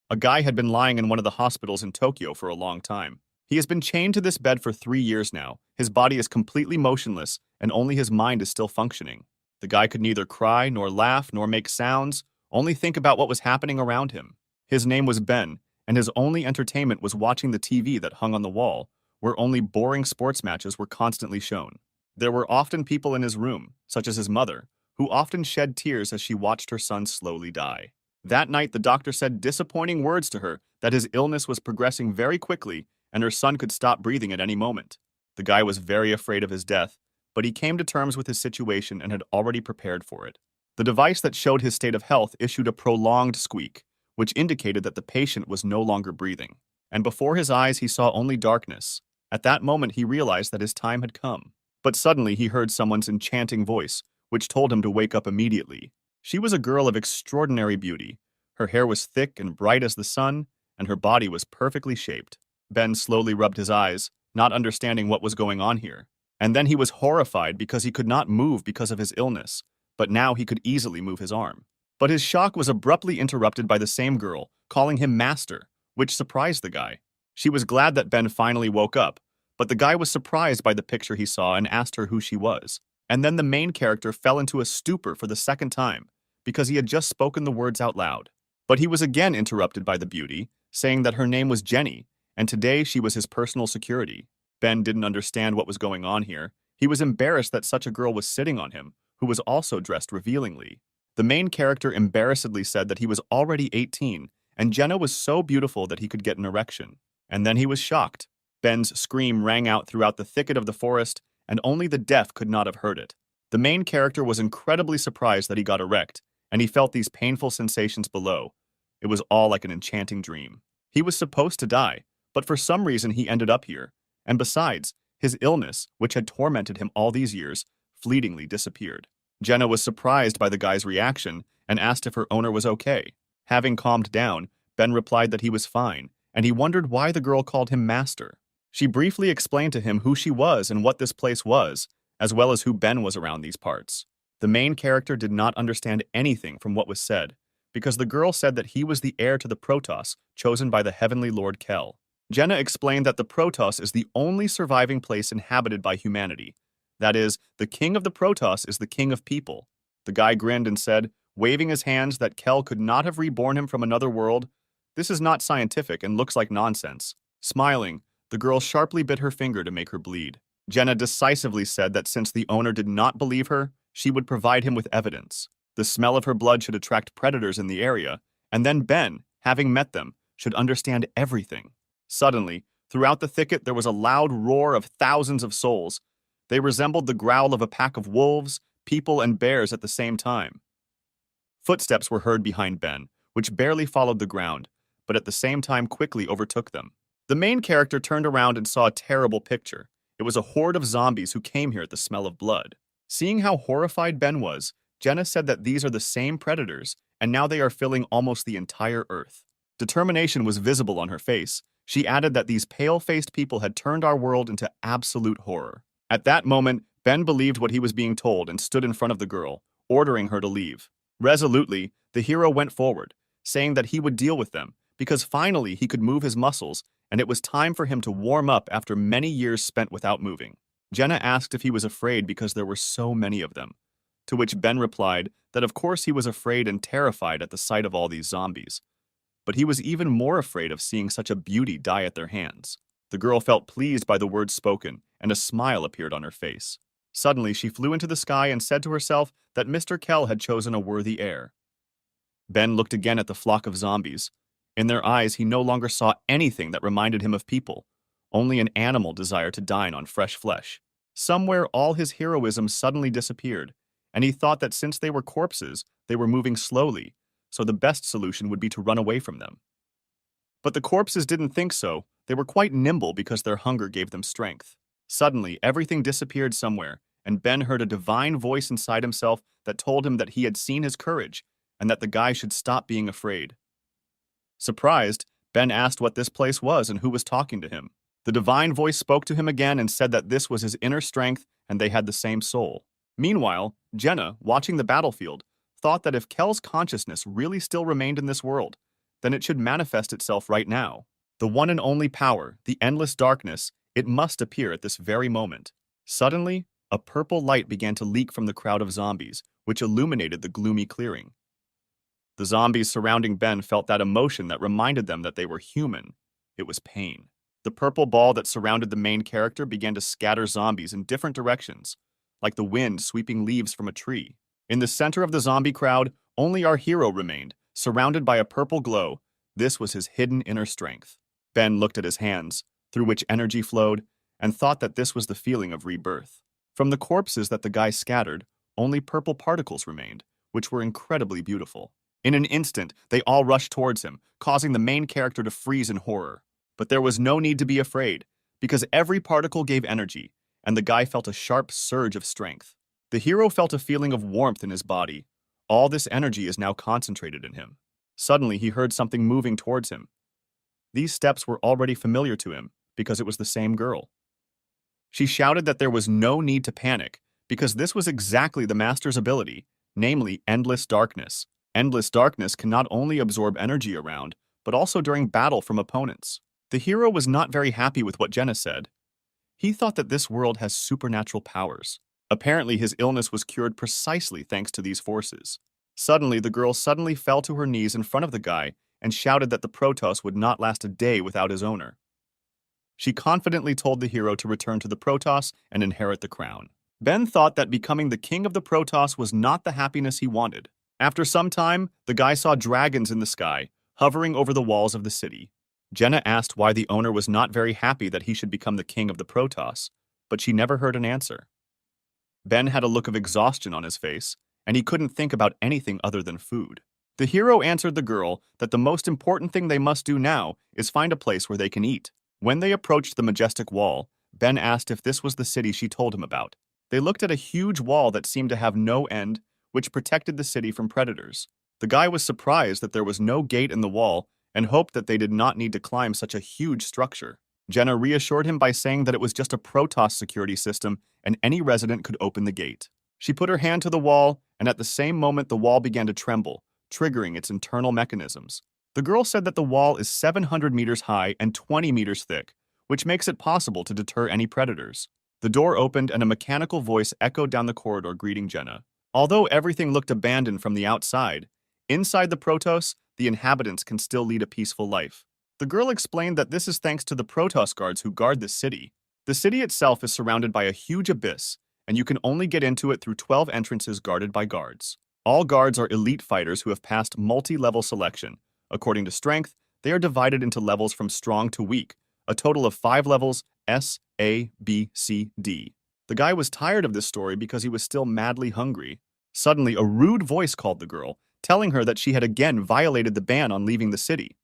A guy had been lying in one of the hospitals in Tokyo for a long time. He has been chained to this bed for 3 years now. His body is completely motionless, and only his mind is still functioning. The guy could neither cry, nor laugh, nor make sounds, only think about what was happening around him. His name was Ben, and his only entertainment was watching the TV that hung on the wall, where only boring sports matches were constantly shown. There were often people in his room, such as his mother, who often shed tears as she watched her son slowly die. That night, the doctor said disappointing words to her that his illness was progressing very quickly and her son could stop breathing at any moment. The guy was very afraid of his death, but he came to terms with his situation and had already prepared for it. The device that showed his state of health issued a prolonged squeak, which indicated that the patient was no longer breathing. And before his eyes, he saw only darkness. At that moment, he realized that his time had come. But suddenly, he heard someone's enchanting voice, which told him to wake up immediately. She was a girl of extraordinary beauty. Her hair was thick and bright as the sun, and her body was perfectly shaped. Ben slowly rubbed his eyes, not understanding what was going on here. And then he was horrified because he could not move because of his illness, but now he could easily move his arm. But his shock was abruptly interrupted by the same girl, calling him master, which surprised the guy. She was glad that Ben finally woke up, but the guy was surprised by the picture he saw and asked her who she was. And then the main character fell into a stupor for the second time, because he had just spoken the words out loud. But he was again interrupted by the beauty, saying that her name was Jenny, and today she was his personal security. Ben didn't understand what was going on here. He was embarrassed that such a girl was sitting on him, who was also dressed revealingly. The main character embarrassedly said that he was already 18, and Jenna was so beautiful that he could get an erection. And then he was shocked. Ben's scream rang out throughout the thicket of the forest, and only the deaf could not have heard it. The main character was incredibly surprised that he got erect, and he felt these painful sensations below. It was all like an enchanting dream. He was supposed to die, but for some reason he ended up here. And besides, his illness, which had tormented him all these years, fleetingly disappeared. Jenna was surprised by the guy's reaction and asked if her owner was okay. Having calmed down, Ben replied that he was fine, and he wondered why the girl called him master. She briefly explained to him who she was and what this place was, as well as who Ben was around these parts. The main character did not understand anything from what was said, because the girl said that he was the heir to the Protoss chosen by the Heavenly Lord Kel. Jenna explained that the Protoss is the only surviving place inhabited by humanity. That is, the king of the Protoss is the king of people. The guy grinned and said, waving his hands, that Kel could not have reborn him from another world. This is not scientific and looks like nonsense. Smiling, the girl sharply bit her finger to make her bleed. Jenna decisively said that since the owner did not believe her, she would provide him with evidence. The smell of her blood should attract predators in the area, and then Ben, having met them, should understand everything. Suddenly, throughout the thicket there was a loud roar of thousands of souls. They resembled the growl of a pack of wolves, people, and bears at the same time. Footsteps were heard behind Ben, which barely followed the ground, but at the same time quickly overtook them. The main character turned around and saw a terrible picture. It was a horde of zombies who came here at the smell of blood. Seeing how horrified Ben was, Jenna said that these are the same predators, and now they are filling almost the entire earth. Determination was visible on her face. She added that these pale-faced people had turned our world into absolute horror. At that moment, Ben believed what he was being told and stood in front of the girl, ordering her to leave. Resolutely, the hero went forward, saying that he would deal with them, because finally he could move his muscles, and it was time for him to warm up after many years spent without moving. Jenna asked if he was afraid because there were so many of them, to which Ben replied that of course he was afraid and terrified at the sight of all these zombies. But he was even more afraid of seeing such a beauty die at their hands. The girl felt pleased by the words spoken, and a smile appeared on her face. Suddenly, she flew into the sky and said to herself that Mr. Kel had chosen a worthy heir. Ben looked again at the flock of zombies. In their eyes, he no longer saw anything that reminded him of people, only an animal desire to dine on fresh flesh. Somewhere, all his heroism suddenly disappeared, and he thought that since they were corpses, they were moving slowly, so the best solution would be to run away from them. But the corpses didn't think so. They were quite nimble because their hunger gave them strength. Suddenly, everything disappeared somewhere, and Ben heard a divine voice inside himself that told him that he had seen his courage and that the guy should stop being afraid. Surprised, Ben asked what this place was and who was talking to him. The divine voice spoke to him again and said that this was his inner strength and they had the same soul. Meanwhile, Jenna, watching the battlefield, thought that if Kel's consciousness really still remained in this world, then it should manifest itself right now. The one and only power, the endless darkness, it must appear at this very moment. Suddenly, a purple light began to leak from the crowd of zombies, which illuminated the gloomy clearing. The zombies surrounding Ben felt that emotion that reminded them that they were human. It was pain. The purple ball that surrounded the main character began to scatter zombies in different directions, like the wind sweeping leaves from a tree. In the center of the zombie crowd, only our hero remained, surrounded by a purple glow. This was his hidden inner strength. Ben looked at his hands, through which energy flowed, and thought that this was the feeling of rebirth. From the corpses that the guy scattered, only purple particles remained, which were incredibly beautiful. In an instant, they all rushed towards him, causing the main character to freeze in horror. But there was no need to be afraid, because every particle gave energy, and the guy felt a sharp surge of strength. The hero felt a feeling of warmth in his body. All this energy is now concentrated in him. Suddenly, he heard something moving towards him. These steps were already familiar to him, because it was the same girl. She shouted that there was no need to panic, because this was exactly the master's ability, namely endless darkness. Endless darkness can not only absorb energy around, but also during battle from opponents. The hero was not very happy with what Jenna said. He thought that this world has supernatural powers. Apparently, his illness was cured precisely thanks to these forces. Suddenly, the girl fell to her knees in front of the guy and shouted that the Protoss would not last a day without his owner. She confidently told the hero to return to the Protoss and inherit the crown. Ben thought that becoming the king of the Protoss was not the happiness he wanted. After some time, the guy saw dragons in the sky, hovering over the walls of the city. Jenna asked why the owner was not very happy that he should become the king of the Protoss, but she never heard an answer. Ben had a look of exhaustion on his face, and he couldn't think about anything other than food. The hero answered the girl that the most important thing they must do now is find a place where they can eat. When they approached the majestic wall, Ben asked if this was the city she told him about. They looked at a huge wall that seemed to have no end, which protected the city from predators. The guy was surprised that there was no gate in the wall and hoped that they did not need to climb such a huge structure. Jenna reassured him by saying that it was just a Protoss security system and any resident could open the gate. She put her hand to the wall, and at the same moment the wall began to tremble, triggering its internal mechanisms. The girl said that the wall is 700 meters high and 20 meters thick, which makes it possible to deter any predators. The door opened and a mechanical voice echoed down the corridor greeting Jenna. Although everything looked abandoned from the outside, inside the Protoss, the inhabitants can still lead a peaceful life. The girl explained that this is thanks to the Protoss guards who guard this city. The city itself is surrounded by a huge abyss, and you can only get into it through 12 entrances guarded by guards. All guards are elite fighters who have passed multi-level selection. According to strength, they are divided into levels from strong to weak, a total of 5 levels, S, A, B, C, D. The guy was tired of this story because he was still madly hungry. Suddenly, a rude voice called the girl, telling her that she had again violated the ban on leaving the city.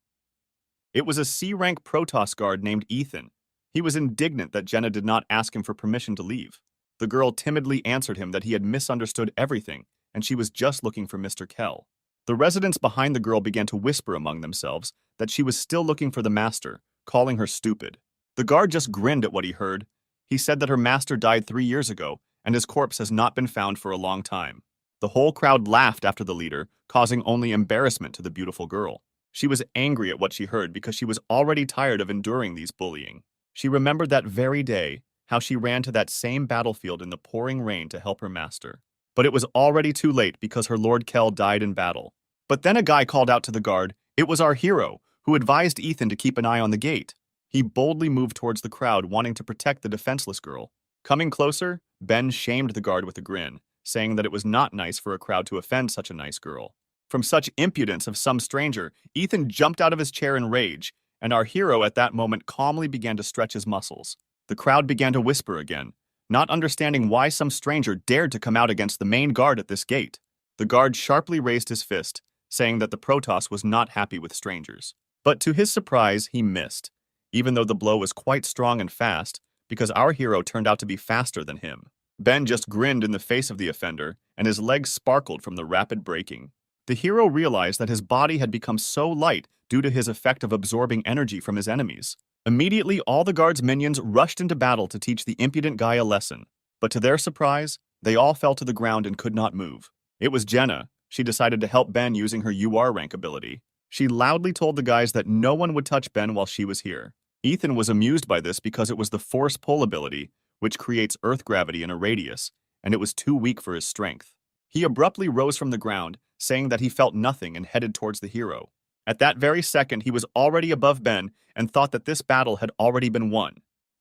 It was a C-rank Protoss guard named Ethan. He was indignant that Jenna did not ask him for permission to leave. The girl timidly answered him that he had misunderstood everything, and she was just looking for Mr. Kell. The residents behind the girl began to whisper among themselves that she was still looking for the master, calling her stupid. The guard just grinned at what he heard. He said that her master died 3 years ago, and his corpse has not been found for a long time. The whole crowd laughed after the leader, causing only embarrassment to the beautiful girl. She was angry at what she heard because she was already tired of enduring these bullying. She remembered that very day, how she ran to that same battlefield in the pouring rain to help her master. But it was already too late because her Lord Kell died in battle. But then a guy called out to the guard. It was our hero, who advised Ethan to keep an eye on the gate. He boldly moved towards the crowd, wanting to protect the defenseless girl. Coming closer, Ben shamed the guard with a grin, saying that it was not nice for a crowd to offend such a nice girl. From such impudence of some stranger, Ethan jumped out of his chair in rage, and our hero at that moment calmly began to stretch his muscles. The crowd began to whisper again, not understanding why some stranger dared to come out against the main guard at this gate. The guard sharply raised his fist, saying that the Protoss was not happy with strangers. But to his surprise, he missed, even though the blow was quite strong and fast, because our hero turned out to be faster than him. Ben just grinned in the face of the offender, and his legs sparkled from the rapid braking. The hero realized that his body had become so light due to his effect of absorbing energy from his enemies. Immediately, all the guards' minions rushed into battle to teach the impudent guy a lesson. But to their surprise, they all fell to the ground and could not move. It was Jenna. She decided to help Ben using her UR rank ability. She loudly told the guys that no one would touch Ben while she was here. Ethan was amused by this because it was the force pull ability, which creates Earth gravity in a radius, and it was too weak for his strength. He abruptly rose from the ground, saying that he felt nothing and headed towards the hero. At that very second, he was already above Ben and thought that this battle had already been won.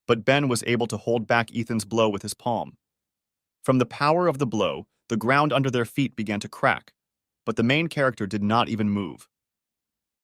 But Ben was able to hold back Ethan's blow with his palm. From the power of the blow, the ground under their feet began to crack, but the main character did not even move.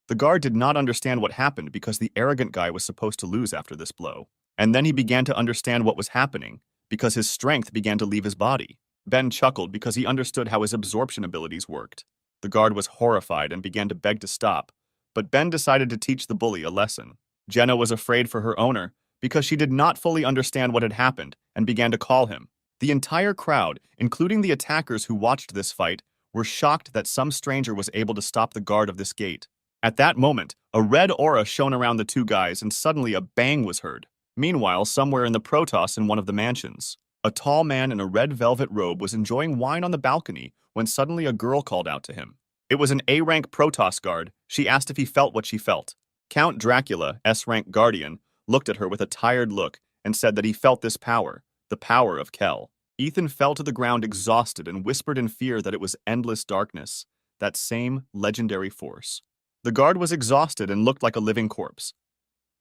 The guard did not understand what happened because the arrogant guy was supposed to lose after this blow. And then he began to understand what was happening because his strength began to leave his body. Ben chuckled because he understood how his absorption abilities worked. The guard was horrified and began to beg to stop, but Ben decided to teach the bully a lesson. Jenna was afraid for her owner because she did not fully understand what had happened and began to call him. The entire crowd, including the attackers who watched this fight, were shocked that some stranger was able to stop the guard of this gate. At that moment, a red aura shone around the two guys and suddenly a bang was heard. Meanwhile, somewhere in the Protoss in one of the mansions, a tall man in a red velvet robe was enjoying wine on the balcony when suddenly a girl called out to him. It was an A-rank Protoss guard. She asked if he felt what she felt. Count Dracula, S-rank guardian, looked at her with a tired look and said that he felt this power, the power of Kel. Ethan fell to the ground exhausted and whispered in fear that it was endless darkness, that same legendary force. The guard was exhausted and looked like a living corpse.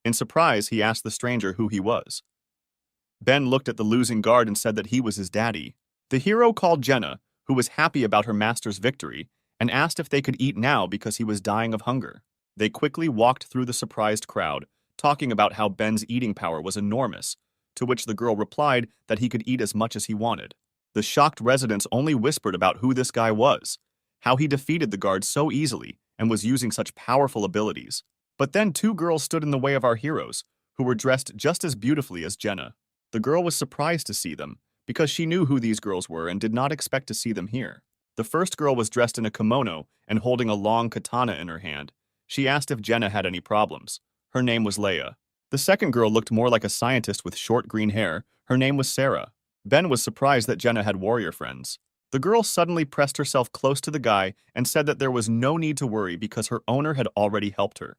In surprise, he asked the stranger who he was. Ben looked at the losing guard and said that he was his daddy. The hero called Jenna, who was happy about her master's victory, and asked if they could eat now because he was dying of hunger. They quickly walked through the surprised crowd, talking about how Ben's eating power was enormous, to which the girl replied that he could eat as much as he wanted. The shocked residents only whispered about who this guy was, how he defeated the guard so easily and was using such powerful abilities. But then two girls stood in the way of our heroes, who were dressed just as beautifully as Jenna. The girl was surprised to see them, because she knew who these girls were and did not expect to see them here. The first girl was dressed in a kimono and holding a long katana in her hand. She asked if Jenna had any problems. Her name was Leia. The second girl looked more like a scientist with short green hair. Her name was Sarah. Ben was surprised that Jenna had warrior friends. The girl suddenly pressed herself close to the guy and said that there was no need to worry because her owner had already helped her.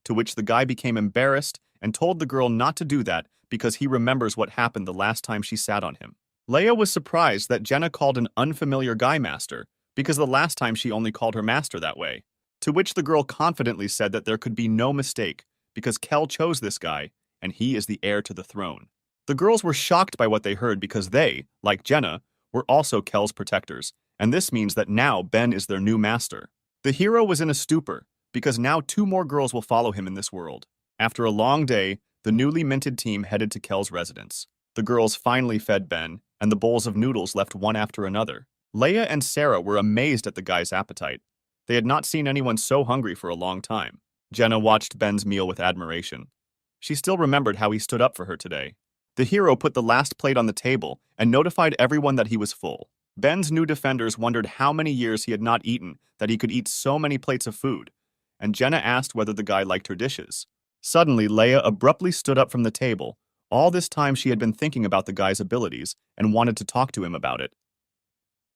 To which the guy became embarrassed and told the girl not to do that because he remembers what happened the last time she sat on him. Leia was surprised that Jenna called an unfamiliar guy master because the last time she only called her master that way. To which the girl confidently said that there could be no mistake because Kel chose this guy and he is the heir to the throne. The girls were shocked by what they heard because they, like Jenna, were also Kel's protectors, and this means that now Ben is their new master. The hero was in a stupor because now two more girls will follow him in this world. After a long day, the newly minted team headed to Kel's residence. The girls finally fed Ben, and the bowls of noodles left one after another. Leia and Sarah were amazed at the guy's appetite. They had not seen anyone so hungry for a long time. Jenna watched Ben's meal with admiration. She still remembered how he stood up for her today. The hero put the last plate on the table and notified everyone that he was full. Ben's new defenders wondered how many years he had not eaten that he could eat so many plates of food, and Jenna asked whether the guy liked her dishes. Suddenly, Leia abruptly stood up from the table. All this time she had been thinking about the guy's abilities and wanted to talk to him about it.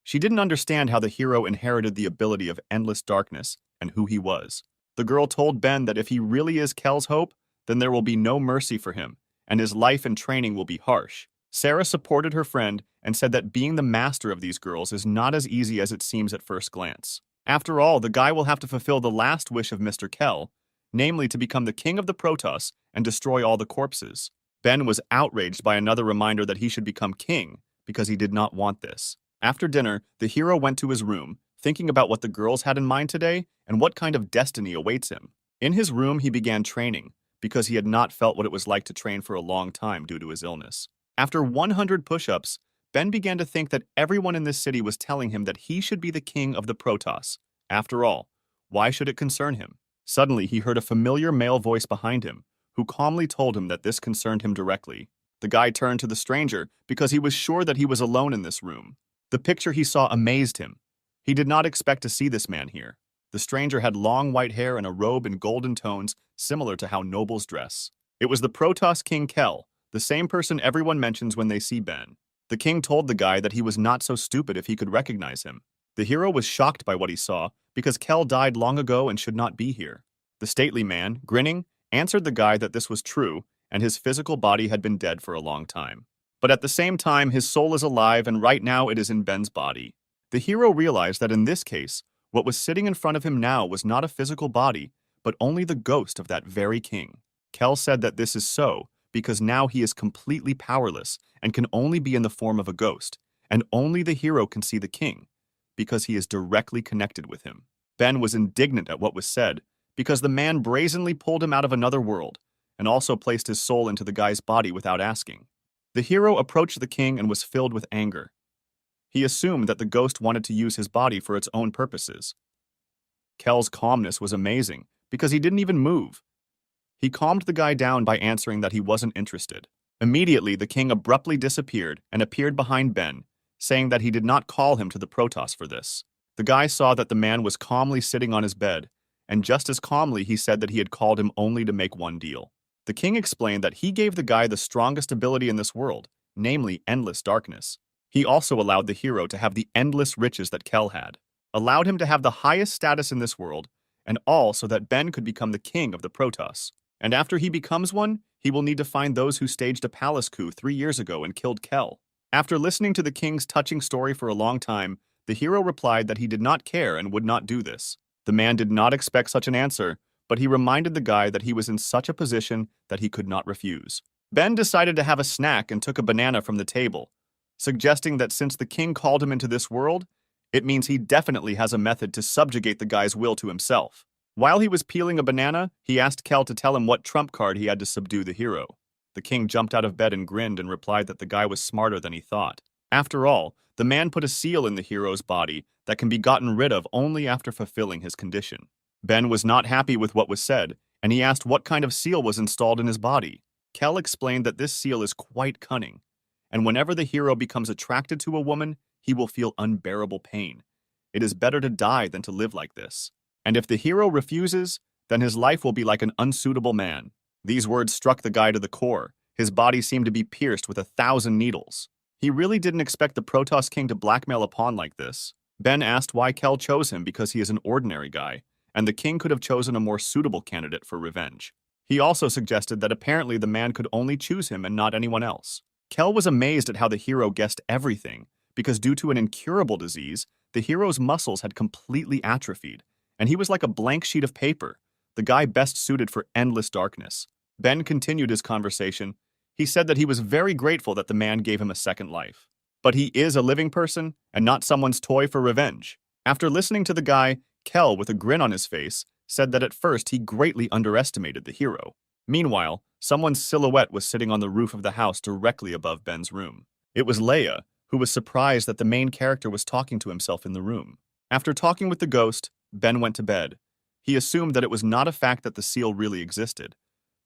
She didn't understand how the hero inherited the ability of endless darkness and who he was. The girl told Ben that if he really is Kel's hope, then there will be no mercy for him, and his life and training will be harsh. Sarah supported her friend and said that being the master of these girls is not as easy as it seems at first glance. After all, the guy will have to fulfill the last wish of Mr. Kel, namely to become the king of the Protoss and destroy all the corpses. Ben was outraged by another reminder that he should become king because he did not want this. After dinner, the hero went to his room, thinking about what the girls had in mind today and what kind of destiny awaits him. In his room, he began training because he had not felt what it was like to train for a long time due to his illness. After 100 push-ups, Ben began to think that everyone in this city was telling him that he should be the king of the Protoss. After all, why should it concern him? Suddenly, he heard a familiar male voice behind him, who calmly told him that this concerned him directly. The guy turned to the stranger because he was sure that he was alone in this room. The picture he saw amazed him. He did not expect to see this man here. The stranger had long white hair and a robe in golden tones, similar to how nobles dress. It was the Protoss King Kel, the same person everyone mentions when they see Ben. The king told the guy that he was not so stupid if he could recognize him. The hero was shocked by what he saw because Kel died long ago and should not be here. The stately man, grinning, answered the guy that this was true and his physical body had been dead for a long time. But at the same time, his soul is alive and right now it is in Ben's body. The hero realized that in this case, what was sitting in front of him now was not a physical body, but only the ghost of that very king. Kel said that this is so because now he is completely powerless and can only be in the form of a ghost, and only the hero can see the king, because he is directly connected with him. Ben was indignant at what was said, because the man brazenly pulled him out of another world, and also placed his soul into the guy's body without asking. The hero approached the king and was filled with anger. He assumed that the ghost wanted to use his body for its own purposes. Kel's calmness was amazing, because he didn't even move. He calmed the guy down by answering that he wasn't interested. Immediately, the king abruptly disappeared and appeared behind Ben, saying that he did not call him to the Protoss for this. The guy saw that the man was calmly sitting on his bed, and just as calmly he said that he had called him only to make one deal. The king explained that he gave the guy the strongest ability in this world, namely endless darkness. He also allowed the hero to have the endless riches that Kel had, allowed him to have the highest status in this world, and all so that Ben could become the king of the Protoss. And after he becomes one, he will need to find those who staged a palace coup 3 years ago and killed Kel. After listening to the king's touching story for a long time, the hero replied that he did not care and would not do this. The man did not expect such an answer, but he reminded the guy that he was in such a position that he could not refuse. Ben decided to have a snack and took a banana from the table, suggesting that since the king called him into this world, it means he definitely has a method to subjugate the guy's will to himself. While he was peeling a banana, he asked Kel to tell him what trump card he had to subdue the hero. The king jumped out of bed and grinned and replied that the guy was smarter than he thought. After all, the man put a seal in the hero's body that can be gotten rid of only after fulfilling his condition. Ben was not happy with what was said, and he asked what kind of seal was installed in his body. Kel explained that this seal is quite cunning, and whenever the hero becomes attracted to a woman, he will feel unbearable pain. It is better to die than to live like this. And if the hero refuses, then his life will be like an unsuitable man. These words struck the guy to the core. His body seemed to be pierced with 1,000 needles. He really didn't expect the Protoss king to blackmail a pawn like this. Ben asked why Kel chose him because he is an ordinary guy, and the king could have chosen a more suitable candidate for revenge. He also suggested that apparently the man could only choose him and not anyone else. Kel was amazed at how the hero guessed everything, because due to an incurable disease, the hero's muscles had completely atrophied, and he was like a blank sheet of paper, the guy best suited for endless darkness. Ben continued his conversation. He said that he was very grateful that the man gave him a second life. But he is a living person and not someone's toy for revenge. After listening to the guy, Kel, with a grin on his face, said that at first he greatly underestimated the hero. Meanwhile, someone's silhouette was sitting on the roof of the house directly above Ben's room. It was Leia, who was surprised that the main character was talking to himself in the room. After talking with the ghost, Ben went to bed. He assumed that it was not a fact that the seal really existed,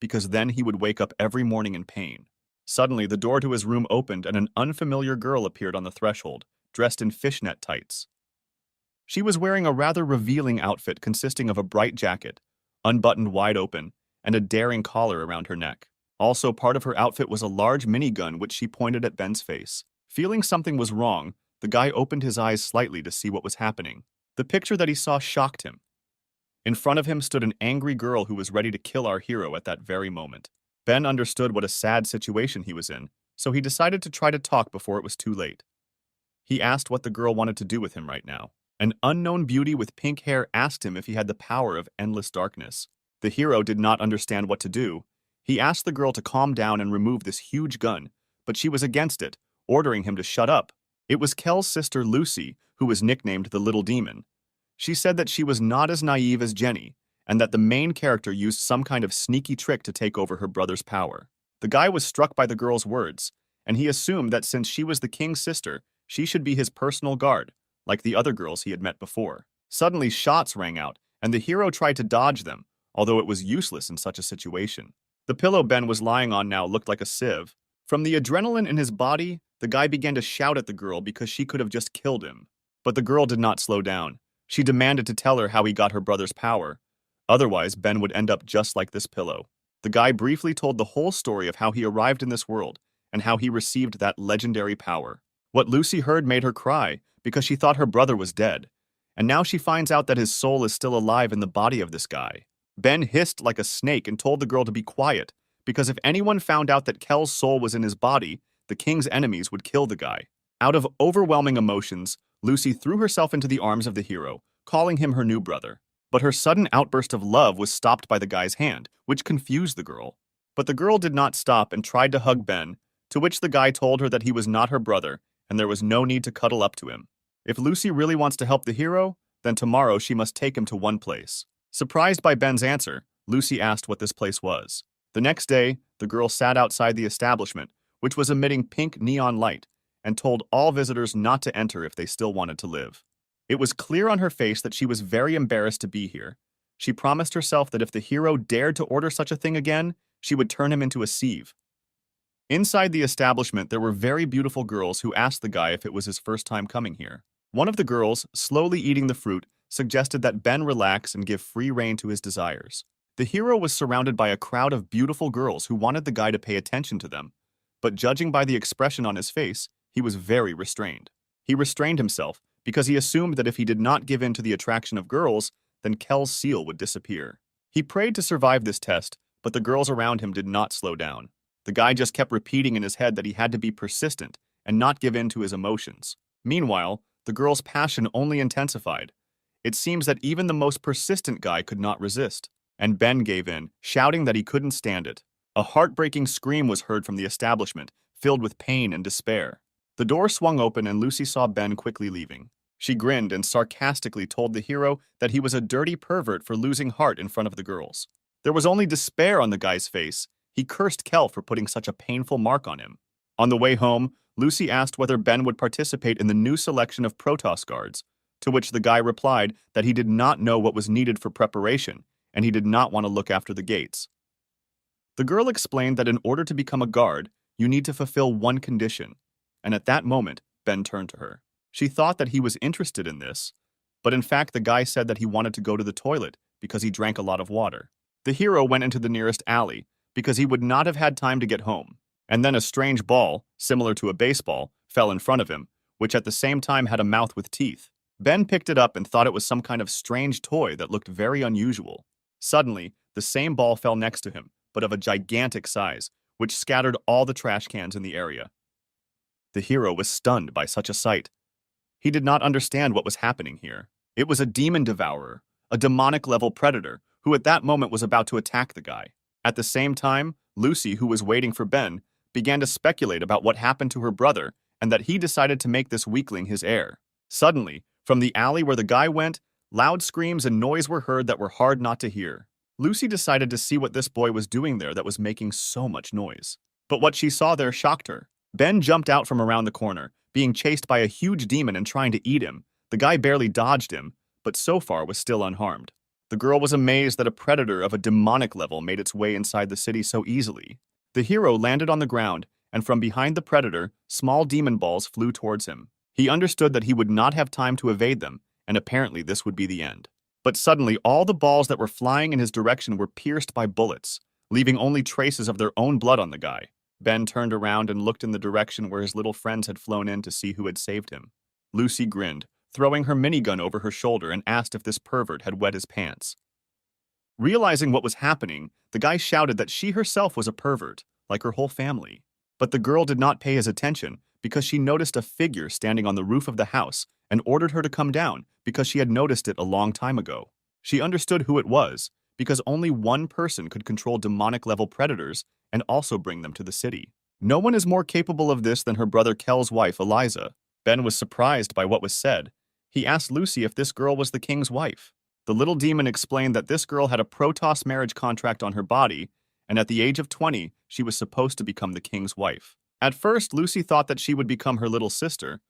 because then he would wake up every morning in pain. Suddenly, the door to his room opened and an unfamiliar girl appeared on the threshold, dressed in fishnet tights. She was wearing a rather revealing outfit consisting of a bright jacket, unbuttoned wide open, and a daring collar around her neck. Also, part of her outfit was a large minigun which she pointed at Ben's face. Feeling something was wrong, the guy opened his eyes slightly to see what was happening. The picture that he saw shocked him. In front of him stood an angry girl who was ready to kill our hero at that very moment. Ben understood what a sad situation he was in, so he decided to try to talk before it was too late. He asked what the girl wanted to do with him right now. An unknown beauty with pink hair asked him if he had the power of endless darkness. The hero did not understand what to do. He asked the girl to calm down and remove this huge gun, but she was against it, ordering him to shut up. It was Kel's sister Lucy, who was nicknamed the Little Demon. She said that she was not as naive as Jenny, and that the main character used some kind of sneaky trick to take over her brother's power. The guy was struck by the girl's words, and he assumed that since she was the king's sister, she should be his personal guard, like the other girls he had met before. Suddenly, shots rang out, and the hero tried to dodge them, although it was useless in such a situation. The pillow Ben was lying on now looked like a sieve. From the adrenaline in his body, the guy began to shout at the girl because she could have just killed him. But the girl did not slow down. She demanded to tell her how he got her brother's power. Otherwise, Ben would end up just like this pillow. The guy briefly told the whole story of how he arrived in this world and how he received that legendary power. What Lucy heard made her cry because she thought her brother was dead, and now she finds out that his soul is still alive in the body of this guy. Ben hissed like a snake and told the girl to be quiet, because if anyone found out that Kel's soul was in his body, the king's enemies would kill the guy. Out of overwhelming emotions, Lucy threw herself into the arms of the hero, calling him her new brother. But her sudden outburst of love was stopped by the guy's hand, which confused the girl. But the girl did not stop and tried to hug Ben, to which the guy told her that he was not her brother and there was no need to cuddle up to him. If Lucy really wants to help the hero, then tomorrow she must take him to one place. Surprised by Ben's answer, Lucy asked what this place was. The next day, the girl sat outside the establishment, which was emitting pink neon light, and told all visitors not to enter if they still wanted to live. It was clear on her face that she was very embarrassed to be here. She promised herself that if the hero dared to order such a thing again, she would turn him into a sieve. Inside the establishment, there were very beautiful girls who asked the guy if it was his first time coming here. One of the girls, slowly eating the fruit, suggested that Ben relax and give free rein to his desires. The hero was surrounded by a crowd of beautiful girls who wanted the guy to pay attention to them, but judging by the expression on his face, he was very restrained. He restrained himself because he assumed that if he did not give in to the attraction of girls, then Kel's seal would disappear. He prayed to survive this test, but the girls around him did not slow down. The guy just kept repeating in his head that he had to be persistent and not give in to his emotions. Meanwhile, the girl's passion only intensified. It seems that even the most persistent guy could not resist, and Ben gave in, shouting that he couldn't stand it. A heartbreaking scream was heard from the establishment, filled with pain and despair. The door swung open and Lucy saw Ben quickly leaving. She grinned and sarcastically told the hero that he was a dirty pervert for losing heart in front of the girls. There was only despair on the guy's face. He cursed Kel for putting such a painful mark on him. On the way home, Lucy asked whether Ben would participate in the new selection of Protoss guards, to which the guy replied that he did not know what was needed for preparation, and he did not want to look after the gates. The girl explained that in order to become a guard, you need to fulfill one condition, and at that moment, Ben turned to her. She thought that he was interested in this, but in fact the guy said that he wanted to go to the toilet because he drank a lot of water. The hero went into the nearest alley because he would not have had time to get home, and then a strange ball, similar to a baseball, fell in front of him, which at the same time had a mouth with teeth. Ben picked it up and thought it was some kind of strange toy that looked very unusual. Suddenly, the same ball fell next to him, but of a gigantic size, which scattered all the trash cans in the area. The hero was stunned by such a sight. He did not understand what was happening here. It was a demon devourer, a demonic-level predator, who at that moment was about to attack the guy. At the same time, Lucy, who was waiting for Ben, began to speculate about what happened to her brother and that he decided to make this weakling his heir. Suddenly, from the alley where the guy went, loud screams and noise were heard that were hard not to hear. Lucy decided to see what this boy was doing there that was making so much noise. But what she saw there shocked her. Ben jumped out from around the corner, being chased by a huge demon and trying to eat him. The guy barely dodged him, but so far was still unharmed. The girl was amazed that a predator of a demonic level made its way inside the city so easily. The hero landed on the ground, and from behind the predator, small demon balls flew towards him. He understood that he would not have time to evade them, and apparently this would be the end. But suddenly, all the balls that were flying in his direction were pierced by bullets, leaving only traces of their own blood on the guy. Ben turned around and looked in the direction where his little friends had flown in to see who had saved him. Lucy grinned, throwing her minigun over her shoulder, and asked if this pervert had wet his pants. Realizing what was happening, the guy shouted that she herself was a pervert, like her whole family. But the girl did not pay his attention because she noticed a figure standing on the roof of the house and ordered her to come down because she had noticed it a long time ago. She understood who it was because only one person could control demonic-level predators and also bring them to the city. No one is more capable of this than her brother Kel's wife, Eliza. Ben was surprised by what was said. He asked Lucy if this girl was the king's wife. The little demon explained that this girl had a Protoss marriage contract on her body, and at the age of 20, she was supposed to become the king's wife. At first, Lucy thought that she would become her little sister,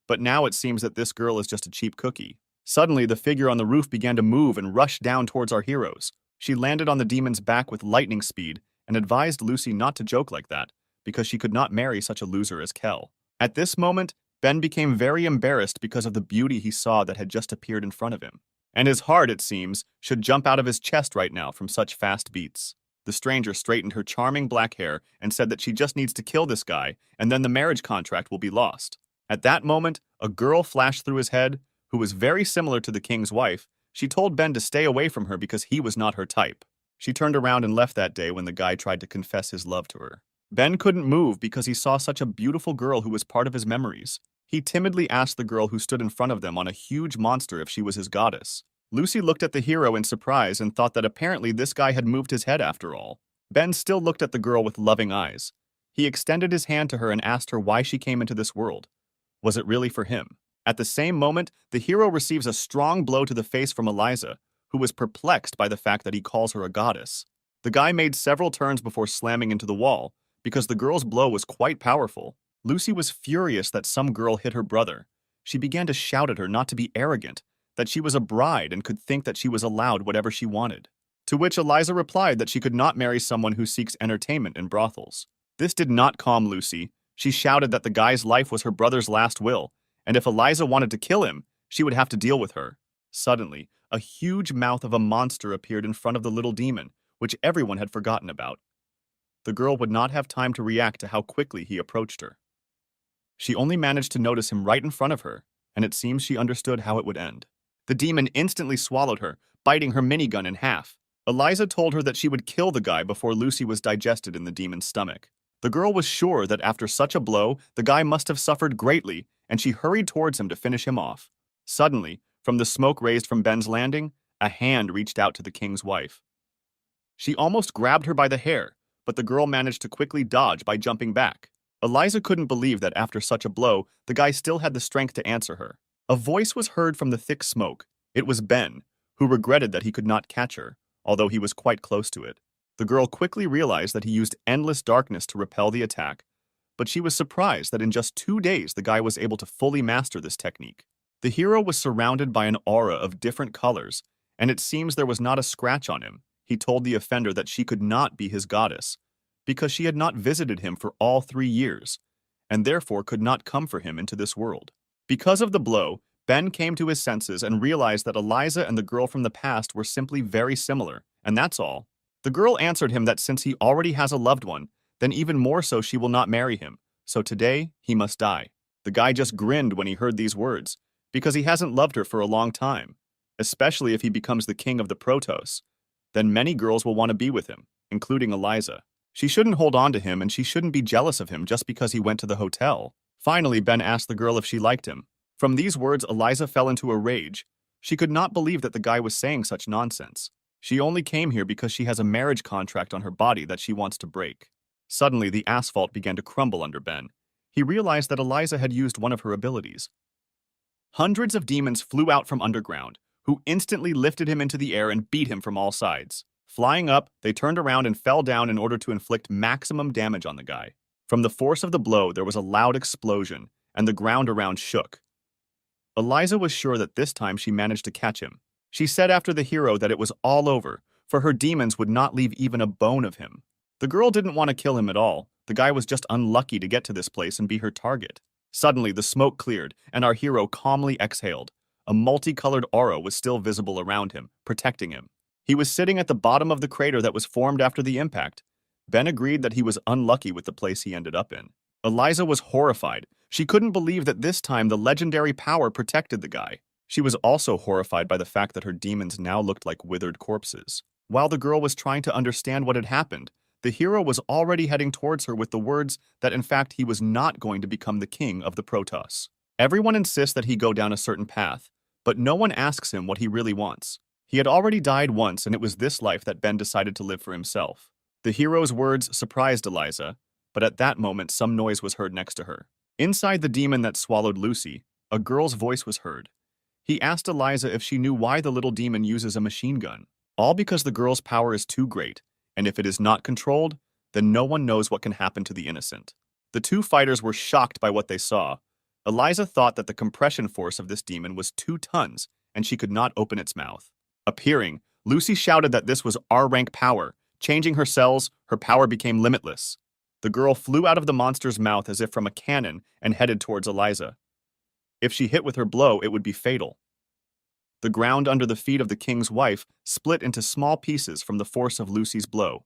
but now it seems that this girl is just a cheap cookie. Suddenly, the figure on the roof began to move and rush down towards our heroes. She landed on the demon's back with lightning speed and advised Lucy not to joke like that, because she could not marry such a loser as Kel. At this moment, Ben became very embarrassed because of the beauty he saw that had just appeared in front of him. And his heart, it seems, should jump out of his chest right now from such fast beats. The stranger straightened her charming black hair and said that she just needs to kill this guy, and then the marriage contract will be lost. At that moment, A girl flashed through his head, who was very similar to the king's wife. She told Ben to stay away from her because he was not her type. She turned around and left that day when the guy tried to confess his love to her. Ben couldn't move because he saw such a beautiful girl who was part of his memories. He timidly asked the girl who stood in front of them on a huge monster if she was his goddess. Lucy looked at the hero in surprise and thought that apparently this guy had moved his head after all. Ben still looked at the girl with loving eyes. He extended his hand to her and asked her why she came into this world. Was it really for him? At the same moment, the hero receives a strong blow to the face from Eliza, who was perplexed by the fact that he calls her a goddess. The guy made several turns before slamming into the wall, because the girl's blow was quite powerful. Lucy was furious that some girl hit her brother. She began to shout at her not to be arrogant, that she was a bride and could think that she was allowed whatever she wanted. To which Eliza replied that she could not marry someone who seeks entertainment in brothels. This did not calm Lucy. She shouted that the guy's life was her brother's last will, and if Eliza wanted to kill him, she would have to deal with her. Suddenly, a huge mouth of a monster appeared in front of the little demon, which everyone had forgotten about. The girl would not have time to react to how quickly he approached her. She only managed to notice him right in front of her, and it seems she understood how it would end. The demon instantly swallowed her, biting her minigun in half. Eliza told her that she would kill the guy before Lucy was digested in the demon's stomach. The girl was sure that after such a blow, the guy must have suffered greatly, and she hurried towards him to finish him off. Suddenly, from the smoke raised from Ben's landing, a hand reached out to the king's wife. She almost grabbed her by the hair, but the girl managed to quickly dodge by jumping back. Eliza couldn't believe that after such a blow, the guy still had the strength to answer her. A voice was heard from the thick smoke. It was Ben, who regretted that he could not catch her, although he was quite close to it. The girl quickly realized that he used endless darkness to repel the attack, but she was surprised that in just 2 days the guy was able to fully master this technique. The hero was surrounded by an aura of different colors, and it seems there was not a scratch on him. He told the offender that she could not be his goddess, because she had not visited him for all 3 years, and therefore could not come for him into this world. Because of the blow, Ben came to his senses and realized that Eliza and the girl from the past were simply very similar, and that's all. The girl answered him that since he already has a loved one, then even more so she will not marry him, so today he must die. The guy just grinned when he heard these words, because he hasn't loved her for a long time, especially if he becomes the king of the Protoss. Then many girls will want to be with him, including Eliza. She shouldn't hold on to him and she shouldn't be jealous of him just because he went to the hotel. Finally, Ben asked the girl if she liked him. From these words, Eliza fell into a rage. She could not believe that the guy was saying such nonsense. She only came here because she has a marriage contract on her body that she wants to break. Suddenly, the asphalt began to crumble under Ben. He realized that Eliza had used one of her abilities. Hundreds of demons flew out from underground, who instantly lifted him into the air and beat him from all sides. Flying up, they turned around and fell down in order to inflict maximum damage on the guy. From the force of the blow, there was a loud explosion, and the ground around shook. Eliza was sure that this time she managed to catch him. She said after the hero that it was all over, for her demons would not leave even a bone of him. The girl didn't want to kill him at all. The guy was just unlucky to get to this place and be her target. Suddenly, the smoke cleared, and our hero calmly exhaled. A multicolored aura was still visible around him, protecting him. He was sitting at the bottom of the crater that was formed after the impact. Ben agreed that he was unlucky with the place he ended up in. Eliza was horrified. She couldn't believe that this time the legendary power protected the guy. She was also horrified by the fact that her demons now looked like withered corpses. While the girl was trying to understand what had happened, the hero was already heading towards her with the words that in fact he was not going to become the king of the Protoss. Everyone insists that he go down a certain path, but no one asks him what he really wants. He had already died once, and it was this life that Ben decided to live for himself. The hero's words surprised Eliza, but at that moment some noise was heard next to her. Inside the demon that swallowed Lucy, a girl's voice was heard. He asked Eliza if she knew why the little demon uses a machine gun. All because the girl's power is too great, and if it is not controlled, then no one knows what can happen to the innocent. The two fighters were shocked by what they saw. Eliza thought that the compression force of this demon was 2 tons, and she could not open its mouth. Appearing, Lucy shouted that this was R-rank power. Changing her cells, her power became limitless. The girl flew out of the monster's mouth as if from a cannon and headed towards Eliza. If she hit with her blow, it would be fatal. The ground under the feet of the king's wife split into small pieces from the force of Lucy's blow,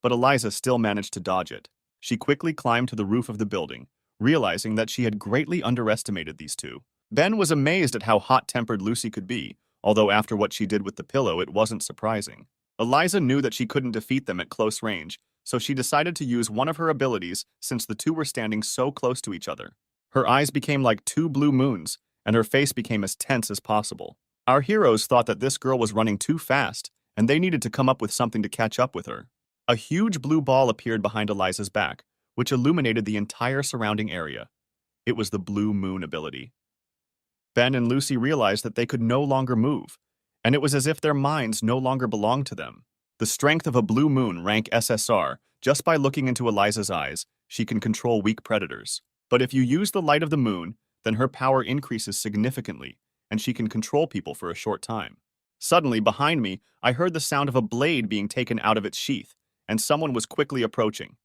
but Eliza still managed to dodge it. She quickly climbed to the roof of the building, realizing that she had greatly underestimated these two. Ben was amazed at how hot-tempered Lucy could be, although after what she did with the pillow, it wasn't surprising. Eliza knew that she couldn't defeat them at close range, so she decided to use one of her abilities since the two were standing so close to each other. Her eyes became like two blue moons, and her face became as tense as possible. Our heroes thought that this girl was running too fast, and they needed to come up with something to catch up with her. A huge blue ball appeared behind Eliza's back, which illuminated the entire surrounding area. It was the Blue Moon ability. Ben and Lucy realized that they could no longer move, and it was as if their minds no longer belonged to them. The strength of a blue moon rank SSR, just by looking into Eliza's eyes, she can control weak predators. But if you use the light of the moon, then her power increases significantly, and she can control people for a short time. Suddenly, behind me, I heard the sound of a blade being taken out of its sheath, and someone was quickly approaching.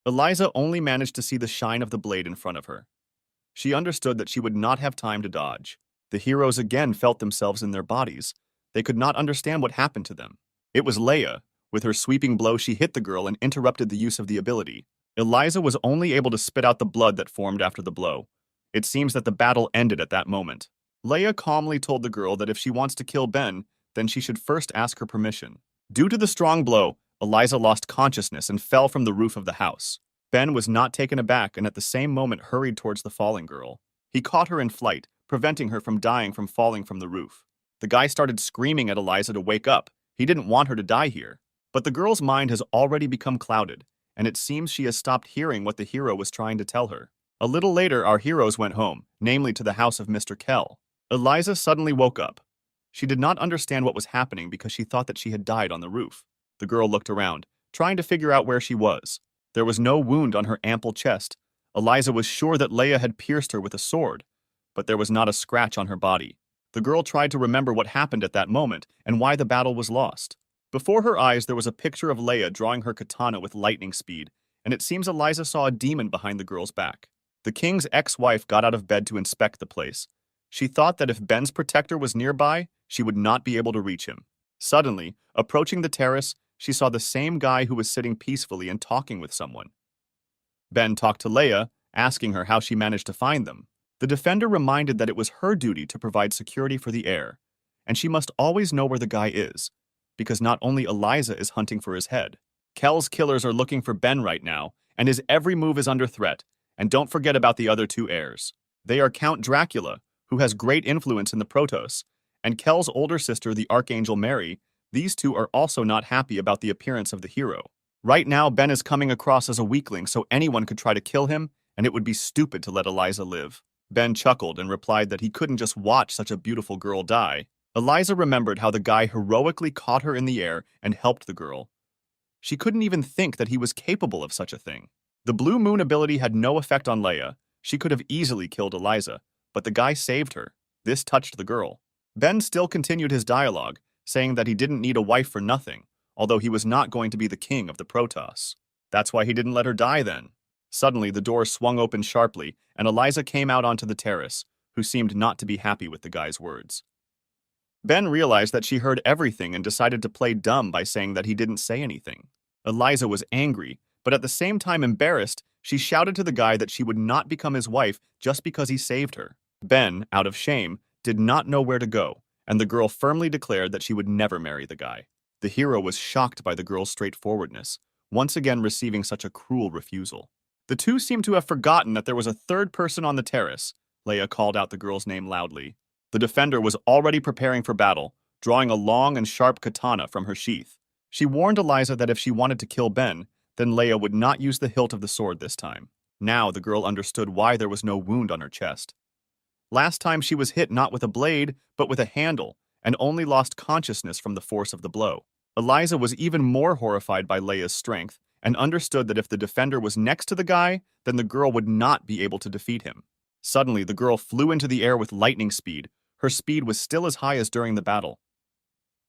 Eliza only managed to see the shine of the blade in front of her. She understood that she would not have time to dodge. The heroes again felt themselves in their bodies. They could not understand what happened to them. It was Leia. With her sweeping blow, she hit the girl and interrupted the use of the ability. Eliza was only able to spit out the blood that formed after the blow. It seems that the battle ended at that moment. Leia calmly told the girl that if she wants to kill Ben, then she should first ask her permission. Due to the strong blow, Eliza lost consciousness and fell from the roof of the house. Ben was not taken aback and at the same moment hurried towards the falling girl. He caught her in flight, preventing her from dying from falling from the roof. The guy started screaming at Eliza to wake up. He didn't want her to die here. But the girl's mind has already become clouded, and it seems she has stopped hearing what the hero was trying to tell her. A little later, our heroes went home, namely to the house of Mr. Kell. Eliza suddenly woke up. She did not understand what was happening because she thought that she had died on the roof. The girl looked around, trying to figure out where she was. There was no wound on her ample chest. Eliza was sure that Leia had pierced her with a sword, but there was not a scratch on her body. The girl tried to remember what happened at that moment and why the battle was lost. Before her eyes, there was a picture of Leia drawing her katana with lightning speed, and it seems Eliza saw a demon behind the girl's back. The king's ex-wife got out of bed to inspect the place. She thought that if Ben's protector was nearby, she would not be able to reach him. Suddenly, approaching the terrace, she saw the same guy who was sitting peacefully and talking with someone. Ben talked to Leia, asking her how she managed to find them. The defender reminded that it was her duty to provide security for the heir, and she must always know where the guy is, because not only Eliza is hunting for his head. Kell's killers are looking for Ben right now, and his every move is under threat. And don't forget about the other two heirs. They are Count Dracula, who has great influence in the Protoss, and Kell's older sister, the Archangel Mary. These two are also not happy about the appearance of the hero. Right now, Ben is coming across as a weakling, so anyone could try to kill him, and it would be stupid to let Eliza live. Ben chuckled and replied that he couldn't just watch such a beautiful girl die. Eliza remembered how the guy heroically caught her in the air and helped the girl. She couldn't even think that he was capable of such a thing. The Blue Moon ability had no effect on Leia. She could have easily killed Eliza, but the guy saved her. This touched the girl. Ben still continued his dialogue, saying that he didn't need a wife for nothing, although he was not going to be the king of the Protoss. That's why he didn't let her die then. Suddenly, the door swung open sharply, and Eliza came out onto the terrace, who seemed not to be happy with the guy's words. Ben realized that she heard everything and decided to play dumb by saying that he didn't say anything. Eliza was angry, but at the same time embarrassed. She shouted to the guy that she would not become his wife just because he saved her. Ben, out of shame, did not know where to go, and the girl firmly declared that she would never marry the guy. The hero was shocked by the girl's straightforwardness, once again receiving such a cruel refusal. The two seemed to have forgotten that there was a third person on the terrace. Leia called out the girl's name loudly. The defender was already preparing for battle, drawing a long and sharp katana from her sheath. She warned Eliza that if she wanted to kill Ben, then Leia would not use the hilt of the sword this time. Now the girl understood why there was no wound on her chest. Last time she was hit not with a blade, but with a handle, and only lost consciousness from the force of the blow. Eliza was even more horrified by Leia's strength, and understood that if the defender was next to the guy, then the girl would not be able to defeat him. Suddenly, the girl flew into the air with lightning speed. Her speed was still as high as during the battle.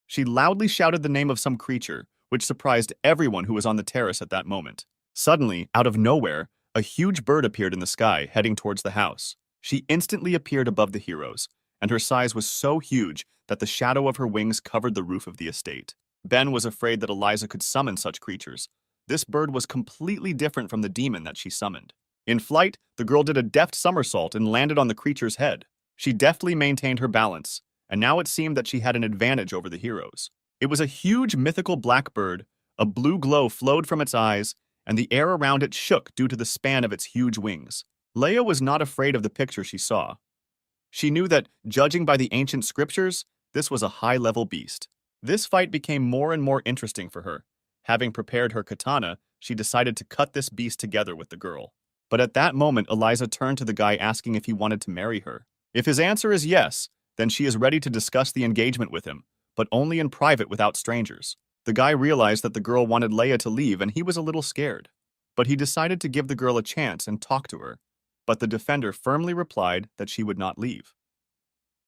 She loudly shouted the name of some creature, which surprised everyone who was on the terrace at that moment. Suddenly, out of nowhere, a huge bird appeared in the sky, heading towards the house. She instantly appeared above the heroes, and her size was so huge that the shadow of her wings covered the roof of the estate. Ben was afraid that Eliza could summon such creatures. This bird was completely different from the demon that she summoned. In flight, the girl did a deft somersault and landed on the creature's head. She deftly maintained her balance, and now it seemed that she had an advantage over the heroes. It was a huge mythical black bird, a blue glow flowed from its eyes, and the air around it shook due to the span of its huge wings. Leia was not afraid of the picture she saw. She knew that, judging by the ancient scriptures, this was a high-level beast. This fight became more and more interesting for her. Having prepared her katana, she decided to cut this beast together with the girl. But at that moment, Eliza turned to the guy asking if he wanted to marry her. If his answer is yes, then she is ready to discuss the engagement with him, but only in private without strangers. The guy realized that the girl wanted Leia to leave and he was a little scared. But he decided to give the girl a chance and talk to her. But the defender firmly replied that she would not leave.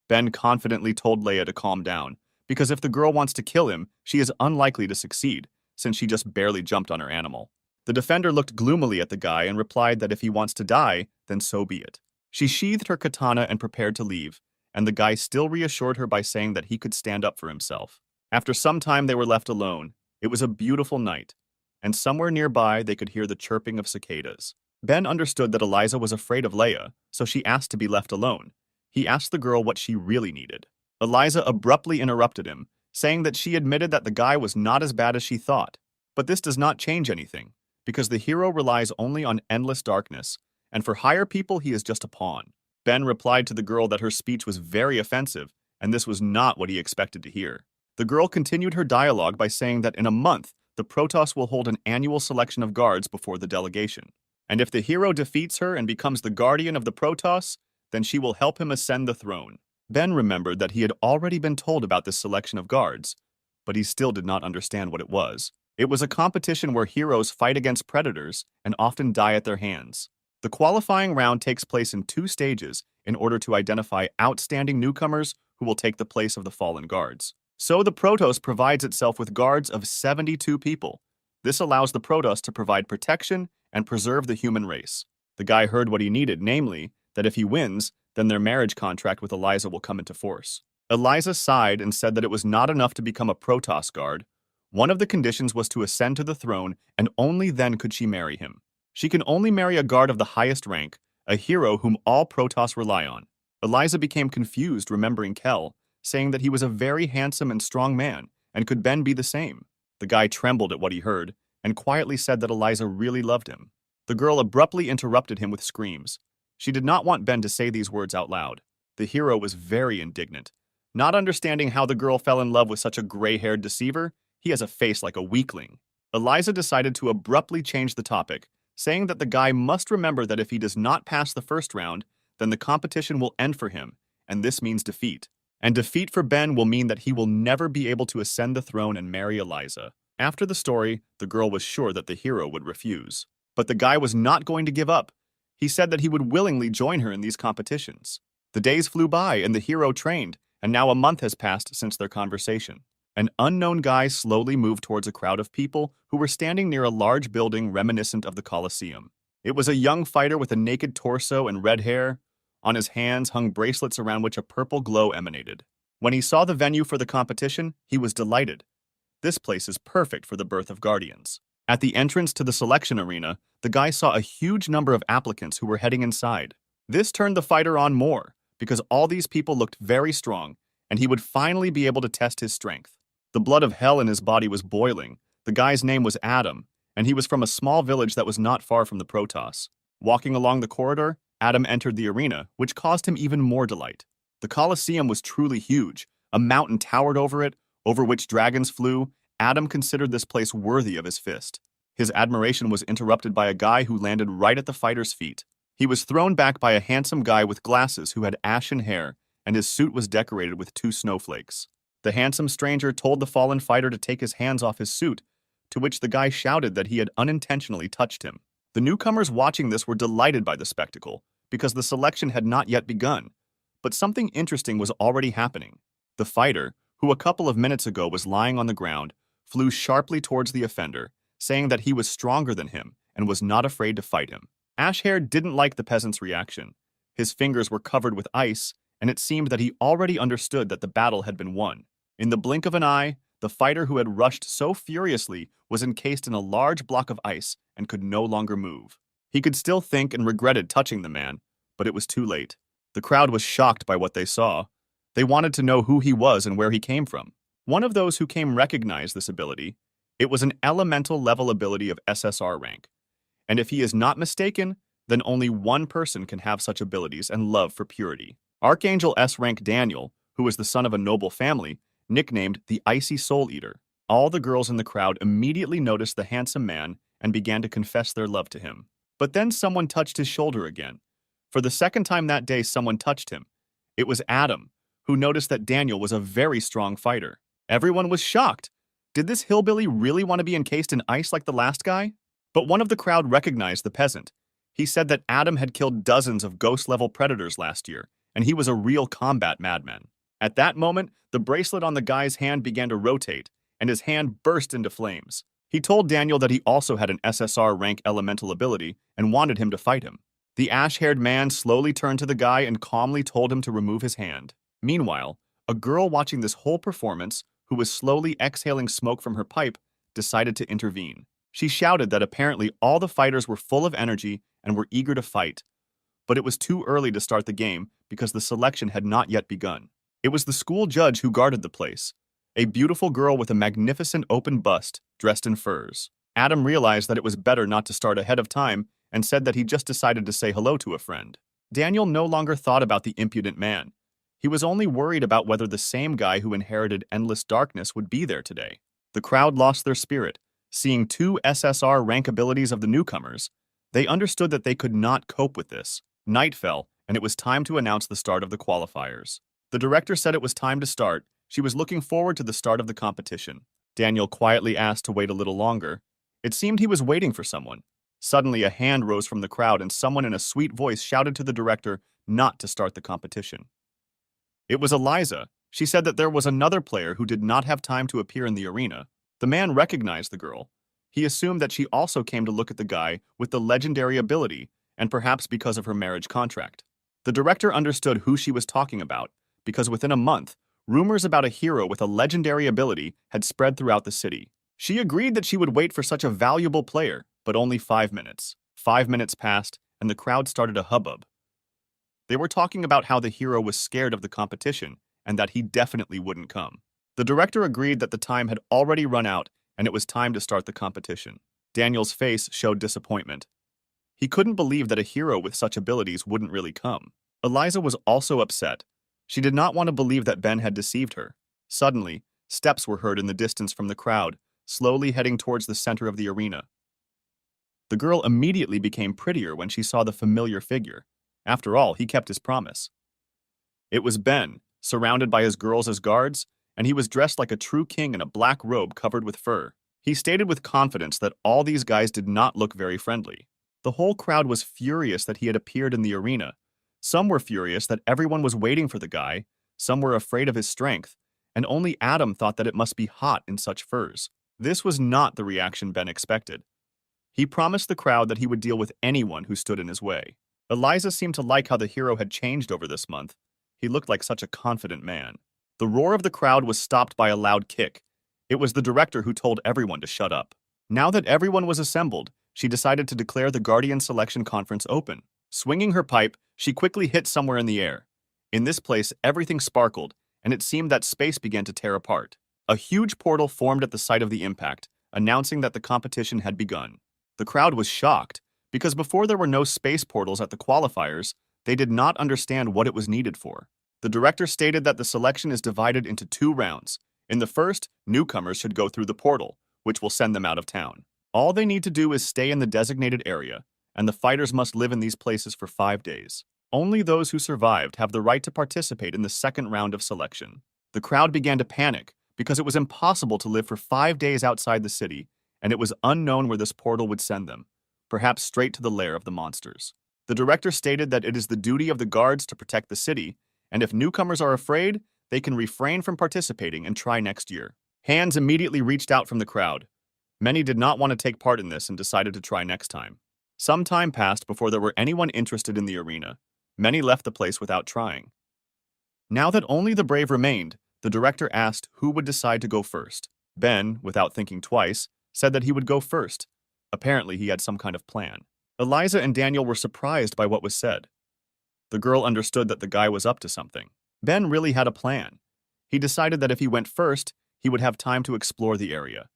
Ben confidently told Leia to calm down, because if the girl wants to kill him, she is unlikely to succeed, since she just barely jumped on her animal. The defender looked gloomily at the guy and replied that if he wants to die, then so be it. She sheathed her katana and prepared to leave, and the guy still reassured her by saying that he could stand up for himself. After some time they were left alone. It was a beautiful night, and somewhere nearby they could hear the chirping of cicadas. Ben understood that Eliza was afraid of Leia, so she asked to be left alone. He asked the girl what she really needed. Eliza abruptly interrupted him, saying that she admitted that the guy was not as bad as she thought. But this does not change anything, because the hero relies only on endless darkness, and for higher people he is just a pawn. Ben replied to the girl that her speech was very offensive, and this was not what he expected to hear. The girl continued her dialogue by saying that in a month, the Protoss will hold an annual selection of guards before the delegation. And if the hero defeats her and becomes the guardian of the Protoss, then she will help him ascend the throne. Ben remembered that he had already been told about this selection of guards, but he still did not understand what it was. It was a competition where heroes fight against predators and often die at their hands. The qualifying round takes place in 2 stages in order to identify outstanding newcomers who will take the place of the fallen guards. So the Protoss provides itself with guards of 72 people. This allows the Protoss to provide protection and preserve the human race. The guy heard what he needed, namely, that if he wins, then their marriage contract with Eliza will come into force. Eliza sighed and said that it was not enough to become a Protoss guard. One of the conditions was to ascend to the throne, and only then could she marry him. She can only marry a guard of the highest rank, a hero whom all Protoss rely on. Eliza became confused remembering Kel, saying that he was a very handsome and strong man, and could Ben be the same? The guy trembled at what he heard, and quietly said that Eliza really loved him. The girl abruptly interrupted him with screams. She did not want Ben to say these words out loud. The hero was very indignant. Not understanding how the girl fell in love with such a gray-haired deceiver, he has a face like a weakling. Eliza decided to abruptly change the topic, saying that the guy must remember that if he does not pass the first round, then the competition will end for him, and this means defeat. And defeat for Ben will mean that he will never be able to ascend the throne and marry Eliza. After the story, the girl was sure that the hero would refuse. But the guy was not going to give up. He said that he would willingly join her in these competitions. The days flew by and the hero trained, and now a month has passed since their conversation. An unknown guy slowly moved towards a crowd of people who were standing near a large building reminiscent of the Colosseum. It was a young fighter with a naked torso and red hair. On his hands hung bracelets around which a purple glow emanated. When he saw the venue for the competition, he was delighted. This place is perfect for the birth of guardians. At the entrance to the selection arena, the guy saw a huge number of applicants who were heading inside. This turned the fighter on more, because all these people looked very strong, and he would finally be able to test his strength. The blood of hell in his body was boiling. The guy's name was Adam, and he was from a small village that was not far from the Protoss. Walking along the corridor, Adam entered the arena, which caused him even more delight. The Colosseum was truly huge. A mountain towered over which dragons flew. Adam considered this place worthy of his fist. His admiration was interrupted by a guy who landed right at the fighter's feet. He was thrown back by a handsome guy with glasses who had ashen hair, and his suit was decorated with 2 snowflakes. The handsome stranger told the fallen fighter to take his hands off his suit, to which the guy shouted that he had unintentionally touched him. The newcomers watching this were delighted by the spectacle, because the selection had not yet begun. But something interesting was already happening. The fighter, who a couple of minutes ago was lying on the ground, flew sharply towards the offender, saying that he was stronger than him and was not afraid to fight him. Ashhair didn't like the peasant's reaction. His fingers were covered with ice, and it seemed that he already understood that the battle had been won. In the blink of an eye, the fighter who had rushed so furiously was encased in a large block of ice and could no longer move. He could still think and regretted touching the man, but it was too late. The crowd was shocked by what they saw. They wanted to know who he was and where he came from. One of those who came recognized this ability. It was an elemental level ability of SSR rank. And if he is not mistaken, then only one person can have such abilities and love for purity. Archangel S rank Daniel, who was the son of a noble family, nicknamed the Icy Soul Eater. All the girls in the crowd immediately noticed the handsome man and began to confess their love to him. But then someone touched his shoulder again. For the second time that day, someone touched him. It was Adam, who noticed that Daniel was a very strong fighter. Everyone was shocked. Did this hillbilly really want to be encased in ice like the last guy? But one of the crowd recognized the peasant. He said that Adam had killed dozens of ghost-level predators last year, and he was a real combat madman. At that moment, the bracelet on the guy's hand began to rotate, and his hand burst into flames. He told Daniel that he also had an SSR rank elemental ability and wanted him to fight him. The ash-haired man slowly turned to the guy and calmly told him to remove his hand. Meanwhile, a girl watching this whole performance, who was slowly exhaling smoke from her pipe, decided to intervene. She shouted that apparently all the fighters were full of energy and were eager to fight, but it was too early to start the game because the selection had not yet begun. It was the school judge who guarded the place, a beautiful girl with a magnificent open bust dressed in furs. Adam realized that it was better not to start ahead of time and said that he just decided to say hello to a friend. Daniel no longer thought about the impudent man. He was only worried about whether the same guy who inherited endless darkness would be there today. The crowd lost their spirit. Seeing two SSR rank abilities of the newcomers, they understood that they could not cope with this. Night fell, and it was time to announce the start of the qualifiers. The director said it was time to start. She was looking forward to the start of the competition. Daniel quietly asked to wait a little longer. It seemed he was waiting for someone. Suddenly, a hand rose from the crowd, and someone in a sweet voice shouted to the director not to start the competition. It was Eliza. She said that there was another player who did not have time to appear in the arena. The man recognized the girl. He assumed that she also came to look at the guy with the legendary ability, and perhaps because of her marriage contract. The director understood who she was talking about, because within a month, rumors about a hero with a legendary ability had spread throughout the city. She agreed that she would wait for such a valuable player, but only 5 minutes. 5 minutes passed, and the crowd started a hubbub. They were talking about how the hero was scared of the competition, and that he definitely wouldn't come. The director agreed that the time had already run out, and it was time to start the competition. Daniel's face showed disappointment. He couldn't believe that a hero with such abilities wouldn't really come. Eliza was also upset. She did not want to believe that Ben had deceived her. Suddenly, steps were heard in the distance from the crowd, slowly heading towards the center of the arena. The girl immediately became prettier when she saw the familiar figure. After all, he kept his promise. It was Ben, surrounded by his girls as guards, and he was dressed like a true king in a black robe covered with fur. He stated with confidence that all these guys did not look very friendly. The whole crowd was furious that he had appeared in the arena. Some were furious that everyone was waiting for the guy, some were afraid of his strength, and only Adam thought that it must be hot in such furs. This was not the reaction Ben expected. He promised the crowd that he would deal with anyone who stood in his way. Eliza seemed to like how the hero had changed over this month. He looked like such a confident man. The roar of the crowd was stopped by a loud kick. It was the director who told everyone to shut up. Now that everyone was assembled, she decided to declare the Guardian Selection Conference open. Swinging her pipe, she quickly hit somewhere in the air. In this place, everything sparkled, and it seemed that space began to tear apart. A huge portal formed at the site of the impact, announcing that the competition had begun. The crowd was shocked, because before there were no space portals at the qualifiers, they did not understand what it was needed for. The director stated that the selection is divided into 2 rounds. In the first, newcomers should go through the portal, which will send them out of town. All they need to do is stay in the designated area, and the fighters must live in these places for 5 days. Only those who survived have the right to participate in the second round of selection. The crowd began to panic because it was impossible to live for 5 days outside the city, and it was unknown where this portal would send them, perhaps straight to the lair of the monsters. The director stated that it is the duty of the guards to protect the city, and if newcomers are afraid, they can refrain from participating and try next year. Hands immediately reached out from the crowd. Many did not want to take part in this and decided to try next time. Some time passed before there were anyone interested in the arena. Many left the place without trying. Now that only the brave remained, the director asked who would decide to go first. Ben, without thinking twice, said that he would go first. Apparently, he had some kind of plan. Eliza and Daniel were surprised by what was said. The girl understood that the guy was up to something. Ben really had a plan. He decided that if he went first, he would have time to explore the area.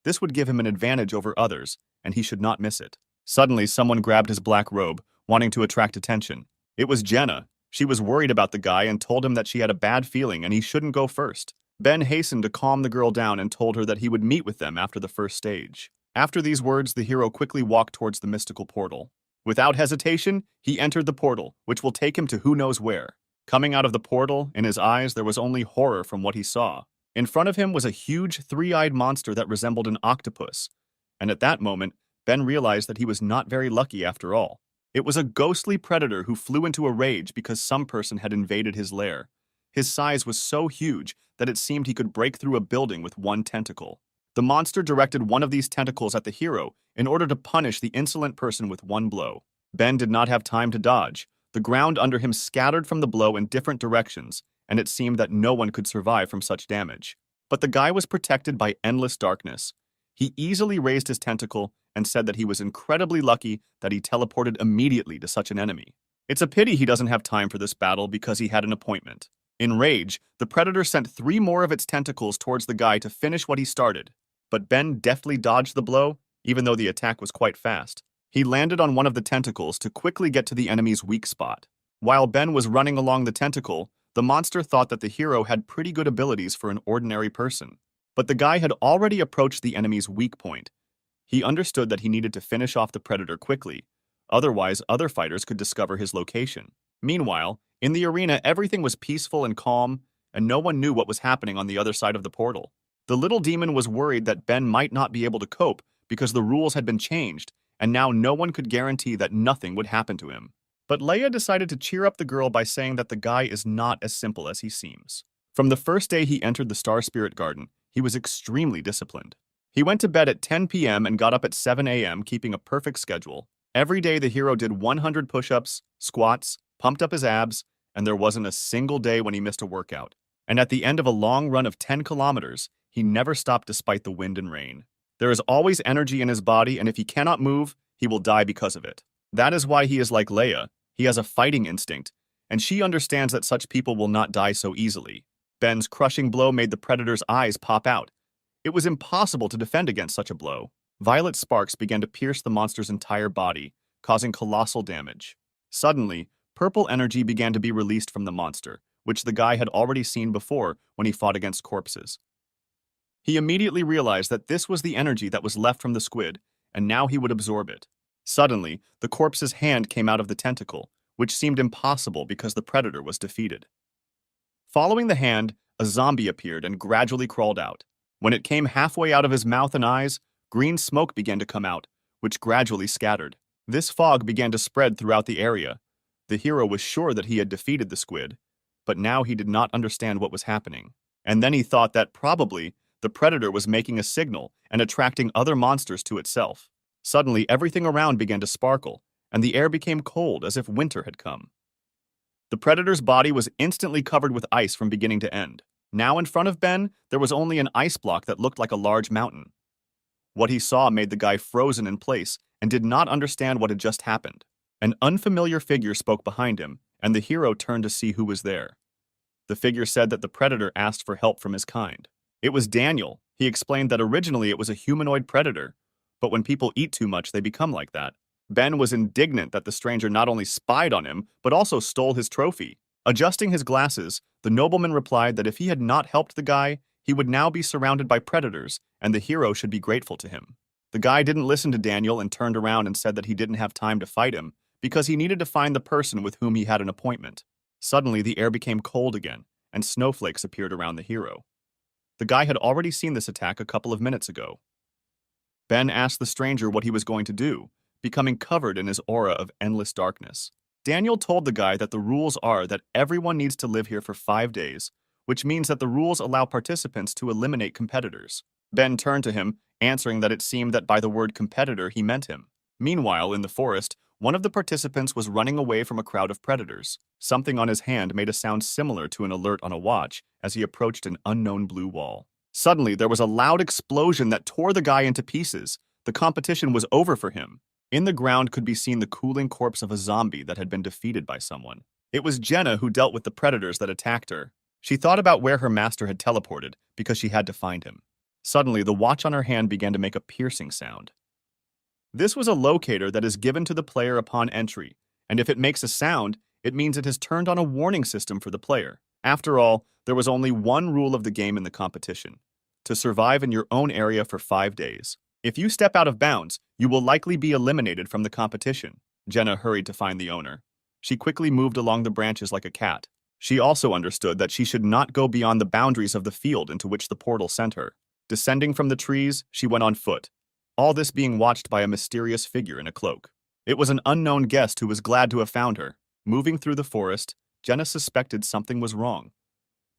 This would give him an advantage over others, and he should not miss it. Suddenly, someone grabbed his black robe, wanting to attract attention. It was Jenna. She was worried about the guy and told him that she had a bad feeling and he shouldn't go first. Ben hastened to calm the girl down and told her that he would meet with them after the first stage. After these words, the hero quickly walked towards the mystical portal. Without hesitation, he entered the portal, which will take him to who knows where. Coming out of the portal, in his eyes there was only horror from what he saw. In front of him was a huge, three-eyed monster that resembled an octopus. And at that moment, Ben realized that he was not very lucky after all. It was a ghostly predator who flew into a rage because some person had invaded his lair. His size was so huge that it seemed he could break through a building with one tentacle. The monster directed one of these tentacles at the hero in order to punish the insolent person with one blow. Ben did not have time to dodge. The ground under him scattered from the blow in different directions, and it seemed that no one could survive from such damage. But the guy was protected by endless darkness. He easily raised his tentacle and said that he was incredibly lucky that he teleported immediately to such an enemy. It's a pity he doesn't have time for this battle because he had an appointment. In rage, the predator sent 3 more of its tentacles towards the guy to finish what he started. But Ben deftly dodged the blow, even though the attack was quite fast. He landed on one of the tentacles to quickly get to the enemy's weak spot. While Ben was running along the tentacle, the monster thought that the hero had pretty good abilities for an ordinary person. But the guy had already approached the enemy's weak point. He understood that he needed to finish off the predator quickly, otherwise other fighters could discover his location. Meanwhile, in the arena everything was peaceful and calm, and no one knew what was happening on the other side of the portal. The little demon was worried that Ben might not be able to cope because the rules had been changed, and now no one could guarantee that nothing would happen to him. But Leia decided to cheer up the girl by saying that the guy is not as simple as he seems. From the first day he entered the Star Spirit Garden, he was extremely disciplined. He went to bed at 10 p.m. and got up at 7 a.m., keeping a perfect schedule. Every day the hero did 100 push-ups, squats, pumped up his abs, and there wasn't a single day when he missed a workout. And at the end of a long run of 10 kilometers, he never stopped despite the wind and rain. There is always energy in his body, and if he cannot move, he will die because of it. That is why he is like Leia. He has a fighting instinct, and she understands that such people will not die so easily. Ben's crushing blow made the predator's eyes pop out. It was impossible to defend against such a blow. Violet sparks began to pierce the monster's entire body, causing colossal damage. Suddenly, purple energy began to be released from the monster, which the guy had already seen before when he fought against corpses. He immediately realized that this was the energy that was left from the squid, and now he would absorb it. Suddenly, the corpse's hand came out of the tentacle, which seemed impossible because the predator was defeated. Following the hand, a zombie appeared and gradually crawled out. When it came halfway out of his mouth and eyes, green smoke began to come out, which gradually scattered. This fog began to spread throughout the area. The hero was sure that he had defeated the squid, but now he did not understand what was happening. And then he thought that probably the predator was making a signal and attracting other monsters to itself. Suddenly, everything around began to sparkle, and the air became cold as if winter had come. The predator's body was instantly covered with ice from beginning to end. Now in front of Ben, there was only an ice block that looked like a large mountain. What he saw made the guy frozen in place and did not understand what had just happened. An unfamiliar figure spoke behind him, and the hero turned to see who was there. The figure said that the predator asked for help from his kind. It was Daniel. He explained that originally it was a humanoid predator, but when people eat too much, they become like that. Ben was indignant that the stranger not only spied on him, but also stole his trophy. Adjusting his glasses, the nobleman replied that if he had not helped the guy, he would now be surrounded by predators, and the hero should be grateful to him. The guy didn't listen to Daniel and turned around and said that he didn't have time to fight him because he needed to find the person with whom he had an appointment. Suddenly, the air became cold again, and snowflakes appeared around the hero. The guy had already seen this attack a couple of minutes ago. Ben asked the stranger what he was going to do, becoming covered in his aura of endless darkness. Daniel told the guy that the rules are that everyone needs to live here for 5 days, which means that the rules allow participants to eliminate competitors. Ben turned to him, answering that it seemed that by the word competitor he meant him. Meanwhile, in the forest, one of the participants was running away from a crowd of predators. Something on his hand made a sound similar to an alert on a watch as he approached an unknown blue wall. Suddenly, there was a loud explosion that tore the guy into pieces. The competition was over for him. In the ground could be seen the cooling corpse of a zombie that had been defeated by someone. It was Jenna who dealt with the predators that attacked her. She thought about where her master had teleported because she had to find him. Suddenly, the watch on her hand began to make a piercing sound. This was a locator that is given to the player upon entry, and if it makes a sound, it means it has turned on a warning system for the player. After all, there was only one rule of the game in the competition: to survive in your own area for 5 days. If you step out of bounds, you will likely be eliminated from the competition. Jenna hurried to find the owner. She quickly moved along the branches like a cat. She also understood that she should not go beyond the boundaries of the field into which the portal sent her. Descending from the trees, she went on foot, all this being watched by a mysterious figure in a cloak. It was an unknown guest who was glad to have found her. Moving through the forest, Jenna suspected something was wrong.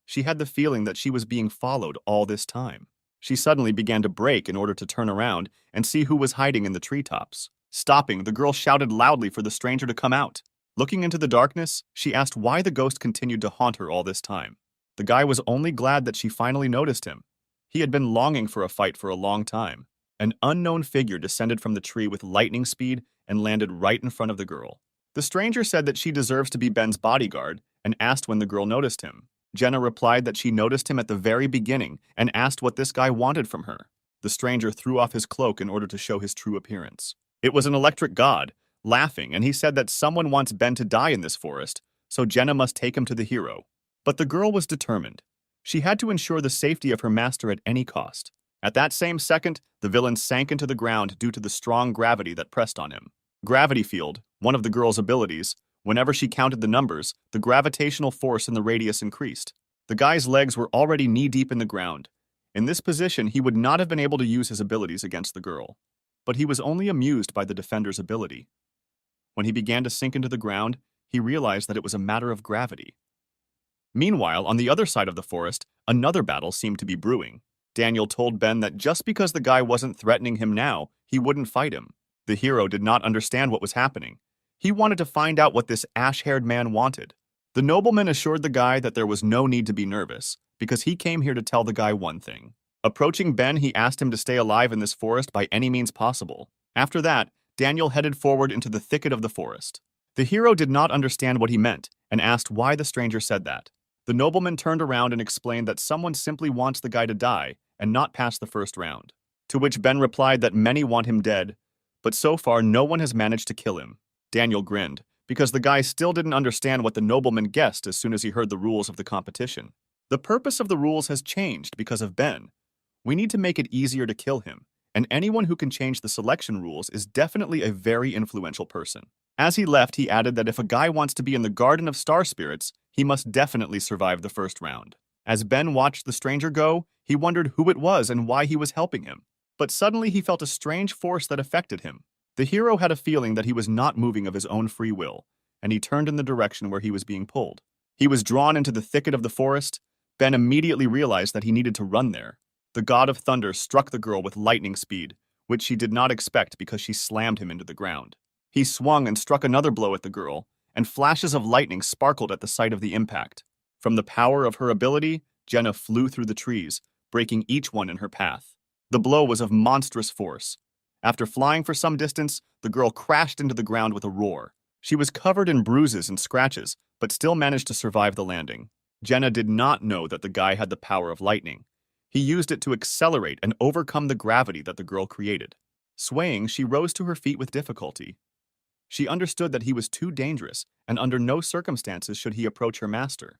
She had the feeling that she was being followed all this time. She suddenly began to brake in order to turn around and see who was hiding in the treetops. Stopping, the girl shouted loudly for the stranger to come out. Looking into the darkness, she asked why the ghost continued to haunt her all this time. The guy was only glad that she finally noticed him. He had been longing for a fight for a long time. An unknown figure descended from the tree with lightning speed and landed right in front of the girl. The stranger said that she deserves to be Ben's bodyguard and asked when the girl noticed him. Jenna replied that she noticed him at the very beginning and asked what this guy wanted from her. The stranger threw off his cloak in order to show his true appearance. It was an electric god, laughing, and he said that someone wants Ben to die in this forest, so Jenna must take him to the hero. But the girl was determined. She had to ensure the safety of her master at any cost. At that same second, the villain sank into the ground due to the strong gravity that pressed on him. Gravity field, one of the girl's abilities, whenever she counted the numbers, the gravitational force in the radius increased. The guy's legs were already knee-deep in the ground. In this position, he would not have been able to use his abilities against the girl. But he was only amused by the defender's ability. When he began to sink into the ground, he realized that it was a matter of gravity. Meanwhile, on the other side of the forest, another battle seemed to be brewing. Daniel told Ben that just because the guy wasn't threatening him now, he wouldn't fight him. The hero did not understand what was happening. He wanted to find out what this ash-haired man wanted. The nobleman assured the guy that there was no need to be nervous, because he came here to tell the guy one thing. Approaching Ben, he asked him to stay alive in this forest by any means possible. After that, Daniel headed forward into the thicket of the forest. The hero did not understand what he meant and asked why the stranger said that. The nobleman turned around and explained that someone simply wants the guy to die and not pass the first round. To which Ben replied that many want him dead, but so far no one has managed to kill him. Daniel grinned, because the guy still didn't understand what the nobleman guessed as soon as he heard the rules of the competition. The purpose of the rules has changed because of Ben. We need to make it easier to kill him, and anyone who can change the selection rules is definitely a very influential person. As he left, he added that if a guy wants to be in the Garden of Star Spirits, he must definitely survive the first round. As Ben watched the stranger go, he wondered who it was and why he was helping him. But suddenly he felt a strange force that affected him. The hero had a feeling that he was not moving of his own free will, and he turned in the direction where he was being pulled. He was drawn into the thicket of the forest. Ben immediately realized that he needed to run there. The god of thunder struck the girl with lightning speed, which she did not expect because she slammed him into the ground. He swung and struck another blow at the girl, and flashes of lightning sparkled at the sight of the impact. From the power of her ability, Jenna flew through the trees, breaking each one in her path. The blow was of monstrous force. After flying for some distance, the girl crashed into the ground with a roar. She was covered in bruises and scratches, but still managed to survive the landing. Jenna did not know that the guy had the power of lightning. He used it to accelerate and overcome the gravity that the girl created. Swaying, she rose to her feet with difficulty. She understood that he was too dangerous, and under no circumstances should he approach her master.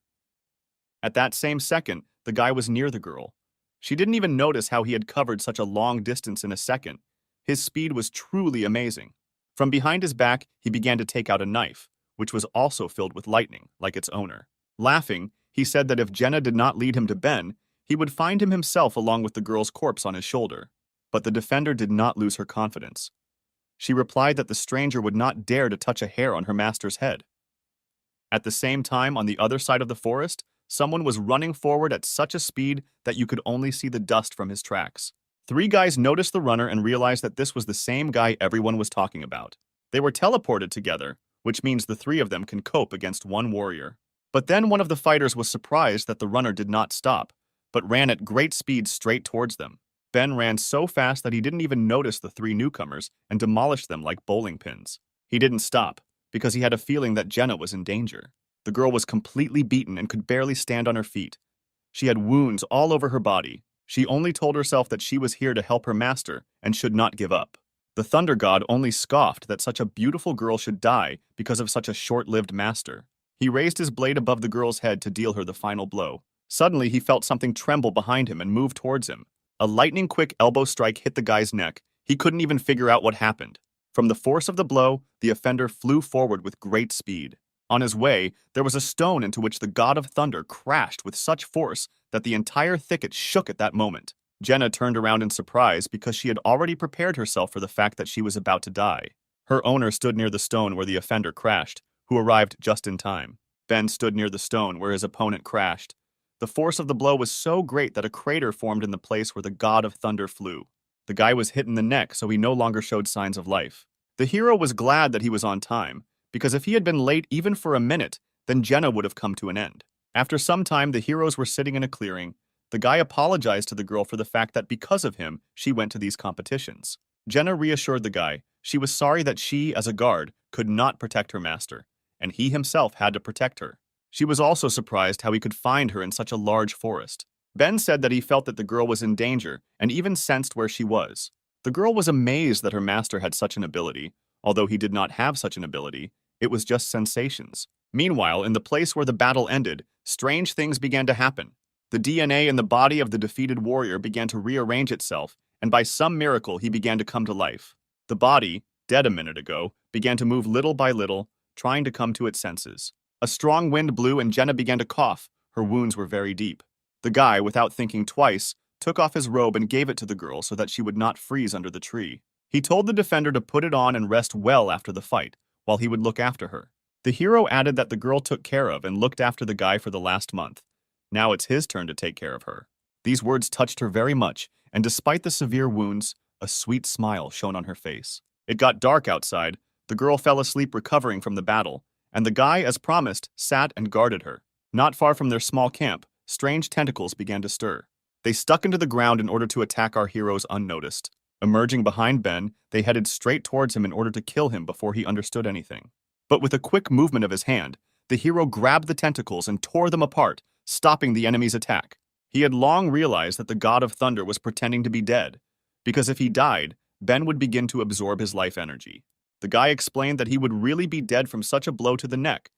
At that same second, the guy was near the girl. She didn't even notice how he had covered such a long distance in a second. His speed was truly amazing. From behind his back, he began to take out a knife, which was also filled with lightning, like its owner. Laughing, he said that if Jenna did not lead him to Ben, he would find him himself along with the girl's corpse on his shoulder. But the defender did not lose her confidence. She replied that the stranger would not dare to touch a hair on her master's head. At the same time, on the other side of the forest, someone was running forward at such a speed that you could only see the dust from his tracks. 3 guys noticed the runner and realized that this was the same guy everyone was talking about. They were teleported together, which means the 3 of them can cope against 1 warrior. But then one of the fighters was surprised that the runner did not stop, but ran at great speed straight towards them. Ben ran so fast that he didn't even notice the 3 newcomers and demolished them like bowling pins. He didn't stop, because he had a feeling that Jenna was in danger. The girl was completely beaten and could barely stand on her feet. She had wounds all over her body. She only told herself that she was here to help her master and should not give up. The Thunder God only scoffed that such a beautiful girl should die because of such a short-lived master. He raised his blade above the girl's head to deal her the final blow. Suddenly, he felt something tremble behind him and move towards him. A lightning-quick elbow strike hit the guy's neck. He couldn't even figure out what happened. From the force of the blow, the offender flew forward with great speed. On his way, there was a stone into which the God of Thunder crashed with such force that the entire thicket shook at that moment. Jenna turned around in surprise because she had already prepared herself for the fact that she was about to die. Her owner stood near the stone where the offender crashed, who arrived just in time. Ben stood near the stone where his opponent crashed. The force of the blow was so great that a crater formed in the place where the God of Thunder flew. The guy was hit in the neck, so he no longer showed signs of life. The hero was glad that he was on time, because if he had been late even for a minute, then Jenna would have come to an end. After some time, the heroes were sitting in a clearing. The guy apologized to the girl for the fact that because of him, she went to these competitions. Jenna reassured the guy she was sorry that she, as a guard, could not protect her master, and he himself had to protect her. She was also surprised how he could find her in such a large forest. Ben said that he felt that the girl was in danger and even sensed where she was. The girl was amazed that her master had such an ability. Although he did not have such an ability, it was just sensations. Meanwhile, in the place where the battle ended, strange things began to happen. The DNA in the body of the defeated warrior began to rearrange itself, and by some miracle he began to come to life. The body, dead a minute ago, began to move little by little, trying to come to its senses. A strong wind blew and Jenna began to cough. Her wounds were very deep. The guy, without thinking twice, took off his robe and gave it to the girl so that she would not freeze under the tree. He told the defender to put it on and rest well after the fight, while he would look after her. The hero added that the girl took care of and looked after the guy for the last month. Now it's his turn to take care of her. These words touched her very much, and despite the severe wounds, a sweet smile shone on her face. It got dark outside. The girl fell asleep recovering from the battle, and the guy, as promised, sat and guarded her. Not far from their small camp, strange tentacles began to stir. They stuck into the ground in order to attack our heroes unnoticed. Emerging behind Ben, they headed straight towards him in order to kill him before he understood anything. But with a quick movement of his hand, the hero grabbed the tentacles and tore them apart, stopping the enemy's attack. He had long realized that the God of Thunder was pretending to be dead, because if he died, Ben would begin to absorb his life energy. The guy explained that he would really be dead from such a blow to the neck,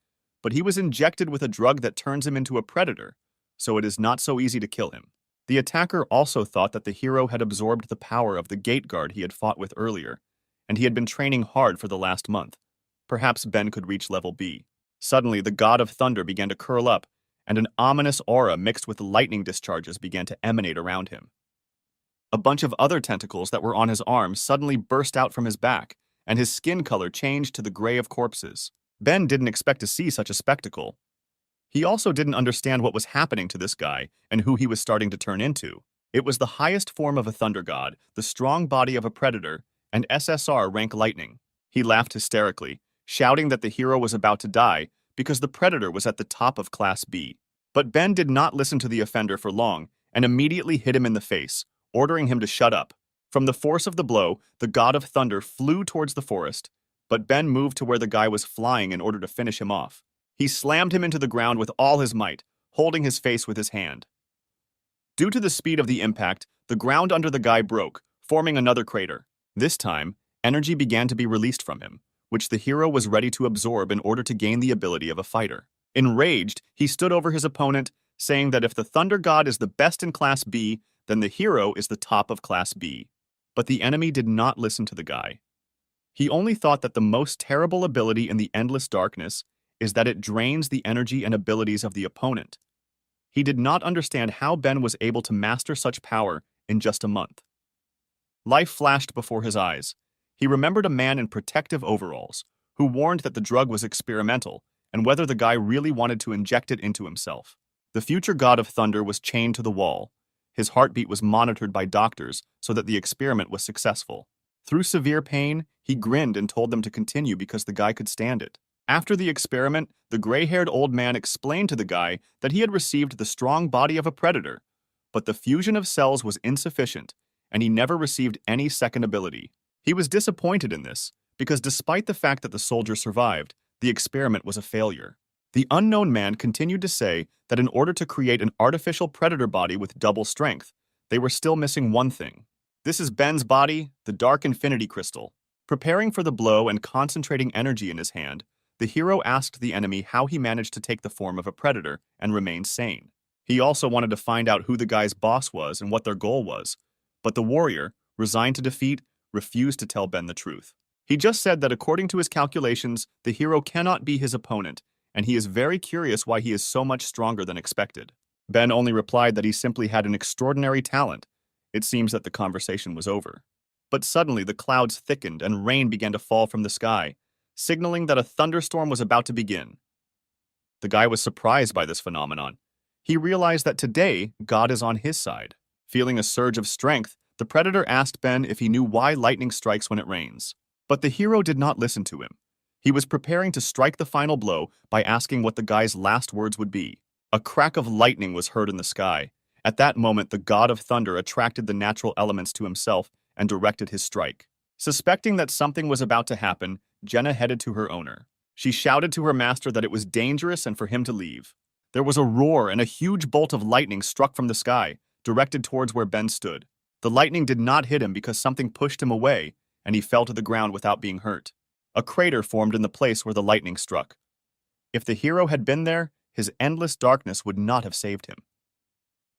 but he was injected with a drug that turns him into a predator, so it is not so easy to kill him. The attacker also thought that the hero had absorbed the power of the gate guard he had fought with earlier, and he had been training hard for the last month. Perhaps Ben could reach level B. Suddenly, the God of Thunder began to curl up, and an ominous aura mixed with lightning discharges began to emanate around him. A bunch of other tentacles that were on his arms suddenly burst out from his back, and his skin color changed to the gray of corpses. Ben didn't expect to see such a spectacle. He also didn't understand what was happening to this guy and who he was starting to turn into. It was the highest form of a thunder god, the strong body of a predator, and SSR rank lightning. He laughed hysterically, shouting that the hero was about to die because the predator was at the top of Class B. But Ben did not listen to the offender for long and immediately hit him in the face, ordering him to shut up. From the force of the blow, the God of Thunder flew towards the forest, but Ben moved to where the guy was flying in order to finish him off. He slammed him into the ground with all his might, holding his face with his hand. Due to the speed of the impact, the ground under the guy broke, forming another crater. This time, energy began to be released from him, which the hero was ready to absorb in order to gain the ability of a fighter. Enraged, he stood over his opponent, saying that if the Thunder God is the best in Class B, then the hero is the top of Class B. But the enemy did not listen to the guy. He only thought that the most terrible ability in the endless darkness is that it drains the energy and abilities of the opponent. He did not understand how Ben was able to master such power in just a month. Life flashed before his eyes. He remembered a man in protective overalls who warned that the drug was experimental and whether the guy really wanted to inject it into himself. The future God of Thunder was chained to the wall. His heartbeat was monitored by doctors so that the experiment was successful. Through severe pain, he grinned and told them to continue because the guy could stand it. After the experiment, the gray-haired old man explained to the guy that he had received the strong body of a predator, but the fusion of cells was insufficient, and he never received any second ability. He was disappointed in this, because despite the fact that the soldier survived, the experiment was a failure. The unknown man continued to say that in order to create an artificial predator body with double strength, they were still missing one thing. This is Ben's body, the Dark Infinity Crystal. Preparing for the blow and concentrating energy in his hand, the hero asked the enemy how he managed to take the form of a predator and remain sane. He also wanted to find out who the guy's boss was and what their goal was, but the warrior, resigned to defeat, refused to tell Ben the truth. He just said that according to his calculations, the hero cannot be his opponent, and he is very curious why he is so much stronger than expected. Ben only replied that he simply had an extraordinary talent. It seems that the conversation was over. But suddenly the clouds thickened and rain began to fall from the sky, signaling that a thunderstorm was about to begin. The guy was surprised by this phenomenon. He realized that today, God is on his side. Feeling a surge of strength, the predator asked Ben if he knew why lightning strikes when it rains. But the hero did not listen to him. He was preparing to strike the final blow by asking what the guy's last words would be. A crack of lightning was heard in the sky. At that moment, the god of thunder attracted the natural elements to himself and directed his strike. Suspecting that something was about to happen, Jenna headed to her owner. She shouted to her master that it was dangerous and for him to leave. There was a roar and a huge bolt of lightning struck from the sky, directed towards where Ben stood. The lightning did not hit him because something pushed him away, and he fell to the ground without being hurt. A crater formed in the place where the lightning struck. If the hero had been there, his endless darkness would not have saved him.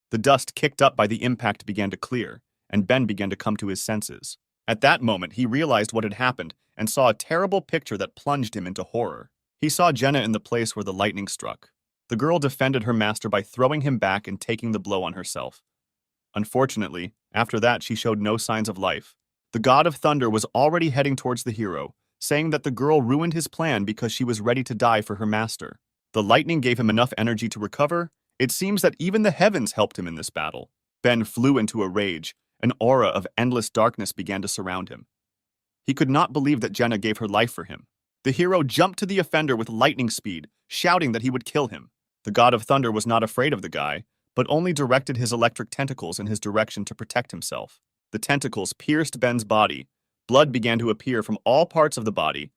The dust kicked up by the impact began to clear, and Ben began to come to his senses. At that moment, he realized what had happened and saw a terrible picture that plunged him into horror. He saw Jenna in the place where the lightning struck. The girl defended her master by throwing him back and taking the blow on herself. Unfortunately, after that, she showed no signs of life. The god of thunder was already heading towards the hero, saying that the girl ruined his plan because she was ready to die for her master. The lightning gave him enough energy to recover. It seems that even the heavens helped him in this battle. Ben flew into a rage. An aura of endless darkness began to surround him. He could not believe that Jenna gave her life for him. The hero jumped to the offender with lightning speed, shouting that he would kill him. The god of thunder was not afraid of the guy, but only directed his electric tentacles in his direction to protect himself. The tentacles pierced Ben's body. Blood began to appear from all parts of the body,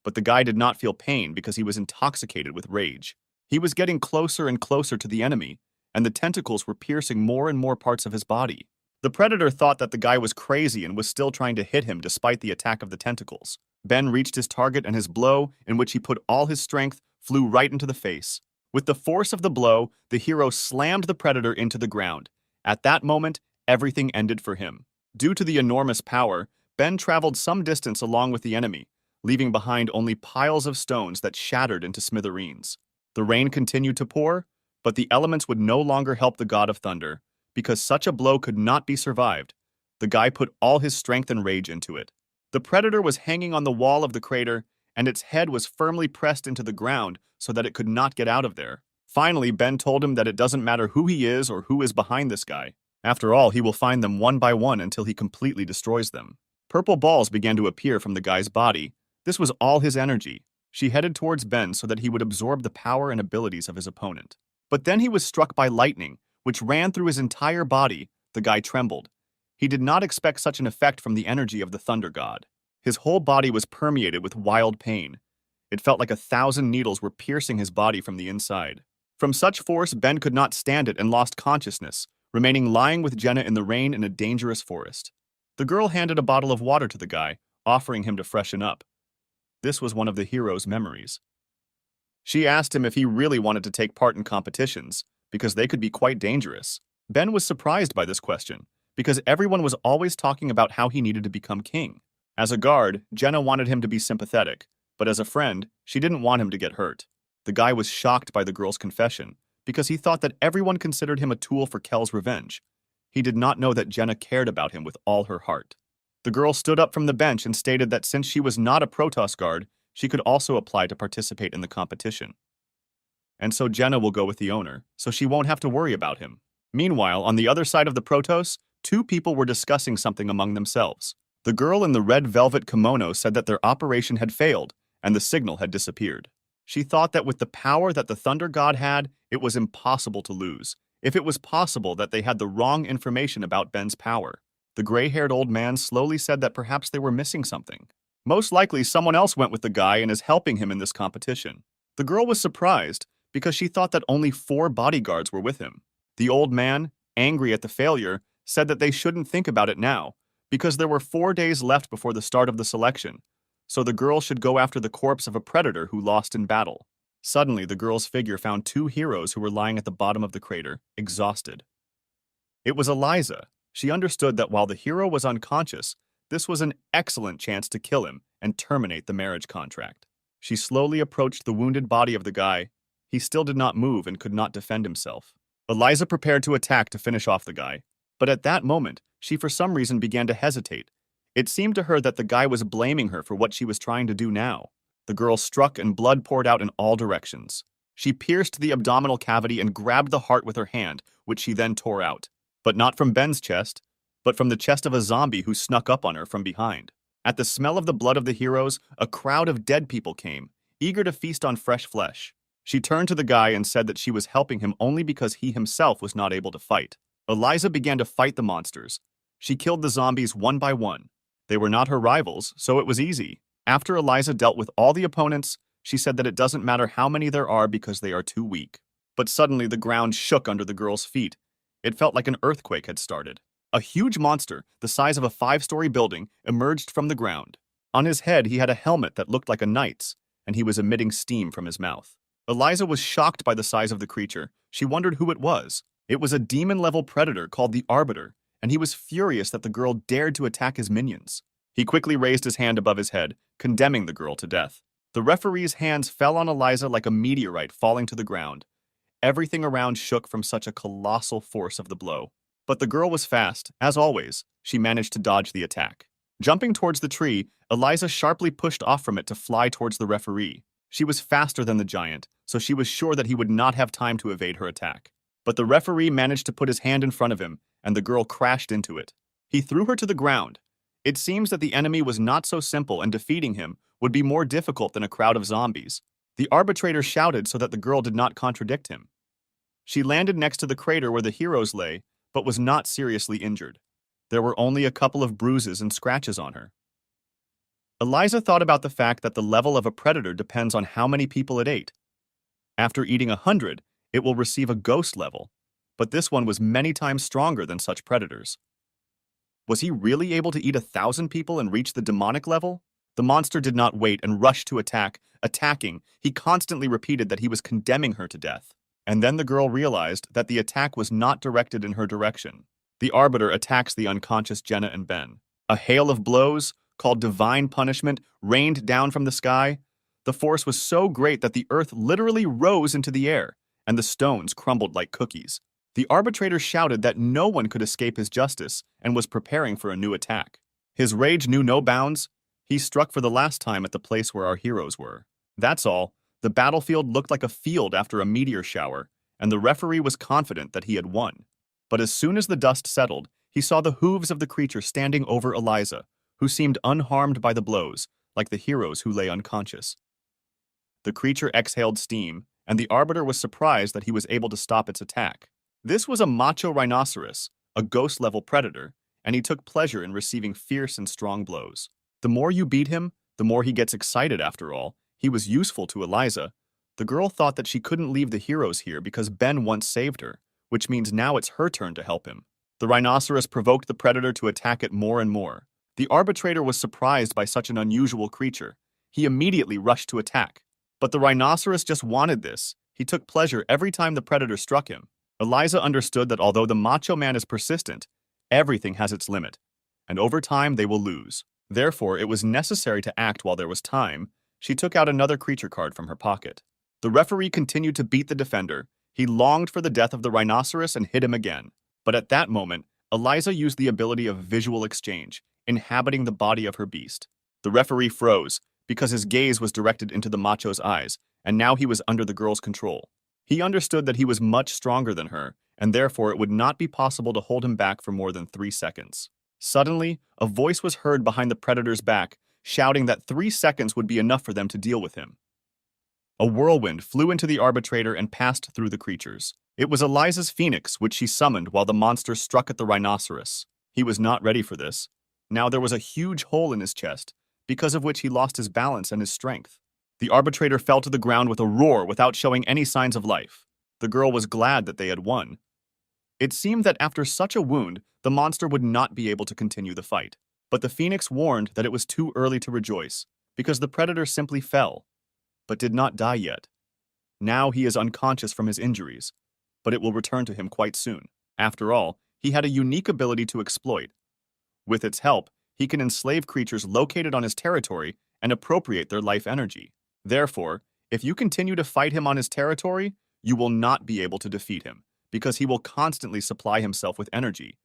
but the guy did not feel pain because he was intoxicated with rage. He was getting closer and closer to the enemy, and the tentacles were piercing more and more parts of his body. The predator thought that the guy was crazy and was still trying to hit him despite the attack of the tentacles. Ben reached his target, and his blow, in which he put all his strength, flew right into the face. With the force of the blow, the hero slammed the predator into the ground. At that moment, everything ended for him. Due to the enormous power, Ben traveled some distance along with the enemy, leaving behind only piles of stones that shattered into smithereens. The rain continued to pour, but the elements would no longer help the god of thunder. Because such a blow could not be survived, the guy put all his strength and rage into it. The predator was hanging on the wall of the crater, and its head was firmly pressed into the ground so that it could not get out of there. Finally, Ben told him that it doesn't matter who he is or who is behind this guy. After all, he will find them one by one until he completely destroys them. Purple balls began to appear from the guy's body. This was all his energy. She headed towards Ben so that he would absorb the power and abilities of his opponent. But then he was struck by lightning, which ran through his entire body. The guy trembled. He did not expect such an effect from the energy of the thunder god. His whole body was permeated with wild pain. It felt like 1,000 needles were piercing his body from the inside. From such force, Ben could not stand it and lost consciousness, remaining lying with Jenna in the rain in a dangerous forest. The girl handed a bottle of water to the guy, offering him to freshen up. This was one of the hero's memories. She asked him if he really wanted to take part in competitions, because they could be quite dangerous. Ben was surprised by this question, because everyone was always talking about how he needed to become king. As a guard, Jenna wanted him to be sympathetic, but as a friend, she didn't want him to get hurt. The guy was shocked by the girl's confession, because he thought that everyone considered him a tool for Kel's revenge. He did not know that Jenna cared about him with all her heart. The girl stood up from the bench and stated that since she was not a Protoss guard, she could also apply to participate in the competition. And so Jenna will go with the owner, so she won't have to worry about him. Meanwhile, on the other side of the Protoss, two people were discussing something among themselves. The girl in the red velvet kimono said that their operation had failed, and the signal had disappeared. She thought that with the power that the Thunder God had, it was impossible to lose, if it was possible that they had the wrong information about Ben's power. The gray-haired old man slowly said that perhaps they were missing something. Most likely someone else went with the guy and is helping him in this competition. The girl was surprised because she thought that only 4 bodyguards were with him. The old man, angry at the failure, said that they shouldn't think about it now because there were 4 days left before the start of the selection, so the girl should go after the corpse of a predator who lost in battle. Suddenly, the girl's figure found 2 heroes who were lying at the bottom of the crater, exhausted. It was Eliza. She understood that while the hero was unconscious, this was an excellent chance to kill him and terminate the marriage contract. She slowly approached the wounded body of the guy. He still did not move and could not defend himself. Eliza prepared to attack to finish off the guy, but at that moment, she for some reason began to hesitate. It seemed to her that the guy was blaming her for what she was trying to do now. The girl struck and blood poured out in all directions. She pierced the abdominal cavity and grabbed the heart with her hand, which she then tore out. But not from Ben's chest, but from the chest of a zombie who snuck up on her from behind. At the smell of the blood of the heroes, a crowd of dead people came, eager to feast on fresh flesh. She turned to the guy and said that she was helping him only because he himself was not able to fight. Eliza began to fight the monsters. She killed the zombies one by one. They were not her rivals, so it was easy. After Eliza dealt with all the opponents, she said that it doesn't matter how many there are because they are too weak. But suddenly the ground shook under the girl's feet. It felt like an earthquake had started. A huge monster, the size of a 5-story building, emerged from the ground. On his head, he had a helmet that looked like a knight's, and he was emitting steam from his mouth. Eliza was shocked by the size of the creature. She wondered who it was. It was a demon-level predator called the Arbiter, and he was furious that the girl dared to attack his minions. He quickly raised his hand above his head, condemning the girl to death. The referee's hands fell on Eliza like a meteorite falling to the ground. Everything around shook from such a colossal force of the blow. But the girl was fast. As always, she managed to dodge the attack. Jumping towards the tree, Eliza sharply pushed off from it to fly towards the referee. She was faster than the giant, so she was sure that he would not have time to evade her attack. But the referee managed to put his hand in front of him, and the girl crashed into it. He threw her to the ground. It seems that the enemy was not so simple, and defeating him would be more difficult than a crowd of zombies. The arbitrator shouted so that the girl did not contradict him. She landed next to the crater where the heroes lay, but was not seriously injured. There were only a couple of bruises and scratches on her. Eliza thought about the fact that the level of a predator depends on how many people it ate. After eating 100, it will receive a ghost level, but this one was many times stronger than such predators. Was he really able to eat 1,000 people and reach the demonic level? The monster did not wait and rushed to attack. Attacking, he constantly repeated that he was condemning her to death. And then the girl realized that the attack was not directed in her direction. The Arbiter attacks the unconscious Jenna and Ben. A hail of blows, called divine punishment, rained down from the sky. The force was so great that the earth literally rose into the air, and the stones crumbled like cookies. The arbitrator shouted that no one could escape his justice and was preparing for a new attack. His rage knew no bounds. He struck for the last time at the place where our heroes were. That's all. The battlefield looked like a field after a meteor shower, and the referee was confident that he had won. But as soon as the dust settled, he saw the hooves of the creature standing over Eliza, who seemed unharmed by the blows, like the heroes who lay unconscious. The creature exhaled steam, and the Arbiter was surprised that he was able to stop its attack. This was a macho rhinoceros, a ghost-level predator, and he took pleasure in receiving fierce and strong blows. The more you beat him, the more he gets excited after all. He was useful to Eliza. The girl thought that she couldn't leave the heroes here because Ben once saved her, which means now it's her turn to help him. The rhinoceros provoked the predator to attack it more and more. The arbitrator was surprised by such an unusual creature. He immediately rushed to attack. But the rhinoceros just wanted this. He took pleasure every time the predator struck him. Eliza understood that although the macho man is persistent, everything has its limit, and over time they will lose. Therefore, it was necessary to act while there was time. She took out another creature card from her pocket. The referee continued to beat the defender. He longed for the death of the rhinoceros and hit him again. But at that moment, Eliza used the ability of visual exchange, inhabiting the body of her beast. The referee froze, because his gaze was directed into the macho's eyes, and now he was under the girl's control. He understood that he was much stronger than her, and therefore it would not be possible to hold him back for more than 3 seconds. Suddenly, a voice was heard behind the predator's back, shouting that 3 seconds would be enough for them to deal with him. A whirlwind flew into the arbitrator and passed through the creatures. It was Eliza's phoenix, which she summoned while the monster struck at the rhinoceros. He was not ready for this. Now there was a huge hole in his chest, because of which he lost his balance and his strength. The arbitrator fell to the ground with a roar without showing any signs of life. The girl was glad that they had won. It seemed that after such a wound, the monster would not be able to continue the fight. But the phoenix warned that it was too early to rejoice, because the predator simply fell, but did not die yet. Now he is unconscious from his injuries, but it will return to him quite soon. After all, he had a unique ability to exploit. With its help, he can enslave creatures located on his territory and appropriate their life energy. Therefore, if you continue to fight him on his territory, you will not be able to defeat him, because he will constantly supply himself with energy.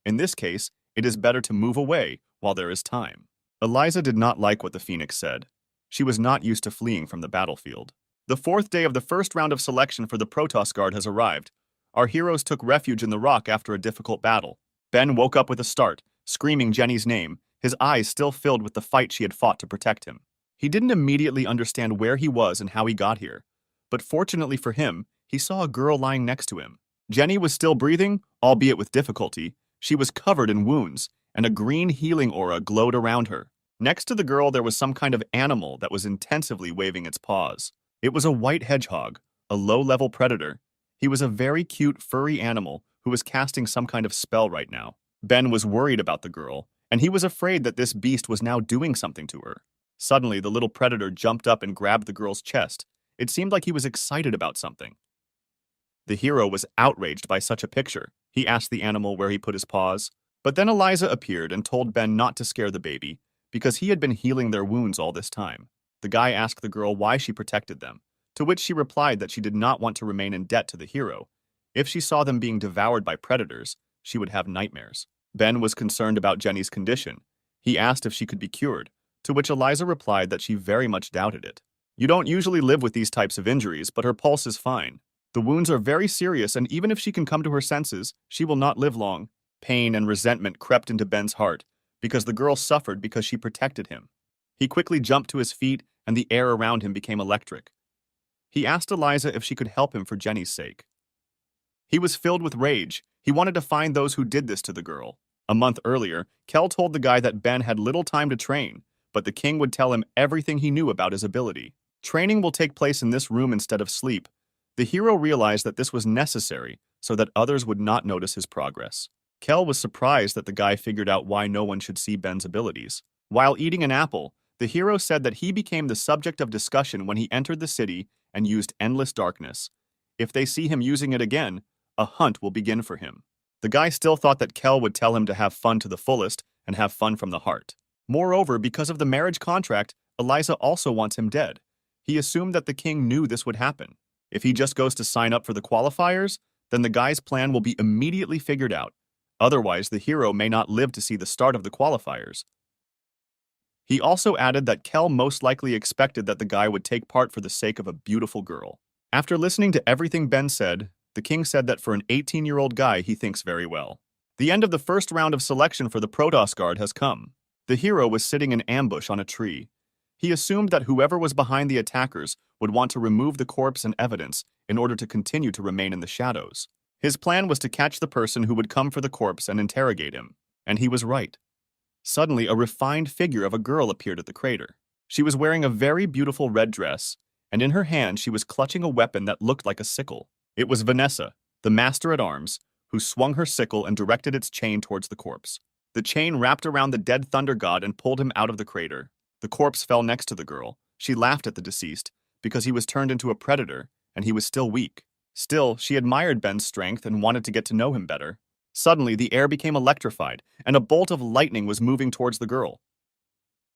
In this case, it is better to move away while there is time. Eliza did not like what the phoenix said. She was not used to fleeing from the battlefield. The fourth day of the first round of selection for the Protoss Guard has arrived. Our heroes took refuge in the rock after a difficult battle. Ben woke up with a start, screaming Jenny's name, his eyes still filled with the fight she had fought to protect him. He didn't immediately understand where he was and how he got here, but fortunately for him, he saw a girl lying next to him. Jenny was still breathing, albeit with difficulty. She was covered in wounds, and a green healing aura glowed around her. Next to the girl, there was some kind of animal that was intensively waving its paws. It was a white hedgehog, a low-level predator. He was a very cute, furry animal who was casting some kind of spell right now. Ben was worried about the girl, and he was afraid that this beast was now doing something to her. Suddenly, the little predator jumped up and grabbed the girl's chest. It seemed like he was excited about something. The hero was outraged by such a picture. He asked the animal where he put his paws. But then Eliza appeared and told Ben not to scare the baby, because he had been healing their wounds all this time. The guy asked the girl why she protected them, to which she replied that she did not want to remain in debt to the hero. If she saw them being devoured by predators, she would have nightmares. Ben was concerned about Jenny's condition. He asked if she could be cured, to which Eliza replied that she very much doubted it. You don't usually live with these types of injuries, but her pulse is fine. The wounds are very serious, and even if she can come to her senses, she will not live long. Pain and resentment crept into Ben's heart, because the girl suffered because she protected him. He quickly jumped to his feet, and the air around him became electric. He asked Eliza if she could help him for Jenny's sake. He was filled with rage. He wanted to find those who did this to the girl. A month earlier, Kel told the guy that Ben had little time to train, but the king would tell him everything he knew about his ability. Training will take place in this room instead of sleep. The hero realized that this was necessary so that others would not notice his progress. Kel was surprised that the guy figured out why no one should see Ben's abilities. While eating an apple, the hero said that he became the subject of discussion when he entered the city and used endless darkness. If they see him using it again, a hunt will begin for him. The guy still thought that Kel would tell him to have fun to the fullest and have fun from the heart. Moreover, because of the marriage contract, Eliza also wants him dead. He assumed that the king knew this would happen. If he just goes to sign up for the qualifiers, then the guy's plan will be immediately figured out. Otherwise, the hero may not live to see the start of the qualifiers. He also added that Kel most likely expected that the guy would take part for the sake of a beautiful girl. After listening to everything Ben said, the king said that for an 18-year-old guy, he thinks very well. The end of the first round of selection for the Protoss Guard has come. The hero was sitting in ambush on a tree. He assumed that whoever was behind the attackers would want to remove the corpse and evidence in order to continue to remain in the shadows. His plan was to catch the person who would come for the corpse and interrogate him. And he was right. Suddenly, a refined figure of a girl appeared at the crater. She was wearing a very beautiful red dress, and in her hand she was clutching a weapon that looked like a sickle. It was Vanessa, the master-at-arms, who swung her sickle and directed its chain towards the corpse. The chain wrapped around the dead thunder god and pulled him out of the crater. The corpse fell next to the girl. She laughed at the deceased, because he was turned into a predator, and he was still weak. Still, she admired Ben's strength and wanted to get to know him better. Suddenly, the air became electrified, and a bolt of lightning was moving towards the girl.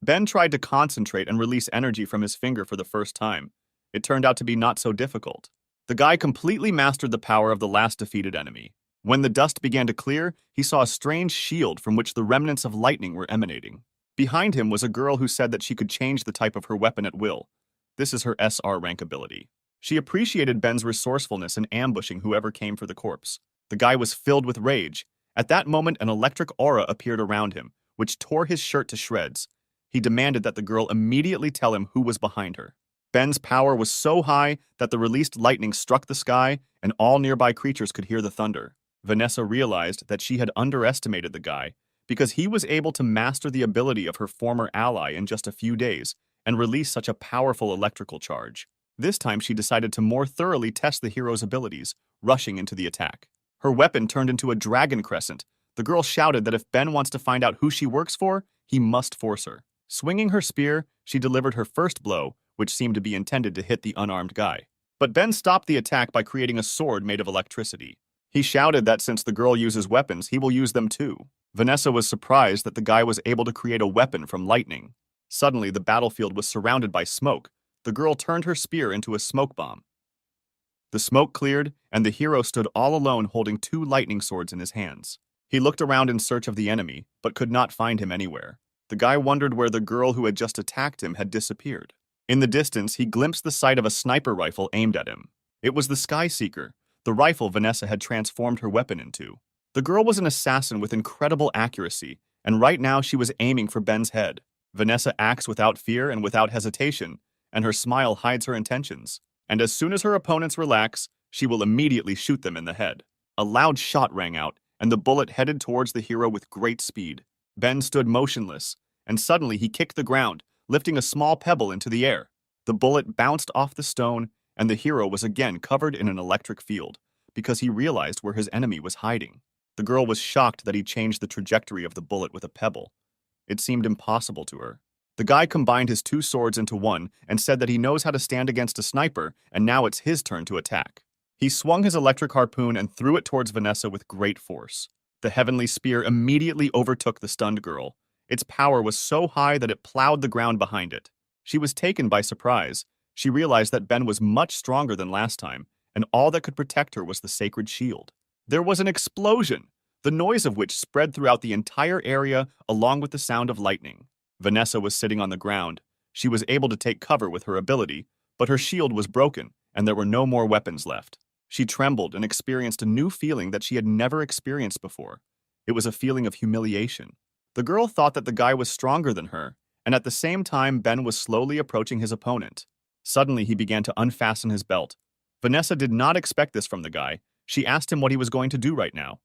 Ben tried to concentrate and release energy from his finger for the first time. It turned out to be not so difficult. The guy completely mastered the power of the last defeated enemy. When the dust began to clear, he saw a strange shield from which the remnants of lightning were emanating. Behind him was a girl who said that she could change the type of her weapon at will. This is her SR rank ability. She appreciated Ben's resourcefulness in ambushing whoever came for the corpse. The guy was filled with rage. At that moment, an electric aura appeared around him, which tore his shirt to shreds. He demanded that the girl immediately tell him who was behind her. Ben's power was so high that the released lightning struck the sky, and all nearby creatures could hear the thunder. Vanessa realized that she had underestimated the guy, because he was able to master the ability of her former ally in just a few days, and release such a powerful electrical charge. This time she decided to more thoroughly test the hero's abilities, rushing into the attack. Her weapon turned into a dragon crescent. The girl shouted that if Ben wants to find out who she works for, he must force her. Swinging her spear, she delivered her first blow, which seemed to be intended to hit the unarmed guy. But Ben stopped the attack by creating a sword made of electricity. He shouted that since the girl uses weapons, he will use them too. Vanessa was surprised that the guy was able to create a weapon from lightning. Suddenly, the battlefield was surrounded by smoke. The girl turned her spear into a smoke bomb. The smoke cleared, and the hero stood all alone holding two lightning swords in his hands. He looked around in search of the enemy, but could not find him anywhere. The guy wondered where the girl who had just attacked him had disappeared. In the distance, he glimpsed the sight of a sniper rifle aimed at him. It was the Sky Seeker, the rifle Vanessa had transformed her weapon into. The girl was an assassin with incredible accuracy, and right now she was aiming for Ben's head. Vanessa acts without fear and without hesitation, and her smile hides her intentions. And as soon as her opponents relax, she will immediately shoot them in the head. A loud shot rang out, and the bullet headed towards the hero with great speed. Ben stood motionless, and suddenly he kicked the ground, lifting a small pebble into the air. The bullet bounced off the stone, and the hero was again covered in an electric field, because he realized where his enemy was hiding. The girl was shocked that he changed the trajectory of the bullet with a pebble. It seemed impossible to her. The guy combined his two swords into one and said that he knows how to stand against a sniper, and now it's his turn to attack. He swung his electric harpoon and threw it towards Vanessa with great force. The heavenly spear immediately overtook the stunned girl. Its power was so high that it plowed the ground behind it. She was taken by surprise. She realized that Ben was much stronger than last time, and all that could protect her was the sacred shield. There was an explosion, the noise of which spread throughout the entire area along with the sound of lightning. Vanessa was sitting on the ground. She was able to take cover with her ability, but her shield was broken, and there were no more weapons left. She trembled and experienced a new feeling that she had never experienced before. It was a feeling of humiliation. The girl thought that the guy was stronger than her, and at the same time Ben was slowly approaching his opponent. Suddenly he began to unfasten his belt. Vanessa did not expect this from the guy. She asked him what he was going to do right now.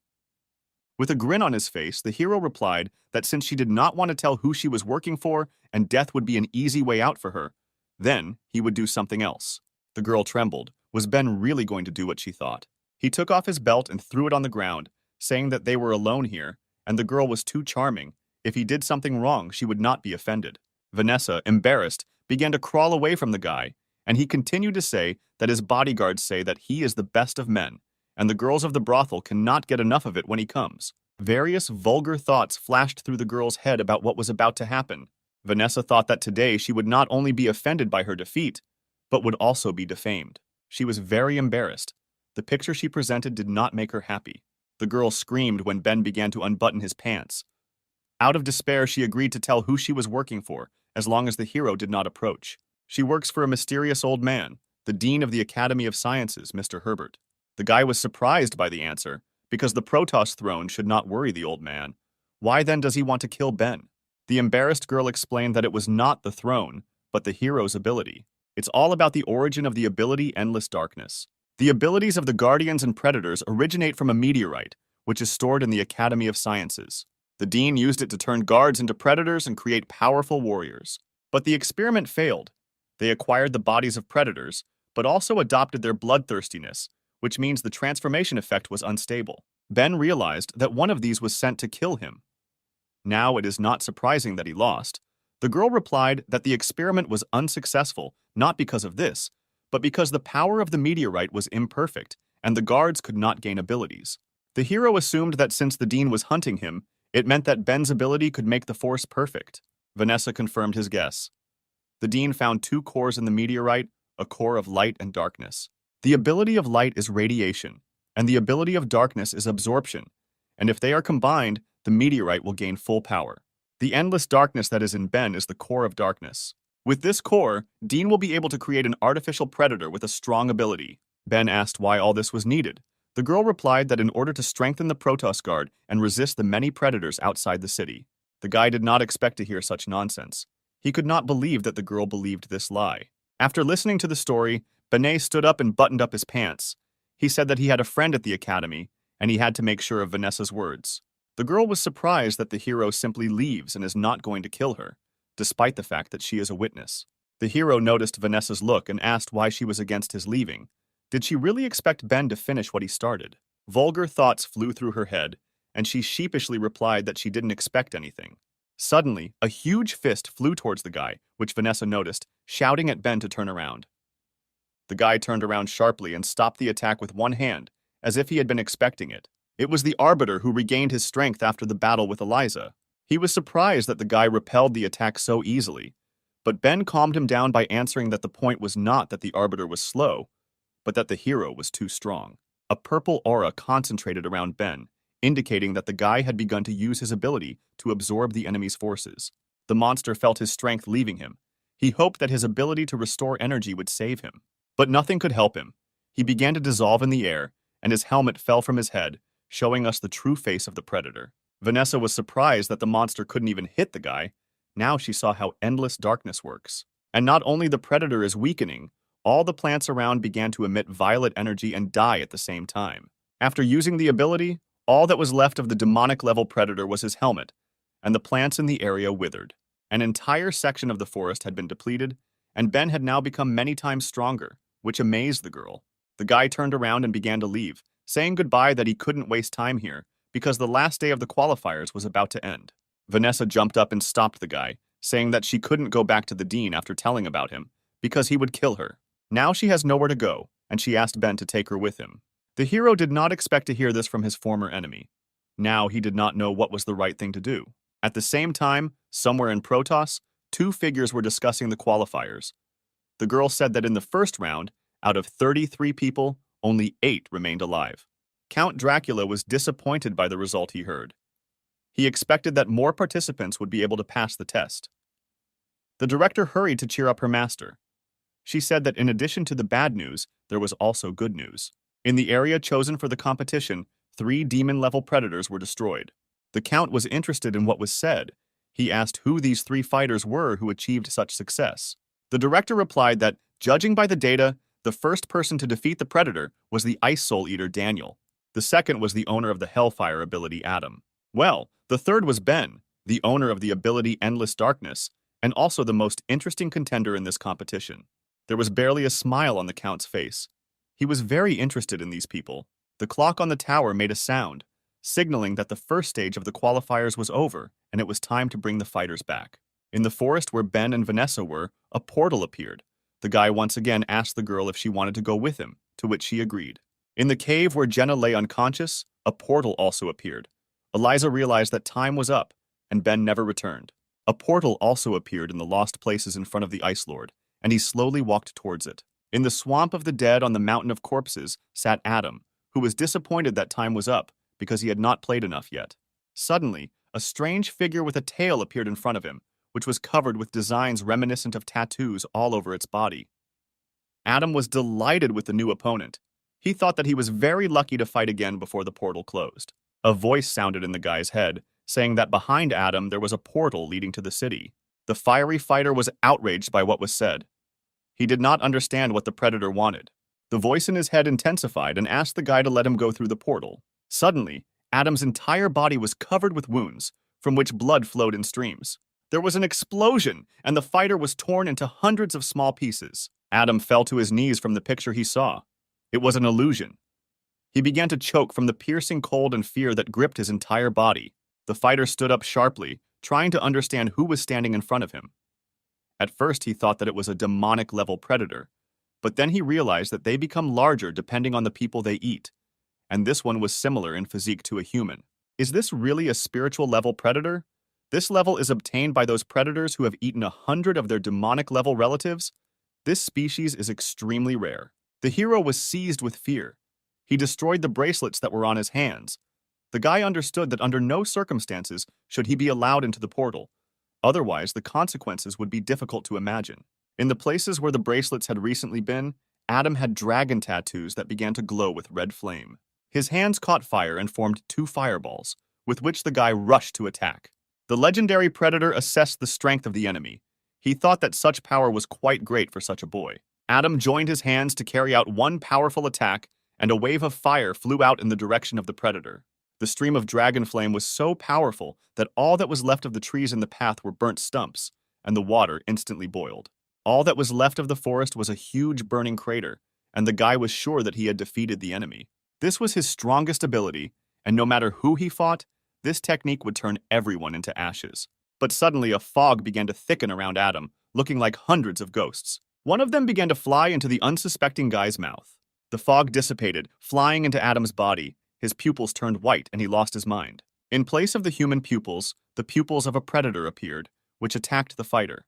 With a grin on his face, the hero replied that since she did not want to tell who she was working for and death would be an easy way out for her, then he would do something else. The girl trembled. Was Ben really going to do what she thought? He took off his belt and threw it on the ground, saying that they were alone here, and the girl was too charming. If he did something wrong, she would not be offended. Vanessa, embarrassed, began to crawl away from the guy, and he continued to say that his bodyguards say that he is the best of men, and the girls of the brothel cannot get enough of it when he comes. Various vulgar thoughts flashed through the girl's head about what was about to happen. Vanessa thought that today she would not only be offended by her defeat, but would also be defamed. She was very embarrassed. The picture she presented did not make her happy. The girl screamed when Ben began to unbutton his pants. Out of despair, she agreed to tell who she was working for, as long as the hero did not approach. She works for a mysterious old man, the dean of the Academy of Sciences, Mr. Herbert. The guy was surprised by the answer, because the Protoss throne should not worry the old man. Why then does he want to kill Ben? The embarrassed girl explained that it was not the throne, but the hero's ability. It's all about the origin of the ability Endless Darkness. The abilities of the Guardians and Predators originate from a meteorite, which is stored in the Academy of Sciences. The dean used it to turn guards into predators and create powerful warriors. But the experiment failed. They acquired the bodies of predators, but also adopted their bloodthirstiness, which means the transformation effect was unstable. Ben realized that one of these was sent to kill him. Now it is not surprising that he lost. The girl replied that the experiment was unsuccessful, not because of this, but because the power of the meteorite was imperfect, and the guards could not gain abilities. The hero assumed that since the dean was hunting him, it meant that Ben's ability could make the force perfect. Vanessa confirmed his guess. The dean found two cores in the meteorite, a core of light and darkness. The ability of light is radiation, and the ability of darkness is absorption, and if they are combined, the meteorite will gain full power. The endless darkness that is in Ben is the core of darkness. With this core, Dean will be able to create an artificial predator with a strong ability. Ben asked why all this was needed. The girl replied that in order to strengthen the Protoss Guard and resist the many predators outside the city. The guy did not expect to hear such nonsense. He could not believe that the girl believed this lie. After listening to the story, Benet stood up and buttoned up his pants. He said that he had a friend at the academy, and he had to make sure of Vanessa's words. The girl was surprised that the hero simply leaves and is not going to kill her. despite the fact that she is a witness. The hero noticed Vanessa's look and asked why she was against his leaving. Did she really expect Ben to finish what he started? Vulgar thoughts flew through her head, and she sheepishly replied that she didn't expect anything. Suddenly, a huge fist flew towards the guy, which Vanessa noticed, shouting at Ben to turn around. The guy turned around sharply and stopped the attack with one hand, as if he had been expecting it. It was the Arbiter who regained his strength after the battle with Eliza. He was surprised that the guy repelled the attack so easily, but Ben calmed him down by answering that the point was not that the Arbiter was slow, but that the hero was too strong. A purple aura concentrated around Ben, indicating that the guy had begun to use his ability to absorb the enemy's forces. The monster felt his strength leaving him. He hoped that his ability to restore energy would save him. But nothing could help him. He began to dissolve in the air, and his helmet fell from his head, showing us the true face of the predator. Vanessa was surprised that the monster couldn't even hit the guy. Now she saw how endless darkness works. And not only the predator is weakening, all the plants around began to emit violet energy and die at the same time. After using the ability, all that was left of the demonic-level predator was his helmet, and the plants in the area withered. An entire section of the forest had been depleted, and Ben had now become many times stronger, which amazed the girl. The guy turned around and began to leave, saying goodbye that he couldn't waste time here, because the last day of the qualifiers was about to end. Vanessa jumped up and stopped the guy, saying that she couldn't go back to the dean after telling about him, because he would kill her. Now she has nowhere to go, and she asked Ben to take her with him. The hero did not expect to hear this from his former enemy. Now he did not know what was the right thing to do. At the same time, somewhere in Protoss, two figures were discussing the qualifiers. The girl said that in the first round, out of 33 people, only 8 remained alive. Count Dracula was disappointed by the result he heard. He expected that more participants would be able to pass the test. The director hurried to cheer up her master. She said that in addition to the bad news, there was also good news. In the area chosen for the competition, 3 demon-level predators were destroyed. The Count was interested in what was said. He asked who these 3 fighters were who achieved such success. The director replied that, judging by the data, the first person to defeat the predator was the Ice Soul Eater Daniel. The second was the owner of the Hellfire ability Adam. Well, the third was Ben, the owner of the ability Endless Darkness, and also the most interesting contender in this competition. There was barely a smile on the Count's face. He was very interested in these people. The clock on the tower made a sound, signaling that the first stage of the qualifiers was over and it was time to bring the fighters back. In the forest where Ben and Vanessa were, a portal appeared. The guy once again asked the girl if she wanted to go with him, to which she agreed. In the cave where Jenna lay unconscious, a portal also appeared. Eliza realized that time was up, and Ben never returned. A portal also appeared in the lost places in front of the Ice Lord, and he slowly walked towards it. In the swamp of the dead on the mountain of corpses sat Adam, who was disappointed that time was up because he had not played enough yet. Suddenly, a strange figure with a tail appeared in front of him, which was covered with designs reminiscent of tattoos all over its body. Adam was delighted with the new opponent. He thought that he was very lucky to fight again before the portal closed. A voice sounded in the guy's head, saying that behind Adam there was a portal leading to the city. The fiery fighter was outraged by what was said. He did not understand what the predator wanted. The voice in his head intensified and asked the guy to let him go through the portal. Suddenly, Adam's entire body was covered with wounds, from which blood flowed in streams. There was an explosion, and the fighter was torn into hundreds of small pieces. Adam fell to his knees from the picture he saw. It was an illusion. He began to choke from the piercing cold and fear that gripped his entire body. The fighter stood up sharply, trying to understand who was standing in front of him. At first, he thought that it was a demonic-level predator, but then he realized that they become larger depending on the people they eat, and this one was similar in physique to a human. Is this really a spiritual-level predator? This level is obtained by those predators who have eaten 100 of their demonic-level relatives. This species is extremely rare. The hero was seized with fear. He destroyed the bracelets that were on his hands. The guy understood that under no circumstances should he be allowed into the portal. Otherwise, the consequences would be difficult to imagine. In the places where the bracelets had recently been, Adam had dragon tattoos that began to glow with red flame. His hands caught fire and formed 2 fireballs, with which the guy rushed to attack. The legendary predator assessed the strength of the enemy. He thought that such power was quite great for such a boy. Adam joined his hands to carry out one powerful attack, and a wave of fire flew out in the direction of the predator. The stream of dragon flame was so powerful that all that was left of the trees in the path were burnt stumps, and the water instantly boiled. All that was left of the forest was a huge burning crater, and the guy was sure that he had defeated the enemy. This was his strongest ability, and no matter who he fought, this technique would turn everyone into ashes. But suddenly a fog began to thicken around Adam, looking like hundreds of ghosts. One of them began to fly into the unsuspecting guy's mouth. The fog dissipated, flying into Adam's body. His pupils turned white and he lost his mind. In place of the human pupils, the pupils of a predator appeared, which attacked the fighter.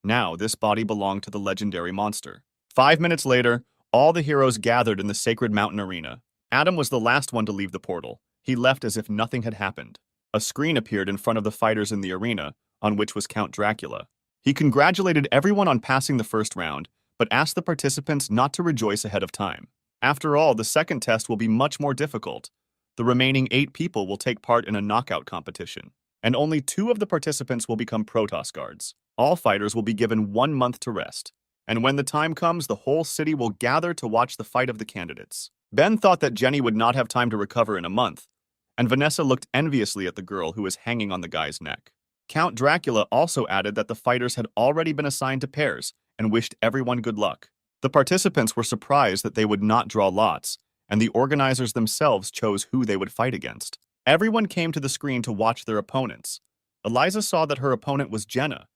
Now, this body belonged to the legendary monster. 5 minutes later, all the heroes gathered in the sacred mountain arena. Adam was the last one to leave the portal. He left as if nothing had happened. A screen appeared in front of the fighters in the arena, on which was Count Dracula. He congratulated everyone on passing the first round, but asked the participants not to rejoice ahead of time. After all, the second test will be much more difficult. The remaining 8 people will take part in a knockout competition, and only 2 of the participants will become Protoss guards. All fighters will be given 1 month to rest, and when the time comes, the whole city will gather to watch the fight of the candidates. Ben thought that Jenny would not have time to recover in a month, and Vanessa looked enviously at the girl who was hanging on the guy's neck. Count Dracula also added that the fighters had already been assigned to pairs and wished everyone good luck. The participants were surprised that they would not draw lots, and the organizers themselves chose who they would fight against. Everyone came to the screen to watch their opponents. Eliza saw that her opponent was Jenna.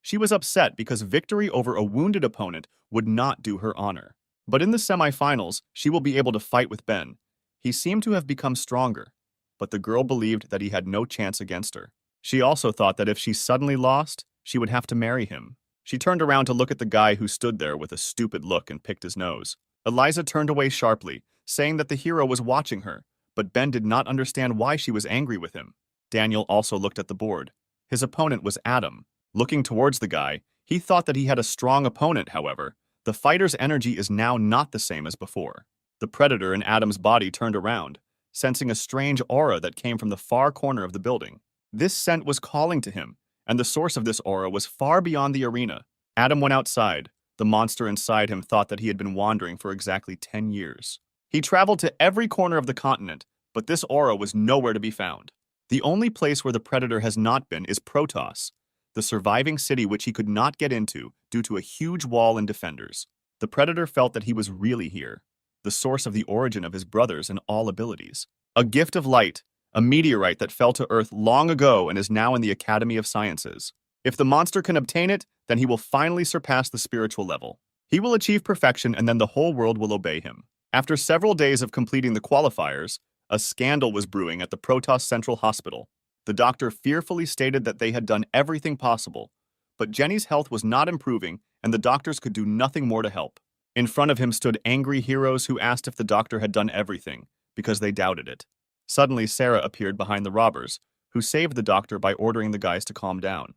She was upset because victory over a wounded opponent would not do her honor. But in the semifinals, she will be able to fight with Ben. He seemed to have become stronger, but the girl believed that he had no chance against her. She also thought that if she suddenly lost, she would have to marry him. She turned around to look at the guy who stood there with a stupid look and picked his nose. Eliza turned away sharply, saying that the hero was watching her, but Ben did not understand why she was angry with him. Daniel also looked at the board. His opponent was Adam. Looking towards the guy, he thought that he had a strong opponent, however. The fighter's energy is now not the same as before. The predator in Adam's body turned around, sensing a strange aura that came from the far corner of the building. This scent was calling to him, and the source of this aura was far beyond the arena. Adam went outside. The monster inside him thought that he had been wandering for exactly 10 years. He traveled to every corner of the continent, but this aura was nowhere to be found. The only place where the predator has not been is Protoss, the surviving city which he could not get into due to a huge wall and defenders. The predator felt that he was really here, the source of the origin of his brothers and all abilities. A gift of light, a meteorite that fell to Earth long ago and is now in the Academy of Sciences. If the monster can obtain it, then he will finally surpass the spiritual level. He will achieve perfection and then the whole world will obey him. After several days of completing the qualifiers, a scandal was brewing at the Protoss Central Hospital. The doctor fearfully stated that they had done everything possible, but Jenny's health was not improving and the doctors could do nothing more to help. In front of him stood angry heroes who asked if the doctor had done everything, because they doubted it. Suddenly, Sarah appeared behind the robbers, who saved the doctor by ordering the guys to calm down.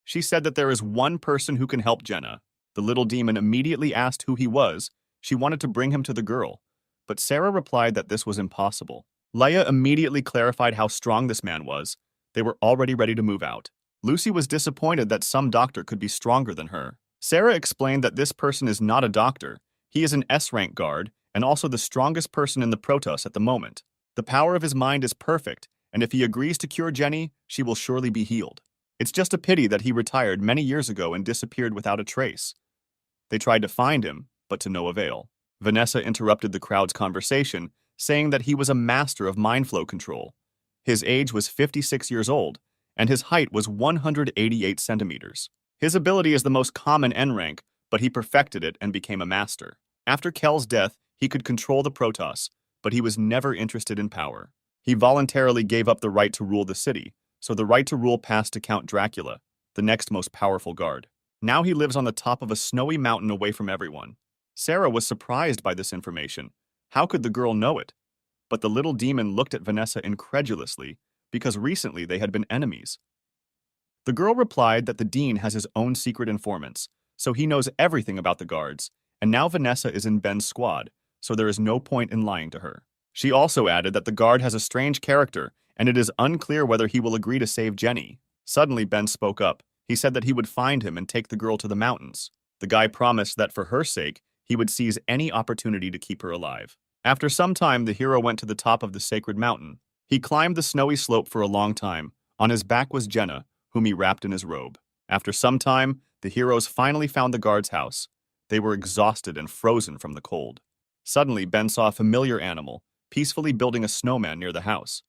She said that there is one person who can help Jenna. The little demon immediately asked who he was. She wanted to bring him to the girl, but Sarah replied that this was impossible. Leia immediately clarified how strong this man was. They were already ready to move out. Lucy was disappointed that some doctor could be stronger than her. Sarah explained that this person is not a doctor. He is an S-rank guard and also the strongest person in the Protoss at the moment. The power of his mind is perfect, and if he agrees to cure Jenny, she will surely be healed. It's just a pity that he retired many years ago and disappeared without a trace. They tried to find him, but to no avail. Vanessa interrupted the crowd's conversation, saying that he was a master of mind flow control. His age was 56 years old, and his height was 188 centimeters. His ability is the most common N rank, but he perfected it and became a master. After Kel's death, he could control the Protoss, but he was never interested in power. He voluntarily gave up the right to rule the city, so the right to rule passed to Count Dracula, the next most powerful guard. Now he lives on the top of a snowy mountain away from everyone. Sarah was surprised by this information. How could the girl know it? But the little demon looked at Vanessa incredulously, because recently they had been enemies. The girl replied that the dean has his own secret informants, so he knows everything about the guards, and now Vanessa is in Ben's squad, so there is no point in lying to her. She also added that the guard has a strange character, and it is unclear whether he will agree to save Jenny. Suddenly, Ben spoke up. He said that he would find him and take the girl to the mountains. The guy promised that for her sake, he would seize any opportunity to keep her alive. After some time, the hero went to the top of the sacred mountain. He climbed the snowy slope for a long time. On his back was Jenna, whom he wrapped in his robe. After some time, the heroes finally found the guard's house. They were exhausted and frozen from the cold. Suddenly, Ben saw a familiar animal, peacefully building a snowman near the house.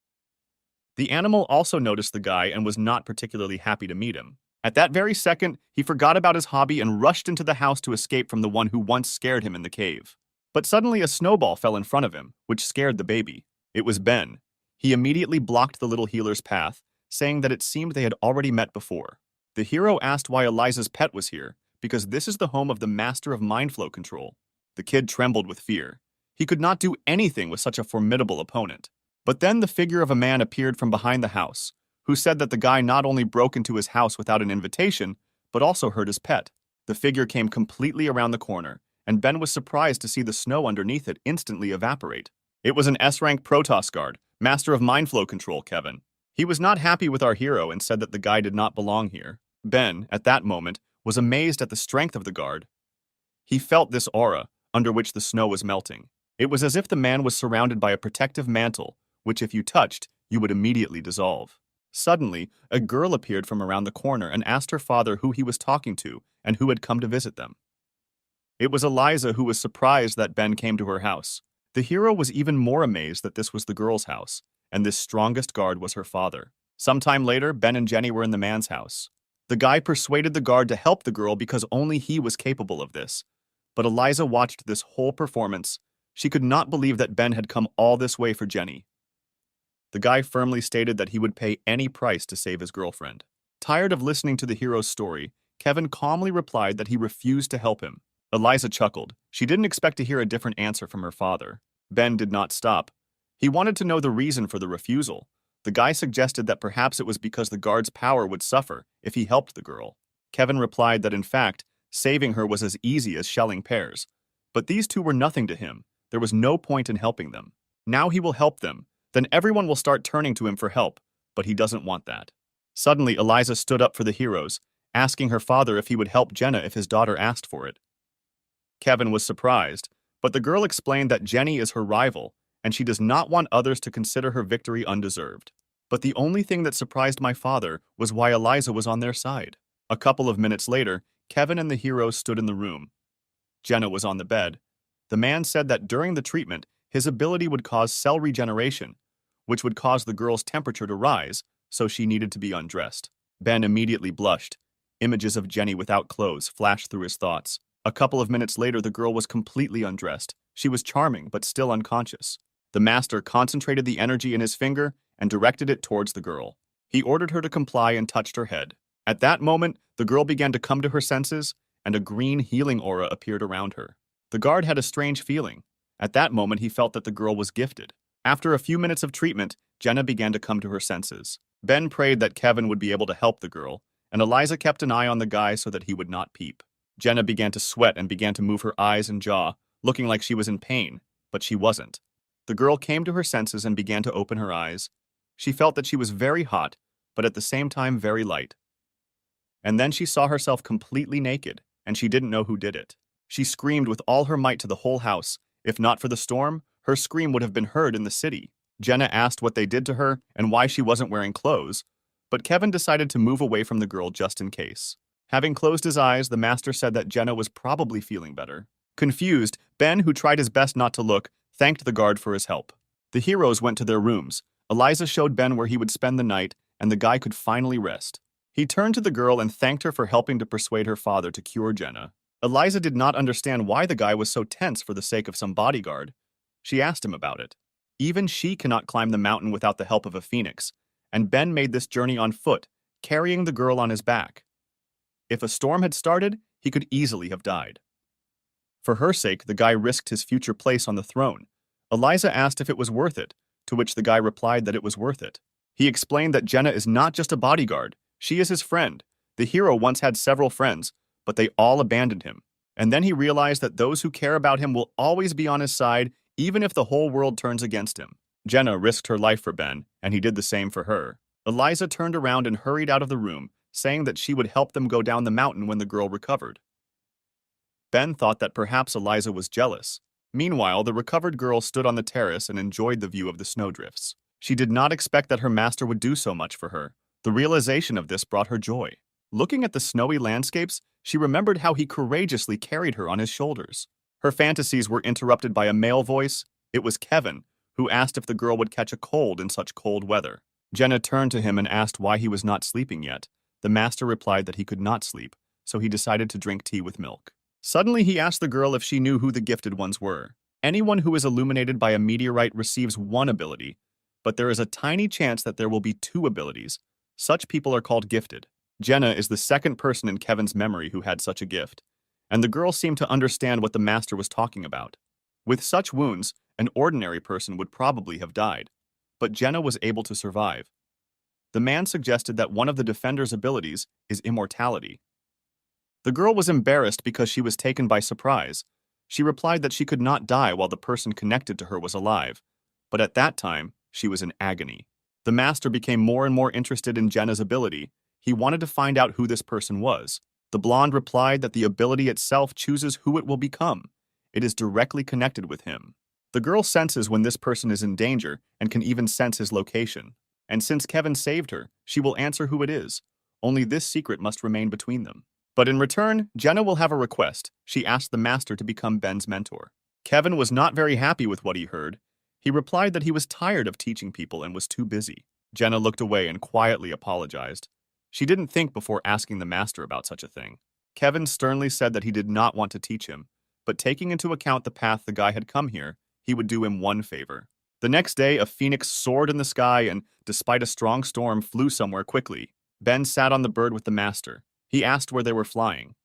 The animal also noticed the guy and was not particularly happy to meet him. At that very second, he forgot about his hobby and rushed into the house to escape from the one who once scared him in the cave. But suddenly a snowball fell in front of him, which scared the baby. It was Ben. He immediately blocked the little healer's path, saying that it seemed they had already met before. The hero asked why Eliza's pet was here, because this is the home of the master of mind flow control. The kid trembled with fear. He could not do anything with such a formidable opponent. But then the figure of a man appeared from behind the house, who said that the guy not only broke into his house without an invitation, but also hurt his pet. The figure came completely around the corner, and Ben was surprised to see the snow underneath it instantly evaporate. It was an S-rank Protoss guard, master of mind flow control, Kevin. He was not happy with our hero and said that the guy did not belong here. Ben, at that moment, was amazed at the strength of the guard. He felt this aura, under which the snow was melting. It was as if the man was surrounded by a protective mantle, which if you touched, you would immediately dissolve. Suddenly, a girl appeared from around the corner and asked her father who he was talking to and who had come to visit them. It was Eliza, who was surprised that Ben came to her house. The hero was even more amazed that this was the girl's house, and this strongest guard was her father. Sometime later, Ben and Jenny were in the man's house. The guy persuaded the guard to help the girl because only he was capable of this. But Eliza watched this whole performance. She could not believe that Ben had come all this way for Jenny. The guy firmly stated that he would pay any price to save his girlfriend. Tired of listening to the hero's story, Kevin calmly replied that he refused to help him. Eliza chuckled. She didn't expect to hear a different answer from her father. Ben did not stop. He wanted to know the reason for the refusal. The guy suggested that perhaps it was because the guard's power would suffer if he helped the girl. Kevin replied that in fact, saving her was as easy as shelling pears. But these two were nothing to him. There was no point in helping them. Now he will help them. Then everyone will start turning to him for help, but he doesn't want that. Suddenly, Eliza stood up for the heroes, asking her father if he would help Jenna if his daughter asked for it. Kevin was surprised, but the girl explained that Jenny is her rival, and she does not want others to consider her victory undeserved. But the only thing that surprised my father was why Eliza was on their side. A couple of minutes later, Kevin and the heroes stood in the room. Jenna was on the bed. The man said that during the treatment, his ability would cause cell regeneration, which would cause the girl's temperature to rise, so she needed to be undressed. Ben immediately blushed. Images of Jenny without clothes flashed through his thoughts. A couple of minutes later, the girl was completely undressed. She was charming, but still unconscious. The master concentrated the energy in his finger and directed it towards the girl. He ordered her to comply and touched her head. At that moment, the girl began to come to her senses, and a green healing aura appeared around her. The guard had a strange feeling. At that moment, he felt that the girl was gifted. After a few minutes of treatment, Jenna began to come to her senses. Ben prayed that Kevin would be able to help the girl, and Eliza kept an eye on the guy so that he would not peep. Jenna began to sweat and began to move her eyes and jaw, looking like she was in pain, but she wasn't. The girl came to her senses and began to open her eyes. She felt that she was very hot, but at the same time very light. And then she saw herself completely naked, and she didn't know who did it. She screamed with all her might to the whole house. If not for the storm, her scream would have been heard in the city. Jenna asked what they did to her and why she wasn't wearing clothes, but Kevin decided to move away from the girl just in case. Having closed his eyes, the master said that Jenna was probably feeling better. Confused, Ben, who tried his best not to look, thanked the guard for his help. The heroes went to their rooms. Eliza showed Ben where he would spend the night, and the guy could finally rest. He turned to the girl and thanked her for helping to persuade her father to cure Jenna. Eliza did not understand why the guy was so tense for the sake of some bodyguard. She asked him about it. Even she cannot climb the mountain without the help of a phoenix, and Ben made this journey on foot, carrying the girl on his back. If a storm had started, he could easily have died. For her sake, the guy risked his future place on the throne. Eliza asked if it was worth it, to which the guy replied that it was worth it. He explained that Jenna is not just a bodyguard, she is his friend. The hero once had several friends, but they all abandoned him. And then he realized that those who care about him will always be on his side, even if the whole world turns against him. Jenna risked her life for Ben, and he did the same for her. Eliza turned around and hurried out of the room, saying that she would help them go down the mountain when the girl recovered. Ben thought that perhaps Eliza was jealous. Meanwhile, the recovered girl stood on the terrace and enjoyed the view of the snowdrifts. She did not expect that her master would do so much for her. The realization of this brought her joy. Looking at the snowy landscapes, she remembered how he courageously carried her on his shoulders. Her fantasies were interrupted by a male voice. It was Kevin, who asked if the girl would catch a cold in such cold weather. Jenna turned to him and asked why he was not sleeping yet. The master replied that he could not sleep, so he decided to drink tea with milk. Suddenly, he asked the girl if she knew who the gifted ones were. Anyone who is illuminated by a meteorite receives one ability, but there is a tiny chance that there will be two abilities. Such people are called gifted. Jenna is the second person in Kevin's memory who had such a gift, and the girl seemed to understand what the master was talking about. With such wounds, an ordinary person would probably have died, but Jenna was able to survive. The man suggested that one of the defender's abilities is immortality. The girl was embarrassed because she was taken by surprise. She replied that she could not die while the person connected to her was alive, but at that time, she was in agony. The master became more and more interested in Jenna's ability. He wanted to find out who this person was. The blonde replied that the ability itself chooses who it will become. It is directly connected with him. The girl senses when this person is in danger and can even sense his location. And since Kevin saved her, she will answer who it is. Only this secret must remain between them. But in return, Jenna will have a request. She asked the master to become Ben's mentor. Kevin was not very happy with what he heard. He replied that he was tired of teaching people and was too busy. Jenna looked away and quietly apologized. She didn't think before asking the master about such a thing. Kevin sternly said that he did not want to teach him, but taking into account the path the guy had come here, he would do him one favor. The next day, a phoenix soared in the sky and, despite a strong storm, flew somewhere quickly. Ben sat on the bird with the master. He asked where they were flying.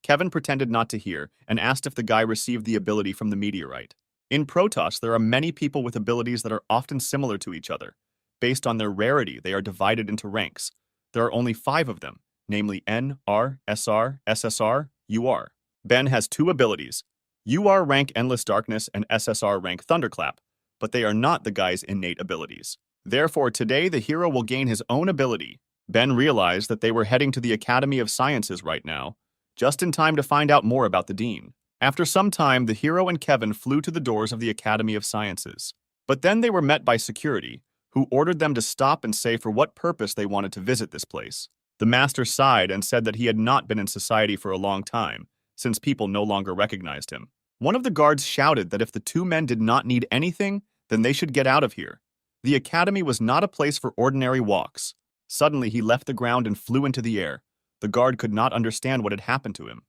Kevin pretended not to hear and asked if the guy received the ability from the meteorite. In Protoss, there are many people with abilities that are often similar to each other. Based on their rarity, they are divided into ranks. There are only 5 of them, namely N, R, SR, SSR, UR. Ben has 2 abilities. UR rank Endless Darkness and SSR rank Thunderclap, but they are not the guy's innate abilities. Therefore, today the hero will gain his own ability. Ben realized that they were heading to the Academy of Sciences right now, just in time to find out more about the dean. After some time, the hero and Kevin flew to the doors of the Academy of Sciences. But then they were met by security, who ordered them to stop and say for what purpose they wanted to visit this place. The master sighed and said that he had not been in society for a long time, since people no longer recognized him. One of the guards shouted that if the 2 men did not need anything, then they should get out of here. The academy was not a place for ordinary walks. Suddenly, he left the ground and flew into the air. The guard could not understand what had happened to him.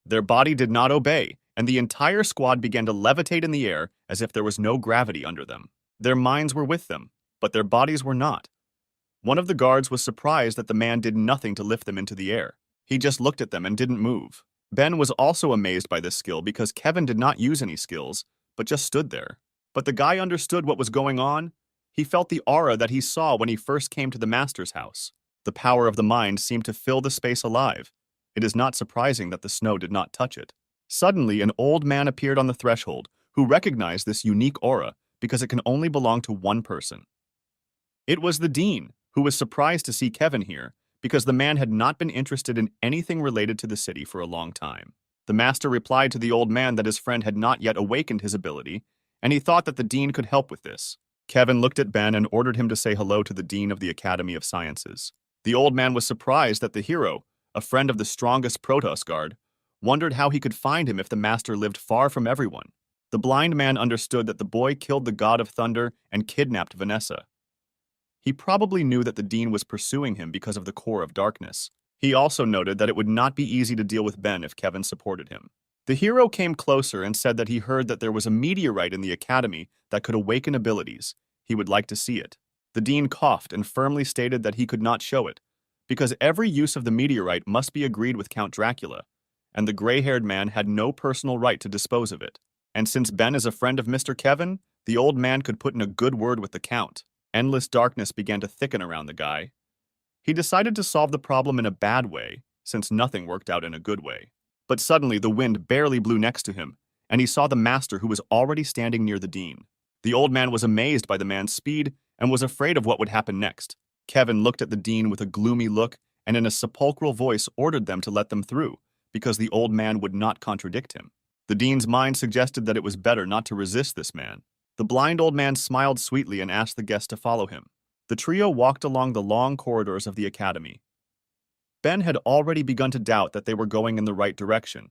Their body did not obey, and the entire squad began to levitate in the air as if there was no gravity under them. Their minds were with them, but their bodies were not. One of the guards was surprised that the man did nothing to lift them into the air. He just looked at them and didn't move. Ben was also amazed by this skill because Kevin did not use any skills, but just stood there. But the guy understood what was going on. He felt the aura that he saw when he first came to the master's house. The power of the mind seemed to fill the space alive. It is not surprising that the snow did not touch it. Suddenly, an old man appeared on the threshold, who recognized this unique aura because it can only belong to one person. It was the dean, who was surprised to see Kevin here because the man had not been interested in anything related to the city for a long time. The master replied to the old man that his friend had not yet awakened his ability, and he thought that the dean could help with this. Kevin looked at Ben and ordered him to say hello to the dean of the Academy of Sciences. The old man was surprised that the hero, a friend of the strongest Protoss guard, wondered how he could find him if the master lived far from everyone. The blind man understood that the boy killed the god of thunder and kidnapped Vanessa. He probably knew that the dean was pursuing him because of the core of darkness. He also noted that it would not be easy to deal with Ben if Kevin supported him. The hero came closer and said that he heard that there was a meteorite in the academy that could awaken abilities. He would like to see it. The dean coughed and firmly stated that he could not show it, because every use of the meteorite must be agreed with Count Dracula, and the gray-haired man had no personal right to dispose of it. And since Ben is a friend of Mr. Kevin, the old man could put in a good word with the Count. Endless darkness began to thicken around the guy. He decided to solve the problem in a bad way, since nothing worked out in a good way. But suddenly the wind barely blew next to him, and he saw the master who was already standing near the dean. The old man was amazed by the man's speed and was afraid of what would happen next. Kevin looked at the dean with a gloomy look and in a sepulchral voice ordered them to let them through, because the old man would not contradict him. The dean's mind suggested that it was better not to resist this man. The blind old man smiled sweetly and asked the guests to follow him. The trio walked along the long corridors of the academy. Ben had already begun to doubt that they were going in the right direction,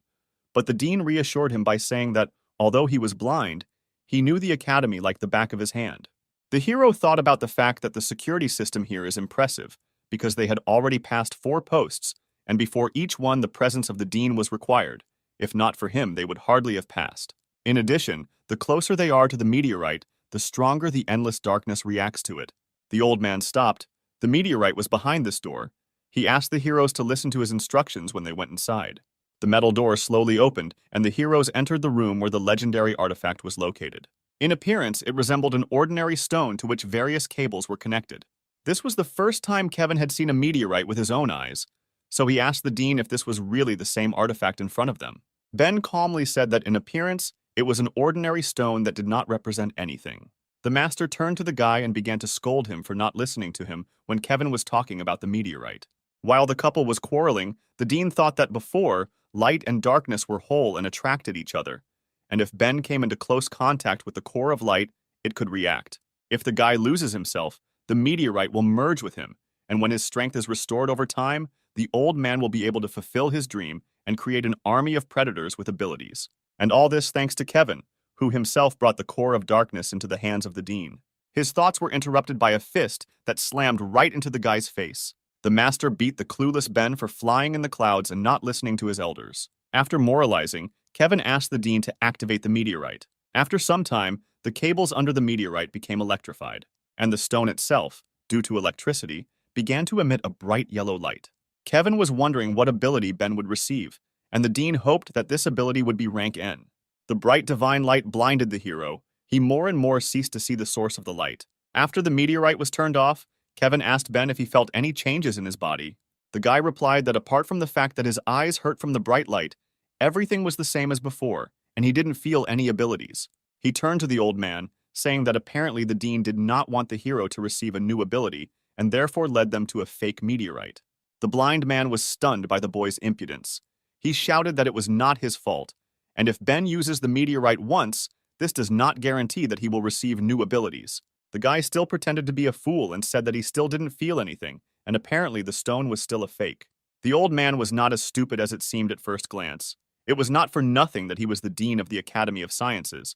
but the dean reassured him by saying that, although he was blind, he knew the academy like the back of his hand. The hero thought about the fact that the security system here is impressive, because they had already passed 4 posts, and before each one the presence of the dean was required. If not for him, they would hardly have passed. In addition, the closer they are to the meteorite, the stronger the endless darkness reacts to it. The old man stopped. The meteorite was behind this door. He asked the heroes to listen to his instructions when they went inside. The metal door slowly opened, and the heroes entered the room where the legendary artifact was located. In appearance, it resembled an ordinary stone to which various cables were connected. This was the first time Kevin had seen a meteorite with his own eyes, so he asked the dean if this was really the same artifact in front of them. Ben calmly said that in appearance, it was an ordinary stone that did not represent anything. The master turned to the guy and began to scold him for not listening to him when Kevin was talking about the meteorite. While the couple was quarreling, the dean thought that before, light and darkness were whole and attracted each other, and if Ben came into close contact with the core of light, it could react. If the guy loses himself, the meteorite will merge with him, and when his strength is restored over time, the old man will be able to fulfill his dream and create an army of predators with abilities. And all this thanks to Kevin, who himself brought the core of darkness into the hands of the dean. His thoughts were interrupted by a fist that slammed right into the guy's face. The master beat the clueless Ben for flying in the clouds and not listening to his elders. After moralizing, Kevin asked the dean to activate the meteorite. After some time, the cables under the meteorite became electrified, and the stone itself, due to electricity, began to emit a bright yellow light. Kevin was wondering what ability Ben would receive, and the dean hoped that this ability would be rank N. The bright divine light blinded the hero. He more and more ceased to see the source of the light. After the meteorite was turned off, Kevin asked Ben if he felt any changes in his body. The guy replied that apart from the fact that his eyes hurt from the bright light, everything was the same as before, and he didn't feel any abilities. He turned to the old man, saying that apparently the dean did not want the hero to receive a new ability, and therefore led them to a fake meteorite. The blind man was stunned by the boy's impudence. He shouted that it was not his fault, and if Ben uses the meteorite once, this does not guarantee that he will receive new abilities. The guy still pretended to be a fool and said that he still didn't feel anything, and apparently the stone was still a fake. The old man was not as stupid as it seemed at first glance. It was not for nothing that he was the dean of the Academy of Sciences.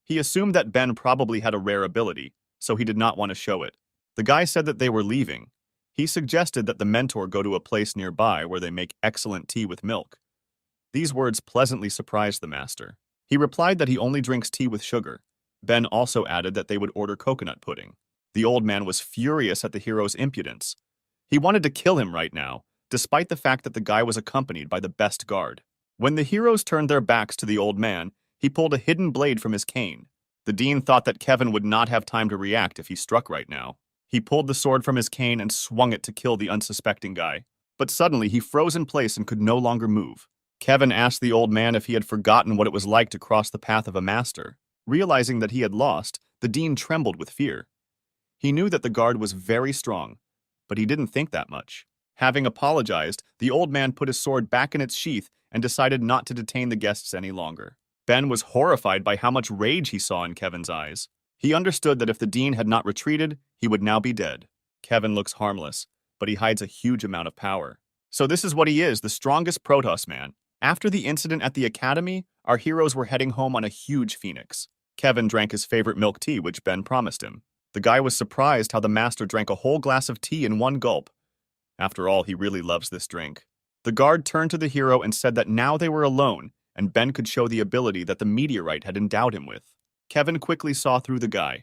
He assumed that Ben probably had a rare ability, so he did not want to show it. The guy said that they were leaving. He suggested that the mentor go to a place nearby where they make excellent tea with milk. These words pleasantly surprised the master. He replied that he only drinks tea with sugar. Ben also added that they would order coconut pudding. The old man was furious at the hero's impudence. He wanted to kill him right now, despite the fact that the guy was accompanied by the best guard. When the heroes turned their backs to the old man, he pulled a hidden blade from his cane. The dean thought that Kevin would not have time to react if he struck right now. He pulled the sword from his cane and swung it to kill the unsuspecting guy. But suddenly he froze in place and could no longer move. Kevin asked the old man if he had forgotten what it was like to cross the path of a master. Realizing that he had lost, the dean trembled with fear. He knew that the guard was very strong, but he didn't think that much. Having apologized, the old man put his sword back in its sheath and decided not to detain the guests any longer. Ben was horrified by how much rage he saw in Kevin's eyes. He understood that if the dean had not retreated, he would now be dead. Kevin looks harmless, but he hides a huge amount of power. So this is what he is, the strongest Protoss man. After the incident at the academy, our heroes were heading home on a huge phoenix. Kevin drank his favorite milk tea, which Ben promised him. The guy was surprised how the master drank a whole glass of tea in one gulp. After all, he really loves this drink. The guard turned to the hero and said that now they were alone, and Ben could show the ability that the meteorite had endowed him with. Kevin quickly saw through the guy.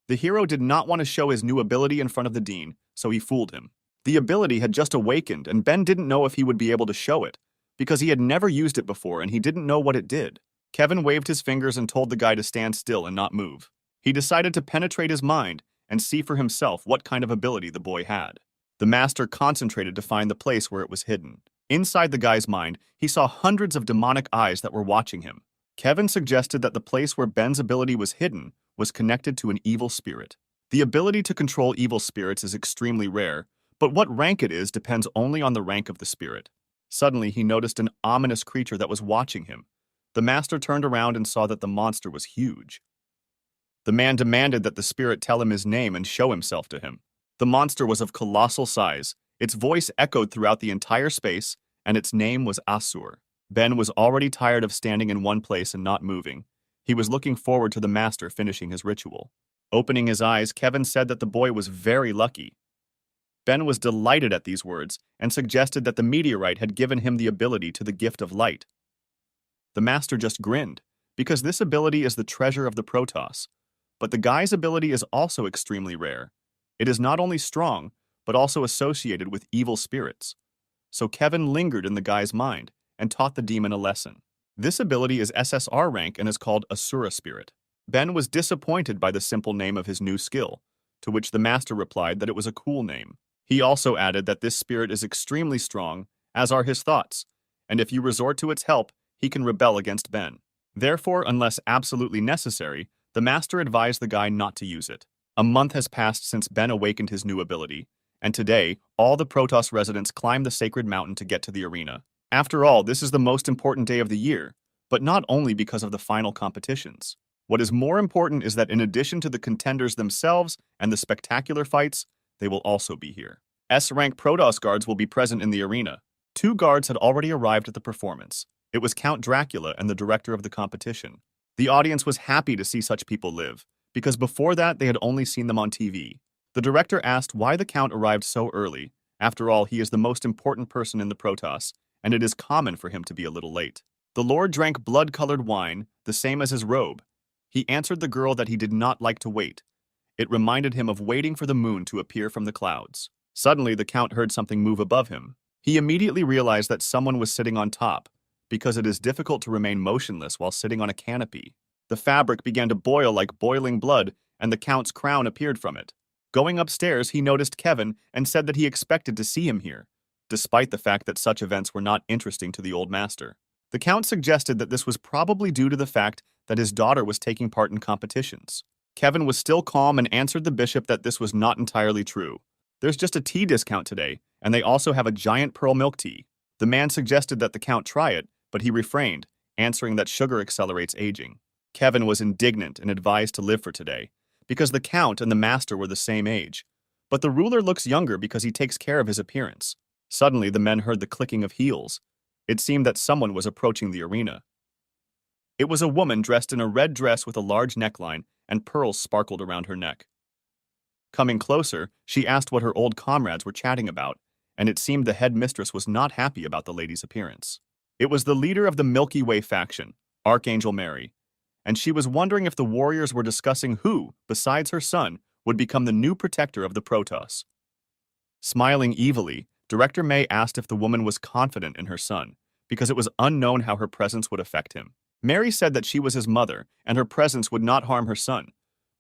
The hero did not want to show his new ability in front of the dean, so he fooled him. The ability had just awakened, and Ben didn't know if he would be able to show it, because he had never used it before and he didn't know what it did. Kevin waved his fingers and told the guy to stand still and not move. He decided to penetrate his mind and see for himself what kind of ability the boy had. The master concentrated to find the place where it was hidden. Inside the guy's mind, he saw hundreds of demonic eyes that were watching him. Kevin suggested that the place where Ben's ability was hidden was connected to an evil spirit. The ability to control evil spirits is extremely rare, but what rank it is depends only on the rank of the spirit. Suddenly, he noticed an ominous creature that was watching him. The master turned around and saw that the monster was huge. The man demanded that the spirit tell him his name and show himself to him. The monster was of colossal size. Its voice echoed throughout the entire space, and its name was Asur. Ben was already tired of standing in one place and not moving. He was looking forward to the master finishing his ritual. Opening his eyes, Kevin said that the boy was very lucky. Ben was delighted at these words and suggested that the meteorite had given him the ability to the gift of light. The master just grinned, because this ability is the treasure of the Protoss. But the guy's ability is also extremely rare. It is not only strong, but also associated with evil spirits. So Kevin lingered in the guy's mind and taught the demon a lesson. This ability is SSR rank and is called Asura Spirit. Ben was disappointed by the simple name of his new skill, to which the master replied that it was a cool name. He also added that this spirit is extremely strong, as are his thoughts, and if you resort to its help, he can rebel against Ben. Therefore, unless absolutely necessary, the master advised the guy not to use it. A month has passed since Ben awakened his new ability, and today, all the Protoss residents climb the sacred mountain to get to the arena. After all, this is the most important day of the year, but not only because of the final competitions. What is more important is that in addition to the contenders themselves and the spectacular fights, they will also be here. S-rank Protoss guards will be present in the arena. 2 guards had already arrived at the performance. It was Count Dracula and the director of the competition. The audience was happy to see such people live, because before that they had only seen them on TV. The director asked why the Count arrived so early. After all, he is the most important person in the Protoss, and it is common for him to be a little late. The Lord drank blood-colored wine, the same as his robe. He answered the girl that he did not like to wait. It reminded him of waiting for the moon to appear from the clouds. Suddenly, the Count heard something move above him. He immediately realized that someone was sitting on top, because it is difficult to remain motionless while sitting on a canopy. The fabric began to boil like boiling blood, and the Count's crown appeared from it. Going upstairs, he noticed Kevin and said that he expected to see him here, despite the fact that such events were not interesting to the old master. The Count suggested that this was probably due to the fact that his daughter was taking part in competitions. Kevin was still calm and answered the bishop that this was not entirely true. There's just a tea discount today, and they also have a giant pearl milk tea. The man suggested that the Count try it, but he refrained, answering that sugar accelerates aging. Kevin was indignant and advised to live for today, because the Count and the master were the same age. But the ruler looks younger because he takes care of his appearance. Suddenly, the men heard the clicking of heels. It seemed that someone was approaching the arena. It was a woman dressed in a red dress with a large neckline, and pearls sparkled around her neck. Coming closer, she asked what her old comrades were chatting about, and it seemed the head mistress was not happy about the lady's appearance. It was the leader of the Milky Way faction, Archangel Mary, and she was wondering if the warriors were discussing who, besides her son, would become the new protector of the Protoss. Smiling evilly, Director May asked if the woman was confident in her son, because it was unknown how her presence would affect him. Mary said that she was his mother, and her presence would not harm her son,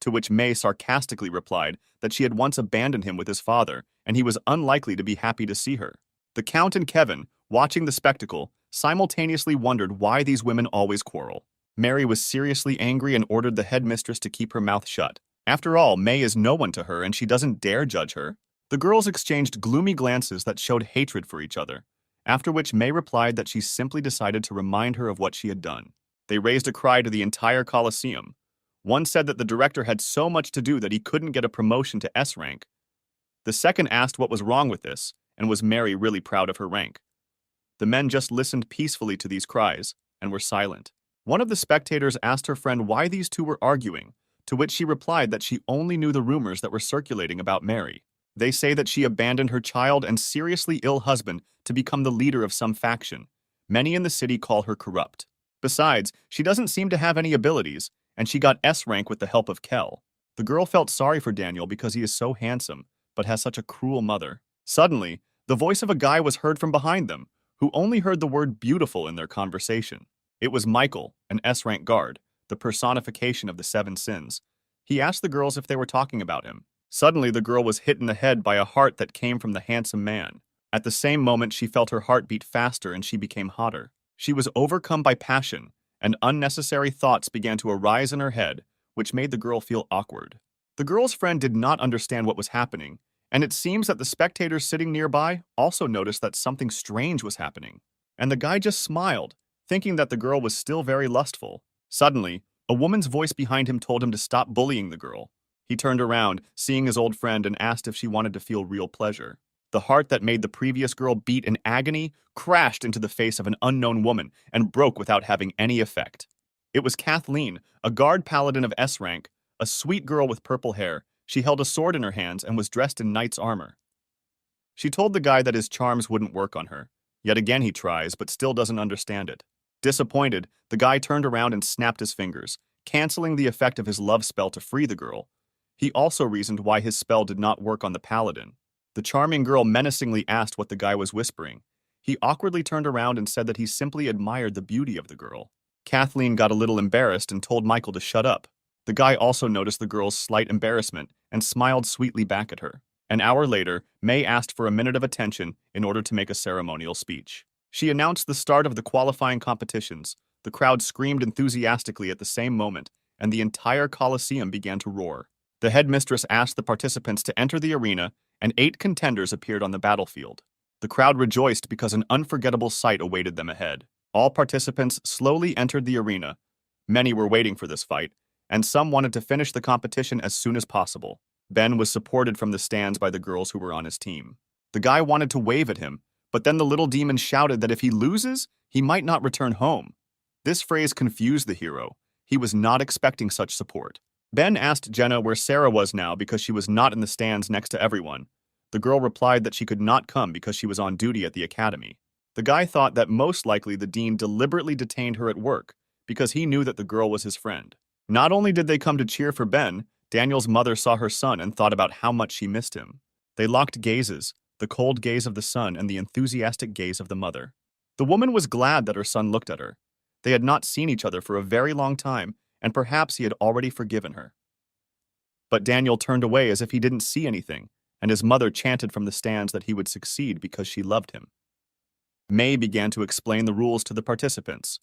to which May sarcastically replied that she had once abandoned him with his father, and he was unlikely to be happy to see her. The Count and Kevin, watching the spectacle, simultaneously wondered why these women always quarrel. Mary was seriously angry and ordered the headmistress to keep her mouth shut. After all, May is no one to her, and she doesn't dare judge her. The girls exchanged gloomy glances that showed hatred for each other, after which May replied that she simply decided to remind her of what she had done. They raised a cry to the entire Colosseum. One said that the director had so much to do that he couldn't get a promotion to S rank. The second asked what was wrong with this, and was Mary really proud of her rank. The men just listened peacefully to these cries, and were silent. One of the spectators asked her friend why these two were arguing, to which she replied that she only knew the rumors that were circulating about Mary. They say that she abandoned her child and seriously ill husband to become the leader of some faction. Many in the city call her corrupt. Besides, she doesn't seem to have any abilities, and she got S rank with the help of Kel. The girl felt sorry for Daniel because he is so handsome, but has such a cruel mother. Suddenly, the voice of a guy was heard from behind them, who only heard the word beautiful in their conversation. It was Michael, an S rank guard, the personification of the 7 sins. He asked the girls if they were talking about him. Suddenly, the girl was hit in the head by a heart that came from the handsome man. At the same moment, she felt her heart beat faster and she became hotter. She was overcome by passion, and unnecessary thoughts began to arise in her head, which made the girl feel awkward. The girl's friend did not understand what was happening, and it seems that the spectators sitting nearby also noticed that something strange was happening. And the guy just smiled, thinking that the girl was still very lustful. Suddenly, a woman's voice behind him told him to stop bullying the girl. He turned around, seeing his old friend, and asked if she wanted to feel real pleasure. The heart that made the previous girl beat in agony crashed into the face of an unknown woman and broke without having any effect. It was Kathleen, a guard paladin of S rank, a sweet girl with purple hair. She held a sword in her hands and was dressed in knight's armor. She told the guy that his charms wouldn't work on her. Yet again he tries, but still doesn't understand it. Disappointed, the guy turned around and snapped his fingers, canceling the effect of his love spell to free the girl. He also reasoned why his spell did not work on the paladin. The charming girl menacingly asked what the guy was whispering. He awkwardly turned around and said that he simply admired the beauty of the girl. Kathleen got a little embarrassed and told Michael to shut up. The guy also noticed the girl's slight embarrassment and smiled sweetly back at her. An hour later, May asked for a minute of attention in order to make a ceremonial speech. She announced the start of the qualifying competitions. The crowd screamed enthusiastically at the same moment, and the entire Coliseum began to roar. The headmistress asked the participants to enter the arena, and 8 contenders appeared on the battlefield. The crowd rejoiced because an unforgettable sight awaited them ahead. All participants slowly entered the arena. Many were waiting for this fight, and some wanted to finish the competition as soon as possible. Ben was supported from the stands by the girls who were on his team. The guy wanted to wave at him, but then the little demon shouted that if he loses, he might not return home. This phrase confused the hero. He was not expecting such support. Ben asked Jenna where Sarah was now because she was not in the stands next to everyone. The girl replied that she could not come because she was on duty at the academy. The guy thought that most likely the dean deliberately detained her at work because he knew that the girl was his friend. Not only did they come to cheer for Ben, Daniel's mother saw her son and thought about how much she missed him. They locked gazes, the cold gaze of the son and the enthusiastic gaze of the mother. The woman was glad that her son looked at her. They had not seen each other for a very long time, and perhaps he had already forgiven her. But Daniel turned away as if he didn't see anything, and his mother chanted from the stands that he would succeed because she loved him. May began to explain the rules to the participants.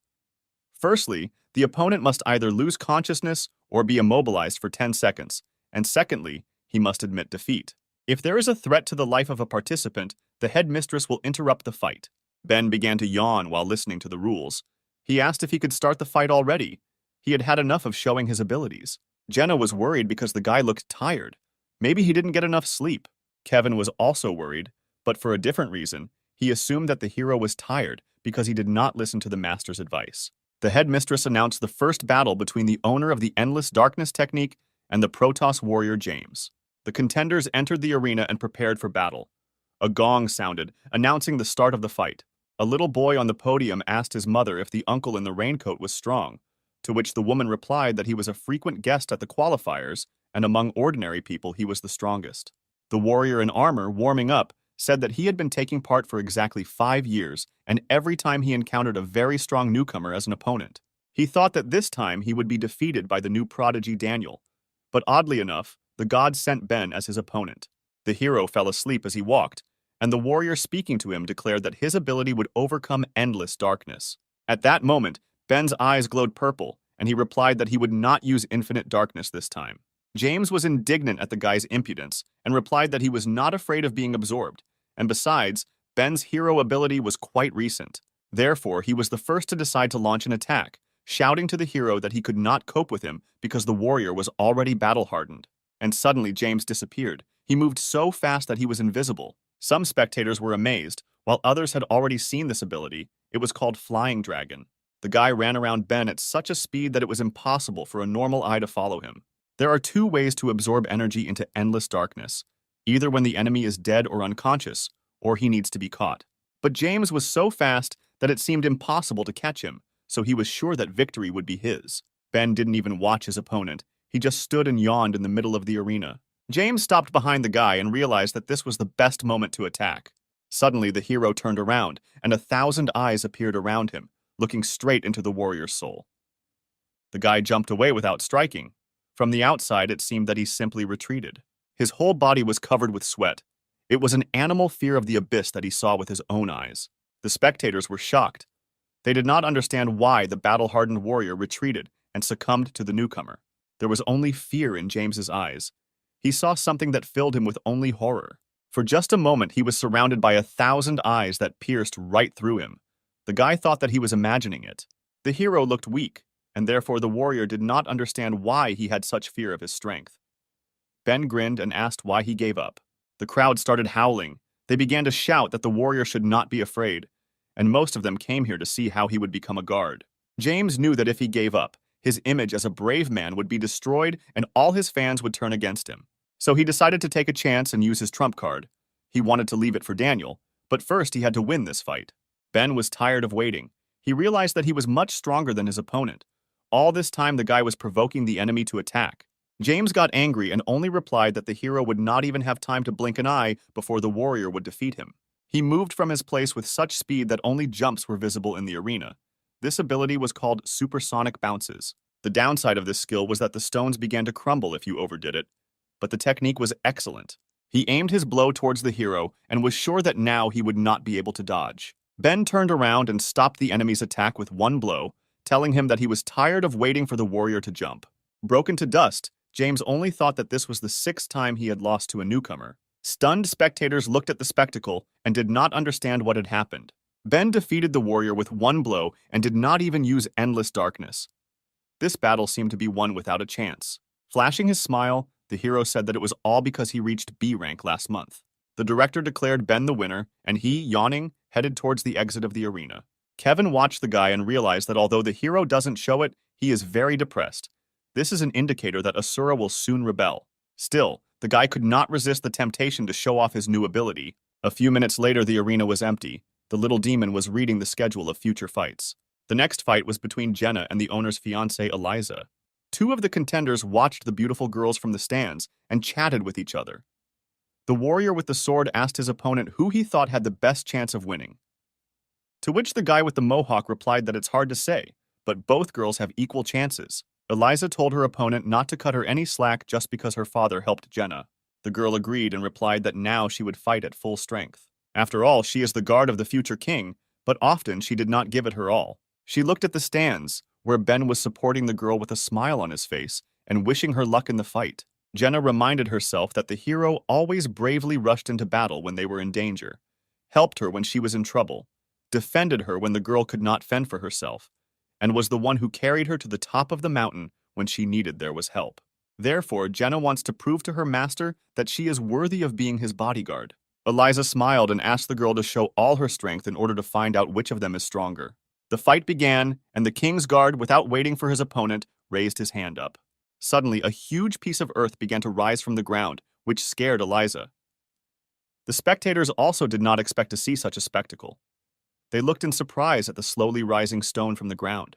Firstly, the opponent must either lose consciousness or be immobilized for 10 seconds, and secondly, he must admit defeat. If there is a threat to the life of a participant, the headmistress will interrupt the fight. Ben began to yawn while listening to the rules. He asked if he could start the fight already. He had had enough of showing his abilities. Jenna was worried because the guy looked tired. Maybe he didn't get enough sleep. Kevin was also worried, but for a different reason. He assumed that the hero was tired because he did not listen to the master's advice. The headmistress announced the first battle between the owner of the Endless Darkness technique and the Protoss warrior James. The contenders entered the arena and prepared for battle. A gong sounded, announcing the start of the fight. A little boy on the podium asked his mother if the uncle in the raincoat was strong, to which the woman replied that he was a frequent guest at the qualifiers, and among ordinary people he was the strongest. The warrior in armor, warming up, said that he had been taking part for exactly 5 years, and every time he encountered a very strong newcomer as an opponent. He thought that this time he would be defeated by the new prodigy Daniel, but oddly enough, the god sent Ben as his opponent. The hero fell asleep as he walked, and the warrior speaking to him declared that his ability would overcome endless darkness. At that moment, Ben's eyes glowed purple, and he replied that he would not use infinite darkness this time. James was indignant at the guy's impudence and replied that he was not afraid of being absorbed, and besides, Ben's hero ability was quite recent. Therefore, he was the first to decide to launch an attack, shouting to the hero that he could not cope with him because the warrior was already battle-hardened. And suddenly James disappeared. He moved so fast that he was invisible. Some spectators were amazed, while others had already seen this ability. It was called Flying Dragon. The guy ran around Ben at such a speed that it was impossible for a normal eye to follow him. There are 2 ways to absorb energy into endless darkness, either when the enemy is dead or unconscious, or he needs to be caught. But James was so fast that it seemed impossible to catch him, so he was sure that victory would be his. Ben didn't even watch his opponent. He just stood and yawned in the middle of the arena. James stopped behind the guy and realized that this was the best moment to attack. Suddenly, the hero turned around, and 1,000 eyes appeared around him, looking straight into the warrior's soul. The guy jumped away without striking. From the outside, it seemed that he simply retreated. His whole body was covered with sweat. It was an animal fear of the abyss that he saw with his own eyes. The spectators were shocked. They did not understand why the battle-hardened warrior retreated and succumbed to the newcomer. There was only fear in James's eyes. He saw something that filled him with only horror. For just a moment, he was surrounded by 1,000 eyes that pierced right through him. The guy thought that he was imagining it. The hero looked weak, and therefore the warrior did not understand why he had such fear of his strength. Ben grinned and asked why he gave up. The crowd started howling. They began to shout that the warrior should not be afraid, and most of them came here to see how he would become a guard. James knew that if he gave up, his image as a brave man would be destroyed and all his fans would turn against him. So he decided to take a chance and use his trump card. He wanted to leave it for Daniel, but first he had to win this fight. Ben was tired of waiting. He realized that he was much stronger than his opponent. All this time the guy was provoking the enemy to attack. James got angry and only replied that the hero would not even have time to blink an eye before the warrior would defeat him. He moved from his place with such speed that only jumps were visible in the arena. This ability was called supersonic bounces. The downside of this skill was that the stones began to crumble if you overdid it, but the technique was excellent. He aimed his blow towards the hero and was sure that now he would not be able to dodge. Ben turned around and stopped the enemy's attack with one blow, telling him that he was tired of waiting for the warrior to jump. Broken to dust, James only thought that this was the 6th time he had lost to a newcomer. Stunned spectators looked at the spectacle and did not understand what had happened. Ben defeated the warrior with one blow and did not even use endless darkness. This battle seemed to be won without a chance. Flashing his smile, the hero said that it was all because he reached B rank last month. The director declared Ben the winner, and he, yawning, headed towards the exit of the arena. Kevin watched the guy and realized that although the hero doesn't show it, he is very depressed. This is an indicator that Asura will soon rebel. Still, the guy could not resist the temptation to show off his new ability. A few minutes later, the arena was empty. The little demon was reading the schedule of future fights. The next fight was between Jenna and the owner's fiancée, Eliza. Two of the contenders watched the beautiful girls from the stands and chatted with each other. The warrior with the sword asked his opponent who he thought had the best chance of winning. To which the guy with the mohawk replied that it's hard to say, but both girls have equal chances. Eliza told her opponent not to cut her any slack just because her father helped Jenna. The girl agreed and replied that now she would fight at full strength. After all, she is the guard of the future king, but often she did not give it her all. She looked at the stands, where Ben was supporting the girl with a smile on his face and wishing her luck in the fight. Jenna reminded herself that the hero always bravely rushed into battle when they were in danger, helped her when she was in trouble, defended her when the girl could not fend for herself, and was the one who carried her to the top of the mountain when she needed there was help. Therefore, Jenna wants to prove to her master that she is worthy of being his bodyguard. Eliza smiled and asked the girl to show all her strength in order to find out which of them is stronger. The fight began, and the king's guard, without waiting for his opponent, raised his hand up. Suddenly, a huge piece of earth began to rise from the ground, which scared Eliza. The spectators also did not expect to see such a spectacle. They looked in surprise at the slowly rising stone from the ground.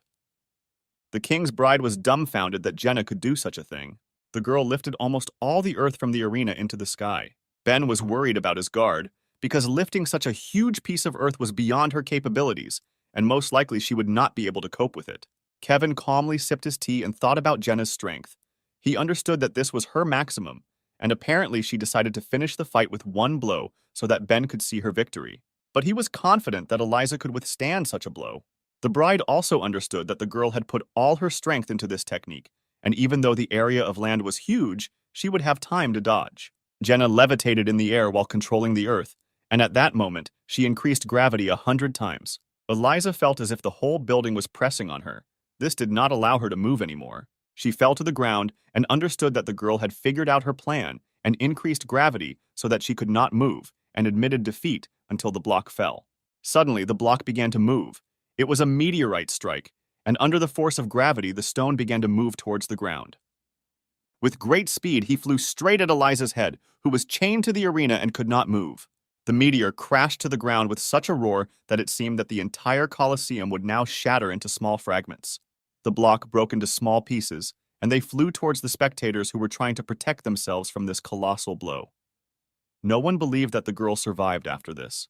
The king's bride was dumbfounded that Jenna could do such a thing. The girl lifted almost all the earth from the arena into the sky. Ben was worried about his guard, because lifting such a huge piece of earth was beyond her capabilities, and most likely she would not be able to cope with it. Kevin calmly sipped his tea and thought about Jenna's strength. He understood that this was her maximum, and apparently she decided to finish the fight with one blow so that Ben could see her victory. But he was confident that Eliza could withstand such a blow. The bride also understood that the girl had put all her strength into this technique, and even though the area of land was huge, she would have time to dodge. Jenna levitated in the air while controlling the earth, and at that moment, she increased gravity 100 times. Eliza felt as if the whole building was pressing on her. This did not allow her to move anymore. She fell to the ground and understood that the girl had figured out her plan and increased gravity so that she could not move, and admitted defeat until the block fell. Suddenly, the block began to move. It was a meteorite strike, and under the force of gravity, the stone began to move towards the ground. With great speed, he flew straight at Eliza's head, who was chained to the arena and could not move. The meteor crashed to the ground with such a roar that it seemed that the entire Colosseum would now shatter into small fragments. The block broke into small pieces, and they flew towards the spectators who were trying to protect themselves from this colossal blow. No one believed that the girl survived after this.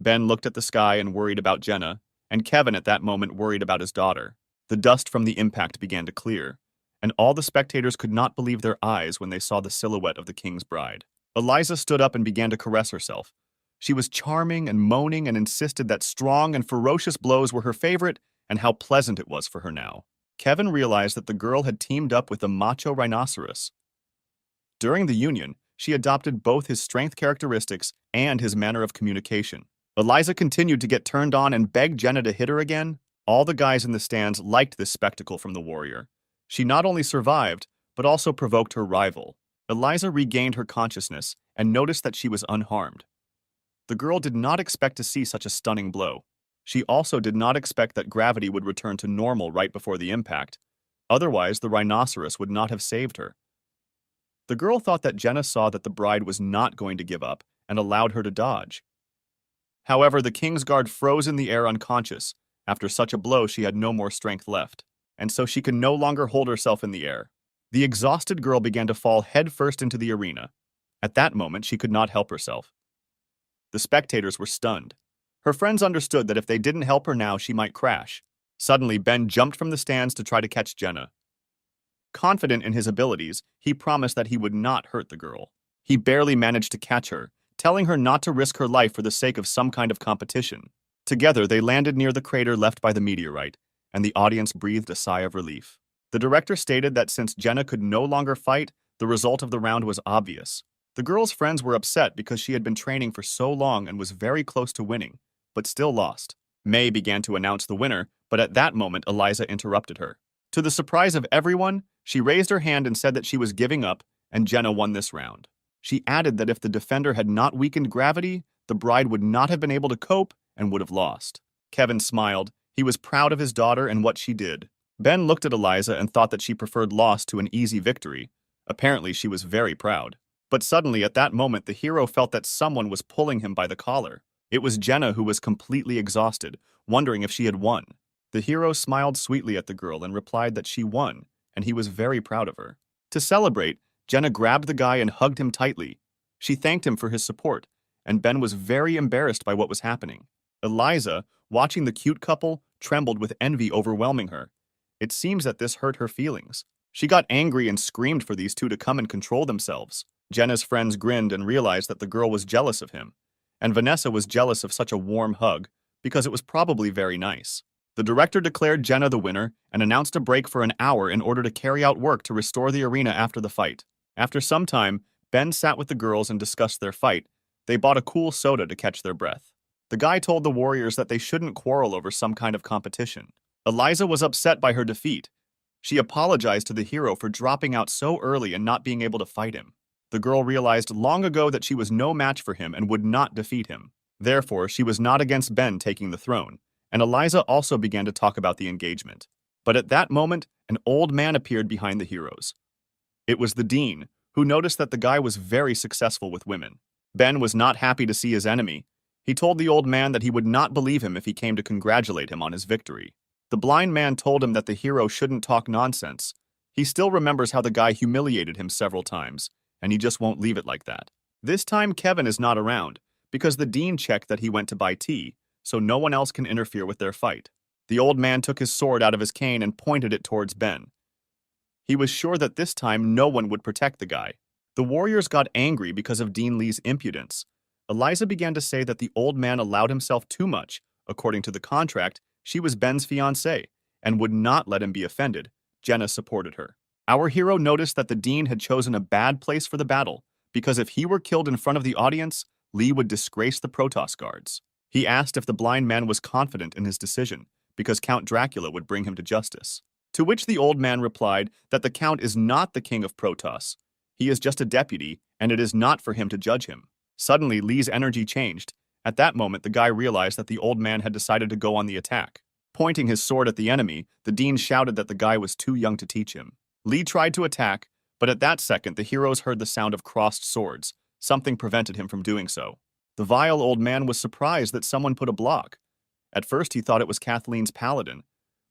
Ben looked at the sky and worried about Jenna, and Kevin at that moment worried about his daughter. The dust from the impact began to clear, and all the spectators could not believe their eyes when they saw the silhouette of the king's bride. Eliza stood up and began to caress herself. She was charming and moaning and insisted that strong and ferocious blows were her favorite and how pleasant it was for her now. Kevin realized that the girl had teamed up with the macho rhinoceros. During the union, she adopted both his strength characteristics and his manner of communication. Eliza continued to get turned on and begged Jenna to hit her again. All the guys in the stands liked this spectacle from the warrior. She not only survived, but also provoked her rival. Eliza regained her consciousness and noticed that she was unharmed. The girl did not expect to see such a stunning blow. She also did not expect that gravity would return to normal right before the impact. Otherwise, the rhinoceros would not have saved her. The girl thought that Jenna saw that the bride was not going to give up and allowed her to dodge. However, the king's guard froze in the air unconscious. After such a blow, she had no more strength left, and so she could no longer hold herself in the air. The exhausted girl began to fall headfirst into the arena. At that moment, she could not help herself. The spectators were stunned. Her friends understood that if they didn't help her now, she might crash. Suddenly, Ben jumped from the stands to try to catch Jenna. Confident in his abilities, he promised that he would not hurt the girl. He barely managed to catch her, telling her not to risk her life for the sake of some kind of competition. Together, they landed near the crater left by the meteorite, and the audience breathed a sigh of relief. The director stated that since Jenna could no longer fight, the result of the round was obvious. The girl's friends were upset because she had been training for so long and was very close to winning, but still lost. May began to announce the winner, but at that moment Eliza interrupted her. To the surprise of everyone, she raised her hand and said that she was giving up, and Jenna won this round. She added that if the defender had not weakened gravity, the bride would not have been able to cope and would have lost. Kevin smiled. He was proud of his daughter and what she did. Ben looked at Eliza and thought that she preferred loss to an easy victory. Apparently, she was very proud. But suddenly, at that moment, the hero felt that someone was pulling him by the collar. It was Jenna, who was completely exhausted, wondering if she had won. The hero smiled sweetly at the girl and replied that she won, and he was very proud of her. To celebrate, Jenna grabbed the guy and hugged him tightly. She thanked him for his support, and Ben was very embarrassed by what was happening. Eliza, watching the cute couple, trembled with envy overwhelming her. It seems that this hurt her feelings. She got angry and screamed for these two to come and control themselves. Jenna's friends grinned and realized that the girl was jealous of him, and Vanessa was jealous of such a warm hug because it was probably very nice. The director declared Jenna the winner and announced a break for an hour in order to carry out work to restore the arena after the fight. After some time, Ben sat with the girls and discussed their fight. They bought a cool soda to catch their breath. The guy told the warriors that they shouldn't quarrel over some kind of competition. Eliza was upset by her defeat. She apologized to the hero for dropping out so early and not being able to fight him. The girl realized long ago that she was no match for him and would not defeat him. Therefore, she was not against Ben taking the throne, and Eliza also began to talk about the engagement. But at that moment, an old man appeared behind the heroes. It was the dean, who noticed that the guy was very successful with women. Ben was not happy to see his enemy. He told the old man that he would not believe him if he came to congratulate him on his victory. The blind man told him that the hero shouldn't talk nonsense. He still remembers how the guy humiliated him several times, and he just won't leave it like that. This time Kevin is not around, because the dean checked that he went to buy tea, so no one else can interfere with their fight. The old man took his sword out of his cane and pointed it towards Ben. He was sure that this time no one would protect the guy. The warriors got angry because of Dean Lee's impudence. Eliza began to say that the old man allowed himself too much. According to the contract, she was Ben's fiancée and would not let him be offended. Jenna supported her. Our hero noticed that the dean had chosen a bad place for the battle, because if he were killed in front of the audience, Lee would disgrace the Protoss guards. He asked if the blind man was confident in his decision, because Count Dracula would bring him to justice. To which the old man replied that the Count is not the king of Protoss. He is just a deputy, and it is not for him to judge him. Suddenly, Lee's energy changed. At that moment, the guy realized that the old man had decided to go on the attack. Pointing his sword at the enemy, the dean shouted that the guy was too young to teach him. Lee tried to attack, but at that second, the heroes heard the sound of crossed swords. Something prevented him from doing so. The vile old man was surprised that someone put a block. At first, he thought it was Kathleen's paladin,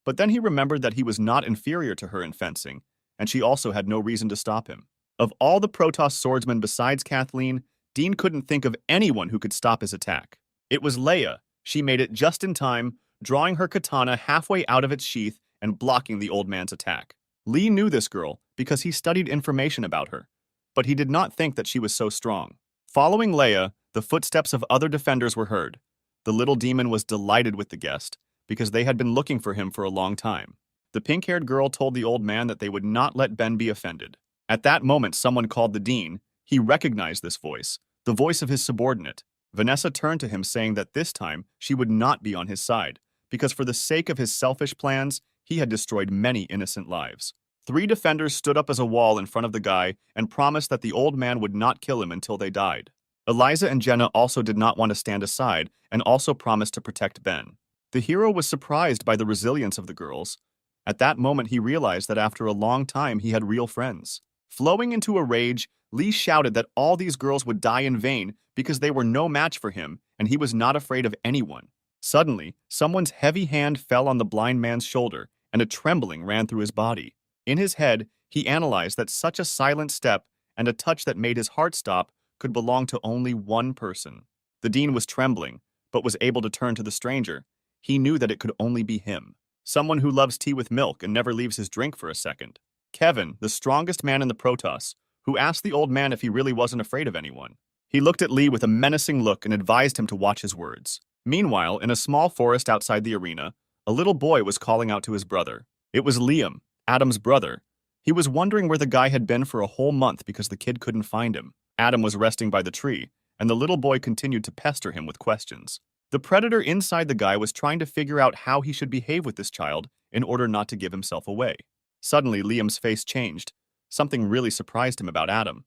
but then he remembered that he was not inferior to her in fencing, and she also had no reason to stop him. Of all the Protoss swordsmen besides Kathleen, Dean couldn't think of anyone who could stop his attack. It was Leia. She made it just in time, drawing her katana halfway out of its sheath and blocking the old man's attack. Lee knew this girl because he studied information about her, but he did not think that she was so strong. Following Leia, the footsteps of other defenders were heard. The little demon was delighted with the guest because they had been looking for him for a long time. The pink-haired girl told the old man that they would not let Ben be offended. At that moment, someone called the dean. He recognized this voice, the voice of his subordinate. Vanessa turned to him saying that this time she would not be on his side, because for the sake of his selfish plans, he had destroyed many innocent lives. 3 defenders stood up as a wall in front of the guy and promised that the old man would not kill him until they died. Eliza and Jenna also did not want to stand aside and also promised to protect Ben. The hero was surprised by the resilience of the girls. At that moment, he realized that after a long time, he had real friends. Flowing into a rage, Lee shouted that all these girls would die in vain because they were no match for him and he was not afraid of anyone. Suddenly, someone's heavy hand fell on the blind man's shoulder and a trembling ran through his body. In his head, he analyzed that such a silent step and a touch that made his heart stop could belong to only one person. The dean was trembling, but was able to turn to the stranger. He knew that it could only be him. Someone who loves tea with milk and never leaves his drink for a second. Kevin, the strongest man in the Protoss, who asked the old man if he really wasn't afraid of anyone. He looked at Lee with a menacing look and advised him to watch his words. Meanwhile, in a small forest outside the arena, a little boy was calling out to his brother. It was Liam, Adam's brother. He was wondering where the guy had been for a whole month because the kid couldn't find him. Adam was resting by the tree, and the little boy continued to pester him with questions. The predator inside the guy was trying to figure out how he should behave with this child in order not to give himself away. Suddenly, Liam's face changed. Something really surprised him about Adam.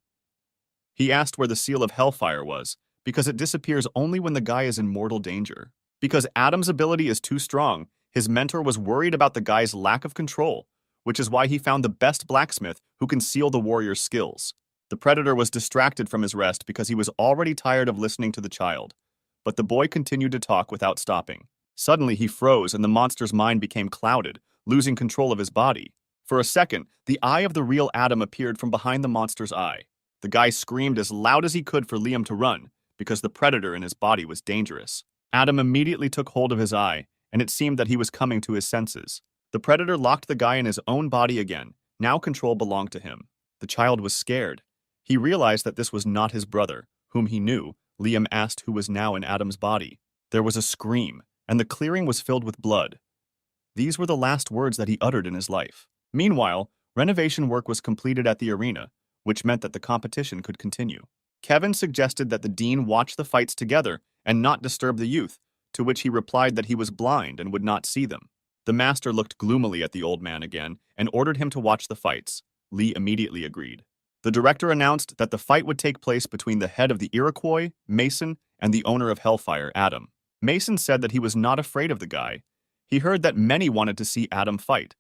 He asked where the seal of Hellfire was, because it disappears only when the guy is in mortal danger. Because Adam's ability is too strong, his mentor was worried about the guy's lack of control, which is why he found the best blacksmith who can seal the warrior's skills. The predator was distracted from his rest because he was already tired of listening to the child. But the boy continued to talk without stopping. Suddenly he froze and the monster's mind became clouded, losing control of his body. For a second, the eye of the real Adam appeared from behind the monster's eye. The guy screamed as loud as he could for Liam to run, because the predator in his body was dangerous. Adam immediately took hold of his eye, and it seemed that he was coming to his senses. The predator locked the guy in his own body again. Now control belonged to him. The child was scared. He realized that this was not his brother, whom he knew. Liam asked who was now in Adam's body. There was a scream, and the clearing was filled with blood. These were the last words that he uttered in his life. Meanwhile, renovation work was completed at the arena, which meant that the competition could continue. Kevin suggested that the dean watch the fights together and not disturb the youth, to which he replied that he was blind and would not see them. The master looked gloomily at the old man again and ordered him to watch the fights. Lee immediately agreed. The director announced that the fight would take place between the head of the Iroquois, Mason, and the owner of Hellfire, Adam. Mason said that he was not afraid of the guy. He heard that many wanted to see Adam fight,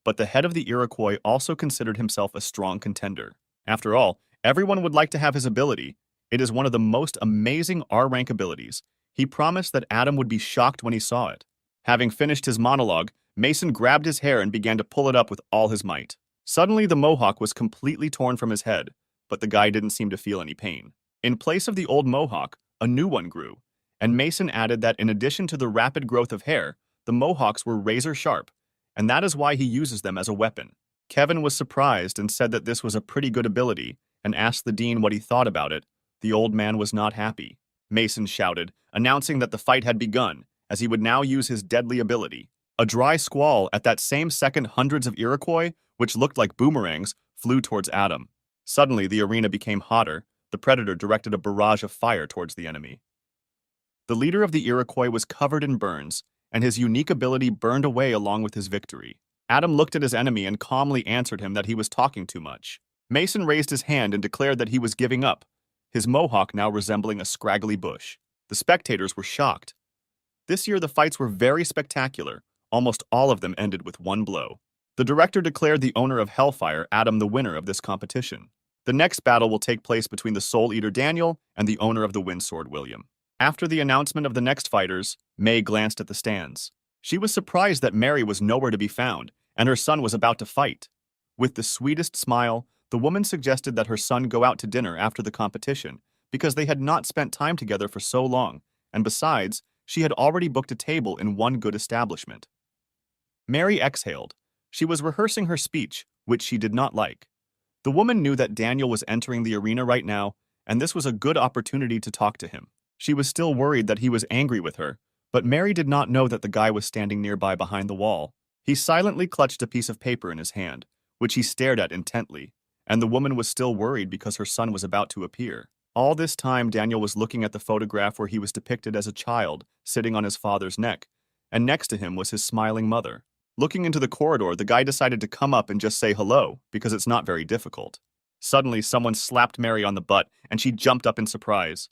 but the head of the Iroquois also considered himself a strong contender. After all, everyone would like to have his ability. It is one of the most amazing R-rank abilities. He promised that Adam would be shocked when he saw it. Having finished his monologue, Mason grabbed his hair and began to pull it up with all his might. Suddenly, the mohawk was completely torn from his head, but the guy didn't seem to feel any pain. In place of the old mohawk, a new one grew, and Mason added that in addition to the rapid growth of hair, the mohawks were razor sharp, and that is why he uses them as a weapon. Kevin was surprised and said that this was a pretty good ability, and asked the dean what he thought about it. The old man was not happy. Mason shouted, announcing that the fight had begun, as he would now use his deadly ability. A dry squall. At that same second, hundreds of Iroquois, which looked like boomerangs, flew towards Adam. Suddenly, the arena became hotter. The predator directed a barrage of fire towards the enemy. The leader of the Iroquois was covered in burns, and his unique ability burned away along with his victory. Adam looked at his enemy and calmly answered him that he was talking too much. Mason raised his hand and declared that he was giving up, his mohawk now resembling a scraggly bush. The spectators were shocked. This year the fights were very spectacular. Almost all of them ended with one blow. The director declared the owner of Hellfire, Adam, the winner of this competition. The next battle will take place between the Soul Eater Daniel and the owner of the Windsword William. After the announcement of the next fighters, May glanced at the stands. She was surprised that Mary was nowhere to be found, and her son was about to fight. With the sweetest smile, the woman suggested that her son go out to dinner after the competition, because they had not spent time together for so long, and besides, she had already booked a table in one good establishment. Mary exhaled. She was rehearsing her speech, which she did not like. The woman knew that Daniel was entering the arena right now, and this was a good opportunity to talk to him. She was still worried that he was angry with her, but Mary did not know that the guy was standing nearby behind the wall. He silently clutched a piece of paper in his hand, which he stared at intently, and the woman was still worried because her son was about to appear. All this time, Daniel was looking at the photograph where he was depicted as a child, sitting on his father's neck, and next to him was his smiling mother. Looking into the corridor, the guy decided to come up and just say hello, because it's not very difficult. Suddenly, someone slapped Mary on the butt, and she jumped up in surprise.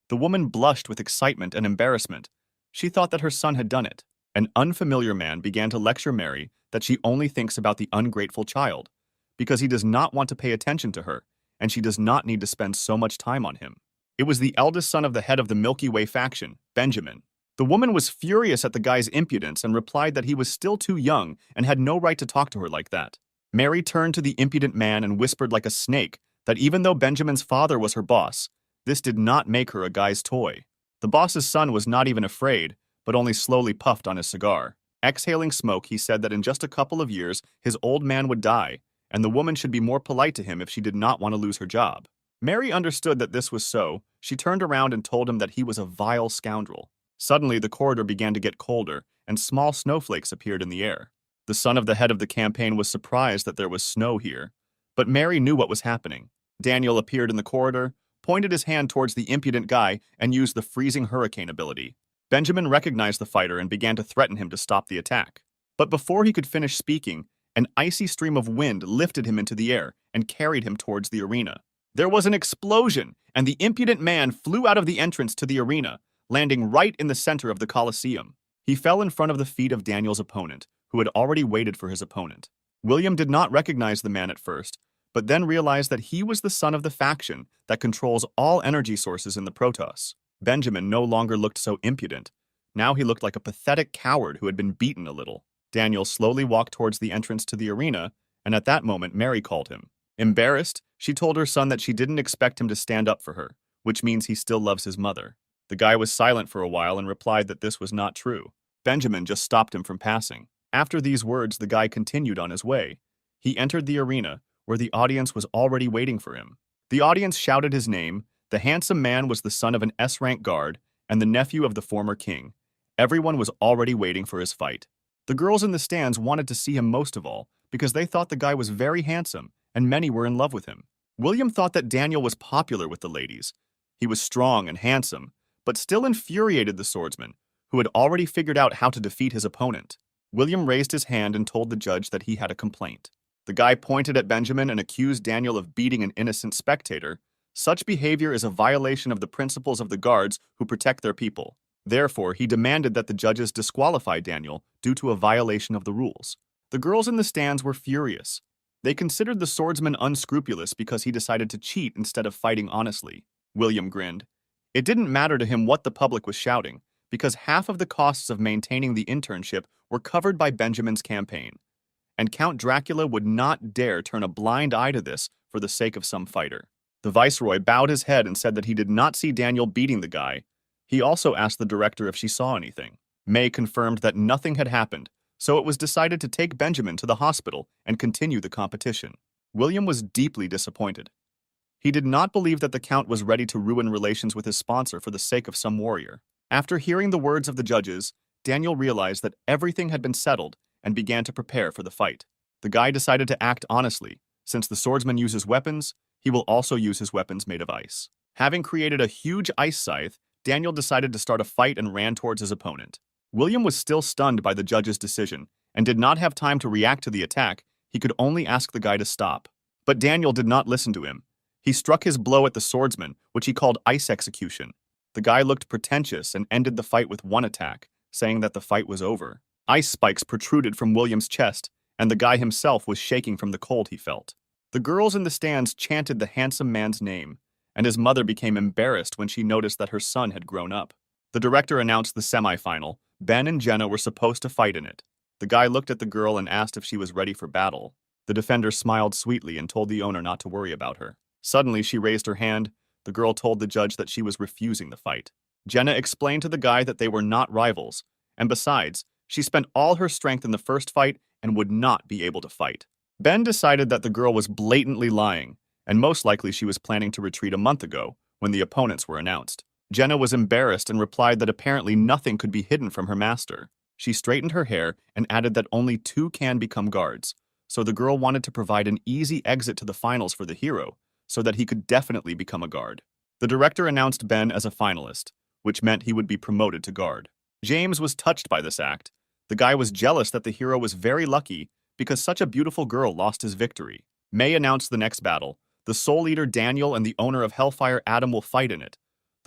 The woman blushed with excitement and embarrassment. She thought that her son had done it. An unfamiliar man began to lecture Mary that she only thinks about the ungrateful child, because he does not want to pay attention to her, and she does not need to spend so much time on him. It was the eldest son of the head of the Milky Way faction, Benjamin. The woman was furious at the guy's impudence and replied that he was still too young and had no right to talk to her like that. Mary turned to the impudent man and whispered like a snake that even though Benjamin's father was her boss, this did not make her a guy's toy. The boss's son was not even afraid, but only slowly puffed on his cigar. Exhaling smoke, he said that in just a couple of years, his old man would die, and the woman should be more polite to him if she did not want to lose her job. Mary understood that this was so. She turned around and told him that he was a vile scoundrel. Suddenly, the corridor began to get colder, and small snowflakes appeared in the air. The son of the head of the campaign was surprised that there was snow here, but Mary knew what was happening. Daniel appeared in the corridor, pointed his hand towards the impudent guy, and used the freezing hurricane ability. Benjamin recognized the fighter and began to threaten him to stop the attack. But before he could finish speaking, an icy stream of wind lifted him into the air and carried him towards the arena. There was an explosion, and the impudent man flew out of the entrance to the arena, landing right in the center of the Colosseum. He fell in front of the feet of Daniel's opponent, who had already waited for his opponent. William did not recognize the man at first, but then realized that he was the son of the faction that controls all energy sources in the Protoss. Benjamin no longer looked so impudent. Now he looked like a pathetic coward who had been beaten a little. Daniel slowly walked towards the entrance to the arena, and at that moment Mary called him. Embarrassed, she told her son that she didn't expect him to stand up for her, which means he still loves his mother. The guy was silent for a while and replied that this was not true. Benjamin just stopped him from passing. After these words, the guy continued on his way. He entered the arena, where the audience was already waiting for him. The audience shouted his name. The handsome man was the son of an S-rank guard and the nephew of the former king. Everyone was already waiting for his fight. The girls in the stands wanted to see him most of all because they thought the guy was very handsome and many were in love with him. William thought that Daniel was popular with the ladies. He was strong and handsome, but still infuriated the swordsman, who had already figured out how to defeat his opponent. William raised his hand and told the judge that he had a complaint. The guy pointed at Benjamin and accused Daniel of beating an innocent spectator. Such behavior is a violation of the principles of the guards who protect their people. Therefore, he demanded that the judges disqualify Daniel due to a violation of the rules. The girls in the stands were furious. They considered the swordsman unscrupulous because he decided to cheat instead of fighting honestly. William grinned. It didn't matter to him what the public was shouting, because half of the costs of maintaining the internship were covered by Benjamin's campaign. And Count Dracula would not dare turn a blind eye to this for the sake of some fighter. The viceroy bowed his head and said that he did not see Daniel beating the guy. He also asked the director if she saw anything. May confirmed that nothing had happened, so it was decided to take Benjamin to the hospital and continue the competition. William was deeply disappointed. He did not believe that the Count was ready to ruin relations with his sponsor for the sake of some warrior. After hearing the words of the judges, Daniel realized that everything had been settled and began to prepare for the fight. The guy decided to act honestly. Since the swordsman uses weapons, he will also use his weapons made of ice. Having created a huge ice scythe, Daniel decided to start a fight and ran towards his opponent. William was still stunned by the judge's decision and did not have time to react to the attack. He could only ask the guy to stop. But Daniel did not listen to him. He struck his blow at the swordsman, which he called ice execution. The guy looked pretentious and ended the fight with one attack, saying that the fight was over. Ice spikes protruded from William's chest, and the guy himself was shaking from the cold he felt. The girls in the stands chanted the handsome man's name, and his mother became embarrassed when she noticed that her son had grown up. The director announced the semifinal. Ben and Jenna were supposed to fight in it. The guy looked at the girl and asked if she was ready for battle. The defender smiled sweetly and told the owner not to worry about her. Suddenly, she raised her hand. The girl told the judge that she was refusing the fight. Jenna explained to the guy that they were not rivals, and besides, she spent all her strength in the first fight and would not be able to fight. Ben decided that the girl was blatantly lying, and most likely she was planning to retreat a month ago, when the opponents were announced. Jenna was embarrassed and replied that apparently nothing could be hidden from her master. She straightened her hair and added that only two can become guards, so the girl wanted to provide an easy exit to the finals for the hero, so that he could definitely become a guard. The director announced Ben as a finalist, which meant he would be promoted to guard. James was touched by this act. The guy was jealous that the hero was very lucky because such a beautiful girl lost his victory. May announced the next battle. The Soul Eater Daniel and the owner of Hellfire Adam will fight in it.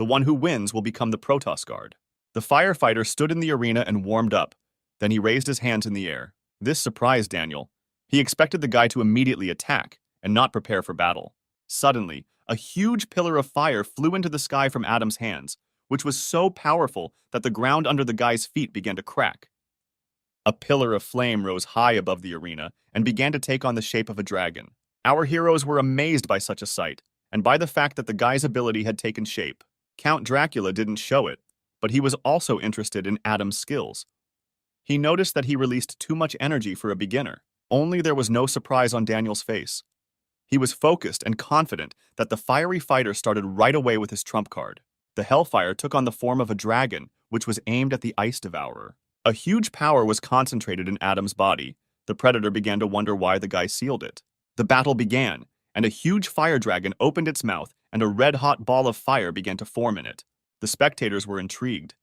The one who wins will become the Protoss guard. The firefighter stood in the arena and warmed up. Then he raised his hands in the air. This surprised Daniel. He expected the guy to immediately attack and not prepare for battle. Suddenly, a huge pillar of fire flew into the sky from Adam's hands, which was so powerful that the ground under the guy's feet began to crack. A pillar of flame rose high above the arena and began to take on the shape of a dragon. Our heroes were amazed by such a sight, and by the fact that the guy's ability had taken shape. Count Dracula didn't show it, but he was also interested in Adam's skills. He noticed that he released too much energy for a beginner, only there was no surprise on Daniel's face. He was focused and confident that the fiery fighter started right away with his trump card. The Hellfire took on the form of a dragon, which was aimed at the Ice Devourer. A huge power was concentrated in Adam's body. The Predator began to wonder why the guy sealed it. The battle began, and a huge fire dragon opened its mouth and a red-hot ball of fire began to form in it. The spectators were intrigued.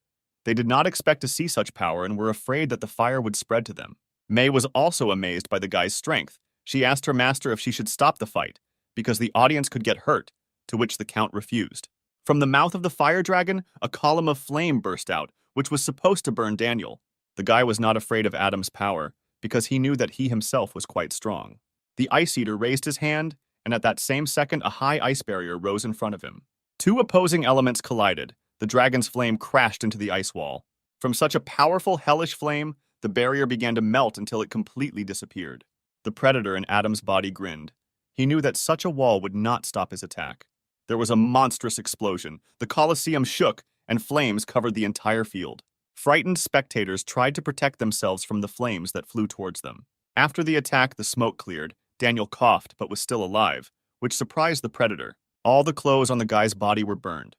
They did not expect to see such power and were afraid that the fire would spread to them. May was also amazed by the guy's strength. She asked her master if she should stop the fight, because the audience could get hurt, to which the Count refused. From the mouth of the fire dragon, a column of flame burst out, which was supposed to burn Daniel. The guy was not afraid of Adam's power, because he knew that he himself was quite strong. The Ice Eater raised his hand, and at that same second a high ice barrier rose in front of him. Two opposing elements collided. The dragon's flame crashed into the ice wall. From such a powerful, hellish flame, the barrier began to melt until it completely disappeared. The Predator in Adam's body grinned. He knew that such a wall would not stop his attack. There was a monstrous explosion. The Colosseum shook, and flames covered the entire field. Frightened spectators tried to protect themselves from the flames that flew towards them. After the attack, the smoke cleared. Daniel coughed but was still alive, which surprised the Predator. All the clothes on the guy's body were burned.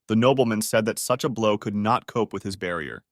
The nobleman said that such a blow could not cope with his barrier.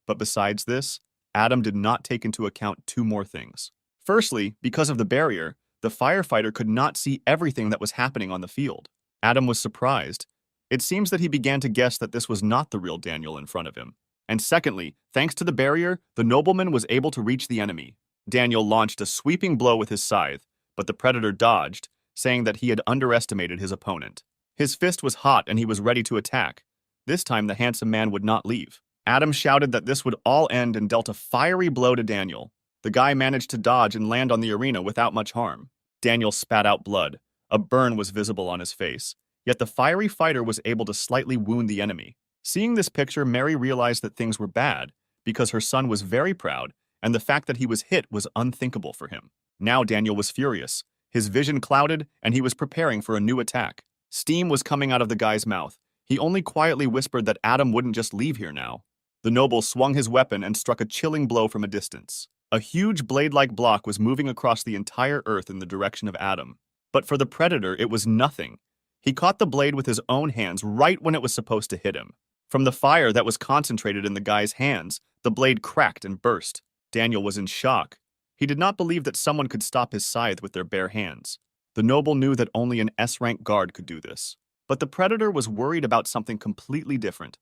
But besides this, Adam did not take into account two more things. Firstly, because of the barrier, the firefighter could not see everything that was happening on the field. Adam was surprised. It seems that he began to guess that this was not the real Daniel in front of him. And secondly, thanks to the barrier, the nobleman was able to reach the enemy. Daniel launched a sweeping blow with his scythe, but the Predator dodged, saying that he had underestimated his opponent. His fist was hot and he was ready to attack. This time the handsome man would not leave. Adam shouted that this would all end and dealt a fiery blow to Daniel. The guy managed to dodge and land on the arena without much harm. Daniel spat out blood. A burn was visible on his face. Yet the fiery fighter was able to slightly wound the enemy. Seeing this picture, Mary realized that things were bad, because her son was very proud, and the fact that he was hit was unthinkable for him. Now Daniel was furious. His vision clouded, and he was preparing for a new attack. Steam was coming out of the guy's mouth. He only quietly whispered that Adam wouldn't just leave here now. The noble swung his weapon and struck a chilling blow from a distance. A huge blade-like block was moving across the entire earth in the direction of Adam. But for the Predator, it was nothing. He caught the blade with his own hands right when it was supposed to hit him. From the fire that was concentrated in the guy's hands, the blade cracked and burst. Daniel was in shock. He did not believe that someone could stop his scythe with their bare hands. The noble knew that only an S-rank guard could do this. But the Predator was worried about something completely different.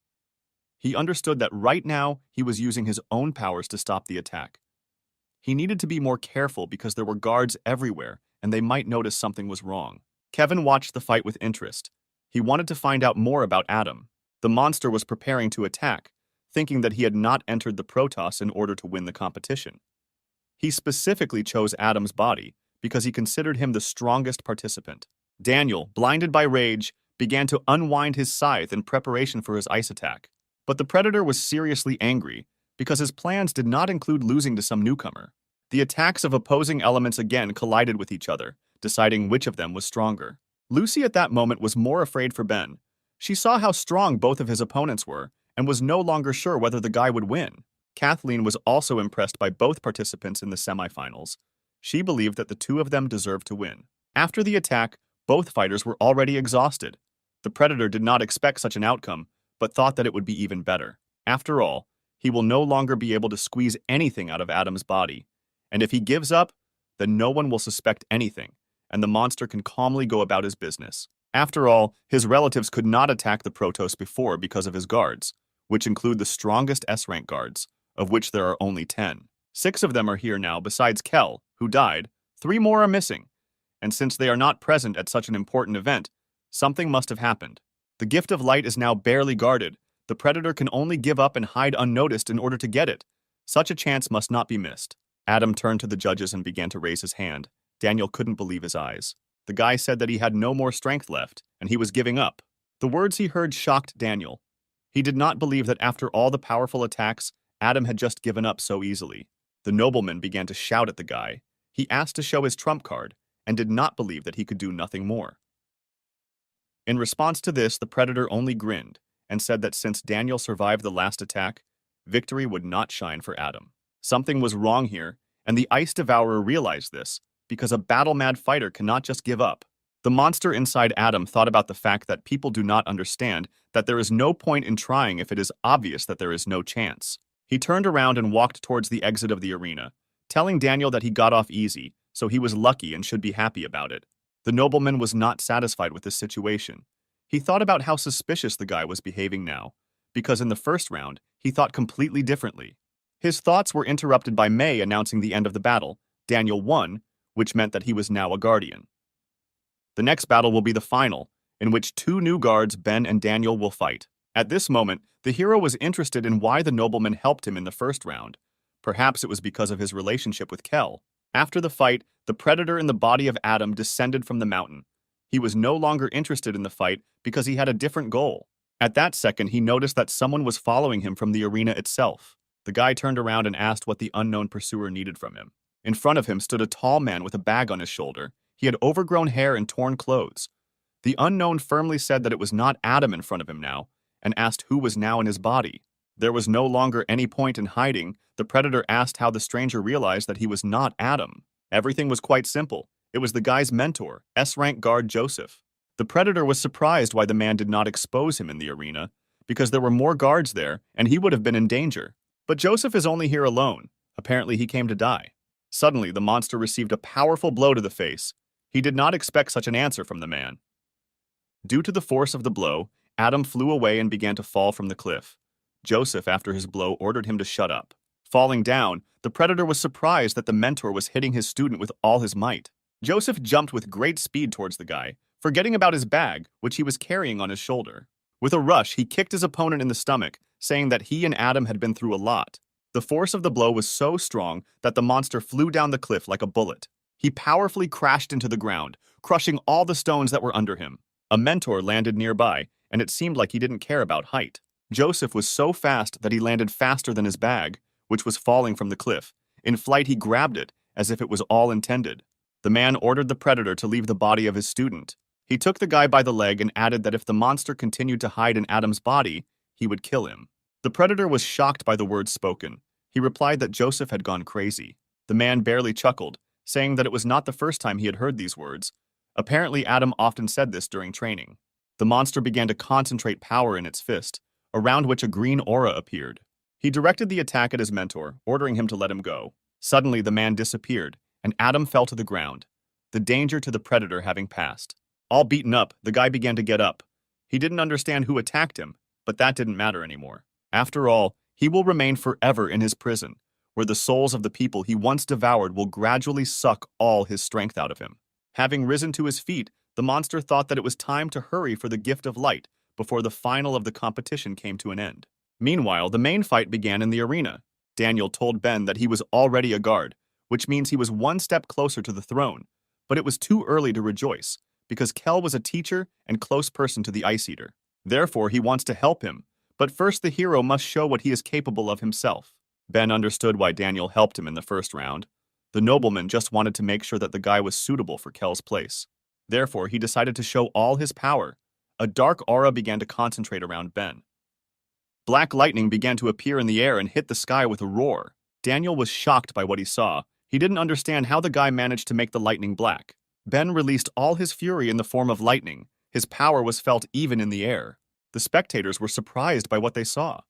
He understood that right now he was using his own powers to stop the attack. He needed to be more careful because there were guards everywhere and they might notice something was wrong. Kevin watched the fight with interest. He wanted to find out more about Adam. The monster was preparing to attack, thinking that he had not entered the Protoss in order to win the competition. He specifically chose Adam's body because he considered him the strongest participant. Daniel, blinded by rage, began to unwind his scythe in preparation for his ice attack. But the Predator was seriously angry because his plans did not include losing to some newcomer. The attacks of opposing elements again collided with each other, deciding which of them was stronger. Lucy at that moment was more afraid for Ben. She saw how strong both of his opponents were and was no longer sure whether the guy would win. Kathleen was also impressed by both participants in the semifinals. She believed that the two of them deserved to win. After the attack, both fighters were already exhausted. The Predator did not expect such an outcome, but thought that it would be even better. After all, he will no longer be able to squeeze anything out of Adam's body. And if he gives up, then no one will suspect anything, and the monster can calmly go about his business. After all, his relatives could not attack the Protoss before because of his guards, which include the strongest S-rank guards, of which there are only 10. 6 of them are here now besides Kel, who died. 3 more are missing. And since they are not present at such an important event, something must have happened. The gift of light is now barely guarded. The predator can only give up and hide unnoticed in order to get it. Such a chance must not be missed. Adam turned to the judges and began to raise his hand. Daniel couldn't believe his eyes. The guy said that he had no more strength left, and he was giving up. The words he heard shocked Daniel. He did not believe that after all the powerful attacks, Adam had just given up so easily. The nobleman began to shout at the guy. He asked to show his trump card, and did not believe that he could do nothing more. In response to this, the predator only grinned, and said that since Daniel survived the last attack, victory would not shine for Adam. Something was wrong here, and the Ice Devourer realized this, because a battle-mad fighter cannot just give up. The monster inside Adam thought about the fact that people do not understand that there is no point in trying if it is obvious that there is no chance. He turned around and walked towards the exit of the arena, telling Daniel that he got off easy, so he was lucky and should be happy about it. The nobleman was not satisfied with this situation. He thought about how suspicious the guy was behaving now, because in the first round, he thought completely differently. His thoughts were interrupted by May announcing the end of the battle. Daniel won, which meant that he was now a guardian. The next battle will be the final, in which two new guards, Ben and Daniel, will fight. At this moment, the hero was interested in why the nobleman helped him in the first round. Perhaps it was because of his relationship with Kel. After the fight, the predator in the body of Adam descended from the mountain. He was no longer interested in the fight because he had a different goal. At that second, he noticed that someone was following him from the arena itself. The guy turned around and asked what the unknown pursuer needed from him. In front of him stood a tall man with a bag on his shoulder. He had overgrown hair and torn clothes. The unknown firmly said that it was not Adam in front of him now, and asked who was now in his body. There was no longer any point in hiding. The predator asked how the stranger realized that he was not Adam. Everything was quite simple. It was the guy's mentor, S-rank guard Joseph. The predator was surprised why the man did not expose him in the arena, because there were more guards there, and he would have been in danger. But Joseph is only here alone. Apparently he came to die. Suddenly, the monster received a powerful blow to the face. He did not expect such an answer from the man. Due to the force of the blow, Adam flew away and began to fall from the cliff. Joseph, after his blow, ordered him to shut up. Falling down, the predator was surprised that the mentor was hitting his student with all his might. Joseph jumped with great speed towards the guy, forgetting about his bag, which he was carrying on his shoulder. With a rush, he kicked his opponent in the stomach, saying that he and Adam had been through a lot. The force of the blow was so strong that the monster flew down the cliff like a bullet. He powerfully crashed into the ground, crushing all the stones that were under him. A mentor landed nearby, and it seemed like he didn't care about height. Joseph was so fast that he landed faster than his bag, which was falling from the cliff. In flight, he grabbed it, as if it was all intended. The man ordered the predator to leave the body of his student. He took the guy by the leg and added that if the monster continued to hide in Adam's body, he would kill him. The predator was shocked by the words spoken. He replied that Joseph had gone crazy. The man barely chuckled, saying that it was not the first time he had heard these words. Apparently, Adam often said this during training. The monster began to concentrate power in its fist, around which a green aura appeared. He directed the attack at his mentor, ordering him to let him go. Suddenly, the man disappeared, and Adam fell to the ground, the danger to the predator having passed. All beaten up, the guy began to get up. He didn't understand who attacked him, but that didn't matter anymore. After all, he will remain forever in his prison, where the souls of the people he once devoured will gradually suck all his strength out of him. Having risen to his feet, the monster thought that it was time to hurry for the gift of light before the final of the competition came to an end. Meanwhile, the main fight began in the arena. Daniel told Ben that he was already a guard, which means he was one step closer to the throne, but it was too early to rejoice, because Kel was a teacher and close person to the Ice Eater. Therefore, he wants to help him, but first the hero must show what he is capable of himself. Ben understood why Daniel helped him in the first round. The nobleman just wanted to make sure that the guy was suitable for Kel's place. Therefore, he decided to show all his power. A dark aura began to concentrate around Ben. Black lightning began to appear in the air and hit the sky with a roar. Daniel was shocked by what he saw. He didn't understand how the guy managed to make the lightning black. Ben released all his fury in the form of lightning. His power was felt even in the air. The spectators were surprised by what they saw.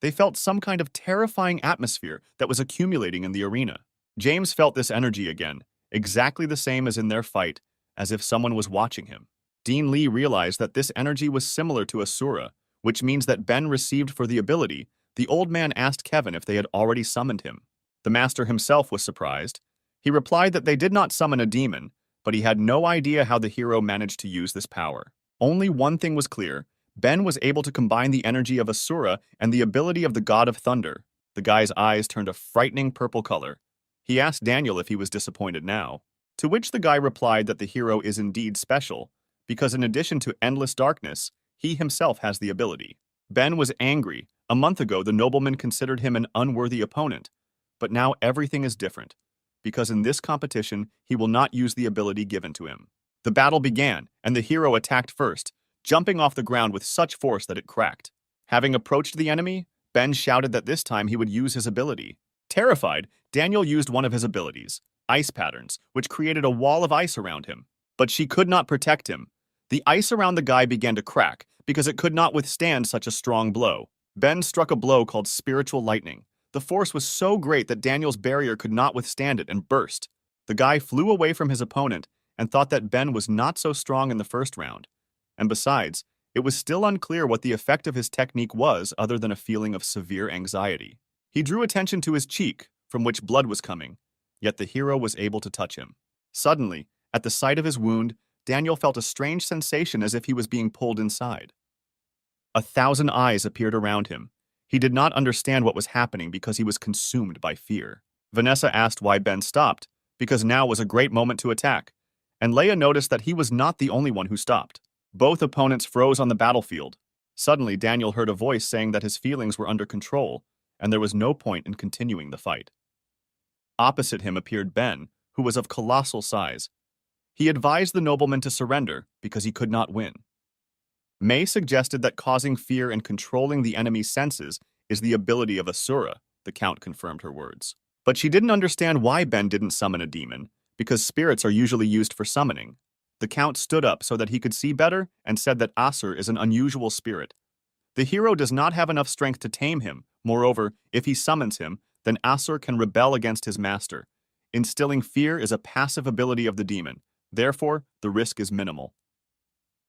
They felt some kind of terrifying atmosphere that was accumulating in the arena. James felt this energy again, exactly the same as in their fight, as if someone was watching him. Dean Lee realized that this energy was similar to Asura, which means that Ben received for the ability. The old man asked Kevin if they had already summoned him. The master himself was surprised. He replied that they did not summon a demon, but he had no idea how the hero managed to use this power. Only one thing was clear: Ben was able to combine the energy of Asura and the ability of the god of thunder. The guy's eyes turned a frightening purple color. He asked Daniel if he was disappointed now, to which the guy replied that the hero is indeed special, because in addition to endless darkness, he himself has the ability. Ben was angry. A month ago, the nobleman considered him an unworthy opponent, but now everything is different, because in this competition, he will not use the ability given to him. The battle began, and the hero attacked first, jumping off the ground with such force that it cracked. Having approached the enemy, Ben shouted that this time he would use his ability. Terrified, Daniel used one of his abilities, ice patterns, which created a wall of ice around him. But she could not protect him. The ice around the guy began to crack because it could not withstand such a strong blow. Ben struck a blow called spiritual lightning. The force was so great that Daniel's barrier could not withstand it and burst. The guy flew away from his opponent and thought that Ben was not so strong in the first round. And besides, it was still unclear what the effect of his technique was other than a feeling of severe anxiety. He drew attention to his cheek, from which blood was coming, yet the hero was able to touch him. Suddenly, at the sight of his wound, Daniel felt a strange sensation as if he was being pulled inside. 1,000 eyes appeared around him. He did not understand what was happening because he was consumed by fear. Vanessa asked why Ben stopped, because now was a great moment to attack, and Leia noticed that he was not the only one who stopped. Both opponents froze on the battlefield. Suddenly, Daniel heard a voice saying that his feelings were under control, and there was no point in continuing the fight. Opposite him appeared Ben, who was of colossal size. He advised the nobleman to surrender because he could not win. May suggested that causing fear and controlling the enemy's senses is the ability of Asura, the Count confirmed her words. But she didn't understand why Ben didn't summon a demon, because spirits are usually used for summoning. The Count stood up so that he could see better and said that Asur is an unusual spirit. The hero does not have enough strength to tame him. Moreover, if he summons him, then Asur can rebel against his master. Instilling fear is a passive ability of the demon. Therefore, the risk is minimal.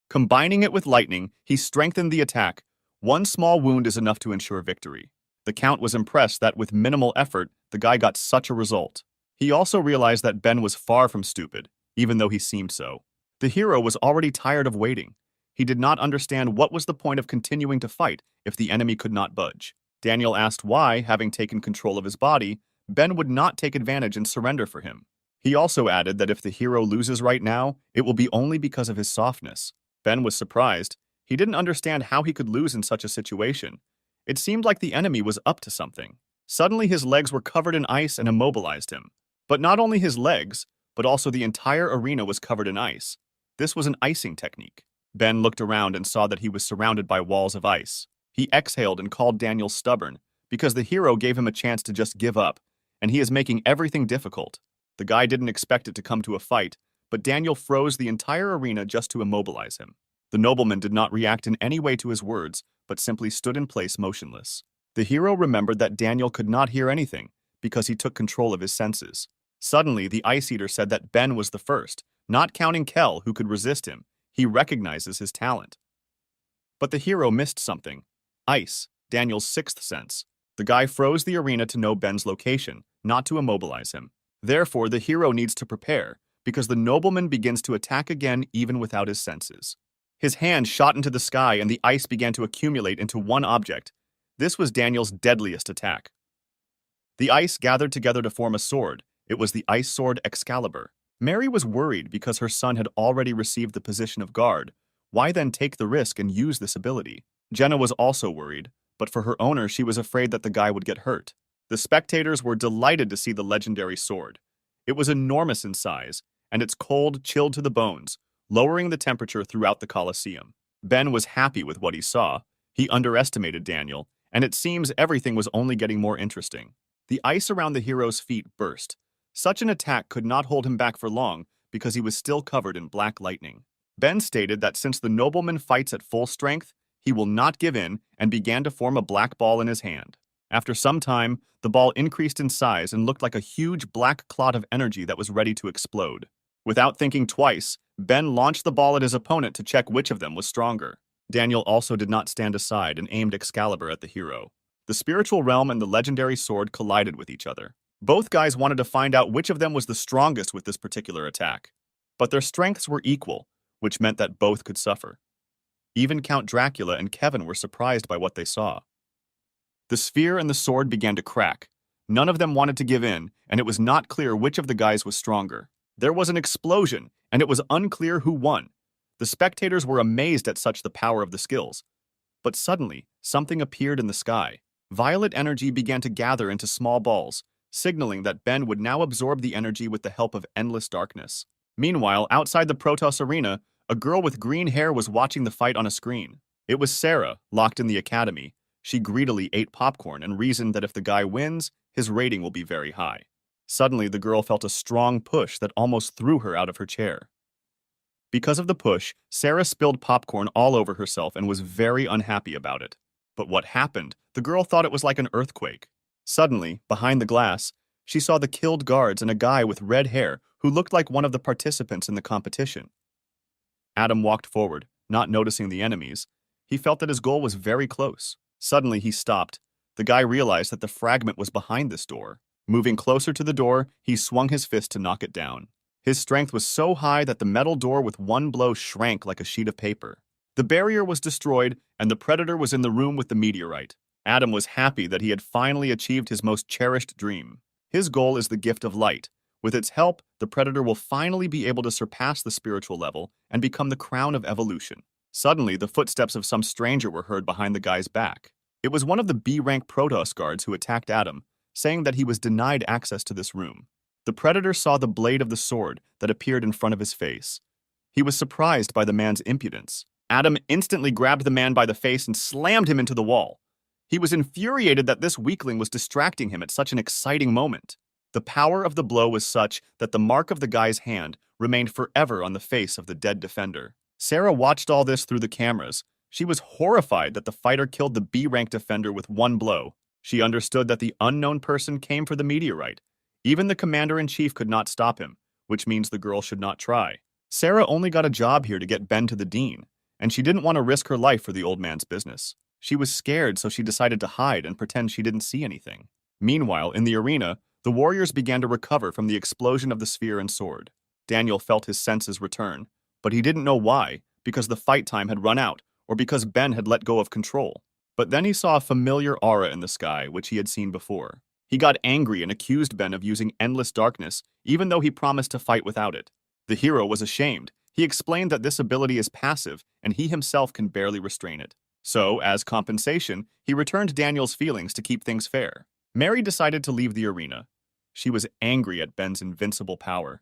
Combining it with lightning, he strengthened the attack. One small wound is enough to ensure victory. The Count was impressed that with minimal effort, the guy got such a result. He also realized that Ben was far from stupid, even though he seemed so. The hero was already tired of waiting. He did not understand what was the point of continuing to fight if the enemy could not budge. Daniel asked why, having taken control of his body, Ben would not take advantage and surrender for him. He also added that if the hero loses right now, it will be only because of his softness. Ben was surprised. He didn't understand how he could lose in such a situation. It seemed like the enemy was up to something. Suddenly his legs were covered in ice and immobilized him. But not only his legs, but also the entire arena was covered in ice. This was an icing technique. Ben looked around and saw that he was surrounded by walls of ice. He exhaled and called Daniel stubborn, because the hero gave him a chance to just give up, and he is making everything difficult. The guy didn't expect it to come to a fight, but Daniel froze the entire arena just to immobilize him. The nobleman did not react in any way to his words, but simply stood in place motionless. The hero remembered that Daniel could not hear anything, because he took control of his senses. Suddenly, the Ice Eater said that Ben was the first, not counting Kel, who could resist him. He recognizes his talent. But the hero missed something. Ice, Daniel's sixth sense. The guy froze the arena to know Ben's location, not to immobilize him. Therefore, the hero needs to prepare, because the nobleman begins to attack again even without his senses. His hand shot into the sky and the ice began to accumulate into one object. This was Daniel's deadliest attack. The ice gathered together to form a sword. It was the ice sword Excalibur. Mary was worried because her son had already received the position of guard. Why then take the risk and use this ability? Jenna was also worried, but for her owner she was afraid that the guy would get hurt. The spectators were delighted to see the legendary sword. It was enormous in size, and its cold chilled to the bones, lowering the temperature throughout the Colosseum. Ben was happy with what he saw. He underestimated Daniel, and it seems everything was only getting more interesting. The ice around the hero's feet burst. Such an attack could not hold him back for long because he was still covered in black lightning. Ben stated that since the nobleman fights at full strength, he will not give in and began to form a black ball in his hand. After some time, the ball increased in size and looked like a huge black clot of energy that was ready to explode. Without thinking twice, Ben launched the ball at his opponent to check which of them was stronger. Daniel also did not stand aside and aimed Excalibur at the hero. The spiritual realm and the legendary sword collided with each other. Both guys wanted to find out which of them was the strongest with this particular attack. But their strengths were equal, which meant that both could suffer. Even Count Dracula and Kevin were surprised by what they saw. The sphere and the sword began to crack. None of them wanted to give in, and it was not clear which of the guys was stronger. There was an explosion, and it was unclear who won. The spectators were amazed at such the power of the skills. But suddenly, something appeared in the sky. Violet energy began to gather into small balls, signaling that Ben would now absorb the energy with the help of endless darkness. Meanwhile, outside the Protoss arena, a girl with green hair was watching the fight on a screen. It was Sarah, locked in the academy. She greedily ate popcorn and reasoned that if the guy wins, his rating will be very high. Suddenly, the girl felt a strong push that almost threw her out of her chair. Because of the push, Sarah spilled popcorn all over herself and was very unhappy about it. But what happened? The girl thought it was like an earthquake. Suddenly, behind the glass, she saw the killed guards and a guy with red hair who looked like one of the participants in the competition. Adam walked forward, not noticing the enemies. He felt that his goal was very close. Suddenly, he stopped. The guy realized that the fragment was behind this door. Moving closer to the door, he swung his fist to knock it down. His strength was so high that the metal door with one blow shrank like a sheet of paper. The barrier was destroyed, and the Predator was in the room with the meteorite. Adam was happy that he had finally achieved his most cherished dream. His goal is the gift of light. With its help, the Predator will finally be able to surpass the spiritual level and become the crown of evolution. Suddenly, the footsteps of some stranger were heard behind the guy's back. It was one of the B-rank Protoss guards who attacked Adam, saying that he was denied access to this room. The Predator saw the blade of the sword that appeared in front of his face. He was surprised by the man's impudence. Adam instantly grabbed the man by the face and slammed him into the wall. He was infuriated that this weakling was distracting him at such an exciting moment. The power of the blow was such that the mark of the guy's hand remained forever on the face of the dead defender. Sarah watched all this through the cameras. She was horrified that the fighter killed the B-rank defender with one blow. She understood that the unknown person came for the meteorite. Even the commander-in-chief could not stop him, which means the girl should not try. Sarah only got a job here to get Ben to the dean, and she didn't want to risk her life for the old man's business. She was scared, so she decided to hide and pretend she didn't see anything. Meanwhile, in the arena, the warriors began to recover from the explosion of the sphere and sword. Daniel felt his senses return, but he didn't know why, because the fight time had run out, or because Ben had let go of control. But then he saw a familiar aura in the sky, which he had seen before. He got angry and accused Ben of using endless darkness, even though he promised to fight without it. The hero was ashamed. He explained that this ability is passive, and he himself can barely restrain it. So, as compensation, he returned Daniel's feelings to keep things fair. Mary decided to leave the arena. She was angry at Ben's invincible power.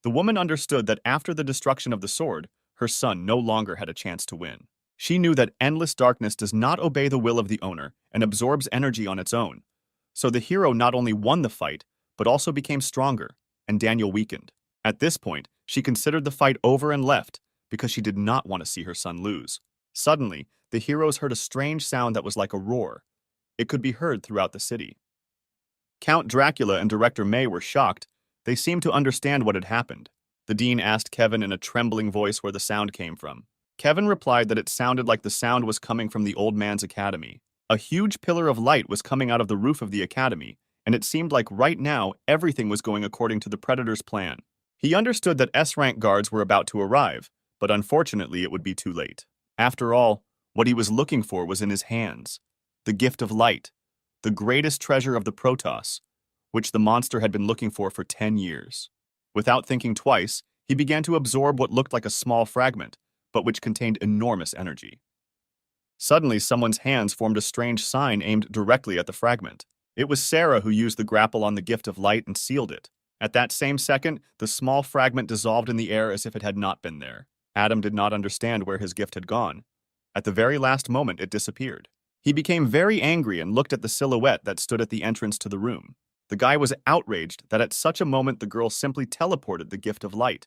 The woman understood that after the destruction of the sword, her son no longer had a chance to win. She knew that endless darkness does not obey the will of the owner and absorbs energy on its own. So the hero not only won the fight, but also became stronger, and Daniel weakened. At this point, she considered the fight over and left because she did not want to see her son lose. Suddenly, the heroes heard a strange sound that was like a roar. It could be heard throughout the city. Count Dracula and Director May were shocked. They seemed to understand what had happened. The dean asked Kevin in a trembling voice where the sound came from. Kevin replied that it sounded like the sound was coming from the old man's academy. A huge pillar of light was coming out of the roof of the academy, and it seemed like right now everything was going according to the Predator's plan. He understood that S-rank guards were about to arrive, but unfortunately it would be too late. After all, what he was looking for was in his hands. The gift of light, the greatest treasure of the Protoss, which the monster had been looking for 10 years. Without thinking twice, he began to absorb what looked like a small fragment, but which contained enormous energy. Suddenly, someone's hands formed a strange sign aimed directly at the fragment. It was Sarah who used the grapple on the gift of light and sealed it. At that same second, the small fragment dissolved in the air as if it had not been there. Adam did not understand where his gift had gone. At the very last moment, it disappeared. He became very angry and looked at the silhouette that stood at the entrance to the room. The guy was outraged that at such a moment the girl simply teleported the gift of light.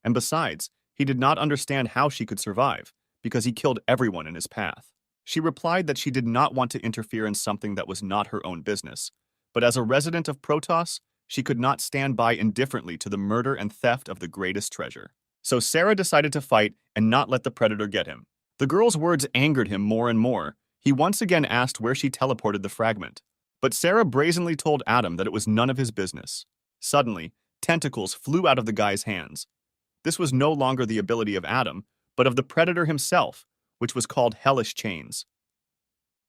And besides, he did not understand how she could survive, because he killed everyone in his path. She replied that she did not want to interfere in something that was not her own business, but as a resident of Protoss, she could not stand by indifferently to the murder and theft of the greatest treasure. So Sarah decided to fight and not let the Predator get him. The girl's words angered him more and more. He once again asked where she teleported the fragment. But Sarah brazenly told Adam that it was none of his business. Suddenly, tentacles flew out of the guy's hands. This was no longer the ability of Adam, but of the Predator himself, which was called hellish chains.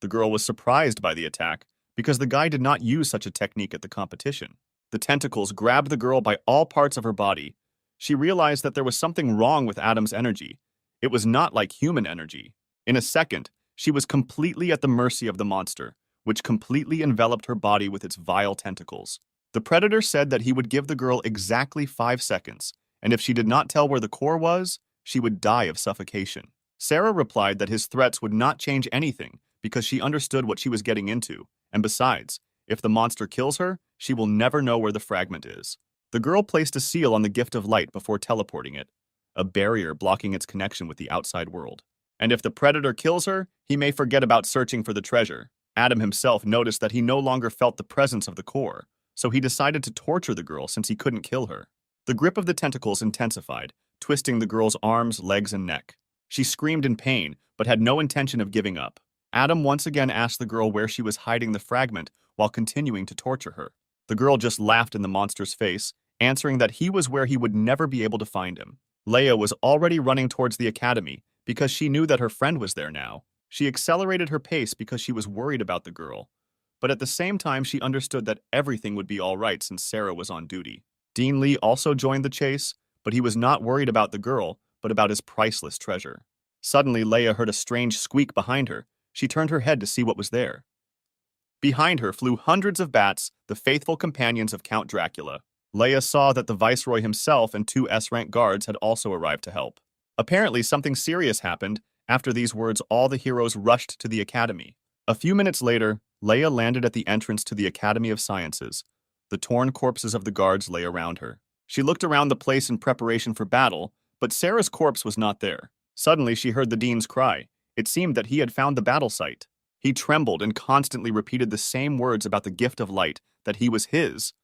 The girl was surprised by the attack because the guy did not use such a technique at the competition. The tentacles grabbed the girl by all parts of her body. She realized that there was something wrong with Adam's energy. It was not like human energy. In a second, she was completely at the mercy of the monster, which completely enveloped her body with its vile tentacles. The predator said that he would give the girl exactly 5 seconds, and if she did not tell where the core was, she would die of suffocation. Sarah replied that his threats would not change anything because she understood what she was getting into, and besides, if the monster kills her, she will never know where the fragment is. The girl placed a seal on the gift of light before teleporting it, a barrier blocking its connection with the outside world. And if the predator kills her, he may forget about searching for the treasure. Adam himself noticed that he no longer felt the presence of the core, so he decided to torture the girl since he couldn't kill her. The grip of the tentacles intensified, twisting the girl's arms, legs, and neck. She screamed in pain, but had no intention of giving up. Adam once again asked the girl where she was hiding the fragment while continuing to torture her. The girl just laughed in the monster's face, answering that he was where he would never be able to find him. Leia was already running towards the academy because she knew that her friend was there now. She accelerated her pace because she was worried about the girl, but at the same time she understood that everything would be all right since Sarah was on duty. Dean Lee also joined the chase, but he was not worried about the girl, but about his priceless treasure. Suddenly, Leia heard a strange squeak behind her. She turned her head to see what was there. Behind her flew hundreds of bats, the faithful companions of Count Dracula. Leia saw that the Viceroy himself and 2 S-rank guards had also arrived to help. Apparently, something serious happened. After these words, all the heroes rushed to the academy. A few minutes later, Leia landed at the entrance to the Academy of Sciences. The torn corpses of the guards lay around her. She looked around the place in preparation for battle, but Sarah's corpse was not there. Suddenly, she heard the dean's cry. It seemed that he had found the battle site. He trembled and constantly repeated the same words about the gift of light, that he was his.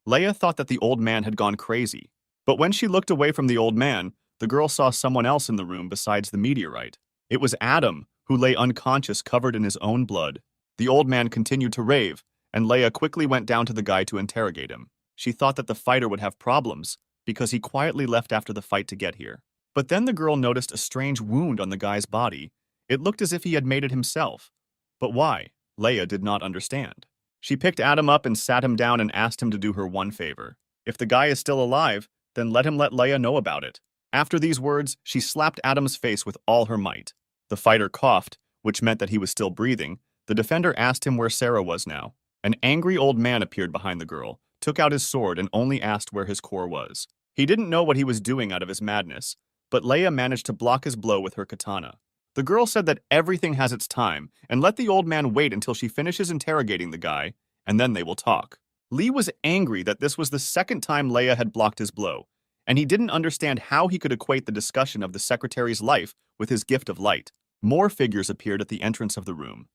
Leia thought that the old man had gone crazy. But when she looked away from the old man, the girl saw someone else in the room besides the meteorite. It was Adam, who lay unconscious covered in his own blood. The old man continued to rave, and Leia quickly went down to the guy to interrogate him. She thought that the fighter would have problems, because he quietly left after the fight to get here. But then the girl noticed a strange wound on the guy's body. It looked as if he had made it himself. But why? Leia did not understand. She picked Adam up and sat him down and asked him to do her one favor. If the guy is still alive, then let him let Leia know about it. After these words, she slapped Adam's face with all her might. The fighter coughed, which meant that he was still breathing. The defender asked him where Sarah was now. An angry old man appeared behind the girl, took out his sword, and only asked where his core was. He didn't know what he was doing out of his madness, but Leia managed to block his blow with her katana. The girl said that everything has its time, and let the old man wait until she finishes interrogating the guy, and then they will talk. Lee was angry that this was the second time Leia had blocked his blow, and he didn't understand how he could equate the discussion of the secretary's life with his gift of light. More figures appeared at the entrance of the room.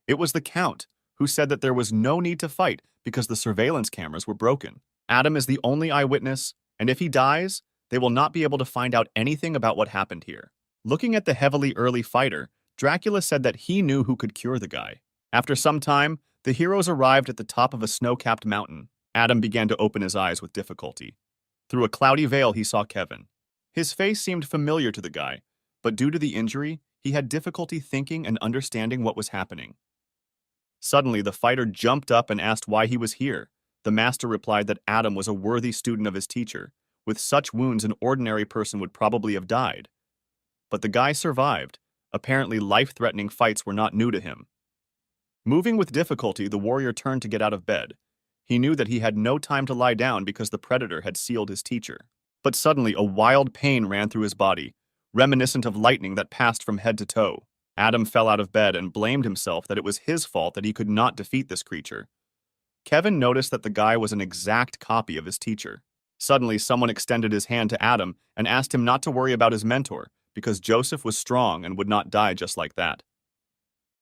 It was the Count, who said that there was no need to fight because the surveillance cameras were broken. Adam is the only eyewitness, and if he dies, they will not be able to find out anything about what happened here. Looking at the heavily early fighter, Dracula said that he knew who could cure the guy. After some time, the heroes arrived at the top of a snow-capped mountain. Adam began to open his eyes with difficulty. Through a cloudy veil, he saw Kevin. His face seemed familiar to the guy, but due to the injury, he had difficulty thinking and understanding what was happening. Suddenly, the fighter jumped up and asked why he was here. The master replied that Adam was a worthy student of his teacher. With such wounds, an ordinary person would probably have died. But the guy survived. Apparently, life-threatening fights were not new to him. Moving with difficulty, the warrior turned to get out of bed. He knew that he had no time to lie down because the predator had sealed his teacher. But suddenly, a wild pain ran through his body, reminiscent of lightning that passed from head to toe. Adam fell out of bed and blamed himself that it was his fault that he could not defeat this creature. Kevin noticed that the guy was an exact copy of his teacher. Suddenly, someone extended his hand to Adam and asked him not to worry about his mentor, because Joseph was strong and would not die just like that.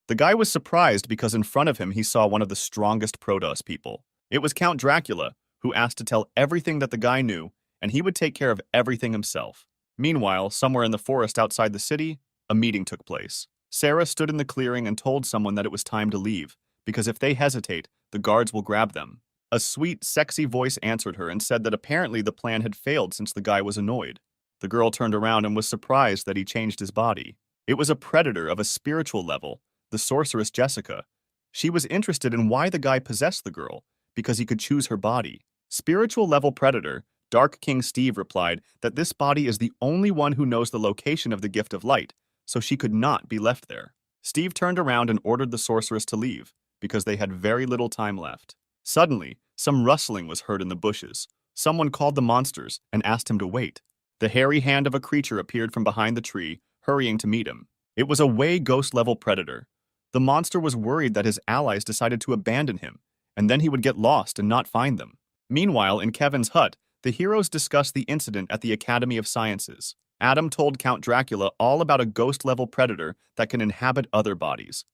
The guy was surprised because in front of him he saw one of the strongest Protoss people. It was Count Dracula, who asked to tell everything that the guy knew, and he would take care of everything himself. Meanwhile, somewhere in the forest outside the city, a meeting took place. Sarah stood in the clearing and told someone that it was time to leave, because if they hesitate, the guards will grab them. A sweet, sexy voice answered her and said that apparently the plan had failed since the guy was annoyed. The girl turned around and was surprised that he changed his body. It was a predator of a spiritual level, the sorceress Jessica. She was interested in why the guy possessed the girl, because he could choose her body. Spiritual level predator, Dark King Steve replied that this body is the only one who knows the location of the gift of light, so she could not be left there. Steve turned around and ordered the sorceress to leave, because they had very little time left. Suddenly, some rustling was heard in the bushes. Someone called the monsters and asked him to wait. The hairy hand of a creature appeared from behind the tree, hurrying to meet him. It was a Wei ghost-level predator. The monster was worried that his allies decided to abandon him, and then he would get lost and not find them. Meanwhile, in Kevin's hut, the heroes discussed the incident at the Academy of Sciences. Adam told Count Dracula all about a ghost-level predator that can inhabit other bodies.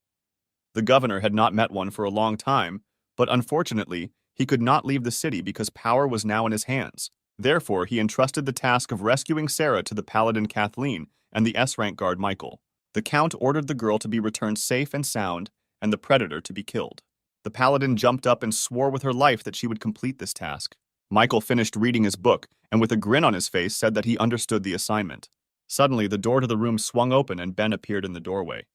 The governor had not met one for a long time, but unfortunately, he could not leave the city because power was now in his hands. Therefore, he entrusted the task of rescuing Sarah to the paladin Kathleen and the S-rank guard Michael. The count ordered the girl to be returned safe and sound, and the predator to be killed. The paladin jumped up and swore with her life that she would complete this task. Michael finished reading his book, and with a grin on his face said that he understood the assignment. Suddenly, the door to the room swung open and Ben appeared in the doorway.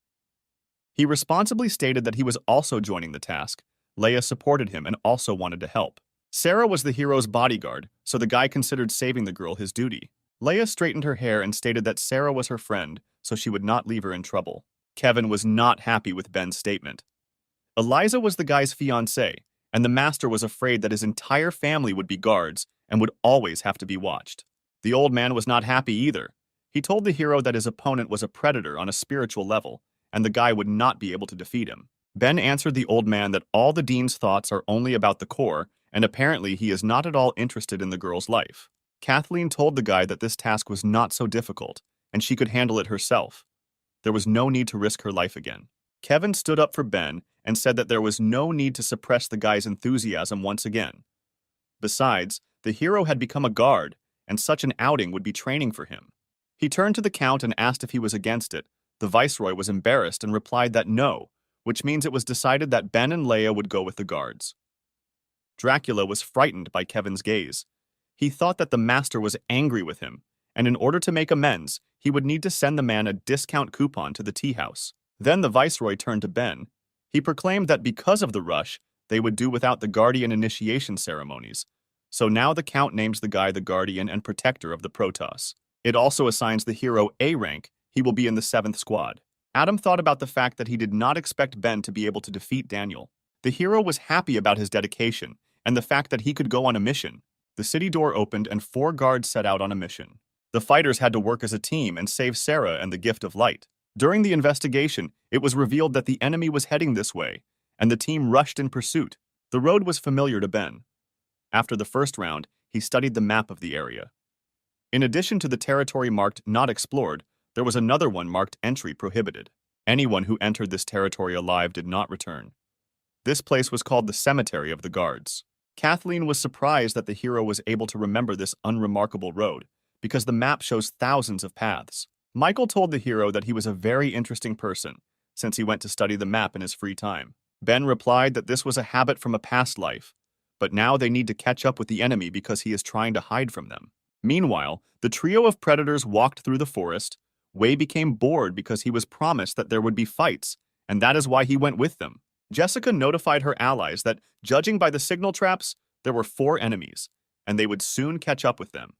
He responsibly stated that he was also joining the task. Leia supported him and also wanted to help. Sarah was the hero's bodyguard, so the guy considered saving the girl his duty. Leia straightened her hair and stated that Sarah was her friend, so she would not leave her in trouble. Kevin was not happy with Ben's statement. Eliza was the guy's fiancée, and the master was afraid that his entire family would be guards and would always have to be watched. The old man was not happy either. He told the hero that his opponent was a predator on a spiritual level, and the guy would not be able to defeat him. Ben answered the old man that all the dean's thoughts are only about the core, and apparently he is not at all interested in the girl's life. Kathleen told the guy that this task was not so difficult, and she could handle it herself. There was no need to risk her life again. Kevin stood up for Ben and said that there was no need to suppress the guy's enthusiasm once again. Besides, the hero had become a guard, and such an outing would be training for him. He turned to the count and asked if he was against it. The viceroy was embarrassed and replied that no, which means it was decided that Ben and Leia would go with the guards. Dracula was frightened by Kevin's gaze. He thought that the master was angry with him, and in order to make amends, he would need to send the man a discount coupon to the tea house. Then the viceroy turned to Ben. He proclaimed that because of the rush, they would do without the guardian initiation ceremonies. So now the count names the guy the guardian and protector of the Protoss. It also assigns the hero A rank. He will be in the 7th squad. Adam thought about the fact that he did not expect Ben to be able to defeat Daniel. The hero was happy about his dedication and the fact that he could go on a mission. The city door opened and 4 guards set out on a mission. The fighters had to work as a team and save Sarah and the Gift of Light. During the investigation, it was revealed that the enemy was heading this way, and the team rushed in pursuit. The road was familiar to Ben. After the first round, he studied the map of the area. In addition to the territory marked Not Explored, there was another one marked Entry Prohibited. Anyone who entered this territory alive did not return. This place was called the Cemetery of the Guards. Kathleen was surprised that the hero was able to remember this unremarkable road, because the map shows thousands of paths. Michael told the hero that he was a very interesting person, since he went to study the map in his free time. Ben replied that this was a habit from a past life, but now they need to catch up with the enemy because he is trying to hide from them. Meanwhile, the trio of predators walked through the forest. Wei became bored because he was promised that there would be fights, and that is why he went with them. Jessica notified her allies that, judging by the signal traps, there were 4 enemies, and they would soon catch up with them.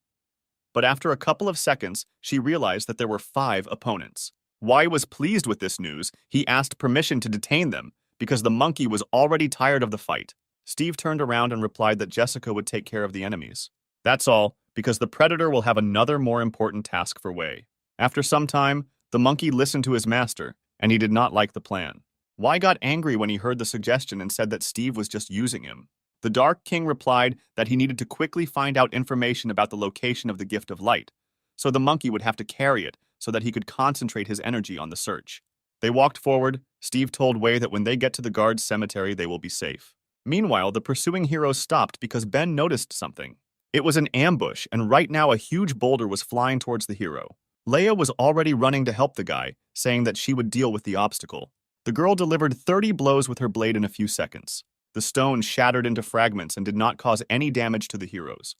But after a couple of seconds, she realized that there were 5 opponents. Wei was pleased with this news. He asked permission to detain them, because the monkey was already tired of the fight. Steve turned around and replied that Jessica would take care of the enemies. That's all, because the predator will have another more important task for Wei. After some time, the monkey listened to his master, and he did not like the plan. Wei got angry when he heard the suggestion and said that Steve was just using him. The Dark King replied that he needed to quickly find out information about the location of the Gift of Light, so the monkey would have to carry it so that he could concentrate his energy on the search. They walked forward. Steve told Wei that when they get to the guards' cemetery, they will be safe. Meanwhile, the pursuing heroes stopped because Ben noticed something. It was an ambush, and right now a huge boulder was flying towards the hero. Leia was already running to help the guy, saying that she would deal with the obstacle. The girl delivered 30 blows with her blade in a few seconds. The stone shattered into fragments and did not cause any damage to the heroes.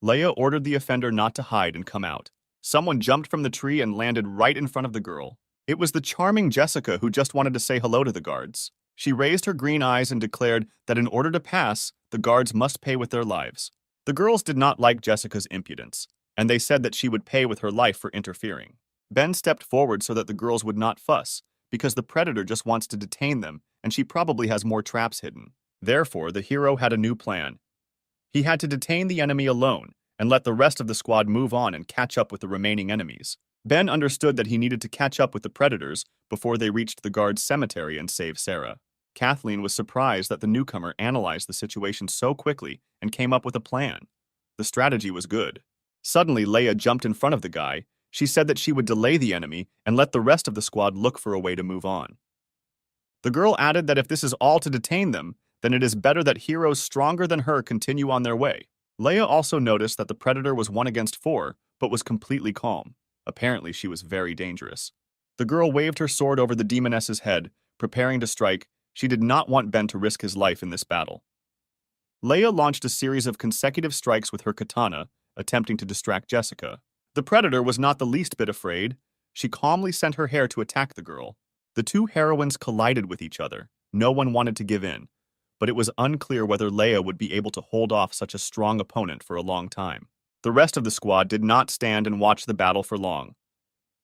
Leia ordered the offender not to hide and come out. Someone jumped from the tree and landed right in front of the girl. It was the charming Jessica who just wanted to say hello to the guards. She raised her green eyes and declared that in order to pass, the guards must pay with their lives. The girls did not like Jessica's impudence, and they said that she would pay with her life for interfering. Ben stepped forward so that the girls would not fuss, because the predator just wants to detain them, and she probably has more traps hidden. Therefore, the hero had a new plan. He had to detain the enemy alone and let the rest of the squad move on and catch up with the remaining enemies. Ben understood that he needed to catch up with the predators before they reached the guard's cemetery and save Sarah. Kathleen was surprised that the newcomer analyzed the situation so quickly and came up with a plan. The strategy was good. Suddenly, Leia jumped in front of the guy. She said that she would delay the enemy and let the rest of the squad look for a way to move on. The girl added that if this is all to detain them, then it is better that heroes stronger than her continue on their way. Leia also noticed that the predator was 1 against 4, but was completely calm. Apparently, she was very dangerous. The girl waved her sword over the demoness's head, preparing to strike. She did not want Ben to risk his life in this battle. Leia launched a series of consecutive strikes with her katana, attempting to distract Jessica. The predator was not the least bit afraid. She calmly sent her hair to attack the girl. The two heroines collided with each other. No one wanted to give in, but it was unclear whether Leia would be able to hold off such a strong opponent for a long time. The rest of the squad did not stand and watch the battle for long.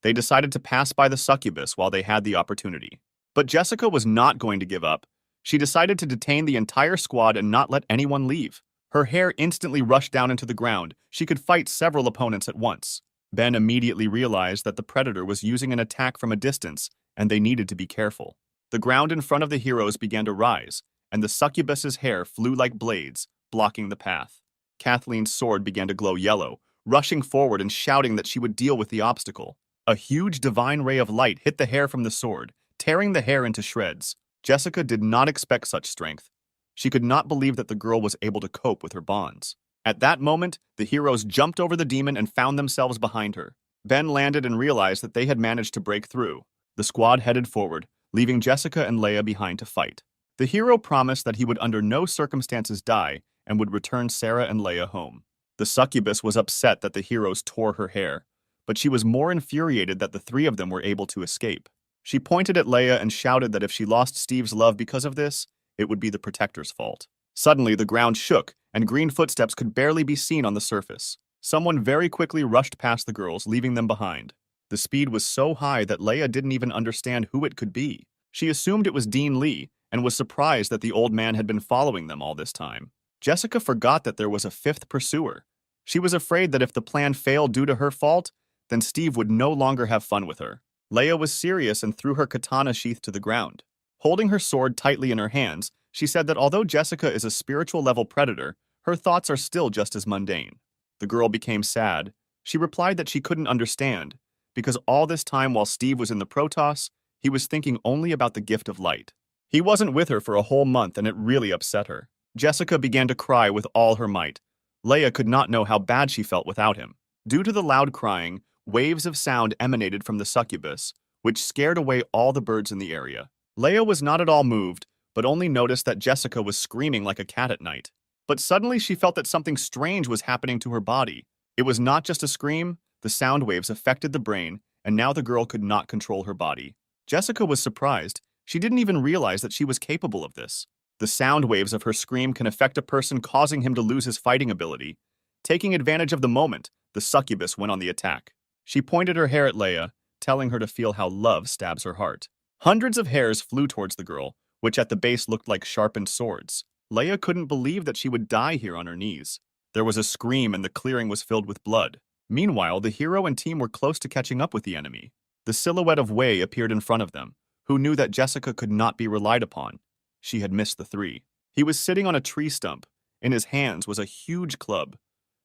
They decided to pass by the succubus while they had the opportunity. But Jessica was not going to give up. She decided to detain the entire squad and not let anyone leave. Her hair instantly rushed down into the ground. She could fight several opponents at once. Ben immediately realized that the predator was using an attack from a distance, and they needed to be careful. The ground in front of the heroes began to rise, and the succubus's hair flew like blades, blocking the path. Kathleen's sword began to glow yellow, rushing forward and shouting that she would deal with the obstacle. A huge divine ray of light hit the hair from the sword, tearing the hair into shreds. Jessica did not expect such strength. She could not believe that the girl was able to cope with her bonds. At that moment, the heroes jumped over the demon and found themselves behind her. Ben landed and realized that they had managed to break through. The squad headed forward, leaving Jessica and Leia behind to fight. The hero promised that he would under no circumstances die and would return Sarah and Leia home. The succubus was upset that the heroes tore her hair, but she was more infuriated that the 3 of them were able to escape. She pointed at Leia and shouted that if she lost Steve's love because of this, it would be the Protector's fault. Suddenly, the ground shook, and green footsteps could barely be seen on the surface. Someone very quickly rushed past the girls, leaving them behind. The speed was so high that Leia didn't even understand who it could be. She assumed it was Dean Lee, and was surprised that the old man had been following them all this time. Jessica forgot that there was a 5th pursuer. She was afraid that if the plan failed due to her fault, then Steve would no longer have fun with her. Leia was serious and threw her katana sheath to the ground. Holding her sword tightly in her hands, she said that although Jessica is a spiritual-level predator, her thoughts are still just as mundane. The girl became sad. She replied that she couldn't understand, because all this time while Steve was in the Protoss, he was thinking only about the gift of light. He wasn't with her for a whole month, and it really upset her. Jessica began to cry with all her might. Leia could not know how bad she felt without him. Due to the loud crying, waves of sound emanated from the succubus, which scared away all the birds in the area. Leia was not at all moved, but only noticed that Jessica was screaming like a cat at night. But suddenly she felt that something strange was happening to her body. It was not just a scream, the sound waves affected the brain, and now the girl could not control her body. Jessica was surprised. She didn't even realize that she was capable of this. The sound waves of her scream can affect a person, causing him to lose his fighting ability. Taking advantage of the moment, the succubus went on the attack. She pointed her hair at Leia, telling her to feel how love stabs her heart. Hundreds of hairs flew towards the girl, which at the base looked like sharpened swords. Leia couldn't believe that she would die here on her knees. There was a scream and the clearing was filled with blood. Meanwhile, the hero and team were close to catching up with the enemy. The silhouette of Wei appeared in front of them, who knew that Jessica could not be relied upon. She had missed the 3. He was sitting on a tree stump. In his hands was a huge club.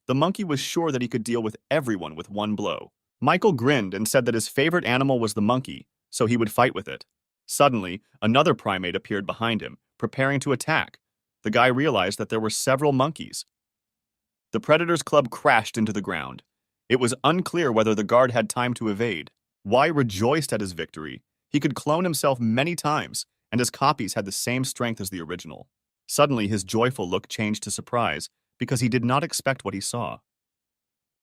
The monkey was sure that he could deal with everyone with one blow. Michael grinned and said that his favorite animal was the monkey, so he would fight with it. Suddenly, another primate appeared behind him, preparing to attack. The guy realized that there were several monkeys. The predator's club crashed into the ground. It was unclear whether the guard had time to evade. Wei rejoiced at his victory. He could clone himself many times, and his copies had the same strength as the original. Suddenly, his joyful look changed to surprise, because he did not expect what he saw.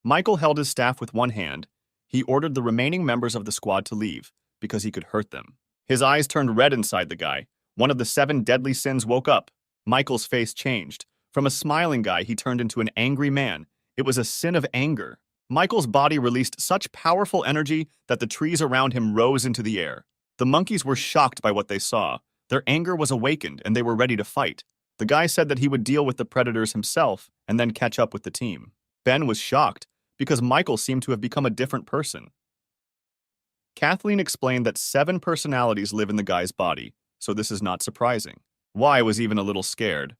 Michael held his staff with one hand. He ordered the remaining members of the squad to leave, because he could hurt them. His eyes turned red inside the guy. One of the 7 deadly sins woke up. Michael's face changed. From a smiling guy, he turned into an angry man. It was a sin of anger. Michael's body released such powerful energy that the trees around him rose into the air. The monkeys were shocked by what they saw. Their anger was awakened, and they were ready to fight. The guy said that he would deal with the predators himself and then catch up with the team. Ben was shocked, because Michael seemed to have become a different person. Kathleen explained that 7 personalities live in the guy's body, so this is not surprising. Y was even a little scared.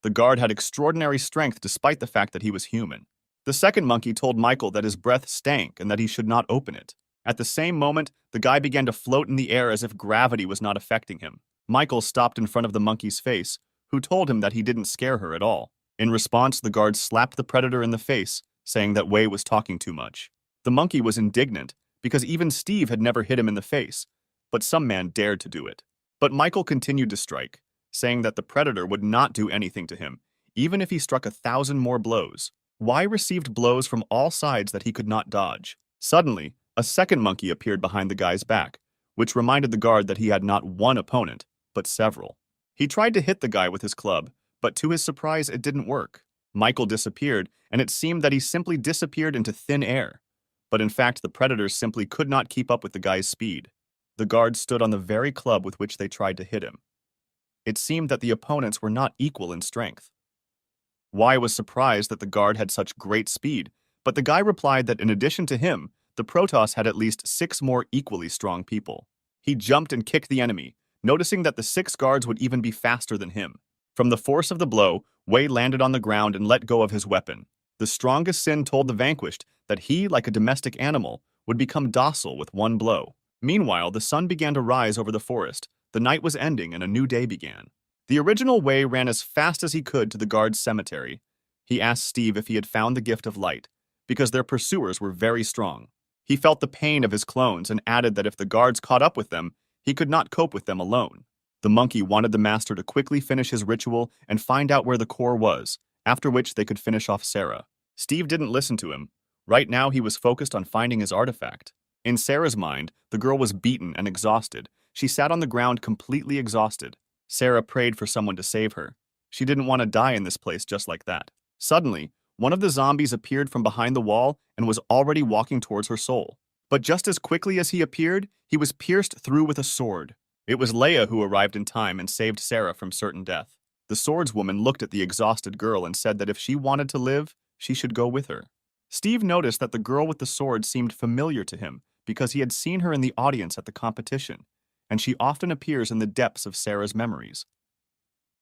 The guard had extraordinary strength despite the fact that he was human. The second monkey told Michael that his breath stank and that he should not open it. At the same moment, the guy began to float in the air as if gravity was not affecting him. Michael stopped in front of the monkey's face, who told him that he didn't scare her at all. In response, the guard slapped the predator in the face, saying that Wei was talking too much. The monkey was indignant, because even Steve had never hit him in the face, but some man dared to do it. But Michael continued to strike, saying that the predator would not do anything to him, even if he struck 1,000 more blows. Y received blows from all sides that he could not dodge. Suddenly, a second monkey appeared behind the guy's back, which reminded the guard that he had not one opponent, but several. He tried to hit the guy with his club, but to his surprise, it didn't work. Michael disappeared, and it seemed that he simply disappeared into thin air. But in fact, the predators simply could not keep up with the guy's speed. The guard stood on the very club with which they tried to hit him. It seemed that the opponents were not equal in strength. Y was surprised that the guard had such great speed, but the guy replied that in addition to him, the Protoss had at least 6 more equally strong people. He jumped and kicked the enemy, noticing that the 6 guards would even be faster than him. From the force of the blow, Wei landed on the ground and let go of his weapon. The strongest sin told the vanquished that he, like a domestic animal, would become docile with one blow. Meanwhile, the sun began to rise over the forest. The night was ending and a new day began. The original Wei ran as fast as he could to the guard's cemetery. He asked Steve if he had found the gift of light, because their pursuers were very strong. He felt the pain of his clones and added that if the guards caught up with them, he could not cope with them alone. The monkey wanted the master to quickly finish his ritual and find out where the core was, after which they could finish off Sarah. Steve didn't listen to him. Right now he was focused on finding his artifact. In Sarah's mind, the girl was beaten and exhausted. She sat on the ground completely exhausted. Sarah prayed for someone to save her. She didn't want to die in this place just like that. Suddenly, one of the zombies appeared from behind the wall and was already walking towards her soul. But just as quickly as he appeared, he was pierced through with a sword. It was Leia who arrived in time and saved Sarah from certain death. The swordswoman looked at the exhausted girl and said that if she wanted to live, she should go with her. Steve noticed that the girl with the sword seemed familiar to him because he had seen her in the audience at the competition, and she often appears in the depths of Sarah's memories.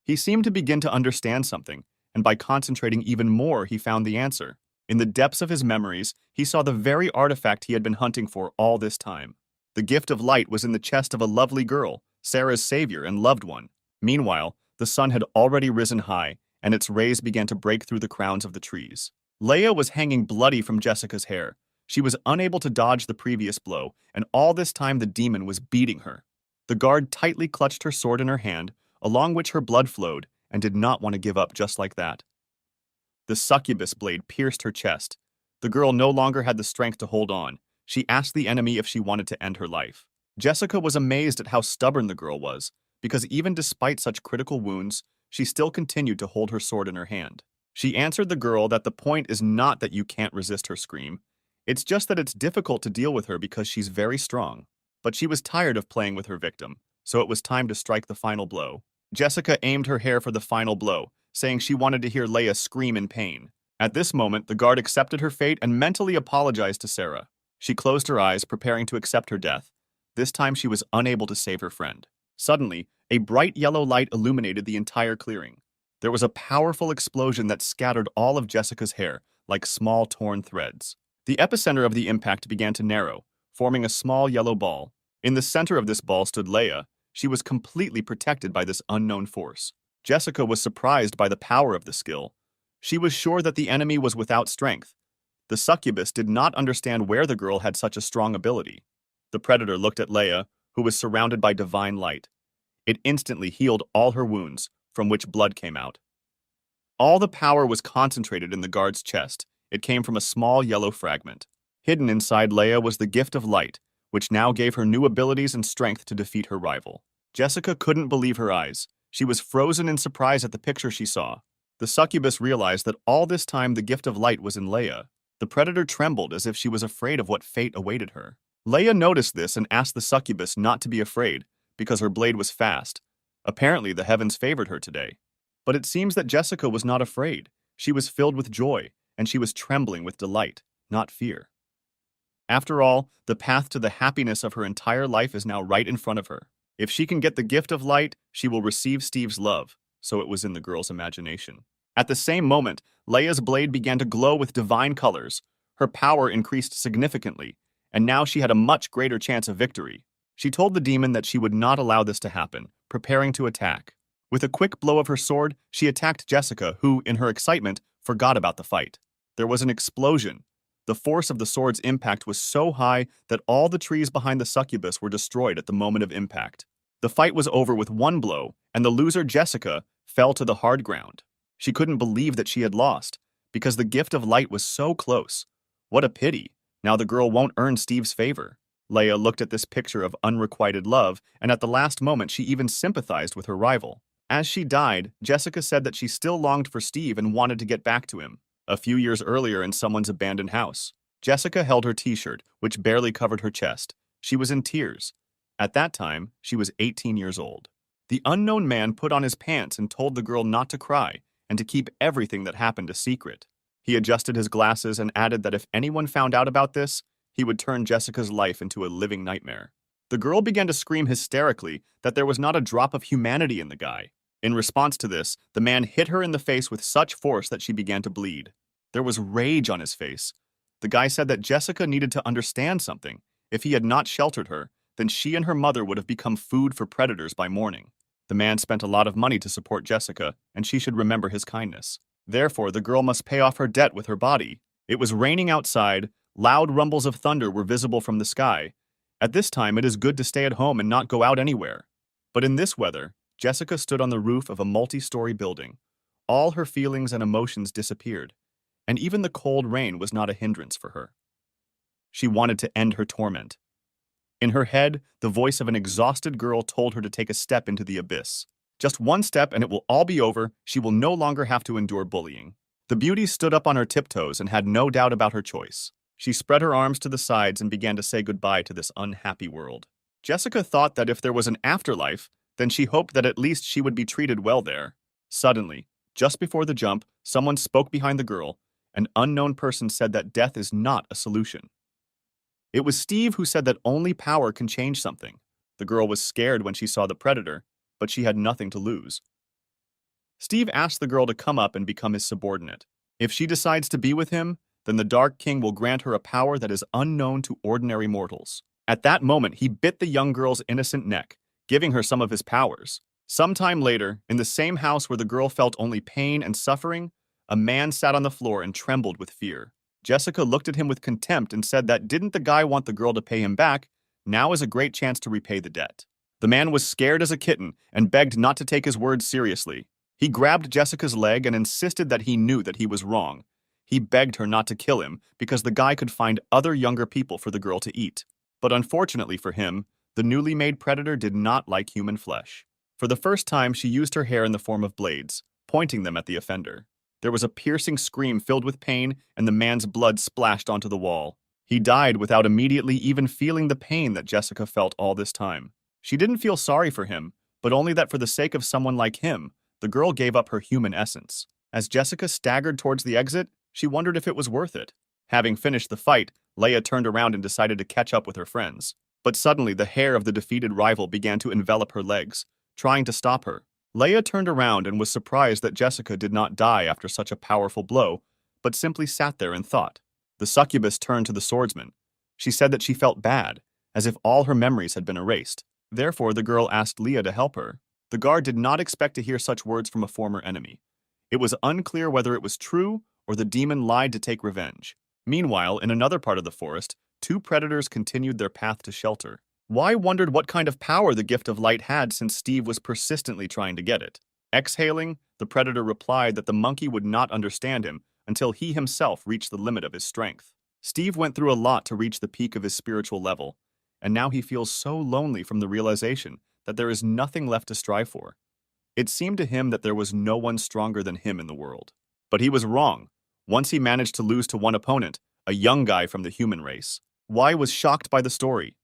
He seemed to begin to understand something, and by concentrating even more, he found the answer. In the depths of his memories, he saw the very artifact he had been hunting for all this time. The gift of light was in the chest of a lovely girl, Sarah's savior and loved one. Meanwhile, the sun had already risen high, and its rays began to break through the crowns of the trees. Leia was hanging bloody from Jessica's hair. She was unable to dodge the previous blow, and all this time the demon was beating her. The guard tightly clutched her sword in her hand, along which her blood flowed, and did not want to give up just like that. The succubus blade pierced her chest. The girl no longer had the strength to hold on. She asked the enemy if she wanted to end her life. Jessica was amazed at how stubborn the girl was, because even despite such critical wounds, she still continued to hold her sword in her hand. She answered the girl that the point is not that you can't resist her scream. It's just that it's difficult to deal with her because she's very strong. But she was tired of playing with her victim, so it was time to strike the final blow. Jessica aimed her hair for the final blow, saying she wanted to hear Leia scream in pain. At this moment, the guard accepted her fate and mentally apologized to Sarah. She closed her eyes, preparing to accept her death. This time she was unable to save her friend. Suddenly, a bright yellow light illuminated the entire clearing. There was a powerful explosion that scattered all of Jessica's hair like small torn threads. The epicenter of the impact began to narrow, forming a small yellow ball. In the center of this ball stood Leia. She was completely protected by this unknown force. Jessica was surprised by the power of the skill. She was sure that the enemy was without strength. The succubus did not understand where the girl had such a strong ability. The predator looked at Leia, who was surrounded by divine light. It instantly healed all her wounds, from which blood came out. All the power was concentrated in the guard's chest. It came from a small yellow fragment. Hidden inside Leia was the gift of light, which now gave her new abilities and strength to defeat her rival. Jessica couldn't believe her eyes. She was frozen in surprise at the picture she saw. The succubus realized that all this time the gift of light was in Leia. The predator trembled as if she was afraid of what fate awaited her. Leia noticed this and asked the succubus not to be afraid, because her blade was fast. Apparently, the heavens favored her today. But it seems that Jessica was not afraid. She was filled with joy, and she was trembling with delight, not fear. After all, the path to the happiness of her entire life is now right in front of her. If she can get the gift of light, she will receive Steve's love, so it was in the girl's imagination. At the same moment, Leia's blade began to glow with divine colors. Her power increased significantly, and now she had a much greater chance of victory. She told the demon that she would not allow this to happen, preparing to attack. With a quick blow of her sword, she attacked Jessica, who, in her excitement, forgot about the fight. There was an explosion. The force of the sword's impact was so high that all the trees behind the succubus were destroyed at the moment of impact. The fight was over with one blow, and the loser, Jessica, fell to the hard ground. She couldn't believe that she had lost, because the gift of light was so close. What a pity. Now the girl won't earn Steve's favor. Leia looked at this picture of unrequited love, and at the last moment she even sympathized with her rival. As she died, Jessica said that she still longed for Steve and wanted to get back to him. A few years earlier in someone's abandoned house, Jessica held her t-shirt, which barely covered her chest. She was in tears. At that time, she was 18 years old. The unknown man put on his pants and told the girl not to cry and to keep everything that happened a secret. He adjusted his glasses and added that if anyone found out about this, he would turn Jessica's life into a living nightmare. The girl began to scream hysterically that there was not a drop of humanity in the guy. In response to this, the man hit her in the face with such force that she began to bleed. There was rage on his face. The guy said that Jessica needed to understand something. If he had not sheltered her, then she and her mother would have become food for predators by morning. The man spent a lot of money to support Jessica, and she should remember his kindness. Therefore, the girl must pay off her debt with her body. It was raining outside. Loud rumbles of thunder were visible from the sky. At this time, it is good to stay at home and not go out anywhere. But in this weather, Jessica stood on the roof of a multi-story building. All her feelings and emotions disappeared, and even the cold rain was not a hindrance for her. She wanted to end her torment. In her head, the voice of an exhausted girl told her to take a step into the abyss. Just one step and it will all be over. She will no longer have to endure bullying. The beauty stood up on her tiptoes and had no doubt about her choice. She spread her arms to the sides and began to say goodbye to this unhappy world. Jessica thought that if there was an afterlife, then she hoped that at least she would be treated well there. Suddenly, just before the jump, someone spoke behind the girl. An unknown person said that death is not a solution. It was Steve who said that only power can change something. The girl was scared when she saw the predator, but she had nothing to lose. Steve asked the girl to come up and become his subordinate. If she decides to be with him, then the Dark King will grant her a power that is unknown to ordinary mortals. At that moment, he bit the young girl's innocent neck, giving her some of his powers. Sometime later, in the same house where the girl felt only pain and suffering, a man sat on the floor and trembled with fear. Jessica looked at him with contempt and said that didn't the guy want the girl to pay him back? Now is a great chance to repay the debt. The man was scared as a kitten and begged not to take his words seriously. He grabbed Jessica's leg and insisted that he knew that he was wrong. He begged her not to kill him because the guy could find other younger people for the girl to eat. But unfortunately for him, the newly made predator did not like human flesh. For the first time, she used her hair in the form of blades, pointing them at the offender. There was a piercing scream filled with pain, and the man's blood splashed onto the wall. He died without immediately even feeling the pain that Jessica felt all this time. She didn't feel sorry for him, but only that for the sake of someone like him, the girl gave up her human essence. As Jessica staggered towards the exit, she wondered if it was worth it. Having finished the fight, Leia turned around and decided to catch up with her friends. But suddenly, the hair of the defeated rival began to envelop her legs, trying to stop her. Leia turned around and was surprised that Jessica did not die after such a powerful blow, but simply sat there and thought. The succubus turned to the swordsman. She said that she felt bad, as if all her memories had been erased. Therefore, the girl asked Leia to help her. The guard did not expect to hear such words from a former enemy. It was unclear whether it was true or the demon lied to take revenge. Meanwhile, in another part of the forest, two predators continued their path to shelter. Why wondered what kind of power the gift of light had since Steve was persistently trying to get it. Exhaling, the predator replied that the monkey would not understand him until he himself reached the limit of his strength. Steve went through a lot to reach the peak of his spiritual level, and now he feels so lonely from the realization that there is nothing left to strive for. It seemed to him that there was no one stronger than him in the world. But he was wrong. Once he managed to lose to one opponent, a young guy from the human race. Y was shocked by the story.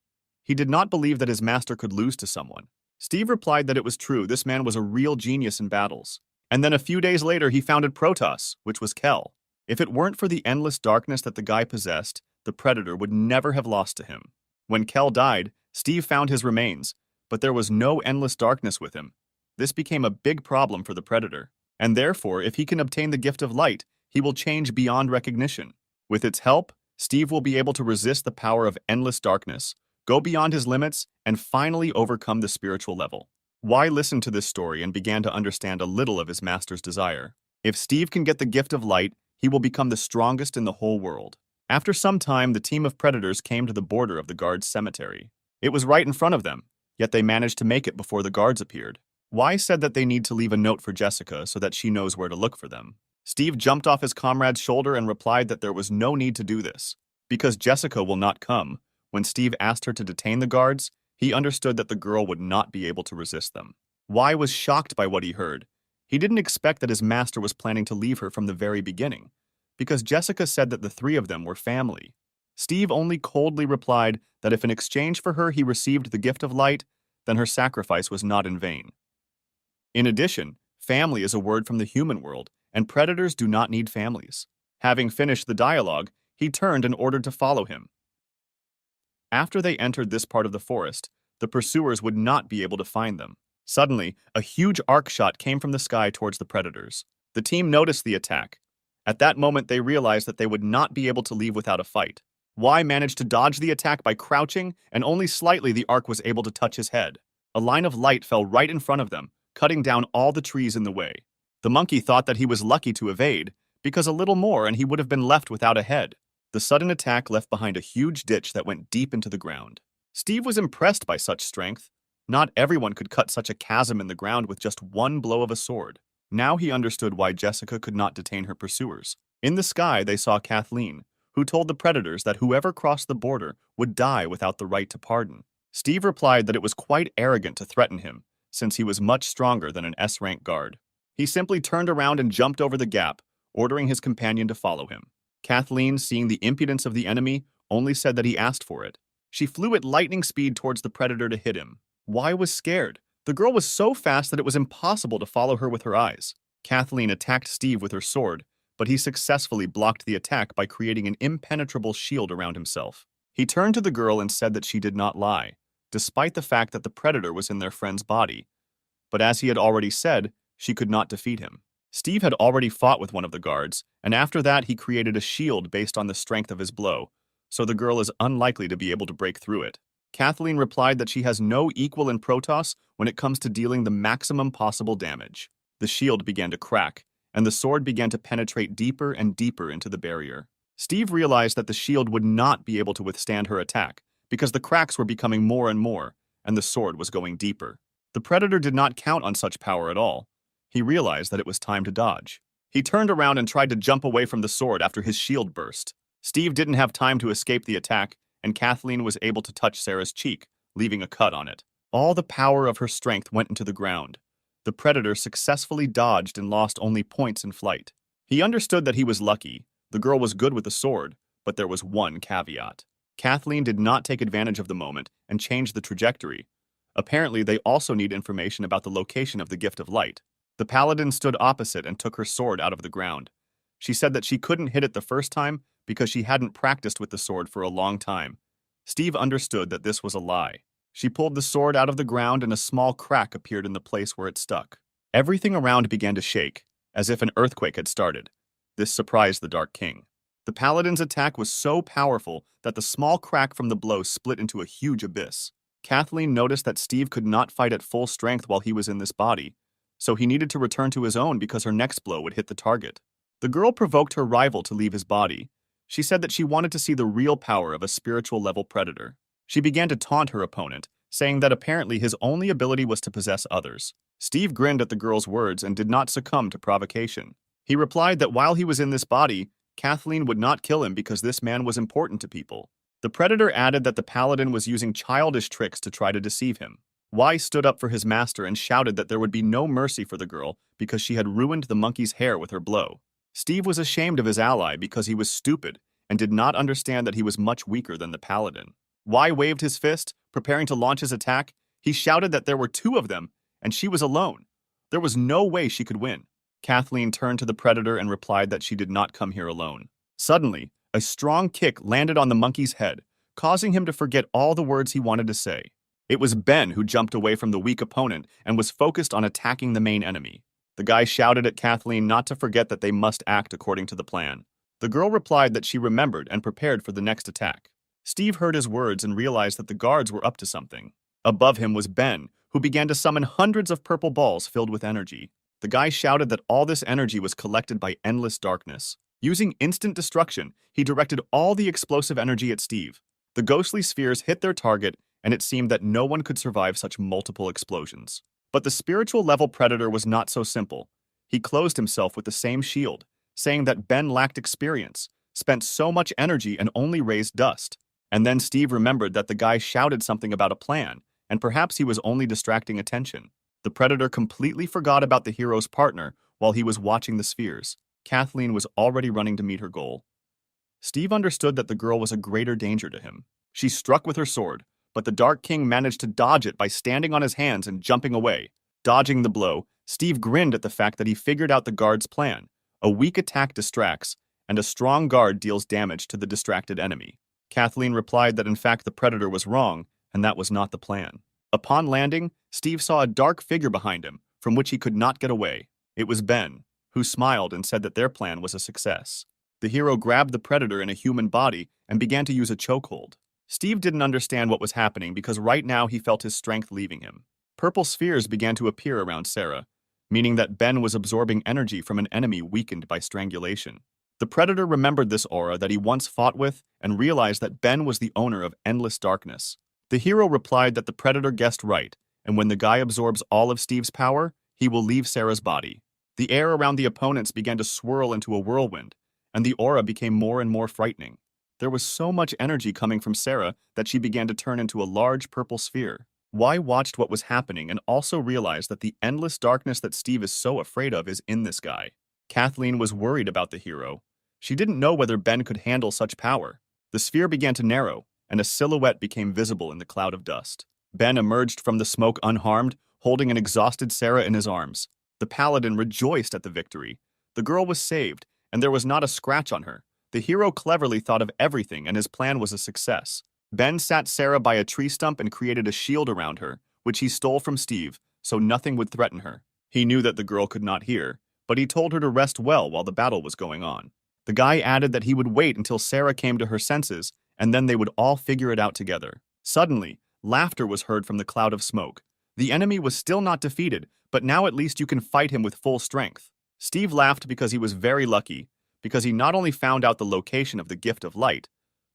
He did not believe that his master could lose to someone. Steve replied that it was true, this man was a real genius in battles. And then a few days later he founded Protoss, which was Kel. If it weren't for the endless darkness that the guy possessed, the Predator would never have lost to him. When Kel died, Steve found his remains, but there was no endless darkness with him. This became a big problem for the Predator, and therefore, if he can obtain the gift of light, he will change beyond recognition. With its help, Steve will be able to resist the power of endless darkness, go beyond his limits, and finally overcome the spiritual level. Y listened to this story and began to understand a little of his master's desire. If Steve can get the gift of light, he will become the strongest in the whole world. After some time, the team of Predators came to the border of the guards' cemetery. It was right in front of them, yet they managed to make it before the guards appeared. Y said that they need to leave a note for Jessica so that she knows where to look for them. Steve jumped off his comrade's shoulder and replied that there was no need to do this, because Jessica will not come. When Steve asked her to detain the guards, he understood that the girl would not be able to resist them. Y was shocked by what he heard. He didn't expect that his master was planning to leave her from the very beginning, because Jessica said that the three of them were family. Steve only coldly replied that if in exchange for her he received the gift of light, then her sacrifice was not in vain. In addition, family is a word from the human world, and predators do not need families. Having finished the dialogue, he turned and ordered to follow him. After they entered this part of the forest, the pursuers would not be able to find them. Suddenly, a huge arc shot came from the sky towards the predators. The team noticed the attack. At that moment, they realized that they would not be able to leave without a fight. Y managed to dodge the attack by crouching, and only slightly the arc was able to touch his head. A line of light fell right in front of them, cutting down all the trees in the way. The monkey thought that he was lucky to evade, because a little more and he would have been left without a head. The sudden attack left behind a huge ditch that went deep into the ground. Steve was impressed by such strength. Not everyone could cut such a chasm in the ground with just one blow of a sword. Now he understood why Jessica could not detain her pursuers. In the sky, they saw Kathleen, who told the predators that whoever crossed the border would die without the right to pardon. Steve replied that it was quite arrogant to threaten him, since he was much stronger than an S-rank guard. He simply turned around and jumped over the gap, ordering his companion to follow him. Kathleen, seeing the impudence of the enemy, only said that he asked for it. She flew at lightning speed towards the predator to hit him. Y was scared. The girl was so fast that it was impossible to follow her with her eyes. Kathleen attacked Steve with her sword, but he successfully blocked the attack by creating an impenetrable shield around himself. He turned to the girl and said that she did not lie, despite the fact that the predator was in their friend's body. But as he had already said, she could not defeat him. Steve had already fought with one of the guards, and after that he created a shield based on the strength of his blow, so the girl is unlikely to be able to break through it. Kathleen replied that she has no equal in Protoss when it comes to dealing the maximum possible damage. The shield began to crack, and the sword began to penetrate deeper and deeper into the barrier. Steve realized that the shield would not be able to withstand her attack, because the cracks were becoming more and more, and the sword was going deeper. The predator did not count on such power at all. He realized that it was time to dodge. He turned around and tried to jump away from the sword after his shield burst. Steve didn't have time to escape the attack, and Kathleen was able to touch Sarah's cheek, leaving a cut on it. All the power of her strength went into the ground. The predator successfully dodged and lost only points in flight. He understood that he was lucky. The girl was good with the sword, but there was one caveat. Kathleen did not take advantage of the moment and change the trajectory. Apparently, they also need information about the location of the gift of light. The paladin stood opposite and took her sword out of the ground. She said that she couldn't hit it the first time because she hadn't practiced with the sword for a long time. Steve understood that this was a lie. She pulled the sword out of the ground and a small crack appeared in the place where it stuck. Everything around began to shake, as if an earthquake had started. This surprised the Dark King. The paladin's attack was so powerful that the small crack from the blow split into a huge abyss. Kathleen noticed that Steve could not fight at full strength while he was in this body, so he needed to return to his own because her next blow would hit the target. The girl provoked her rival to leave his body. She said that she wanted to see the real power of a spiritual level predator. She began to taunt her opponent, saying that apparently his only ability was to possess others. Steve grinned at the girl's words and did not succumb to provocation. He replied that while he was in this body, Kathleen would not kill him because this man was important to people. The predator added that the paladin was using childish tricks to try to deceive him. Y stood up for his master and shouted that there would be no mercy for the girl because she had ruined the monkey's hair with her blow. Steve was ashamed of his ally because he was stupid and did not understand that he was much weaker than the paladin. Y waved his fist, preparing to launch his attack. He shouted that there were two of them, and she was alone. There was no way she could win. Kathleen turned to the predator and replied that she did not come here alone. Suddenly, a strong kick landed on the monkey's head, causing him to forget all the words he wanted to say. It was Ben who jumped away from the weak opponent and was focused on attacking the main enemy. The guy shouted at Kathleen not to forget that they must act according to the plan. The girl replied that she remembered and prepared for the next attack. Steve heard his words and realized that the guards were up to something. Above him was Ben, who began to summon hundreds of purple balls filled with energy. The guy shouted that all this energy was collected by endless darkness. Using instant destruction, he directed all the explosive energy at Steve. The ghostly spheres hit their target, and it seemed that no one could survive such multiple explosions. But the spiritual level predator was not so simple. He closed himself with the same shield, saying that Ben lacked experience, spent so much energy and only raised dust. And then Steve remembered that the guy shouted something about a plan, and perhaps he was only distracting attention. The predator completely forgot about the hero's partner while he was watching the spheres. Kathleen was already running to meet her goal. Steve understood that the girl was a greater danger to him. She struck with her sword, but the Dark King managed to dodge it by standing on his hands and jumping away. Dodging the blow, Steve grinned at the fact that he figured out the guard's plan. A weak attack distracts, and a strong guard deals damage to the distracted enemy. Kathleen replied that in fact the predator was wrong, and that was not the plan. Upon landing, Steve saw a dark figure behind him, from which he could not get away. It was Ben, who smiled and said that their plan was a success. The hero grabbed the predator in a human body and began to use a chokehold. Steve didn't understand what was happening because right now he felt his strength leaving him. Purple spheres began to appear around Sarah, meaning that Ben was absorbing energy from an enemy weakened by strangulation. The predator remembered this aura that he once fought with and realized that Ben was the owner of endless darkness. The hero replied that the predator guessed right, and when the guy absorbs all of Steve's power, he will leave Sarah's body. The air around the opponents began to swirl into a whirlwind, and the aura became more and more frightening. There was so much energy coming from Sarah that she began to turn into a large purple sphere. Y watched what was happening and also realized that the endless darkness that Steve is so afraid of is in this guy. Kathleen was worried about the hero. She didn't know whether Ben could handle such power. The sphere began to narrow, and a silhouette became visible in the cloud of dust. Ben emerged from the smoke unharmed, holding an exhausted Sarah in his arms. The paladin rejoiced at the victory. The girl was saved, and there was not a scratch on her. The hero cleverly thought of everything, and his plan was a success. Ben sat Sarah by a tree stump and created a shield around her, which he stole from Steve, so nothing would threaten her. He knew that the girl could not hear, but he told her to rest well while the battle was going on. The guy added that he would wait until Sarah came to her senses, and then they would all figure it out together. Suddenly, laughter was heard from the cloud of smoke. The enemy was still not defeated, but now at least you can fight him with full strength. Steve laughed because he was very lucky, because he not only found out the location of the gift of light,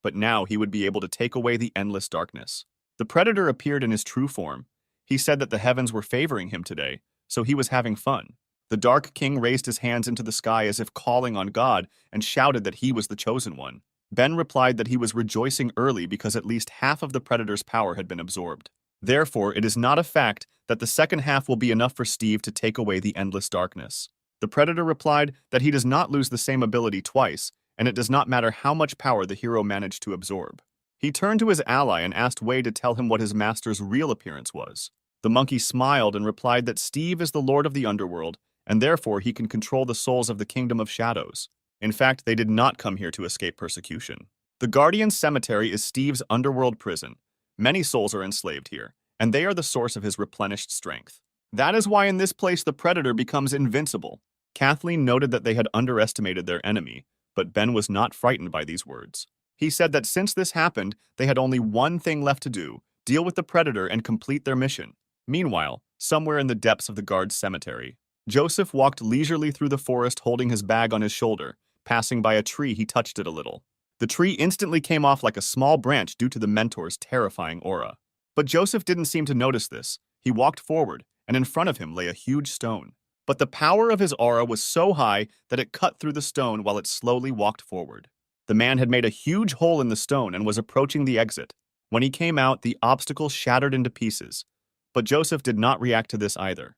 but now he would be able to take away the endless darkness. The predator appeared in his true form. He said that the heavens were favoring him today, so he was having fun. The Dark King raised his hands into the sky as if calling on God and shouted that he was the chosen one. Ben replied that he was rejoicing early because at least half of the predator's power had been absorbed. Therefore, it is not a fact that the second half will be enough for Steve to take away the endless darkness. The predator replied that he does not lose the same ability twice, and it does not matter how much power the hero managed to absorb. He turned to his ally and asked Wei to tell him what his master's real appearance was. The monkey smiled and replied that Steve is the lord of the underworld, and therefore he can control the souls of the kingdom of shadows. In fact, they did not come here to escape persecution. The Guardian's Cemetery is Steve's underworld prison. Many souls are enslaved here, and they are the source of his replenished strength. That is why in this place the predator becomes invincible. Kathleen noted that they had underestimated their enemy, but Ben was not frightened by these words. He said that since this happened, they had only one thing left to do: deal with the predator and complete their mission. Meanwhile, somewhere in the depths of the guard's cemetery, Joseph walked leisurely through the forest holding his bag on his shoulder. Passing by a tree, he touched it a little. The tree instantly came off like a small branch due to the mentor's terrifying aura. But Joseph didn't seem to notice this. He walked forward, and in front of him lay a huge stone. But the power of his aura was so high that it cut through the stone while it slowly walked forward. The man had made a huge hole in the stone and was approaching the exit. When he came out, the obstacle shattered into pieces. But Joseph did not react to this either.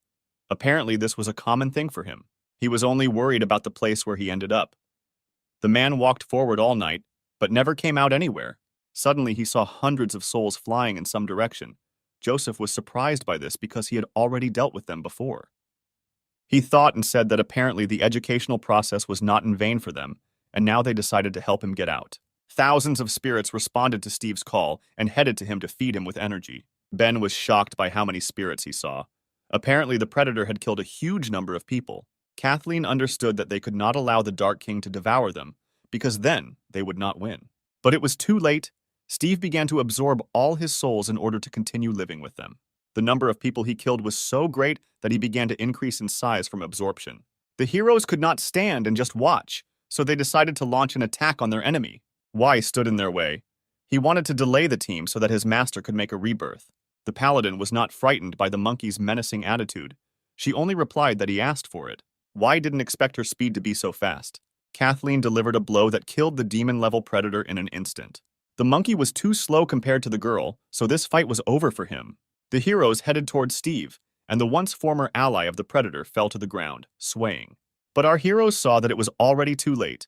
Apparently, this was a common thing for him. He was only worried about the place where he ended up. The man walked forward all night, but never came out anywhere. Suddenly, he saw hundreds of souls flying in some direction. Joseph was surprised by this because he had already dealt with them before. He thought and said that apparently the educational process was not in vain for them, and now they decided to help him get out. Thousands of spirits responded to Steve's call and headed to him to feed him with energy. Ben was shocked by how many spirits he saw. Apparently, the predator had killed a huge number of people. Kathleen understood that they could not allow the Dark King to devour them, because then they would not win. But it was too late. Steve began to absorb all his souls in order to continue living with them. The number of people he killed was so great that he began to increase in size from absorption. The heroes could not stand and just watch, so they decided to launch an attack on their enemy. Why stood in their way? He wanted to delay the team so that his master could make a rebirth. The paladin was not frightened by the monkey's menacing attitude. She only replied that he asked for it. Why didn't expect her speed to be so fast? Kathleen delivered a blow that killed the demon-level predator in an instant. The monkey was too slow compared to the girl, so this fight was over for him. The heroes headed towards Steve, and the once former ally of the predator fell to the ground, swaying. But our heroes saw that it was already too late.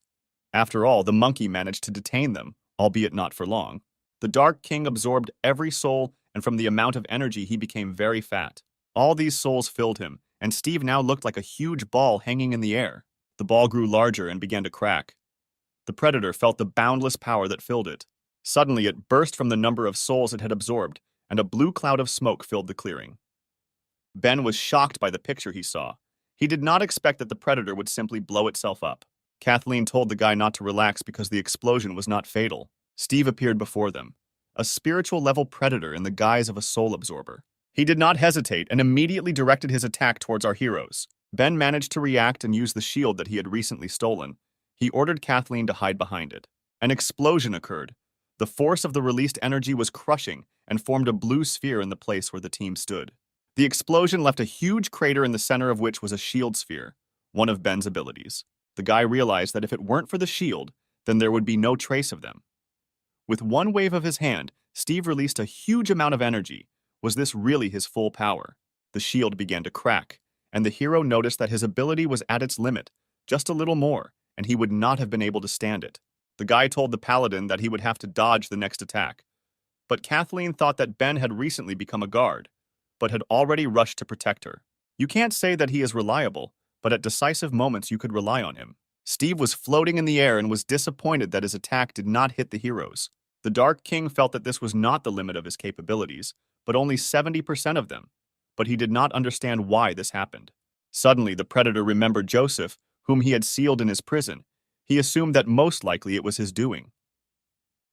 After all, the monkey managed to detain them, albeit not for long. The Dark King absorbed every soul, and from the amount of energy he became very fat. All these souls filled him, and Steve now looked like a huge ball hanging in the air. The ball grew larger and began to crack. The predator felt the boundless power that filled it. Suddenly, it burst from the number of souls it had absorbed, and a blue cloud of smoke filled the clearing. Ben was shocked by the picture he saw. He did not expect that the predator would simply blow itself up. Kathleen told the guy not to relax because the explosion was not fatal. Steve appeared before them, a spiritual-level predator in the guise of a soul absorber. He did not hesitate and immediately directed his attack towards our heroes. Ben managed to react and use the shield that he had recently stolen. He ordered Kathleen to hide behind it. An explosion occurred. The force of the released energy was crushing and formed a blue sphere in the place where the team stood. The explosion left a huge crater in the center of which was a shield sphere, one of Ben's abilities. The guy realized that if it weren't for the shield, then there would be no trace of them. With one wave of his hand, Steve released a huge amount of energy. Was this really his full power? The shield began to crack, and the hero noticed that his ability was at its limit, just a little more, and he would not have been able to stand it. The guy told the paladin that he would have to dodge the next attack. But Kathleen thought that Ben had recently become a guard, but had already rushed to protect her. You can't say that he is reliable, but at decisive moments you could rely on him. Steve was floating in the air and was disappointed that his attack did not hit the heroes. The Dark King felt that this was not the limit of his capabilities, but only 70% of them. But he did not understand why this happened. Suddenly, the predator remembered Joseph, whom he had sealed in his prison. He assumed that most likely it was his doing.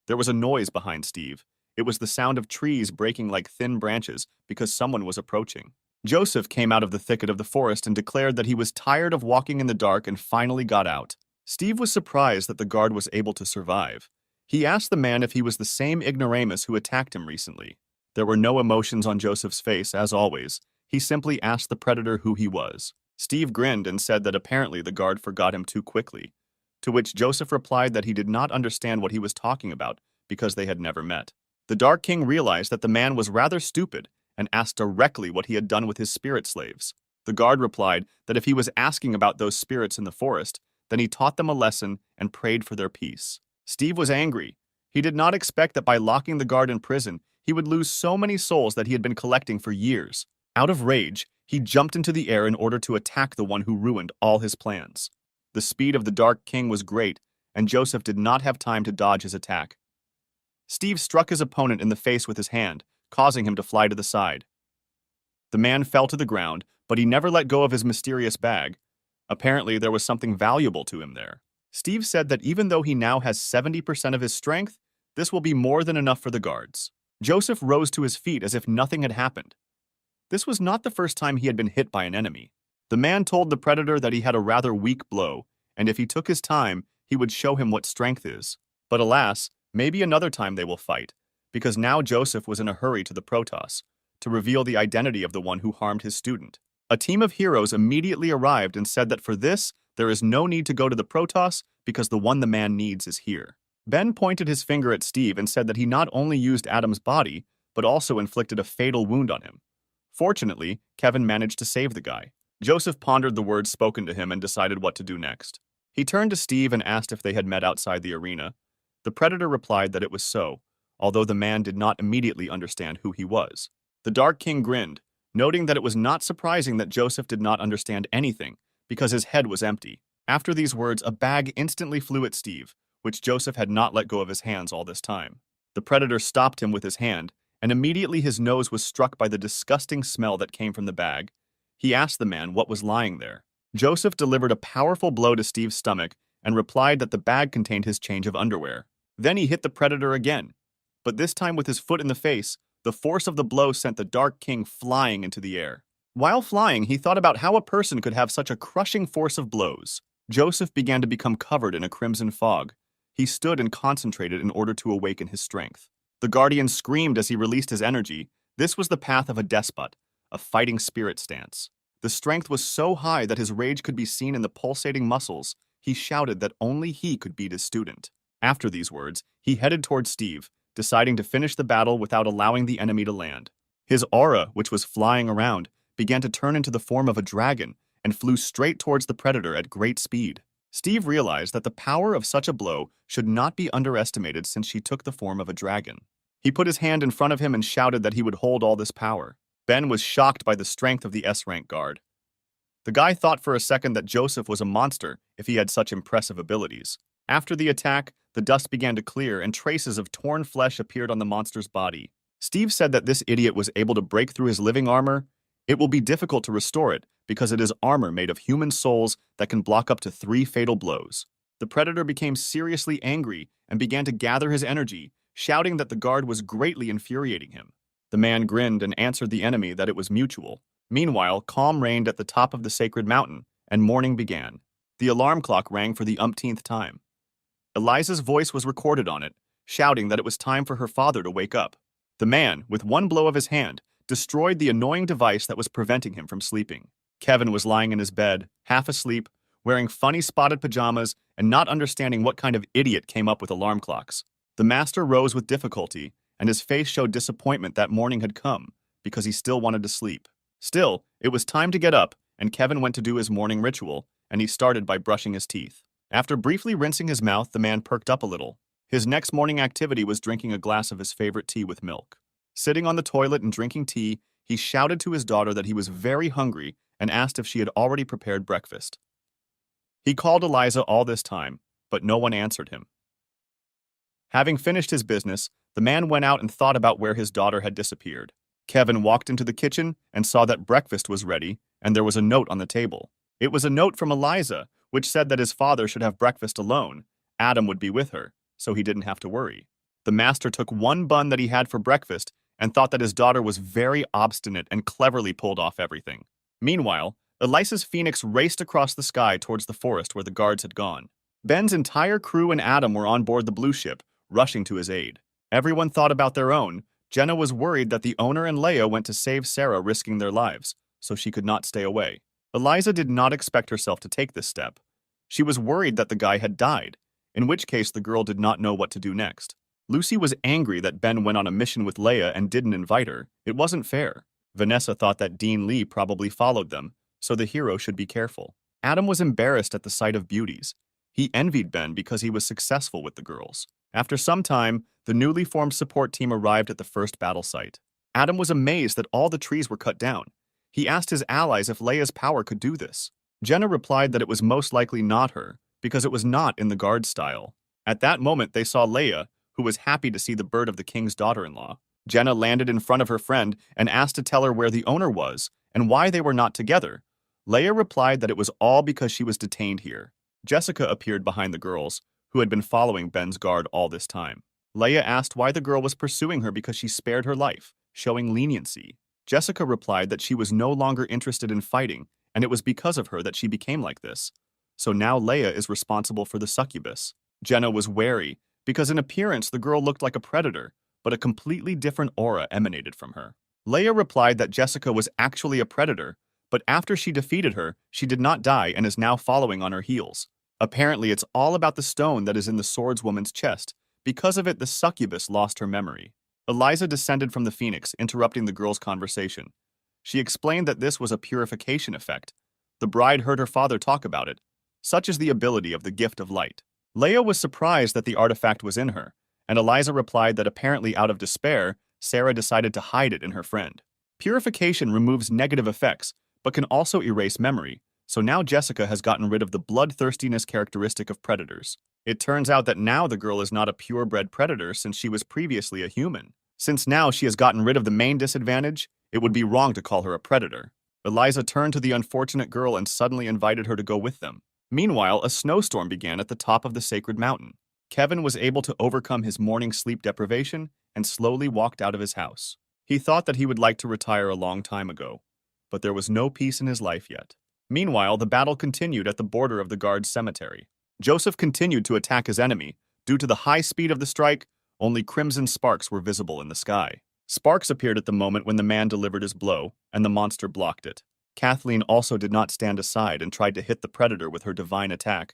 There was a noise behind Steve. It was the sound of trees breaking like thin branches because someone was approaching. Joseph came out of the thicket of the forest and declared that he was tired of walking in the dark and finally got out. Steve was surprised that the guard was able to survive. He asked the man if he was the same ignoramus who attacked him recently. There were no emotions on Joseph's face, as always. He simply asked the predator who he was. Steve grinned and said that apparently the guard forgot him too quickly, to which Joseph replied that he did not understand what he was talking about because they had never met. The Dark King realized that the man was rather stupid and asked directly what he had done with his spirit slaves. The guard replied that if he was asking about those spirits in the forest, then he taught them a lesson and prayed for their peace. Steve was angry. He did not expect that by locking the guard in prison, he would lose so many souls that he had been collecting for years. Out of rage, he jumped into the air in order to attack the one who ruined all his plans. The speed of the Dark King was great, and Joseph did not have time to dodge his attack. Steve struck his opponent in the face with his hand, causing him to fly to the side. The man fell to the ground, but he never let go of his mysterious bag. Apparently, there was something valuable to him there. Steve said that even though he now has 70% of his strength, this will be more than enough for the guards. Joseph rose to his feet as if nothing had happened. This was not the first time he had been hit by an enemy. The man told the predator that he had a rather weak blow, and if he took his time, he would show him what strength is. But alas, maybe another time they will fight, because now Joseph was in a hurry to the Protoss, to reveal the identity of the one who harmed his student. A team of heroes immediately arrived and said that for this, there is no need to go to the Protoss because the one the man needs is here. Ben pointed his finger at Steve and said that he not only used Adam's body, but also inflicted a fatal wound on him. Fortunately, Kevin managed to save the guy. Joseph pondered the words spoken to him and decided what to do next. He turned to Steve and asked if they had met outside the arena. The Predator replied that it was so, although the man did not immediately understand who he was. The Dark King grinned, noting that it was not surprising that Joseph did not understand anything, because his head was empty. After these words, a bag instantly flew at Steve, which Joseph had not let go of his hands all this time. The Predator stopped him with his hand, and immediately his nose was struck by the disgusting smell that came from the bag. He asked the man what was lying there. Joseph delivered a powerful blow to Steve's stomach and replied that the bag contained his change of underwear. Then he hit the Predator again, but this time with his foot in the face. The force of the blow sent the Dark King flying into the air. While flying, he thought about how a person could have such a crushing force of blows. Joseph began to become covered in a crimson fog. He stood and concentrated in order to awaken his strength. The Guardian screamed as he released his energy. This was the path of a despot, a fighting spirit stance. The strength was so high that his rage could be seen in the pulsating muscles. He shouted that only he could beat his student. After these words, he headed towards Steve, deciding to finish the battle without allowing the enemy to land. His aura, which was flying around, began to turn into the form of a dragon and flew straight towards the Predator at great speed. Steve realized that the power of such a blow should not be underestimated since she took the form of a dragon. He put his hand in front of him and shouted that he would hold all this power. Ben was shocked by the strength of the S-rank guard. The guy thought for a second that Joseph was a monster if he had such impressive abilities. After the attack, the dust began to clear and traces of torn flesh appeared on the monster's body. Steve said that this idiot was able to break through his living armor. It will be difficult to restore it because it is armor made of human souls that can block up to 3 fatal blows. The Predator became seriously angry and began to gather his energy, shouting that the guard was greatly infuriating him. The man grinned and answered the enemy that it was mutual. Meanwhile, calm reigned at the top of the sacred mountain, and morning began. The alarm clock rang for the umpteenth time. Eliza's voice was recorded on it, shouting that it was time for her father to wake up. The man, with one blow of his hand, destroyed the annoying device that was preventing him from sleeping. Kevin was lying in his bed, half asleep, wearing funny spotted pajamas and not understanding what kind of idiot came up with alarm clocks. The master rose with difficulty, and his face showed disappointment that morning had come, because he still wanted to sleep. Still, it was time to get up, and Kevin went to do his morning ritual, and he started by brushing his teeth. After briefly rinsing his mouth, the man perked up a little. His next morning activity was drinking a glass of his favorite tea with milk. Sitting on the toilet and drinking tea, he shouted to his daughter that he was very hungry and asked if she had already prepared breakfast. He called Eliza all this time, but no one answered him. Having finished his business, the man went out and thought about where his daughter had disappeared. Kevin walked into the kitchen and saw that breakfast was ready, and there was a note on the table. It was a note from Eliza, which said that his father should have breakfast alone. Adam would be with her, so he didn't have to worry. The master took one bun that he had for breakfast and thought that his daughter was very obstinate and cleverly pulled off everything. Meanwhile, Eliza's phoenix raced across the sky towards the forest where the guards had gone. Ben's entire crew and Adam were on board the blue ship, rushing to his aid. Everyone thought about their own. Jenna was worried that the owner and Leia went to save Sarah, risking their lives, so she could not stay away. Eliza did not expect herself to take this step. She was worried that the guy had died, in which case the girl did not know what to do next. Lucy was angry that Ben went on a mission with Leia and didn't invite her. It wasn't fair. Vanessa thought that Dean Lee probably followed them, so the hero should be careful. Adam was embarrassed at the sight of beauties. He envied Ben because he was successful with the girls. After some time, the newly formed support team arrived at the first battle site. Adam was amazed that all the trees were cut down. He asked his allies if Leia's power could do this. Jenna replied that it was most likely not her, because it was not in the guard style. At that moment, they saw Leia, who was happy to see the bird of the king's daughter-in-law. Jenna landed in front of her friend and asked to tell her where the owner was and why they were not together. Leia replied that it was all because she was detained here. Jessica appeared behind the girls, who had been following Ben's guard all this time. Leia asked why the girl was pursuing her because she spared her life, showing leniency. Jessica replied that she was no longer interested in fighting, and it was because of her that she became like this. So now Leia is responsible for the succubus. Jenna was wary, because in appearance the girl looked like a predator, but a completely different aura emanated from her. Leia replied that Jessica was actually a predator, But after she defeated her, she did not die and is now following on her heels. Apparently, it's all about the stone that is in the swordswoman's chest. Because of it, the succubus lost her memory. Eliza descended from the phoenix, interrupting the girl's conversation. She explained that this was a purification effect. The bride heard her father talk about it. Such is the ability of the gift of light. Leia was surprised that the artifact was in her, and Eliza replied that apparently out of despair, Sarah decided to hide it in her friend. Purification removes negative effects, but can also erase memory, so now Jessica has gotten rid of the bloodthirstiness characteristic of predators. It turns out that now the girl is not a purebred predator since she was previously a human. Since now she has gotten rid of the main disadvantage, it would be wrong to call her a predator. Eliza turned to the unfortunate girl and suddenly invited her to go with them. Meanwhile, a snowstorm began at the top of the sacred mountain. Kevin was able to overcome his morning sleep deprivation and slowly walked out of his house. He thought that he would like to retire a long time ago, but there was no peace in his life yet. Meanwhile, the battle continued at the border of the guard's cemetery. Joseph continued to attack his enemy. Due to the high speed of the strike, only crimson sparks were visible in the sky. Sparks appeared at the moment when the man delivered his blow, and the monster blocked it. Kathleen also did not stand aside and tried to hit the predator with her divine attack,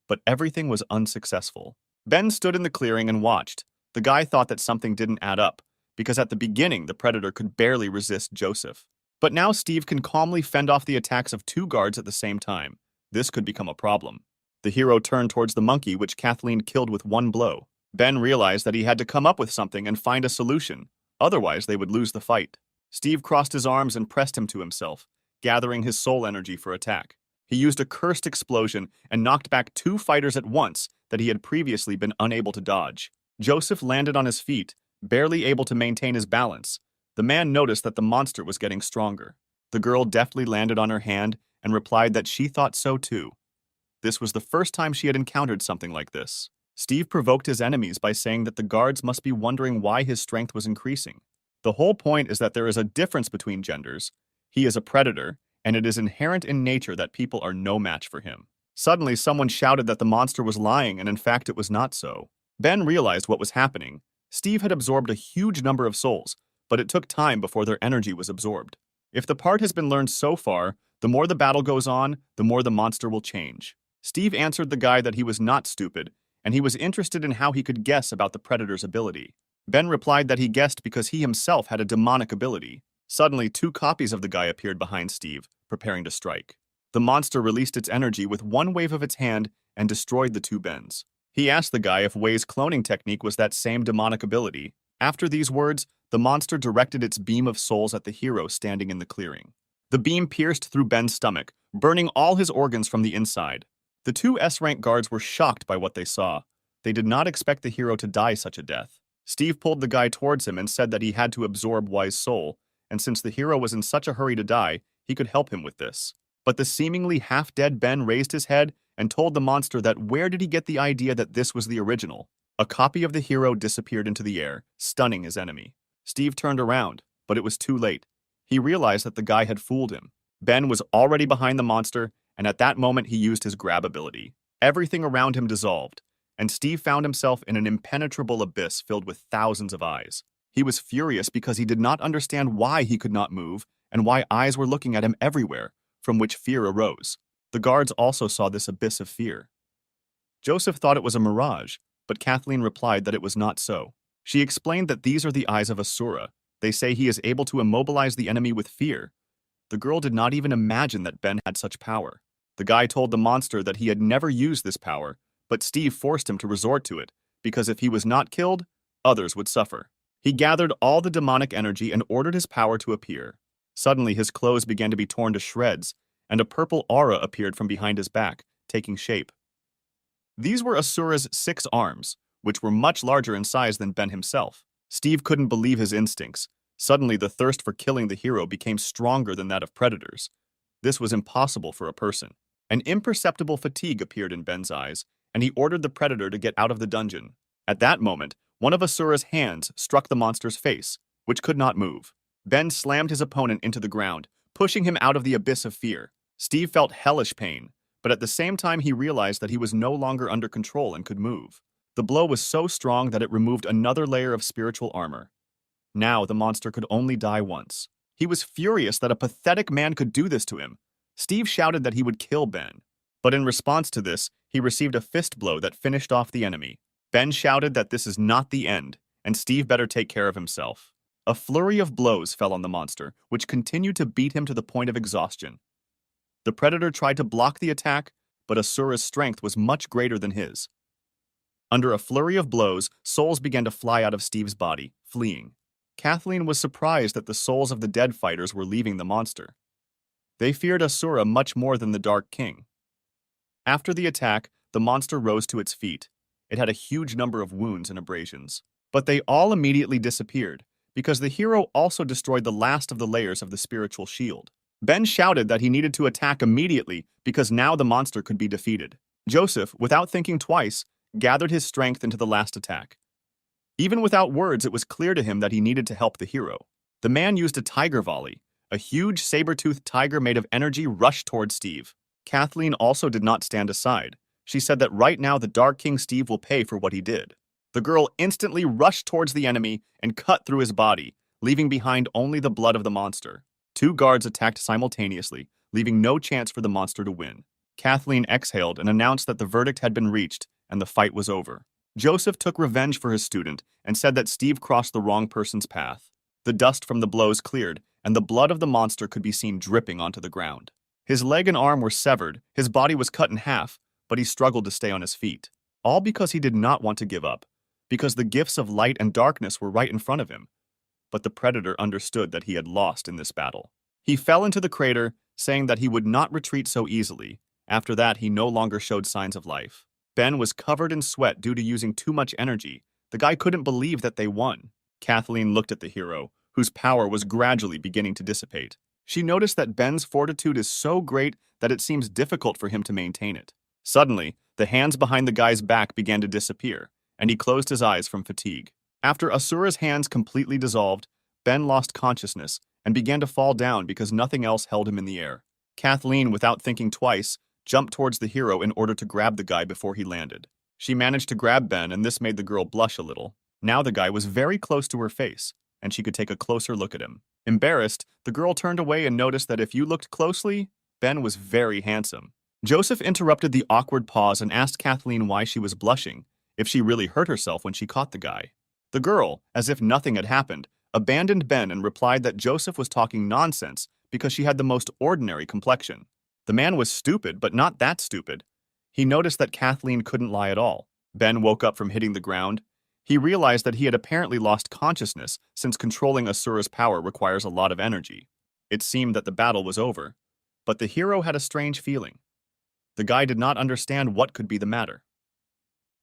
but everything was unsuccessful. Ben stood in the clearing and watched. The guy thought that something didn't add up, because at the beginning the predator could barely resist Joseph. But now Steve can calmly fend off the attacks of two guards at the same time. This could become a problem. The hero turned towards the monkey, which Kathleen killed with one blow. Ben realized that he had to come up with something and find a solution, otherwise they would lose the fight. Steve crossed his arms and pressed him to himself, gathering his soul energy for attack. He used a cursed explosion and knocked back two fighters at once that he had previously been unable to dodge. Joseph landed on his feet, barely able to maintain his balance. The man noticed that the monster was getting stronger. The girl deftly landed on her hand and replied that she thought so too. This was the first time she had encountered something like this. Steve provoked his enemies by saying that the guards must be wondering why his strength was increasing. The whole point is that there is a difference between genders. He is a predator, and it is inherent in nature that people are no match for him. Suddenly, someone shouted that the monster was lying, and in fact it was not so. Ben realized what was happening. Steve had absorbed a huge number of souls, but it took time before their energy was absorbed. If the part has been learned so far, the more the battle goes on, the more the monster will change. Steve answered the guy that he was not stupid, and he was interested in how he could guess about the predator's ability. Ben replied that he guessed because he himself had a demonic ability. Suddenly, two copies of the guy appeared behind Steve, preparing to strike. The monster released its energy with one wave of its hand and destroyed the two Bens. He asked the guy if Wei's cloning technique was that same demonic ability. After these words, the monster directed its beam of souls at the hero standing in the clearing. The beam pierced through Ben's stomach, burning all his organs from the inside. The two S-rank guards were shocked by what they saw. They did not expect the hero to die such a death. Steve pulled the guy towards him and said that he had to absorb Wei's soul, and since the hero was in such a hurry to die, he could help him with this. But the seemingly half-dead Ben raised his head and told the monster that where did he get the idea that this was the original? A copy of the hero disappeared into the air, stunning his enemy. Steve turned around, but it was too late. He realized that the guy had fooled him. Ben was already behind the monster, and at that moment he used his grab ability. Everything around him dissolved, and Steve found himself in an impenetrable abyss filled with thousands of eyes. He was furious because he did not understand why he could not move and why eyes were looking at him everywhere, from which fear arose. The guards also saw this abyss of fear. Joseph thought it was a mirage, but Kathleen replied that it was not so. She explained that these are the eyes of Asura. They say he is able to immobilize the enemy with fear. The girl did not even imagine that Ben had such power. The guy told the monster that he had never used this power, but Steve forced him to resort to it, because if he was not killed, others would suffer. He gathered all the demonic energy and ordered his power to appear. Suddenly, his clothes began to be torn to shreds, and a purple aura appeared from behind his back, taking shape. These were Asura's 6 arms, which were much larger in size than Ben himself. Steve couldn't believe his instincts. Suddenly, the thirst for killing the hero became stronger than that of predators. This was impossible for a person. An imperceptible fatigue appeared in Ben's eyes, and he ordered the predator to get out of the dungeon. At that moment, one of Asura's hands struck the monster's face, which could not move. Ben slammed his opponent into the ground, pushing him out of the abyss of fear. Steve felt hellish pain, but at the same time he realized that he was no longer under control and could move. The blow was so strong that it removed another layer of spiritual armor. Now the monster could only die once. He was furious that a pathetic man could do this to him. Steve shouted that he would kill Ben. But in response to this, he received a fist blow that finished off the enemy. Ben shouted that this is not the end, and Steve better take care of himself. A flurry of blows fell on the monster, which continued to beat him to the point of exhaustion. The predator tried to block the attack, but Asura's strength was much greater than his. Under a flurry of blows, souls began to fly out of Steve's body, fleeing. Kathleen was surprised that the souls of the dead fighters were leaving the monster. They feared Asura much more than the Dark King. After the attack, the monster rose to its feet. It had a huge number of wounds and abrasions. But they all immediately disappeared, because the hero also destroyed the last of the layers of the spiritual shield. Ben shouted that he needed to attack immediately because now the monster could be defeated. Joseph, without thinking twice, gathered his strength into the last attack. Even without words, it was clear to him that he needed to help the hero. The man used a tiger volley. A huge saber-toothed tiger made of energy rushed towards Steve. Kathleen also did not stand aside. She said that right now the Dark King Steve will pay for what he did. The girl instantly rushed towards the enemy and cut through his body, leaving behind only the blood of the monster. Two guards attacked simultaneously, leaving no chance for the monster to win. Kathleen exhaled and announced that the verdict had been reached and the fight was over. Joseph took revenge for his student and said that Steve crossed the wrong person's path. The dust from the blows cleared, and the blood of the monster could be seen dripping onto the ground. His leg and arm were severed, his body was cut in half, but he struggled to stay on his feet. All because he did not want to give up, because the gifts of light and darkness were right in front of him. But the predator understood that he had lost in this battle. He fell into the crater, saying that he would not retreat so easily. After that, he no longer showed signs of life. Ben was covered in sweat due to using too much energy. The guy couldn't believe that they won. Kathleen looked at the hero, whose power was gradually beginning to dissipate. She noticed that Ben's fortitude is so great that it seems difficult for him to maintain it. Suddenly, the hands behind the guy's back began to disappear, and he closed his eyes from fatigue. After Asura's hands completely dissolved, Ben lost consciousness and began to fall down because nothing else held him in the air. Kathleen, without thinking twice, jumped towards the hero in order to grab the guy before he landed. She managed to grab Ben, and this made the girl blush a little. Now the guy was very close to her face, and she could take a closer look at him. Embarrassed, the girl turned away and noticed that if you looked closely, Ben was very handsome. Joseph interrupted the awkward pause and asked Kathleen why she was blushing, if she really hurt herself when she caught the guy. The girl, as if nothing had happened, abandoned Ben and replied that Joseph was talking nonsense because she had the most ordinary complexion. The man was stupid, but not that stupid. He noticed that Kathleen couldn't lie at all. Ben woke up from hitting the ground. He realized that he had apparently lost consciousness since controlling Asura's power requires a lot of energy. It seemed that the battle was over, but the hero had a strange feeling. The guy did not understand what could be the matter.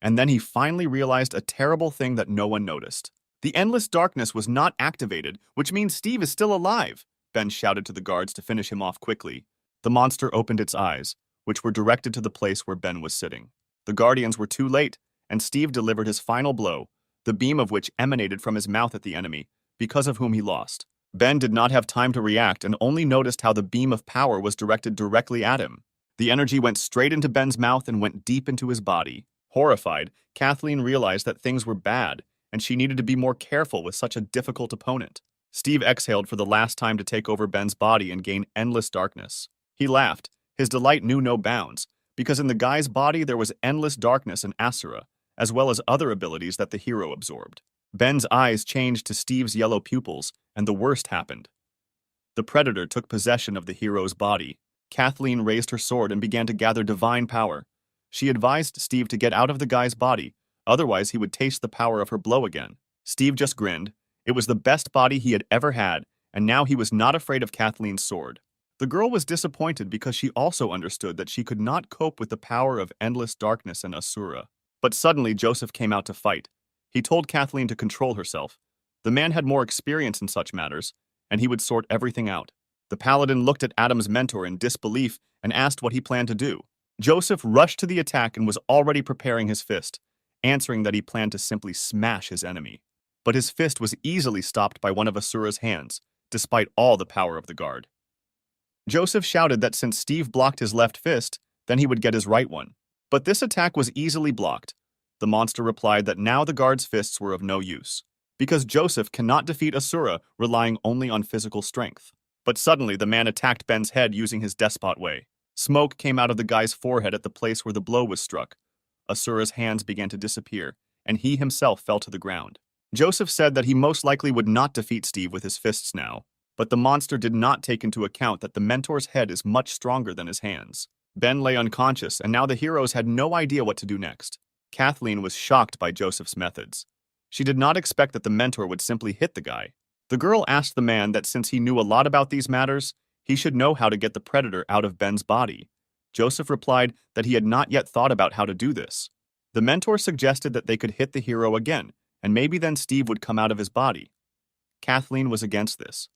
And then he finally realized a terrible thing that no one noticed. The endless darkness was not activated, which means Steve is still alive, Ben shouted to the guards to finish him off quickly. The monster opened its eyes, which were directed to the place where Ben was sitting. The guardians were too late, and Steve delivered his final blow, the beam of which emanated from his mouth at the enemy, because of whom he lost. Ben did not have time to react and only noticed how the beam of power was directed directly at him. The energy went straight into Ben's mouth and went deep into his body. Horrified, Kathleen realized that things were bad, and she needed to be more careful with such a difficult opponent. Steve exhaled for the last time to take over Ben's body and gain endless darkness. He laughed. His delight knew no bounds, because in the guy's body there was endless darkness and Asura, as well as other abilities that the hero absorbed. Ben's eyes changed to Steve's yellow pupils, and the worst happened. The predator took possession of the hero's body. Kathleen raised her sword and began to gather divine power. She advised Steve to get out of the guy's body, otherwise he would taste the power of her blow again. Steve just grinned. It was the best body he had ever had, and now he was not afraid of Kathleen's sword. The girl was disappointed because she also understood that she could not cope with the power of endless darkness and Asura. But suddenly Joseph came out to fight. He told Kathleen to control herself. The man had more experience in such matters, and he would sort everything out. The paladin looked at Adam's mentor in disbelief and asked what he planned to do. Joseph rushed to the attack and was already preparing his fist, answering that he planned to simply smash his enemy. But his fist was easily stopped by one of Asura's hands, despite all the power of the guard. Joseph shouted that since Steve blocked his left fist, then he would get his right one. But this attack was easily blocked. The monster replied that now the guard's fists were of no use. because Joseph cannot defeat Asura relying only on physical strength. But suddenly, the man attacked Ben's head using his despot way. Smoke came out of the guy's forehead at the place where the blow was struck. Asura's hands began to disappear, and he himself fell to the ground. Joseph said that he most likely would not defeat Steve with his fists now, but the monster did not take into account that the mentor's head is much stronger than his hands. Ben lay unconscious, and now the heroes had no idea what to do next. Kathleen was shocked by Joseph's methods. She did not expect that the mentor would simply hit the guy. The girl asked the man that since he knew a lot about these matters, he should know how to get the predator out of Ben's body. Joseph replied that he had not yet thought about how to do this. The mentor suggested that they could hit the hero again, and maybe then Steve would come out of his body. Kathleen was against this.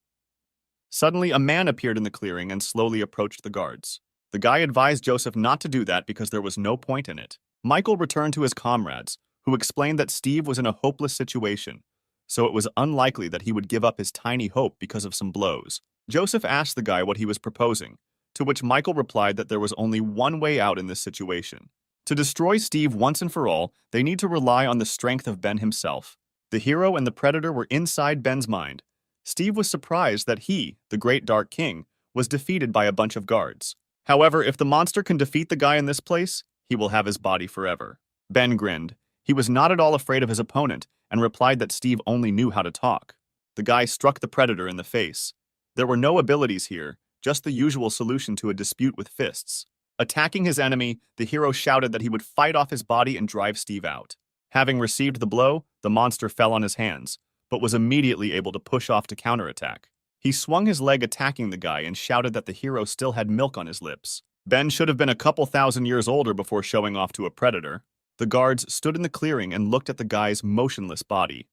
Suddenly, a man appeared in the clearing and slowly approached the guards. The guy advised Joseph not to do that because there was no point in it. Michael returned to his comrades, who explained that Steve was in a hopeless situation, so it was unlikely that he would give up his tiny hope because of some blows. Joseph asked the guy what he was proposing, to which Michael replied that there was only one way out in this situation. To destroy Steve once and for all, they need to rely on the strength of Ben himself. The hero and the predator were inside Ben's mind. Steve was surprised that he, the Great Dark King, was defeated by a bunch of guards. However, if the monster can defeat the guy in this place, he will have his body forever. Ben grinned. He was not at all afraid of his opponent and replied that Steve only knew how to talk. The guy struck the predator in the face. There were no abilities here, just the usual solution to a dispute with fists. Attacking his enemy, the hero shouted that he would fight off his body and drive Steve out. Having received the blow, the monster fell on his hands, but was immediately able to push off to counterattack. He swung his leg attacking the guy and shouted that the hero still had milk on his lips. Ben should have been a couple thousand years older before showing off to a predator. The guards stood in the clearing and looked at the guy's motionless body.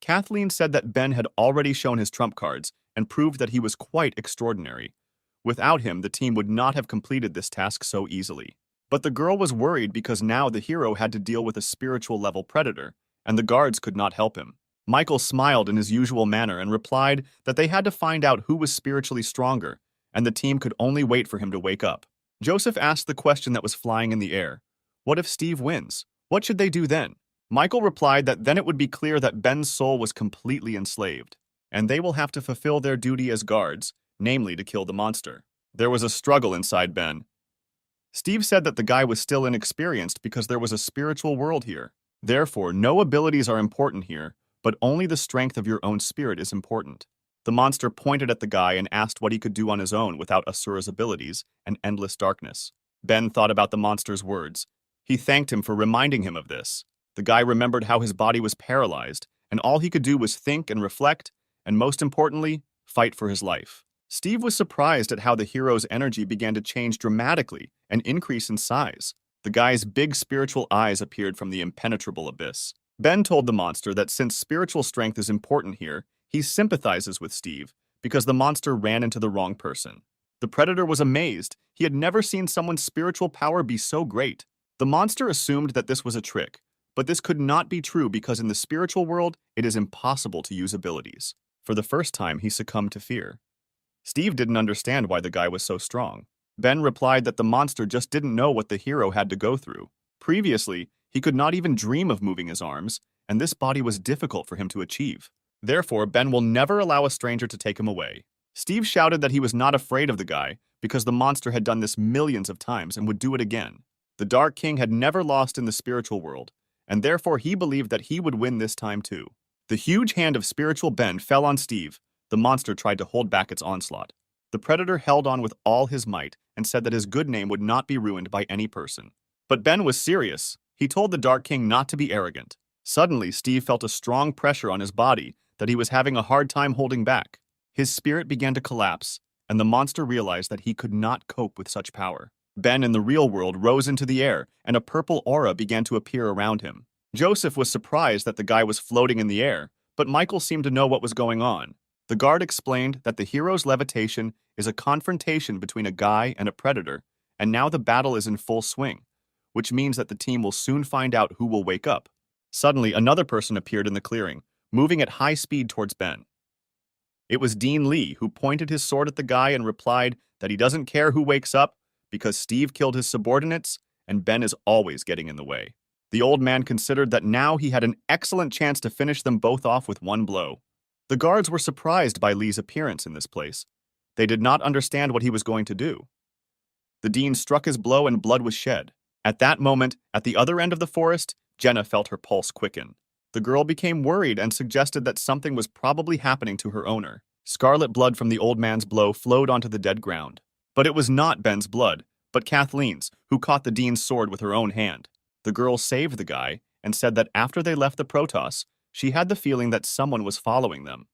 Kathleen said that Ben had already shown his trump cards and proved that he was quite extraordinary. Without him, the team would not have completed this task so easily. But the girl was worried because now the hero had to deal with a spiritual-level predator, and the guards could not help him. Michael smiled in his usual manner and replied that they had to find out who was spiritually stronger, and the team could only wait for him to wake up. Joseph asked the question that was flying in the air. What if Steve wins? What should they do then? Michael replied that then it would be clear that Ben's soul was completely enslaved, and they will have to fulfill their duty as guards, namely to kill the monster. There was a struggle inside Ben. Steve said that the guy was still inexperienced because there was a spiritual world here. Therefore, no abilities are important here, but only the strength of your own spirit is important. The monster pointed at the guy and asked what he could do on his own without Asura's abilities and endless darkness. Ben thought about the monster's words. He thanked him for reminding him of this. The guy remembered how his body was paralyzed, and all he could do was think and reflect, and most importantly, fight for his life. Steve was surprised at how the hero's energy began to change dramatically and increase in size. The guy's big spiritual eyes appeared from the impenetrable abyss. Ben told the monster that since spiritual strength is important here, he sympathizes with Steve because the monster ran into the wrong person. The predator was amazed. He had never seen someone's spiritual power be so great. The monster assumed that this was a trick, but this could not be true because in the spiritual world, it is impossible to use abilities. For the first time, he succumbed to fear. Steve didn't understand why the guy was so strong. Ben replied that the monster just didn't know what the hero had to go through. Previously, he could not even dream of moving his arms, and this body was difficult for him to achieve. Therefore, Ben will never allow a stranger to take him away. Steve shouted that he was not afraid of the guy because the monster had done this millions of times and would do it again. The Dark King had never lost in the spiritual world, and therefore he believed that he would win this time too. The huge hand of spiritual Ben fell on Steve. The monster tried to hold back its onslaught. The predator held on with all his might and said that his good name would not be ruined by any person. But Ben was serious. He told the Dark King not to be arrogant. Suddenly, Steve felt a strong pressure on his body that he was having a hard time holding back. His spirit began to collapse, and the monster realized that he could not cope with such power. Ben in the real world rose into the air, and a purple aura began to appear around him. Joseph was surprised that the guy was floating in the air, but Michael seemed to know what was going on. The guard explained that the hero's levitation is a confrontation between a guy and a predator, and now the battle is in full swing, which means that the team will soon find out who will wake up. Suddenly, another person appeared in the clearing, moving at high speed towards Ben. It was Dean Lee, who pointed his sword at the guy and replied that he doesn't care who wakes up because Steve killed his subordinates and Ben is always getting in the way. The old man considered that now he had an excellent chance to finish them both off with one blow. The guards were surprised by Lee's appearance in this place. They did not understand what he was going to do. The dean struck his blow and blood was shed. At that moment, at the other end of the forest, Jenna felt her pulse quicken. The girl became worried and suggested that something was probably happening to her owner. Scarlet blood from the old man's blow flowed onto the dead ground. But it was not Ben's blood, but Kathleen's, who caught the dean's sword with her own hand. The girl saved the guy and said that after they left the Protoss, she had the feeling that someone was following them.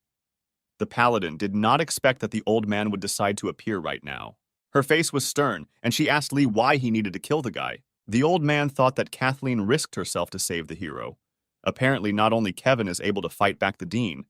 The paladin did not expect that the old man would decide to appear right now. Her face was stern, and she asked Lee why he needed to kill the guy. The old man thought that Kathleen risked herself to save the hero. Apparently, not only Kevin is able to fight back the dean,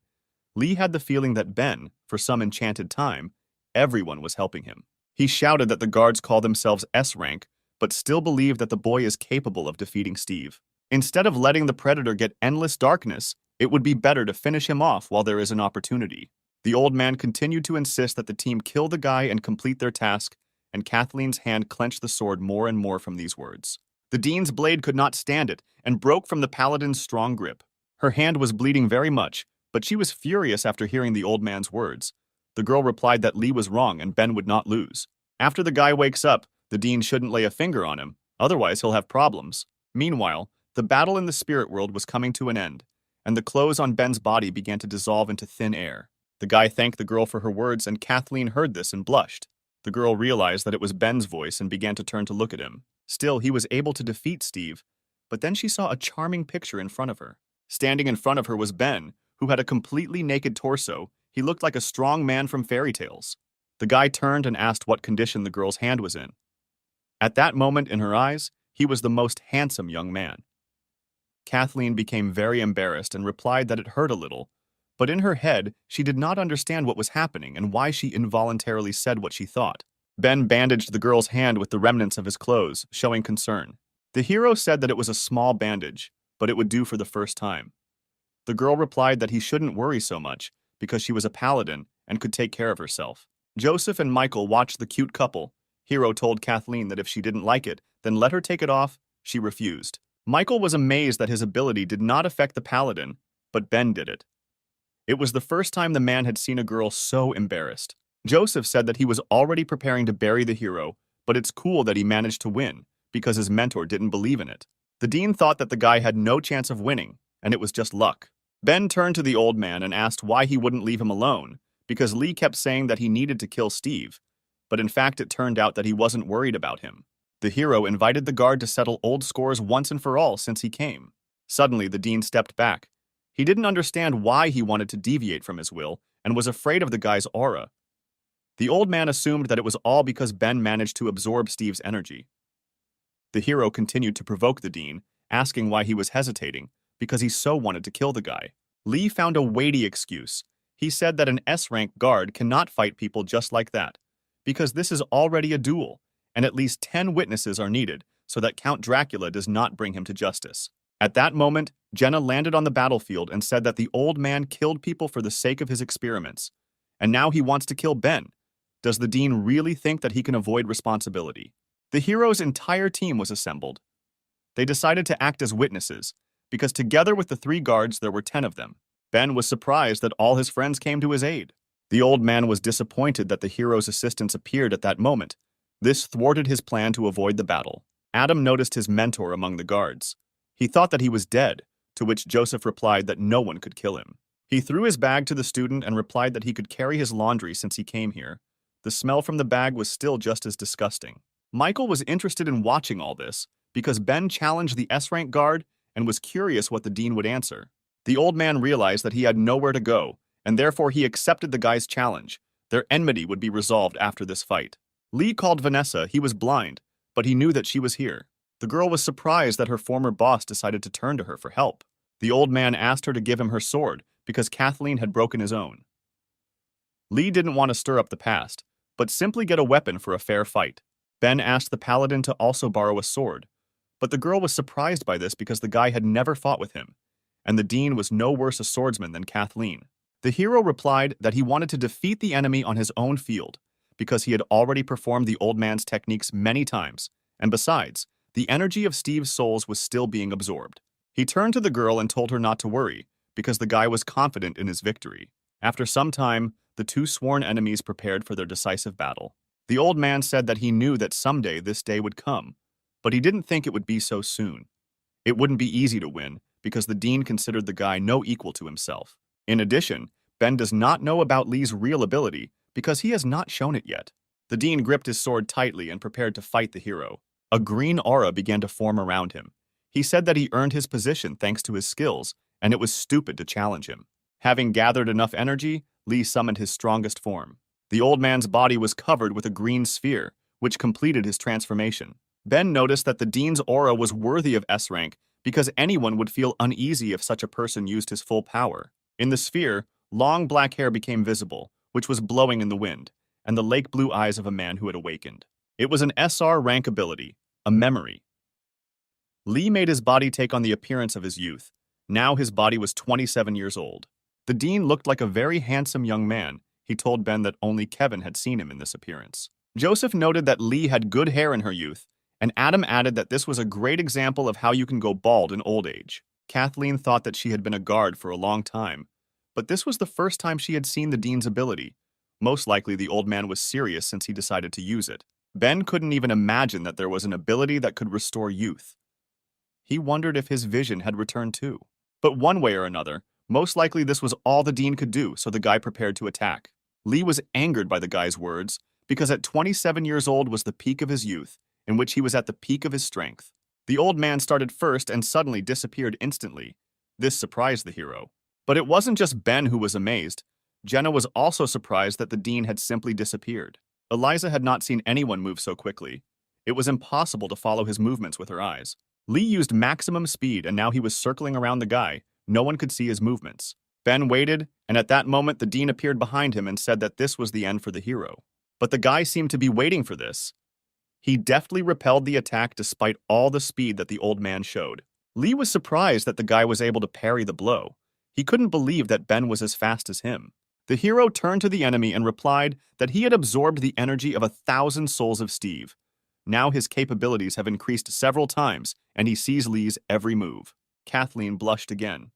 Lee had the feeling that Ben, for some enchanted time, everyone was helping him. He shouted that the guards call themselves S-rank, but still believe that the boy is capable of defeating Steve. Instead of letting the predator get endless darkness, it would be better to finish him off while there is an opportunity. The old man continued to insist that the team kill the guy and complete their task, and Kathleen's hand clenched the sword more and more from these words. The dean's blade could not stand it and broke from the paladin's strong grip. Her hand was bleeding very much, but she was furious after hearing the old man's words. The girl replied that Lee was wrong and Ben would not lose. After the guy wakes up, the dean shouldn't lay a finger on him, otherwise he'll have problems. Meanwhile, the battle in the spirit world was coming to an end, and the clothes on Ben's body began to dissolve into thin air. The guy thanked the girl for her words, and Kathleen heard this and blushed. The girl realized that it was Ben's voice and began to turn to look at him. Still, he was able to defeat Steve, but then she saw a charming picture in front of her. Standing in front of her was Ben, who had a completely naked torso. He looked like a strong man from fairy tales. The guy turned and asked what condition the girl's hand was in. At that moment, in her eyes, he was the most handsome young man. Kathleen became very embarrassed and replied that it hurt a little, but in her head, she did not understand what was happening and why she involuntarily said what she thought. Ben bandaged the girl's hand with the remnants of his clothes, showing concern. The hero said that it was a small bandage, but it would do for the first time. The girl replied that he shouldn't worry so much because she was a paladin and could take care of herself. Joseph and Michael watched the cute couple. Hero told Kathleen that if she didn't like it, then let her take it off. She refused. Michael was amazed that his ability did not affect the paladin, but Ben did it. It was the first time the man had seen a girl so embarrassed. Joseph said that he was already preparing to bury the hero, but it's cool that he managed to win, because his mentor didn't believe in it. The dean thought that the guy had no chance of winning, and it was just luck. Ben turned to the old man and asked why he wouldn't leave him alone, because Lee kept saying that he needed to kill Steve, but in fact it turned out that he wasn't worried about him. The hero invited the guard to settle old scores once and for all since he came. Suddenly, the dean stepped back. He didn't understand why he wanted to deviate from his will and was afraid of the guy's aura. The old man assumed that it was all because Ben managed to absorb Steve's energy. The hero continued to provoke the dean, asking why he was hesitating, because he so wanted to kill the guy. Lee found a weighty excuse. He said that an S-rank guard cannot fight people just like that, because this is already a duel, and at least 10 witnesses are needed so that Count Dracula does not bring him to justice. At that moment, Jenna landed on the battlefield and said that the old man killed people for the sake of his experiments, and now he wants to kill Ben. Does the dean really think that he can avoid responsibility? The hero's entire team was assembled. They decided to act as witnesses, because together with the 3 guards there were 10 of them. Ben was surprised that all his friends came to his aid. The old man was disappointed that the hero's assistants appeared at that moment. This thwarted his plan to avoid the battle. Adam noticed his mentor among the guards. He thought that he was dead, to which Joseph replied that no one could kill him. He threw his bag to the student and replied that he could carry his laundry since he came here. The smell from the bag was still just as disgusting. Michael was interested in watching all this because Ben challenged the S-rank guard and was curious what the dean would answer. The old man realized that he had nowhere to go, and therefore he accepted the guy's challenge. Their enmity would be resolved after this fight. Lee called Vanessa. He was blind, but he knew that she was here. The girl was surprised that her former boss decided to turn to her for help. The old man asked her to give him her sword because Kathleen had broken his own. Lee didn't want to stir up the past, but simply get a weapon for a fair fight. Ben asked the paladin to also borrow a sword, but the girl was surprised by this because the guy had never fought with him, and the dean was no worse a swordsman than Kathleen. The hero replied that he wanted to defeat the enemy on his own field, because he had already performed the old man's techniques many times, and besides, The energy of Steve's souls was still being absorbed. He turned to the girl and told her not to worry, because the guy was confident in his victory. After some time, the two sworn enemies prepared for their decisive battle. The old man said that he knew that someday this day would come, but he didn't think it would be so soon. It wouldn't be easy to win, because the dean considered the guy no equal to himself. In addition, Ben does not know about Lee's real ability, because he has not shown it yet. The dean gripped his sword tightly and prepared to fight the hero. A green aura began to form around him. He said that he earned his position thanks to his skills, and it was stupid to challenge him. Having gathered enough energy, Lee summoned his strongest form. The old man's body was covered with a green sphere, which completed his transformation. Ben noticed that the dean's aura was worthy of S rank because anyone would feel uneasy if such a person used his full power. In the sphere, long black hair became visible, which was blowing in the wind, and the lake blue eyes of a man who had awakened. It was an SR rank ability, a memory. Lee made his body take on the appearance of his youth. Now his body was 27 years old. The dean looked like a very handsome young man. He told Ben that only Kevin had seen him in this appearance. Joseph noted that Lee had good hair in her youth, and Adam added that this was a great example of how you can go bald in old age. Kathleen thought that she had been a guard for a long time, but this was the first time she had seen the dean's ability. Most likely the old man was serious since he decided to use it. Ben couldn't even imagine that there was an ability that could restore youth. He wondered if his vision had returned too. But one way or another, most likely this was all the dean could do, so the guy prepared to attack. Lee was angered by the guy's words, because at 27 years old was the peak of his youth, in which he was at the peak of his strength. The old man started first and suddenly disappeared instantly. This surprised the hero. But it wasn't just Ben who was amazed. Jenna was also surprised that the dean had simply disappeared. Eliza had not seen anyone move so quickly. It was impossible to follow his movements with her eyes. Lee used maximum speed and now he was circling around the guy. No one could see his movements. Ben waited, and at that moment the dean appeared behind him and said that this was the end for the hero. But the guy seemed to be waiting for this. He deftly repelled the attack despite all the speed that the old man showed. Lee was surprised that the guy was able to parry the blow. He couldn't believe that Ben was as fast as him. The hero turned to the enemy and replied that he had absorbed the energy of 1,000 souls of Steve. Now his capabilities have increased several times, and he sees Lee's every move. Kathleen blushed again.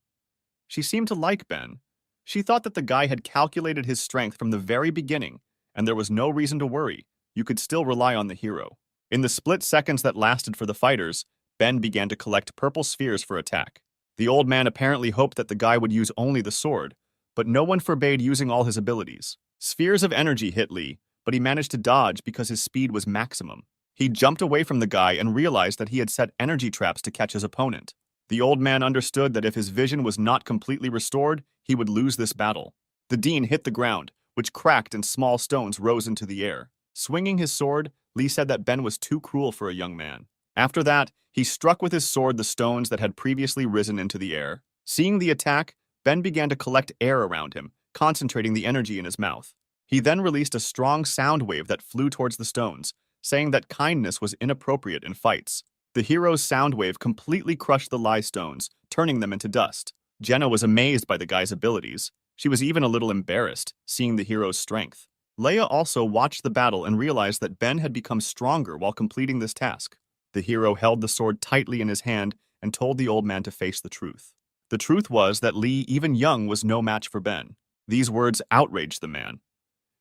She seemed to like Ben. She thought that the guy had calculated his strength from the very beginning, and there was no reason to worry. You could still rely on the hero. In the split seconds that lasted for the fighters, Ben began to collect purple spheres for attack. The old man apparently hoped that the guy would use only the sword, but no one forbade using all his abilities. Spheres of energy hit Lee, but he managed to dodge because his speed was maximum. He jumped away from the guy and realized that he had set energy traps to catch his opponent. The old man understood that if his vision was not completely restored, he would lose this battle. The dean hit the ground, which cracked and small stones rose into the air. Swinging his sword, Lee said that Ben was too cruel for a young man. After that, he struck with his sword the stones that had previously risen into the air. Seeing the attack, Ben began to collect air around him, concentrating the energy in his mouth. He then released a strong sound wave that flew towards the stones, saying that kindness was inappropriate in fights. The hero's sound wave completely crushed the Lie stones, turning them into dust. Jenna was amazed by the guy's abilities. She was even a little embarrassed, seeing the hero's strength. Leia also watched the battle and realized that Ben had become stronger while completing this task. The hero held the sword tightly in his hand and told the old man to face the truth. The truth was that Lee, even young, was no match for Ben. These words outraged the man.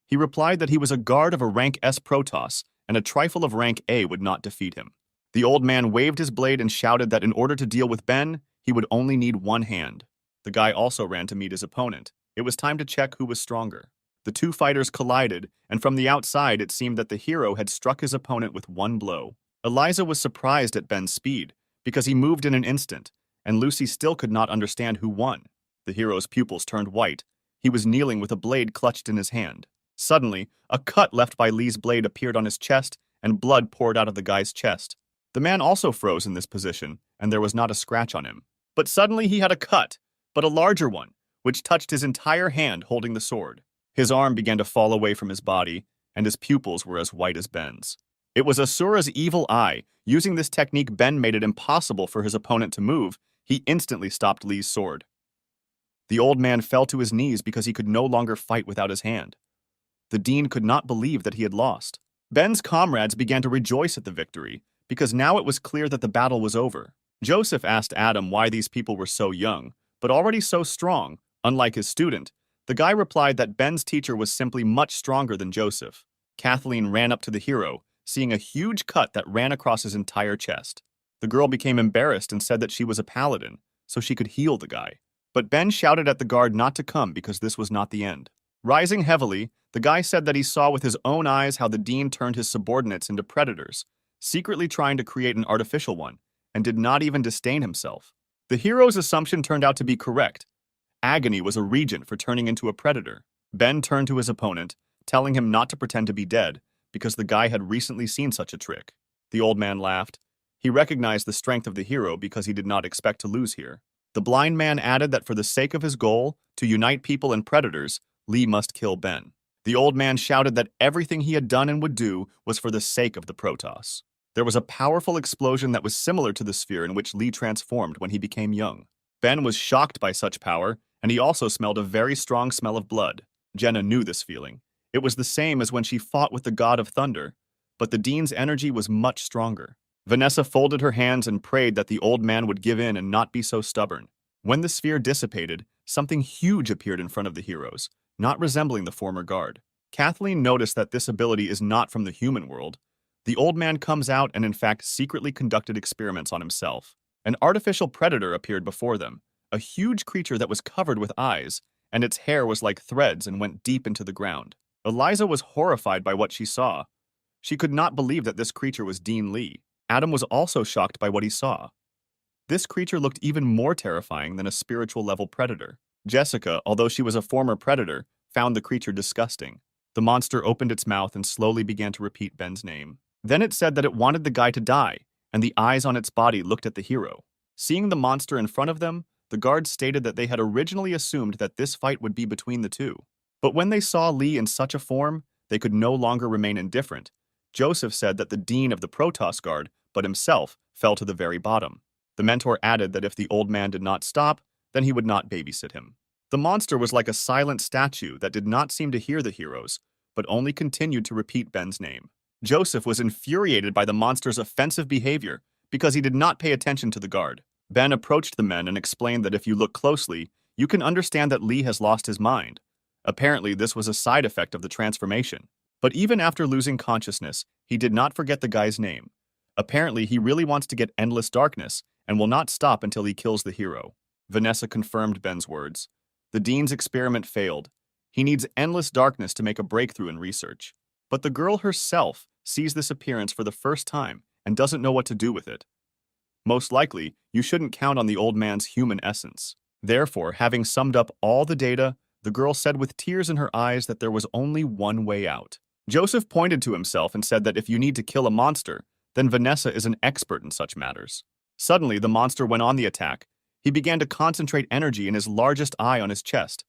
He replied that he was a guard of a rank S Protoss, and a trifle of rank A would not defeat him. The old man waved his blade and shouted that in order to deal with Ben, he would only need one hand. The guy also ran to meet his opponent. It was time to check who was stronger. The two fighters collided, and from the outside it seemed that the hero had struck his opponent with one blow. Eliza was surprised at Ben's speed, because he moved in an instant, and Lucy still could not understand who won. The hero's pupils turned white. He was kneeling with a blade clutched in his hand. Suddenly, a cut left by Lee's blade appeared on his chest, and blood poured out of the guy's chest. The man also froze in this position, and there was not a scratch on him. But suddenly he had a cut, but a larger one, which touched his entire hand holding the sword. His arm began to fall away from his body, and his pupils were as white as Ben's. It was Asura's evil eye. Using this technique, Ben made it impossible for his opponent to move. He instantly stopped Lee's sword. The old man fell to his knees because he could no longer fight without his hand. The dean could not believe that he had lost. Ben's comrades began to rejoice at the victory, because now it was clear that the battle was over. Joseph asked Adam why these people were so young, but already so strong, unlike his student. The guy replied that Ben's teacher was simply much stronger than Joseph. Kathleen ran up to the hero, seeing a huge cut that ran across his entire chest. The girl became embarrassed and said that she was a paladin, so she could heal the guy. But Ben shouted at the guard not to come because this was not the end. Rising heavily, the guy said that he saw with his own eyes how the dean turned his subordinates into predators, secretly trying to create an artificial one, and did not even disdain himself. The hero's assumption turned out to be correct. Agony was a regent for turning into a predator. Ben turned to his opponent, telling him not to pretend to be dead, because the guy had recently seen such a trick. The old man laughed. He recognized the strength of the hero because he did not expect to lose here. The blind man added that for the sake of his goal, to unite people and predators, Lee must kill Ben. The old man shouted that everything he had done and would do was for the sake of the Protoss. There was a powerful explosion that was similar to the sphere in which Lee transformed when he became young. Ben was shocked by such power, and he also smelled a very strong smell of blood. Jenna knew this feeling. It was the same as when she fought with the god of thunder, but the dean's energy was much stronger. Vanessa folded her hands and prayed that the old man would give in and not be so stubborn. When the sphere dissipated, something huge appeared in front of the heroes, not resembling the former guard. Kathleen noticed that this ability is not from the human world. The old man comes out and in fact secretly conducted experiments on himself. An artificial predator appeared before them, a huge creature that was covered with eyes, and its hair was like threads and went deep into the ground. Eliza was horrified by what she saw. She could not believe that this creature was Dean Lee. Adam was also shocked by what he saw. This creature looked even more terrifying than a spiritual-level predator. Jessica, although she was a former predator, found the creature disgusting. The monster opened its mouth and slowly began to repeat Ben's name. Then it said that it wanted the guy to die, and the eyes on its body looked at the hero. Seeing the monster in front of them, the guards stated that they had originally assumed that this fight would be between the two. But when they saw Lee in such a form, they could no longer remain indifferent. Joseph said that the dean of the Protoss Guard, but himself, fell to the very bottom. The mentor added that if the old man did not stop, then he would not babysit him. The monster was like a silent statue that did not seem to hear the heroes, but only continued to repeat Ben's name. Joseph was infuriated by the monster's offensive behavior because he did not pay attention to the guard. Ben approached the men and explained that if you look closely, you can understand that Lee has lost his mind. Apparently, this was a side effect of the transformation. But even after losing consciousness, he did not forget the guy's name. Apparently, he really wants to get endless darkness and will not stop until he kills the hero. Vanessa confirmed Ben's words. The dean's experiment failed. He needs endless darkness to make a breakthrough in research. But the girl herself sees this appearance for the first time and doesn't know what to do with it. Most likely, you shouldn't count on the old man's human essence. Therefore, having summed up all the data, the girl said with tears in her eyes that there was only one way out. Joseph pointed to himself and said that if you need to kill a monster, then Vanessa is an expert in such matters. Suddenly, the monster went on the attack. He began to concentrate energy in his largest eye on his chest.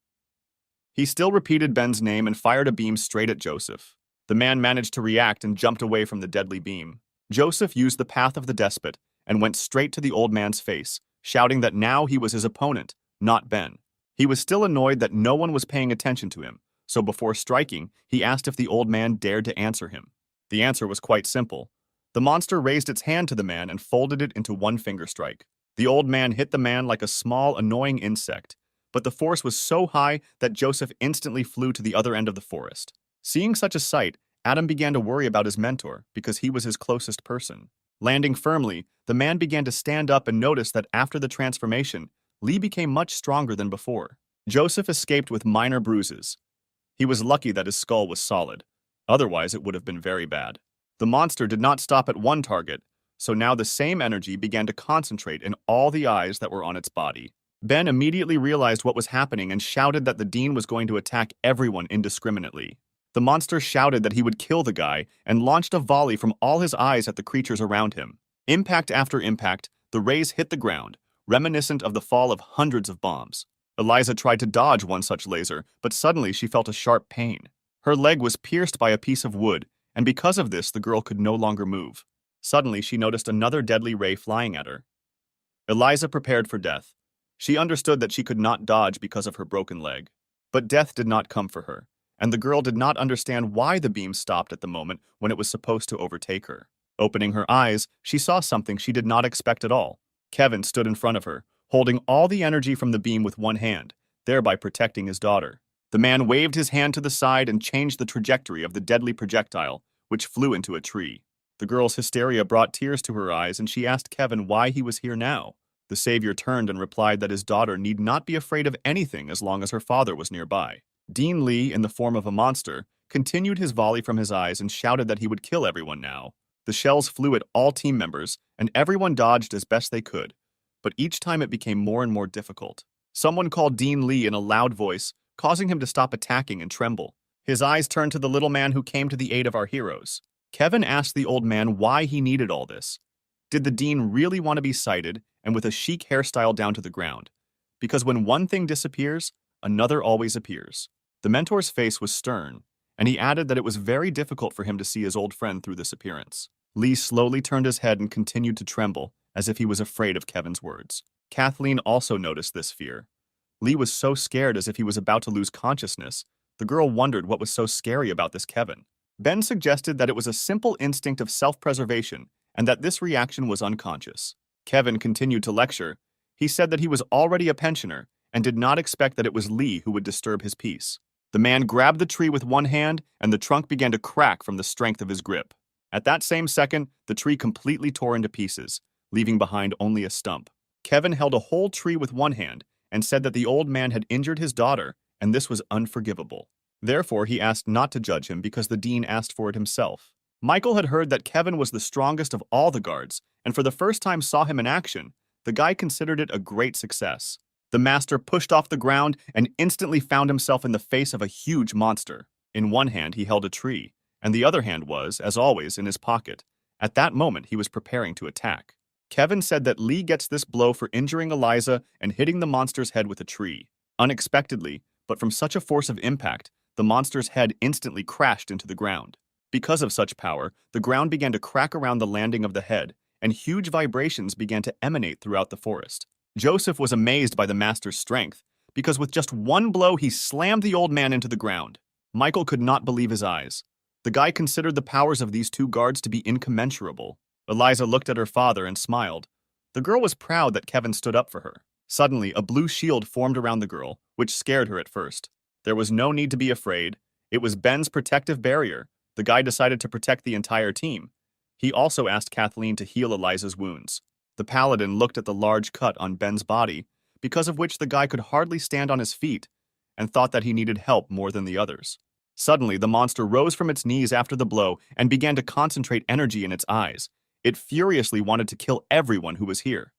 He still repeated Ben's name and fired a beam straight at Joseph. The man managed to react and jumped away from the deadly beam. Joseph used the path of the despot and went straight to the old man's face, shouting that now he was his opponent, not Ben. He was still annoyed that no one was paying attention to him, so before striking, he asked if the old man dared to answer him. The answer was quite simple. The monster raised its hand to the man and folded it into one finger strike. The old man hit the man like a small, annoying insect, but the force was so high that Joseph instantly flew to the other end of the forest. Seeing such a sight, Adam began to worry about his mentor because he was his closest person. Landing firmly, the man began to stand up and noticed that after the transformation, Lee became much stronger than before. Joseph escaped with minor bruises. He was lucky that his skull was solid. Otherwise, it would have been very bad. The monster did not stop at one target, so now the same energy began to concentrate in all the eyes that were on its body. Ben immediately realized what was happening and shouted that the dean was going to attack everyone indiscriminately. The monster shouted that he would kill the guy and launched a volley from all his eyes at the creatures around him. Impact after impact, the rays hit the ground, reminiscent of the fall of hundreds of bombs. Eliza tried to dodge one such laser, but suddenly she felt a sharp pain. Her leg was pierced by a piece of wood, and because of this, the girl could no longer move. Suddenly, she noticed another deadly ray flying at her. Eliza prepared for death. She understood that she could not dodge because of her broken leg. But death did not come for her, and the girl did not understand why the beam stopped at the moment when it was supposed to overtake her. Opening her eyes, she saw something she did not expect at all. Kevin stood in front of her, holding all the energy from the beam with one hand, thereby protecting his daughter. The man waved his hand to the side and changed the trajectory of the deadly projectile, which flew into a tree. The girl's hysteria brought tears to her eyes, and she asked Kevin why he was here now. The savior turned and replied that his daughter need not be afraid of anything as long as her father was nearby. Dean Lee, in the form of a monster, continued his volley from his eyes and shouted that he would kill everyone now. The shells flew at all team members, and everyone dodged as best they could, but each time it became more and more difficult. Someone called Dean Lee in a loud voice, causing him to stop attacking and tremble. His eyes turned to the little man who came to the aid of our heroes. Kevin asked the old man why he needed all this. Did the dean really want to be sighted and with a chic hairstyle down to the ground? Because when one thing disappears, another always appears. The mentor's face was stern, and he added that it was very difficult for him to see his old friend through this appearance. Lee slowly turned his head and continued to tremble, as if he was afraid of Kevin's words. Kathleen also noticed this fear. Lee was so scared as if he was about to lose consciousness. The girl wondered what was so scary about this Kevin. Ben suggested that it was a simple instinct of self-preservation and that this reaction was unconscious. Kevin continued to lecture. He said that he was already a pensioner and did not expect that it was Lee who would disturb his peace. The man grabbed the tree with one hand, and the trunk began to crack from the strength of his grip. At that same second, the tree completely tore into pieces, leaving behind only a stump. Kevin held a whole tree with one hand and said that the old man had injured his daughter, and this was unforgivable. Therefore, he asked not to judge him because the dean asked for it himself. Michael had heard that Kevin was the strongest of all the guards, and for the first time saw him in action. The guy considered it a great success. The master pushed off the ground and instantly found himself in the face of a huge monster. In one hand, he held a tree, and the other hand was, as always, in his pocket. At that moment, he was preparing to attack. Kevin said that Lee gets this blow for injuring Eliza and hitting the monster's head with a tree. Unexpectedly, but from such a force of impact, the monster's head instantly crashed into the ground. Because of such power, the ground began to crack around the landing of the head, and huge vibrations began to emanate throughout the forest. Joseph was amazed by the master's strength, because with just one blow he slammed the old man into the ground. Michael could not believe his eyes. The guy considered the powers of these two guards to be incommensurable. Eliza looked at her father and smiled. The girl was proud that Kevin stood up for her. Suddenly, a blue shield formed around the girl, which scared her at first. There was no need to be afraid. It was Ben's protective barrier. The guy decided to protect the entire team. He also asked Kathleen to heal Eliza's wounds. The paladin looked at the large cut on Ben's body, because of which the guy could hardly stand on his feet, and thought that he needed help more than the others. Suddenly, the monster rose from its knees after the blow and began to concentrate energy in its eyes. It furiously wanted to kill everyone who was here.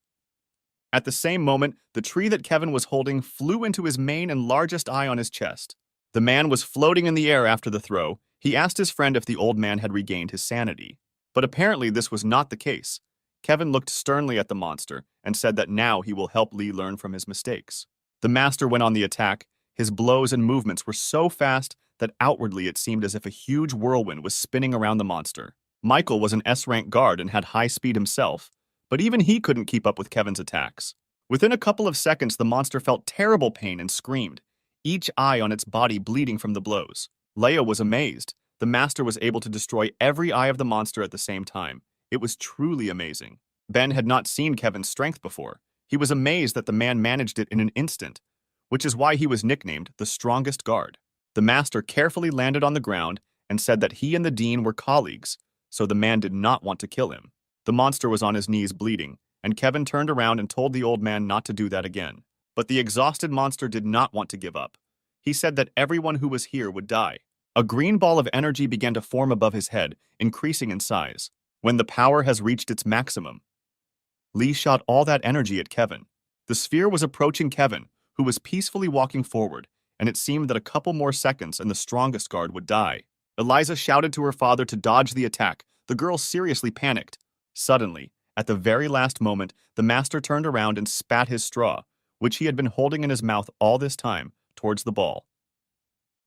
At the same moment, the tree that Kevin was holding flew into his main and largest eye on his chest. The man was floating in the air after the throw. He asked his friend if the old man had regained his sanity. But apparently this was not the case. Kevin looked sternly at the monster and said that now he will help Lee learn from his mistakes. The master went on the attack. His blows and movements were so fast that outwardly it seemed as if a huge whirlwind was spinning around the monster. Michael was an S-rank guard and had high speed himself, but even he couldn't keep up with Kevin's attacks. Within a couple of seconds, the monster felt terrible pain and screamed, each eye on its body bleeding from the blows. Leia was amazed. The master was able to destroy every eye of the monster at the same time. It was truly amazing. Ben had not seen Kevin's strength before. He was amazed that the man managed it in an instant, which is why he was nicknamed the strongest guard. The master carefully landed on the ground and said that he and the dean were colleagues, so the man did not want to kill him. The monster was on his knees bleeding, and Kevin turned around and told the old man not to do that again. But the exhausted monster did not want to give up. He said that everyone who was here would die. A green ball of energy began to form above his head, increasing in size. When the power has reached its maximum, Lee shot all that energy at Kevin. The sphere was approaching Kevin, who was peacefully walking forward, and it seemed that a couple more seconds and the strongest guard would die. Eliza shouted to her father to dodge the attack. The girl seriously panicked. Suddenly, at the very last moment, the master turned around and spat his straw, which he had been holding in his mouth all this time, towards the ball.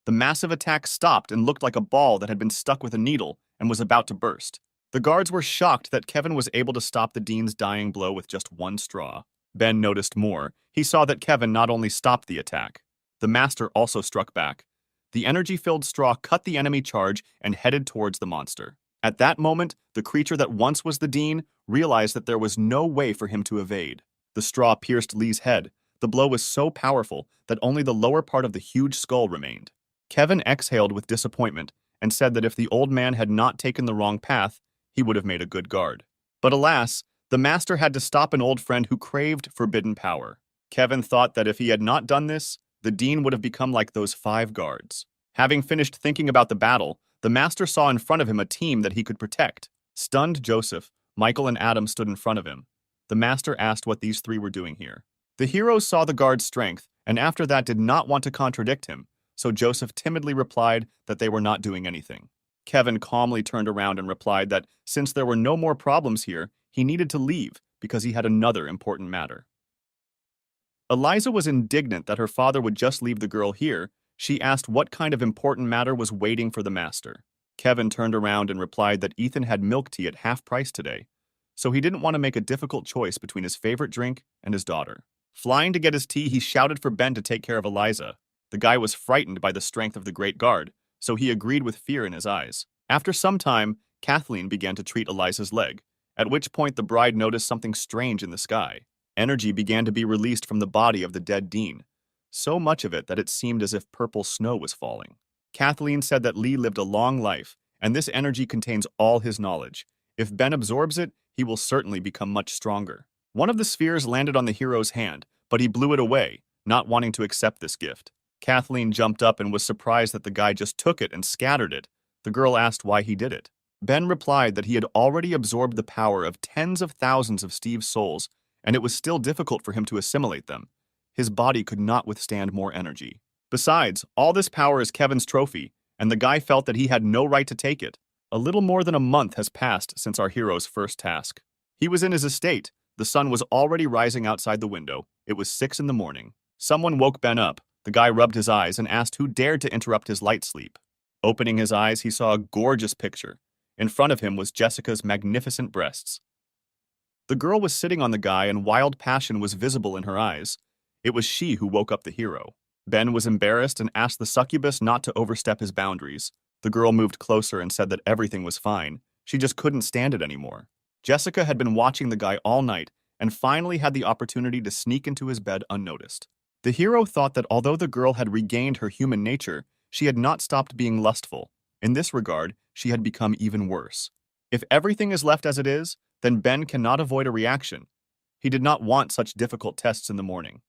The massive attack stopped and looked like a ball that had been stuck with a needle and was about to burst. The guards were shocked that Kevin was able to stop the dean's dying blow with just one straw. Ben noticed more. He saw that Kevin not only stopped the attack, the master also struck back. The energy-filled straw cut the enemy charge and headed towards the monster. At that moment, the creature that once was the dean realized that there was no way for him to evade. The straw pierced Lee's head. The blow was so powerful that only the lower part of the huge skull remained. Kevin exhaled with disappointment and said that if the old man had not taken the wrong path, he would have made a good guard. But alas, the master had to stop an old friend who craved forbidden power. Kevin thought that if he had not done this, the dean would have become like those 5 guards. Having finished thinking about the battle, the master saw in front of him a team that he could protect. Stunned Joseph, Michael and Adam stood in front of him. The master asked what these 3 were doing here. The heroes saw the guard's strength, and after that did not want to contradict him, so Joseph timidly replied that they were not doing anything. Kevin calmly turned around and replied that since there were no more problems here, he needed to leave because he had another important matter. Eliza was indignant that her father would just leave the girl here. She asked what kind of important matter was waiting for the master. Kevin turned around and replied that Ethan had milk tea at half price today, so he didn't want to make a difficult choice between his favorite drink and his daughter. Flying to get his tea, he shouted for Ben to take care of Eliza. The guy was frightened by the strength of the great guard, so he agreed with fear in his eyes. After some time, Kathleen began to treat Eliza's leg, at which point the bride noticed something strange in the sky. Energy began to be released from the body of the dead dean, so much of it that it seemed as if purple snow was falling. Kathleen said that Lee lived a long life, and this energy contains all his knowledge. If Ben absorbs it, he will certainly become much stronger. One of the spheres landed on the hero's hand, but he blew it away, not wanting to accept this gift. Kathleen jumped up and was surprised that the guy just took it and scattered it. The girl asked why he did it. Ben replied that he had already absorbed the power of tens of thousands of Steve's souls, and it was still difficult for him to assimilate them. His body could not withstand more energy. Besides, all this power is Kevin's trophy, and the guy felt that he had no right to take it. A little more than a month has passed since our hero's first task. He was in his estate. The sun was already rising outside the window. It was 6 in the morning. Someone woke Ben up. The guy rubbed his eyes and asked who dared to interrupt his light sleep. Opening his eyes, he saw a gorgeous picture. In front of him was Jessica's magnificent breasts. The girl was sitting on the guy and wild passion was visible in her eyes. It was she who woke up the hero. Ben was embarrassed and asked the succubus not to overstep his boundaries. The girl moved closer and said that everything was fine. She just couldn't stand it anymore. Jessica had been watching the guy all night and finally had the opportunity to sneak into his bed unnoticed. The hero thought that although the girl had regained her human nature, she had not stopped being lustful. In this regard, she had become even worse. If everything is left as it is, then Ben cannot avoid a reaction. He did not want such difficult tests in the morning.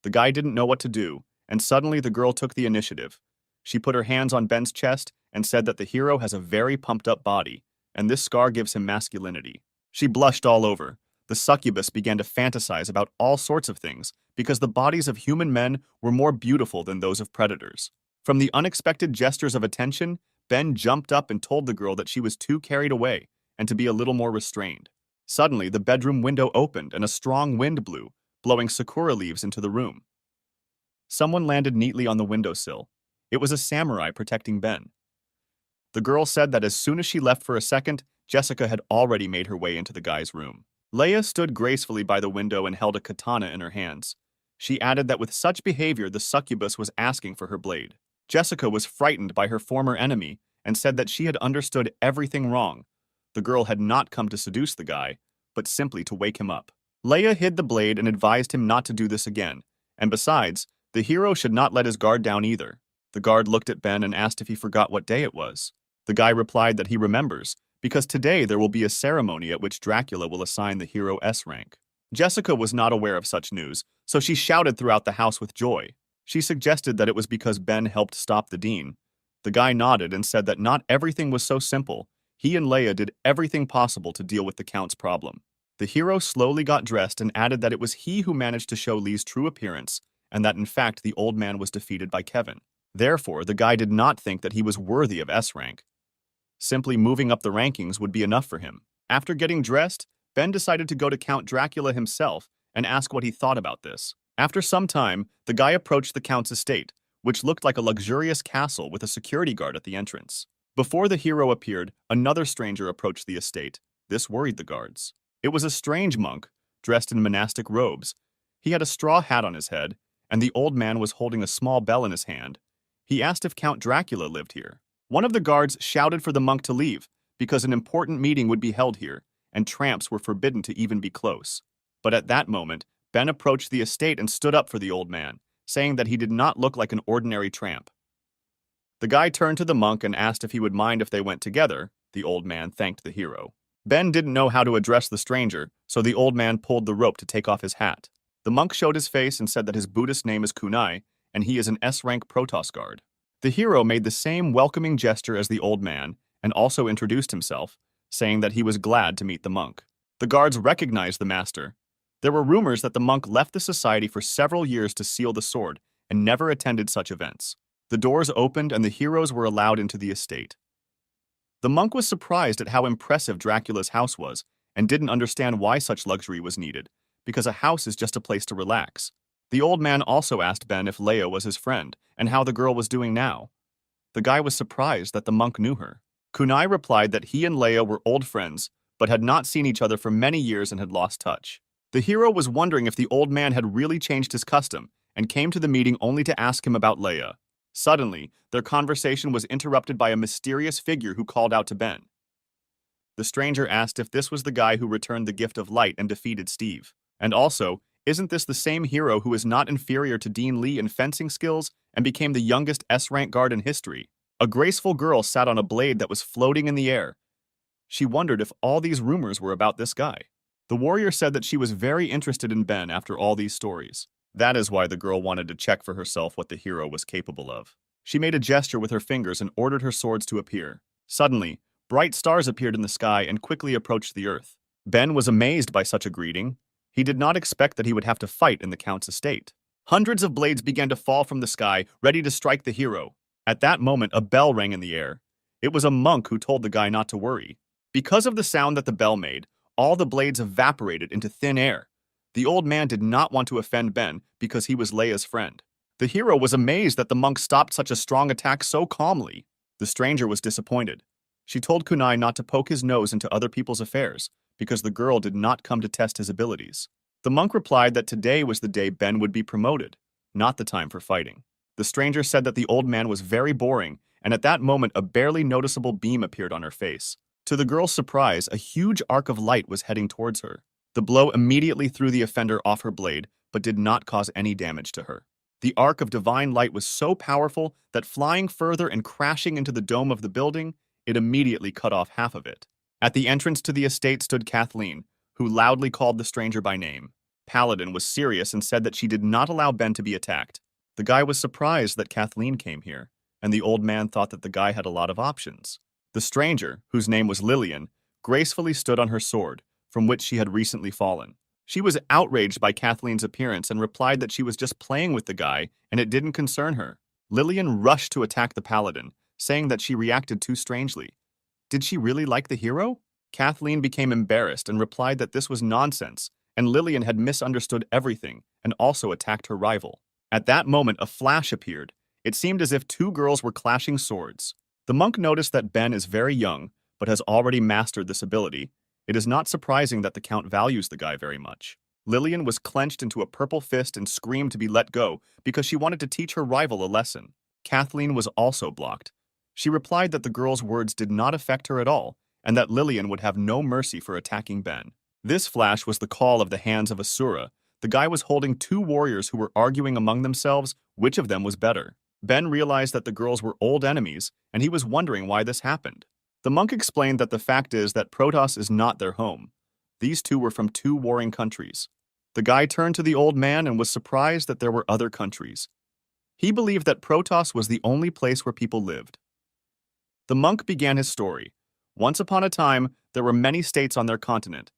The guy didn't know what to do, and suddenly the girl took the initiative. She put her hands on Ben's chest and said that the hero has a very pumped-up body, and this scar gives him masculinity. She blushed all over. The succubus began to fantasize about all sorts of things because the bodies of human men were more beautiful than those of predators. From the unexpected gestures of attention, Ben jumped up and told the girl that she was too carried away and to be a little more restrained. Suddenly, the bedroom window opened and a strong wind blew, blowing sakura leaves into the room. Someone landed neatly on the windowsill. It was a samurai protecting Ben. The girl said that as soon as she left for a second, Jessica had already made her way into the guy's room. Leia stood gracefully by the window and held a katana in her hands. She added that with such behavior, the succubus was asking for her blade. Jessica was frightened by her former enemy and said that she had understood everything wrong. The girl had not come to seduce the guy, but simply to wake him up. Leia hid the blade and advised him not to do this again, and besides, the hero should not let his guard down either. The guard looked at Ben and asked if he forgot what day it was. The guy replied that he remembers, because today there will be a ceremony at which Dracula will assign the hero S rank. Jessica was not aware of such news, so she shouted throughout the house with joy. She suggested that it was because Ben helped stop the dean. The guy nodded and said that not everything was so simple. He and Leia did everything possible to deal with the Count's problem. The hero slowly got dressed and added that it was he who managed to show Lee's true appearance, and that in fact the old man was defeated by Kevin. Therefore, the guy did not think that he was worthy of S rank. Simply moving up the rankings would be enough for him. After getting dressed, Ben decided to go to Count Dracula himself and ask what he thought about this. After some time, the guy approached the Count's estate, which looked like a luxurious castle with a security guard at the entrance. Before the hero appeared, another stranger approached the estate. This worried the guards. It was a strange monk, dressed in monastic robes. He had a straw hat on his head, and the old man was holding a small bell in his hand. He asked if Count Dracula lived here. One of the guards shouted for the monk to leave, because an important meeting would be held here, and tramps were forbidden to even be close. But at that moment, Ben approached the estate and stood up for the old man, saying that he did not look like an ordinary tramp. The guy turned to the monk and asked if he would mind if they went together. The old man thanked the hero. Ben didn't know how to address the stranger, so the old man pulled the rope to take off his hat. The monk showed his face and said that his Buddhist name is Kunai, and he is an S-rank Protoss guard. The hero made the same welcoming gesture as the old man and also introduced himself, saying that he was glad to meet the monk. The guards recognized the master. There were rumors that the monk left the society for several years to seal the sword and never attended such events. The doors opened and the heroes were allowed into the estate. The monk was surprised at how impressive Dracula's house was and didn't understand why such luxury was needed, because a house is just a place to relax. The old man also asked Ben if Leia was his friend and how the girl was doing now. The guy was surprised that the monk knew her. Kunai replied that he and Leia were old friends, but had not seen each other for many years and had lost touch. The hero was wondering if the old man had really changed his custom and came to the meeting only to ask him about Leia. Suddenly, their conversation was interrupted by a mysterious figure who called out to Ben. The stranger asked if this was the guy who returned the gift of light and defeated Steve. And also, isn't this the same hero who is not inferior to Dean Lee in fencing skills and became the youngest S-rank guard in history? A graceful girl sat on a blade that was floating in the air. She wondered if all these rumors were about this guy. The warrior said that she was very interested in Ben after all these stories. That is why the girl wanted to check for herself what the hero was capable of. She made a gesture with her fingers and ordered her swords to appear. Suddenly, bright stars appeared in the sky and quickly approached the earth. Ben was amazed by such a greeting. He did not expect that he would have to fight in the Count's estate. Hundreds of blades began to fall from the sky, ready to strike the hero. At that moment, a bell rang in the air. It was a monk who told the guy not to worry. Because of the sound that the bell made, all the blades evaporated into thin air. The old man did not want to offend Ben because he was Leia's friend. The hero was amazed that the monk stopped such a strong attack so calmly. The stranger was disappointed. She told Kunai not to poke his nose into other people's affairs, because the girl did not come to test his abilities. The monk replied that today was the day Ben would be promoted, not the time for fighting. The stranger said that the old man was very boring, and at that moment a barely noticeable beam appeared on her face. To the girl's surprise, a huge arc of light was heading towards her. The blow immediately threw the offender off her blade, but did not cause any damage to her. The arc of divine light was so powerful that flying further and crashing into the dome of the building, it immediately cut off half of it. At the entrance to the estate stood Kathleen, who loudly called the stranger by name. Paladin was serious and said that she did not allow Ben to be attacked. The guy was surprised that Kathleen came here, and the old man thought that the guy had a lot of options. The stranger, whose name was Lillian, gracefully stood on her sword, from which she had recently fallen. She was outraged by Kathleen's appearance and replied that she was just playing with the guy and it didn't concern her. Lillian rushed to attack the paladin, saying that she reacted too strangely. Did she really like the hero? Kathleen became embarrassed and replied that this was nonsense, and Lillian had misunderstood everything and also attacked her rival. At that moment, a flash appeared. It seemed as if two girls were clashing swords. The monk noticed that Ben is very young, but has already mastered this ability. It is not surprising that the Count values the guy very much. Lillian was clenched into a purple fist and screamed to be let go because she wanted to teach her rival a lesson. Kathleen was also blocked. She replied that the girl's words did not affect her at all, and that Lillian would have no mercy for attacking Ben. This flash was the call of the hands of Asura. The guy was holding two warriors who were arguing among themselves which of them was better. Ben realized that the girls were old enemies, and he was wondering why this happened. The monk explained that the fact is that Protoss is not their home. These two were from two warring countries. The guy turned to the old man and was surprised that there were other countries. He believed that Protoss was the only place where people lived. The monk began his story. Once upon a time, there were many states on their continent,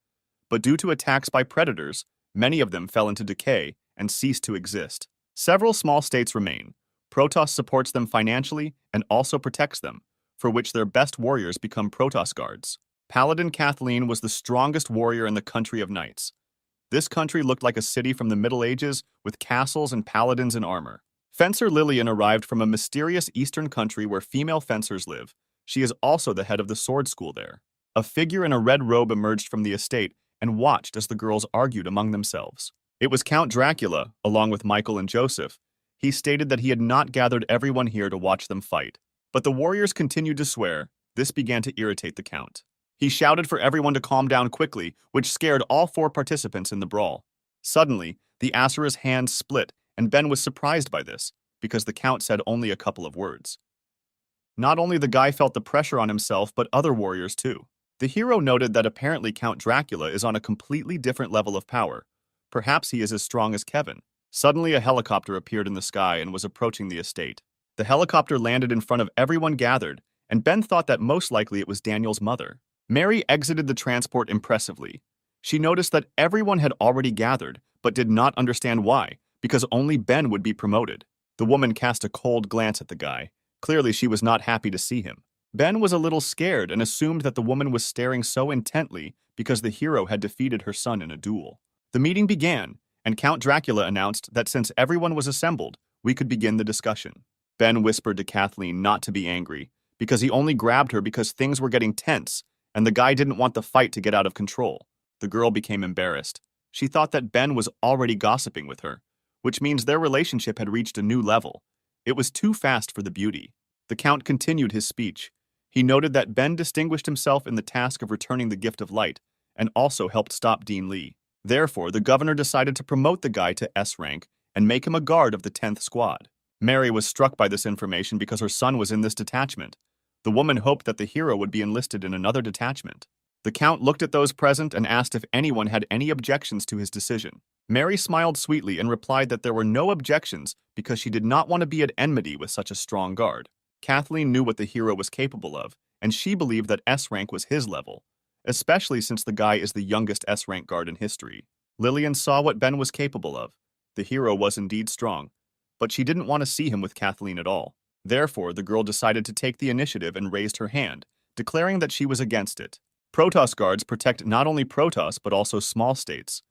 but due to attacks by predators, many of them fell into decay and ceased to exist. Several small states remain. Protoss supports them financially and also protects them, for which their best warriors become Protoss guards. Paladin Kathleen was the strongest warrior in the country of knights. This country looked like a city from the Middle Ages with castles and paladins in armor. Fencer Lillian arrived from a mysterious eastern country where female fencers live. She is also the head of the sword school there. A figure in a red robe emerged from the estate and watched as the girls argued among themselves. It was Count Dracula, along with Michael and Joseph. He stated that he had not gathered everyone here to watch them fight. But the warriors continued to swear. This began to irritate the Count. He shouted for everyone to calm down quickly, which scared all 4 participants in the brawl. Suddenly, the Asura's hands split, and Ben was surprised by this, because the Count said only a couple of words. Not only the guy felt the pressure on himself, but other warriors too. The hero noted that apparently Count Dracula is on a completely different level of power. Perhaps he is as strong as Kevin. Suddenly, a helicopter appeared in the sky and was approaching the estate. The helicopter landed in front of everyone gathered, and Ben thought that most likely it was Daniel's mother. Mary exited the transport impressively. She noticed that everyone had already gathered, but did not understand why, because only Ben would be promoted. The woman cast a cold glance at the guy. Clearly, she was not happy to see him. Ben was a little scared and assumed that the woman was staring so intently because the hero had defeated her son in a duel. The meeting began, and Count Dracula announced that since everyone was assembled, we could begin the discussion. Ben whispered to Kathleen not to be angry, because he only grabbed her because things were getting tense, and the guy didn't want the fight to get out of control. The girl became embarrassed. She thought that Ben was already gossiping with her, which means their relationship had reached a new level. It was too fast for the beauty. The Count continued his speech. He noted that Ben distinguished himself in the task of returning the gift of light, and also helped stop Dean Lee. Therefore, the governor decided to promote the guy to S rank and make him a guard of the 10th Squad. Mary was struck by this information because her son was in this detachment. The woman hoped that the hero would be enlisted in another detachment. The Count looked at those present and asked if anyone had any objections to his decision. Mary smiled sweetly and replied that there were no objections because she did not want to be at enmity with such a strong guard. Kathleen knew what the hero was capable of, and she believed that S rank was his level, especially since the guy is the youngest S rank guard in history. Lillian saw what Ben was capable of. The hero was indeed strong, but she didn't want to see him with Kathleen at all. Therefore, the girl decided to take the initiative and raised her hand, declaring that she was against it. Protoss guards protect not only Protoss but also small states.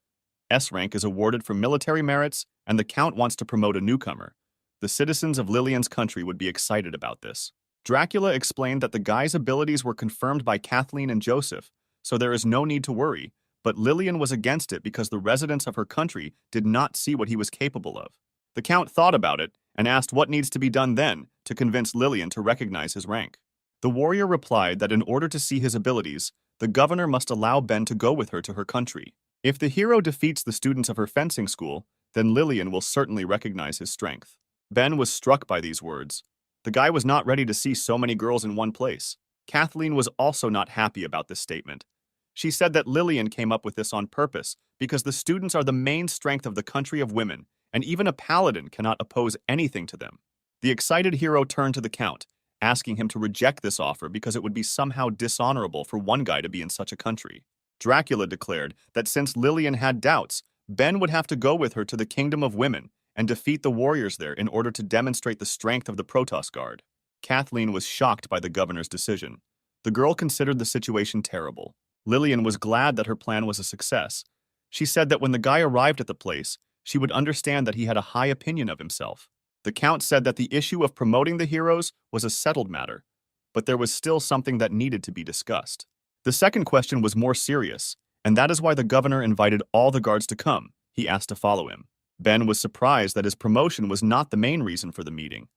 S rank is awarded for military merits, and the Count wants to promote a newcomer. The citizens of Lillian's country would be excited about this. Dracula explained that the guy's abilities were confirmed by Kathleen and Joseph, so there is no need to worry, but Lillian was against it because the residents of her country did not see what he was capable of. The Count thought about it and asked what needs to be done then to convince Lillian to recognize his rank. The warrior replied that in order to see his abilities, the governor must allow Ben to go with her to her country. If the hero defeats the students of her fencing school, then Lillian will certainly recognize his strength. Ben was struck by these words. The guy was not ready to see so many girls in one place. Kathleen was also not happy about this statement. She said that Lillian came up with this on purpose because the students are the main strength of the country of women, and even a paladin cannot oppose anything to them. The excited hero turned to the Count, asking him to reject this offer because it would be somehow dishonorable for one guy to be in such a country. Dracula declared that since Lillian had doubts, Ben would have to go with her to the Kingdom of Women and defeat the warriors there in order to demonstrate the strength of the Protoss Guard. Kathleen was shocked by the governor's decision. The girl considered the situation terrible. Lillian was glad that her plan was a success. She said that when the guy arrived at the place, she would understand that he had a high opinion of himself. The Count said that the issue of promoting the heroes was a settled matter, but there was still something that needed to be discussed. The second question was more serious, and that is why the governor invited all the guards to come. He asked to follow him. Ben was surprised that his promotion was not the main reason for the meeting.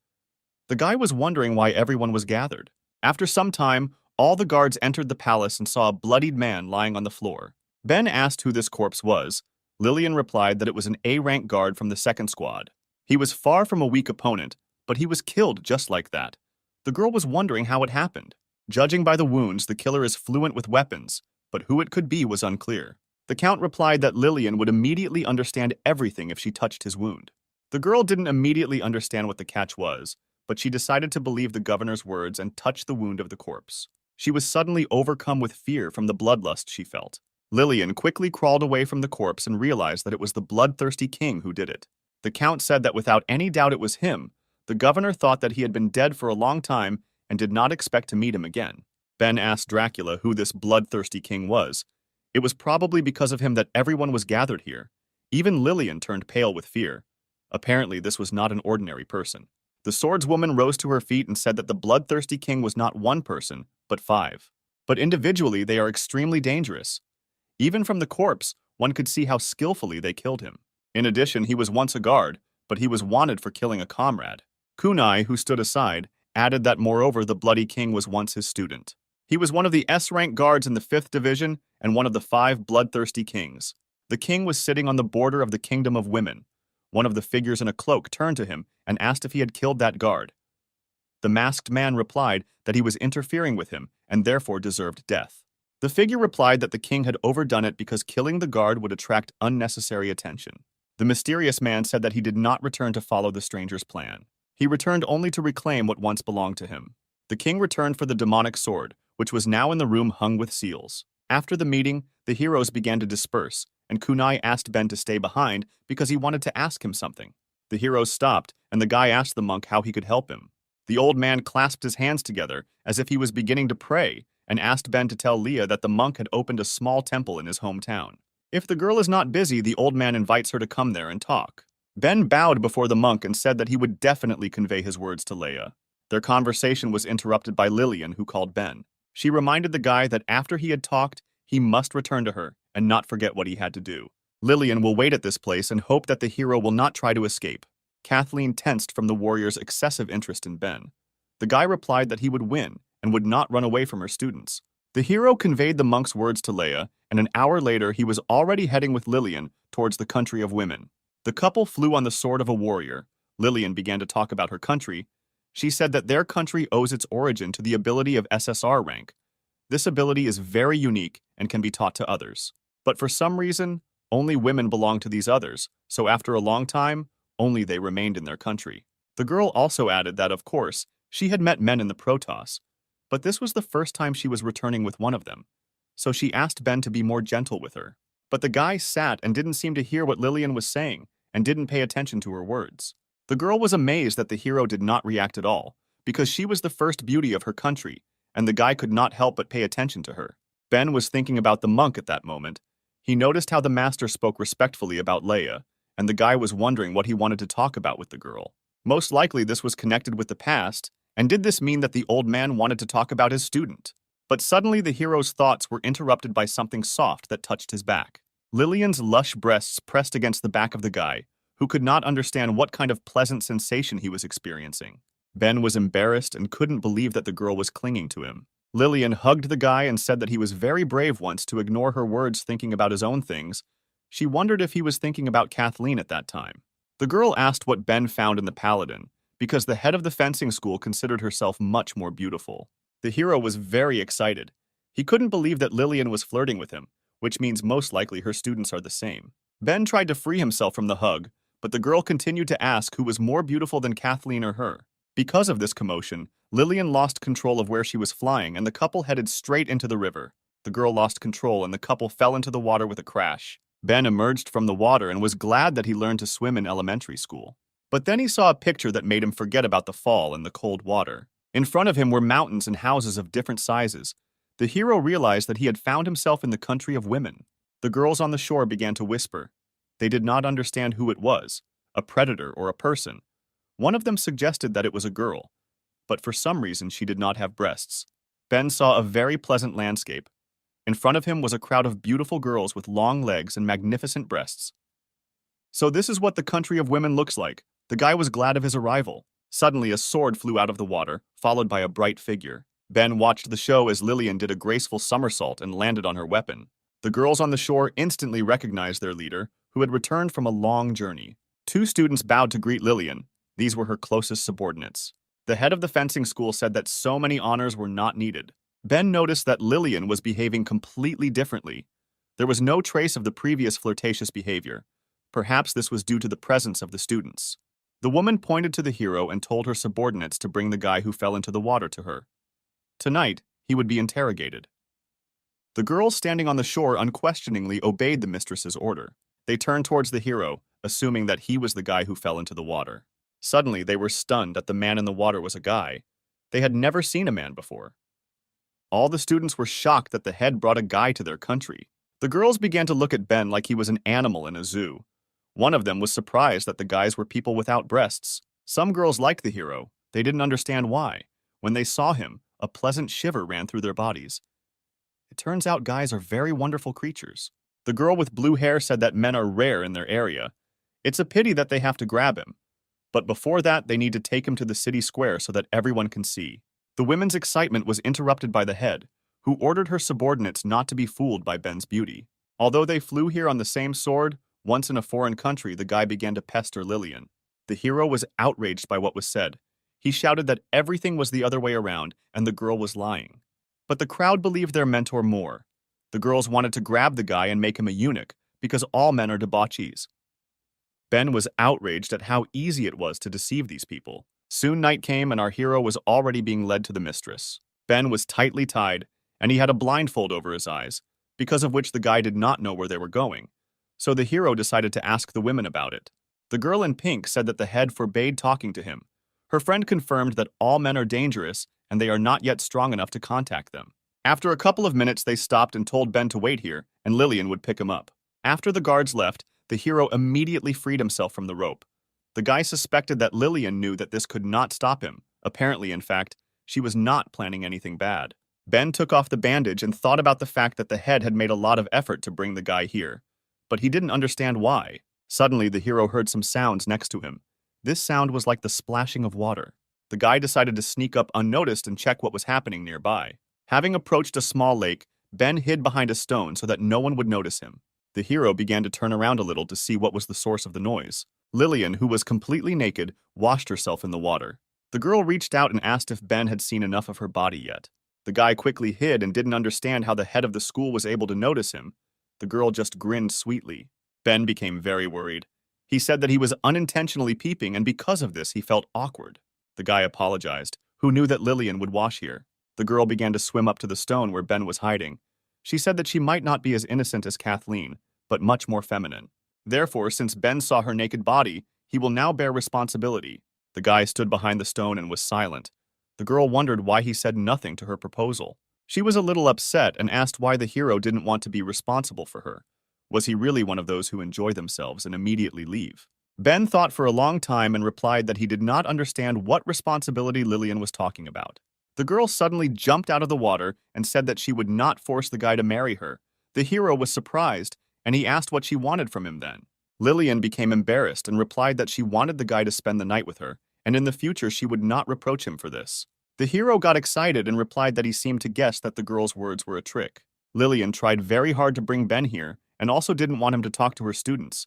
The guy was wondering why everyone was gathered. After some time, all the guards entered the palace and saw a bloodied man lying on the floor. Ben asked who this corpse was. Lillian replied that it was an A-rank guard from the 2nd Squad. He was far from a weak opponent, but he was killed just like that. The girl was wondering how it happened. Judging by the wounds, the killer is fluent with weapons, but who it could be was unclear. The Count replied that Lillian would immediately understand everything if she touched his wound. The girl didn't immediately understand what the catch was, but she decided to believe the governor's words and touch the wound of the corpse. She was suddenly overcome with fear from the bloodlust she felt. Lillian quickly crawled away from the corpse and realized that it was the bloodthirsty king who did it. The Count said that without any doubt it was him. The governor thought that he had been dead for a long time and did not expect to meet him again. Ben asked Dracula who this bloodthirsty king was. It was probably because of him that everyone was gathered here. Even Lillian turned pale with fear. Apparently, this was not an ordinary person. The swordswoman rose to her feet and said that the bloodthirsty king was not one person, but 5. But individually, they are extremely dangerous. Even from the corpse, one could see how skillfully they killed him. In addition, he was once a guard, but he was wanted for killing a comrade. Kunai, who stood aside, added that moreover the bloody king was once his student. He was one of the S-rank guards in the 5th Division and one of the 5 bloodthirsty kings. The king was sitting on the border of the kingdom of women. One of the figures in a cloak turned to him and asked if he had killed that guard. The masked man replied that he was interfering with him and therefore deserved death. The figure replied that the king had overdone it because killing the guard would attract unnecessary attention. The mysterious man said that he did not return to follow the stranger's plan. He returned only to reclaim what once belonged to him. The king returned for the demonic sword, which was now in the room hung with seals. After the meeting, the heroes began to disperse, and Kunai asked Ben to stay behind because he wanted to ask him something. The heroes stopped, and the guy asked the monk how he could help him. The old man clasped his hands together as if he was beginning to pray and asked Ben to tell Leah that the monk had opened a small temple in his hometown. If the girl is not busy, the old man invites her to come there and talk. Ben bowed before the monk and said that he would definitely convey his words to Leah. Their conversation was interrupted by Lillian, who called Ben. She reminded the guy that after he had talked, he must return to her and not forget what he had to do. Lillian will wait at this place and hope that the hero will not try to escape. Kathleen tensed from the warrior's excessive interest in Ben. The guy replied that he would win and would not run away from her students. The hero conveyed the monk's words to Leia, and an hour later he was already heading with Lillian towards the country of women. The couple flew on the sword of a warrior. Lillian began to talk about her country. She said that their country owes its origin to the ability of SSR rank. This ability is very unique and can be taught to others. But for some reason, only women belong to these others, so after a long time, only they remained in their country. The girl also added that, of course, she had met men in the Protoss, but this was the first time she was returning with one of them, so she asked Ben to be more gentle with her. But the guy sat and didn't seem to hear what Lillian was saying and didn't pay attention to her words. The girl was amazed that the hero did not react at all, because she was the first beauty of her country, and the guy could not help but pay attention to her. Ben was thinking about the monk at that moment. He noticed how the master spoke respectfully about Leia, and the guy was wondering what he wanted to talk about with the girl. Most likely this was connected with the past, and did this mean that the old man wanted to talk about his student? But suddenly the hero's thoughts were interrupted by something soft that touched his back. Lillian's lush breasts pressed against the back of the guy, who could not understand what kind of pleasant sensation he was experiencing. Ben was embarrassed and couldn't believe that the girl was clinging to him. Lillian hugged the guy and said that he was very brave once to ignore her words thinking about his own things. She wondered if he was thinking about Kathleen at that time. The girl asked what Ben found in the paladin, because the head of the fencing school considered herself much more beautiful. The hero was very excited. He couldn't believe that Lillian was flirting with him, which means most likely her students are the same. Ben tried to free himself from the hug, but the girl continued to ask who was more beautiful than Kathleen or her. Because of this commotion, Lillian lost control of where she was flying and the couple headed straight into the river. The girl lost control and the couple fell into the water with a crash. Ben emerged from the water and was glad that he learned to swim in elementary school. But then he saw a picture that made him forget about the fall and the cold water. In front of him were mountains and houses of different sizes. The hero realized that he had found himself in the country of women. The girls on the shore began to whisper. They did not understand who it was, a predator or a person. One of them suggested that it was a girl, but for some reason she did not have breasts. Ben saw a very pleasant landscape. In front of him was a crowd of beautiful girls with long legs and magnificent breasts. So this is what the country of women looks like. The guy was glad of his arrival. Suddenly, a sword flew out of the water, followed by a bright figure. Ben watched the show as Lillian did a graceful somersault and landed on her weapon. The girls on the shore instantly recognized their leader, who had returned from a long journey. 2 students bowed to greet Lillian. These were her closest subordinates. The head of the fencing school said that so many honors were not needed. Ben noticed that Lillian was behaving completely differently. There was no trace of the previous flirtatious behavior. Perhaps this was due to the presence of the students. The woman pointed to the hero and told her subordinates to bring the guy who fell into the water to her. Tonight, he would be interrogated. The girls standing on the shore unquestioningly obeyed the mistress's order. They turned towards the hero, assuming that he was the guy who fell into the water. Suddenly, they were stunned that the man in the water was a guy. They had never seen a man before. All the students were shocked that the head brought a guy to their country. The girls began to look at Ben like he was an animal in a zoo. One of them was surprised that the guys were people without breasts. Some girls liked the hero. They didn't understand why. When they saw him, a pleasant shiver ran through their bodies. It turns out guys are very wonderful creatures. The girl with blue hair said that men are rare in their area. It's a pity that they have to grab him. But before that, they need to take him to the city square so that everyone can see. The women's excitement was interrupted by the head, who ordered her subordinates not to be fooled by Ben's beauty. Although they flew here on the same sword, once in a foreign country the guy began to pester Lillian. The hero was outraged by what was said. He shouted that everything was the other way around and the girl was lying. But the crowd believed their mentor more. The girls wanted to grab the guy and make him a eunuch, because all men are debauchees. Ben was outraged at how easy it was to deceive these people. Soon night came and our hero was already being led to the mistress. Ben was tightly tied, and he had a blindfold over his eyes, because of which the guy did not know where they were going. So the hero decided to ask the women about it. The girl in pink said that the head forbade talking to him. Her friend confirmed that all men are dangerous and they are not yet strong enough to contact them. After a couple of minutes, they stopped and told Ben to wait here, and Lillian would pick him up. After the guards left, the hero immediately freed himself from the rope. The guy suspected that Lillian knew that this could not stop him. Apparently, in fact, she was not planning anything bad. Ben took off the bandage and thought about the fact that the head had made a lot of effort to bring the guy here. But he didn't understand why. Suddenly, the hero heard some sounds next to him. This sound was like the splashing of water. The guy decided to sneak up unnoticed and check what was happening nearby. Having approached a small lake, Ben hid behind a stone so that no one would notice him. The hero began to turn around a little to see what was the source of the noise. Lillian, who was completely naked, washed herself in the water. The girl reached out and asked if Ben had seen enough of her body yet. The guy quickly hid and didn't understand how the head of the school was able to notice him. The girl just grinned sweetly. Ben became very worried. He said that he was unintentionally peeping, and because of this, he felt awkward. The guy apologized, who knew that Lillian would wash here. The girl began to swim up to the stone where Ben was hiding. She said that she might not be as innocent as Kathleen, but much more feminine. Therefore, since Ben saw her naked body, he will now bear responsibility. The guy stood behind the stone and was silent. The girl wondered why he said nothing to her proposal. She was a little upset and asked why the hero didn't want to be responsible for her. Was he really one of those who enjoy themselves and immediately leave? Ben thought for a long time and replied that he did not understand what responsibility Lillian was talking about. The girl suddenly jumped out of the water and said that she would not force the guy to marry her. The hero was surprised, and he asked what she wanted from him then. Lillian became embarrassed and replied that she wanted the guy to spend the night with her, and in the future she would not reproach him for this. The hero got excited and replied that he seemed to guess that the girl's words were a trick. Lillian tried very hard to bring Ben here and also didn't want him to talk to her students,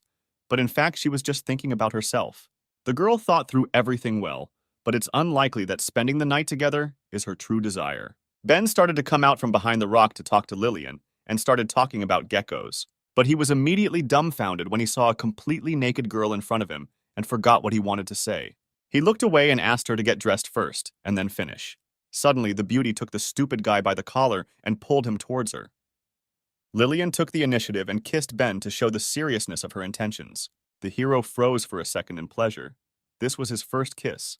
but in fact she was just thinking about herself. The girl thought through everything well, but it's unlikely that spending the night together is her true desire. Ben started to come out from behind the rock to talk to Lillian and started talking about geckos, but he was immediately dumbfounded when he saw a completely naked girl in front of him and forgot what he wanted to say. He looked away and asked her to get dressed first and then finish. Suddenly, the beauty took the stupid guy by the collar and pulled him towards her. Lillian took the initiative and kissed Ben to show the seriousness of her intentions. The hero froze for a second in pleasure. This was his first kiss,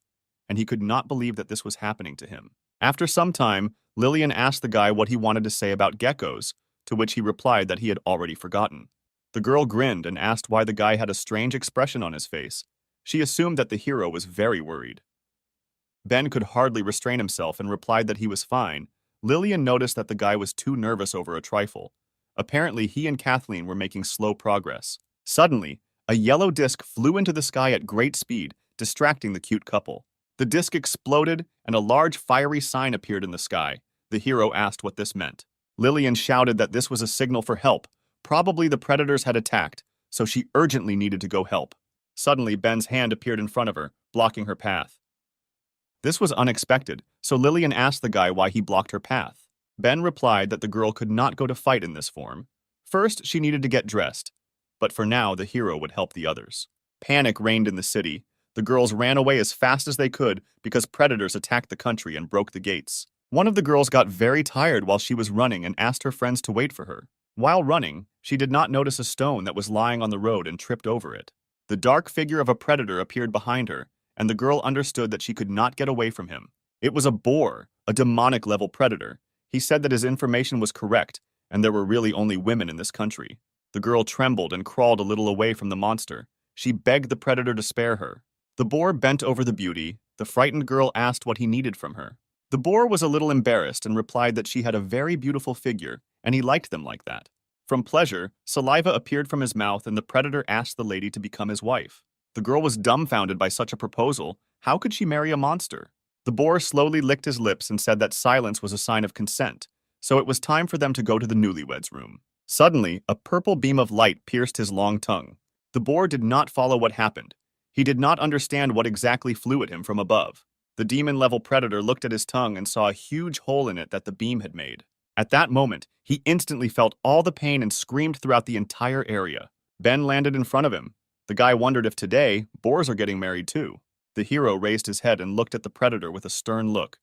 and he could not believe that this was happening to him. After some time, Lillian asked the guy what he wanted to say about geckos, to which he replied that he had already forgotten. The girl grinned and asked why the guy had a strange expression on his face. She assumed that the hero was very worried. Ben could hardly restrain himself and replied that he was fine. Lillian noticed that the guy was too nervous over a trifle. Apparently, he and Kathleen were making slow progress. Suddenly, a yellow disc flew into the sky at great speed, distracting the cute couple. The disc exploded, and a large fiery sign appeared in the sky. The hero asked what this meant. Lillian shouted that this was a signal for help. Probably the predators had attacked, so she urgently needed to go help. Suddenly, Ben's hand appeared in front of her, blocking her path. This was unexpected, so Lillian asked the guy why he blocked her path. Ben replied that the girl could not go to fight in this form. First, she needed to get dressed, but for now, the hero would help the others. Panic reigned in the city. The girls ran away as fast as they could because predators attacked the country and broke the gates. One of the girls got very tired while she was running and asked her friends to wait for her. While running, she did not notice a stone that was lying on the road and tripped over it. The dark figure of a predator appeared behind her, and the girl understood that she could not get away from him. It was a boar, a demonic-level predator. He said that his information was correct, and there were really only women in this country. The girl trembled and crawled a little away from the monster. She begged the predator to spare her. The boar bent over the beauty. The frightened girl asked what he needed from her. The boar was a little embarrassed and replied that she had a very beautiful figure, and he liked them like that. From pleasure, saliva appeared from his mouth, and the predator asked the lady to become his wife. The girl was dumbfounded by such a proposal. How could she marry a monster? The boar slowly licked his lips and said that silence was a sign of consent, so it was time for them to go to the newlyweds' room. Suddenly, a purple beam of light pierced his long tongue. The boar did not follow what happened. He did not understand what exactly flew at him from above. The demon-level predator looked at his tongue and saw a huge hole in it that the beam had made. At that moment, he instantly felt all the pain and screamed throughout the entire area. Ben landed in front of him. The guy wondered if today, boars are getting married too. The hero raised his head and looked at the predator with a stern look.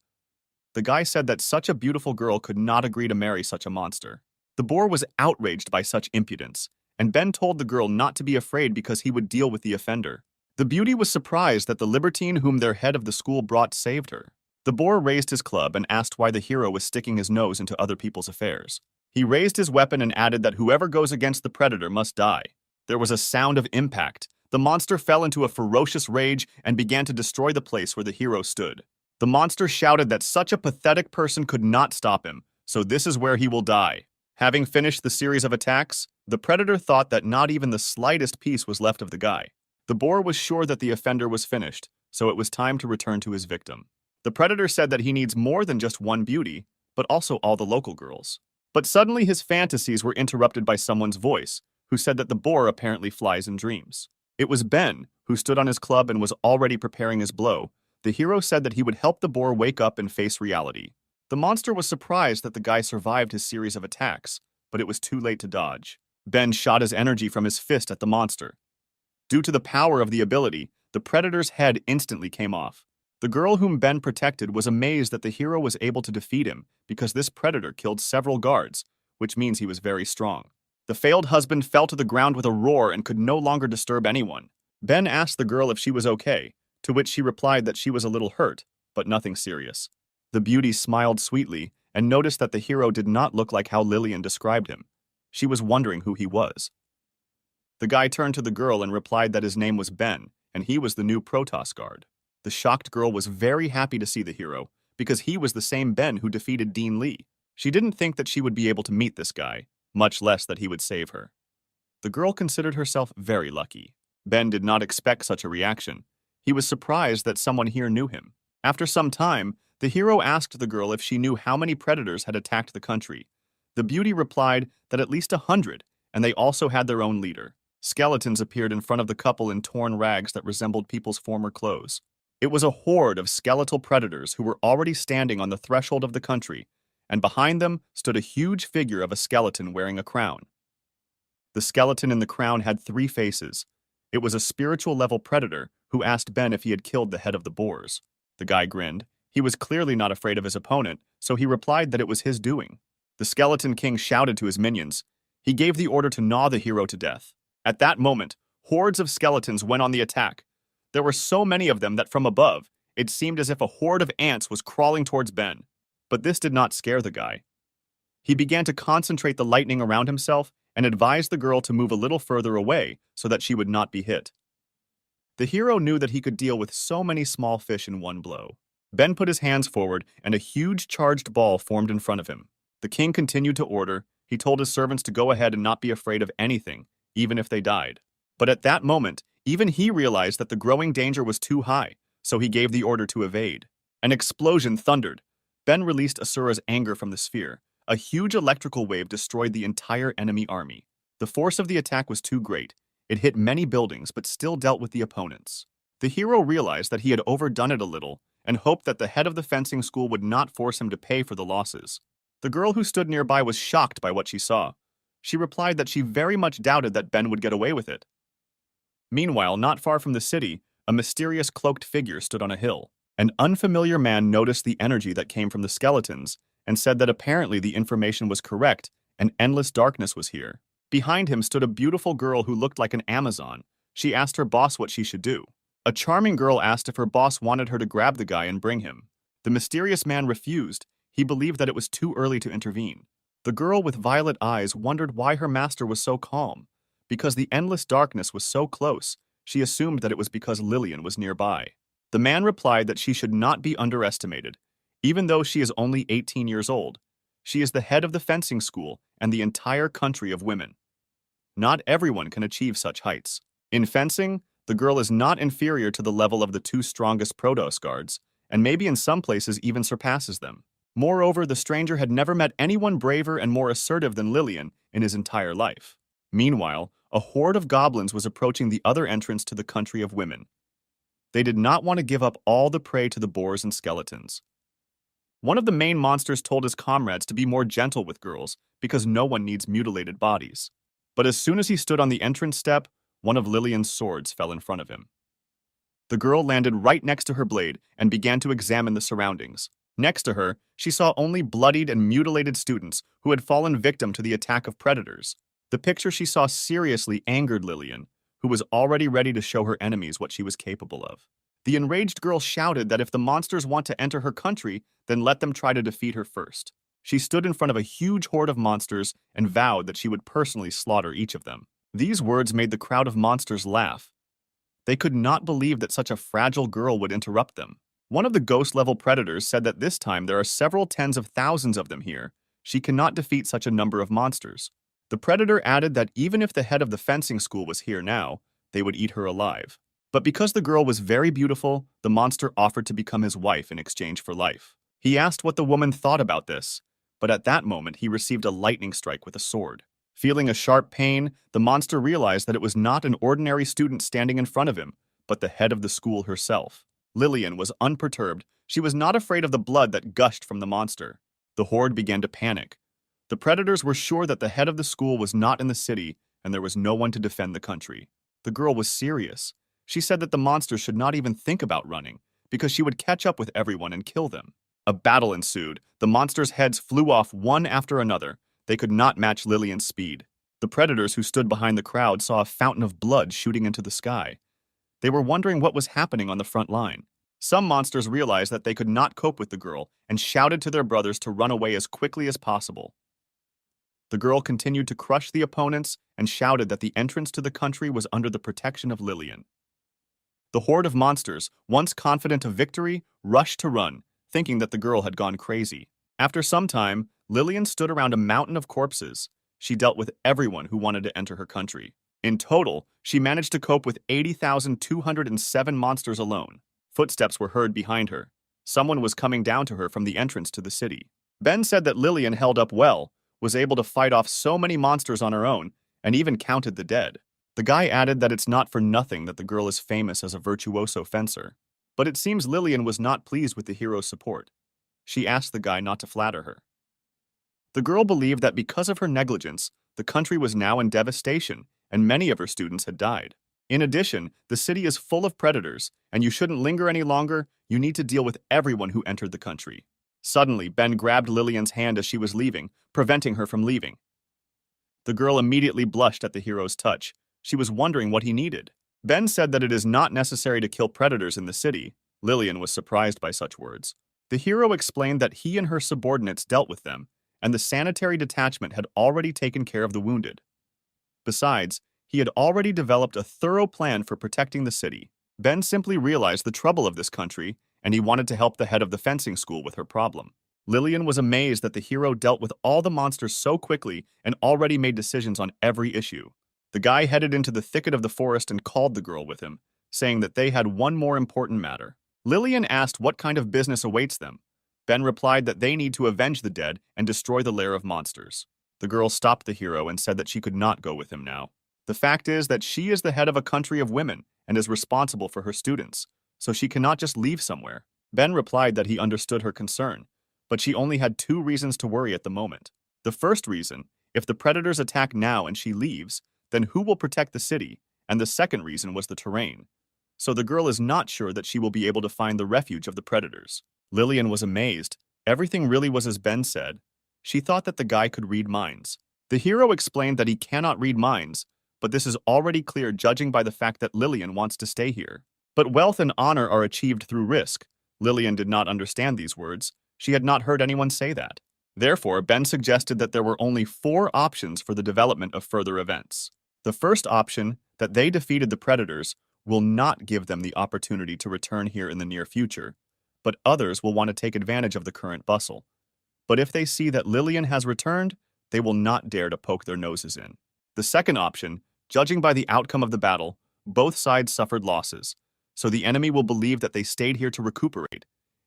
The guy said that such a beautiful girl could not agree to marry such a monster. The boar was outraged by such impudence, and Ben told the girl not to be afraid because he would deal with the offender. The beauty was surprised that the libertine whom their head of the school brought saved her. The boar raised his club and asked why the hero was sticking his nose into other people's affairs. He raised his weapon and added that whoever goes against the predator must die. There was a sound of impact. The monster fell into a ferocious rage and began to destroy the place where the hero stood. The monster shouted that such a pathetic person could not stop him, so this is where he will die. Having finished the series of attacks, the predator thought that not even the slightest piece was left of the guy. The boar was sure that the offender was finished, so it was time to return to his victim. The predator said that he needs more than just one beauty, but also all the local girls. But suddenly his fantasies were interrupted by someone's voice, who said that the boar apparently flies in dreams. It was Ben, who stood on his club and was already preparing his blow. The hero said that he would help the boar wake up and face reality. The monster was surprised that the guy survived his series of attacks, but it was too late to dodge. Ben shot his energy from his fist at the monster. Due to the power of the ability, the predator's head instantly came off. The girl whom Ben protected was amazed that the hero was able to defeat him because this predator killed several guards, which means he was very strong. The failed husband fell to the ground with a roar and could no longer disturb anyone. Ben asked the girl if she was okay, to which she replied that she was a little hurt, but nothing serious. The beauty smiled sweetly and noticed that the hero did not look like how Lillian described him. She was wondering who he was. The guy turned to the girl and replied that his name was Ben, and he was the new Protoss guard. The shocked girl was very happy to see the hero, because he was the same Ben who defeated Dean Lee. She didn't think that she would be able to meet this guy, much less that he would save her. The girl considered herself very lucky. Ben did not expect such a reaction. He was surprised that someone here knew him. After some time, the hero asked the girl if she knew how many predators had attacked the country. The beauty replied that at least 100, and they also had their own leader. Skeletons appeared in front of the couple in torn rags that resembled people's former clothes. It was a horde of skeletal predators who were already standing on the threshold of the country, and behind them stood a huge figure of a skeleton wearing a crown. The skeleton in the crown had 3 faces. It was a spiritual-level predator who asked Ben if he had killed the head of the boars. The guy grinned. He was clearly not afraid of his opponent, so he replied that it was his doing. The skeleton king shouted to his minions. He gave the order to gnaw the hero to death. At that moment, hordes of skeletons went on the attack. There were so many of them that from above, it seemed as if a horde of ants was crawling towards Ben. But this did not scare the guy. He began to concentrate the lightning around himself and advised the girl to move a little further away so that she would not be hit. The hero knew that he could deal with so many small fish in one blow. Ben put his hands forward and a huge charged ball formed in front of him. The king continued to order. He told his servants to go ahead and not be afraid of anything, even if they died. But at that moment, even he realized that the growing danger was too high, so he gave the order to evade. An explosion thundered. Ben released Asura's anger from the sphere. A huge electrical wave destroyed the entire enemy army. The force of the attack was too great. It hit many buildings but still dealt with the opponents. The hero realized that he had overdone it a little and hoped that the head of the fencing school would not force him to pay for the losses. The girl who stood nearby was shocked by what she saw. She replied that she very much doubted that Ben would get away with it. Meanwhile, not far from the city, a mysterious cloaked figure stood on a hill. An unfamiliar man noticed the energy that came from the skeletons and said that apparently the information was correct and endless darkness was here. Behind him stood a beautiful girl who looked like an Amazon. She asked her boss what she should do. A charming girl asked if her boss wanted her to grab the guy and bring him. The mysterious man refused. He believed that it was too early to intervene. The girl with violet eyes wondered why her master was so calm. Because the endless darkness was so close, she assumed that it was because Lillian was nearby. The man replied that she should not be underestimated. Even though she is only 18 years old, she is the head of the fencing school and the entire country of women. Not everyone can achieve such heights. In fencing, the girl is not inferior to the level of the 2 strongest Protoss guards, and maybe in some places even surpasses them. Moreover, the stranger had never met anyone braver and more assertive than Lillian in his entire life. Meanwhile, a horde of goblins was approaching the other entrance to the country of women. They did not want to give up all the prey to the boars and skeletons. One of the main monsters told his comrades to be more gentle with girls because no one needs mutilated bodies. But as soon as he stood on the entrance step, one of Lillian's swords fell in front of him. The girl landed right next to her blade and began to examine the surroundings. Next to her, she saw only bloodied and mutilated students who had fallen victim to the attack of predators. The picture she saw seriously angered Lillian, who was already ready to show her enemies what she was capable of. The enraged girl shouted that if the monsters want to enter her country, then let them try to defeat her first. She stood in front of a huge horde of monsters and vowed that she would personally slaughter each of them. These words made the crowd of monsters laugh. They could not believe that such a fragile girl would interrupt them. One of the ghost-level predators said that this time there are several tens of thousands of them here. She cannot defeat such a number of monsters. The predator added that even if the head of the fencing school was here now, they would eat her alive. But because the girl was very beautiful, the monster offered to become his wife in exchange for life. He asked what the woman thought about this, but at that moment he received a lightning strike with a sword. Feeling a sharp pain, the monster realized that it was not an ordinary student standing in front of him, but the head of the school herself. Lillian was unperturbed. She was not afraid of the blood that gushed from the monster. The horde began to panic. The predators were sure that the head of the school was not in the city, and there was no one to defend the country. The girl was serious. She said that the monsters should not even think about running, because she would catch up with everyone and kill them. A battle ensued. The monsters' heads flew off one after another. They could not match Lillian's speed. The predators who stood behind the crowd saw a fountain of blood shooting into the sky. They were wondering what was happening on the front line. Some monsters realized that they could not cope with the girl and shouted to their brothers to run away as quickly as possible. The girl continued to crush the opponents and shouted that the entrance to the country was under the protection of Lillian. The horde of monsters, once confident of victory, rushed to run, thinking that the girl had gone crazy. After some time, Lillian stood around a mountain of corpses. She dealt with everyone who wanted to enter her country. In total, she managed to cope with 80,207 monsters alone. Footsteps were heard behind her. Someone was coming down to her from the entrance to the city. Ben said that Lillian held up well, was able to fight off so many monsters on her own, and even counted the dead. The guy added that it's not for nothing that the girl is famous as a virtuoso fencer. But it seems Lillian was not pleased with the hero's support. She asked the guy not to flatter her. The girl believed that because of her negligence, the country was now in devastation, and many of her students had died. In addition, the city is full of predators, and you shouldn't linger any longer. You need to deal with everyone who entered the country. Suddenly, Ben grabbed Lillian's hand as she was leaving, preventing her from leaving. The girl immediately blushed at the hero's touch. She was wondering what he needed. Ben said that it is not necessary to kill predators in the city. Lillian was surprised by such words. The hero explained that he and her subordinates dealt with them, and the sanitary detachment had already taken care of the wounded. Besides, he had already developed a thorough plan for protecting the city. Ben simply realized the trouble of this country, and he wanted to help the head of the fencing school with her problem. Lillian was amazed that the hero dealt with all the monsters so quickly and already made decisions on every issue. The guy headed into the thicket of the forest and called the girl with him, saying that they had one more important matter. Lillian asked what kind of business awaits them. Ben replied that they need to avenge the dead and destroy the lair of monsters. The girl stopped the hero and said that she could not go with him now. The fact is that she is the head of a country of women and is responsible for her students, so she cannot just leave somewhere. Ben replied that he understood her concern, but she only had two reasons to worry at the moment. The first reason, if the predators attack now and she leaves, then who will protect the city? And the second reason was the terrain. So the girl is not sure that she will be able to find the refuge of the predators. Lillian was amazed. Everything really was as Ben said. She thought that the guy could read minds. The hero explained that he cannot read minds, but this is already clear judging by the fact that Lillian wants to stay here. But wealth and honor are achieved through risk. Lillian did not understand these words. She had not heard anyone say that. Therefore, Ben suggested that there were only 4 options for the development of further events. The first option, that they defeated the predators, will not give them the opportunity to return here in the near future, but others will want to take advantage of the current bustle. But if they see that Lillian has returned, they will not dare to poke their noses in. The second option, judging by the outcome of the battle, both sides suffered losses, so the enemy will believe that they stayed here to recuperate,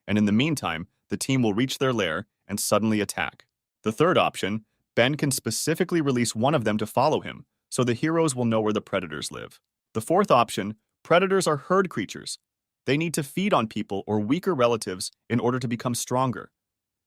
and in the meantime, the team will reach their lair and suddenly attack. The third option, Ben can specifically release one of them to follow him, so the heroes will know where the predators live. The fourth option, predators are herd creatures. They need to feed on people or weaker relatives in order to become stronger.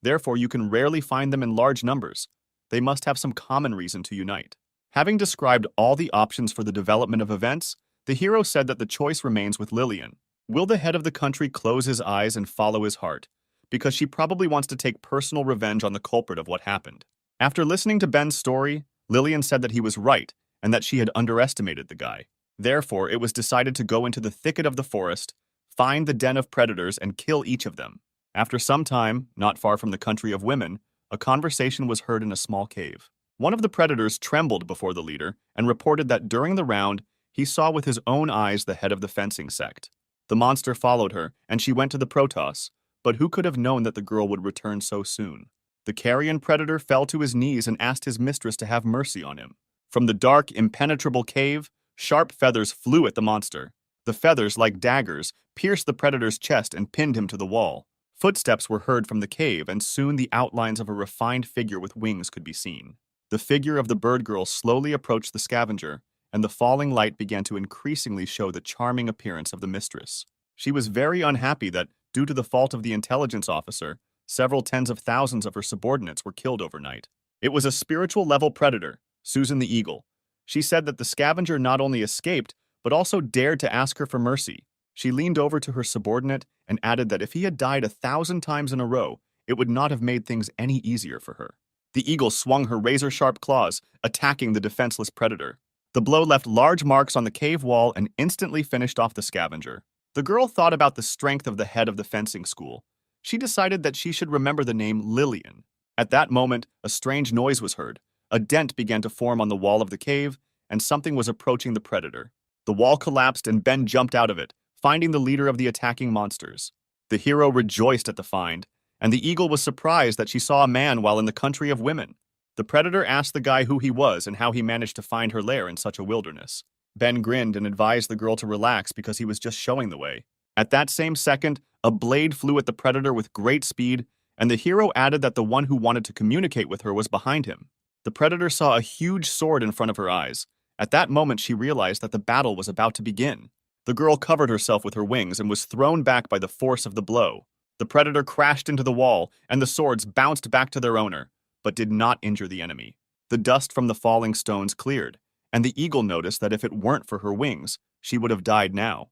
Therefore, you can rarely find them in large numbers. They must have some common reason to unite. Having described all the options for the development of events, the hero said that the choice remains with Lillian. Will the head of the country close his eyes and follow his heart? Because she probably wants to take personal revenge on the culprit of what happened. After listening to Ben's story, Lillian said that he was right and that she had underestimated the guy. Therefore, it was decided to go into the thicket of the forest, find the den of predators, and kill each of them. After some time, not far from the country of women, a conversation was heard in a small cave. One of the predators trembled before the leader and reported that during the round, he saw with his own eyes the head of the fencing sect. The monster followed her, and she went to the Protoss, but who could have known that the girl would return so soon? The carrion predator fell to his knees and asked his mistress to have mercy on him. From the dark, impenetrable cave, sharp feathers flew at the monster. The feathers, like daggers, pierced the predator's chest and pinned him to the wall. Footsteps were heard from the cave, and soon the outlines of a refined figure with wings could be seen. The figure of the bird girl slowly approached the scavenger, and the falling light began to increasingly show the charming appearance of the mistress. She was very unhappy that, due to the fault of the intelligence officer, several tens of thousands of her subordinates were killed overnight. It was a spiritual-level predator, Susan the Eagle. She said that the scavenger not only escaped, but also dared to ask her for mercy. She leaned over to her subordinate and added that if he had died 1,000 times in a row, it would not have made things any easier for her. The eagle swung her razor-sharp claws, attacking the defenseless predator. The blow left large marks on the cave wall and instantly finished off the scavenger. The girl thought about the strength of the head of the fencing school. She decided that she should remember the name Lillian. At that moment, a strange noise was heard. A dent began to form on the wall of the cave, and something was approaching the predator. The wall collapsed and Ben jumped out of it, finding the leader of the attacking monsters. The hero rejoiced at the find, and the eagle was surprised that she saw a man while in the country of women. The predator asked the guy who he was and how he managed to find her lair in such a wilderness. Ben grinned and advised the girl to relax because he was just showing the way. At that same second, a blade flew at the predator with great speed, and the hero added that the one who wanted to communicate with her was behind him. The predator saw a huge sword in front of her eyes. At that moment, she realized that the battle was about to begin. The girl covered herself with her wings and was thrown back by the force of the blow. The predator crashed into the wall, and the swords bounced back to their owner, but did not injure the enemy. The dust from the falling stones cleared, and the eagle noticed that if it weren't for her wings, she would have died now.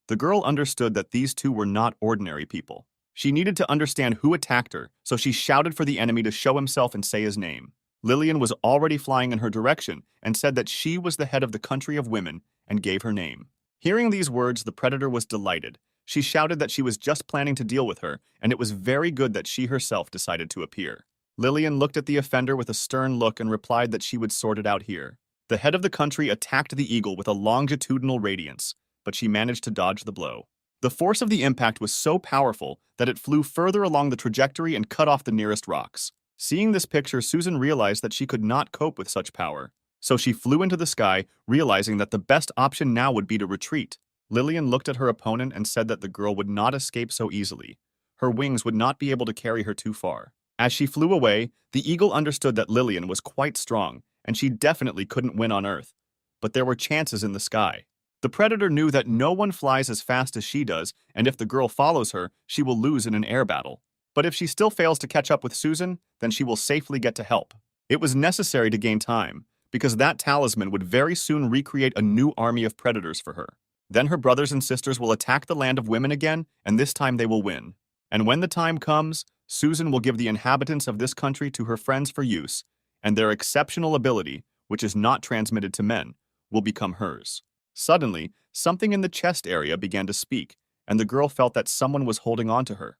The girl understood that these two were not ordinary people. She needed to understand who attacked her, so she shouted for the enemy to show himself and say his name. Lillian was already flying in her direction and said that she was the head of the country of women and gave her name. Hearing these words, the predator was delighted. She shouted that she was just planning to deal with her, and it was very good that she herself decided to appear. Lillian looked at the offender with a stern look and replied that she would sort it out here. The head of the country attacked the eagle with a longitudinal radiance, but she managed to dodge the blow. The force of the impact was so powerful that it flew further along the trajectory and cut off the nearest rocks. Seeing this picture, Susan realized that she could not cope with such power. So she flew into the sky, realizing that the best option now would be to retreat. Lillian looked at her opponent and said that the girl would not escape so easily. Her wings would not be able to carry her too far. As she flew away, the eagle understood that Lillian was quite strong, and she definitely couldn't win on Earth. But there were chances in the sky. The predator knew that no one flies as fast as she does, and if the girl follows her, she will lose in an air battle. But if she still fails to catch up with Susan, then she will safely get to help. It was necessary to gain time, because that talisman would very soon recreate a new army of predators for her. Then her brothers and sisters will attack the land of women again, and this time they will win. And when the time comes, Susan will give the inhabitants of this country to her friends for use, and their exceptional ability, which is not transmitted to men, will become hers. Suddenly, something in the chest area began to speak, and the girl felt that someone was holding on to her.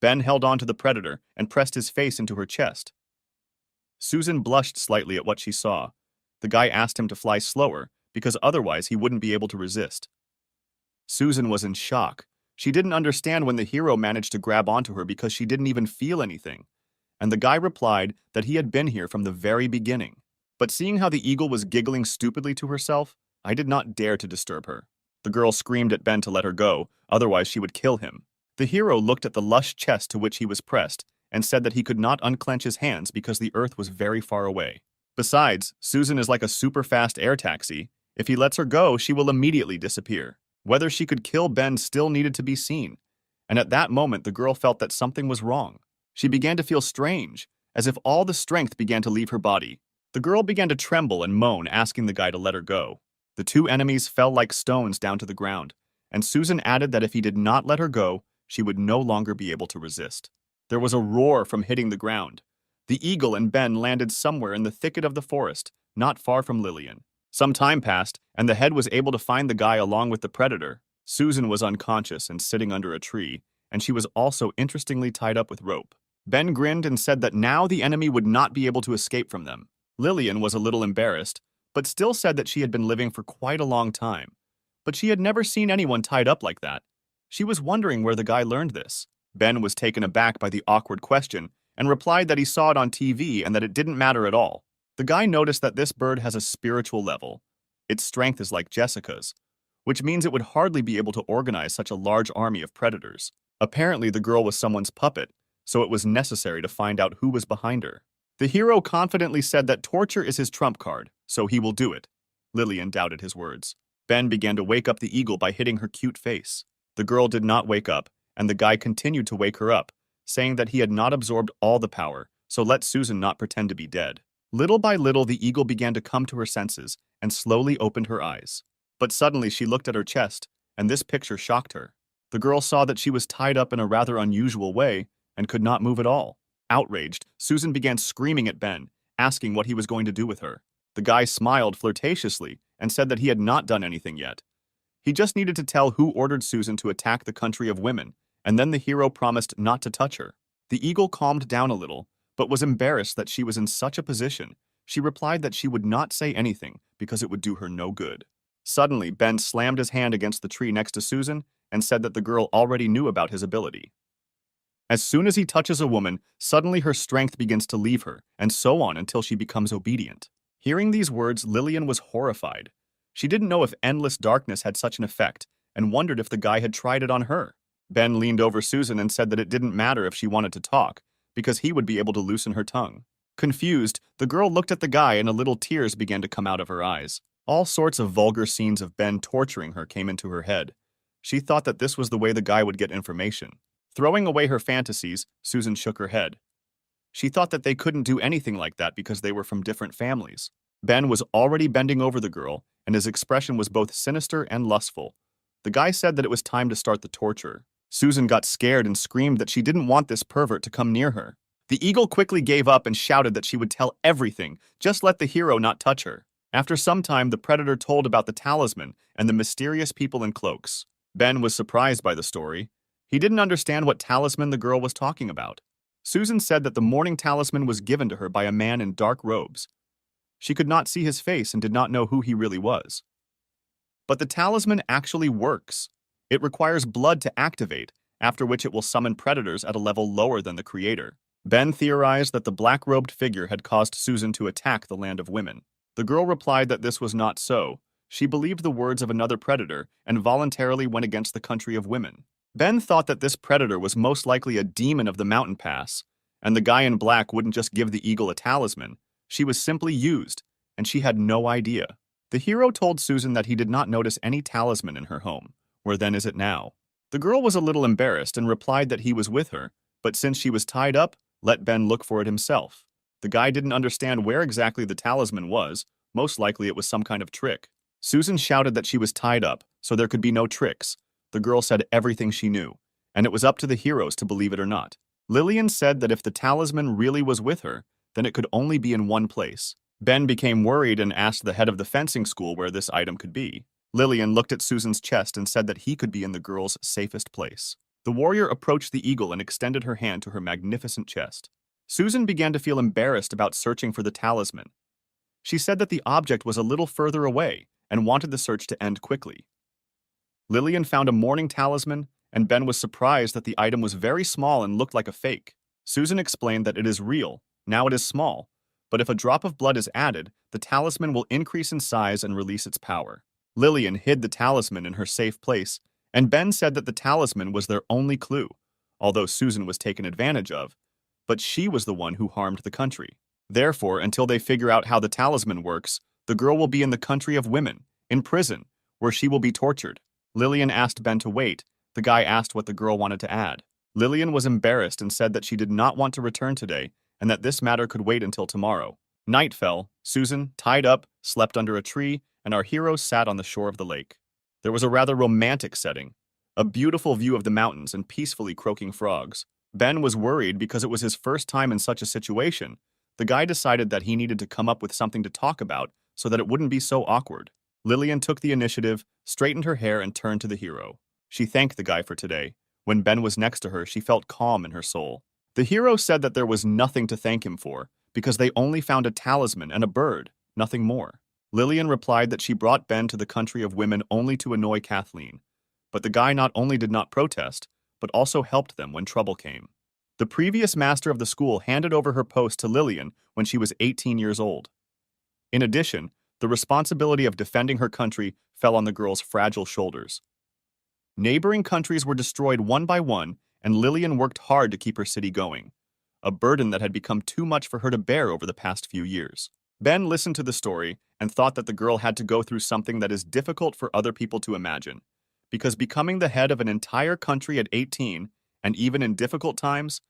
Ben held on to the predator and pressed his face into her chest. Susan blushed slightly at what she saw. The guy asked him to fly slower, because otherwise he wouldn't be able to resist. Susan was in shock. She didn't understand when the hero managed to grab onto her because she didn't even feel anything. And the guy replied that he had been here from the very beginning. But seeing how the eagle was giggling stupidly to herself, I did not dare to disturb her. The girl screamed at Ben to let her go, otherwise she would kill him. The hero looked at the lush chest to which he was pressed and said that he could not unclench his hands because the Earth was very far away. Besides, Susan is like a super-fast air taxi. If he lets her go, she will immediately disappear. Whether she could kill Ben still needed to be seen. And at that moment, the girl felt that something was wrong. She began to feel strange, as if all the strength began to leave her body. The girl began to tremble and moan, asking the guy to let her go. The two enemies fell like stones down to the ground, and Susan added that if he did not let her go, she would no longer be able to resist. There was a roar from hitting the ground. The eagle and Ben landed somewhere in the thicket of the forest, not far from Lillian. Some time passed, and the head was able to find the guy along with the predator. Susan was unconscious and sitting under a tree, and she was also interestingly tied up with rope. Ben grinned and said that now the enemy would not be able to escape from them. Lillian was a little embarrassed, but still said that she had been living for quite a long time. But she had never seen anyone tied up like that. She was wondering where the guy learned this. Ben was taken aback by the awkward question and replied that he saw it on TV and that it didn't matter at all. The guy noticed that this bird has a spiritual level. Its strength is like Jessica's, which means it would hardly be able to organize such a large army of predators. Apparently, the girl was someone's puppet, so it was necessary to find out who was behind her. The hero confidently said that torture is his trump card, so he will do it. Lillian doubted his words. Ben began to wake up the eagle by hitting her cute face. The girl did not wake up, and the guy continued to wake her up, saying that he had not absorbed all the power, so let Susan not pretend to be dead. Little by little, the eagle began to come to her senses and slowly opened her eyes. But suddenly she looked at her chest, and this picture shocked her. The girl saw that she was tied up in a rather unusual way and could not move at all. Outraged, Susan began screaming at Ben, asking what he was going to do with her. The guy smiled flirtatiously and said that he had not done anything yet. He just needed to tell who ordered Susan to attack the country of women, and then the hero promised not to touch her. The eagle calmed down a little, but was embarrassed that she was in such a position. She replied that she would not say anything because it would do her no good. Suddenly, Ben slammed his hand against the tree next to Susan and said that the girl already knew about his ability. As soon as he touches a woman, suddenly her strength begins to leave her, and so on until she becomes obedient. Hearing these words, Lillian was horrified. She didn't know if endless darkness had such an effect, and wondered if the guy had tried it on her. Ben leaned over Susan and said that it didn't matter if she wanted to talk, because he would be able to loosen her tongue. Confused, the girl looked at the guy and little tears began to come out of her eyes. All sorts of vulgar scenes of Ben torturing her came into her head. She thought that this was the way the guy would get information. Throwing away her fantasies, Susan shook her head. She thought that they couldn't do anything like that because they were from different families. Ben was already bending over the girl, and his expression was both sinister and lustful. The guy said that it was time to start the torture. Susan got scared and screamed that she didn't want this pervert to come near her. The eagle quickly gave up and shouted that she would tell everything, just let the hero not touch her. After some time, the predator told about the talisman and the mysterious people in cloaks. Ben was surprised by the story. He didn't understand what talisman the girl was talking about. Susan said that the morning talisman was given to her by a man in dark robes. She could not see his face and did not know who he really was. But the talisman actually works. It requires blood to activate, after which it will summon predators at a level lower than the creator. Ben theorized that the black-robed figure had caused Susan to attack the land of women. The girl replied that this was not so. She believed the words of another predator and voluntarily went against the country of women. Ben thought that this predator was most likely a demon of the mountain pass, and the guy in black wouldn't just give the eagle a talisman. She was simply used, and she had no idea. The hero told Susan that he did not notice any talisman in her home. Where then is it now? The girl was a little embarrassed and replied that he was with her, but since she was tied up, let Ben look for it himself. The guy didn't understand where exactly the talisman was. Most likely it was some kind of trick. Susan shouted that she was tied up, so there could be no tricks. The girl said everything she knew, and it was up to the heroes to believe it or not. Lillian said that if the talisman really was with her, then it could only be in one place. Ben became worried and asked the head of the fencing school where this item could be. Lillian looked at Susan's chest and said that he could be in the girl's safest place. The warrior approached the eagle and extended her hand to her magnificent chest. Susan began to feel embarrassed about searching for the talisman. She said that the object was a little further away and wanted the search to end quickly. Lillian found a morning talisman, and Ben was surprised that the item was very small and looked like a fake. Susan explained that it is real, now it is small, but if a drop of blood is added, the talisman will increase in size and release its power. Lillian hid the talisman in her safe place, and Ben said that the talisman was their only clue. Although Susan was taken advantage of, but she was the one who harmed the country. Therefore, until they figure out how the talisman works, the girl will be in the country of women, in prison, where she will be tortured. Lillian asked Ben to wait. The guy asked what the girl wanted to add. Lillian was embarrassed and said that she did not want to return today and that this matter could wait until tomorrow. Night fell. Susan, tied up, slept under a tree, and our heroes sat on the shore of the lake. There was a rather romantic setting, a beautiful view of the mountains and peacefully croaking frogs. Ben was worried because it was his first time in such a situation. The guy decided that he needed to come up with something to talk about so that it wouldn't be so awkward. Lillian took the initiative, straightened her hair, and turned to the hero. She thanked the guy for today. When Ben was next to her, she felt calm in her soul. The hero said that there was nothing to thank him for, because they only found a talisman and a bird, nothing more. Lillian replied that she brought Ben to the country of women only to annoy Kathleen. But the guy not only did not protest, but also helped them when trouble came. The previous master of the school handed over her post to Lillian when she was 18 years old. In addition, the responsibility of defending her country fell on the girl's fragile shoulders. Neighboring countries were destroyed one by one, and Lillian worked hard to keep her city going, a burden that had become too much for her to bear over the past few years. Ben listened to the story and thought that the girl had to go through something that is difficult for other people to imagine, because becoming the head of an entire country at 18, and even in difficult times,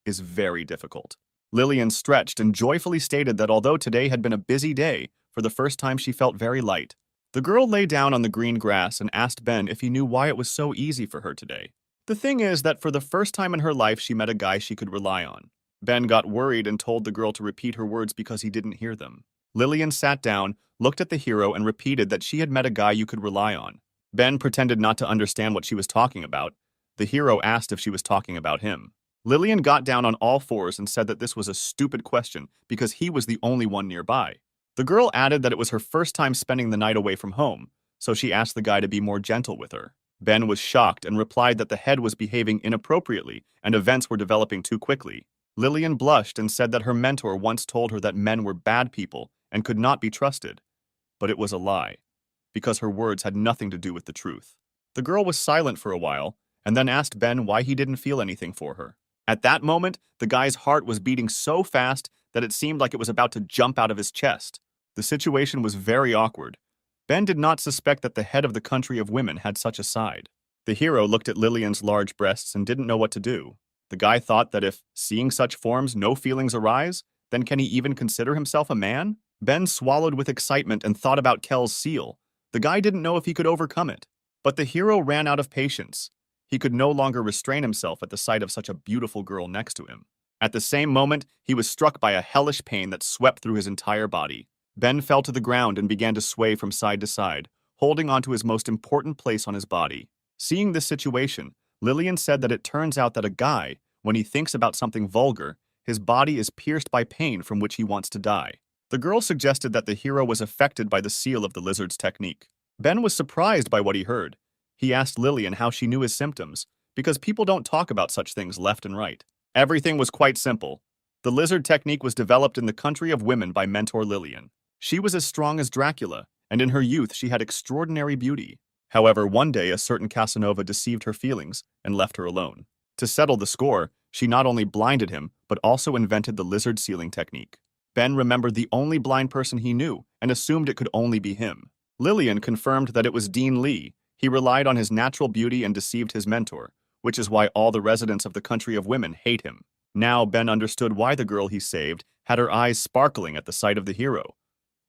is very difficult. Lillian stretched and joyfully stated that although today had been a busy day, for the first time she felt very light. The girl lay down on the green grass and asked Ben if he knew why it was so easy for her today. The thing is that for the first time in her life she met a guy she could rely on. Ben got worried and told the girl to repeat her words because he didn't hear them. Lillian sat down, looked at the hero, and repeated that she had met a guy you could rely on. Ben pretended not to understand what she was talking about. The hero asked if she was talking about him. Lillian got down on all fours and said that this was a stupid question because he was the only one nearby. The girl added that it was her first time spending the night away from home, so she asked the guy to be more gentle with her. Ben was shocked and replied that the head was behaving inappropriately and events were developing too quickly. Lillian blushed and said that her mentor once told her that men were bad people and could not be trusted. But it was a lie, because her words had nothing to do with the truth. The girl was silent for a while and then asked Ben why he didn't feel anything for her. At that moment, the guy's heart was beating so fast that it seemed like it was about to jump out of his chest. The situation was very awkward. Ben did not suspect that the head of the country of women had such a side. The hero looked at Lillian's large breasts and didn't know what to do. The guy thought that if, seeing such forms, no feelings arise, then can he even consider himself a man? Ben swallowed with excitement and thought about Kel's seal. The guy didn't know if he could overcome it. But the hero ran out of patience. He could no longer restrain himself at the sight of such a beautiful girl next to him. At the same moment, he was struck by a hellish pain that swept through his entire body. Ben fell to the ground and began to sway from side to side, holding onto his most important place on his body. Seeing this situation, Lillian said that it turns out that a guy, when he thinks about something vulgar, his body is pierced by pain from which he wants to die. The girl suggested that the hero was affected by the seal of the lizard's technique. Ben was surprised by what he heard. He asked Lillian how she knew his symptoms, because people don't talk about such things left and right. Everything was quite simple. The lizard technique was developed in the country of women by mentor Lillian. She was as strong as Dracula, and in her youth she had extraordinary beauty. However, one day a certain Casanova deceived her feelings and left her alone. To settle the score, she not only blinded him, but also invented the lizard sealing technique. Ben remembered the only blind person he knew and assumed it could only be him. Lillian confirmed that it was Dean Lee. He relied on his natural beauty and deceived his mentor, which is why all the residents of the country of women hate him. Now Ben understood why the girl he saved had her eyes sparkling at the sight of the hero.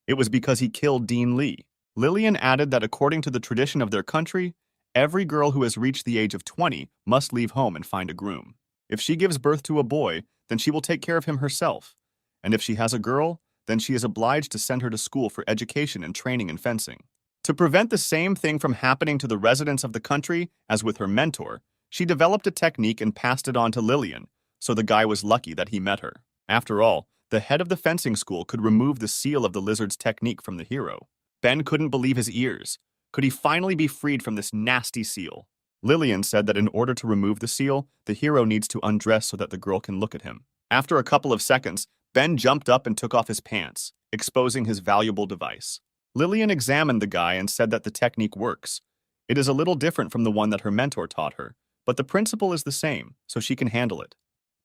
It was because he killed Dean Lee. Lillian added that according to the tradition of their country, every girl who has reached the age of 20 must leave home and find a groom. If she gives birth to a boy, then she will take care of him herself. And if she has a girl, then she is obliged to send her to school for education and training in fencing. To prevent the same thing from happening to the residents of the country as with her mentor, she developed a technique and passed it on to Lillian, so the guy was lucky that he met her. After all, the head of the fencing school could remove the seal of the lizard's technique from the hero. Ben couldn't believe his ears. Could he finally be freed from this nasty seal? Lillian said that in order to remove the seal, the hero needs to undress so that the girl can look at him. After a couple of seconds, Ben jumped up and took off his pants, exposing his valuable device. Lillian examined the guy and said that the technique works. It is a little different from the one that her mentor taught her, but the principle is the same, so she can handle it.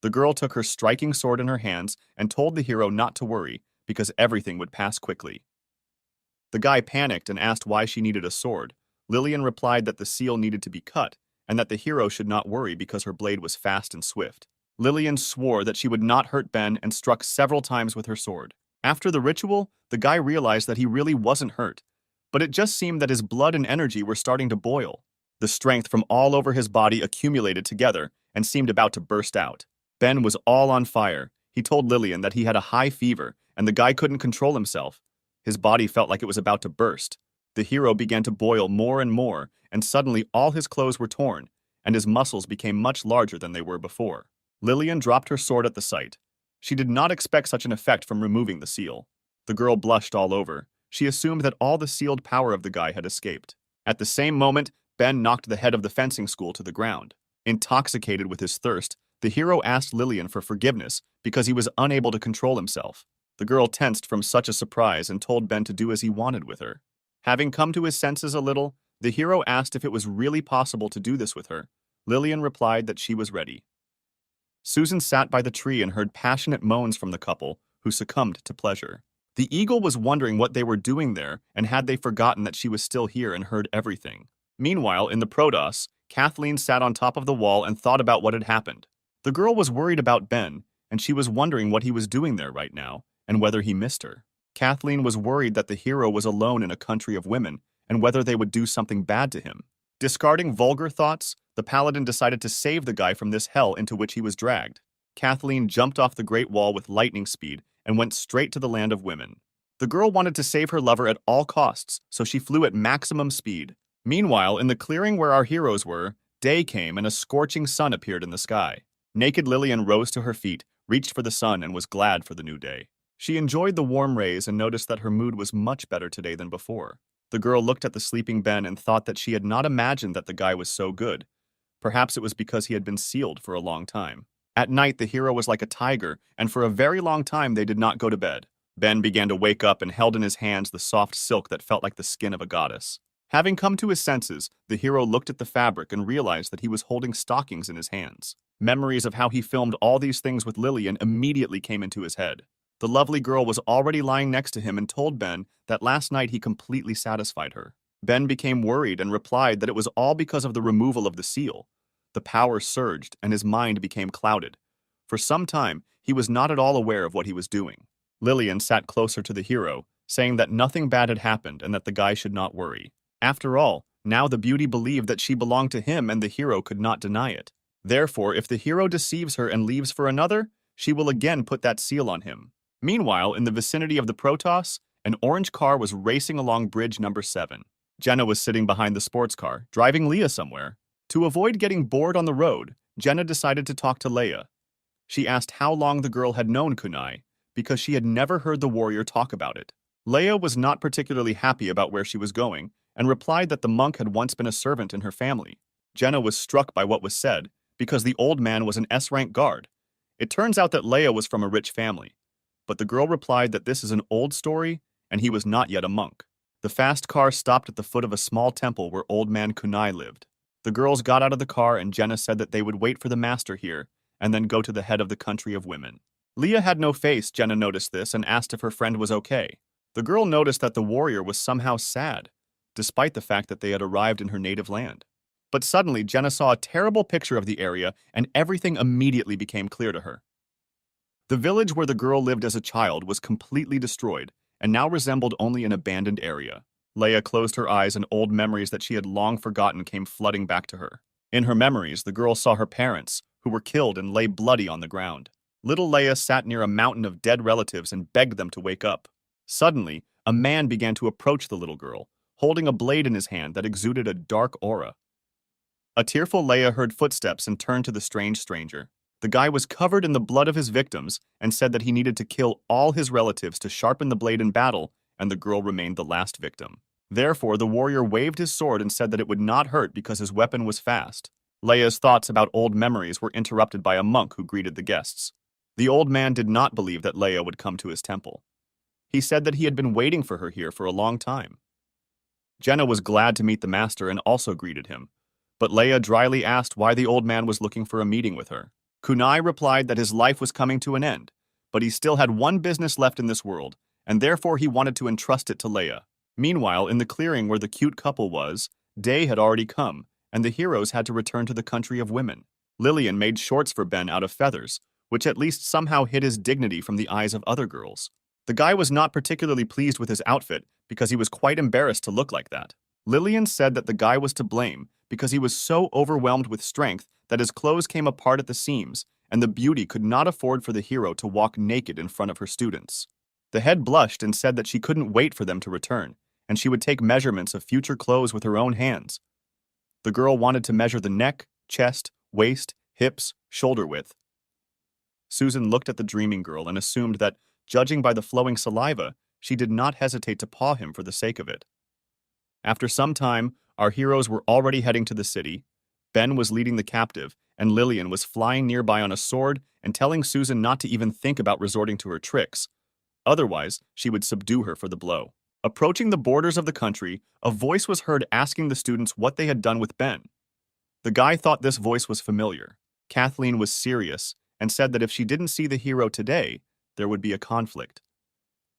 The girl took her striking sword in her hands and told the hero not to worry because everything would pass quickly. The guy panicked and asked why she needed a sword. Lillian replied that the seal needed to be cut and that the hero should not worry because her blade was fast and swift. Lillian swore that she would not hurt Ben and struck several times with her sword. After the ritual, the guy realized that he really wasn't hurt, but it just seemed that his blood and energy were starting to boil. The strength from all over his body accumulated together and seemed about to burst out. Ben was all on fire. He told Lillian that he had a high fever and the guy couldn't control himself. His body felt like it was about to burst. The hero began to boil more and more, and suddenly all his clothes were torn, and his muscles became much larger than they were before. Lillian dropped her sword at the sight. She did not expect such an effect from removing the seal. The girl blushed all over. She assumed that all the sealed power of the guy had escaped. At the same moment, Ben knocked the head of the fencing school to the ground. Intoxicated with his thirst, the hero asked Lillian for forgiveness because he was unable to control himself. The girl tensed from such a surprise and told Ben to do as he wanted with her. Having come to his senses a little, the hero asked if it was really possible to do this with her. Lillian replied that she was ready. Susan sat by the tree and heard passionate moans from the couple, who succumbed to pleasure. The eagle was wondering what they were doing there and had they forgotten that she was still here and heard everything. Meanwhile, in the Protoss, Kathleen sat on top of the wall and thought about what had happened. The girl was worried about Ben, and she was wondering what he was doing there right now, and whether he missed her. Kathleen was worried that the hero was alone in a country of women, and whether they would do something bad to him. Discarding vulgar thoughts, the paladin decided to save the guy from this hell into which he was dragged. Kathleen jumped off the Great Wall with lightning speed and went straight to the land of women. The girl wanted to save her lover at all costs, so she flew at maximum speed. Meanwhile, in the clearing where our heroes were, day came and a scorching sun appeared in the sky. Naked Lillian rose to her feet, reached for the sun, and was glad for the new day. She enjoyed the warm rays and noticed that her mood was much better today than before. The girl looked at the sleeping Ben and thought that she had not imagined that the guy was so good. Perhaps it was because he had been sealed for a long time. At night, the hero was like a tiger, and for a very long time they did not go to bed. Ben began to wake up and held in his hands the soft silk that felt like the skin of a goddess. Having come to his senses, the hero looked at the fabric and realized that he was holding stockings in his hands. Memories of how he filmed all these things with Lillian immediately came into his head. The lovely girl was already lying next to him and told Ben that last night he completely satisfied her. Ben became worried and replied that it was all because of the removal of the seal. The power surged and his mind became clouded. For some time, he was not at all aware of what he was doing. Lillian sat closer to the hero, saying that nothing bad had happened and that the guy should not worry. After all, now the beauty believed that she belonged to him and the hero could not deny it. Therefore, if the hero deceives her and leaves for another, she will again put that seal on him. Meanwhile, in the vicinity of the Protoss, an orange car was racing along bridge number 7. Jenna was sitting behind the sports car, driving Leah somewhere. To avoid getting bored on the road, Jenna decided to talk to Leia. She asked how long the girl had known Kunai, because she had never heard the warrior talk about it. Leia was not particularly happy about where she was going, and replied that the monk had once been a servant in her family. Jenna was struck by what was said, because the old man was an S-rank guard. It turns out that Leia was from a rich family. But the girl replied that this is an old story, and he was not yet a monk. The fast car stopped at the foot of a small temple where old man Kunai lived. The girls got out of the car and Jenna said that they would wait for the master here, and then go to the head of the country of women. Leah had no face. Jenna noticed this and asked if her friend was okay. The girl noticed that the warrior was somehow sad, despite the fact that they had arrived in her native land. But suddenly, Jenna saw a terrible picture of the area, and everything immediately became clear to her. The village where the girl lived as a child was completely destroyed, and now resembled only an abandoned area. Leia closed her eyes and old memories that she had long forgotten came flooding back to her. In her memories, the girl saw her parents, who were killed and lay bloody on the ground. Little Leia sat near a mountain of dead relatives and begged them to wake up. Suddenly, a man began to approach the little girl, holding a blade in his hand that exuded a dark aura. A tearful Leia heard footsteps and turned to the strange stranger. The guy was covered in the blood of his victims and said that he needed to kill all his relatives to sharpen the blade in battle, and the girl remained the last victim. Therefore, the warrior waved his sword and said that it would not hurt because his weapon was fast. Leia's thoughts about old memories were interrupted by a monk who greeted the guests. The old man did not believe that Leia would come to his temple. He said that he had been waiting for her here for a long time. Jenna was glad to meet the master and also greeted him, but Leia dryly asked why the old man was looking for a meeting with her. Kunai replied that his life was coming to an end, but he still had one business left in this world, and therefore he wanted to entrust it to Leia. Meanwhile, in the clearing where the cute couple was, day had already come, and the heroes had to return to the country of women. Lillian made shorts for Ben out of feathers, which at least somehow hid his dignity from the eyes of other girls. The guy was not particularly pleased with his outfit because he was quite embarrassed to look like that. Lillian said that the guy was to blame because he was so overwhelmed with strength that his clothes came apart at the seams, and the beauty could not afford for the hero to walk naked in front of her students. The head blushed and said that she couldn't wait for them to return, and she would take measurements of future clothes with her own hands. The girl wanted to measure the neck, chest, waist, hips, shoulder width. Susan looked at the dreaming girl and assumed that, judging by the flowing saliva, she did not hesitate to paw him for the sake of it. After some time, our heroes were already heading to the city. Ben was leading the captive, and Lillian was flying nearby on a sword and telling Susan not to even think about resorting to her tricks. Otherwise, she would subdue her for the blow. Approaching the borders of the country, a voice was heard asking the students what they had done with Ben. The guy thought this voice was familiar. Kathleen was serious and said that if she didn't see the hero today, there would be a conflict.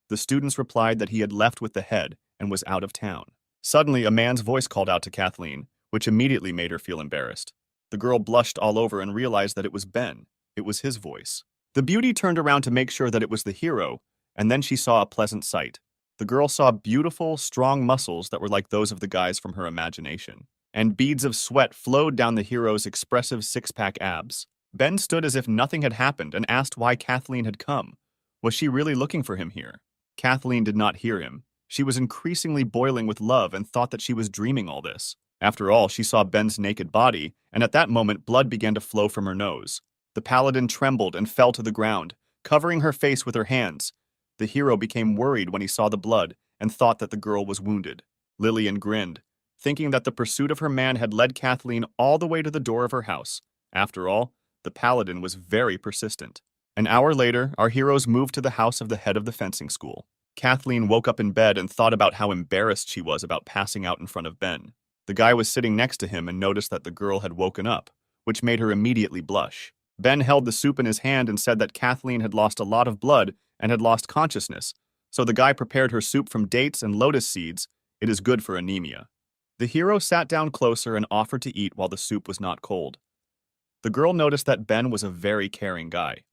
The students replied that he had left with the head and was out of town. Suddenly, a man's voice called out to Kathleen, which immediately made her feel embarrassed. The girl blushed all over and realized that it was Ben. It was his voice. The beauty turned around to make sure that it was the hero, and then she saw a pleasant sight. The girl saw beautiful, strong muscles that were like those of the guys from her imagination, and beads of sweat flowed down the hero's expressive six-pack abs. Ben stood as if nothing had happened and asked why Kathleen had come. Was she really looking for him here? Kathleen did not hear him. She was increasingly boiling with love and thought that she was dreaming all this. After all, she saw Ben's naked body, and at that moment blood began to flow from her nose. The paladin trembled and fell to the ground, covering her face with her hands. The hero became worried when he saw the blood and thought that the girl was wounded. Lillian grinned, thinking that the pursuit of her man had led Kathleen all the way to the door of her house. After all, the paladin was very persistent. An hour later, our heroes moved to the house of the head of the fencing school. Kathleen woke up in bed and thought about how embarrassed she was about passing out in front of Ben. The guy was sitting next to him and noticed that the girl had woken up, which made her immediately blush. Ben held the soup in his hand and said that Kathleen had lost a lot of blood and had lost consciousness, so the guy prepared her soup from dates and lotus seeds. It is good for anemia. The hero sat down closer and offered to eat while the soup was not cold. The girl noticed that Ben was a very caring guy.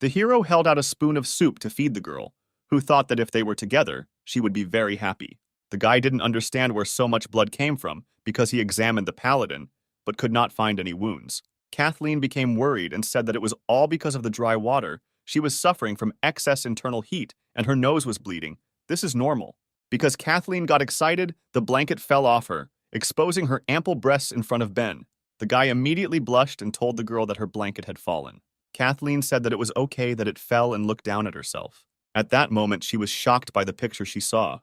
The hero held out a spoon of soup to feed the girl, who thought that if they were together, she would be very happy. The guy didn't understand where so much blood came from because he examined the paladin, but could not find any wounds. Kathleen became worried and said that it was all because of the dry water. She was suffering from excess internal heat and her nose was bleeding. This is normal. Because Kathleen got excited, the blanket fell off her, exposing her ample breasts in front of Ben. The guy immediately blushed and told the girl that her blanket had fallen. Kathleen said that it was okay that it fell and looked down at herself. At that moment, she was shocked by the picture she saw.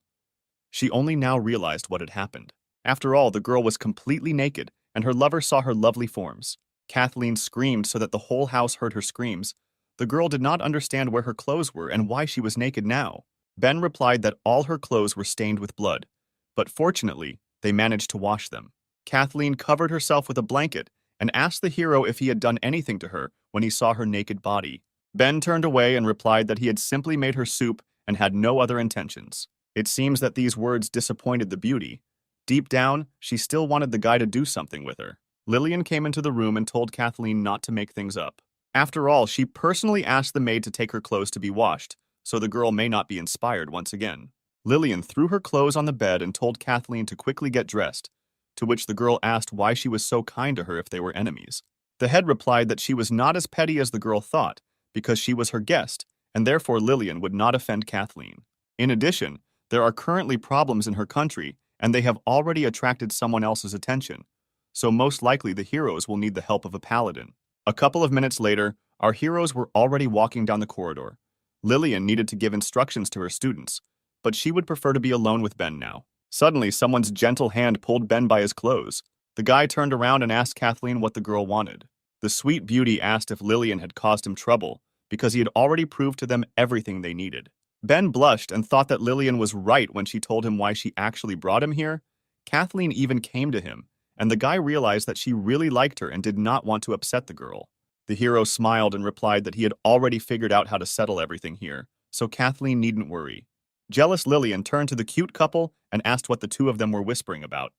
She only now realized what had happened. After all, the girl was completely naked, and her lover saw her lovely forms. Kathleen screamed so that the whole house heard her screams. The girl did not understand where her clothes were and why she was naked now. Ben replied that all her clothes were stained with blood, but fortunately, they managed to wash them. Kathleen covered herself with a blanket and asked the hero if he had done anything to her when he saw her naked body. Ben turned away and replied that he had simply made her soup and had no other intentions. It seems that these words disappointed the beauty. Deep down, she still wanted the guy to do something with her. Lillian came into the room and told Kathleen not to make things up. After all, she personally asked the maid to take her clothes to be washed, so the girl may not be inspired once again. Lillian threw her clothes on the bed and told Kathleen to quickly get dressed, to which the girl asked why she was so kind to her if they were enemies. The head replied that she was not as petty as the girl thought, because she was her guest, and therefore Lillian would not offend Kathleen. In addition, there are currently problems in her country, and they have already attracted someone else's attention, so most likely the heroes will need the help of a paladin. A couple of minutes later, our heroes were already walking down the corridor. Lillian needed to give instructions to her students, but she would prefer to be alone with Ben now. Suddenly, someone's gentle hand pulled Ben by his clothes. The guy turned around and asked Kathleen what the girl wanted. The sweet beauty asked if Lillian had caused him trouble, because he had already proved to them everything they needed. Ben blushed and thought that Lillian was right when she told him why she actually brought him here. Kathleen even came to him, and the guy realized that she really liked her and did not want to upset the girl. The hero smiled and replied that he had already figured out how to settle everything here, so Kathleen needn't worry. Jealous Lillian turned to the cute couple and asked what the two of them were whispering about.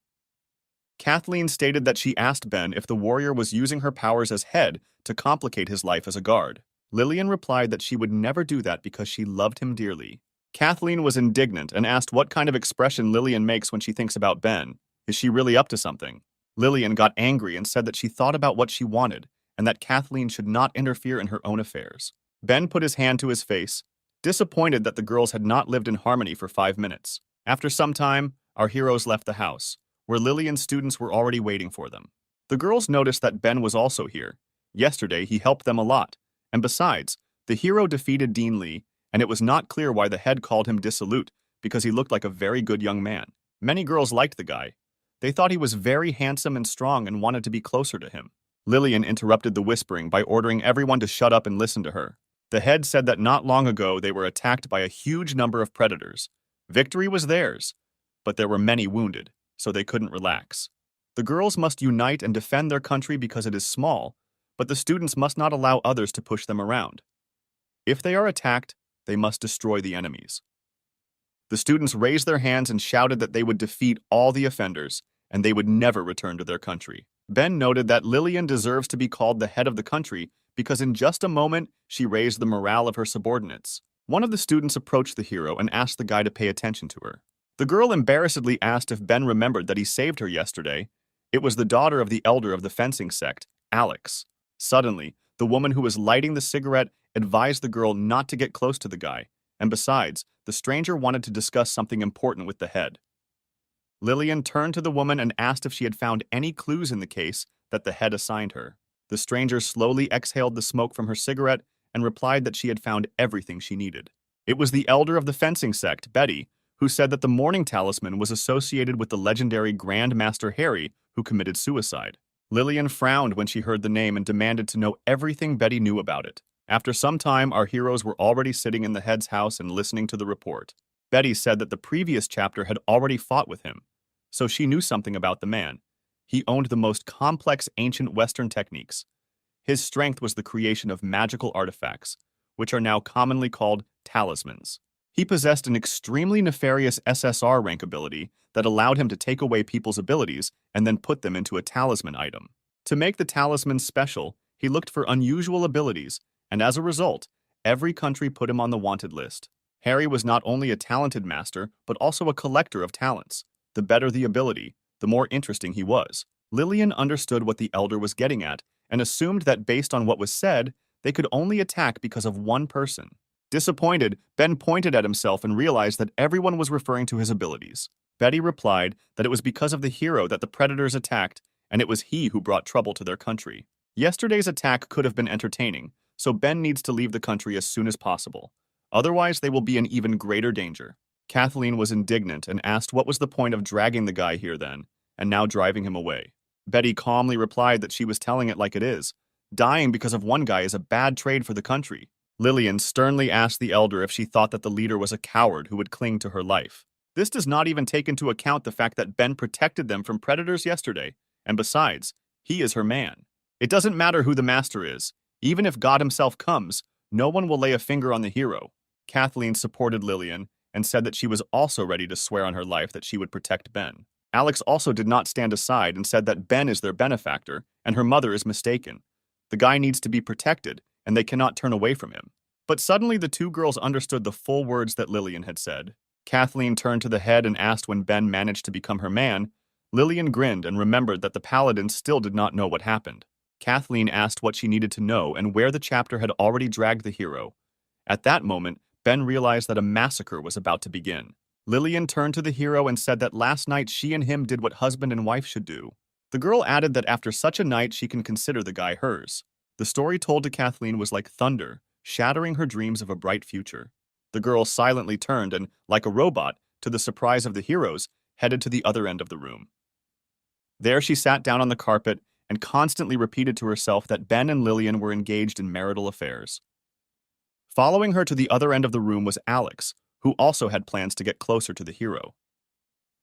Kathleen stated that she asked Ben if the warrior was using her powers as head to complicate his life as a guard. Lillian replied that she would never do that because she loved him dearly. Kathleen was indignant and asked what kind of expression Lillian makes when she thinks about Ben. Is she really up to something? Lillian got angry and said that she thought about what she wanted and that Kathleen should not interfere in her own affairs. Ben put his hand to his face, disappointed that the girls had not lived in harmony for 5 minutes. After some time, our heroes left the house, where Lillian's students were already waiting for them. The girls noticed that Ben was also here. Yesterday, he helped them a lot, and besides, the hero defeated Dean Lee, and it was not clear why the head called him dissolute because he looked like a very good young man. Many girls liked the guy. They thought he was very handsome and strong and wanted to be closer to him. Lillian interrupted the whispering by ordering everyone to shut up and listen to her. The head said that not long ago they were attacked by a huge number of predators. Victory was theirs, but there were many wounded, so they couldn't relax. The girls must unite and defend their country because it is small, but the students must not allow others to push them around. If they are attacked, they must destroy the enemies. The students raised their hands and shouted that they would defeat all the offenders, and they would never return to their country. Ben noted that Lillian deserves to be called the head of the country because in just a moment, she raised the morale of her subordinates. One of the students approached the hero and asked the guy to pay attention to her. The girl embarrassedly asked if Ben remembered that he saved her yesterday. It was the daughter of the elder of the fencing sect, Alex. Suddenly, the woman who was lighting the cigarette advised the girl not to get close to the guy, and besides, the stranger wanted to discuss something important with the head. Lillian turned to the woman and asked if she had found any clues in the case that the head assigned her. The stranger slowly exhaled the smoke from her cigarette and replied that she had found everything she needed. It was the elder of the fencing sect, Betty, who said that the morning talisman was associated with the legendary Grand Master Harry, who committed suicide. Lillian frowned when she heard the name and demanded to know everything Betty knew about it. After some time, our heroes were already sitting in the head's house and listening to the report. Betty said that the previous chapter had already fought with him, so she knew something about the man. He owned the most complex ancient Western techniques. His strength was the creation of magical artifacts, which are now commonly called talismans. He possessed an extremely nefarious SSR rank ability that allowed him to take away people's abilities and then put them into a talisman item. To make the talisman special, he looked for unusual abilities, and as a result, every country put him on the wanted list. Harry was not only a talented master, but also a collector of talents. The better the ability, the more interesting he was. Lillian understood what the elder was getting at and assumed that based on what was said, they could only attack because of one person. Disappointed, Ben pointed at himself and realized that everyone was referring to his abilities. Betty replied that it was because of the hero that the predators attacked, and it was he who brought trouble to their country. Yesterday's attack could have been entertaining, so Ben needs to leave the country as soon as possible. Otherwise, they will be in even greater danger. Kathleen was indignant and asked what was the point of dragging the guy here then, and now driving him away. Betty calmly replied that she was telling it like it is. Dying because of one guy is a bad trade for the country. Lillian sternly asked the elder if she thought that the leader was a coward who would cling to her life. This does not even take into account the fact that Ben protected them from predators yesterday, and besides, he is her man. It doesn't matter who the master is. Even if God himself comes, no one will lay a finger on the hero. Kathleen supported Lillian and said that she was also ready to swear on her life that she would protect Ben. Alex also did not stand aside and said that Ben is their benefactor and her mother is mistaken. The guy needs to be protected, and they cannot turn away from him. But suddenly the two girls understood the full words that Lillian had said. Kathleen turned to the head and asked when Ben managed to become her man. Lillian grinned and remembered that the paladin still did not know what happened. Kathleen asked what she needed to know and where the chapter had already dragged the hero. At that moment, Ben realized that a massacre was about to begin. Lillian turned to the hero and said that last night she and him did what husband and wife should do. The girl added that after such a night she can consider the guy hers. The story told to Kathleen was like thunder, shattering her dreams of a bright future. The girl silently turned and, like a robot, to the surprise of the heroes, headed to the other end of the room. There she sat down on the carpet and constantly repeated to herself that Ben and Lillian were engaged in marital affairs. Following her to the other end of the room was Alex, who also had plans to get closer to the hero.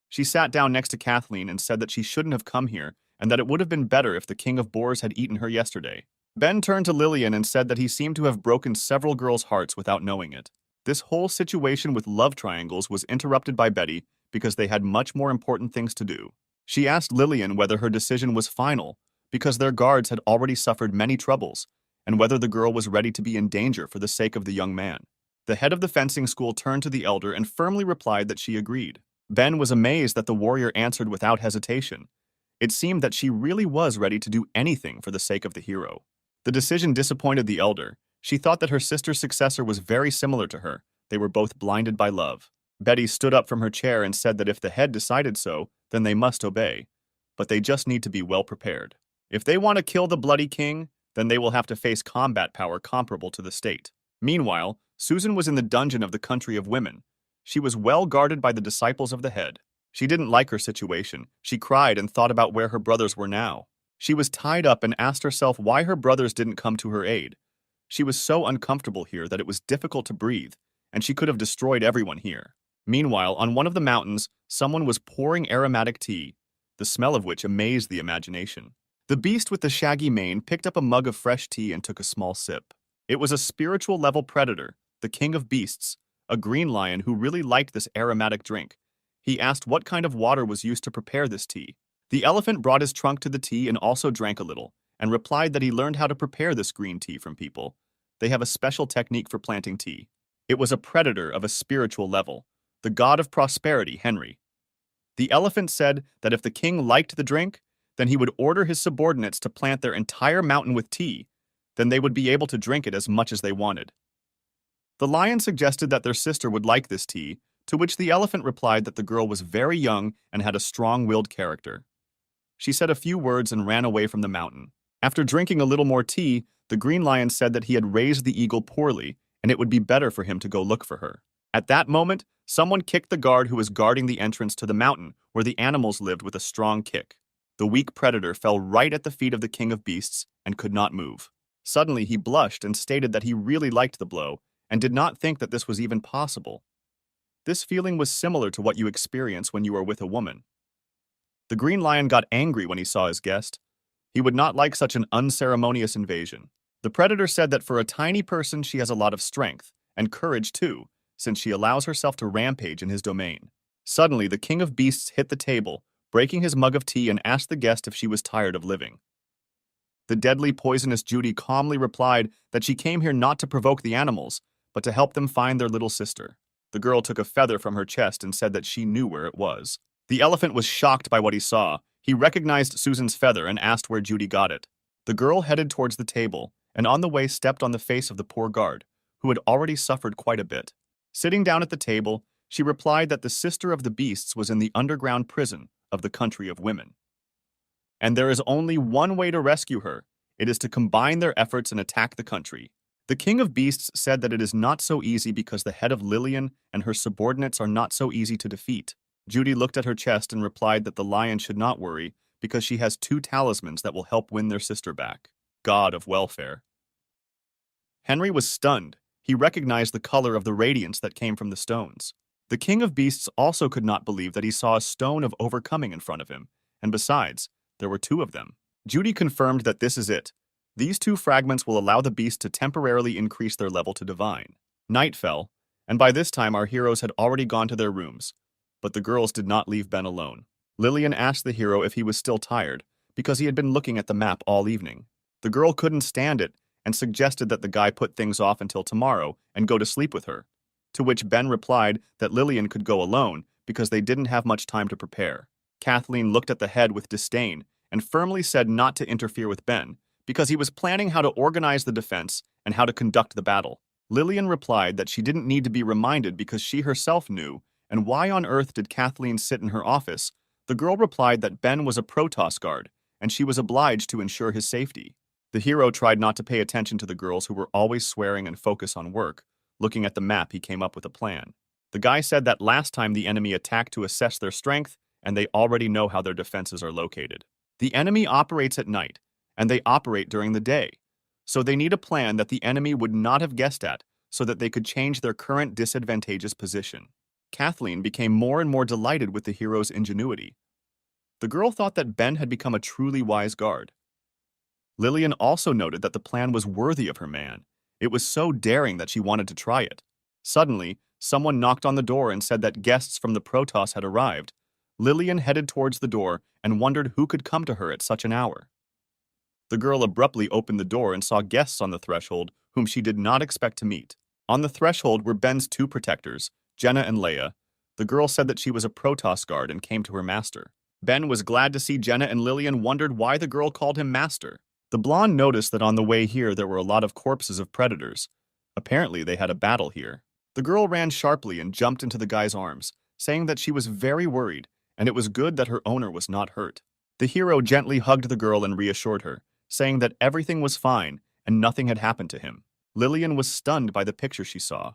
She sat down next to Kathleen and said that she shouldn't have come here and that it would have been better if the King of Boars had eaten her yesterday. Ben turned to Lillian and said that he seemed to have broken several girls' hearts without knowing it. This whole situation with love triangles was interrupted by Betty because they had much more important things to do. She asked Lillian whether her decision was final, because their guards had already suffered many troubles, and whether the girl was ready to be in danger for the sake of the young man. The head of the fencing school turned to the elder and firmly replied that she agreed. Ben was amazed that the warrior answered without hesitation. It seemed that she really was ready to do anything for the sake of the hero. The decision disappointed the elder. She thought that her sister's successor was very similar to her. They were both blinded by love. Betty stood up from her chair and said that if the head decided so, then they must obey. But they just need to be well prepared. If they want to kill the bloody king, then they will have to face combat power comparable to the state. Meanwhile, Susan was in the dungeon of the country of women. She was well guarded by the disciples of the head. She didn't like her situation. She cried and thought about where her brothers were now. She was tied up and asked herself why her brothers didn't come to her aid. She was so uncomfortable here that it was difficult to breathe, and she could have destroyed everyone here. Meanwhile, on one of the mountains, someone was pouring aromatic tea, the smell of which amazed the imagination. The beast with the shaggy mane picked up a mug of fresh tea and took a small sip. It was a spiritual-level predator, the king of beasts, a green lion who really liked this aromatic drink. He asked what kind of water was used to prepare this tea. The elephant brought his trunk to the tea and also drank a little, and replied that he learned how to prepare this green tea from people. They have a special technique for planting tea. It was a predator of a spiritual level, the god of prosperity, Henry. The elephant said that if the king liked the drink, then he would order his subordinates to plant their entire mountain with tea. Then they would be able to drink it as much as they wanted. The lion suggested that their sister would like this tea, to which the elephant replied that the girl was very young and had a strong-willed character. She said a few words and ran away from the mountain. After drinking a little more tea, the green lion said that he had raised the eagle poorly, and it would be better for him to go look for her. At that moment, someone kicked the guard who was guarding the entrance to the mountain, where the animals lived, with a strong kick. The weak predator fell right at the feet of the king of beasts and could not move. Suddenly, he blushed and stated that he really liked the blow and did not think that this was even possible. This feeling was similar to what you experience when you are with a woman. The green lion got angry when he saw his guest. He would not like such an unceremonious invasion. The predator said that for a tiny person she has a lot of strength, and courage too, since she allows herself to rampage in his domain. Suddenly, the king of beasts hit the table, breaking his mug of tea, and asked the guest if she was tired of living. The deadly poisonous Judy calmly replied that she came here not to provoke the animals, but to help them find their little sister. The girl took a feather from her chest and said that she knew where it was. The elephant was shocked by what he saw. He recognized Susan's feather and asked where Judy got it. The girl headed towards the table, and on the way stepped on the face of the poor guard, who had already suffered quite a bit. Sitting down at the table, she replied that the sister of the beasts was in the underground prison of the country of women. And there is only one way to rescue her. It is to combine their efforts and attack the country. The king of beasts said that it is not so easy because the head of Lillian and her subordinates are not so easy to defeat. Judy looked at her chest and replied that the lion should not worry because she has 2 talismans that will help win their sister back. God of welfare. Henry was stunned. He recognized the color of the radiance that came from the stones. The king of beasts also could not believe that he saw a stone of overcoming in front of him, and besides, there were 2 of them. Judy confirmed that this is it. These 2 fragments will allow the beast to temporarily increase their level to divine. Night fell, and by this time our heroes had already gone to their rooms. But the girls did not leave Ben alone. Lillian asked the hero if he was still tired, because he had been looking at the map all evening. The girl couldn't stand it and suggested that the guy put things off until tomorrow and go to sleep with her, to which Ben replied that Lillian could go alone because they didn't have much time to prepare. Kathleen looked at the head with disdain and firmly said not to interfere with Ben because he was planning how to organize the defense and how to conduct the battle. Lillian replied that she didn't need to be reminded because she herself knew, and why on earth did Kathleen sit in her office? The girl replied that Ben was a Protoss guard, and she was obliged to ensure his safety. The hero tried not to pay attention to the girls who were always swearing and focus on work. Looking at the map, he came up with a plan. The guy said that last time the enemy attacked to assess their strength, and they already know how their defenses are located. The enemy operates at night, and they operate during the day. So they need a plan that the enemy would not have guessed at, so that they could change their current disadvantageous position. Kathleen became more and more delighted with the hero's ingenuity. The girl thought that Ben had become a truly wise guard. Lillian also noted that the plan was worthy of her man. It was so daring that she wanted to try it. Suddenly, someone knocked on the door and said that guests from the Protoss had arrived. Lillian headed towards the door and wondered who could come to her at such an hour. The girl abruptly opened the door and saw guests on the threshold whom she did not expect to meet. On the threshold were Ben's two protectors, Jenna and Leia. The girl said that she was a Protoss guard and came to her master. Ben was glad to see Jenna, and Lillian wondered why the girl called him master. The blonde noticed that on the way here there were a lot of corpses of predators. Apparently they had a battle here. The girl ran sharply and jumped into the guy's arms, saying that she was very worried, and it was good that her owner was not hurt. The hero gently hugged the girl and reassured her, saying that everything was fine and nothing had happened to him. Lillian was stunned by the picture she saw.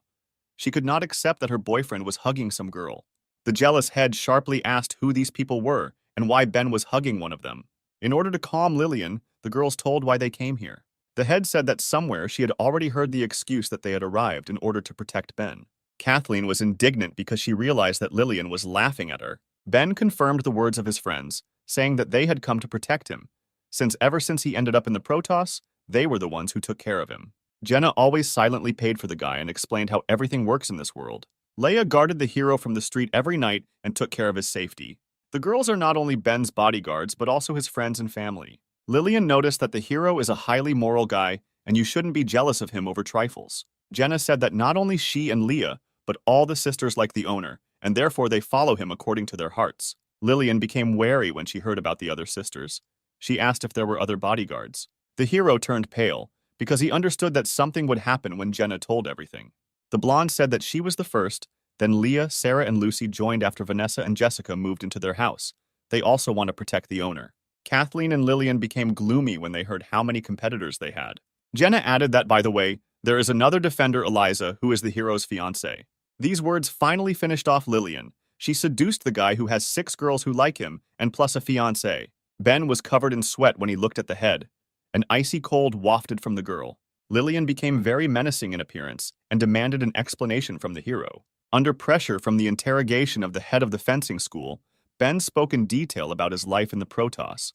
She could not accept that her boyfriend was hugging some girl. The jealous head sharply asked who these people were and why Ben was hugging one of them. In order to calm Lillian, the girls told why they came here. The head said that somewhere she had already heard the excuse that they had arrived in order to protect Ben. Kathleen was indignant because she realized that Lillian was laughing at her. Ben confirmed the words of his friends, saying that they had come to protect him, since ever since he ended up in the Protoss, they were the ones who took care of him. Jenna always silently paid for the guy and explained how everything works in this world. Leia guarded the hero from the street every night and took care of his safety. The girls are not only Ben's bodyguards, but also his friends and family. Lillian noticed that the hero is a highly moral guy, and you shouldn't be jealous of him over trifles. Jenna said that not only she and Leah, but all the sisters like the owner, and therefore they follow him according to their hearts. Lillian became wary when she heard about the other sisters. She asked if there were other bodyguards. The hero turned pale, because he understood that something would happen when Jenna told everything. The blonde said that she was the first, then Leah, Sarah, and Lucy joined after Vanessa and Jessica moved into their house. They also want to protect the owner. Kathleen and Lillian became gloomy when they heard how many competitors they had. Jenna added that, by the way, there is another defender, Eliza, who is the hero's fiancé. These words finally finished off Lillian. She seduced the guy who has 6 girls who like him, and plus a fiancé. Ben was covered in sweat when he looked at the head. An icy cold wafted from the girl. Lillian became very menacing in appearance and demanded an explanation from the hero. Under pressure from the interrogation of the head of the fencing school, Ben spoke in detail about his life in the Protoss.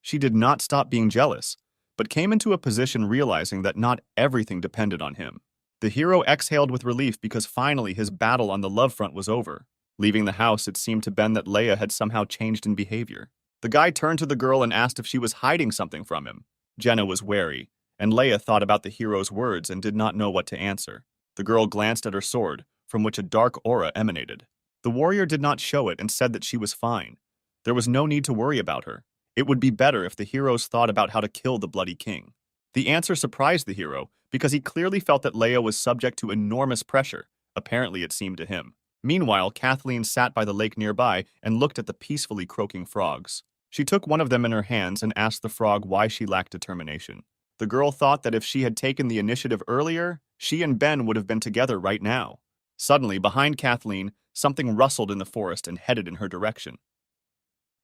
She did not stop being jealous, but came into a position realizing that not everything depended on him. The hero exhaled with relief because finally his battle on the love front was over. Leaving the house, it seemed to Ben that Leia had somehow changed in behavior. The guy turned to the girl and asked if she was hiding something from him. Jenna was wary, and Leia thought about the hero's words and did not know what to answer. The girl glanced at her sword, from which a dark aura emanated. The warrior did not show it and said that she was fine. There was no need to worry about her. It would be better if the heroes thought about how to kill the bloody king. The answer surprised the hero because he clearly felt that Leia was subject to enormous pressure. Apparently, it seemed to him. Meanwhile, Kathleen sat by the lake nearby and looked at the peacefully croaking frogs. She took one of them in her hands and asked the frog why she lacked determination. The girl thought that if she had taken the initiative earlier, she and Ben would have been together right now. Suddenly, behind Kathleen, something rustled in the forest and headed in her direction.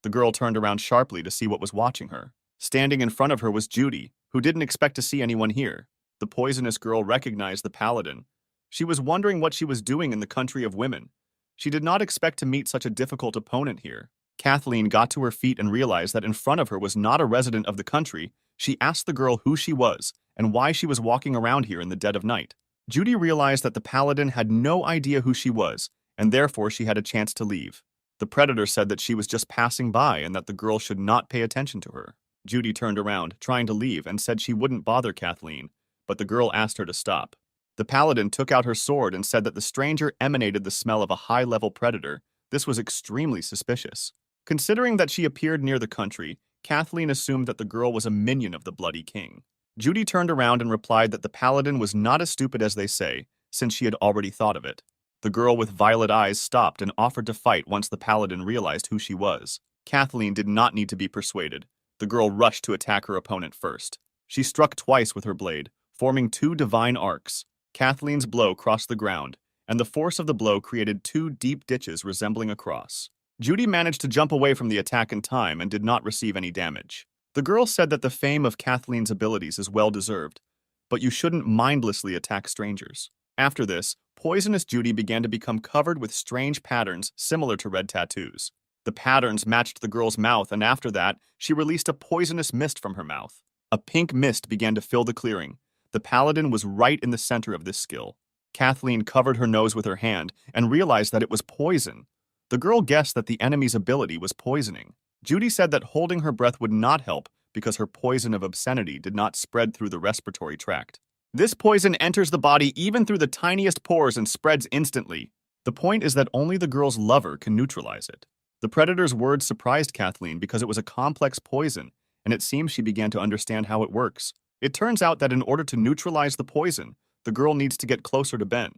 The girl turned around sharply to see what was watching her. Standing in front of her was Judy, who didn't expect to see anyone here. The poisonous girl recognized the paladin. She was wondering what she was doing in the country of women. She did not expect to meet such a difficult opponent here. Kathleen got to her feet and realized that in front of her was not a resident of the country. She asked the girl who she was and why she was walking around here in the dead of night. Judy realized that the paladin had no idea who she was, and therefore she had a chance to leave. The predator said that she was just passing by and that the girl should not pay attention to her. Judy turned around, trying to leave, and said she wouldn't bother Kathleen, but the girl asked her to stop. The paladin took out her sword and said that the stranger emanated the smell of a high-level predator. This was extremely suspicious. Considering that she appeared near the country, Kathleen assumed that the girl was a minion of the Bloody King. Judy turned around and replied that the paladin was not as stupid as they say, since she had already thought of it. The girl with violet eyes stopped and offered to fight once the paladin realized who she was. Kathleen did not need to be persuaded. The girl rushed to attack her opponent first. She struck twice with her blade, forming 2 divine arcs. Kathleen's blow crossed the ground, and the force of the blow created 2 deep ditches resembling a cross. Judy managed to jump away from the attack in time and did not receive any damage. The girl said that the fame of Kathleen's abilities is well-deserved, but you shouldn't mindlessly attack strangers. After this, poisonous Judy began to become covered with strange patterns similar to red tattoos. The patterns matched the girl's mouth, and after that, she released a poisonous mist from her mouth. A pink mist began to fill the clearing. The paladin was right in the center of this skill. Kathleen covered her nose with her hand and realized that it was poison. The girl guessed that the enemy's ability was poisoning. Judy said that holding her breath would not help because her poison of obscenity did not spread through the respiratory tract. This poison enters the body even through the tiniest pores and spreads instantly. The point is that only the girl's lover can neutralize it. The predator's words surprised Kathleen because it was a complex poison, and it seems she began to understand how it works. It turns out that in order to neutralize the poison, the girl needs to get closer to Ben.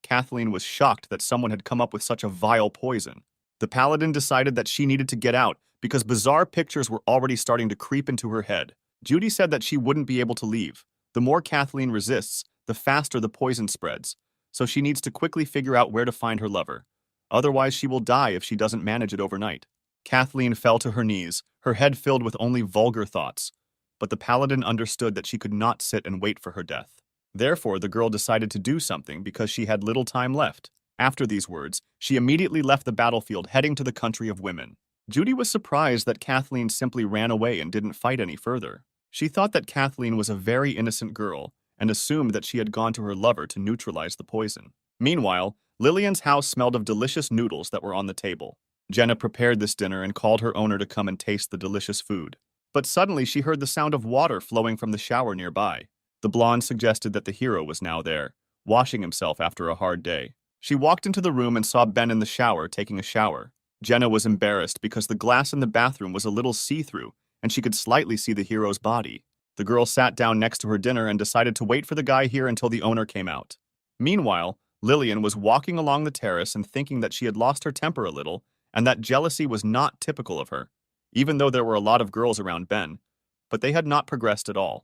Kathleen was shocked that someone had come up with such a vile poison. The paladin decided that she needed to get out because bizarre pictures were already starting to creep into her head. Judy said that she wouldn't be able to leave. The more Kathleen resists, the faster the poison spreads, so she needs to quickly figure out where to find her lover. Otherwise, she will die if she doesn't manage it overnight. Kathleen fell to her knees, her head filled with only vulgar thoughts. But the paladin understood that she could not sit and wait for her death. Therefore, the girl decided to do something because she had little time left. After these words, she immediately left the battlefield, heading to the country of women. Judy was surprised that Kathleen simply ran away and didn't fight any further. She thought that Kathleen was a very innocent girl and assumed that she had gone to her lover to neutralize the poison. Meanwhile, Lillian's house smelled of delicious noodles that were on the table. Jenna prepared this dinner and called her owner to come and taste the delicious food. But suddenly she heard the sound of water flowing from the shower nearby. The blonde suggested that the hero was now there, washing himself after a hard day. She walked into the room and saw Ben in the shower taking a shower. Jenna was embarrassed because the glass in the bathroom was a little see-through, and she could slightly see the hero's body. The girl sat down next to her dinner and decided to wait for the guy here until the owner came out. Meanwhile, Lillian was walking along the terrace and thinking that she had lost her temper a little, and that jealousy was not typical of her, even though there were a lot of girls around Ben, but they had not progressed at all.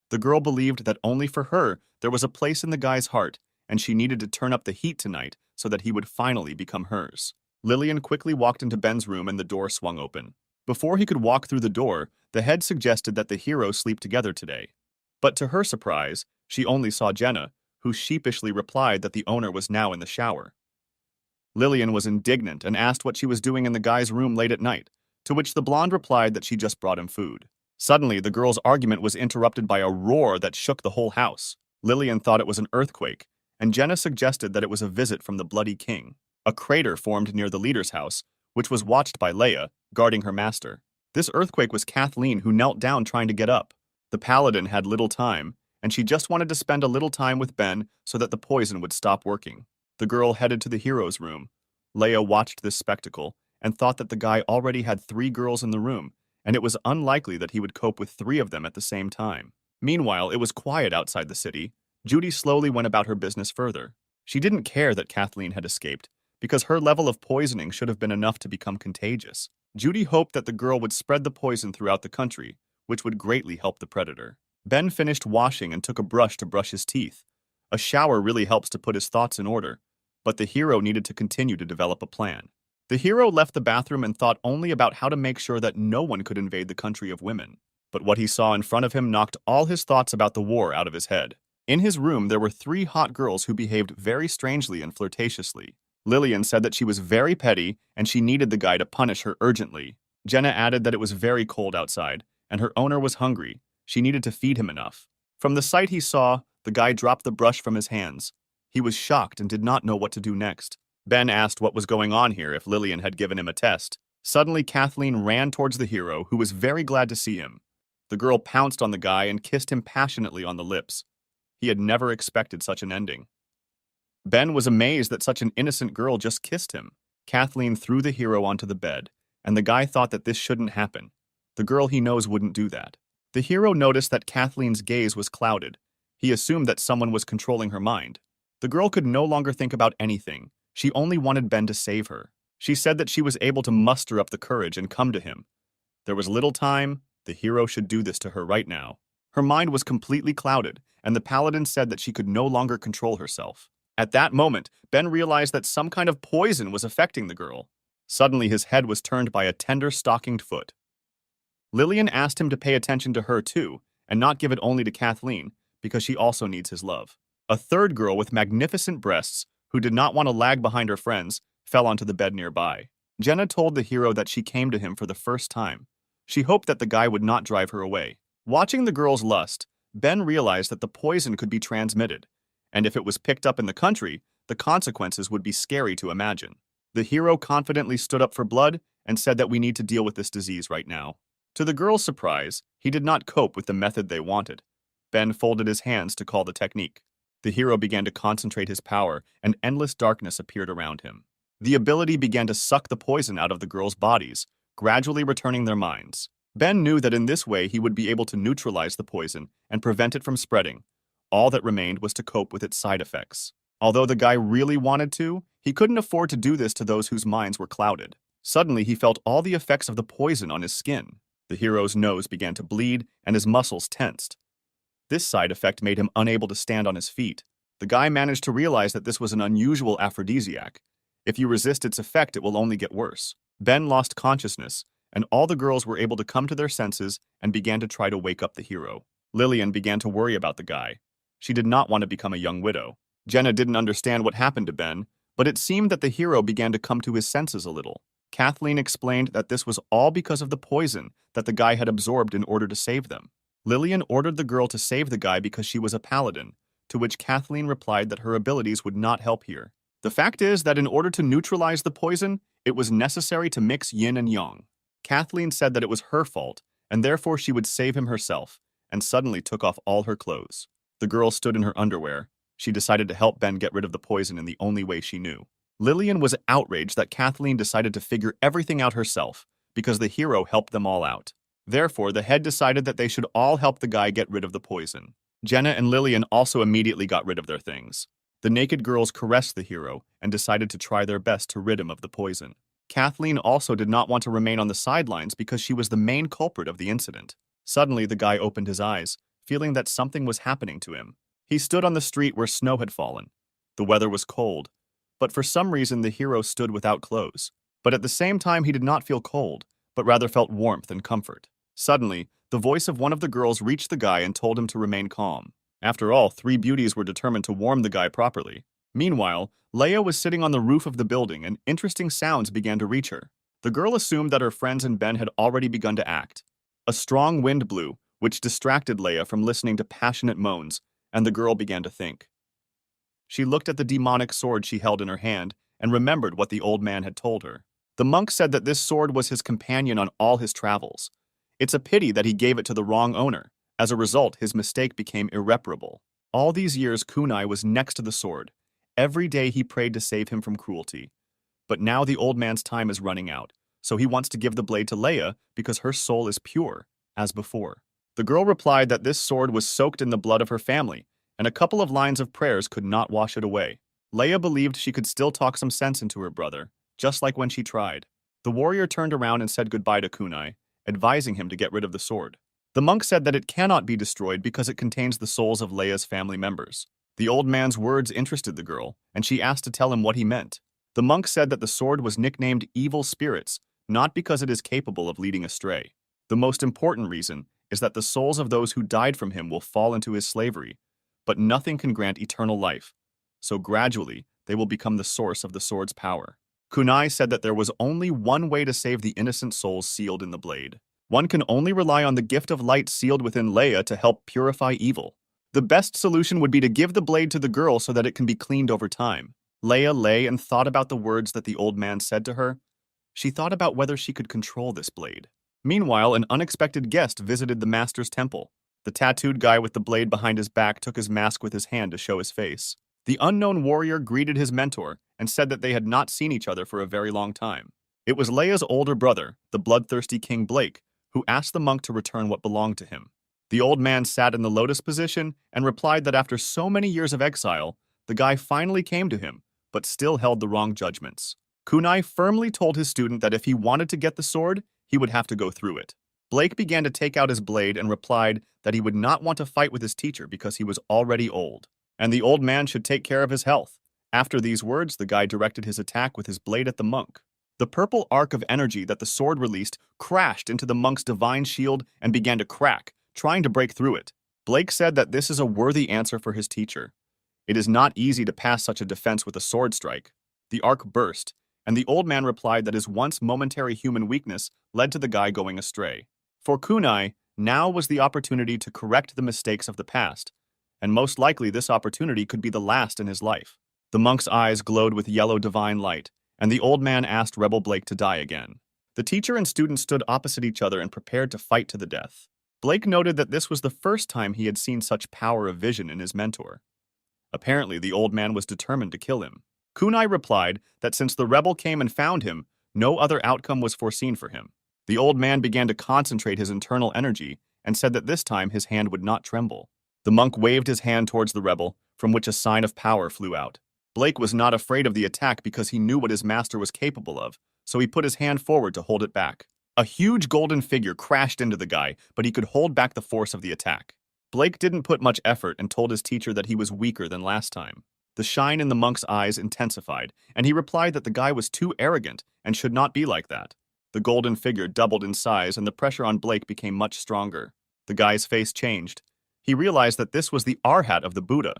The girl believed that only for her there was a place in the guy's heart, and she needed to turn up the heat tonight so that he would finally become hers. Lillian quickly walked into Ben's room and the door swung open. Before he could walk through the door, the head suggested that the heroes sleep together today. But to her surprise, she only saw Jenna, who sheepishly replied that the owner was now in the shower. Lillian was indignant and asked what she was doing in the guy's room late at night, to which the blonde replied that she just brought him food. Suddenly, the girl's argument was interrupted by a roar that shook the whole house. Lillian thought it was an earthquake, and Jenna suggested that it was a visit from the Bloody King. A crater formed near the leader's house, which was watched by Leia, guarding her master. This earthquake was Kathleen, who knelt down trying to get up. The paladin had little time, and she just wanted to spend a little time with Ben so that the poison would stop working. The girl headed to the hero's room. Leia watched this spectacle and thought that the guy already had 3 girls in the room, and it was unlikely that he would cope with 3 of them at the same time. Meanwhile, it was quiet outside the city. Judy slowly went about her business further. She didn't care that Kathleen had escaped, because her level of poisoning should have been enough to become contagious. Judy hoped that the girl would spread the poison throughout the country, which would greatly help the predator. Ben finished washing and took a brush to brush his teeth. A shower really helps to put his thoughts in order, but the hero needed to continue to develop a plan. The hero left the bathroom and thought only about how to make sure that no one could invade the country of women. But what he saw in front of him knocked all his thoughts about the war out of his head. In his room, there were 3 hot girls who behaved very strangely and flirtatiously. Lillian said that she was very petty and she needed the guy to punish her urgently. Jenna added that it was very cold outside, and her owner was hungry. She needed to feed him enough. From the sight he saw, the guy dropped the brush from his hands. He was shocked and did not know what to do next. Ben asked what was going on here if Lillian had given him a test. Suddenly, Kathleen ran towards the hero, who was very glad to see him. The girl pounced on the guy and kissed him passionately on the lips. He had never expected such an ending. Ben was amazed that such an innocent girl just kissed him. Kathleen threw the hero onto the bed, and the guy thought that this shouldn't happen. The girl he knows wouldn't do that. The hero noticed that Kathleen's gaze was clouded. He assumed that someone was controlling her mind. The girl could no longer think about anything. She only wanted Ben to save her. She said that she was able to muster up the courage and come to him. There was little time. The hero should do this to her right now. Her mind was completely clouded, and the paladin said that she could no longer control herself. At that moment, Ben realized that some kind of poison was affecting the girl. Suddenly, his head was turned by a tender, stockinged foot. Lillian asked him to pay attention to her too, and not give it only to Kathleen, because she also needs his love. A third girl with magnificent breasts, who did not want to lag behind her friends, fell onto the bed nearby. Jenna told the hero that she came to him for the first time. She hoped that the guy would not drive her away. Watching the girl's lust, Ben realized that the poison could be transmitted, and if it was picked up in the country, the consequences would be scary to imagine. The hero confidently stood up for blood and said that we need to deal with this disease right now. To the girl's surprise, he did not cope with the method they wanted. Ben folded his hands to call the technique. The hero began to concentrate his power, and endless darkness appeared around him. The ability began to suck the poison out of the girls' bodies, gradually returning their minds. Ben knew that in this way he would be able to neutralize the poison and prevent it from spreading. All that remained was to cope with its side effects. Although the guy really wanted to, he couldn't afford to do this to those whose minds were clouded. Suddenly, he felt all the effects of the poison on his skin. The hero's nose began to bleed and his muscles tensed. This side effect made him unable to stand on his feet. The guy managed to realize that this was an unusual aphrodisiac. If you resist its effect, it will only get worse. Ben lost consciousness, and all the girls were able to come to their senses and began to try to wake up the hero. Lillian began to worry about the guy. She did not want to become a young widow. Jenna didn't understand what happened to Ben, but it seemed that the hero began to come to his senses a little. Kathleen explained that this was all because of the poison that the guy had absorbed in order to save them. Lillian ordered the girl to save the guy because she was a paladin, to which Kathleen replied that her abilities would not help here. The fact is that in order to neutralize the poison, it was necessary to mix yin and yang. Kathleen said that it was her fault, and therefore she would save him herself, and suddenly took off all her clothes. The girl stood in her underwear. She decided to help Ben get rid of the poison in the only way she knew. Lillian was outraged that Kathleen decided to figure everything out herself, because the hero helped them all out. Therefore, the head decided that they should all help the guy get rid of the poison. Jenna and Lillian also immediately got rid of their things. The naked girls caressed the hero and decided to try their best to rid him of the poison. Kathleen also did not want to remain on the sidelines because she was the main culprit of the incident. Suddenly, the guy opened his eyes, feeling that something was happening to him. He stood on the street where snow had fallen. The weather was cold, but for some reason the hero stood without clothes. But at the same time he did not feel cold, but rather felt warmth and comfort. Suddenly, the voice of one of the girls reached the guy and told him to remain calm. After all, three beauties were determined to warm the guy properly. Meanwhile, Leia was sitting on the roof of the building and interesting sounds began to reach her. The girl assumed that her friends and Ben had already begun to act. A strong wind blew, which distracted Leia from listening to passionate moans, and the girl began to think. She looked at the demonic sword she held in her hand and remembered what the old man had told her. The monk said that this sword was his companion on all his travels. It's a pity that he gave it to the wrong owner. As a result, his mistake became irreparable. All these years, Kunai was next to the sword. Every day he prayed to save him from cruelty. But now the old man's time is running out, so he wants to give the blade to Leia because her soul is pure, as before. The girl replied that this sword was soaked in the blood of her family, and a couple of lines of prayers could not wash it away. Leia believed she could still talk some sense into her brother, just like when she tried. The warrior turned around and said goodbye to Kunai, advising him to get rid of the sword. The monk said that it cannot be destroyed because it contains the souls of Leia's family members. The old man's words interested the girl, and she asked to tell him what he meant. The monk said that the sword was nicknamed Evil Spirits, not because it is capable of leading astray. The most important reason is that the souls of those who died from him will fall into his slavery, but nothing can grant eternal life, so gradually they will become the source of the sword's power. Kunai said that there was only one way to save the innocent souls sealed in the blade. One can only rely on the gift of light sealed within Leia to help purify evil. The best solution would be to give the blade to the girl so that it can be cleaned over time. Leia lay and thought about the words that the old man said to her. She thought about whether she could control this blade. Meanwhile, an unexpected guest visited the master's temple. The tattooed guy with the blade behind his back took his mask with his hand to show his face. The unknown warrior greeted his mentor and said that they had not seen each other for a very long time. It was Leia's older brother, the bloodthirsty King Blake, who asked the monk to return what belonged to him. The old man sat in the lotus position and replied that after so many years of exile, the guy finally came to him, but still held the wrong judgments. Kunai firmly told his student that if he wanted to get the sword, he would have to go through it. Blake began to take out his blade and replied that he would not want to fight with his teacher because he was already old, and the old man should take care of his health. After these words, the guy directed his attack with his blade at the monk. The purple arc of energy that the sword released crashed into the monk's divine shield and began to crack, trying to break through it. Blake said that this is a worthy answer for his teacher. It is not easy to pass such a defense with a sword strike. The arc burst, and the old man replied that his once momentary human weakness led to the guy going astray. For Kunai, now was the opportunity to correct the mistakes of the past, and most likely this opportunity could be the last in his life. The monk's eyes glowed with yellow divine light, and the old man asked Rebel Blake to die again. The teacher and student stood opposite each other and prepared to fight to the death. Blake noted that this was the first time he had seen such power of vision in his mentor. Apparently, the old man was determined to kill him. Kunai replied that since the rebel came and found him, no other outcome was foreseen for him. The old man began to concentrate his internal energy and said that this time his hand would not tremble. The monk waved his hand towards the rebel, from which a sign of power flew out. Blake was not afraid of the attack because he knew what his master was capable of, so he put his hand forward to hold it back. A huge golden figure crashed into the guy, but he could hold back the force of the attack. Blake didn't put much effort and told his teacher that he was weaker than last time. The shine in the monk's eyes intensified, and he replied that the guy was too arrogant and should not be like that. The golden figure doubled in size and the pressure on Blake became much stronger. The guy's face changed. He realized that this was the Arhat of the Buddha.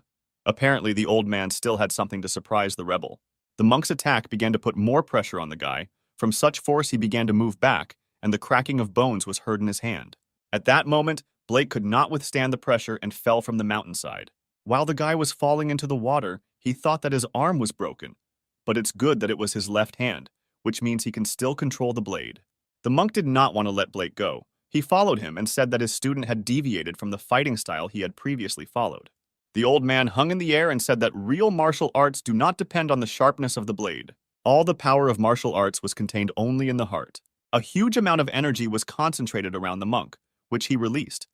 Apparently, the old man still had something to surprise the rebel. The monk's attack began to put more pressure on the guy. From such force, he began to move back, and the cracking of bones was heard in his hand. At that moment, Blake could not withstand the pressure and fell from the mountainside. While the guy was falling into the water, he thought that his arm was broken. But it's good that it was his left hand, which means he can still control the blade. The monk did not want to let Blake go. He followed him and said that his student had deviated from the fighting style he had previously followed. The old man hung in the air and said that real martial arts do not depend on the sharpness of the blade. All the power of martial arts was contained only in the heart. A huge amount of energy was concentrated around the monk, which he released.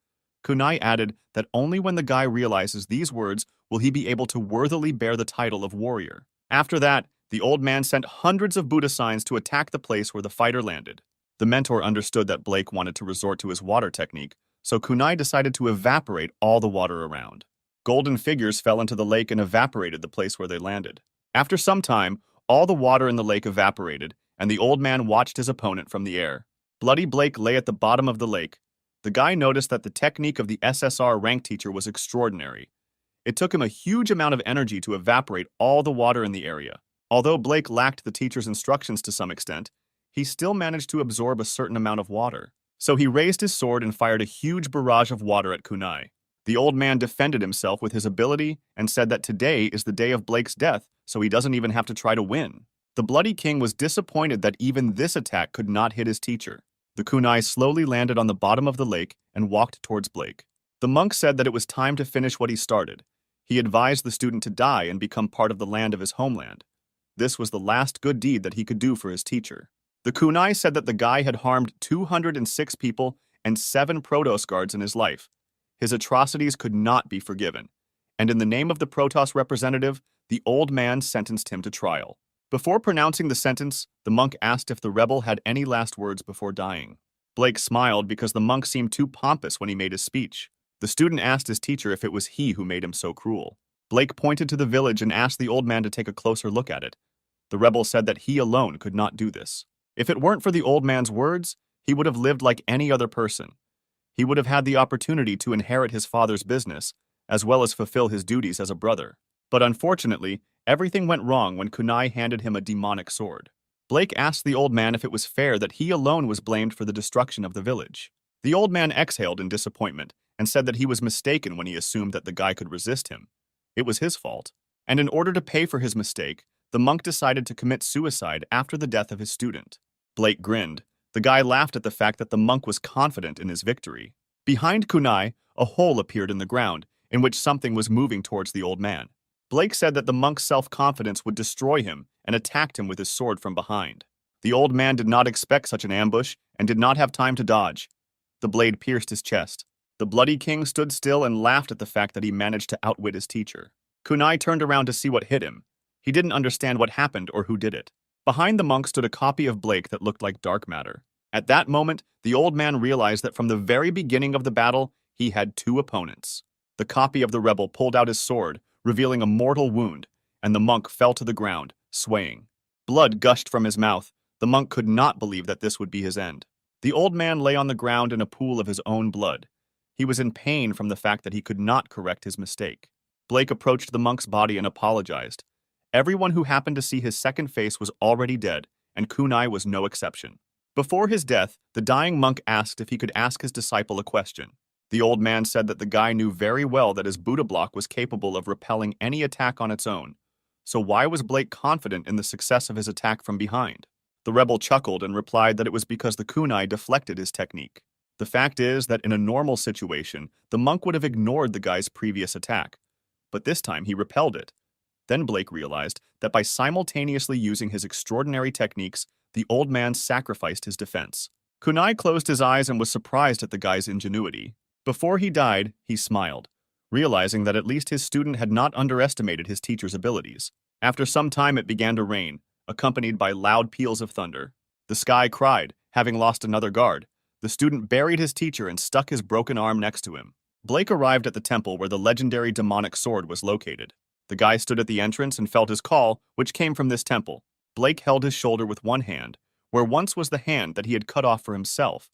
Kunai added that only when the guy realizes these words will he be able to worthily bear the title of warrior. After that, the old man sent hundreds of Buddha signs to attack the place where the fighter landed. The mentor understood that Blake wanted to resort to his water technique, so Kunai decided to evaporate all the water around. Golden figures fell into the lake and evaporated the place where they landed. After some time, all the water in the lake evaporated, and the old man watched his opponent from the air. Bloody Blake lay at the bottom of the lake. The guy noticed that the technique of the SSR rank teacher was extraordinary. It took him a huge amount of energy to evaporate all the water in the area. Although Blake lacked the teacher's instructions to some extent, he still managed to absorb a certain amount of water. So he raised his sword and fired a huge barrage of water at Kunai. The old man defended himself with his ability and said that today is the day of Blake's death, so he doesn't even have to try to win. The Bloody King was disappointed that even this attack could not hit his teacher. The kunai slowly landed on the bottom of the lake and walked towards Blake. The monk said that it was time to finish what he started. He advised the student to die and become part of the land of his homeland. This was the last good deed that he could do for his teacher. The kunai said that the guy had harmed 206 people and 7 Protoss guards in his life. His atrocities could not be forgiven, and in the name of the Protoss representative, the old man sentenced him to trial. Before pronouncing the sentence, the monk asked if the rebel had any last words before dying. Blake smiled because the monk seemed too pompous when he made his speech. The student asked his teacher if it was he who made him so cruel. Blake pointed to the village and asked the old man to take a closer look at it. The rebel said that he alone could not do this. If it weren't for the old man's words, he would have lived like any other person. He would have had the opportunity to inherit his father's business, as well as fulfill his duties as a brother. But unfortunately, everything went wrong when Kunai handed him a demonic sword. Blake asked the old man if it was fair that he alone was blamed for the destruction of the village. The old man exhaled in disappointment and said that he was mistaken when he assumed that the guy could resist him. It was his fault. And in order to pay for his mistake, the monk decided to commit suicide after the death of his student. Blake grinned. The guy laughed at the fact that the monk was confident in his victory. Behind Kunai, a hole appeared in the ground, in which something was moving towards the old man. Blake said that the monk's self-confidence would destroy him and attacked him with his sword from behind. The old man did not expect such an ambush and did not have time to dodge. The blade pierced his chest. The Bloody King stood still and laughed at the fact that he managed to outwit his teacher. Kunai turned around to see what hit him. He didn't understand what happened or who did it. Behind the monk stood a copy of Blake that looked like dark matter. At that moment, the old man realized that from the very beginning of the battle, he had 2 opponents. The copy of the rebel pulled out his sword, revealing a mortal wound, and the monk fell to the ground, swaying. Blood gushed from his mouth. The monk could not believe that this would be his end. The old man lay on the ground in a pool of his own blood. He was in pain from the fact that he could not correct his mistake. Blake approached the monk's body and apologized. Everyone who happened to see his second face was already dead, and Kunai was no exception. Before his death, the dying monk asked if he could ask his disciple a question. The old man said that the guy knew very well that his Buddha block was capable of repelling any attack on its own. So why was Blake confident in the success of his attack from behind? The rebel chuckled and replied that it was because the kunai deflected his technique. The fact is that in a normal situation, the monk would have ignored the guy's previous attack. But this time he repelled it. Then Blake realized that by simultaneously using his extraordinary techniques, the old man sacrificed his defense. Kunai closed his eyes and was surprised at the guy's ingenuity. Before he died, he smiled, realizing that at least his student had not underestimated his teacher's abilities. After some time it began to rain, accompanied by loud peals of thunder. The sky cried, having lost another guard. The student buried his teacher and stuck his broken arm next to him. Blake arrived at the temple where the legendary demonic sword was located. The guy stood at the entrance and felt his call, which came from this temple. Blake held his shoulder with one hand, where once was the hand that he had cut off for himself.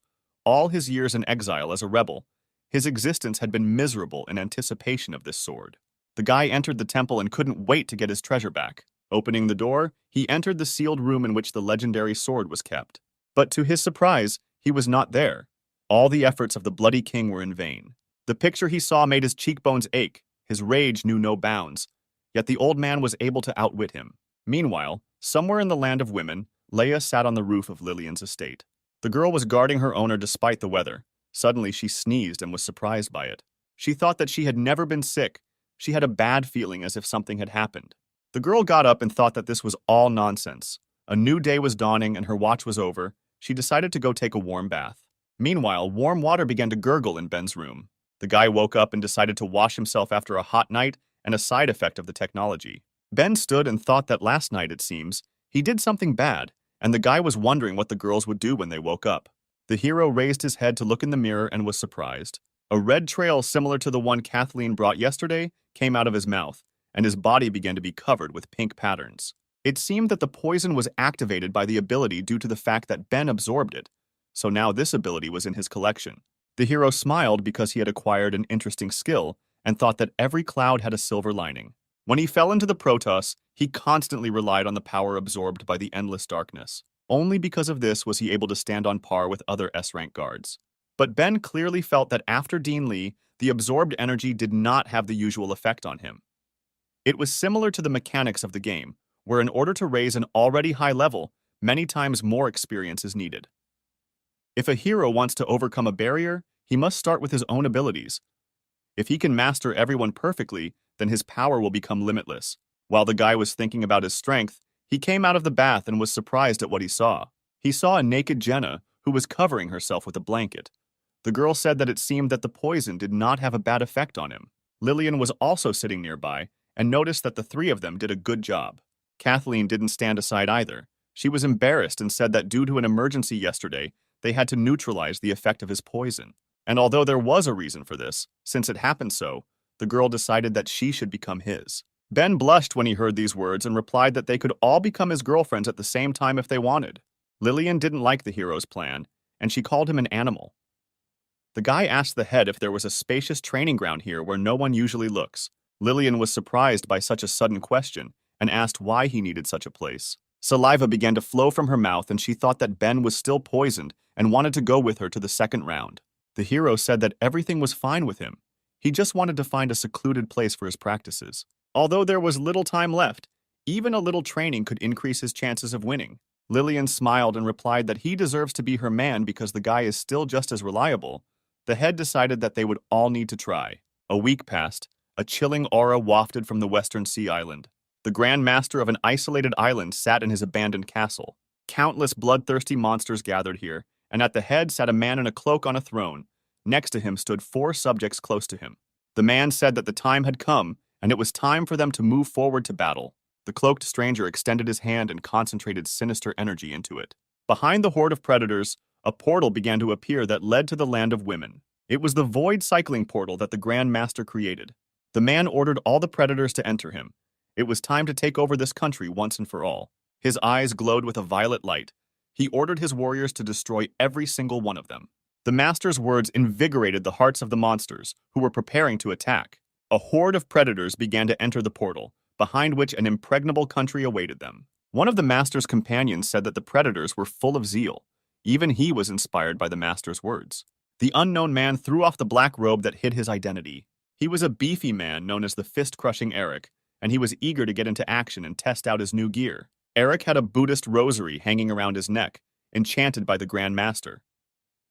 All his years in exile as a rebel, his existence had been miserable in anticipation of this sword. The guy entered the temple and couldn't wait to get his treasure back. Opening the door, he entered the sealed room in which the legendary sword was kept. But to his surprise, he was not there. All the efforts of the bloody king were in vain. The picture he saw made his cheekbones ache. His rage knew no bounds. Yet the old man was able to outwit him. Meanwhile, somewhere in the land of women, Leia sat on the roof of Lillian's estate. The girl was guarding her owner despite the weather. Suddenly she sneezed and was surprised by it. She thought that she had never been sick. She had a bad feeling as if something had happened. The girl got up and thought that this was all nonsense. A new day was dawning and her watch was over. She decided to go take a warm bath. Meanwhile, warm water began to gurgle in Ben's room. The guy woke up and decided to wash himself after a hot night, and a side effect of the technology. Ben stood and thought that last night, it seems, he did something bad, and the guy was wondering what the girls would do when they woke up. The hero raised his head to look in the mirror and was surprised. A red trail similar to the one Kathleen brought yesterday came out of his mouth, and his body began to be covered with pink patterns. It seemed that the poison was activated by the ability due to the fact that Ben absorbed it, so now this ability was in his collection. The hero smiled because he had acquired an interesting skill and thought that every cloud had a silver lining. When he fell into the Protoss, he constantly relied on the power absorbed by the endless darkness. Only because of this was he able to stand on par with other S-rank guards. But Ben clearly felt that after Dean Lee, the absorbed energy did not have the usual effect on him. It was similar to the mechanics of the game, where in order to raise an already high level, many times more experience is needed. If a hero wants to overcome a barrier, he must start with his own abilities. If he can master everyone perfectly, then his power will become limitless. While the guy was thinking about his strength, he came out of the bath and was surprised at what he saw. He saw a naked Jenna, who was covering herself with a blanket. The girl said that it seemed that the poison did not have a bad effect on him. Lillian was also sitting nearby and noticed that the three of them did a good job. Kathleen didn't stand aside either. She was embarrassed and said that due to an emergency yesterday, they had to neutralize the effect of his poison. And although there was a reason for this, since it happened so, the girl decided that she should become his. Ben blushed when he heard these words and replied that they could all become his girlfriends at the same time if they wanted. Lillian didn't like the hero's plan, and she called him an animal. The guy asked the head if there was a spacious training ground here where no one usually looks. Lillian was surprised by such a sudden question and asked why he needed such a place. Saliva began to flow from her mouth and she thought that Ben was still poisoned and wanted to go with her to the second round. The hero said that everything was fine with him. He just wanted to find a secluded place for his practices. Although there was little time left, even a little training could increase his chances of winning. Lillian smiled and replied that he deserves to be her man because the guy is still just as reliable. The head decided that they would all need to try. A week passed. A chilling aura wafted from the Western Sea Island. The Grand Master of an isolated island sat in his abandoned castle. Countless bloodthirsty monsters gathered here, and at the head sat a man in a cloak on a throne. Next to him stood 4 subjects close to him. The man said that the time had come, and it was time for them to move forward to battle. The cloaked stranger extended his hand and concentrated sinister energy into it. Behind the horde of predators, a portal began to appear that led to the land of women. It was the void cycling portal that the Grand Master created. The man ordered all the predators to enter him. It was time to take over this country once and for all. His eyes glowed with a violet light. He ordered his warriors to destroy every single one of them. The master's words invigorated the hearts of the monsters, who were preparing to attack. A horde of predators began to enter the portal, behind which an impregnable country awaited them. One of the master's companions said that the predators were full of zeal. Even he was inspired by the master's words. The unknown man threw off the black robe that hid his identity. He was a beefy man known as the fist-crushing Eric, and he was eager to get into action and test out his new gear. Eric had a Buddhist rosary hanging around his neck, enchanted by the Grand Master.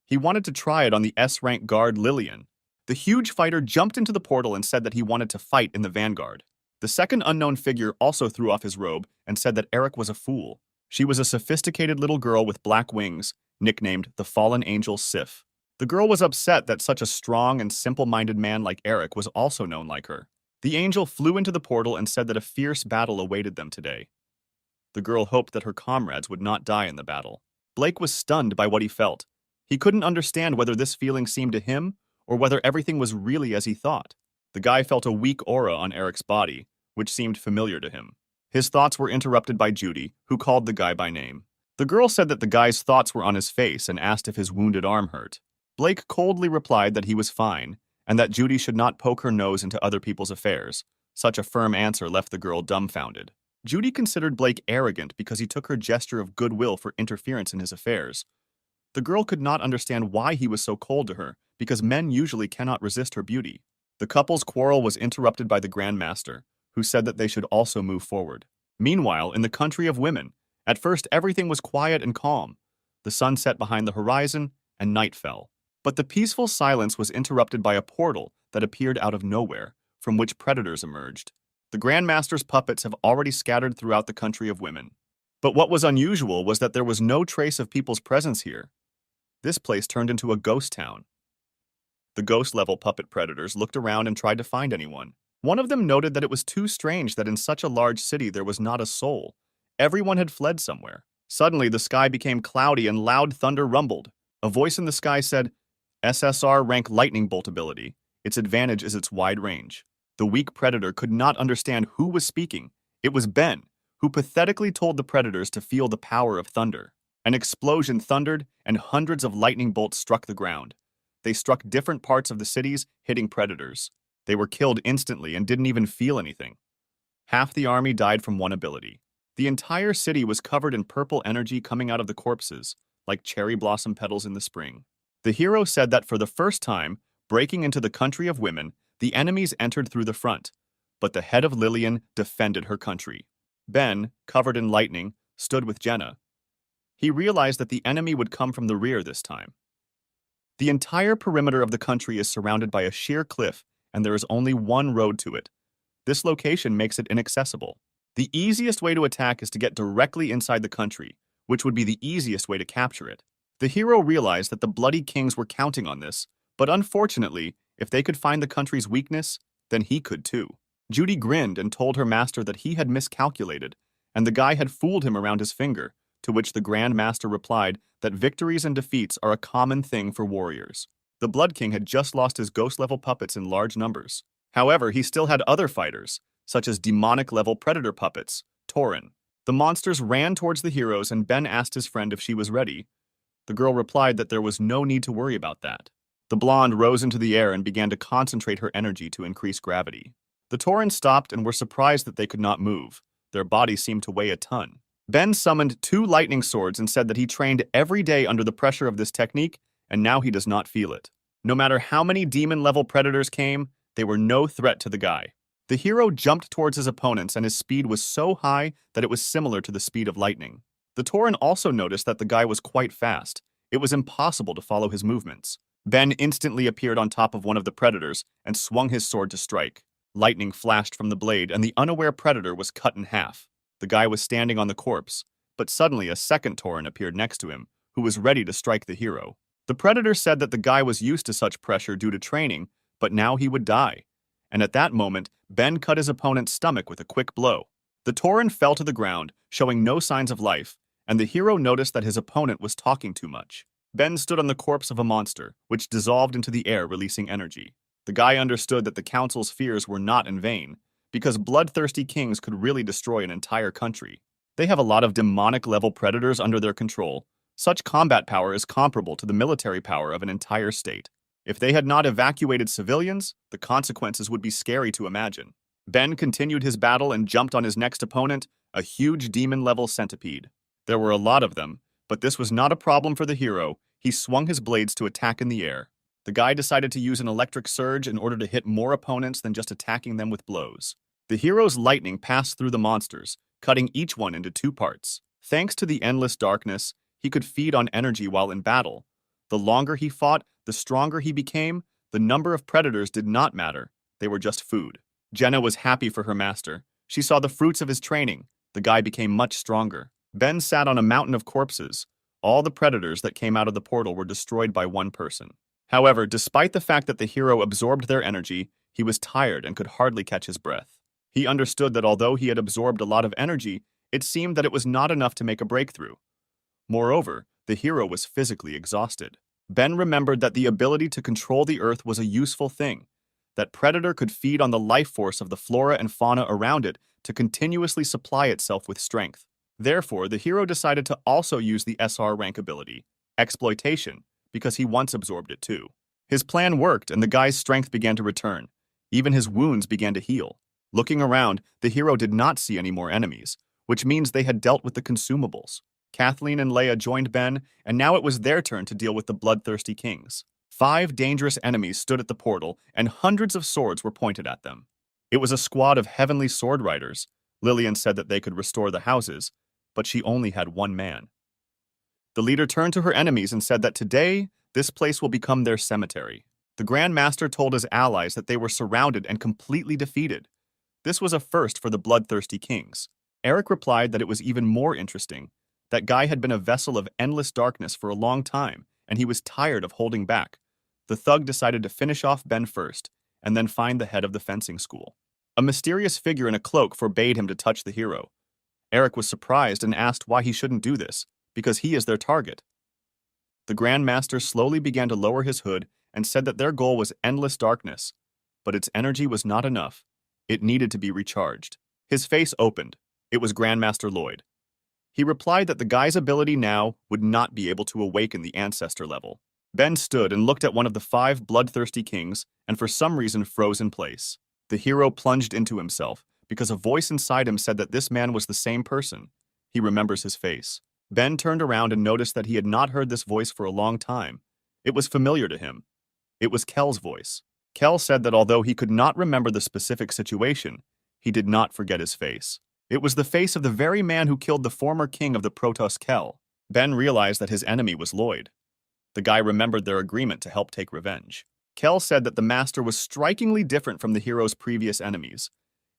He wanted to try it on the S-rank guard Lillian. The huge fighter jumped into the portal and said that he wanted to fight in the vanguard. The second unknown figure also threw off his robe and said that Eric was a fool. She was a sophisticated little girl with black wings, nicknamed the Fallen Angel Sif. The girl was upset that such a strong and simple-minded man like Eric was also known like her. The angel flew into the portal and said that a fierce battle awaited them today. The girl hoped that her comrades would not die in the battle. Blake was stunned by what he felt. He couldn't understand whether this feeling seemed to him or whether everything was really as he thought. The guy felt a weak aura on Eric's body, which seemed familiar to him. His thoughts were interrupted by Judy, who called the guy by name. The girl said that the guy's thoughts were on his face and asked if his wounded arm hurt. Blake coldly replied that he was fine, and that Judy should not poke her nose into other people's affairs. Such a firm answer left the girl dumbfounded. Judy considered Blake arrogant because he took her gesture of goodwill for interference in his affairs. The girl could not understand why he was so cold to her, because men usually cannot resist her beauty. The couple's quarrel was interrupted by the Grand Master, who said that they should also move forward. Meanwhile, in the country of women, at first everything was quiet and calm. The sun set behind the horizon, and night fell. But the peaceful silence was interrupted by a portal that appeared out of nowhere, from which predators emerged. The Grand Master's puppets have already scattered throughout the country of women. But what was unusual was that there was no trace of people's presence here. This place turned into a ghost town. The ghost-level puppet predators looked around and tried to find anyone. One of them noted that it was too strange that in such a large city there was not a soul. Everyone had fled somewhere. Suddenly, the sky became cloudy and loud thunder rumbled. A voice in the sky said, "SSR rank lightning bolt ability. Its advantage is its wide range." The weak predator could not understand who was speaking. It was Ben, who pathetically told the predators to feel the power of thunder. An explosion thundered, and hundreds of lightning bolts struck the ground. They struck different parts of the cities, hitting predators. They were killed instantly and didn't even feel anything. Half the army died from one ability. The entire city was covered in purple energy coming out of the corpses, like cherry blossom petals in the spring. The hero said that for the first time, breaking into the country of women, the enemies entered through the front, but the head of Lillian defended her country. Ben, covered in lightning, stood with Jenna. He realized that the enemy would come from the rear this time. The entire perimeter of the country is surrounded by a sheer cliff, and there is only one road to it. This location makes it inaccessible. The easiest way to attack is to get directly inside the country, which would be the easiest way to capture it. The hero realized that the Bloody Kings were counting on this, but unfortunately, if they could find the country's weakness, then he could too. Judy grinned and told her master that he had miscalculated, and the guy had fooled him around his finger, to which the Grand Master replied that victories and defeats are a common thing for warriors. The Blood King had just lost his ghost-level puppets in large numbers. However, he still had other fighters, such as demonic-level predator puppets, Tauren. The monsters ran towards the heroes, and Ben asked his friend if she was ready. The girl replied that there was no need to worry about that. The blonde rose into the air and began to concentrate her energy to increase gravity. The Tauren stopped and were surprised that they could not move. Their bodies seemed to weigh a ton. Ben summoned 2 lightning swords and said that he trained every day under the pressure of this technique, and now he does not feel it. No matter how many demon-level predators came, they were no threat to the guy. The hero jumped towards his opponents, and his speed was so high that it was similar to the speed of lightning. The Tauren also noticed that the guy was quite fast. It was impossible to follow his movements. Ben instantly appeared on top of one of the predators and swung his sword to strike. Lightning flashed from the blade, and the unaware predator was cut in half. The guy was standing on the corpse, but suddenly a second Tauren appeared next to him, who was ready to strike the hero. The predator said that the guy was used to such pressure due to training, but now he would die. And at that moment, Ben cut his opponent's stomach with a quick blow. The Tauren fell to the ground, showing no signs of life, and the hero noticed that his opponent was talking too much. Ben stood on the corpse of a monster, which dissolved into the air, releasing energy. The guy understood that the council's fears were not in vain, because bloodthirsty kings could really destroy an entire country. They have a lot of demonic-level predators under their control. Such combat power is comparable to the military power of an entire state. If they had not evacuated civilians, the consequences would be scary to imagine. Ben continued his battle and jumped on his next opponent, a huge demon-level centipede. There were a lot of them, But this was not a problem for the hero. He swung his blades to attack in the air. The guy decided to use an electric surge in order to hit more opponents than just attacking them with blows. The hero's lightning passed through the monsters, cutting each one into two parts. Thanks to the endless darkness, he could feed on energy while in battle. The longer he fought, the stronger he became. The number of predators did not matter. They were just food. Jenna was happy for her master. She saw the fruits of his training. The guy became much stronger. Ben sat on a mountain of corpses. All the predators that came out of the portal were destroyed by one person. However, despite the fact that the hero absorbed their energy, he was tired and could hardly catch his breath. He understood that although he had absorbed a lot of energy, it seemed that it was not enough to make a breakthrough. Moreover, the hero was physically exhausted. Ben remembered that the ability to control the earth was a useful thing, that Predator could feed on the life force of the flora and fauna around it to continuously supply itself with strength. Therefore, the hero decided to also use the SR rank ability, Exploitation, because he once absorbed it too. His plan worked, and the guy's strength began to return. Even his wounds began to heal. Looking around, the hero did not see any more enemies, which means they had dealt with the consumables. Kathleen and Leia joined Ben, and now it was their turn to deal with the bloodthirsty kings. 5 dangerous enemies stood at the portal, and hundreds of swords were pointed at them. It was a squad of heavenly sword riders. Lillian said that they could restore the houses, but she only had one man. The leader turned to her enemies and said that today, this place will become their cemetery. The Grand Master told his allies that they were surrounded and completely defeated. This was a first for the bloodthirsty kings. Eric replied that it was even more interesting. That guy had been a vessel of endless darkness for a long time, and he was tired of holding back. The thug decided to finish off Ben first, and then find the head of the fencing school. A mysterious figure in a cloak forbade him to touch the hero. Eric was surprised and asked why he shouldn't do this, because he is their target. The Grand Master slowly began to lower his hood and said that their goal was endless darkness, but its energy was not enough. It needed to be recharged. His face opened. It was Grandmaster Lloyd. He replied that the guy's ability now would not be able to awaken the ancestor level. Ben stood and looked at one of the 5 bloodthirsty kings and for some reason froze in place. The hero plunged into himself because a voice inside him said that this man was the same person. He remembers his face. Ben turned around and noticed that he had not heard this voice for a long time. It was familiar to him. It was Kel's voice. Kel said that although he could not remember the specific situation, he did not forget his face. It was the face of the very man who killed the former king of the Protoss Kel. Ben realized that his enemy was Lloyd. The guy remembered their agreement to help take revenge. Kel said that the master was strikingly different from the hero's previous enemies.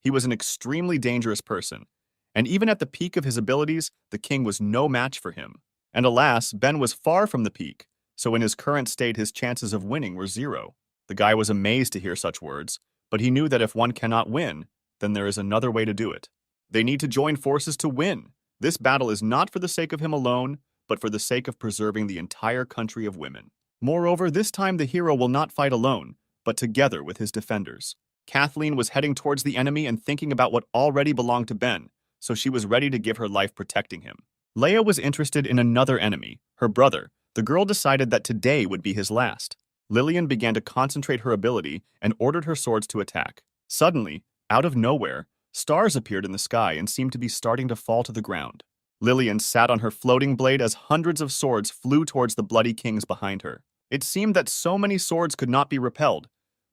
He was an extremely dangerous person, and even at the peak of his abilities, the king was no match for him. And alas, Ben was far from the peak, so in his current state his chances of winning were 0. The guy was amazed to hear such words, but he knew that if one cannot win, then there is another way to do it. They need to join forces to win. This battle is not for the sake of him alone, but for the sake of preserving the entire country of women. Moreover, this time the hero will not fight alone, but together with his defenders. Kathleen was heading towards the enemy and thinking about what already belonged to Ben, so she was ready to give her life protecting him. Leia was interested in another enemy, her brother. The girl decided that today would be his last. Lillian began to concentrate her ability and ordered her swords to attack. Suddenly, out of nowhere, stars appeared in the sky and seemed to be starting to fall to the ground. Lillian sat on her floating blade as hundreds of swords flew towards the bloody kings behind her. It seemed that so many swords could not be repelled,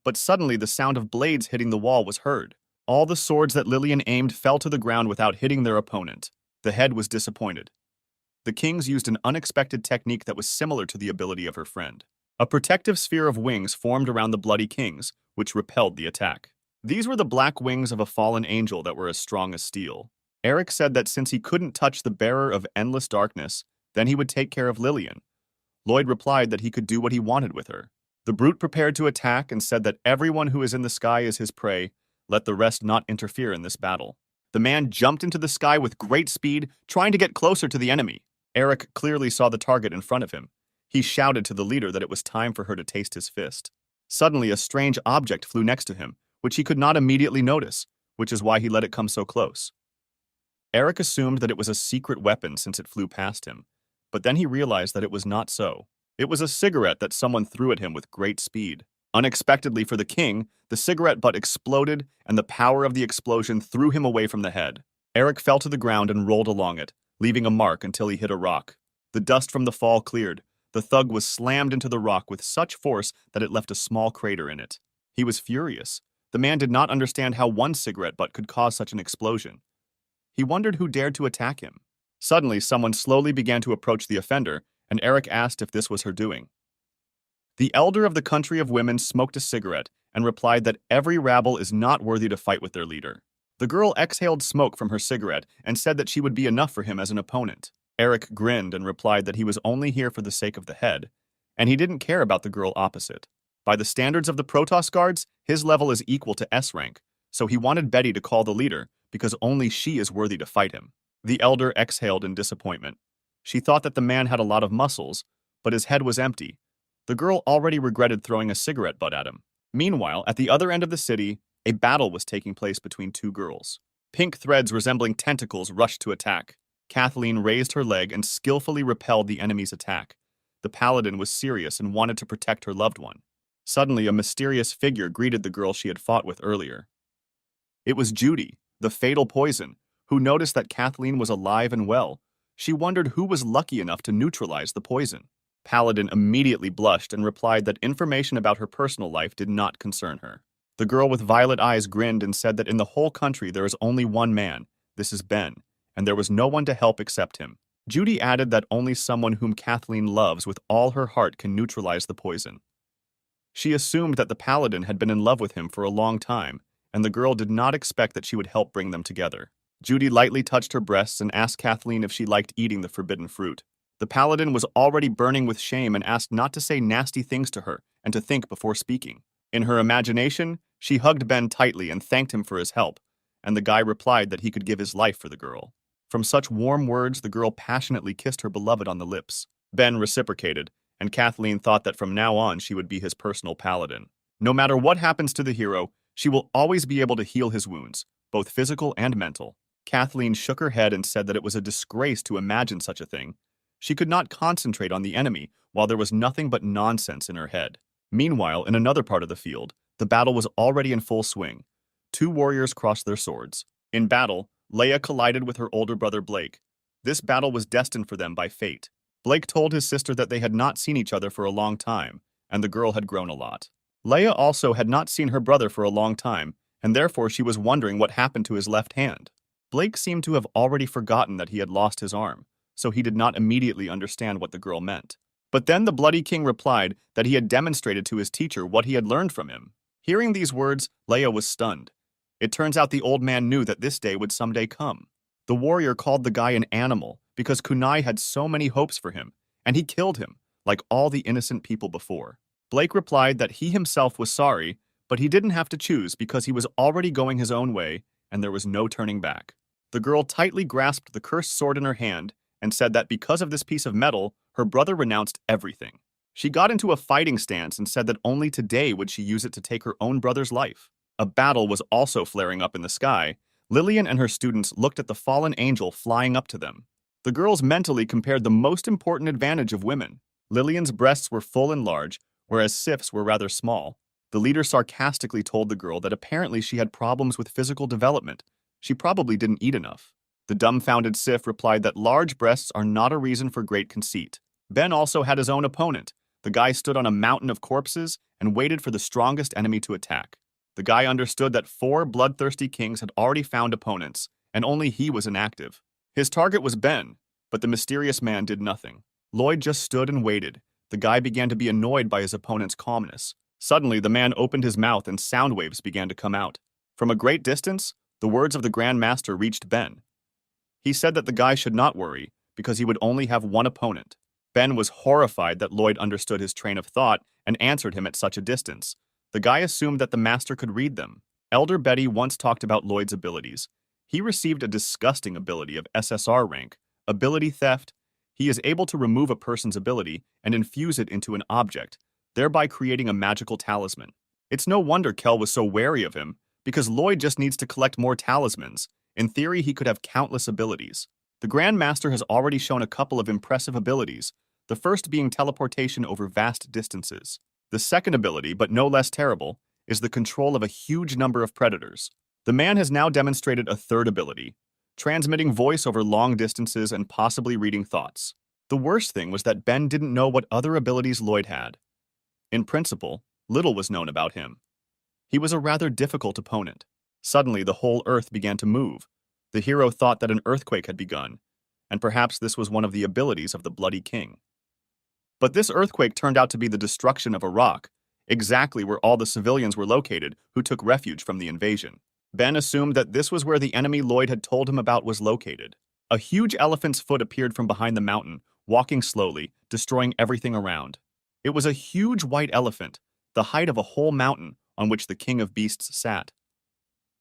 but suddenly the sound of blades hitting the wall was heard. All the swords that Lillian aimed fell to the ground without hitting their opponent. The head was disappointed. The kings used an unexpected technique that was similar to the ability of her friend. A protective sphere of wings formed around the bloody kings, which repelled the attack. These were the black wings of a fallen angel that were as strong as steel. Eric said that since he couldn't touch the bearer of endless darkness, then he would take care of Lillian. Lloyd replied that he could do what he wanted with her. The brute prepared to attack and said that everyone who is in the sky is his prey. Let the rest not interfere in this battle. The man jumped into the sky with great speed, trying to get closer to the enemy. Eric clearly saw the target in front of him. He shouted to the leader that it was time for her to taste his fist. Suddenly, a strange object flew next to him, which he could not immediately notice, which is why he let it come so close. Eric assumed that it was a secret weapon since it flew past him, but then he realized that it was not so. It was a cigarette that someone threw at him with great speed. Unexpectedly for the king, the cigarette butt exploded, and the power of the explosion threw him away from the head. Eric fell to the ground and rolled along it, leaving a mark until he hit a rock. The dust from the fall cleared. The thug was slammed into the rock with such force that it left a small crater in it. He was furious. The man did not understand how one cigarette butt could cause such an explosion. He wondered who dared to attack him. Suddenly, someone slowly began to approach the offender, and Eric asked if this was her doing. The elder of the country of women smoked a cigarette and replied that every rabble is not worthy to fight with their leader. The girl exhaled smoke from her cigarette and said that she would be enough for him as an opponent. Eric grinned and replied that he was only here for the sake of the head, and he didn't care about the girl opposite. By the standards of the Protoss guards, his level is equal to S rank, so he wanted Betty to call the leader because only she is worthy to fight him. The elder exhaled in disappointment. She thought that the man had a lot of muscles, but his head was empty. The girl already regretted throwing a cigarette butt at him. Meanwhile, at the other end of the city, a battle was taking place between two girls. Pink threads resembling tentacles rushed to attack. Kathleen raised her leg and skillfully repelled the enemy's attack. The paladin was serious and wanted to protect her loved one. Suddenly, a mysterious figure greeted the girl she had fought with earlier. It was Judy, the fatal poison, who noticed that Kathleen was alive and well. She wondered who was lucky enough to neutralize the poison. Paladin immediately blushed and replied that information about her personal life did not concern her. The girl with violet eyes grinned and said that in the whole country there is only one man, this is Ben, and there was no one to help except him. Judy added that only someone whom Kathleen loves with all her heart can neutralize the poison. She assumed that the paladin had been in love with him for a long time, and the girl did not expect that she would help bring them together. Judy lightly touched her breasts and asked Kathleen if she liked eating the forbidden fruit. The paladin was already burning with shame and asked not to say nasty things to her and to think before speaking. In her imagination, she hugged Ben tightly and thanked him for his help, and the guy replied that he could give his life for the girl. From such warm words, the girl passionately kissed her beloved on the lips. Ben reciprocated, and Kathleen thought that from now on she would be his personal paladin. No matter what happens to the hero, she will always be able to heal his wounds, both physical and mental. Kathleen shook her head and said that it was a disgrace to imagine such a thing. She could not concentrate on the enemy while there was nothing but nonsense in her head. Meanwhile, in another part of the field, the battle was already in full swing. Two warriors crossed their swords. In battle, Leia collided with her older brother Blake. This battle was destined for them by fate. Blake told his sister that they had not seen each other for a long time, and the girl had grown a lot. Leia also had not seen her brother for a long time, and therefore she was wondering what happened to his left hand. Blake seemed to have already forgotten that he had lost his arm, so he did not immediately understand what the girl meant. But then the Bloody King replied that he had demonstrated to his teacher what he had learned from him. Hearing these words, Leia was stunned. It turns out the old man knew that this day would someday come. The warrior called the guy an animal because Kunai had so many hopes for him, and he killed him, like all the innocent people before. Blake replied that he himself was sorry, but he didn't have to choose because he was already going his own way, and there was no turning back. The girl tightly grasped the cursed sword in her hand and said that because of this piece of metal, her brother renounced everything. She got into a fighting stance and said that only today would she use it to take her own brother's life. A battle was also flaring up in the sky. Lillian and her students looked at the fallen angel flying up to them. The girls mentally compared the most important advantage of women. Lillian's breasts were full and large, whereas Sif's were rather small. The leader sarcastically told the girl that apparently she had problems with physical development. She probably didn't eat enough. The dumbfounded Sif replied that large breasts are not a reason for great conceit. Ben also had his own opponent. The guy stood on a mountain of corpses and waited for the strongest enemy to attack. The guy understood that 4 bloodthirsty kings had already found opponents, and only he was inactive. His target was Ben, but the mysterious man did nothing. Lloyd just stood and waited. The guy began to be annoyed by his opponent's calmness. Suddenly, the man opened his mouth and sound waves began to come out. From a great distance, the words of the Grand Master reached Ben. He said that the guy should not worry, because he would only have one opponent. Ben was horrified that Lloyd understood his train of thought and answered him at such a distance. The guy assumed that the master could read them. Elder Betty once talked about Lloyd's abilities. He received a disgusting ability of SSR rank, ability theft. He is able to remove a person's ability and infuse it into an object, thereby creating a magical talisman. It's no wonder Kel was so wary of him, because Lloyd just needs to collect more talismans. In theory, he could have countless abilities. The Grand Master has already shown a couple of impressive abilities, the first being teleportation over vast distances. The second ability, but no less terrible, is the control of a huge number of predators. The man has now demonstrated a third ability, transmitting voice over long distances and possibly reading thoughts. The worst thing was that Ben didn't know what other abilities Lloyd had. In principle, little was known about him. He was a rather difficult opponent. Suddenly, the whole earth began to move. The hero thought that an earthquake had begun, and perhaps this was one of the abilities of the Bloody King. But this earthquake turned out to be the destruction of a rock, exactly where all the civilians were located who took refuge from the invasion. Ben assumed that this was where the enemy Lloyd had told him about was located. A huge elephant's foot appeared from behind the mountain, walking slowly, destroying everything around. It was a huge white elephant, the height of a whole mountain, on which the king of beasts sat.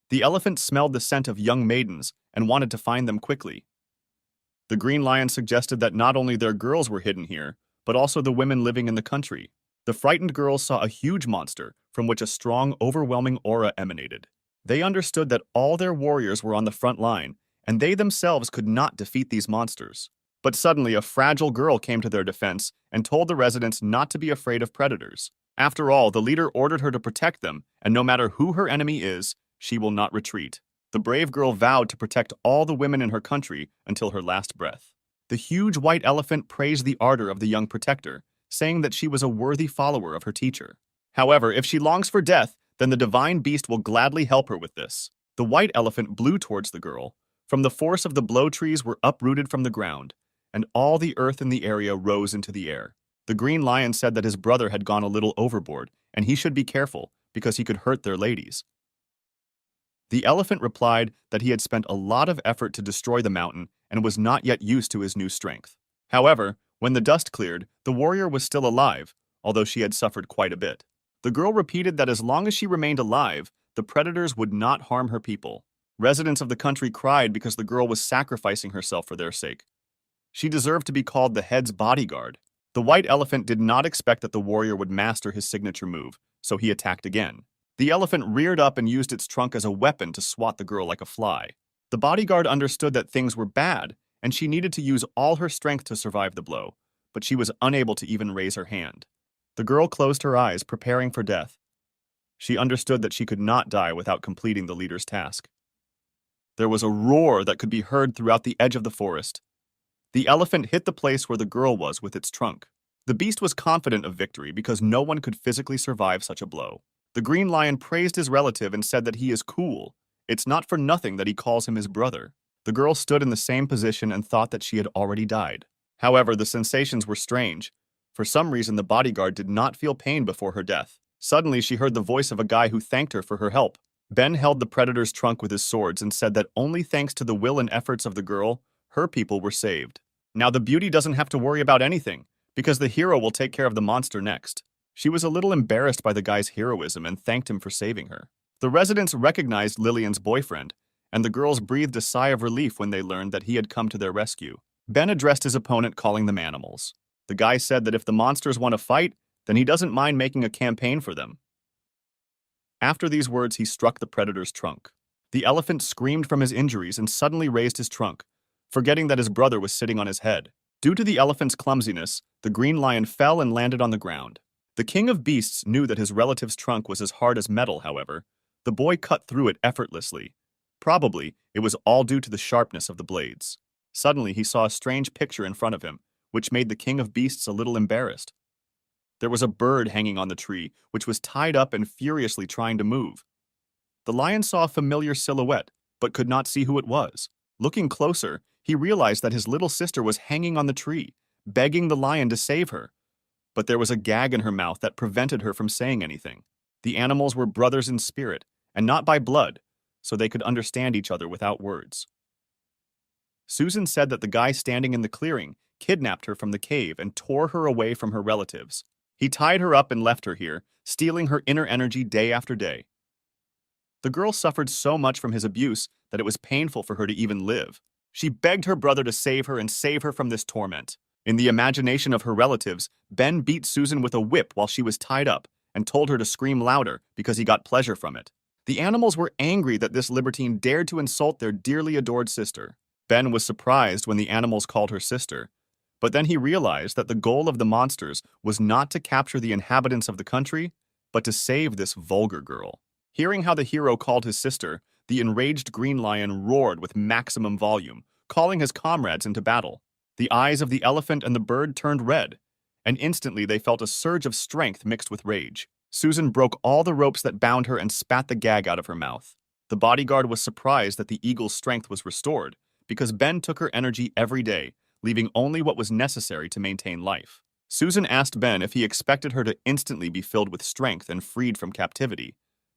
The elephant smelled the scent of young maidens and wanted to find them quickly. The green lion suggested that not only their girls were hidden here, but also the women living in the country. The frightened girls saw a huge monster from which a strong, overwhelming aura emanated. They understood that all their warriors were on the front line, and they themselves could not defeat these monsters. But suddenly, a fragile girl came to their defense and told the residents not to be afraid of predators. After all, the leader ordered her to protect them, and no matter who her enemy is, she will not retreat. The brave girl vowed to protect all the women in her country until her last breath. The huge white elephant praised the ardor of the young protector, saying that she was a worthy follower of her teacher. However, if she longs for death, then the divine beast will gladly help her with this. The white elephant blew towards the girl. From the force of the blow, trees were uprooted from the ground, and all the earth in the area rose into the air. The green lion said that his brother had gone a little overboard, and he should be careful, because he could hurt their ladies. The elephant replied that he had spent a lot of effort to destroy the mountain and was not yet used to his new strength. However, when the dust cleared, the warrior was still alive, although she had suffered quite a bit. The girl repeated that as long as she remained alive, the predators would not harm her people. Residents of the country cried because the girl was sacrificing herself for their sake. She deserved to be called the head's bodyguard. The white elephant did not expect that the warrior would master his signature move, so he attacked again. The elephant reared up and used its trunk as a weapon to swat the girl like a fly. The bodyguard understood that things were bad, and she needed to use all her strength to survive the blow, but she was unable to even raise her hand. The girl closed her eyes, preparing for death. She understood that she could not die without completing the leader's task. There was a roar that could be heard throughout the edge of the forest. The elephant hit the place where the girl was with its trunk. The beast was confident of victory because no one could physically survive such a blow. The green lion praised his relative and said that he is cool. It's not for nothing that he calls him his brother. The girl stood in the same position and thought that she had already died. However, the sensations were strange. For some reason, the bodyguard did not feel pain before her death. Suddenly, she heard the voice of a guy who thanked her for her help. Ben held the predator's trunk with his swords and said that only thanks to the will and efforts of the girl, her people were saved. Now the beauty doesn't have to worry about anything, because the hero will take care of the monster next. She was a little embarrassed by the guy's heroism and thanked him for saving her. The residents recognized Lillian's boyfriend, and the girls breathed a sigh of relief when they learned that he had come to their rescue. Ben addressed his opponent, calling them animals. The guy said that if the monsters want to fight, then he doesn't mind making a campaign for them. After these words, he struck the predator's trunk. The elephant screamed from his injuries and suddenly raised his trunk, forgetting that his brother was sitting on his head. Due to the elephant's clumsiness, the green lion fell and landed on the ground. The king of beasts knew that his relative's trunk was as hard as metal, however. The boy cut through it effortlessly. Probably, it was all due to the sharpness of the blades. Suddenly, he saw a strange picture in front of him, which made the king of beasts a little embarrassed. There was a bird hanging on the tree, which was tied up and furiously trying to move. The lion saw a familiar silhouette, but could not see who it was. Looking closer, he realized that his little sister was hanging on the tree, begging the lion to save her. But there was a gag in her mouth that prevented her from saying anything. The animals were brothers in spirit, and not by blood, so they could understand each other without words. Susan said that the guy standing in the clearing kidnapped her from the cave and tore her away from her relatives. He tied her up and left her here, stealing her inner energy day after day. The girl suffered so much from his abuse that it was painful for her to even live. She begged her brother to save her and save her from this torment. In the imagination of her relatives, Ben beat Susan with a whip while she was tied up and told her to scream louder because he got pleasure from it. The animals were angry that this libertine dared to insult their dearly adored sister. Ben was surprised when the animals called her sister, but then he realized that the goal of the monsters was not to capture the inhabitants of the country, but to save this vulgar girl. Hearing how the hero called his sister, the enraged green lion roared with maximum volume, calling his comrades into battle. The eyes of the elephant and the bird turned red, and instantly they felt a surge of strength mixed with rage. Susan broke all the ropes that bound her and spat the gag out of her mouth. The bodyguard was surprised that the eagle's strength was restored, because Ben took her energy every day, leaving only what was necessary to maintain life. Susan asked Ben if he expected her to instantly be filled with strength and freed from captivity.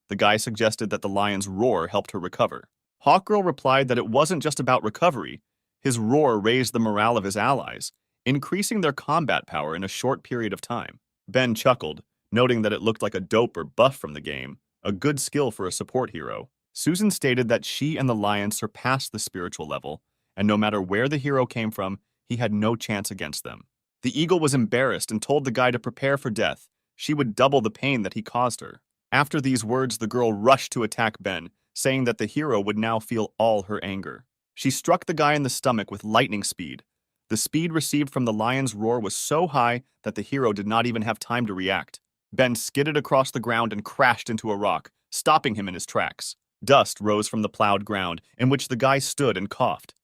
The guy suggested that the lion's roar helped her recover. Hawkgirl replied that it wasn't just about recovery. His roar raised the morale of his allies, increasing their combat power in a short period of time. Ben chuckled, noting that it looked like a dope or buff from the game, a good skill for a support hero. Susan stated that she and the lion surpassed the spiritual level, and no matter where the hero came from, he had no chance against them. The eagle was embarrassed and told the guy to prepare for death. She would double the pain that he caused her. After these words, the girl rushed to attack Ben, saying that the hero would now feel all her anger. She struck the guy in the stomach with lightning speed. The speed received from the lion's roar was so high that the hero did not even have time to react. Ben skidded across the ground and crashed into a rock, stopping him in his tracks. Dust rose from the plowed ground, in which the guy stood and coughed.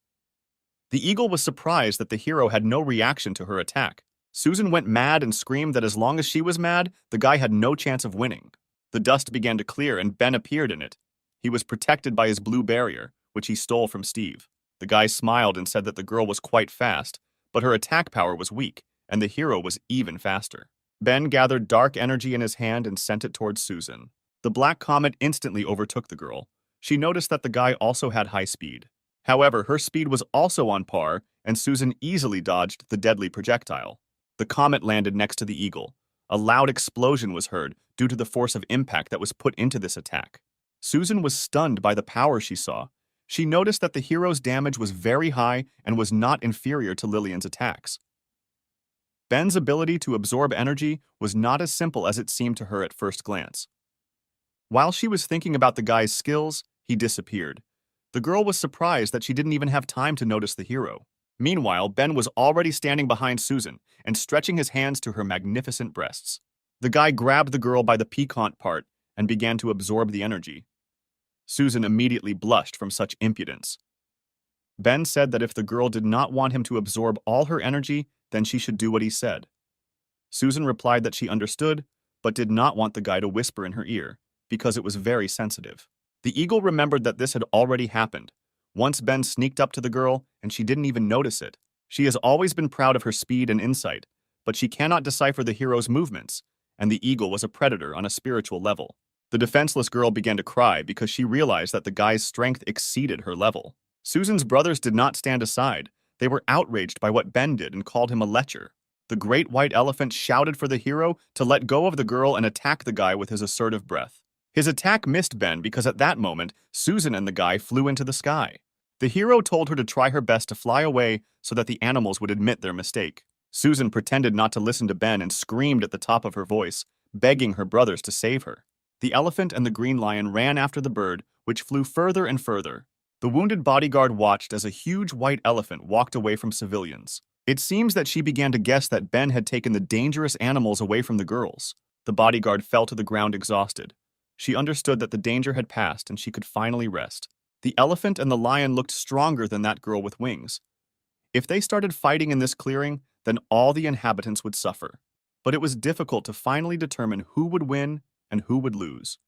The eagle was surprised that the hero had no reaction to her attack. Susan went mad and screamed that as long as she was mad, the guy had no chance of winning. The dust began to clear and Ben appeared in it. He was protected by his blue barrier, which he stole from Steve. The guy smiled and said that the girl was quite fast, but her attack power was weak, and the hero was even faster. Ben gathered dark energy in his hand and sent it towards Susan. The black comet instantly overtook the girl. She noticed that the guy also had high speed. However, her speed was also on par, and Susan easily dodged the deadly projectile. The comet landed next to the eagle. A loud explosion was heard due to the force of impact that was put into this attack. Susan was stunned by the power she saw. She noticed that the hero's damage was very high and was not inferior to Lillian's attacks. Ben's ability to absorb energy was not as simple as it seemed to her at first glance. While she was thinking about the guy's skills, he disappeared. The girl was surprised that she didn't even have time to notice the hero. Meanwhile, Ben was already standing behind Susan and stretching his hands to her magnificent breasts. The guy grabbed the girl by the piquant part and began to absorb the energy. Susan immediately blushed from such impudence. Ben said that if the girl did not want him to absorb all her energy, then she should do what he said. Susan replied that she understood, but did not want the guy to whisper in her ear, because it was very sensitive. The eagle remembered that this had already happened. Once Ben sneaked up to the girl, and she didn't even notice it. She has always been proud of her speed and insight, but she cannot decipher the hero's movements, and the eagle was a predator on a spiritual level. The defenseless girl began to cry because she realized that the guy's strength exceeded her level. Susan's brothers did not stand aside. They were outraged by what Ben did and called him a lecher. The great white elephant shouted for the hero to let go of the girl and attack the guy with his assertive breath. His attack missed Ben because at that moment, Susan and the guy flew into the sky. The hero told her to try her best to fly away so that the animals would admit their mistake. Susan pretended not to listen to Ben and screamed at the top of her voice, begging her brothers to save her. The elephant and the green lion ran after the bird, which flew further and further. The wounded bodyguard watched as a huge white elephant walked away from civilians. It seems that she began to guess that Ben had taken the dangerous animals away from the girls. The bodyguard fell to the ground exhausted. She understood that the danger had passed and she could finally rest. The elephant and the lion looked stronger than that girl with wings. If they started fighting in this clearing, then all the inhabitants would suffer. But it was difficult to finally determine who would win and who would lose.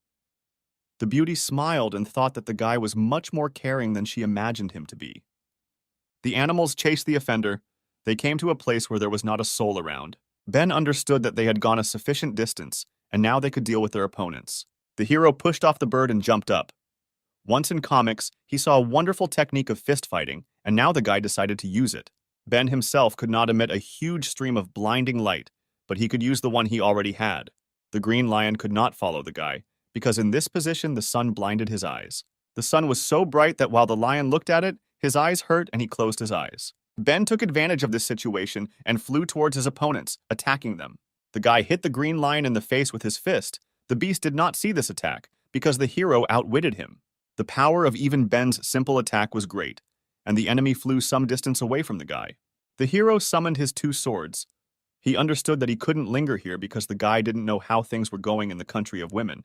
The beauty smiled and thought that the guy was much more caring than she imagined him to be. The animals chased the offender. They came to a place where there was not a soul around. Ben understood that they had gone a sufficient distance, and now they could deal with their opponents. The hero pushed off the bird and jumped up. Once in comics, he saw a wonderful technique of fist fighting, and now the guy decided to use it. Ben himself could not emit a huge stream of blinding light, but he could use the one he already had. The green lion could not follow the guy, because in this position the sun blinded his eyes. The sun was so bright that while the lion looked at it, his eyes hurt and he closed his eyes. Ben took advantage of this situation and flew towards his opponents, attacking them. The guy hit the green lion in the face with his fist. The beast did not see this attack, because the hero outwitted him. The power of even Ben's simple attack was great, and the enemy flew some distance away from the guy. The hero summoned his two swords. He understood that he couldn't linger here because the guy didn't know how things were going in the country of women,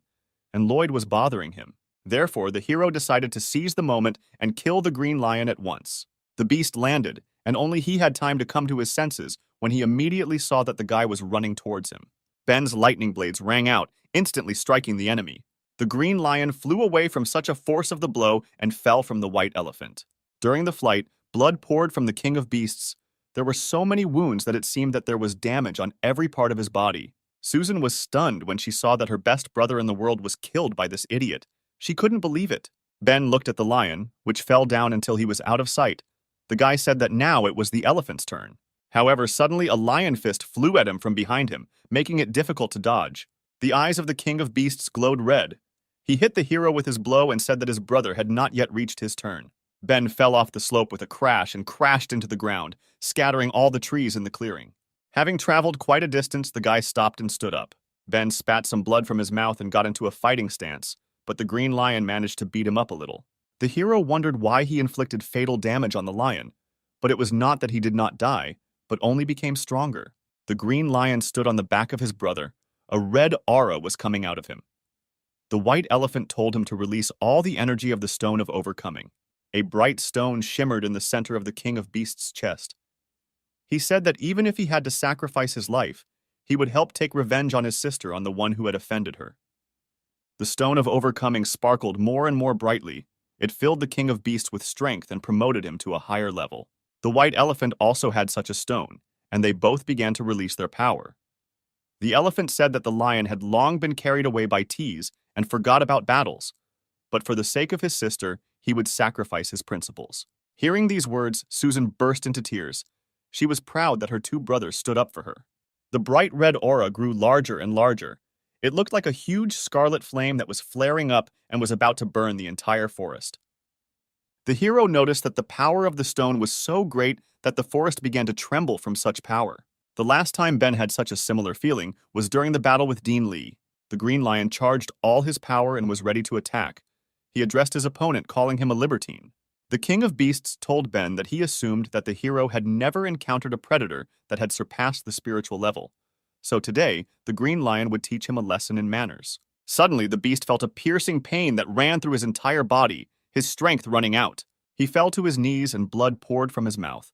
and Lloyd was bothering him. Therefore, the hero decided to seize the moment and kill the green lion at once. The beast landed, and only he had time to come to his senses when he immediately saw that the guy was running towards him. Ben's lightning blades rang out, instantly striking the enemy. The green lion flew away from such a force of the blow and fell from the white elephant. During the flight, blood poured from the king of beasts. There were so many wounds that it seemed that there was damage on every part of his body. Susan was stunned when she saw that her best brother in the world was killed by this idiot. She couldn't believe it. Ben looked at the lion, which fell down until he was out of sight. The guy said that now it was the elephant's turn. However, suddenly a lion fist flew at him from behind him, making it difficult to dodge. The eyes of the king of beasts glowed red. He hit the hero with his blow and said that his brother had not yet reached his turn. Ben fell off the slope with a crash and crashed into the ground, scattering all the trees in the clearing. Having traveled quite a distance, the guy stopped and stood up. Ben spat some blood from his mouth and got into a fighting stance, but the green lion managed to beat him up a little. The hero wondered why he inflicted fatal damage on the lion, but it was not that he did not die, but only became stronger. The green lion stood on the back of his brother. A red aura was coming out of him. The white elephant told him to release all the energy of the stone of overcoming. A bright stone shimmered in the center of the king of beasts' chest. He said that even if he had to sacrifice his life, he would help take revenge on his sister, on the one who had offended her. The stone of overcoming sparkled more and more brightly. It filled the king of beasts with strength and promoted him to a higher level. The white elephant also had such a stone, and they both began to release their power. The elephant said that the lion had long been carried away by tease and forgot about battles, but for the sake of his sister, he would sacrifice his principles. Hearing these words, Susan burst into tears. She was proud that her two brothers stood up for her. The bright red aura grew larger and larger. It looked like a huge scarlet flame that was flaring up and was about to burn the entire forest. The hero noticed that the power of the stone was so great that the forest began to tremble from such power. The last time Ben had such a similar feeling was during the battle with Dean Lee. The green lion charged all his power and was ready to attack. He addressed his opponent, calling him a libertine. The king of beasts told Ben that he assumed that the hero had never encountered a predator that had surpassed the spiritual level. So today, the green lion would teach him a lesson in manners. Suddenly, the beast felt a piercing pain that ran through his entire body, his strength running out. He fell to his knees and blood poured from his mouth.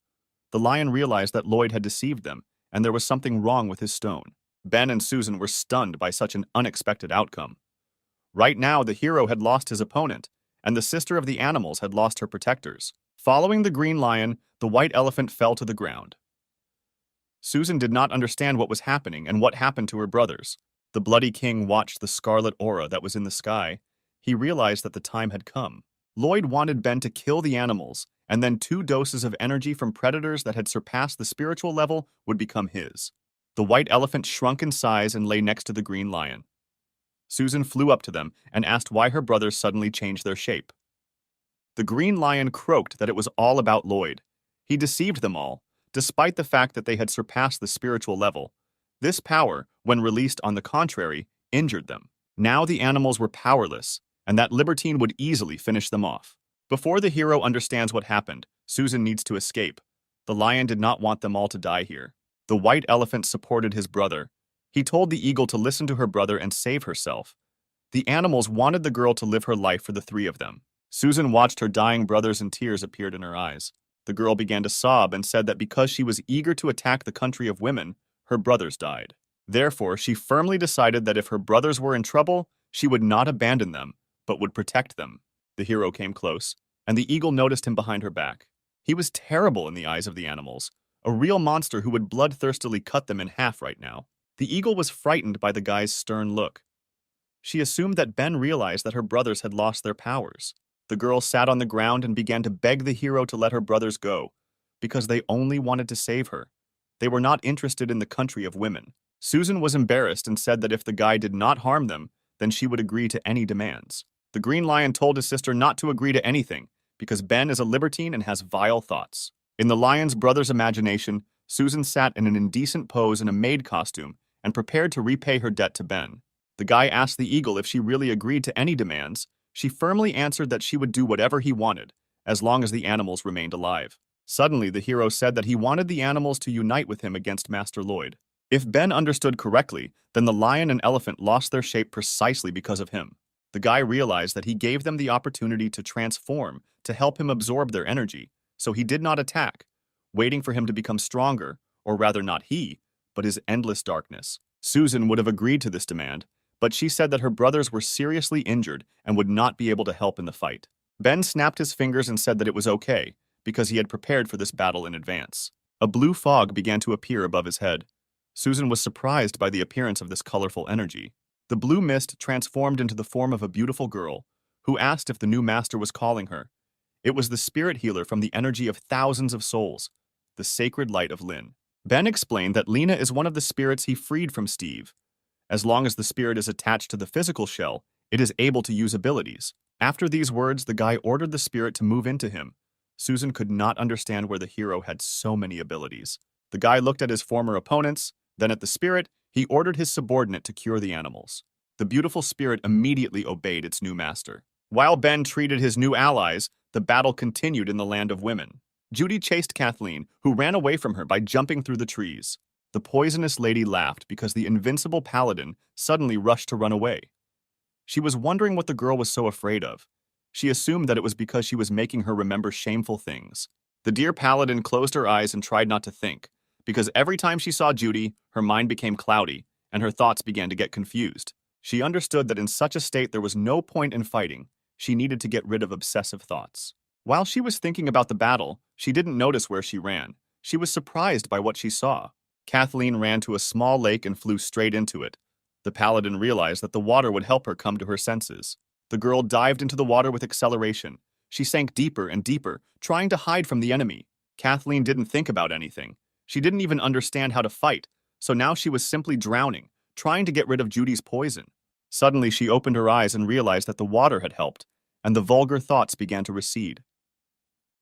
The lion realized that Lloyd had deceived them, and there was something wrong with his stone. Ben and Susan were stunned by such an unexpected outcome. Right now, the hero had lost his opponent, and the sister of the animals had lost her protectors. Following the green lion, the white elephant fell to the ground. Susan did not understand what was happening and what happened to her brothers. The bloody king watched the scarlet aura that was in the sky. He realized that the time had come. Lloyd wanted Ben to kill the animals, and then 2 doses of energy from predators that had surpassed the spiritual level would become his. The white elephant shrunk in size and lay next to the green lion. Susan flew up to them and asked why her brothers suddenly changed their shape. The green lion croaked that it was all about Lloyd. He deceived them all, despite the fact that they had surpassed the spiritual level. This power, when released on the contrary, injured them. Now the animals were powerless, and that libertine would easily finish them off. Before the hero understands what happened, Susan needs to escape. The lion did not want them all to die here. The white elephant supported his brother. He told the eagle to listen to her brother and save herself. The animals wanted the girl to live her life for the 3 of them. Susan watched her dying brothers and tears appeared in her eyes. The girl began to sob and said that because she was eager to attack the country of women, her brothers died. Therefore, she firmly decided that if her brothers were in trouble, she would not abandon them, but would protect them. The hero came close, and the eagle noticed him behind her back. He was terrible in the eyes of the animals, a real monster who would bloodthirstily cut them in half right now. The eagle was frightened by the guy's stern look. She assumed that Ben realized that her brothers had lost their powers. The girl sat on the ground and began to beg the hero to let her brothers go, because they only wanted to save her. They were not interested in the country of women. Susan was embarrassed and said that if the guy did not harm them, then she would agree to any demands. The green lion told his sister not to agree to anything, because Ben is a libertine and has vile thoughts. In the lion's brother's imagination, Susan sat in an indecent pose in a maid costume and prepared to repay her debt to Ben. The guy asked the eagle if she really agreed to any demands. She firmly answered that she would do whatever he wanted, as long as the animals remained alive. Suddenly, the hero said that he wanted the animals to unite with him against Master Lloyd. If Ben understood correctly, then the lion and elephant lost their shape precisely because of him. The guy realized that he gave them the opportunity to transform, to help him absorb their energy, so he did not attack. waiting for him to become stronger, or rather not he, but his endless darkness. Susan would have agreed to this demand, but she said that her brothers were seriously injured and would not be able to help in the fight. Ben snapped his fingers and said that it was okay, because he had prepared for this battle in advance. A blue fog began to appear above his head. Susan was surprised by the appearance of this colorful energy. The blue mist transformed into the form of a beautiful girl, who asked if the new master was calling her. It was the spirit healer from the energy of thousands of souls, the sacred light of Lin. Ben explained that Lena is one of the spirits he freed from Steve. As long as the spirit is attached to the physical shell, it is able to use abilities. After these words, the guy ordered the spirit to move into him. Susan could not understand where the hero had so many abilities. The guy looked at his former opponents, then at the spirit. He ordered his subordinate to cure the animals. The beautiful spirit immediately obeyed its new master. While Ben treated his new allies, the battle continued in the land of women. Judy chased Kathleen, who ran away from her by jumping through the trees. The poisonous lady laughed because the invincible paladin suddenly rushed to run away. She was wondering what the girl was so afraid of. She assumed that it was because she was making her remember shameful things. The dear paladin closed her eyes and tried not to think, because every time she saw Judy, her mind became cloudy, and her thoughts began to get confused. She understood that in such a state there was no point in fighting. She needed to get rid of obsessive thoughts. While she was thinking about the battle, she didn't notice where she ran. She was surprised by what she saw. Kathleen ran to a small lake and flew straight into it. The paladin realized that the water would help her come to her senses. The girl dived into the water with acceleration. She sank deeper and deeper, trying to hide from the enemy. Kathleen didn't think about anything. She didn't even understand how to fight, so now she was simply drowning, trying to get rid of Judy's poison. Suddenly she opened her eyes and realized that the water had helped, and the vulgar thoughts began to recede.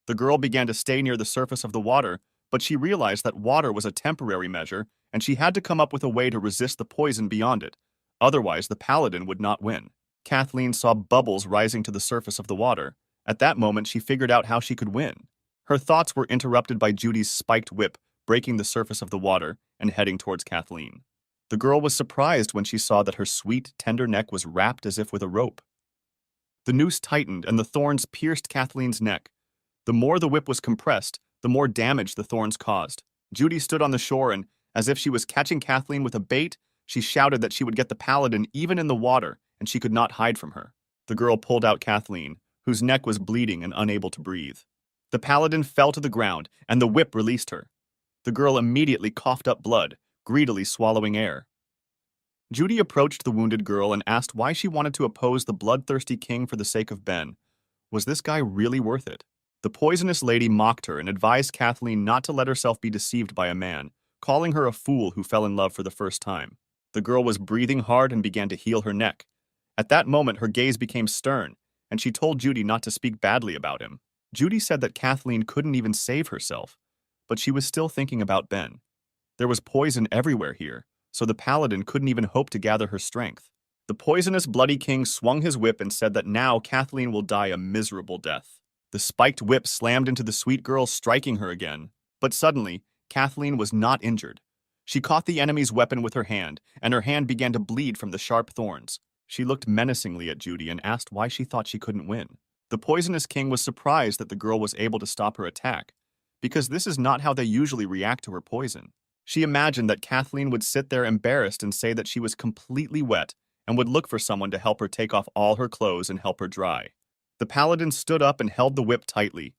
The girl began to stay near the surface of the water, but she realized that water was a temporary measure, and she had to come up with a way to resist the poison beyond it. Otherwise, the paladin would not win. Kathleen saw bubbles rising to the surface of the water. At that moment, she figured out how she could win. Her thoughts were interrupted by Judy's spiked whip breaking the surface of the water and heading towards Kathleen. The girl was surprised when she saw that her sweet, tender neck was wrapped as if with a rope. The noose tightened and the thorns pierced Kathleen's neck. The more the whip was compressed, the more damage the thorns caused. Judy stood on the shore and, as if she was catching Kathleen with a bait, she shouted that she would get the paladin even in the water, and she could not hide from her. The girl pulled out Kathleen, whose neck was bleeding and unable to breathe. The paladin fell to the ground, and the whip released her. The girl immediately coughed up blood, greedily swallowing air. Judy approached the wounded girl and asked why she wanted to oppose the bloodthirsty king for the sake of Ben. Was this guy really worth it? The poisonous lady mocked her and advised Kathleen not to let herself be deceived by a man, calling her a fool who fell in love for the first time. The girl was breathing hard and began to heal her neck. At that moment, her gaze became stern, and she told Judy not to speak badly about him. Judy said that Kathleen couldn't even save herself, but she was still thinking about Ben. There was poison everywhere here, so the paladin couldn't even hope to gather her strength. The poisonous bloody king swung his whip and said that now Kathleen will die a miserable death. The spiked whip slammed into the sweet girl, striking her again. But suddenly, Kathleen was not injured. She caught the enemy's weapon with her hand, and her hand began to bleed from the sharp thorns. She looked menacingly at Judy and asked why she thought she couldn't win. The poisonous king was surprised that the girl was able to stop her attack, because this is not how they usually react to her poison. She imagined that Kathleen would sit there embarrassed and say that she was completely wet and would look for someone to help her take off all her clothes and help her dry. The paladin stood up and held the whip tightly.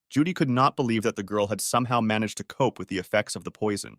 Judy could not believe that the girl had somehow managed to cope with the effects of the poison.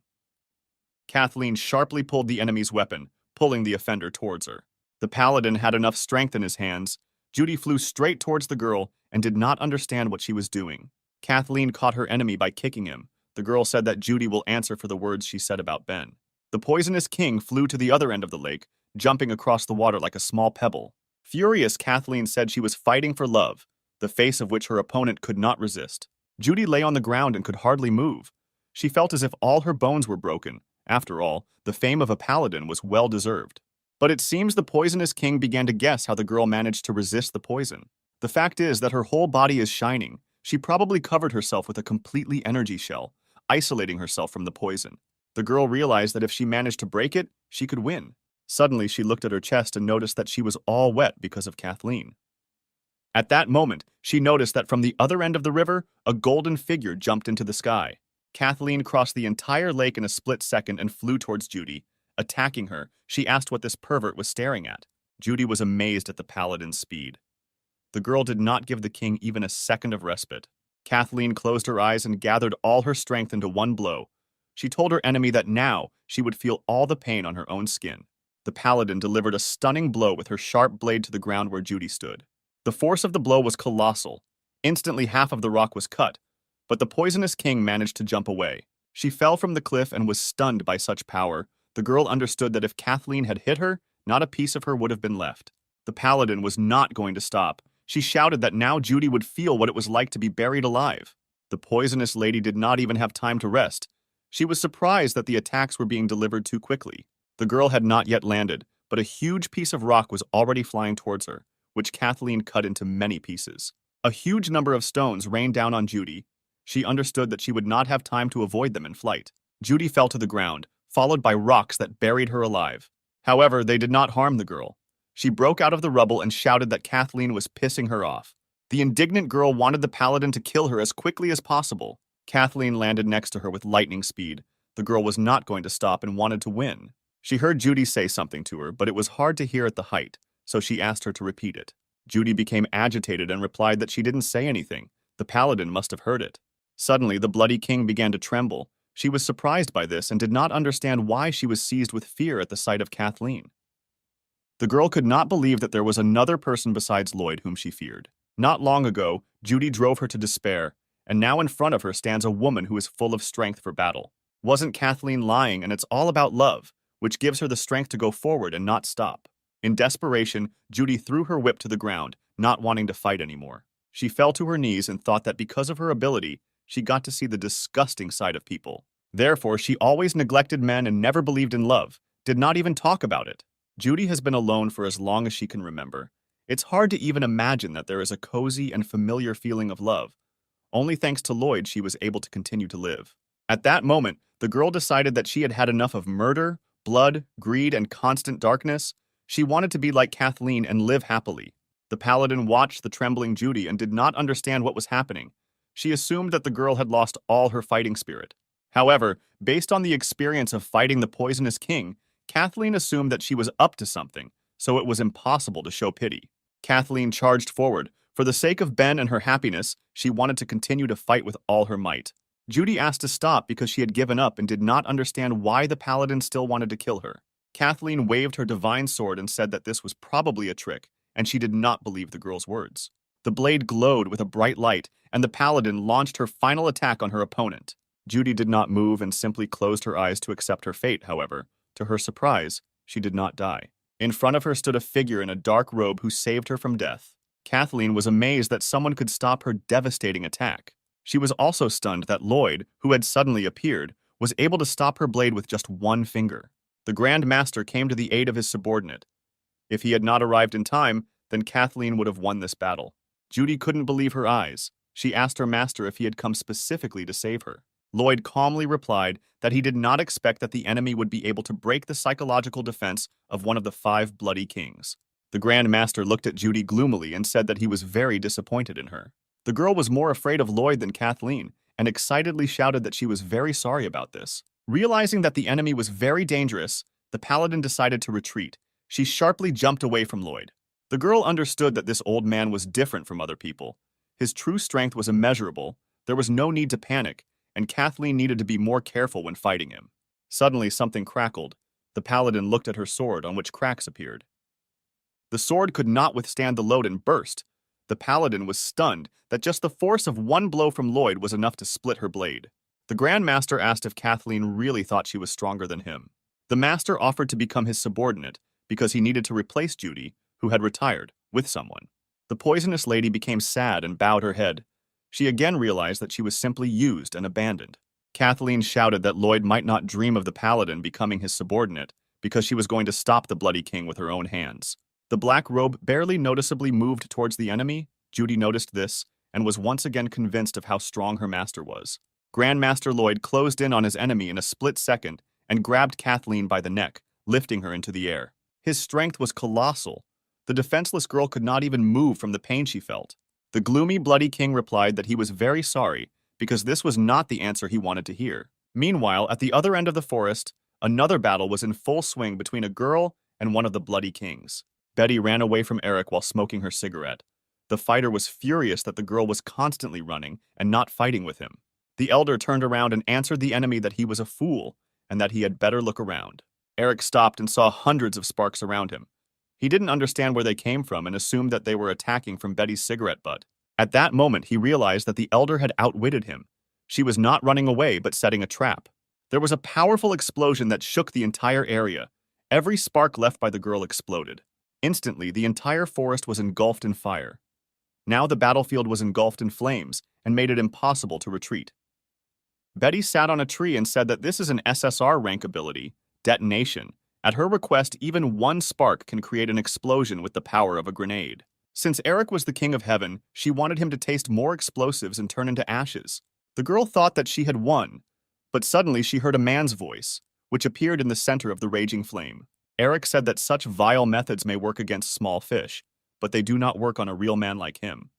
Kathleen sharply pulled the enemy's weapon, pulling the offender towards her. The paladin had enough strength in his hands. Judy flew straight towards the girl and did not understand what she was doing. Kathleen caught her enemy by kicking him. The girl said that Judy will answer for the words she said about Ben. The poisonous king flew to the other end of the lake, jumping across the water like a small pebble. Furious, Kathleen said she was fighting for love, the face of which her opponent could not resist. Judy lay on the ground and could hardly move. She felt as if all her bones were broken. After all, the fame of a paladin was well-deserved. But it seems the poisonous king began to guess how the girl managed to resist the poison. The fact is that her whole body is shining. She probably covered herself with a completely energy shell, isolating herself from the poison. The girl realized that if she managed to break it, she could win. Suddenly, she looked at her chest and noticed that she was all wet because of Kathleen. At that moment, she noticed that from the other end of the river, a golden figure jumped into the sky. Kathleen crossed the entire lake in a split second and flew towards Judy. Attacking her, she asked what this pervert was staring at. Judy was amazed at the paladin's speed. The girl did not give the king even a second of respite. Kathleen closed her eyes and gathered all her strength into one blow. She told her enemy that now she would feel all the pain on her own skin. The paladin delivered a stunning blow with her sharp blade to the ground where Judy stood. The force of the blow was colossal. Instantly, half of the rock was cut, but the poisonous king managed to jump away. She fell from the cliff and was stunned by such power. The girl understood that if Kathleen had hit her, not a piece of her would have been left. The paladin was not going to stop. She shouted that now Judy would feel what it was like to be buried alive. The poisonous lady did not even have time to rest. She was surprised that the attacks were being delivered too quickly. The girl had not yet landed, but a huge piece of rock was already flying towards her, which Kathleen cut into many pieces. A huge number of stones rained down on Judy. She understood that she would not have time to avoid them in flight. Judy fell to the ground, followed by rocks that buried her alive. However, they did not harm the girl. She broke out of the rubble and shouted that Kathleen was pissing her off. The indignant girl wanted the paladin to kill her as quickly as possible. Kathleen landed next to her with lightning speed. The girl was not going to stop and wanted to win. She heard Judy say something to her, but it was hard to hear at the height, so she asked her to repeat it. Judy became agitated and replied that she didn't say anything. The paladin must have heard it. Suddenly, the bloody king began to tremble. She was surprised by this and did not understand why she was seized with fear at the sight of Kathleen. The girl could not believe that there was another person besides Lloyd whom she feared. Not long ago, Judy drove her to despair, and now in front of her stands a woman who is full of strength for battle. Wasn't Kathleen lying, and it's all about love, which gives her the strength to go forward and not stop. In desperation, Judy threw her whip to the ground, not wanting to fight anymore. She fell to her knees and thought that because of her ability, she got to see the disgusting side of people. Therefore, she always neglected men and never believed in love, did not even talk about it. Judy has been alone for as long as she can remember. It's hard to even imagine that there is a cozy and familiar feeling of love. Only thanks to Lloyd she was able to continue to live. At that moment, the girl decided that she had had enough of murder, blood, greed, and constant darkness. She wanted to be like Kathleen and live happily. The paladin watched the trembling Judy and did not understand what was happening. She assumed that the girl had lost all her fighting spirit. However, based on the experience of fighting the poisonous king, Kathleen assumed that she was up to something, so it was impossible to show pity. Kathleen charged forward. For the sake of Ben and her happiness, she wanted to continue to fight with all her might. Judy asked to stop because she had given up and did not understand why the paladin still wanted to kill her. Kathleen waved her divine sword and said that this was probably a trick, and she did not believe the girl's words. The blade glowed with a bright light, and the paladin launched her final attack on her opponent. Judy did not move and simply closed her eyes to accept her fate, however. To her surprise, she did not die. In front of her stood a figure in a dark robe who saved her from death. Kathleen was amazed that someone could stop her devastating attack. She was also stunned that Lloyd, who had suddenly appeared, was able to stop her blade with just one finger. The Grand Master came to the aid of his subordinate. If he had not arrived in time, then Kathleen would have won this battle. Judy couldn't believe her eyes. She asked her master if he had come specifically to save her. Lloyd calmly replied that he did not expect that the enemy would be able to break the psychological defense of one of the 5 bloody kings. The Grand Master looked at Judy gloomily and said that he was very disappointed in her. The girl was more afraid of Lloyd than Kathleen, and excitedly shouted that she was very sorry about this. Realizing that the enemy was very dangerous, the paladin decided to retreat. She sharply jumped away from Lloyd. The girl understood that this old man was different from other people. His true strength was immeasurable, there was no need to panic, and Kathleen needed to be more careful when fighting him. Suddenly, something crackled. The paladin looked at her sword, on which cracks appeared. The sword could not withstand the load and burst. The paladin was stunned that just the force of one blow from Lloyd was enough to split her blade. The Grand Master asked if Kathleen really thought she was stronger than him. The Master offered to become his subordinate because he needed to replace Judy, who had retired, with someone. The poisonous lady became sad and bowed her head. She again realized that she was simply used and abandoned. Kathleen shouted that Lloyd might not dream of the paladin becoming his subordinate because she was going to stop the bloody king with her own hands. The black robe barely noticeably moved towards the enemy. Judy noticed this and was once again convinced of how strong her master was. Grandmaster Lloyd closed in on his enemy in a split second and grabbed Kathleen by the neck, lifting her into the air. His strength was colossal. The defenseless girl could not even move from the pain she felt. The gloomy, bloody king replied that he was very sorry because this was not the answer he wanted to hear. Meanwhile, at the other end of the forest, another battle was in full swing between a girl and one of the bloody kings. Betty ran away from Eric while smoking her cigarette. The fighter was furious that the girl was constantly running and not fighting with him. The elder turned around and answered the enemy that he was a fool and that he had better look around. Eric stopped and saw hundreds of sparks around him. He didn't understand where they came from and assumed that they were attacking from Betty's cigarette butt. At that moment, he realized that the elder had outwitted him. She was not running away, but setting a trap. There was a powerful explosion that shook the entire area. Every spark left by the girl exploded. Instantly, the entire forest was engulfed in fire. Now the battlefield was engulfed in flames and made it impossible to retreat. Betty sat on a tree and said that this is an SSR rank ability, detonation. At her request, even one spark can create an explosion with the power of a grenade. Since Eric was the king of heaven, she wanted him to taste more explosives and turn into ashes. The girl thought that she had won, but suddenly she heard a man's voice, which appeared in the center of the raging flame. Eric said that such vile methods may work against small fish, but they do not work on a real man like him.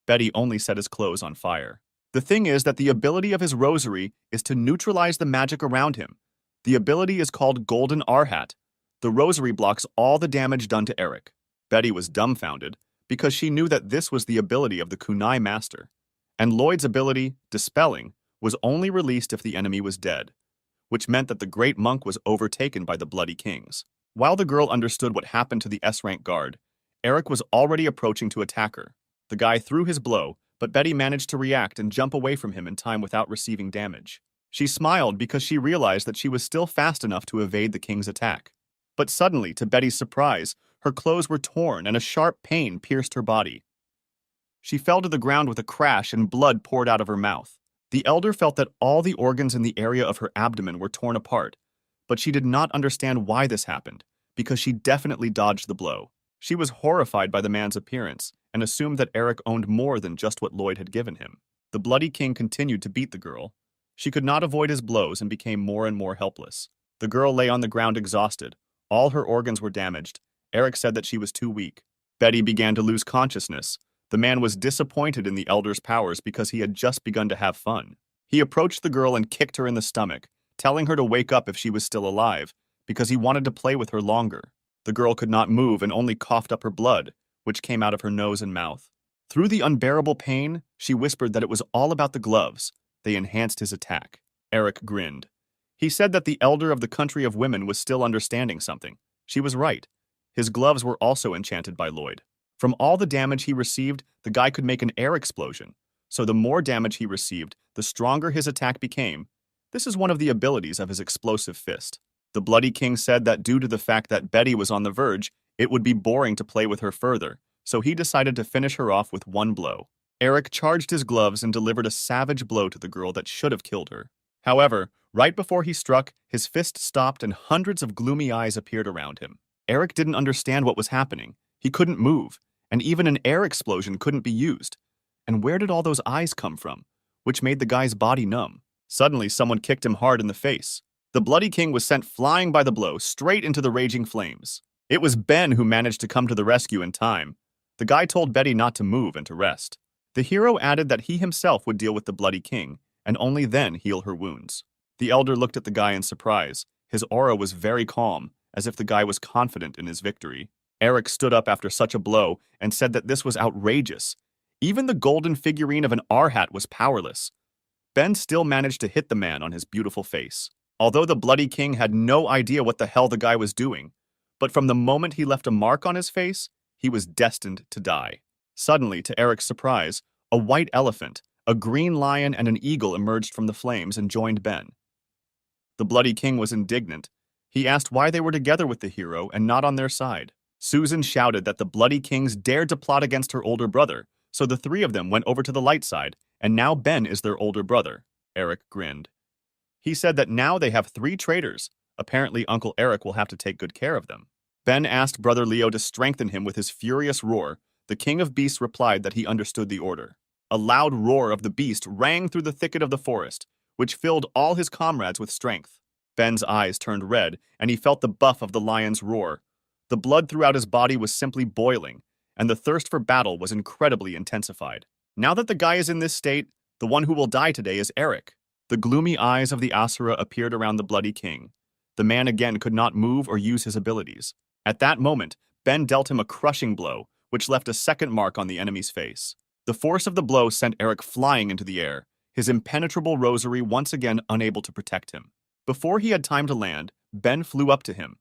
Betty only set his clothes on fire. The thing is that the ability of his rosary is to neutralize the magic around him. The ability is called Golden Arhat. The rosary blocks all the damage done to Eric. Betty was dumbfounded because she knew that this was the ability of the kunai master, and Lloyd's ability, Dispelling, was only released if the enemy was dead, which meant that the great monk was overtaken by the bloody kings. While the girl understood what happened to the S-rank guard, Eric was already approaching to attack her. The guy threw his blow, but Betty managed to react and jump away from him in time without receiving damage. She smiled because she realized that she was still fast enough to evade the king's attack. But suddenly, to Betty's surprise, her clothes were torn and a sharp pain pierced her body. She fell to the ground with a crash and blood poured out of her mouth. The elder felt that all the organs in the area of her abdomen were torn apart, but she did not understand why this happened, because she definitely dodged the blow. She was horrified by the man's appearance and assumed that Eric owned more than just what Lloyd had given him. The bloody king continued to beat the girl. She could not avoid his blows and became more and more helpless. The girl lay on the ground exhausted. All her organs were damaged. Eric said that she was too weak. Betty began to lose consciousness. The man was disappointed in the elder's powers because he had just begun to have fun. He approached the girl and kicked her in the stomach, telling her to wake up if she was still alive, because he wanted to play with her longer. The girl could not move and only coughed up her blood, which came out of her nose and mouth. Through the unbearable pain, she whispered that it was all about the gloves. They enhanced his attack. Eric grinned. He said that the elder of the country of women was still understanding something. She was right. His gloves were also enchanted by Lloyd. From all the damage he received, the guy could make an air explosion. So the more damage he received, the stronger his attack became. This is one of the abilities of his explosive fist. The bloody king said that due to the fact that Betty was on the verge, it would be boring to play with her further, so he decided to finish her off with one blow. Eric charged his gloves and delivered a savage blow to the girl that should have killed her. However, right before he struck, his fist stopped and hundreds of gloomy eyes appeared around him. Eric didn't understand what was happening. He couldn't move, and even an air explosion couldn't be used. And where did all those eyes come from, which made the guy's body numb? Suddenly, someone kicked him hard in the face. The bloody king was sent flying by the blow straight into the raging flames. It was Ben who managed to come to the rescue in time. The guy told Betty not to move and to rest. The hero added that he himself would deal with the bloody king, and only then heal her wounds. The elder looked at the guy in surprise. His aura was very calm, as if the guy was confident in his victory. Eric stood up after such a blow and said that this was outrageous. Even the golden figurine of an Arhat was powerless. Ben still managed to hit the man on his beautiful face. Although the bloody king had no idea what the hell the guy was doing, but from the moment he left a mark on his face, he was destined to die. Suddenly, to Eric's surprise, a white elephant, a green lion, and an eagle emerged from the flames and joined Ben. The bloody king was indignant. He asked why they were together with the hero and not on their side. Susan shouted that the bloody kings dared to plot against her older brother, so the three of them went over to the light side, and now Ben is their older brother. Eric grinned. He said that now they have 3 traitors. Apparently, Uncle Eric will have to take good care of them. Ben asked Brother Leo to strengthen him with his furious roar. The king of beasts replied that he understood the order. A loud roar of the beast rang through the thicket of the forest, which filled all his comrades with strength. Ben's eyes turned red, and he felt the buff of the lion's roar. The blood throughout his body was simply boiling, and the thirst for battle was incredibly intensified. Now that the guy is in this state, The one who will die today is Eric. The gloomy eyes of the Asura appeared around the bloody king. The man again could not move or use his abilities. At that moment, Ben dealt him a crushing blow, which left a second mark on the enemy's face. The force of the blow sent Eric flying into the air, his impenetrable rosary once again unable to protect him. Before he had time to land, Ben flew up to him.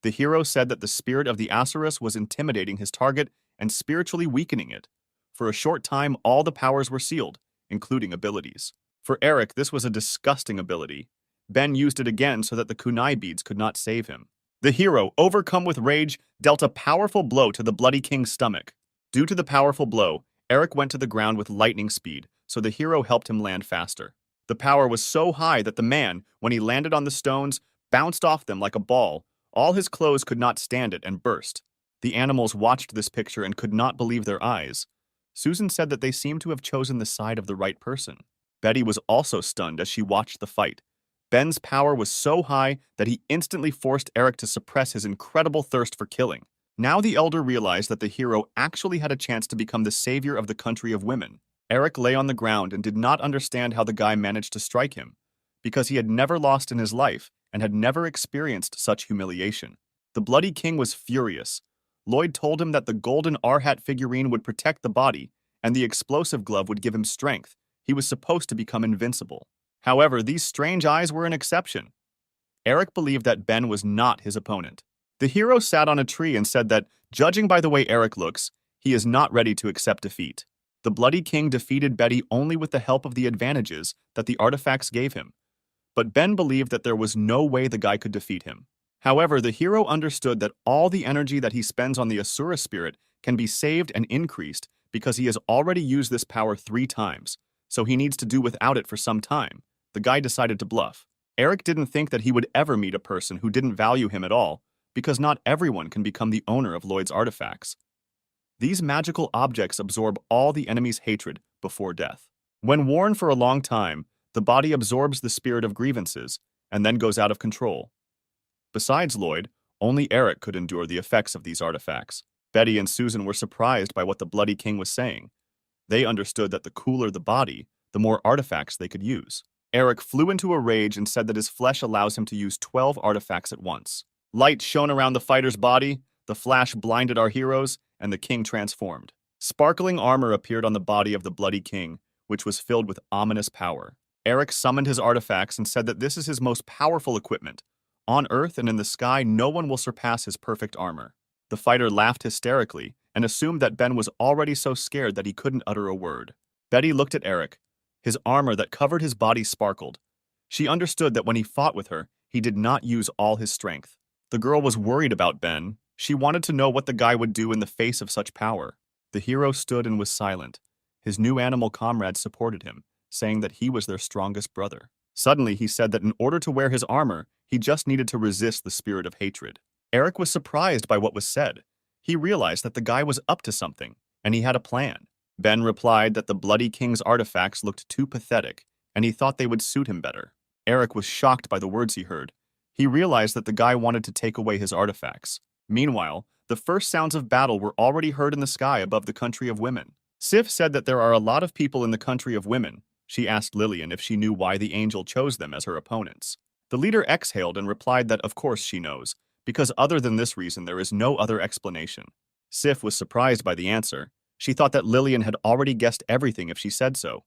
The hero said that the spirit of the Asuras was intimidating his target and spiritually weakening it. For a short time, all the powers were sealed, including abilities. For Eric, this was a disgusting ability. Ben used it again so that the kunai beads could not save him. The hero, overcome with rage, dealt a powerful blow to the bloody king's stomach. Due to the powerful blow, Eric went to the ground with lightning speed, so the hero helped him land faster. The power was so high that the man, when he landed on the stones, bounced off them like a ball. All his clothes could not stand it and burst. The animals watched this picture and could not believe their eyes. Susan said that they seemed to have chosen the side of the right person. Betty was also stunned as she watched the fight. Ben's power was so high that he instantly forced Eric to suppress his incredible thirst for killing. Now the elder realized that the hero actually had a chance to become the savior of the country of women. Eric lay on the ground and did not understand how the guy managed to strike him, because he had never lost in his life and had never experienced such humiliation. The bloody king was furious. Lloyd told him that the golden Arhat figurine would protect the body, and the explosive glove would give him strength. He was supposed to become invincible. However, these strange eyes were an exception. Eric believed that Ben was not his opponent. The hero sat on a tree and said that, judging by the way Eric looks, he is not ready to accept defeat. The bloody king defeated Betty only with the help of the advantages that the artifacts gave him. But Ben believed that there was no way the guy could defeat him. However, the hero understood that all the energy that he spends on the Asura spirit can be saved and increased because he has already used this power 3 times, so he needs to do without it for some time. The guy decided to bluff. Eric didn't think that he would ever meet a person who didn't value him at all, because not everyone can become the owner of Lloyd's artifacts. These magical objects absorb all the enemy's hatred before death. When worn for a long time, the body absorbs the spirit of grievances and then goes out of control. Besides Lloyd, only Eric could endure the effects of these artifacts. Betty and Susan were surprised by what the bloody king was saying. They understood that the cooler the body, the more artifacts they could use. Eric flew into a rage and said that his flesh allows him to use 12 artifacts at once. Light shone around the fighter's body, the flash blinded our heroes, and the king transformed. Sparkling armor appeared on the body of the bloody king, which was filled with ominous power. Eric summoned his artifacts and said that this is his most powerful equipment. On Earth and in the sky, no one will surpass his perfect armor. The fighter laughed hysterically and assumed that Ben was already so scared that he couldn't utter a word. Betty looked at Eric. His armor that covered his body sparkled. She understood that when he fought with her, he did not use all his strength. The girl was worried about Ben. She wanted to know what the guy would do in the face of such power. The hero stood and was silent. His new animal comrades supported him, saying that he was their strongest brother. Suddenly, he said that in order to wear his armor, he just needed to resist the spirit of hatred. Eric was surprised by what was said. He realized that the guy was up to something, and he had a plan. Ben replied that the bloody king's artifacts looked too pathetic, and he thought they would suit him better. Eric was shocked by the words he heard. He realized that the guy wanted to take away his artifacts. Meanwhile, the first sounds of battle were already heard in the sky above the country of women. Sif said that there are a lot of people in the country of women. She asked Lillian if she knew why the angel chose them as her opponents. The leader exhaled and replied that of course she knows, because other than this reason there is no other explanation. Sif was surprised by the answer. She thought that Lillian had already guessed everything if she said so.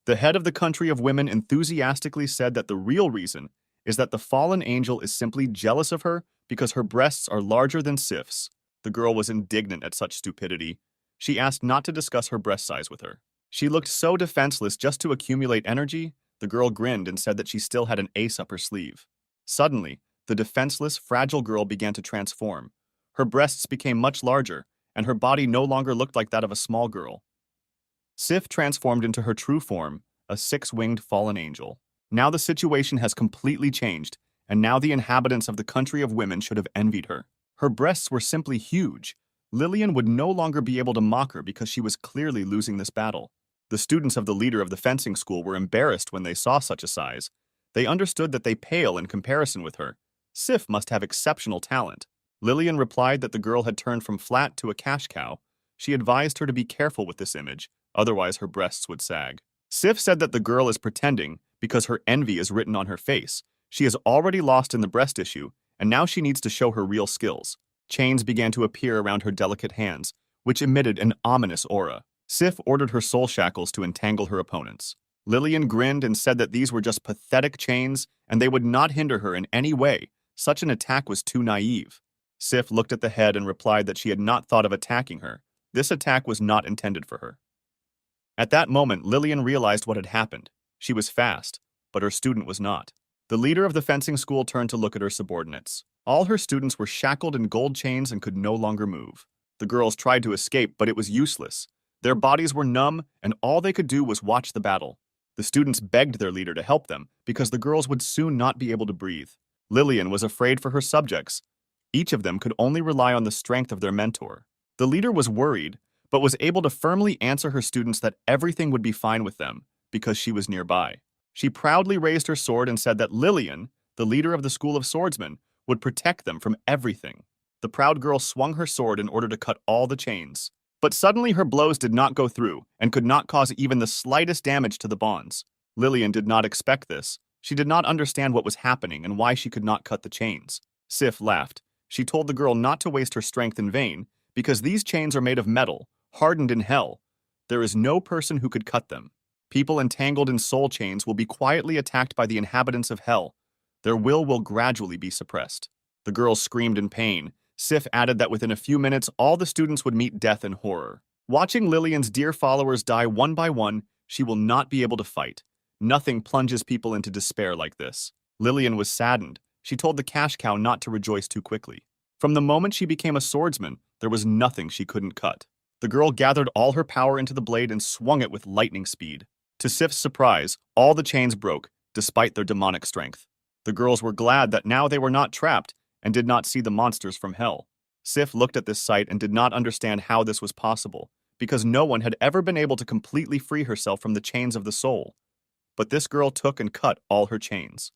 The head of the country of women enthusiastically said that the real reason is that the fallen angel is simply jealous of her because her breasts are larger than Sif's. The girl was indignant at such stupidity. She asked not to discuss her breast size with her. She looked so defenseless just to accumulate energy. The girl grinned and said that she still had an ace up her sleeve. Suddenly, the defenseless, fragile girl began to transform. Her breasts became much larger, and her body no longer looked like that of a small girl. Sif transformed into her true form, a 6-winged fallen angel. Now the situation has completely changed, and now the inhabitants of the country of women should have envied her. Her breasts were simply huge. Lillian would no longer be able to mock her because she was clearly losing this battle. The students of the leader of the fencing school were embarrassed when they saw such a size. They understood that they pale in comparison with her. Sif must have exceptional talent. Lillian replied that the girl had turned from flat to a cash cow. She advised her to be careful with this image, otherwise her breasts would sag. Sif said that the girl is pretending because her envy is written on her face. She is already lost in the breast issue, and now she needs to show her real skills. Chains began to appear around her delicate hands, which emitted an ominous aura. Sif ordered her soul shackles to entangle her opponents. Lillian grinned and said that these were just pathetic chains and they would not hinder her in any way. Such an attack was too naive. Sif looked at the head and replied that she had not thought of attacking her. This attack was not intended for her. At that moment, Lillian realized what had happened. She was fast, but her student was not. The leader of the fencing school turned to look at her subordinates. All her students were shackled in gold chains and could no longer move. The girls tried to escape, but it was useless. Their bodies were numb, and all they could do was watch the battle. The students begged their leader to help them because the girls would soon not be able to breathe. Lillian was afraid for her subjects. Each of them could only rely on the strength of their mentor. The leader was worried, but was able to firmly answer her students that everything would be fine with them because she was nearby. She proudly raised her sword and said that Lillian, the leader of the school of swordsmen, would protect them from everything. The proud girl swung her sword in order to cut all the chains. But suddenly her blows did not go through and could not cause even the slightest damage to the bonds. Lillian did not expect this. She did not understand what was happening and why she could not cut the chains. Sif laughed. She told the girl not to waste her strength in vain because these chains are made of metal, hardened in hell. There is no person who could cut them. People entangled in soul chains will be quietly attacked by the inhabitants of hell. Their will gradually be suppressed. The girl screamed in pain. Sif added that within a few minutes, all the students would meet death in horror. Watching Lillian's dear followers die one by one, she will not be able to fight. Nothing plunges people into despair like this. Lillian was saddened. She told the cash cow not to rejoice too quickly. From the moment she became a swordsman, there was nothing she couldn't cut. The girl gathered all her power into the blade and swung it with lightning speed. To Sif's surprise, all the chains broke, despite their demonic strength. The girls were glad that now they were not trapped and did not see the monsters from hell. Sif looked at this sight and did not understand how this was possible, because no one had ever been able to completely free herself from the chains of the soul. But this girl took and cut all her chains.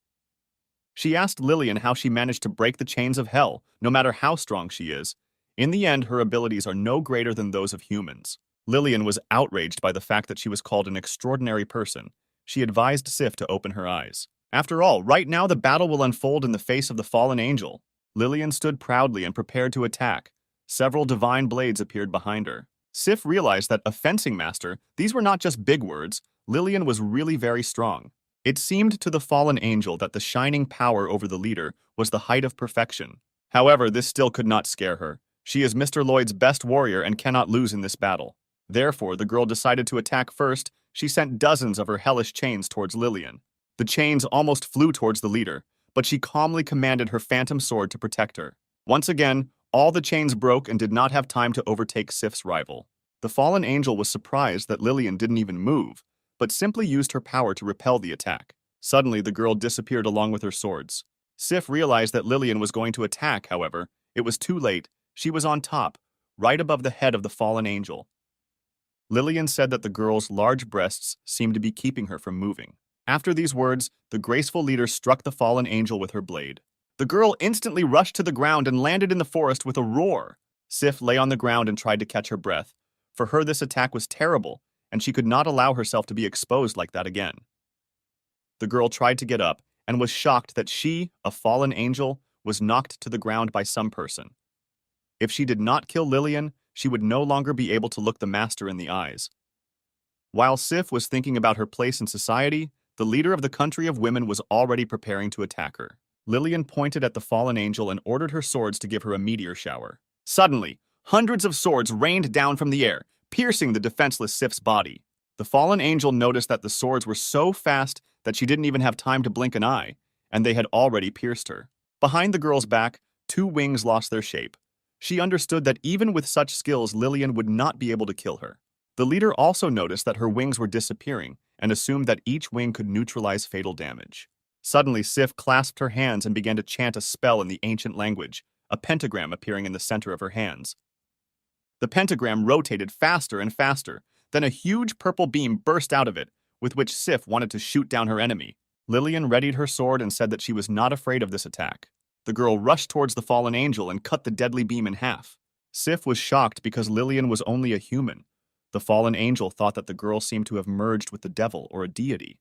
She asked Lillian how she managed to break the chains of hell, no matter how strong she is. In the end, her abilities are no greater than those of humans. Lillian was outraged by the fact that she was called an extraordinary person. She advised Sif to open her eyes. After all, right now the battle will unfold in the face of the fallen angel. Lillian stood proudly and prepared to attack. Several divine blades appeared behind her. Sif realized that a fencing master, these were not just big words. Lillian was really very strong. It seemed to the fallen angel that the shining power over the leader was the height of perfection. However, this still could not scare her. She is Mr. Lloyd's best warrior and cannot lose in this battle. Therefore, the girl decided to attack first. She sent dozens of her hellish chains towards Lillian. The chains almost flew towards the leader, but she calmly commanded her phantom sword to protect her. Once again, all the chains broke and did not have time to overtake Sif's rival. The fallen angel was surprised that Lillian didn't even move, but simply used her power to repel the attack. Suddenly, the girl disappeared along with her swords. Sif realized that Lillian was going to attack, however. It was too late. She was on top, right above the head of the fallen angel. Lillian said that the girl's large breasts seemed to be keeping her from moving. After these words, the graceful leader struck the fallen angel with her blade. The girl instantly rushed to the ground and landed in the forest with a roar. Sif lay on the ground and tried to catch her breath. For her, this attack was terrible, and she could not allow herself to be exposed like that again. The girl tried to get up and was shocked that she, a fallen angel, was knocked to the ground by some person. If she did not kill Lillian, she would no longer be able to look the master in the eyes. While Sif was thinking about her place in society, the leader of the country of women was already preparing to attack her. Lillian pointed at the fallen angel and ordered her swords to give her a meteor shower. Suddenly, hundreds of swords rained down from the air, piercing the defenseless Sif's body. The fallen angel noticed that the swords were so fast that she didn't even have time to blink an eye, and they had already pierced her. Behind the girl's back, two wings lost their shape. She understood that even with such skills, Lillian would not be able to kill her. The leader also noticed that her wings were disappearing and assumed that each wing could neutralize fatal damage. Suddenly, Sif clasped her hands and began to chant a spell in the ancient language, a pentagram appearing in the center of her hands. The pentagram rotated faster and faster. Then a huge purple beam burst out of it, with which Sif wanted to shoot down her enemy. Lillian readied her sword and said that she was not afraid of this attack. The girl rushed towards the fallen angel and cut the deadly beam in half. Sif was shocked because Lillian was only a human. The fallen angel thought that the girl seemed to have merged with the devil or a deity.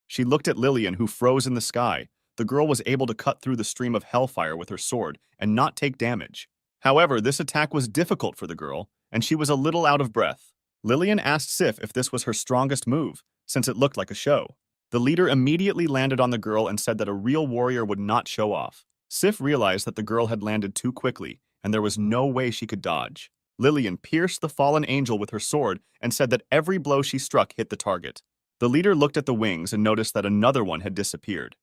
She looked at Lillian, who froze in the sky. The girl was able to cut through the stream of hellfire with her sword and not take damage. However, this attack was difficult for the girl, and she was a little out of breath. Lillian asked Sif if this was her strongest move, since it looked like a show. The leader immediately landed on the girl and said that a real warrior would not show off. Sif realized that the girl had landed too quickly, and there was no way she could dodge. Lillian pierced the fallen angel with her sword and said that every blow she struck hit the target. The leader looked at the wings and noticed that another one had disappeared,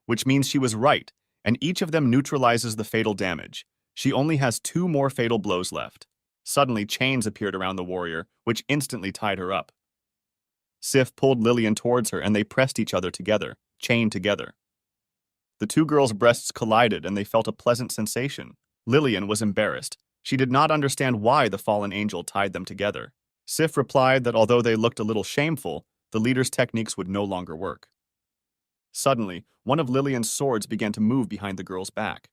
which means she was right, and each of them neutralizes the fatal damage. She only has 2 more fatal blows left. Suddenly, chains appeared around the warrior, which instantly tied her up. Sif pulled Lillian towards her, and they pressed each other together, chained together. The 2 girls' breasts collided, and they felt a pleasant sensation. Lillian was embarrassed. She did not understand why the fallen angel tied them together. Sif replied that although they looked a little shameful, the leader's techniques would no longer work. Suddenly, one of Lillian's swords began to move behind the girl's back.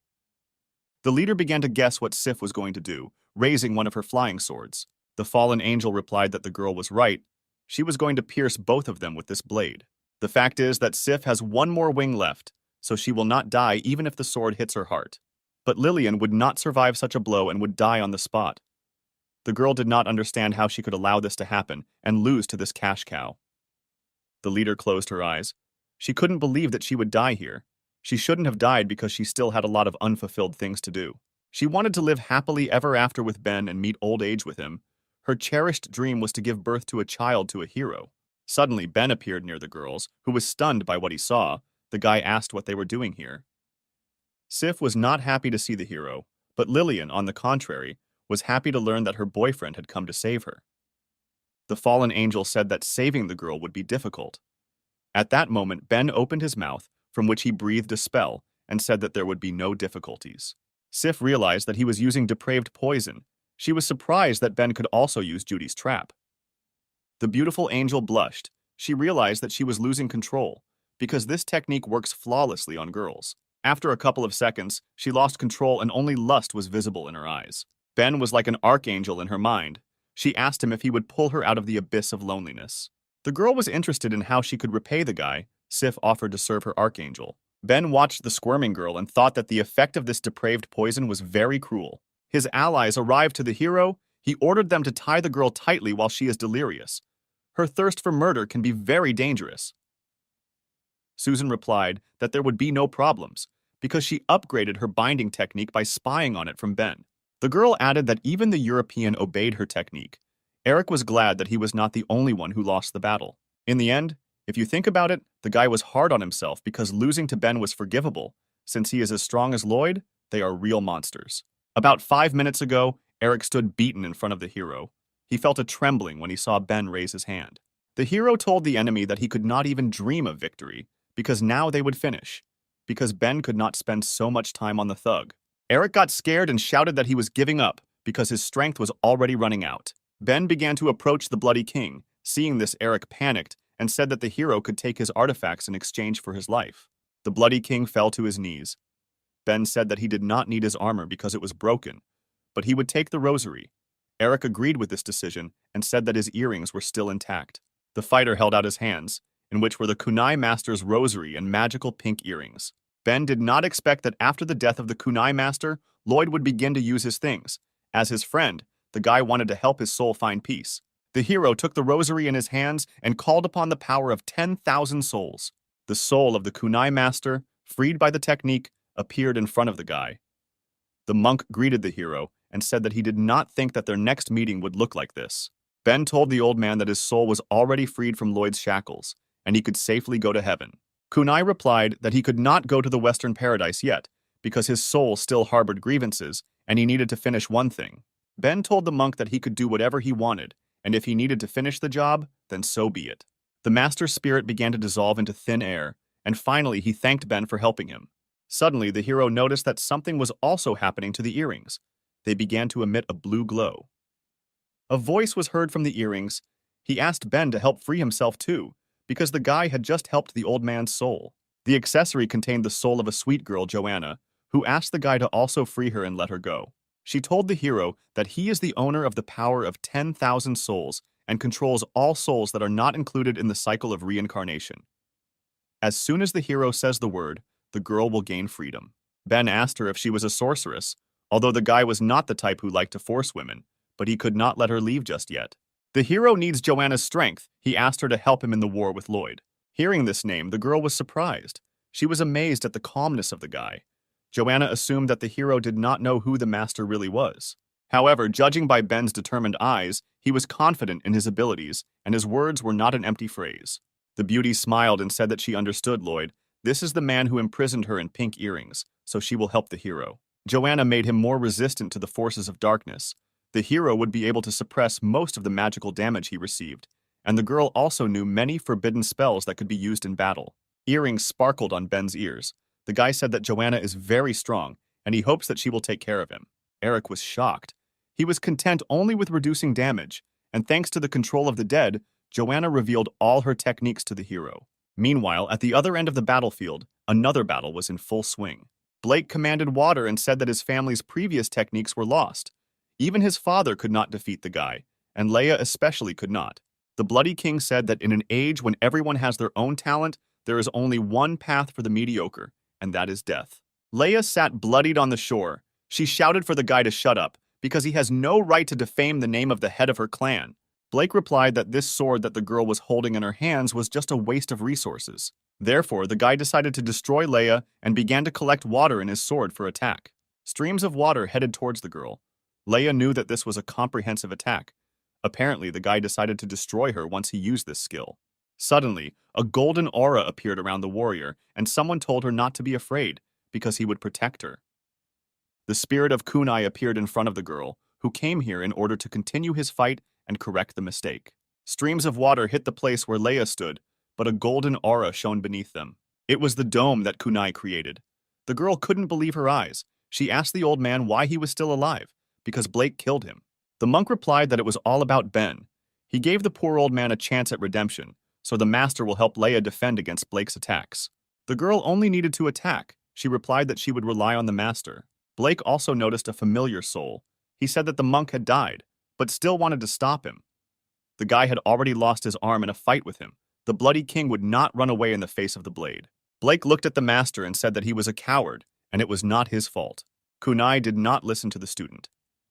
The leader began to guess what Sif was going to do, raising one of her flying swords. The fallen angel replied that the girl was right. She was going to pierce both of them with this blade. The fact is that Sif has 1 more wing left, so she will not die even if the sword hits her heart. But Lillian would not survive such a blow and would die on the spot. The girl did not understand how she could allow this to happen and lose to this cash cow. The leader closed her eyes. She couldn't believe that she would die here. She shouldn't have died because she still had a lot of unfulfilled things to do. She wanted to live happily ever after with Ben and meet old age with him. Her cherished dream was to give birth to a child to a hero. Suddenly, Ben appeared near the girls, who was stunned by what he saw. The guy asked what they were doing here. Sif was not happy to see the hero, but Lillian, on the contrary, was happy to learn that her boyfriend had come to save her. The fallen angel said that saving the girl would be difficult. At that moment, Ben opened his mouth, from which he breathed a spell, and said that there would be no difficulties. Sif realized that he was using depraved poison. She was surprised that Ben could also use Judy's trap. The beautiful angel blushed. She realized that she was losing control, because this technique works flawlessly on girls. After a couple of seconds, she lost control and only lust was visible in her eyes. Ben was like an archangel in her mind. She asked him if he would pull her out of the abyss of loneliness. The girl was interested in how she could repay the guy. Sif offered to serve her archangel. Ben watched the squirming girl and thought that the effect of this depraved poison was very cruel. His allies arrived to the hero. He ordered them to tie the girl tightly while she is delirious. Her thirst for murder can be very dangerous. Susan replied that there would be no problems, because she upgraded her binding technique by spying on it from Ben. The girl added that even the European obeyed her technique. Eric was glad that he was not the only one who lost the battle. In the end, if you think about it, the guy was hard on himself because losing to Ben was forgivable. Since he is as strong as Lloyd, they are real monsters. About 5 minutes ago, Eric stood beaten in front of the hero. He felt a trembling when he saw Ben raise his hand. The hero told the enemy that he could not even dream of victory, because now they would finish, because Ben could not spend so much time on the thug. Eric got scared and shouted that he was giving up, because his strength was already running out. Ben began to approach the Bloody King. Seeing this, Eric panicked and said that the hero could take his artifacts in exchange for his life. The Bloody King fell to his knees. Ben said that he did not need his armor because it was broken, but he would take the rosary. Eric agreed with this decision and said that his earrings were still intact. The fighter held out his hands, in which were the kunai master's rosary and magical pink earrings. Ben did not expect that after the death of the kunai master, Lloyd would begin to use his things. As his friend, the guy wanted to help his soul find peace. The hero took the rosary in his hands and called upon the power of 10,000 souls. The soul of the kunai master, freed by the technique, appeared in front of the guy. The monk greeted the hero and said that he did not think that their next meeting would look like this. Ben told the old man that his soul was already freed from Lloyd's shackles, and he could safely go to heaven. Kunai replied that he could not go to the Western Paradise yet, because his soul still harbored grievances, and he needed to finish one thing. Ben told the monk that he could do whatever he wanted, and if he needed to finish the job, then so be it. The master's spirit began to dissolve into thin air, and finally he thanked Ben for helping him. Suddenly, the hero noticed that something was also happening to the earrings. They began to emit a blue glow. A voice was heard from the earrings. He asked Ben to help free himself too, because the guy had just helped the old man's soul. The accessory contained the soul of a sweet girl, Joanna, who asked the guy to also free her and let her go. She told the hero that he is the owner of the power of 10,000 souls and controls all souls that are not included in the cycle of reincarnation. As soon as the hero says the word, the girl will gain freedom. Ben asked her if she was a sorceress, although the guy was not the type who liked to force women, but he could not let her leave just yet. The hero needs Joanna's strength. He asked her to help him in the war with Lloyd. Hearing this name, the girl was surprised. She was amazed at the calmness of the guy. Joanna assumed that the hero did not know who the master really was. However, judging by Ben's determined eyes, he was confident in his abilities, and his words were not an empty phrase. The beauty smiled and said that she understood Lloyd. This is the man who imprisoned her in pink earrings, so she will help the hero. Joanna made him more resistant to the forces of darkness. The hero would be able to suppress most of the magical damage he received, and the girl also knew many forbidden spells that could be used in battle. Earrings sparkled on Ben's ears. The guy said that Joanna is very strong, and he hopes that she will take care of him. Eric was shocked. He was content only with reducing damage, and thanks to the control of the dead, Joanna revealed all her techniques to the hero. Meanwhile, at the other end of the battlefield, another battle was in full swing. Blake commanded water and said that his family's previous techniques were lost. Even his father could not defeat the guy, and Leia especially could not. The Bloody King said that in an age when everyone has their own talent, there is only one path for the mediocre, and that is death. Leia sat bloodied on the shore. She shouted for the guy to shut up, because he has no right to defame the name of the head of her clan. Blake replied that this sword that the girl was holding in her hands was just a waste of resources. Therefore, the guy decided to destroy Leia and began to collect water in his sword for attack. Streams of water headed towards the girl. Leia knew that this was a comprehensive attack. Apparently, the guy decided to destroy her once he used this skill. Suddenly, a golden aura appeared around the warrior, and someone told her not to be afraid, because he would protect her. The spirit of Kunai appeared in front of the girl, who came here in order to continue his fight and correct the mistake. Streams of water hit the place where Leia stood, but a golden aura shone beneath them. It was the dome that Kunai created. The girl couldn't believe her eyes. She asked the old man why he was still alive, because Blake killed him. The monk replied that it was all about Ben. He gave the poor old man a chance at redemption, so the master will help Leia defend against Blake's attacks. The girl only needed to attack. She replied that she would rely on the master. Blake also noticed a familiar soul. He said that the monk had died, but still wanted to stop him. The guy had already lost his arm in a fight with him. The Bloody King would not run away in the face of the blade. Blake looked at the master and said that he was a coward, and it was not his fault. Kunai did not listen to the student.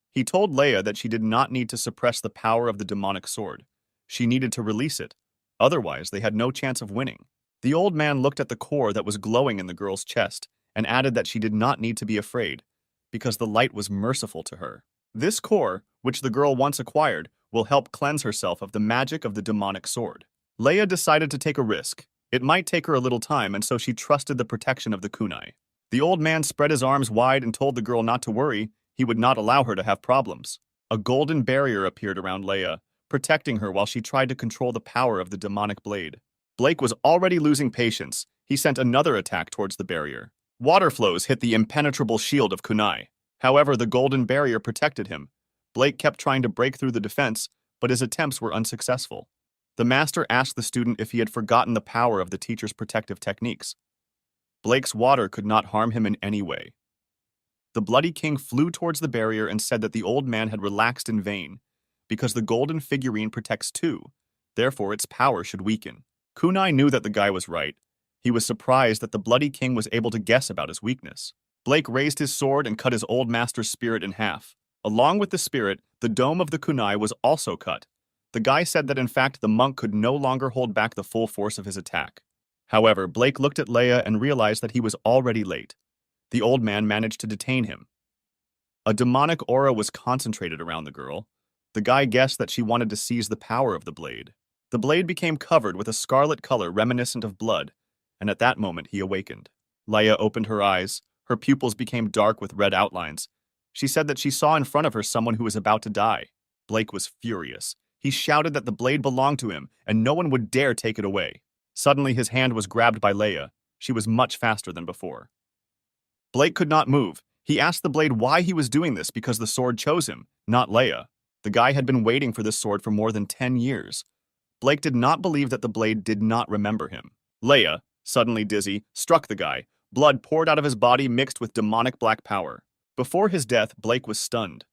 He told Leia that she did not need to suppress the power of the demonic sword. She needed to release it. Otherwise, they had no chance of winning. The old man looked at the core that was glowing in the girl's chest and added that she did not need to be afraid, because the light was merciful to her. This core, which the girl once acquired, will help cleanse herself of the magic of the demonic sword. Leia decided to take a risk. It might take her a little time, and so she trusted the protection of the kunai. The old man spread his arms wide and told the girl not to worry. He would not allow her to have problems. A golden barrier appeared around Leia, protecting her while she tried to control the power of the demonic blade. Blake was already losing patience. He sent another attack towards the barrier. Water flows hit the impenetrable shield of kunai. However, the golden barrier protected him. Blake kept trying to break through the defense, but his attempts were unsuccessful. The master asked the student if he had forgotten the power of the teacher's protective techniques. Blake's water could not harm him in any way. The Bloody King flew towards the barrier and said that the old man had relaxed in vain, because the golden figurine protects too, therefore its power should weaken. Kunai knew that the guy was right. He was surprised that the Bloody King was able to guess about his weakness. Blake raised his sword and cut his old master's spirit in half. Along with the spirit, the dome of the kunai was also cut. The guy said that in fact the monk could no longer hold back the full force of his attack. However, Blake looked at Leia and realized that he was already late. The old man managed to detain him. A demonic aura was concentrated around the girl. The guy guessed that she wanted to seize the power of the blade. The blade became covered with a scarlet color reminiscent of blood, and at that moment he awakened. Leia opened her eyes. Her pupils became dark with red outlines. She said that she saw in front of her someone who was about to die. Blake was furious. He shouted that the blade belonged to him, and no one would dare take it away. Suddenly his hand was grabbed by Leia. She was much faster than before. Blake could not move. He asked the blade why he was doing this because the sword chose him, not Leia. The guy had been waiting for this sword for more than 10 years. Blake did not believe that the blade did not remember him. Leia, suddenly dizzy, struck the guy. Blood poured out of his body mixed with demonic black power. Before his death, Blake was stunned.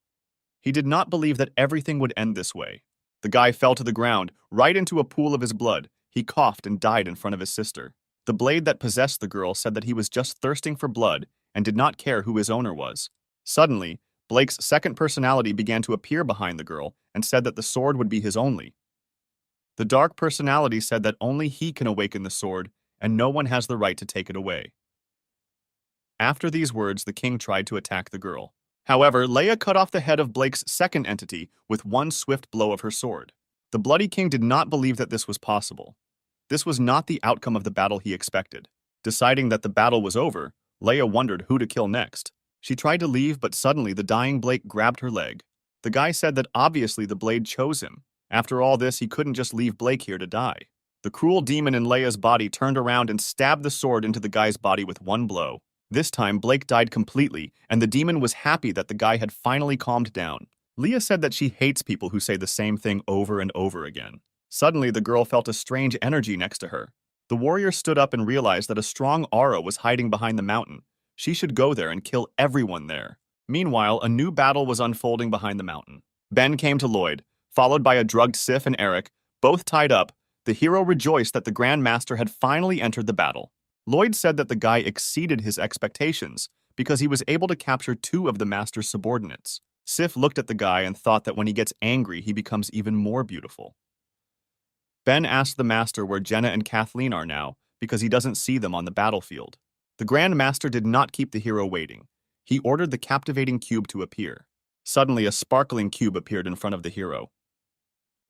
He did not believe that everything would end this way. The guy fell to the ground, right into a pool of his blood. He coughed and died in front of his sister. The blade that possessed the girl said that he was just thirsting for blood and did not care who his owner was. Suddenly, Blake's second personality began to appear behind the girl and said that the sword would be his only. The dark personality said that only he can awaken the sword and no one has the right to take it away. After these words, the king tried to attack the girl. However, Leia cut off the head of Blake's second entity with one swift blow of her sword. The Bloody King did not believe that this was possible. This was not the outcome of the battle he expected. Deciding that the battle was over, Leia wondered who to kill next. She tried to leave, but suddenly the dying Blake grabbed her leg. The guy said that obviously the blade chose him. After all this, he couldn't just leave Blake here to die. The cruel demon in Leia's body turned around and stabbed the sword into the guy's body with one blow. This time, Blake died completely, and the demon was happy that the guy had finally calmed down. Leia said that she hates people who say the same thing over and over again. Suddenly, the girl felt a strange energy next to her. The warrior stood up and realized that a strong aura was hiding behind the mountain. She should go there and kill everyone there. Meanwhile, a new battle was unfolding behind the mountain. Ben came to Lloyd, followed by a drugged Sif and Eric, both tied up. The hero rejoiced that the Grand Master had finally entered the battle. Lloyd said that the guy exceeded his expectations because he was able to capture two of the Master's subordinates. Sif looked at the guy and thought that when he gets angry, he becomes even more beautiful. Ben asked the Master where Jenna and Kathleen are now because he doesn't see them on the battlefield. The Grand Master did not keep the hero waiting. He ordered the captivating cube to appear. Suddenly, a sparkling cube appeared in front of the hero.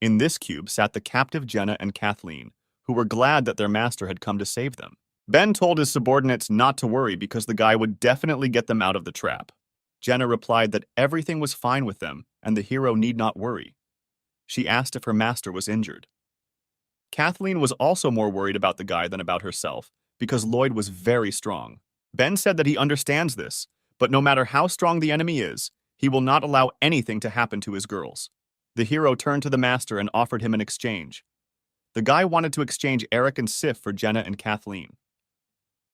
In this cube sat the captive Jenna and Kathleen, who were glad that their master had come to save them. Ben told his subordinates not to worry because the guy would definitely get them out of the trap. Jenna replied that everything was fine with them and the hero need not worry. She asked if her master was injured. Kathleen was also more worried about the guy than about herself because Lloyd was very strong. Ben said that he understands this, but no matter how strong the enemy is, he will not allow anything to happen to his girls. The hero turned to the master and offered him an exchange. The guy wanted to exchange Eric and Sif for Jenna and Kathleen.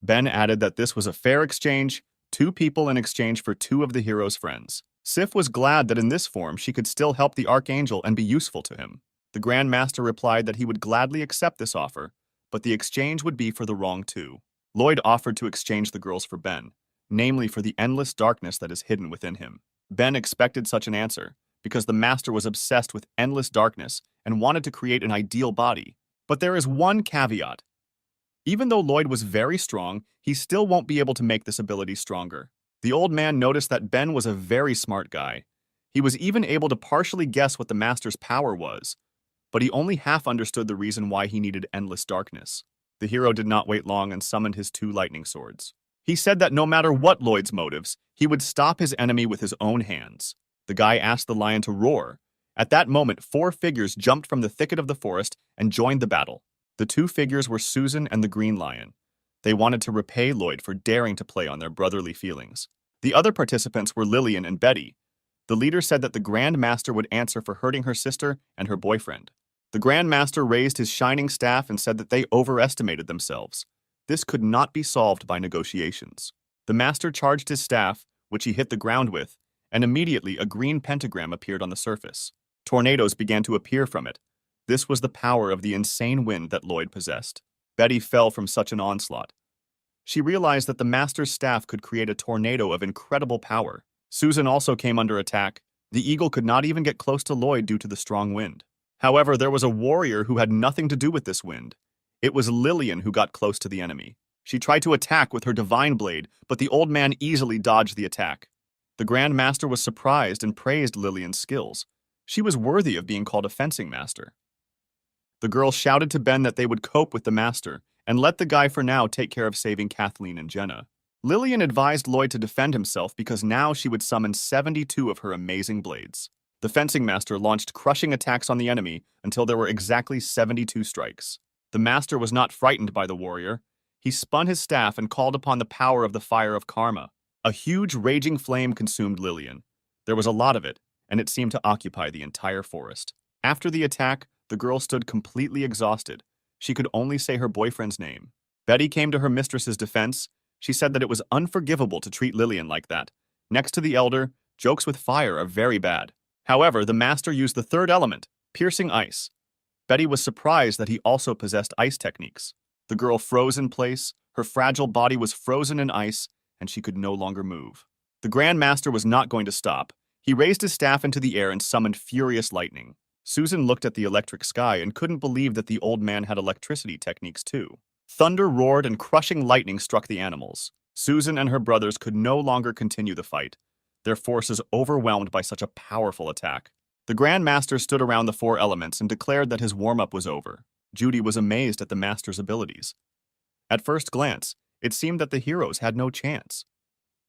Ben added that this was a fair exchange, 2 people in exchange for 2 of the hero's friends. Sif was glad that in this form she could still help the Archangel and be useful to him. The Grand Master replied that he would gladly accept this offer, but the exchange would be for the wrong 2. Lloyd offered to exchange the girls for Ben, namely for the endless darkness that is hidden within him. Ben expected such an answer, because the Master was obsessed with endless darkness and wanted to create an ideal body. But there is one caveat. Even though Lloyd was very strong, he still won't be able to make this ability stronger. The old man noticed that Ben was a very smart guy. He was even able to partially guess what the Master's power was, but he only half understood the reason why he needed endless darkness. The hero did not wait long and summoned his 2 lightning swords. He said that no matter what Lloyd's motives, he would stop his enemy with his own hands. The guy asked the lion to roar. At that moment, 4 figures jumped from the thicket of the forest and joined the battle. The 2 figures were Susan and the Green Lion. They wanted to repay Lloyd for daring to play on their brotherly feelings. The other participants were Lillian and Betty. The leader said that the Grand Master would answer for hurting her sister and her boyfriend. The Grand Master raised his shining staff and said that they overestimated themselves. This could not be solved by negotiations. The Master charged his staff, which he hit the ground with, and immediately a green pentagram appeared on the surface. Tornadoes began to appear from it. This was the power of the insane wind that Lloyd possessed. Betty fell from such an onslaught. She realized that the Master's staff could create a tornado of incredible power. Susan also came under attack. The eagle could not even get close to Lloyd due to the strong wind. However, there was a warrior who had nothing to do with this wind. It was Lillian who got close to the enemy. She tried to attack with her divine blade, but the old man easily dodged the attack. The Grand Master was surprised and praised Lillian's skills. She was worthy of being called a fencing master. The girl shouted to Ben that they would cope with the Master and let the guy for now take care of saving Kathleen and Jenna. Lillian advised Lloyd to defend himself because now she would summon 72 of her amazing blades. The fencing master launched crushing attacks on the enemy until there were exactly 72 strikes. The master was not frightened by the warrior. He spun his staff and called upon the power of the fire of karma. A huge raging flame consumed Lillian. There was a lot of it, and it seemed to occupy the entire forest. After the attack, the girl stood completely exhausted. She could only say her boyfriend's name. Betty came to her mistress's defense. She said that it was unforgivable to treat Lillian like that. Next to the elder, jokes with fire are very bad. However, the master used the third element, piercing ice. Betty was surprised that he also possessed ice techniques. The girl froze in place, her fragile body was frozen in ice, and she could no longer move. The Grand Master was not going to stop. He raised his staff into the air and summoned furious lightning. Susan looked at the electric sky and couldn't believe that the old man had electricity techniques too. Thunder roared and crushing lightning struck the animals. Susan and her brothers could no longer continue the fight, their forces overwhelmed by such a powerful attack. The Grand Master stood around the four elements and declared that his warm-up was over. Judy was amazed at the Master's abilities. At first glance, it seemed that the heroes had no chance.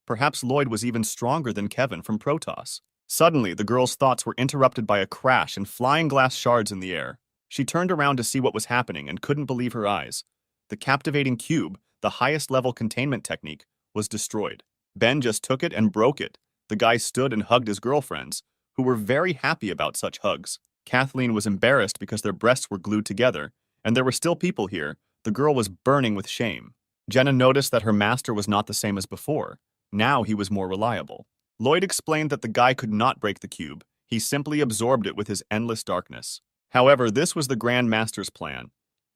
Perhaps Lloyd was even stronger than Kevin from Protoss. Suddenly, the girl's thoughts were interrupted by a crash and flying glass shards in the air. She turned around to see what was happening and couldn't believe her eyes. The captivating cube, the highest-level containment technique, was destroyed. Ben just took it and broke it. The guy stood and hugged his girlfriends, who were very happy about such hugs. Kathleen was embarrassed because their breasts were glued together, and there were still people here. The girl was burning with shame. Jenna noticed that her master was not the same as before. Now he was more reliable. Lloyd explained that the guy could not break the cube. He simply absorbed it with his endless darkness. However, this was the Grand Master's plan.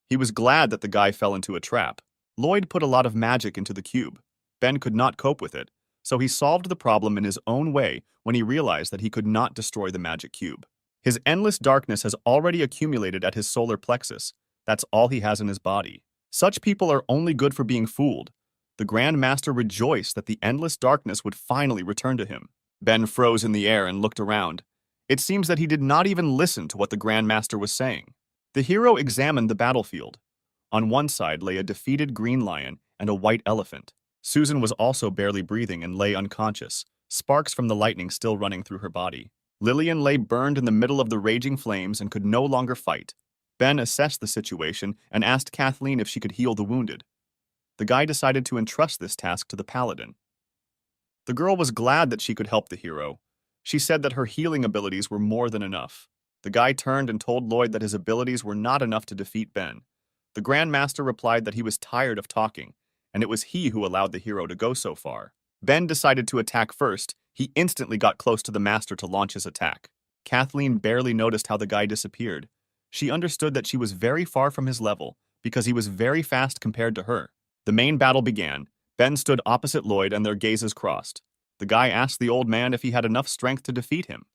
He was glad that the guy fell into a trap. Lloyd put a lot of magic into the cube. Ben could not cope with it, so he solved the problem in his own way when he realized that he could not destroy the magic cube. His endless darkness has already accumulated at his solar plexus. That's all he has in his body. Such people are only good for being fooled. The Grand Master rejoiced that the endless darkness would finally return to him. Ben froze in the air and looked around. It seems that he did not even listen to what the Grand Master was saying. The hero examined the battlefield. On one side lay a defeated green lion and a white elephant. Susan was also barely breathing and lay unconscious, sparks from the lightning still running through her body. Lillian lay burned in the middle of the raging flames and could no longer fight. Ben assessed the situation and asked Kathleen if she could heal the wounded. The guy decided to entrust this task to the paladin. The girl was glad that she could help the hero. She said that her healing abilities were more than enough. The guy turned and told Lloyd that his abilities were not enough to defeat Ben. The Grand Master replied that he was tired of talking, and it was he who allowed the hero to go so far. Ben decided to attack first. He instantly got close to the Master to launch his attack. Kathleen barely noticed how the guy disappeared. She understood that she was very far from his level because he was very fast compared to her. The main battle began. Ben stood opposite Lloyd and their gazes crossed. The guy asked the old man if he had enough strength to defeat him.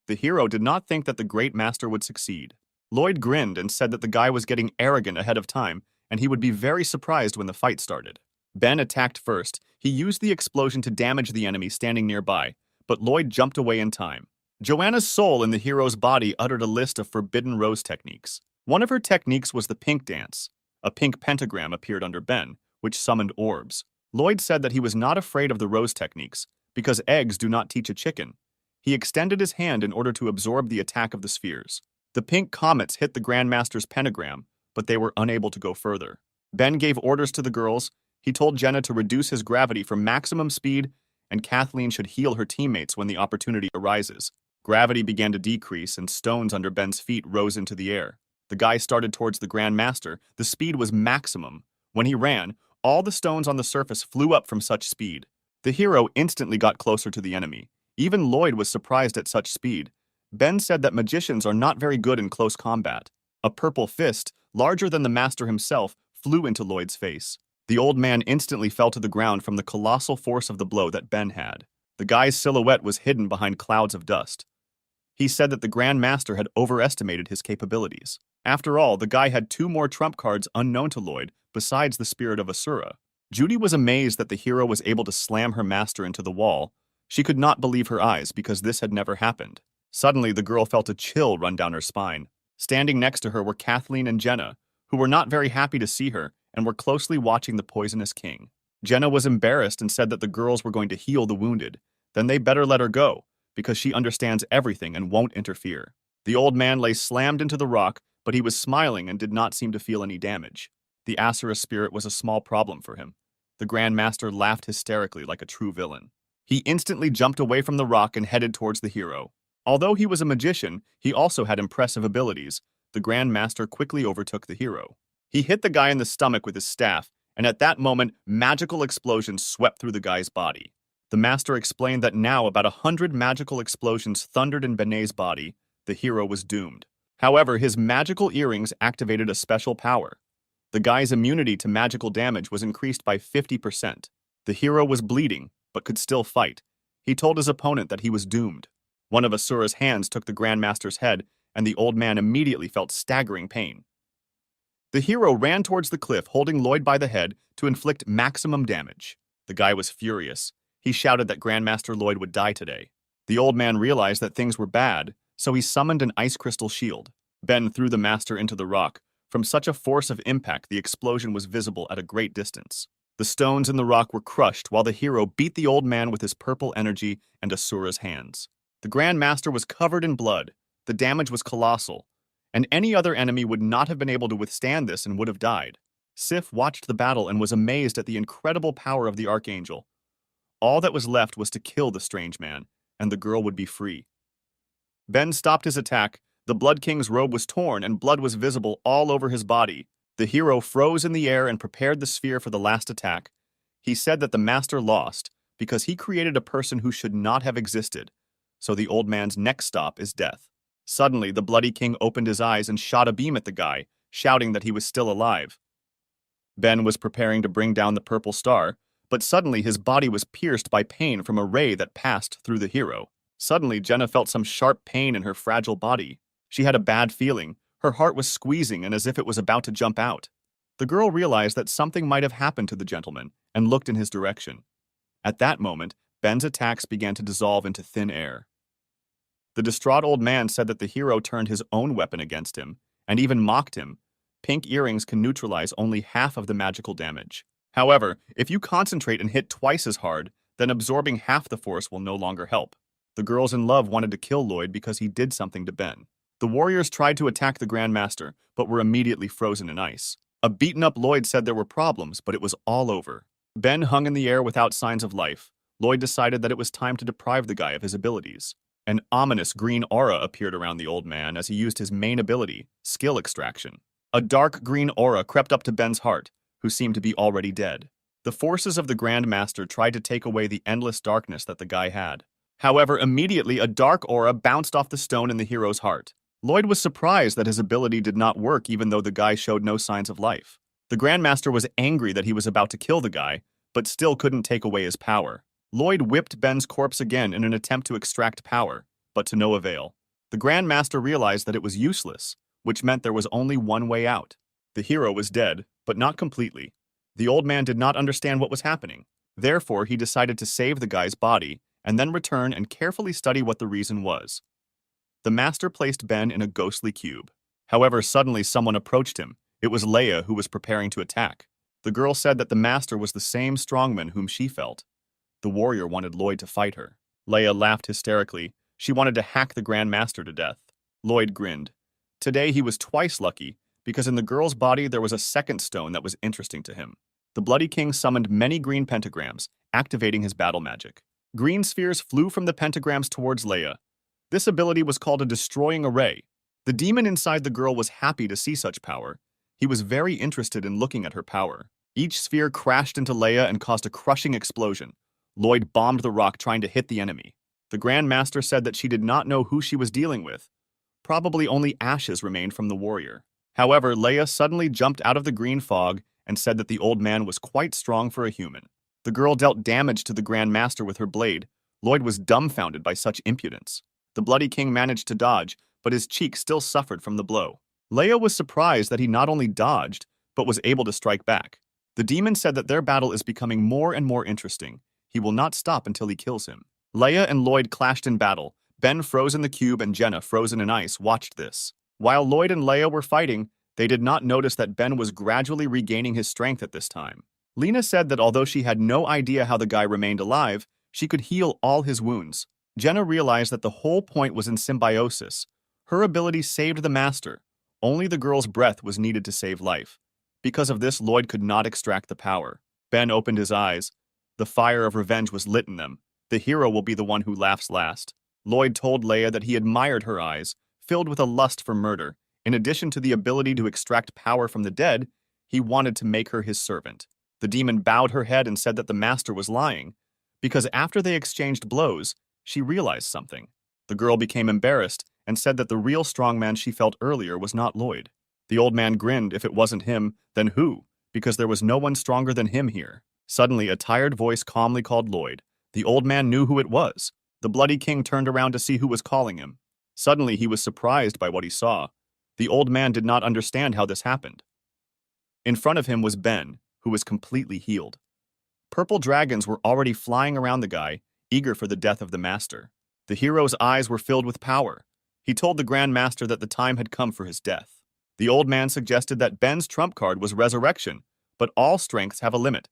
The hero did not think that the great master would succeed. Lloyd grinned and said that the guy was getting arrogant ahead of time, and he would be very surprised when the fight started. Ben attacked first. He used the explosion to damage the enemy standing nearby, but Lloyd jumped away in time. Joanna's soul in the hero's body uttered a list of forbidden rose techniques. One of her techniques was the pink dance. A pink pentagram appeared under Ben, which summoned orbs. Lloyd said that he was not afraid of the rose techniques, because eggs do not teach a chicken. He extended his hand in order to absorb the attack of the spheres. The pink comets hit the Grandmaster's pentagram, but they were unable to go further. Ben gave orders to the girls. He told Jenna to reduce his gravity for maximum speed, and Kathleen should heal her teammates when the opportunity arises. Gravity began to decrease, and stones under Ben's feet rose into the air. The guy started towards the Grand Master. The speed was maximum. When he ran, all the stones on the surface flew up from such speed. The hero instantly got closer to the enemy. Even Lloyd was surprised at such speed. Ben said that magicians are not very good in close combat. A purple fist, larger than the master himself, flew into Lloyd's face. The old man instantly fell to the ground from the colossal force of the blow that Ben had. The guy's silhouette was hidden behind clouds of dust. He said that the Grand Master had overestimated his capabilities. After all, the guy had 2 more trump cards unknown to Lloyd, besides the Spirit of Asura. Judy was amazed that the hero was able to slam her master into the wall. She could not believe her eyes because this had never happened. Suddenly, the girl felt a chill run down her spine. Standing next to her were Kathleen and Jenna, who were not very happy to see her and were closely watching the poisonous king. Jenna was embarrassed and said that the girls were going to heal the wounded. Then they better let her go, because she understands everything and won't interfere. The old man lay slammed into the rock, but he was smiling and did not seem to feel any damage. The Asura spirit was a small problem for him. The Grand Master laughed hysterically like a true villain. He instantly jumped away from the rock and headed towards the hero. Although he was a magician, he also had impressive abilities. The Grand Master quickly overtook the hero. He hit the guy in the stomach with his staff, and at that moment, magical explosions swept through the guy's body. The master explained that now about 100 magical explosions thundered in Benet's body. The hero was doomed. However, his magical earrings activated a special power. The guy's immunity to magical damage was increased by 50%. The hero was bleeding, but could still fight. He told his opponent that he was doomed. One of Asura's hands took the Grandmaster's head, and the old man immediately felt staggering pain. The hero ran towards the cliff, holding Lloyd by the head to inflict maximum damage. The guy was furious. He shouted that Grandmaster Lloyd would die today. The old man realized that things were bad, so he summoned an ice crystal shield. Ben threw the master into the rock. From such a force of impact, the explosion was visible at a great distance. The stones in the rock were crushed while the hero beat the old man with his purple energy and Asura's hands. The Grand Master was covered in blood. The damage was colossal, and any other enemy would not have been able to withstand this and would have died. Sif watched the battle and was amazed at the incredible power of the Archangel. All that was left was to kill the strange man, and the girl would be free. Ben stopped his attack. The Blood King's robe was torn and blood was visible all over his body. The hero froze in the air and prepared the sphere for the last attack. He said that the master lost because he created a person who should not have existed, so the old man's next stop is death. Suddenly, the Bloody King opened his eyes and shot a beam at the guy, shouting that he was still alive. Ben was preparing to bring down the purple star, but suddenly his body was pierced by pain from a ray that passed through the hero. Suddenly, Jenna felt some sharp pain in her fragile body. She had a bad feeling. Her heart was squeezing and as if it was about to jump out. The girl realized that something might have happened to the gentleman and looked in his direction. At that moment, Ben's attacks began to dissolve into thin air. The distraught old man said that the hero turned his own weapon against him and even mocked him. Pink earrings can neutralize only half of the magical damage. However, if you concentrate and hit twice as hard, then absorbing half the force will no longer help. The girls in love wanted to kill Lloyd because he did something to Ben. The warriors tried to attack the Grand Master, but were immediately frozen in ice. A beaten-up Lloyd said there were problems, but it was all over. Ben hung in the air without signs of life. Lloyd decided that it was time to deprive the guy of his abilities. An ominous green aura appeared around the old man as he used his main ability, skill extraction. A dark green aura crept up to Ben's heart, who seemed to be already dead. The forces of the Grand Master tried to take away the endless darkness that the guy had. However, immediately a dark aura bounced off the stone in the hero's heart. Lloyd was surprised that his ability did not work even though the guy showed no signs of life. The Grand Master was angry that he was about to kill the guy, but still couldn't take away his power. Lloyd whipped Ben's corpse again in an attempt to extract power, but to no avail. The Grand Master realized that it was useless, which meant there was only one way out. The hero was dead, but not completely. The old man did not understand what was happening. Therefore, he decided to save the guy's body and then return and carefully study what the reason was. The master placed Ben in a ghostly cube. However, suddenly someone approached him. It was Leia, who was preparing to attack. The girl said that the master was the same strongman whom she felt. The warrior wanted Lloyd to fight her. Leia laughed hysterically. She wanted to hack the Grand Master to death. Lloyd grinned. Today he was twice lucky, because in the girl's body there was a second stone that was interesting to him. The Bloody King summoned many green pentagrams, activating his battle magic. Green spheres flew from the pentagrams towards Leia. This ability was called a destroying array. The demon inside the girl was happy to see such power. He was very interested in looking at her power. Each sphere crashed into Leia and caused a crushing explosion. Lloyd bombed the rock trying to hit the enemy. The Grand Master said that she did not know who she was dealing with. Probably only ashes remained from the warrior. However, Leia suddenly jumped out of the green fog and said that the old man was quite strong for a human. The girl dealt damage to the Grand Master with her blade. Lloyd was dumbfounded by such impudence. The Bloody King managed to dodge, but his cheek still suffered from the blow. Leia was surprised that he not only dodged, but was able to strike back. The demon said that their battle is becoming more and more interesting. He will not stop until he kills him. Leia and Lloyd clashed in battle. Ben frozen in the cube and Jenna, frozen in ice, watched this. While Lloyd and Leia were fighting, they did not notice that Ben was gradually regaining his strength at this time. Lena said that although she had no idea how the guy remained alive, she could heal all his wounds. Jenna realized that the whole point was in symbiosis. Her ability saved the master. Only the girl's breath was needed to save life. Because of this, Lloyd could not extract the power. Ben opened his eyes. The fire of revenge was lit in them. The hero will be the one who laughs last. Lloyd told Leia that he admired her eyes, filled with a lust for murder. In addition to the ability to extract power from the dead, he wanted to make her his servant. The demon bowed her head and said that the master was lying, because after they exchanged blows, she realized something. The girl became embarrassed and said that the real strongman she felt earlier was not Lloyd. The old man grinned. If it wasn't him, then who? Because there was no one stronger than him here. Suddenly, a tired voice calmly called Lloyd. The old man knew who it was. The bloody king turned around to see who was calling him. Suddenly, he was surprised by what he saw. The old man did not understand how this happened. In front of him was Ben, who was completely healed. Purple dragons were already flying around the guy, eager for the death of the master. The hero's eyes were filled with power. He told the Grand Master that the time had come for his death. The old man suggested that Ben's trump card was resurrection, but all strengths have a limit.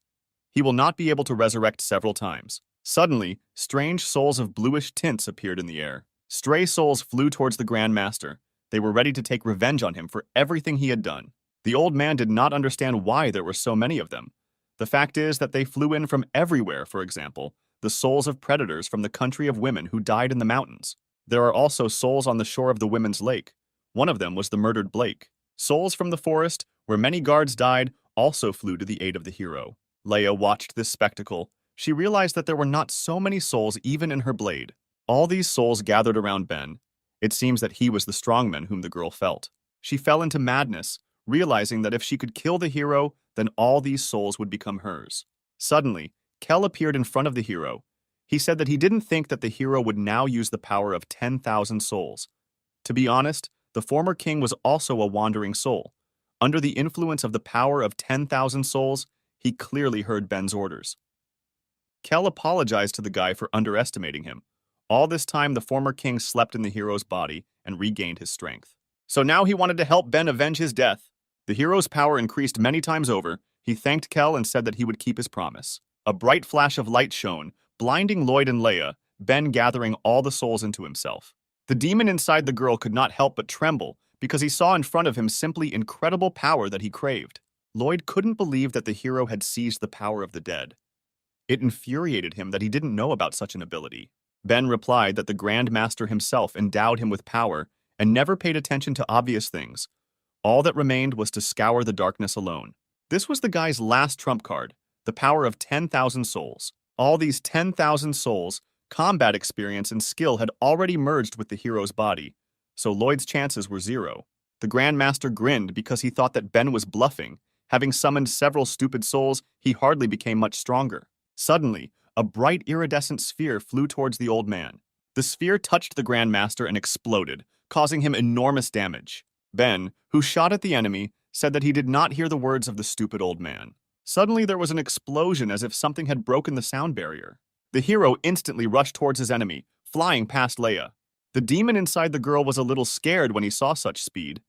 He will not be able to resurrect several times. Suddenly, strange souls of bluish tints appeared in the air. Stray souls flew towards the Grand Master. They were ready to take revenge on him for everything he had done. The old man did not understand why there were so many of them. The fact is that they flew in from everywhere. For example, the souls of predators from the country of women who died in the mountains. There are also souls on the shore of the women's lake. One of them was the murdered Blake. Souls from the forest, where many guards died, also flew to the aid of the hero. Leia watched this spectacle. She realized that there were not so many souls even in her blade. All these souls gathered around Ben. It seems that he was the strongman whom the girl felt. She fell into madness, realizing that if she could kill the hero, then all these souls would become hers. Suddenly, Kel appeared in front of the hero. He said that he didn't think that the hero would now use the power of 10,000 souls. To be honest, the former king was also a wandering soul. Under the influence of the power of 10,000 souls, he clearly heard Ben's orders. Kel apologized to the guy for underestimating him. All this time, the former king slept in the hero's body and regained his strength. So now he wanted to help Ben avenge his death. The hero's power increased many times over. He thanked Kel and said that he would keep his promise. A bright flash of light shone, blinding Lloyd and Leia, Ben gathering all the souls into himself. The demon inside the girl could not help but tremble because he saw in front of him simply incredible power that he craved. Lloyd couldn't believe that the hero had seized the power of the dead. It infuriated him that he didn't know about such an ability. Ben replied that the Grand Master himself endowed him with power and never paid attention to obvious things. All that remained was to scour the darkness alone. This was the guy's last trump card, the power of 10,000 souls. All these 10,000 souls, combat experience and skill had already merged with the hero's body, so Lloyd's chances were zero. The Grand Master grinned because he thought that Ben was bluffing. Having summoned several stupid souls, he hardly became much stronger. Suddenly, a bright iridescent sphere flew towards the old man. The sphere touched the Grand Master and exploded, causing him enormous damage. Ben, who shot at the enemy, said that he did not hear the words of the stupid old man. Suddenly there was an explosion as if something had broken the sound barrier. The hero instantly rushed towards his enemy, flying past Leia. The demon inside the girl was a little scared when he saw such speed.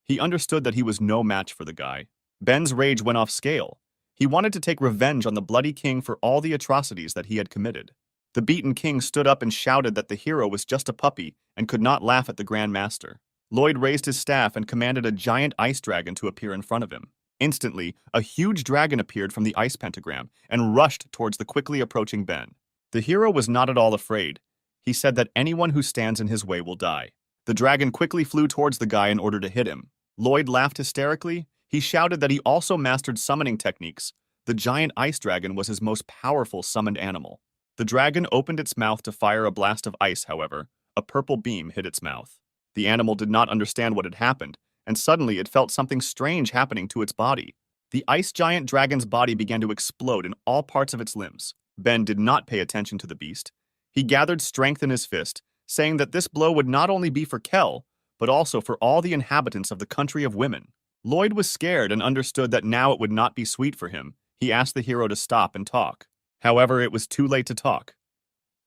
He understood that he was no match for the guy. Ben's rage went off scale. He wanted to take revenge on the bloody king for all the atrocities that he had committed. The beaten king stood up and shouted that the hero was just a puppy and could not laugh at the Grand Master. Lloyd raised his staff and commanded a giant ice dragon to appear in front of him. Instantly, a huge dragon appeared from the ice pentagram and rushed towards the quickly approaching Ben. The hero was not at all afraid. He said that anyone who stands in his way will die. The dragon quickly flew towards the guy in order to hit him. Lloyd laughed hysterically. He shouted that he also mastered summoning techniques. The giant ice dragon was his most powerful summoned animal. The dragon opened its mouth to fire a blast of ice, however. A purple beam hit its mouth. The animal did not understand what had happened, and suddenly it felt something strange happening to its body. The ice giant dragon's body began to explode in all parts of its limbs. Ben did not pay attention to the beast. He gathered strength in his fist, saying that this blow would not only be for Kel, but also for all the inhabitants of the country of women. Lloyd was scared and understood that now it would not be sweet for him. He asked the hero to stop and talk. However, it was too late to talk.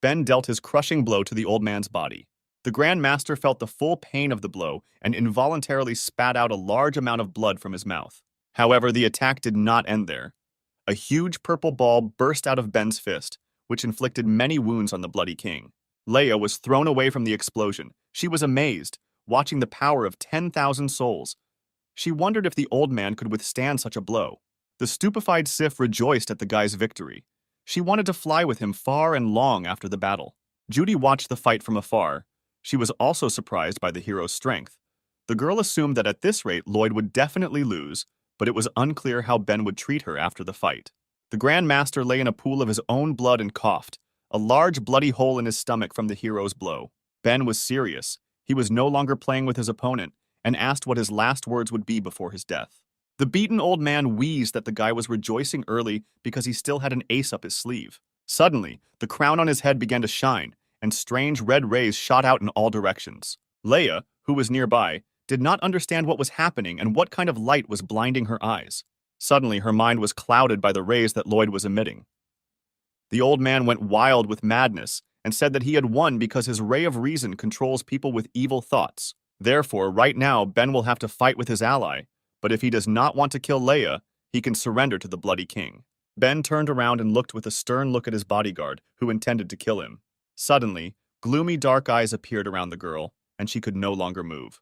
Ben dealt his crushing blow to the old man's body. The Grand Master felt the full pain of the blow and involuntarily spat out a large amount of blood from his mouth. However, the attack did not end there. A huge purple ball burst out of Ben's fist, which inflicted many wounds on the bloody king. Leia was thrown away from the explosion. She was amazed, watching the power of 10,000 souls. She wondered if the old man could withstand such a blow. The stupefied Sif rejoiced at the guy's victory. She wanted to fly with him far and long after the battle. Judy watched the fight from afar. She was also surprised by the hero's strength. The girl assumed that at this rate Lloyd would definitely lose, but it was unclear how Ben would treat her after the fight. The Grand Master lay in a pool of his own blood and coughed, a large bloody hole in his stomach from the hero's blow. Ben was serious. He was no longer playing with his opponent and asked what his last words would be before his death. The beaten old man wheezed that the guy was rejoicing early because he still had an ace up his sleeve. Suddenly, the crown on his head began to shine, and strange red rays shot out in all directions. Leia, who was nearby, did not understand what was happening and what kind of light was blinding her eyes. Suddenly, her mind was clouded by the rays that Lloyd was emitting. The old man went wild with madness and said that he had won because his ray of reason controls people with evil thoughts. Therefore, right now, Ben will have to fight with his ally, but if he does not want to kill Leia, he can surrender to the Bloody King. Ben turned around and looked with a stern look at his bodyguard, who intended to kill him. Suddenly, gloomy dark eyes appeared around the girl, and she could no longer move.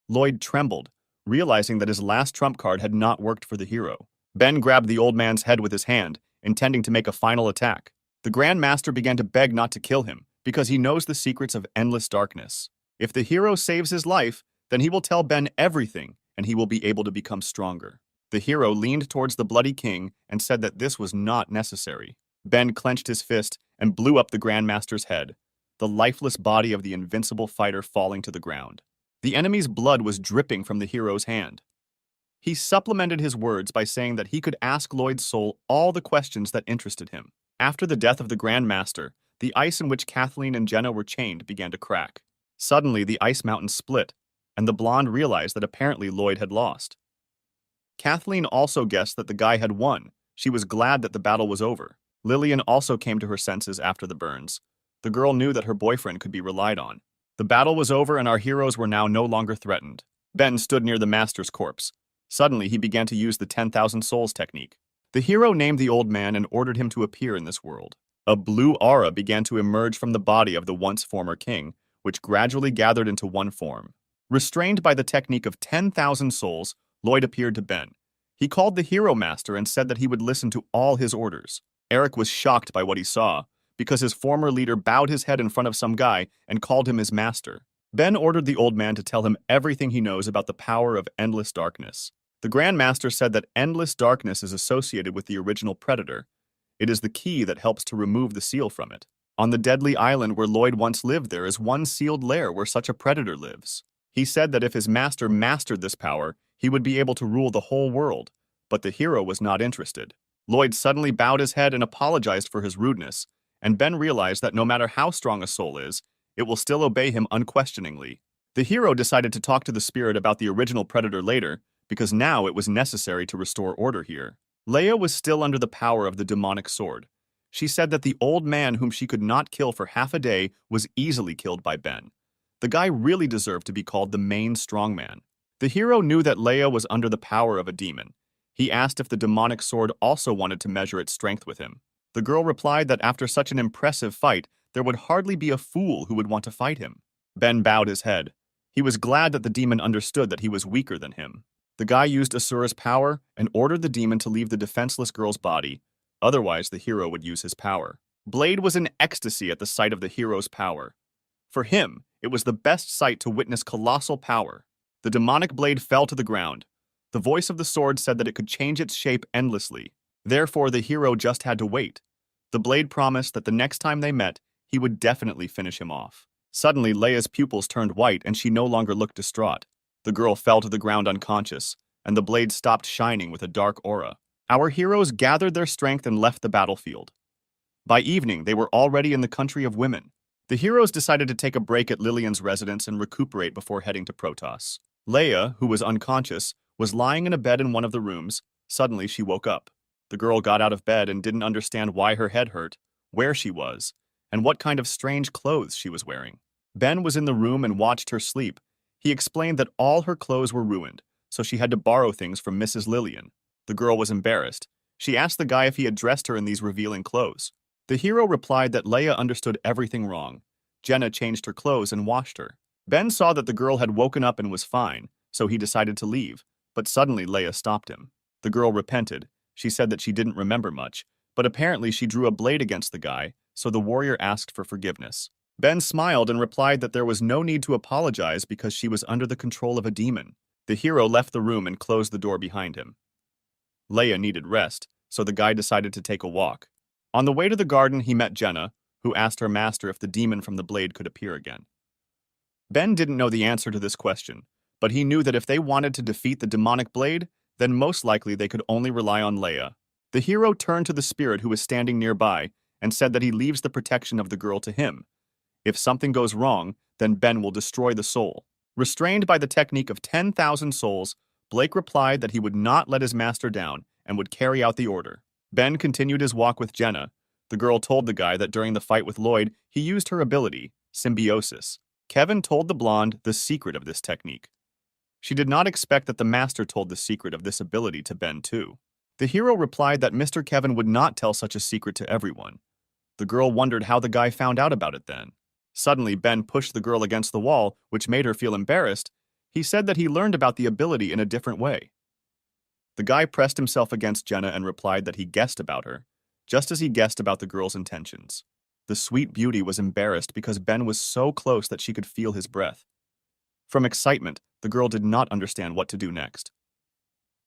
Lloyd trembled, realizing that his last trump card had not worked for the hero. Ben grabbed the old man's head with his hand, intending to make a final attack. The Grand Master began to beg not to kill him, because he knows the secrets of endless darkness. If the hero saves his life, then he will tell Ben everything, and he will be able to become stronger. The hero leaned towards the Bloody King and said that this was not necessary. Ben clenched his fist and blew up the Grand Master's head, the lifeless body of the invincible fighter falling to the ground. The enemy's blood was dripping from the hero's hand. He supplemented his words by saying that he could ask Lloyd's soul all the questions that interested him. After the death of the Grand Master, the ice in which Kathleen and Jenna were chained began to crack. Suddenly, the ice mountain split, and the blonde realized that apparently Lloyd had lost. Kathleen also guessed that the guy had won. She was glad that the battle was over. Lillian also came to her senses after the burns. The girl knew that her boyfriend could be relied on. The battle was over and our heroes were now no longer threatened. Ben stood near the master's corpse. Suddenly, he began to use the 10,000 souls technique. The hero named the old man and ordered him to appear in this world. A blue aura began to emerge from the body of the once former king, which gradually gathered into one form. Restrained by the technique of 10,000 souls, Lloyd appeared to Ben. He called the hero master and said that he would listen to all his orders. Eric was shocked by what he saw, because his former leader bowed his head in front of some guy and called him his master. Ben ordered the old man to tell him everything he knows about the power of endless darkness. The Grand Master said that endless darkness is associated with the original predator. It is the key that helps to remove the seal from it. On the deadly island where Lloyd once lived, there is one sealed lair where such a predator lives. He said that if his master mastered this power, he would be able to rule the whole world, but the hero was not interested. Lloyd suddenly bowed his head and apologized for his rudeness, and Ben realized that no matter how strong a soul is, it will still obey him unquestioningly. The hero decided to talk to the spirit about the original predator later, because now it was necessary to restore order here. Leia was still under the power of the demonic sword. She said that the old man whom she could not kill for half a day was easily killed by Ben. The guy really deserved to be called the main strongman. The hero knew that Leia was under the power of a demon. He asked if the demonic sword also wanted to measure its strength with him. The girl replied that after such an impressive fight, there would hardly be a fool who would want to fight him. Ben bowed his head. He was glad that the demon understood that he was weaker than him. The guy used Asura's power and ordered the demon to leave the defenseless girl's body. Otherwise, the hero would use his power. Blade was in ecstasy at the sight of the hero's power. For him, it was the best sight to witness colossal power. The demonic blade fell to the ground. The voice of the sword said that it could change its shape endlessly. Therefore, the hero just had to wait. The blade promised that the next time they met, he would definitely finish him off. Suddenly, Leia's pupils turned white and she no longer looked distraught. The girl fell to the ground unconscious, and the blade stopped shining with a dark aura. Our heroes gathered their strength and left the battlefield. By evening, they were already in the country of women. The heroes decided to take a break at Lillian's residence and recuperate before heading to Protoss. Leia, who was unconscious, was lying in a bed in one of the rooms. Suddenly, she woke up. The girl got out of bed and didn't understand why her head hurt, where she was, and what kind of strange clothes she was wearing. Ben was in the room and watched her sleep. He explained that all her clothes were ruined, so she had to borrow things from Mrs. Lillian. The girl was embarrassed. She asked the guy if he had dressed her in these revealing clothes. The hero replied that Leia understood everything wrong. Jenna changed her clothes and washed her. Ben saw that the girl had woken up and was fine, so he decided to leave, but suddenly Leia stopped him. The girl repented. She said that she didn't remember much, but apparently she drew a blade against the guy, so the warrior asked for forgiveness. Ben smiled and replied that there was no need to apologize because she was under the control of a demon. The hero left the room and closed the door behind him. Leia needed rest, so the guy decided to take a walk. On the way to the garden, he met Jenna, who asked her master if the demon from the blade could appear again. Ben didn't know the answer to this question, but he knew that if they wanted to defeat the demonic blade, then most likely they could only rely on Leia. The hero turned to the spirit who was standing nearby and said that he leaves the protection of the girl to him. If something goes wrong, then Ben will destroy the soul. Restrained by the technique of 10,000 souls, Blake replied that he would not let his master down and would carry out the order. Ben continued his walk with Jenna. The girl told the guy that during the fight with Lloyd, he used her ability, symbiosis. Kevin told the blonde the secret of this technique. She did not expect that the master told the secret of this ability to Ben too. The hero replied that Mr. Kevin would not tell such a secret to everyone. The girl wondered how the guy found out about it then. Suddenly, Ben pushed the girl against the wall, which made her feel embarrassed. He said that he learned about the ability in a different way. The guy pressed himself against Jenna and replied that he guessed about her, just as he guessed about the girl's intentions. The sweet beauty was embarrassed because Ben was so close that she could feel his breath. From excitement, the girl did not understand what to do next.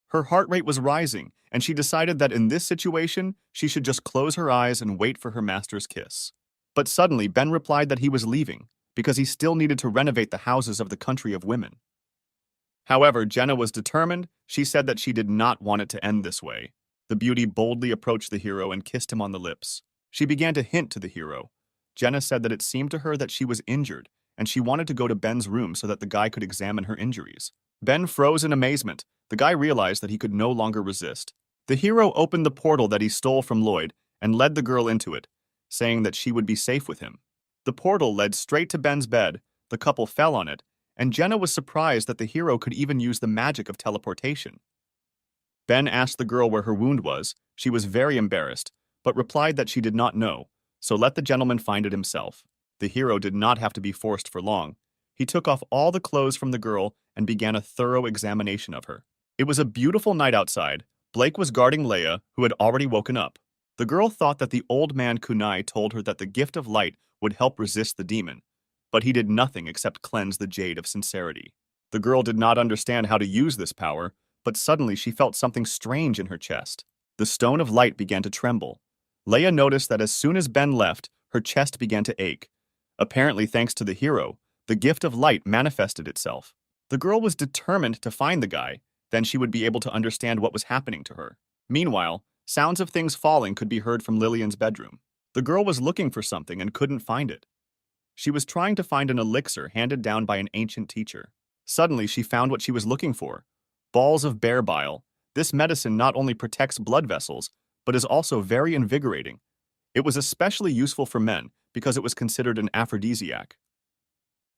Her heart rate was rising, and she decided that in this situation, she should just close her eyes and wait for her master's kiss. But suddenly, Ben replied that he was leaving, because he still needed to renovate the houses of the country of women. However, Jenna was determined. She said that she did not want it to end this way. The beauty boldly approached the hero and kissed him on the lips. She began to hint to the hero. Jenna said that it seemed to her that she was injured, and she wanted to go to Ben's room so that the guy could examine her injuries. Ben froze in amazement. The guy realized that he could no longer resist. The hero opened the portal that he stole from Lloyd and led the girl into it, saying that she would be safe with him. The portal led straight to Ben's bed. The couple fell on it, and Jenna was surprised that the hero could even use the magic of teleportation. Ben asked the girl where her wound was. She was very embarrassed, but replied that she did not know, so let the gentleman find it himself. The hero did not have to be forced for long. He took off all the clothes from the girl and began a thorough examination of her. It was a beautiful night outside. Blake was guarding Leia, who had already woken up. The girl thought that the old man Kunai told her that the gift of light would help resist the demon, but he did nothing except cleanse the jade of sincerity. The girl did not understand how to use this power, but suddenly she felt something strange in her chest. The stone of light began to tremble. Leia noticed that as soon as Ben left, her chest began to ache. Apparently, thanks to the hero, the gift of light manifested itself. The girl was determined to find the guy, then she would be able to understand what was happening to her. Meanwhile, sounds of things falling could be heard from Lillian's bedroom. The girl was looking for something and couldn't find it. She was trying to find an elixir handed down by an ancient teacher. Suddenly, she found what she was looking for: balls of bear bile. This medicine not only protects blood vessels, but is also very invigorating. It was especially useful for men because it was considered an aphrodisiac.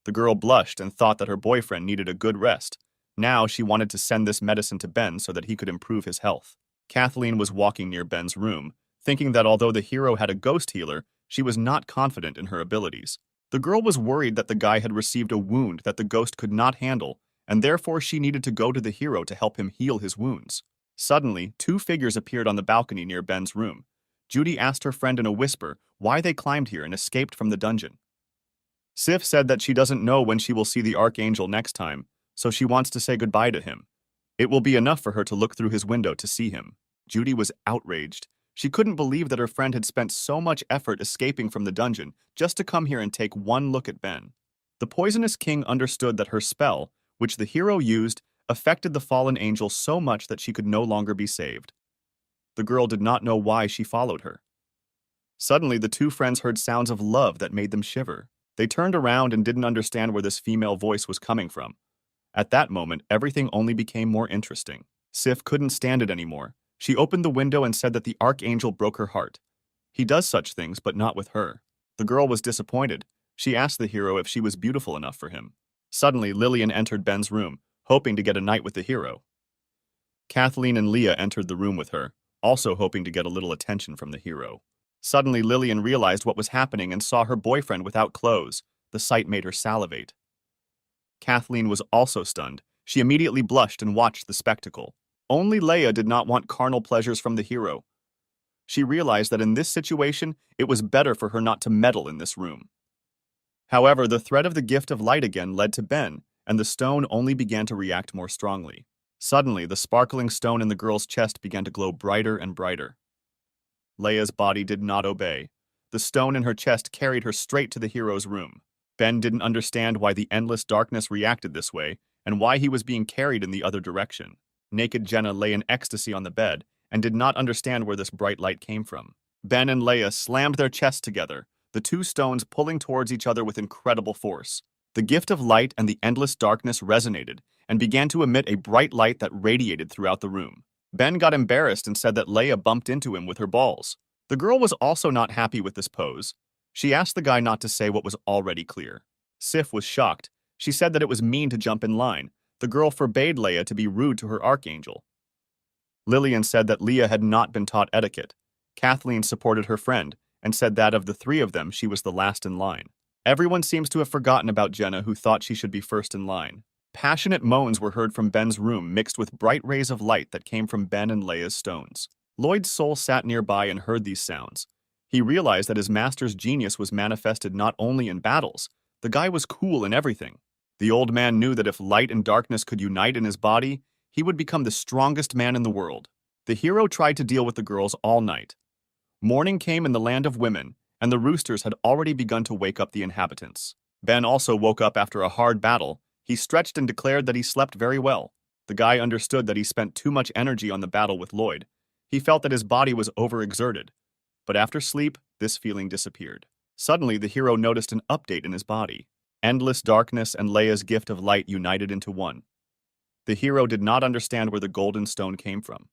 The girl blushed and thought that her boyfriend needed a good rest. Now she wanted to send this medicine to Ben so that he could improve his health. Kathleen was walking near Ben's room, thinking that although the hero had a ghost healer, she was not confident in her abilities. The girl was worried that the guy had received a wound that the ghost could not handle, and therefore she needed to go to the hero to help him heal his wounds. Suddenly, two figures appeared on the balcony near Ben's room. Judy asked her friend in a whisper why they climbed here and escaped from the dungeon. Sif said that she doesn't know when she will see the Archangel next time, so she wants to say goodbye to him. It will be enough for her to look through his window to see him. Judy was outraged. She couldn't believe that her friend had spent so much effort escaping from the dungeon just to come here and take one look at Ben. The poisonous king understood that her spell, which the hero used, affected the fallen angel so much that she could no longer be saved. The girl did not know why she followed her. Suddenly, the two friends heard sounds of love that made them shiver. They turned around and didn't understand where this female voice was coming from. At that moment, everything only became more interesting. Sif couldn't stand it anymore. She opened the window and said that the Archangel broke her heart. He does such things, but not with her. The girl was disappointed. She asked the hero if she was beautiful enough for him. Suddenly, Lillian entered Ben's room, hoping to get a night with the hero. Kathleen and Leah entered the room with her, also hoping to get a little attention from the hero. Suddenly, Lillian realized what was happening and saw her boyfriend without clothes. The sight made her salivate. Kathleen was also stunned. She immediately blushed and watched the spectacle. Only Leia did not want carnal pleasures from the hero. She realized that in this situation, it was better for her not to meddle in this room. However, the threat of the gift of light again led to Ben, and the stone only began to react more strongly. Suddenly, the sparkling stone in the girl's chest began to glow brighter and brighter. Leia's body did not obey. The stone in her chest carried her straight to the hero's room. Ben didn't understand why the endless darkness reacted this way and why he was being carried in the other direction. Naked Jenna lay in ecstasy on the bed and did not understand where this bright light came from. Ben and Leia slammed their chests together, the two stones pulling towards each other with incredible force. The gift of light and the endless darkness resonated and began to emit a bright light that radiated throughout the room. Ben got embarrassed and said that Leia bumped into him with her balls. The girl was also not happy with this pose. She asked the guy not to say what was already clear. Sif was shocked. She said that it was mean to jump in line. The girl forbade Leia to be rude to her archangel. Lillian said that Leia had not been taught etiquette. Kathleen supported her friend and said that of the three of them, she was the last in line. Everyone seems to have forgotten about Jenna, who thought she should be first in line. Passionate moans were heard from Ben's room, mixed with bright rays of light that came from Ben and Leia's stones. Lloyd's soul sat nearby and heard these sounds. He realized that his master's genius was manifested not only in battles. The guy was cool in everything. The old man knew that if light and darkness could unite in his body, he would become the strongest man in the world. The hero tried to deal with the girls all night. Morning came in the land of women, and the roosters had already begun to wake up the inhabitants. Ben also woke up after a hard battle. He stretched and declared that he slept very well. The guy understood that he spent too much energy on the battle with Lloyd. He felt that his body was overexerted. But after sleep, this feeling disappeared. Suddenly, the hero noticed an update in his body. Endless darkness and Leia's gift of light united into one. The hero did not understand where the golden stone came from.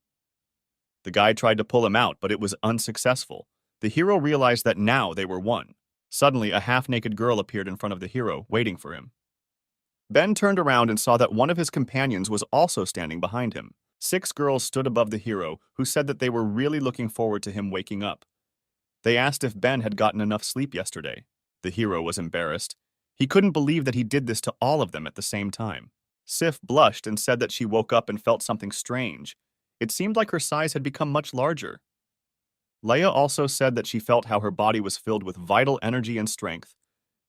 The guy tried to pull him out, but it was unsuccessful. The hero realized that now they were one. Suddenly, a half-naked girl appeared in front of the hero, waiting for him. Ben turned around and saw that one of his companions was also standing behind him. 6 girls stood above the hero, who said that they were really looking forward to him waking up. They asked if Ben had gotten enough sleep yesterday. The hero was embarrassed. He couldn't believe that he did this to all of them at the same time. Sif blushed and said that she woke up and felt something strange. It seemed like her size had become much larger. Leia also said that she felt how her body was filled with vital energy and strength.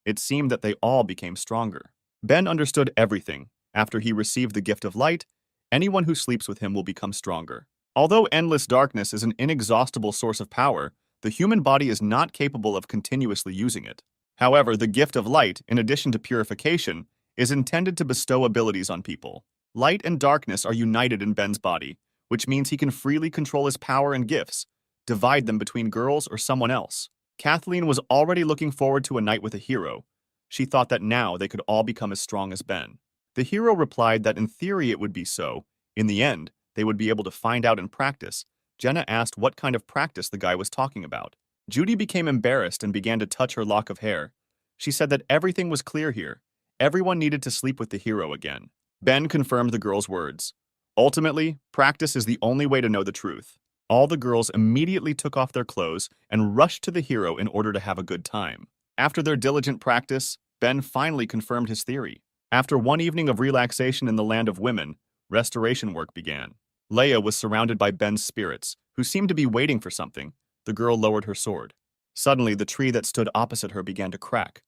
It seemed that they all became stronger. Ben understood everything. After he received the gift of light, anyone who sleeps with him will become stronger. Although endless darkness is an inexhaustible source of power, the human body is not capable of continuously using it. However, the gift of light, in addition to purification, is intended to bestow abilities on people. Light and darkness are united in Ben's body, which means he can freely control his power and gifts, divide them between girls or someone else. Kathleen was already looking forward to a night with a hero. She thought that now they could all become as strong as Ben. The hero replied that in theory it would be so. In the end, they would be able to find out in practice. Jenna asked what kind of practice the guy was talking about. Judy became embarrassed and began to touch her lock of hair. She said that everything was clear here. Everyone needed to sleep with the hero again. Ben confirmed the girl's words. Ultimately, practice is the only way to know the truth. All the girls immediately took off their clothes and rushed to the hero in order to have a good time. After their diligent practice, Ben finally confirmed his theory. After one evening of relaxation in the land of women, restoration work began. Leia was surrounded by Ben's spirits, who seemed to be waiting for something. The girl lowered her sword. Suddenly, the tree that stood opposite her began to crack.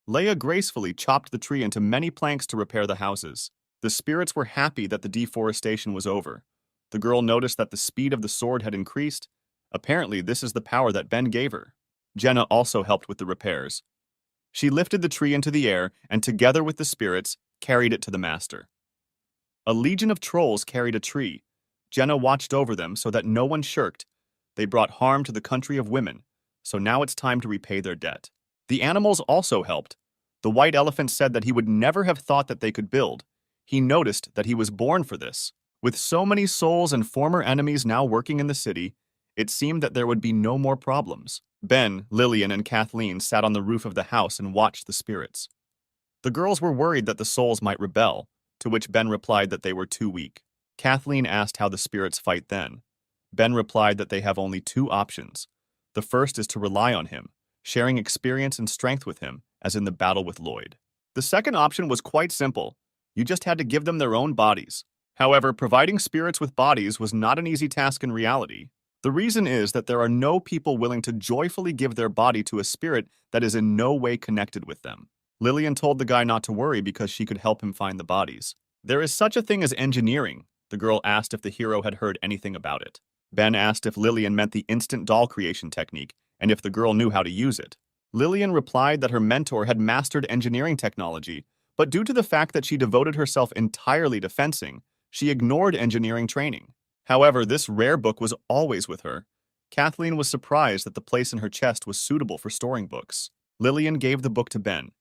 Leia gracefully chopped the tree into many planks to repair the houses. The spirits were happy that the deforestation was over. The girl noticed that the speed of the sword had increased. Apparently, this is the power that Ben gave her. Jenna also helped with the repairs. She lifted the tree into the air and, together with the spirits, carried it to the master. A legion of trolls carried a tree. Jenna watched over them so that no one shirked. They brought harm to the country of women, so now it's time to repay their debt. The animals also helped. The white elephant said that he would never have thought that they could build. He noticed that he was born for this. With so many souls and former enemies now working in the city, it seemed that there would be no more problems. Ben, Lillian, and Kathleen sat on the roof of the house and watched the spirits. The girls were worried that the souls might rebel, to which Ben replied that they were too weak. Kathleen asked how the spirits fight then. Ben replied that they have only 2 options. The first is to rely on him, sharing experience and strength with him, as in the battle with Lloyd. The second option was quite simple. You just had to give them their own bodies. However, providing spirits with bodies was not an easy task in reality. The reason is that there are no people willing to joyfully give their body to a spirit that is in no way connected with them. Lillian told the guy not to worry because she could help him find the bodies. There is such a thing as engineering. The girl asked if the hero had heard anything about it. Ben asked if Lillian meant the instant doll creation technique and if the girl knew how to use it. Lillian replied that her mentor had mastered engineering technology, but due to the fact that she devoted herself entirely to fencing, she ignored engineering training. However, this rare book was always with her. Kathleen was surprised that the place in her chest was suitable for storing books. Lillian gave the book to Ben.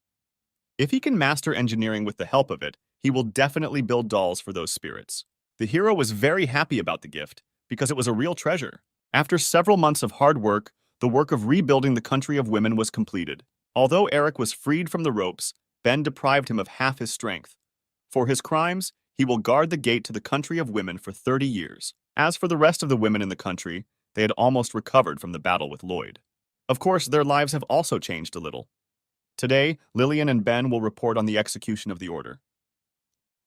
If he can master engineering with the help of it, he will definitely build dolls for those spirits. The hero was very happy about the gift because it was a real treasure. After several months of hard work, the work of rebuilding the country of women was completed. Although Eric was freed from the ropes, Ben deprived him of half his strength. For his crimes, he will guard the gate to the country of women for 30 years. As for the rest of the women in the country, they had almost recovered from the battle with Lloyd. Of course, their lives have also changed a little. Today, Lillian and Ben will report on the execution of the order.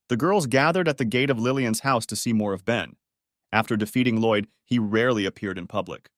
The girls gathered at the gate of Lillian's house to see more of Ben. After defeating Lloyd, he rarely appeared in public.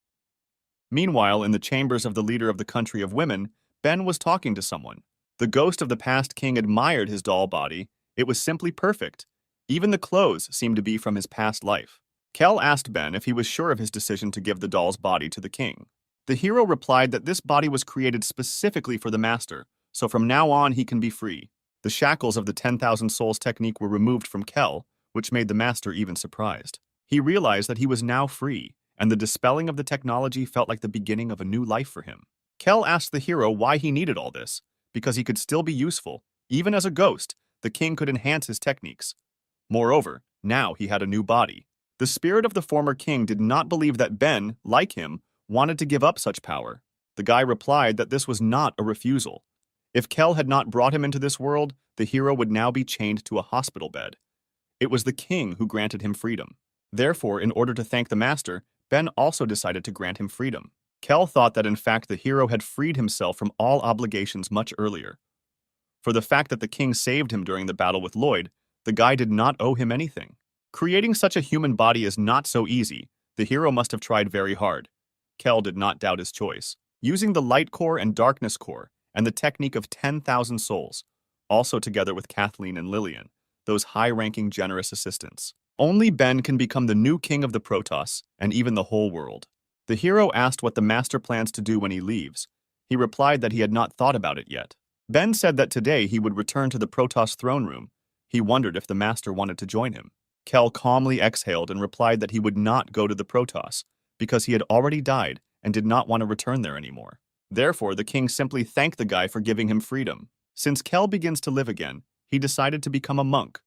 Meanwhile, in the chambers of the leader of the country of women, Ben was talking to someone. The ghost of the past king admired his doll body. It was simply perfect. Even the clothes seemed to be from his past life. Kel asked Ben if he was sure of his decision to give the doll's body to the king. The hero replied that this body was created specifically for the master, so from now on he can be free. The shackles of the 10,000 souls technique were removed from Kel, which made the master even surprised. He realized that he was now free, and the dispelling of the technology felt like the beginning of a new life for him. Kel asked the hero why he needed all this, because he could still be useful. Even as a ghost, the king could enhance his techniques. Moreover, now he had a new body. The spirit of the former king did not believe that Ben, like him, wanted to give up such power. The guy replied that this was not a refusal. If Kel had not brought him into this world, the hero would now be chained to a hospital bed. It was the king who granted him freedom. Therefore, in order to thank the master, Ben also decided to grant him freedom. Kel thought that in fact the hero had freed himself from all obligations much earlier. For the fact that the king saved him during the battle with Lloyd, the guy did not owe him anything. Creating such a human body is not so easy. The hero must have tried very hard. Kel did not doubt his choice. Using the light core and darkness core, and the technique of 10,000 souls, also together with Kathleen and Lillian, those high-ranking generous assistants. Only Ben can become the new king of the Protoss, and even the whole world. The hero asked what the master plans to do when he leaves. He replied that he had not thought about it yet. Ben said that today he would return to the Protoss throne room. He wondered if the master wanted to join him. Kel calmly exhaled and replied that he would not go to the Protoss, because he had already died and did not want to return there anymore. Therefore, the king simply thanked the guy for giving him freedom. Since Kel begins to live again, he decided to become a monk.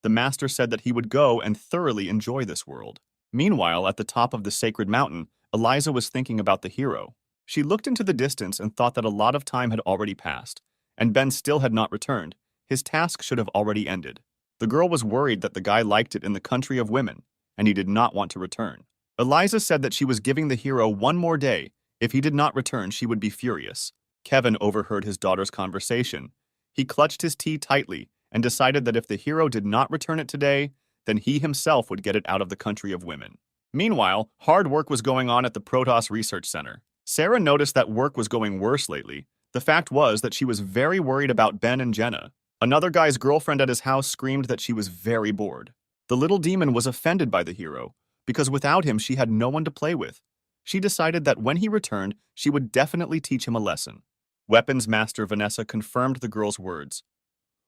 The master said that he would go and thoroughly enjoy this world. Meanwhile, at the top of the sacred mountain, Eliza was thinking about the hero. She looked into the distance and thought that a lot of time had already passed, and Ben still had not returned. His task should have already ended. The girl was worried that the guy liked it in the country of women, and he did not want to return. Eliza said that she was giving the hero one more day. If he did not return, she would be furious. Kevin overheard his daughter's conversation. He clutched his tea tightly and decided that if the hero did not return it today, then he himself would get it out of the country of women. Meanwhile, hard work was going on at the Protoss Research Center. Sarah noticed that work was going worse lately. The fact was that she was very worried about Ben and Jenna. Another guy's girlfriend at his house screamed that she was very bored. The little demon was offended by the hero, because without him she had no one to play with. She decided that when he returned, she would definitely teach him a lesson. Weapons Master Vanessa confirmed the girl's words.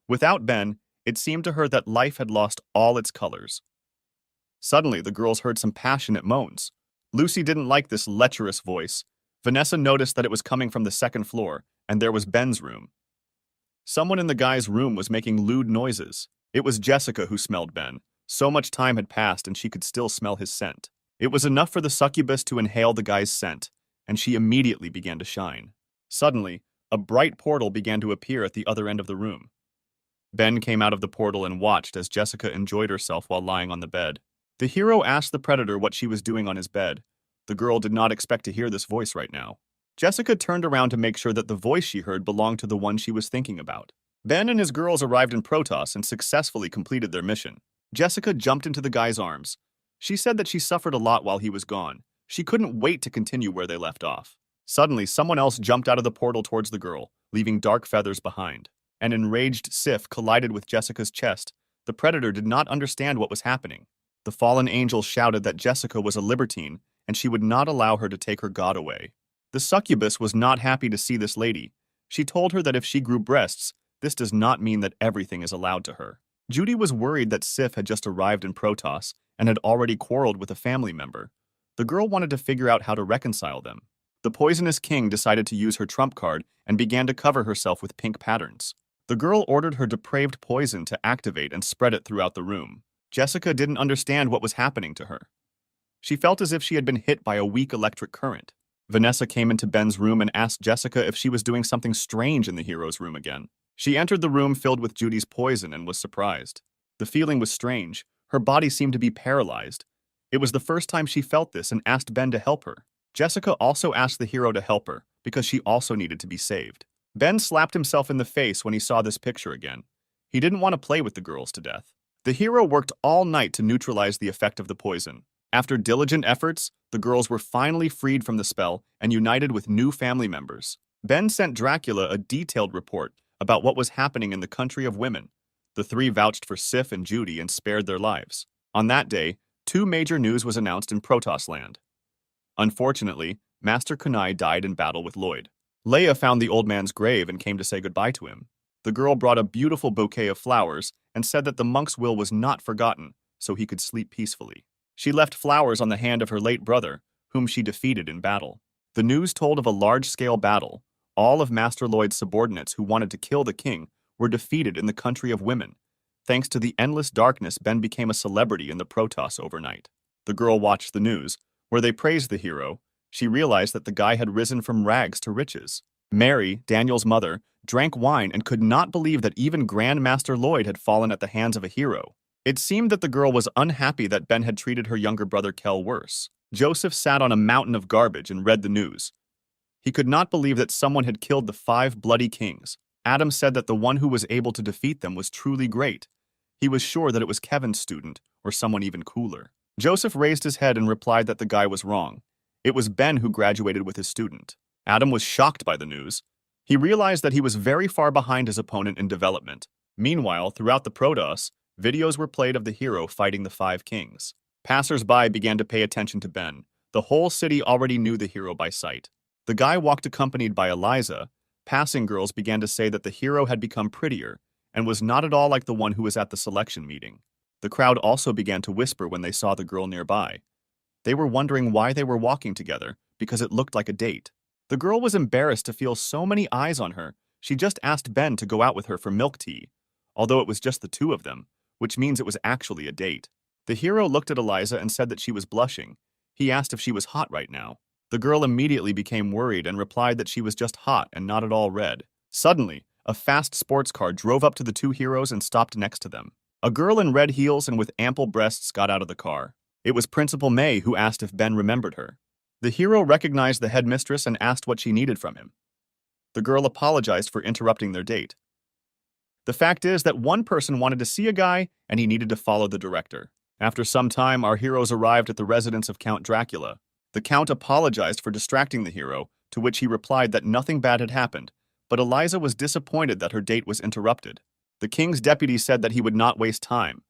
Without Ben, it seemed to her that life had lost all its colors. Suddenly, the girls heard some passionate moans. Lucy didn't like this lecherous voice. Vanessa noticed that it was coming from the second floor, and there was Ben's room. Someone in the guy's room was making lewd noises. It was Jessica who smelled Ben. So much time had passed and she could still smell his scent. It was enough for the succubus to inhale the guy's scent, and she immediately began to shine. Suddenly, a bright portal began to appear at the other end of the room. Ben came out of the portal and watched as Jessica enjoyed herself while lying on the bed. The hero asked the predator what she was doing on his bed. The girl did not expect to hear this voice right now. Jessica turned around to make sure that the voice she heard belonged to the one she was thinking about. Ben and his girls arrived in Protoss and successfully completed their mission. Jessica jumped into the guy's arms. She said that she suffered a lot while he was gone. She couldn't wait to continue where they left off. Suddenly, someone else jumped out of the portal towards the girl, leaving dark feathers behind. An enraged Sif collided with Jessica's chest. The predator did not understand what was happening. The fallen angel shouted that Jessica was a libertine and she would not allow her to take her god away. The succubus was not happy to see this lady. She told her that if she grew breasts, this does not mean that everything is allowed to her. Judy was worried that Sif had just arrived in Protoss and had already quarreled with a family member. The girl wanted to figure out how to reconcile them. The poisonous king decided to use her trump card and began to cover herself with pink patterns. The girl ordered her depraved poison to activate and spread it throughout the room. Jessica didn't understand what was happening to her. She felt as if she had been hit by a weak electric current. Vanessa came into Ben's room and asked Jessica if she was doing something strange in the hero's room again. She entered the room filled with Judy's poison and was surprised. The feeling was strange. Her body seemed to be paralyzed. It was the first time she felt this and asked Ben to help her. Jessica also asked the hero to help her because she also needed to be saved. Ben slapped himself in the face when he saw this picture again. He didn't want to play with the girls to death. The hero worked all night to neutralize the effect of the poison. After diligent efforts, the girls were finally freed from the spell and united with new family members. Ben sent Dracula a detailed report about what was happening in the country of women. The three vouched for Sif and Judy and spared their lives. On that day, two major news was announced in Protoss land. Unfortunately, Master Kunai died in battle with Lloyd. Leia found the old man's grave and came to say goodbye to him. The girl brought a beautiful bouquet of flowers and said that the monk's will was not forgotten, so he could sleep peacefully. She left flowers on the hand of her late brother, whom she defeated in battle. The news told of a large-scale battle. All of Master Lloyd's subordinates who wanted to kill the king were defeated in the country of women. Thanks to the endless darkness, Ben became a celebrity in the Protoss overnight. The girl watched the news, where they praised the hero. She realized that the guy had risen from rags to riches. Mary, Daniel's mother, drank wine and could not believe that even Grand Master Lloyd had fallen at the hands of a hero. It seemed that the girl was unhappy that Ben had treated her younger brother Kel worse. Joseph sat on a mountain of garbage and read the news. He could not believe that someone had killed the 5 bloody kings. Adam said that the one who was able to defeat them was truly great. He was sure that it was Kevin's student, or someone even cooler. Joseph raised his head and replied that the guy was wrong. It was Ben who graduated with his student. Adam was shocked by the news. He realized that he was very far behind his opponent in development. Meanwhile, throughout the Protoss, videos were played of the hero fighting the 5 kings. Passers-by began to pay attention to Ben. The whole city already knew the hero by sight. The guy walked accompanied by Eliza. Passing girls began to say that the hero had become prettier and was not at all like the one who was at the selection meeting. The crowd also began to whisper when they saw the girl nearby. They were wondering why they were walking together, because it looked like a date. The girl was embarrassed to feel so many eyes on her. She just asked Ben to go out with her for milk tea, although it was just the two of them, which means it was actually a date. The hero looked at Eliza and said that she was blushing. He asked if she was hot right now. The girl immediately became worried and replied that she was just hot and not at all red. Suddenly, a fast sports car drove up to the two heroes and stopped next to them. A girl in red heels and with ample breasts got out of the car. It was Principal May who asked if Ben remembered her. The hero recognized the headmistress and asked what she needed from him. The girl apologized for interrupting their date. The fact is that one person wanted to see a guy and he needed to follow the director. After some time, our heroes arrived at the residence of Count Dracula. The Count apologized for distracting the hero, to which he replied that nothing bad had happened, but Eliza was disappointed that her date was interrupted. The king's deputy said that he would not waste time.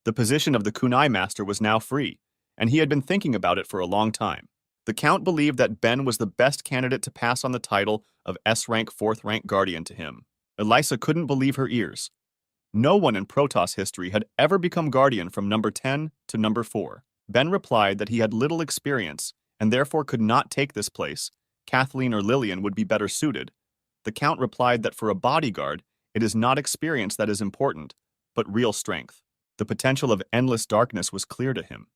The position of the kunai master was now free, and he had been thinking about it for a long time. The Count believed that Ben was the best candidate to pass on the title of S-rank 4th rank guardian to him. Eliza couldn't believe her ears. No one in Protoss history had ever become guardian from number 10 to number 4. Ben replied that he had little experience and therefore could not take this place. Kathleen or Lillian would be better suited. The Count replied that for a bodyguard, it is not experience that is important, but real strength. The potential of endless darkness was clear to him.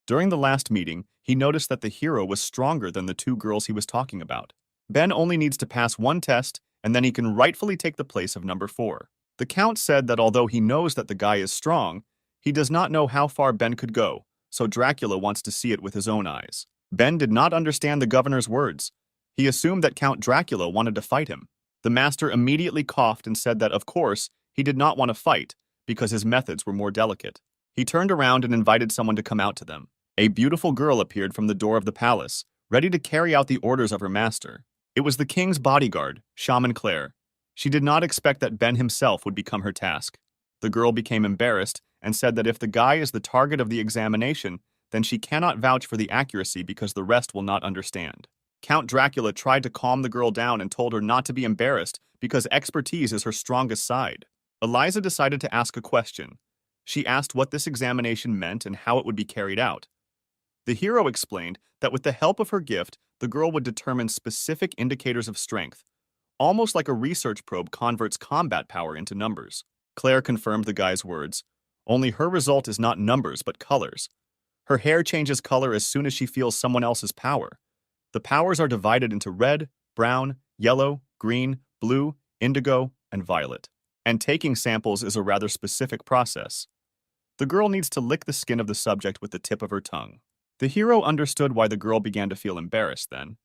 During the last meeting, he noticed that the hero was stronger than the two girls he was talking about. Ben only needs to pass one test, and then he can rightfully take the place of number 4. The Count said that although he knows that the guy is strong, he does not know how far Ben could go, so Dracula wants to see it with his own eyes. Ben did not understand the governor's words. He assumed that Count Dracula wanted to fight him. The master immediately coughed and said that, of course, he did not want to fight, because his methods were more delicate. He turned around and invited someone to come out to them. A beautiful girl appeared from the door of the palace, ready to carry out the orders of her master. It was the king's bodyguard, Shaman Claire. She did not expect that Ben himself would become her task. The girl became embarrassed and said that if the guy is the target of the examination, then she cannot vouch for the accuracy because the rest will not understand. Count Dracula tried to calm the girl down and told her not to be embarrassed because expertise is her strongest side. Eliza decided to ask a question. She asked what this examination meant and how it would be carried out. The hero explained that with the help of her gift, the girl would determine specific indicators of strength, almost like a research probe converts combat power into numbers. Claire confirmed the guy's words. Only her result is not numbers, but colors. Her hair changes color as soon as she feels someone else's power. The powers are divided into red, brown, yellow, green, blue, indigo, and violet. And taking samples is a rather specific process. The girl needs to lick the skin of the subject with the tip of her tongue. The hero understood why the girl began to feel embarrassed then.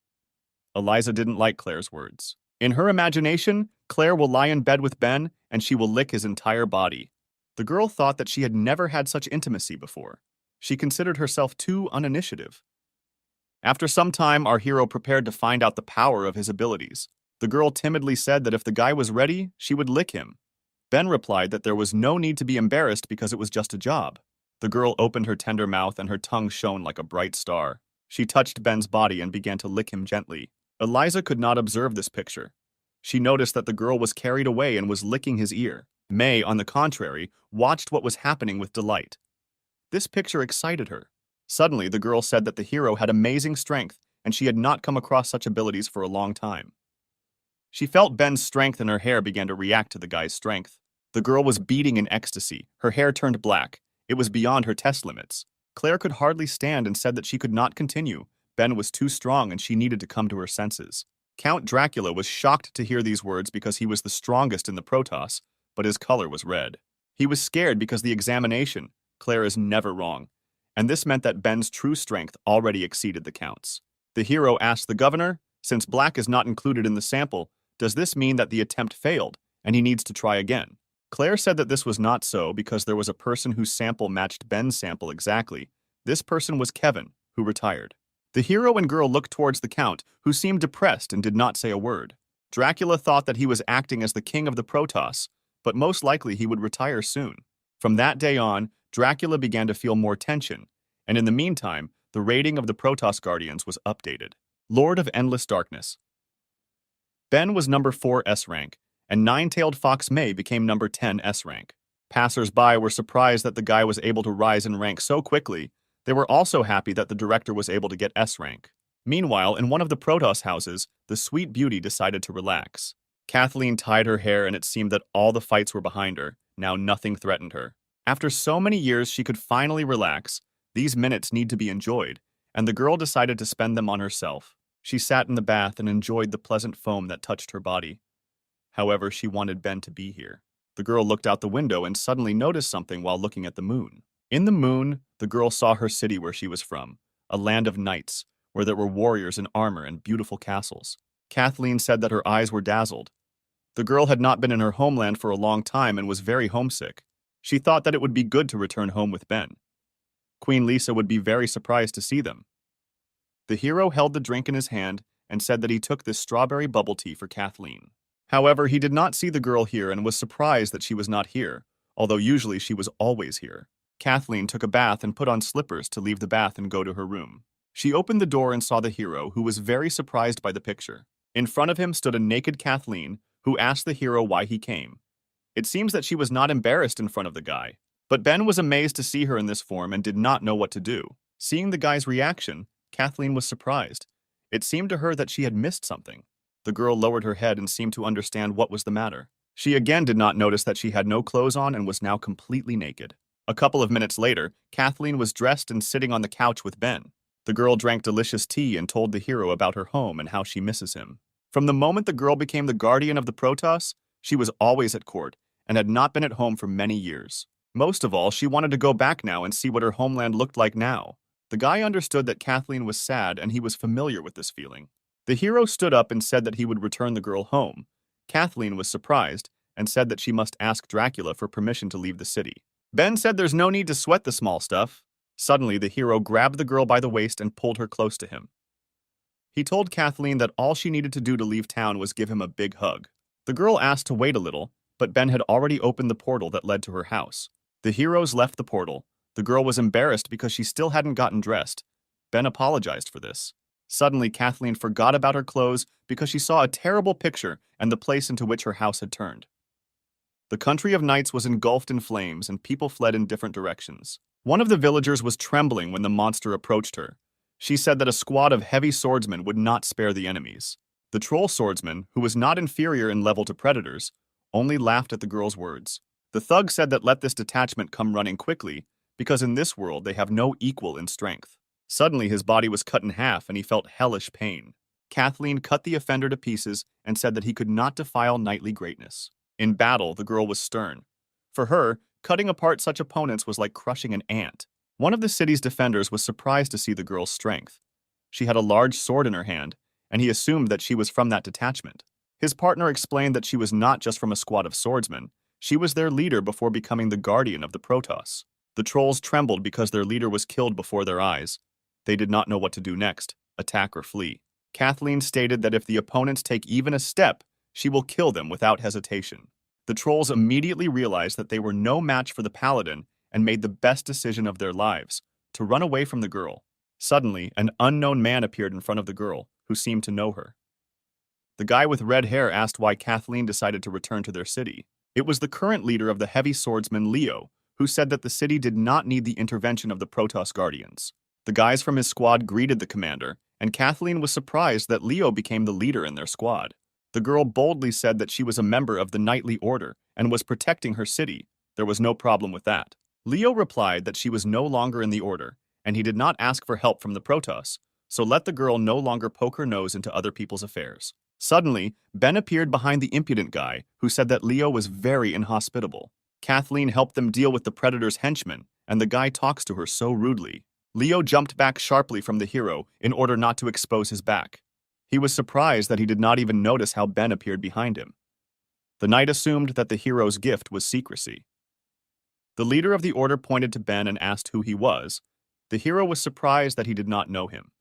Eliza didn't like Claire's words. In her imagination, Claire will lie in bed with Ben and she will lick his entire body. The girl thought that she had never had such intimacy before. She considered herself too uninitiative. After some time, our hero prepared to find out the power of his abilities. The girl timidly said that if the guy was ready, she would lick him. Ben replied that there was no need to be embarrassed because it was just a job. The girl opened her tender mouth and her tongue shone like a bright star. She touched Ben's body and began to lick him gently. Eliza could not observe this picture. She noticed that the girl was carried away and was licking his ear. May, on the contrary, watched what was happening with delight. This picture excited her. Suddenly, the girl said that the hero had amazing strength and she had not come across such abilities for a long time. She felt Ben's strength and her hair began to react to the guy's strength. The girl was beating in ecstasy. Her hair turned black. It was beyond her test limits. Claire could hardly stand and said that she could not continue. Ben was too strong and she needed to come to her senses. Count Dracula was shocked to hear these words because he was the strongest in the Protoss, but his color was red. He was scared because the examination, Claire is never wrong, and this meant that Ben's true strength already exceeded the Count's. The hero asked the governor, since black is not included in the sample, does this mean that the attempt failed and he needs to try again? Claire said that this was not so because there was a person whose sample matched Ben's sample exactly. This person was Kevin, who retired. The hero and girl looked towards the Count, who seemed depressed and did not say a word. Dracula thought that he was acting as the king of the Protoss, but most likely he would retire soon. From that day on, Dracula began to feel more tension, and in the meantime, the rating of the Protoss Guardians was updated. Lord of Endless Darkness. Ben was number 4 S rank, and Nine-Tailed Fox May became number 10 S rank. Passers-by were surprised that the guy was able to rise in rank so quickly. They were also happy that the director was able to get S rank. Meanwhile, in one of the Protoss houses, the sweet beauty decided to relax. Kathleen tied her hair and it seemed that all the fights were behind her. Now nothing threatened her. After so many years, she could finally relax. These minutes need to be enjoyed, and the girl decided to spend them on herself. She sat in the bath and enjoyed the pleasant foam that touched her body. However, she wanted Ben to be here. The girl looked out the window and suddenly noticed something while looking at the moon. In the moon, the girl saw her city where she was from, a land of knights, where there were warriors in armor and beautiful castles. Kathleen said that her eyes were dazzled. The girl had not been in her homeland for a long time and was very homesick. She thought that it would be good to return home with Ben. Queen Lisa would be very surprised to see them. The hero held the drink in his hand and said that he took this strawberry bubble tea for Kathleen. However, he did not see the girl here and was surprised that she was not here, although usually she was always here. Kathleen took a bath and put on slippers to leave the bath and go to her room. She opened the door and saw the hero, who was very surprised by the picture. In front of him stood a naked Kathleen, who asked the hero why he came. It seems that she was not embarrassed in front of the guy, but Ben was amazed to see her in this form and did not know what to do. Seeing the guy's reaction, Kathleen was surprised. It seemed to her that she had missed something. The girl lowered her head and seemed to understand what was the matter. She again did not notice that she had no clothes on and was now completely naked. A couple of minutes later, Kathleen was dressed and sitting on the couch with Ben. The girl drank delicious tea and told the hero about her home and how she misses him. From the moment the girl became the guardian of the Protoss, she was always at court and had not been at home for many years. Most of all, she wanted to go back now and see what her homeland looked like now. The guy understood that Kathleen was sad and he was familiar with this feeling. The hero stood up and said that he would return the girl home. Kathleen was surprised and said that she must ask Dracula for permission to leave the city. Ben said there's no need to sweat the small stuff. Suddenly, the hero grabbed the girl by the waist and pulled her close to him. He told Kathleen that all she needed to do to leave town was give him a big hug. The girl asked to wait a little, but Ben had already opened the portal that led to her house. The heroes left the portal. The girl was embarrassed because she still hadn't gotten dressed. Ben apologized for this. Suddenly, Kathleen forgot about her clothes because she saw a terrible picture and the place into which her house had turned. The country of Knights was engulfed in flames and people fled in different directions. One of the villagers was trembling when the monster approached her. She said that a squad of heavy swordsmen would not spare the enemies. The troll swordsman, who was not inferior in level to predators, only laughed at the girl's words. The thug said that let this detachment come running quickly, because in this world they have no equal in strength. Suddenly his body was cut in half and he felt hellish pain. Kathleen cut the offender to pieces and said that he could not defile knightly greatness. In battle, the girl was stern. For her, cutting apart such opponents was like crushing an ant. One of the city's defenders was surprised to see the girl's strength. She had a large sword in her hand, and he assumed that she was from that detachment. His partner explained that she was not just from a squad of swordsmen, she was their leader before becoming the guardian of the Protoss. The trolls trembled because their leader was killed before their eyes. They did not know what to do next, attack or flee. Kathleen stated that if the opponents take even a step, she will kill them without hesitation. The trolls immediately realized that they were no match for the paladin and made the best decision of their lives, to run away from the girl. Suddenly, an unknown man appeared in front of the girl, who seemed to know her. The guy with red hair asked why Kathleen decided to return to their city. It was the current leader of the heavy swordsman, Leo, who said that the city did not need the intervention of the Protoss Guardians. The guys from his squad greeted the commander, and Kathleen was surprised that Leo became the leader in their squad. The girl boldly said that she was a member of the Knightly Order and was protecting her city. There was no problem with that. Leo replied that she was no longer in the Order, and he did not ask for help from the Protoss, so let the girl no longer poke her nose into other people's affairs. Suddenly, Ben appeared behind the impudent guy, who said that Leo was very inhospitable. Kathleen helped them deal with the Predator's henchmen, and the guy talks to her so rudely. Leo jumped back sharply from the hero in order not to expose his back. He was surprised that he did not even notice how Ben appeared behind him. The knight assumed that the hero's gift was secrecy. The leader of the order pointed to Ben and asked who he was. The hero was surprised that he did not know him.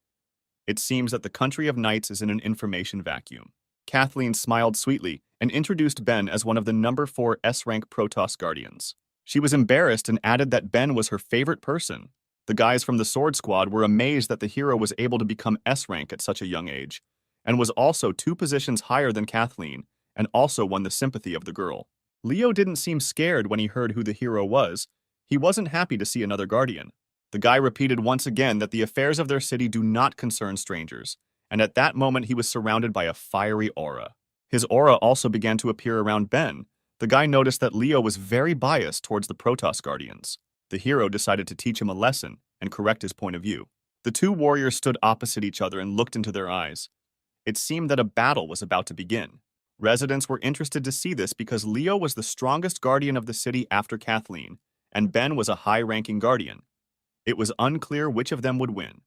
It seems that the country of knights is in an information vacuum. Kathleen smiled sweetly and introduced Ben as one of the number 4 S-rank Protoss Guardians. She was embarrassed and added that Ben was her favorite person. The guys from the Sword Squad were amazed that the hero was able to become S-rank at such a young age, and was also 2 positions higher than Kathleen, and also won the sympathy of the girl. Leo didn't seem scared when he heard who the hero was. He wasn't happy to see another guardian. The guy repeated once again that the affairs of their city do not concern strangers, and at that moment he was surrounded by a fiery aura. His aura also began to appear around Ben. The guy noticed that Leo was very biased towards the Protoss Guardians. The hero decided to teach him a lesson and correct his point of view. The 2 warriors stood opposite each other and looked into their eyes. It seemed that a battle was about to begin. Residents were interested to see this because Leo was the strongest guardian of the city after Kathleen, and Ben was a high-ranking guardian. It was unclear which of them would win.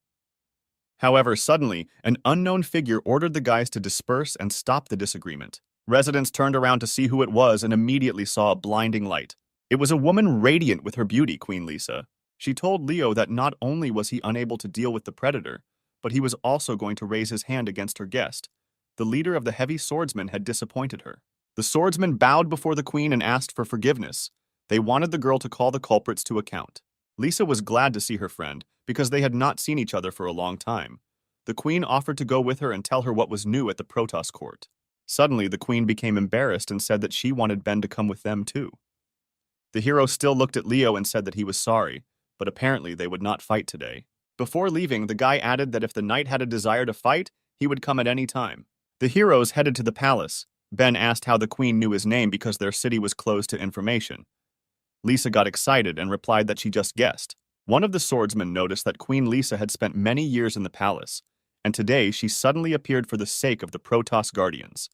However, suddenly, an unknown figure ordered the guys to disperse and stop the disagreement. Residents turned around to see who it was and immediately saw a blinding light. It was a woman radiant with her beauty, Queen Lisa. She told Leo that not only was he unable to deal with the predator, but he was also going to raise his hand against her guest. The leader of the heavy swordsmen had disappointed her. The swordsman bowed before the queen and asked for forgiveness. They wanted the girl to call the culprits to account. Lisa was glad to see her friend, because they had not seen each other for a long time. The queen offered to go with her and tell her what was new at the Protoss court. Suddenly, the queen became embarrassed and said that she wanted Ben to come with them too. The hero still looked at Leo and said that he was sorry, but apparently they would not fight today. Before leaving, the guy added that if the knight had a desire to fight, he would come at any time. The heroes headed to the palace. Ben asked how the queen knew his name because their city was closed to information. Lisa got excited and replied that she just guessed. One of the swordsmen noticed that Queen Lisa had spent many years in the palace, and today she suddenly appeared for the sake of the Protoss Guardians.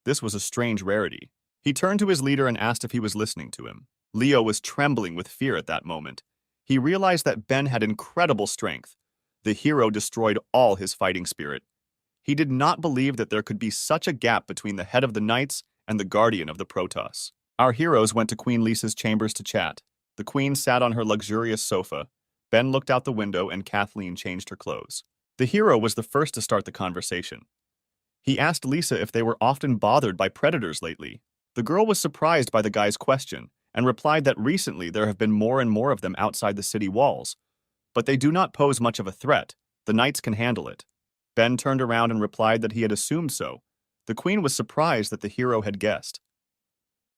This was a strange rarity. He turned to his leader and asked if he was listening to him. Leo was trembling with fear at that moment. He realized that Ben had incredible strength. The hero destroyed all his fighting spirit. He did not believe that there could be such a gap between the head of the knights and the guardian of the Protoss. Our heroes went to Queen Lisa's chambers to chat. The queen sat on her luxurious sofa. Ben looked out the window and Kathleen changed her clothes. The hero was the first to start the conversation. He asked Lisa if they were often bothered by predators lately. The girl was surprised by the guy's question and replied that recently there have been more and more of them outside the city walls, but they do not pose much of a threat. The knights can handle it. Ben turned around and replied that he had assumed so. The queen was surprised that the hero had guessed.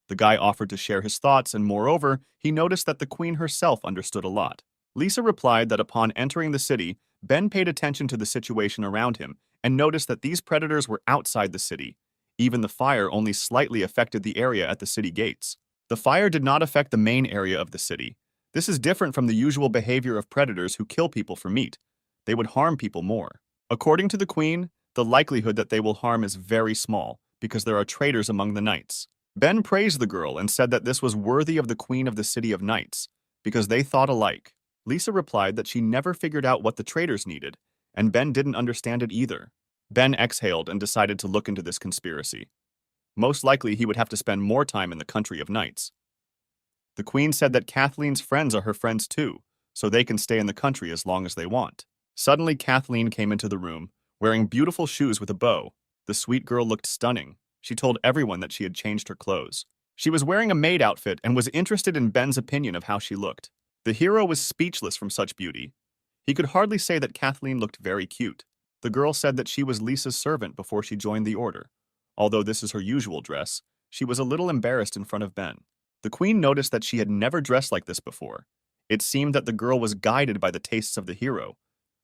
The guy offered to share his thoughts, and moreover, he noticed that the queen herself understood a lot. Lisa replied that upon entering the city, Ben paid attention to the situation around him and noticed that these predators were outside the city. Even the fire only slightly affected the area at the city gates. The fire did not affect the main area of the city. This is different from the usual behavior of predators who kill people for meat. They would harm people more. According to the queen, the likelihood that they will harm is very small because there are traitors among the knights. Ben praised the girl and said that this was worthy of the queen of the city of knights because they thought alike. Lisa replied that she never figured out what the traitors needed, and Ben didn't understand it either. Ben exhaled and decided to look into this conspiracy. Most likely he would have to spend more time in the country of knights. The queen said that Kathleen's friends are her friends too, so they can stay in the country as long as they want. Suddenly Kathleen came into the room, wearing beautiful shoes with a bow. The sweet girl looked stunning. She told everyone that she had changed her clothes. She was wearing a maid outfit and was interested in Ben's opinion of how she looked. The hero was speechless from such beauty. He could hardly say that Kathleen looked very cute. The girl said that she was Lisa's servant before she joined the order. Although this is her usual dress, she was a little embarrassed in front of Ben. The queen noticed that she had never dressed like this before. It seemed that the girl was guided by the tastes of the hero.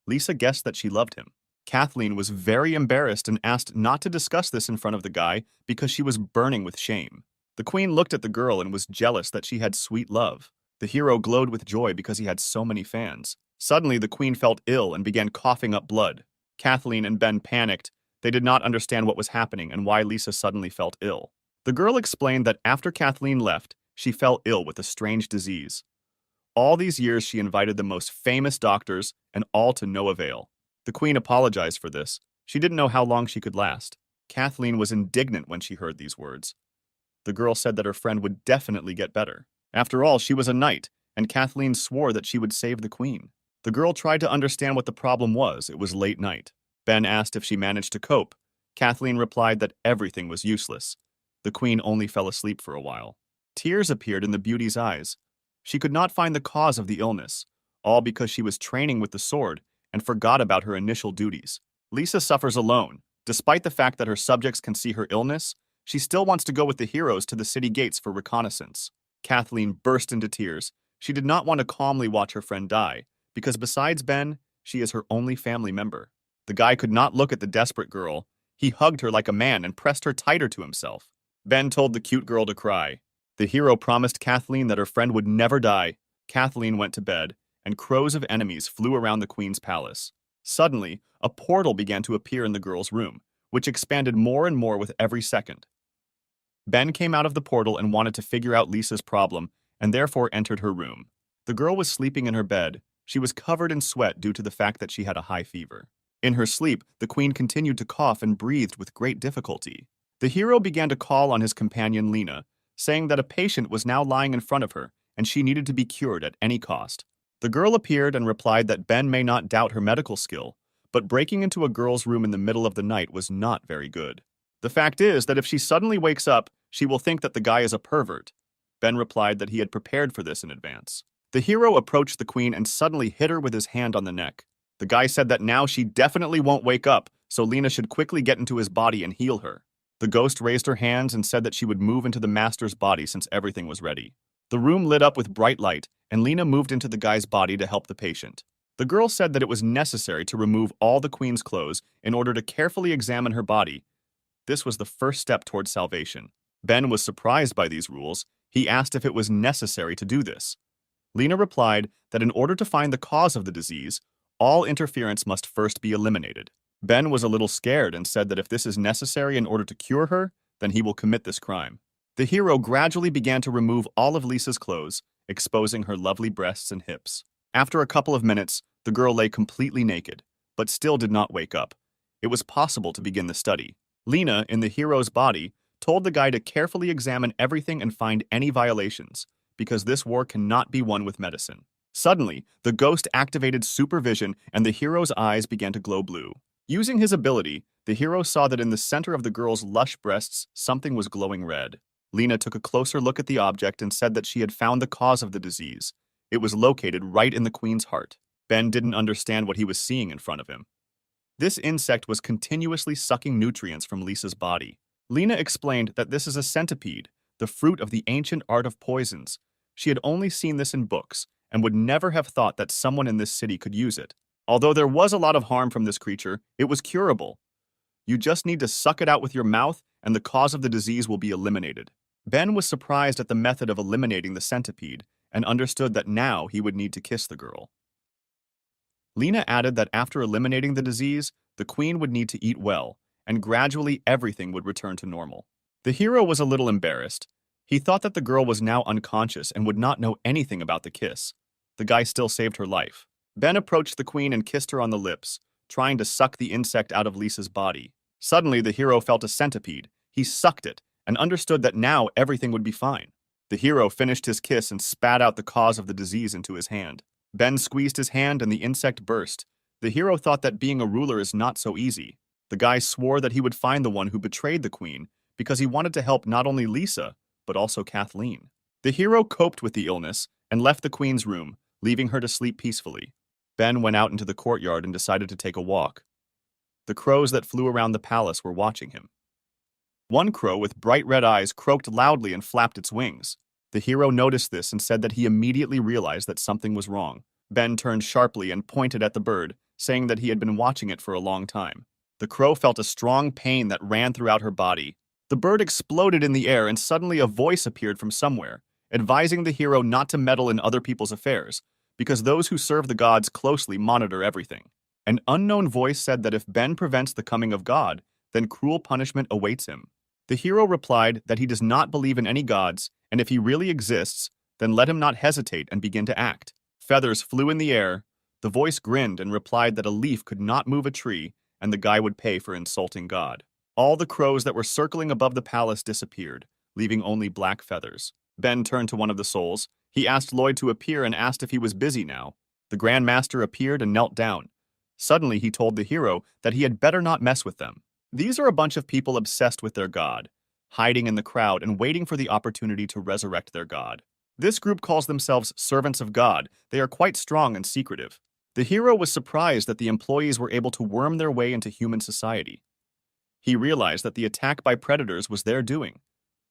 Lisa guessed that she loved him. Kathleen was very embarrassed and asked not to discuss this in front of the guy because she was burning with shame. The queen looked at the girl and was jealous that she had sweet love. The hero glowed with joy because he had so many fans. Suddenly, the queen felt ill and began coughing up blood. Kathleen and Ben panicked. They did not understand what was happening and why Lisa suddenly felt ill. The girl explained that after Kathleen left, she fell ill with a strange disease. All these years she invited the most famous doctors, and all to no avail. The queen apologized for this. She didn't know how long she could last. Kathleen was indignant when she heard these words. The girl said that her friend would definitely get better. After all, she was a knight, and Kathleen swore that she would save the queen. The girl tried to understand what the problem was. It was late night. Ben asked if she managed to cope. Kathleen replied that everything was useless. The queen only fell asleep for a while. Tears appeared in the beauty's eyes. She could not find the cause of the illness, all because she was training with the sword and forgot about her initial duties. Lisa suffers alone. Despite the fact that her subjects can see her illness, she still wants to go with the heroes to the city gates for reconnaissance. Kathleen burst into tears. She did not want to calmly watch her friend die, because besides Ben, she is her only family member. The guy could not look at the desperate girl. He hugged her like a man and pressed her tighter to himself. Ben told the cute girl to cry. The hero promised Kathleen that her friend would never die. Kathleen went to bed, and crows of enemies flew around the queen's palace. Suddenly, a portal began to appear in the girl's room, which expanded more and more with every second. Ben came out of the portal and wanted to figure out Lisa's problem, and therefore entered her room. The girl was sleeping in her bed. She was covered in sweat due to the fact that she had a high fever. In her sleep, the queen continued to cough and breathed with great difficulty. The hero began to call on his companion Lena, saying that a patient was now lying in front of her, and she needed to be cured at any cost. The girl appeared and replied that Ben may not doubt her medical skill, but breaking into a girl's room in the middle of the night was not very good. The fact is that if she suddenly wakes up, she will think that the guy is a pervert. Ben replied that he had prepared for this in advance. The hero approached the queen and suddenly hit her with his hand on the neck. The guy said that now she definitely won't wake up, so Lena should quickly get into his body and heal her. The ghost raised her hands and said that she would move into the master's body since everything was ready. The room lit up with bright light, and Lena moved into the guy's body to help the patient. The girl said that it was necessary to remove all the queen's clothes in order to carefully examine her body. This was the first step towards salvation. Ben was surprised by these rules. He asked if it was necessary to do this. Lena replied that in order to find the cause of the disease, all interference must first be eliminated. Ben was a little scared and said that if this is necessary in order to cure her, then he will commit this crime. The hero gradually began to remove all of Lisa's clothes, exposing her lovely breasts and hips. After a couple of minutes, the girl lay completely naked, but still did not wake up. It was possible to begin the study. Lena, in the hero's body, told the guy to carefully examine everything and find any violations, because this war cannot be won with medicine. Suddenly, the ghost activated supervision and the hero's eyes began to glow blue. Using his ability, the hero saw that in the center of the girl's lush breasts, something was glowing red. Lena took a closer look at the object and said that she had found the cause of the disease. It was located right in the queen's heart. Ben didn't understand what he was seeing in front of him. This insect was continuously sucking nutrients from Lisa's body. Lena explained that this is a centipede, the fruit of the ancient art of poisons. She had only seen this in books and would never have thought that someone in this city could use it. Although there was a lot of harm from this creature, it was curable. You just need to suck it out with your mouth and the cause of the disease will be eliminated. Ben was surprised at the method of eliminating the centipede and understood that now he would need to kiss the girl. Lena added that after eliminating the disease, the queen would need to eat well, and gradually everything would return to normal. The hero was a little embarrassed. He thought that the girl was now unconscious and would not know anything about the kiss. The guy still saved her life. Ben approached the queen and kissed her on the lips, trying to suck the insect out of Lisa's body. Suddenly, the hero felt a centipede. He sucked it and understood that now everything would be fine. The hero finished his kiss and spat out the cause of the disease into his hand. Ben squeezed his hand and the insect burst. The hero thought that being a ruler is not so easy. The guy swore that he would find the one who betrayed the queen because he wanted to help not only Lisa, but also Kathleen. The hero coped with the illness and left the queen's room, leaving her to sleep peacefully. Ben went out into the courtyard and decided to take a walk. The crows that flew around the palace were watching him. One crow with bright red eyes croaked loudly and flapped its wings. The hero noticed this and said that he immediately realized that something was wrong. Ben turned sharply and pointed at the bird, saying that he had been watching it for a long time. The crow felt a strong pain that ran throughout her body. The bird exploded in the air and suddenly a voice appeared from somewhere, advising the hero not to meddle in other people's affairs, because those who serve the gods closely monitor everything. An unknown voice said that if Ben prevents the coming of God, then cruel punishment awaits him. The hero replied that he does not believe in any gods, and if he really exists, then let him not hesitate and begin to act. Feathers flew in the air. The voice grinned and replied that a leaf could not move a tree, and the guy would pay for insulting God. All the crows that were circling above the palace disappeared, leaving only black feathers. Ben turned to one of the souls. He asked Lloyd to appear and asked if he was busy now. The Grand Master appeared and knelt down. Suddenly, he told the hero that he had better not mess with them. These are a bunch of people obsessed with their god, hiding in the crowd and waiting for the opportunity to resurrect their god. This group calls themselves servants of God. They are quite strong and secretive. The hero was surprised that the employees were able to worm their way into human society. He realized that the attack by predators was their doing,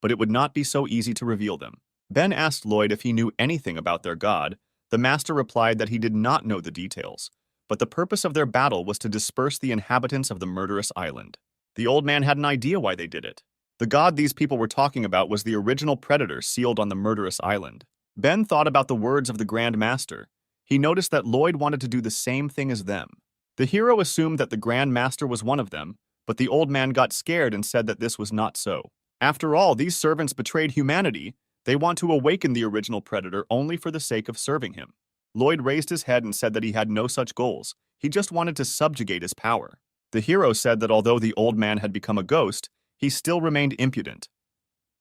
but it would not be so easy to reveal them. Ben asked Lloyd if he knew anything about their god. The master replied that he did not know the details, but the purpose of their battle was to disperse the inhabitants of the murderous island. The old man had an idea why they did it. The god these people were talking about was the original predator sealed on the murderous island. Ben thought about the words of the Grand Master. He noticed that Lloyd wanted to do the same thing as them. The hero assumed that the Grand Master was one of them, but the old man got scared and said that this was not so. After all, these servants betrayed humanity. They want to awaken the original predator only for the sake of serving him. Lloyd raised his head and said that he had no such goals. He just wanted to subjugate his power. The hero said that although the old man had become a ghost, he still remained impudent.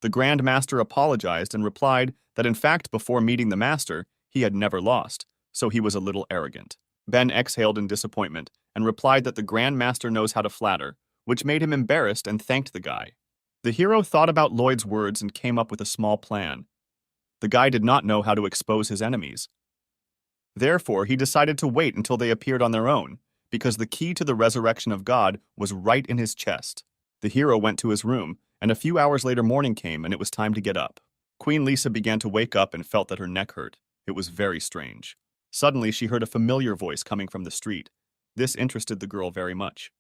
The Grand Master apologized and replied that in fact before meeting the master, he had never lost, so he was a little arrogant. Ben exhaled in disappointment and replied that the Grand Master knows how to flatter, which made him embarrassed and thanked the guy. The hero thought about Lloyd's words and came up with a small plan. The guy did not know how to expose his enemies. Therefore, he decided to wait until they appeared on their own, because the key to the resurrection of God was right in his chest. The hero went to his room, and a few hours later morning came and it was time to get up. Queen Lisa began to wake up and felt that her neck hurt. It was very strange. Suddenly, she heard a familiar voice coming from the street. This interested the girl very much.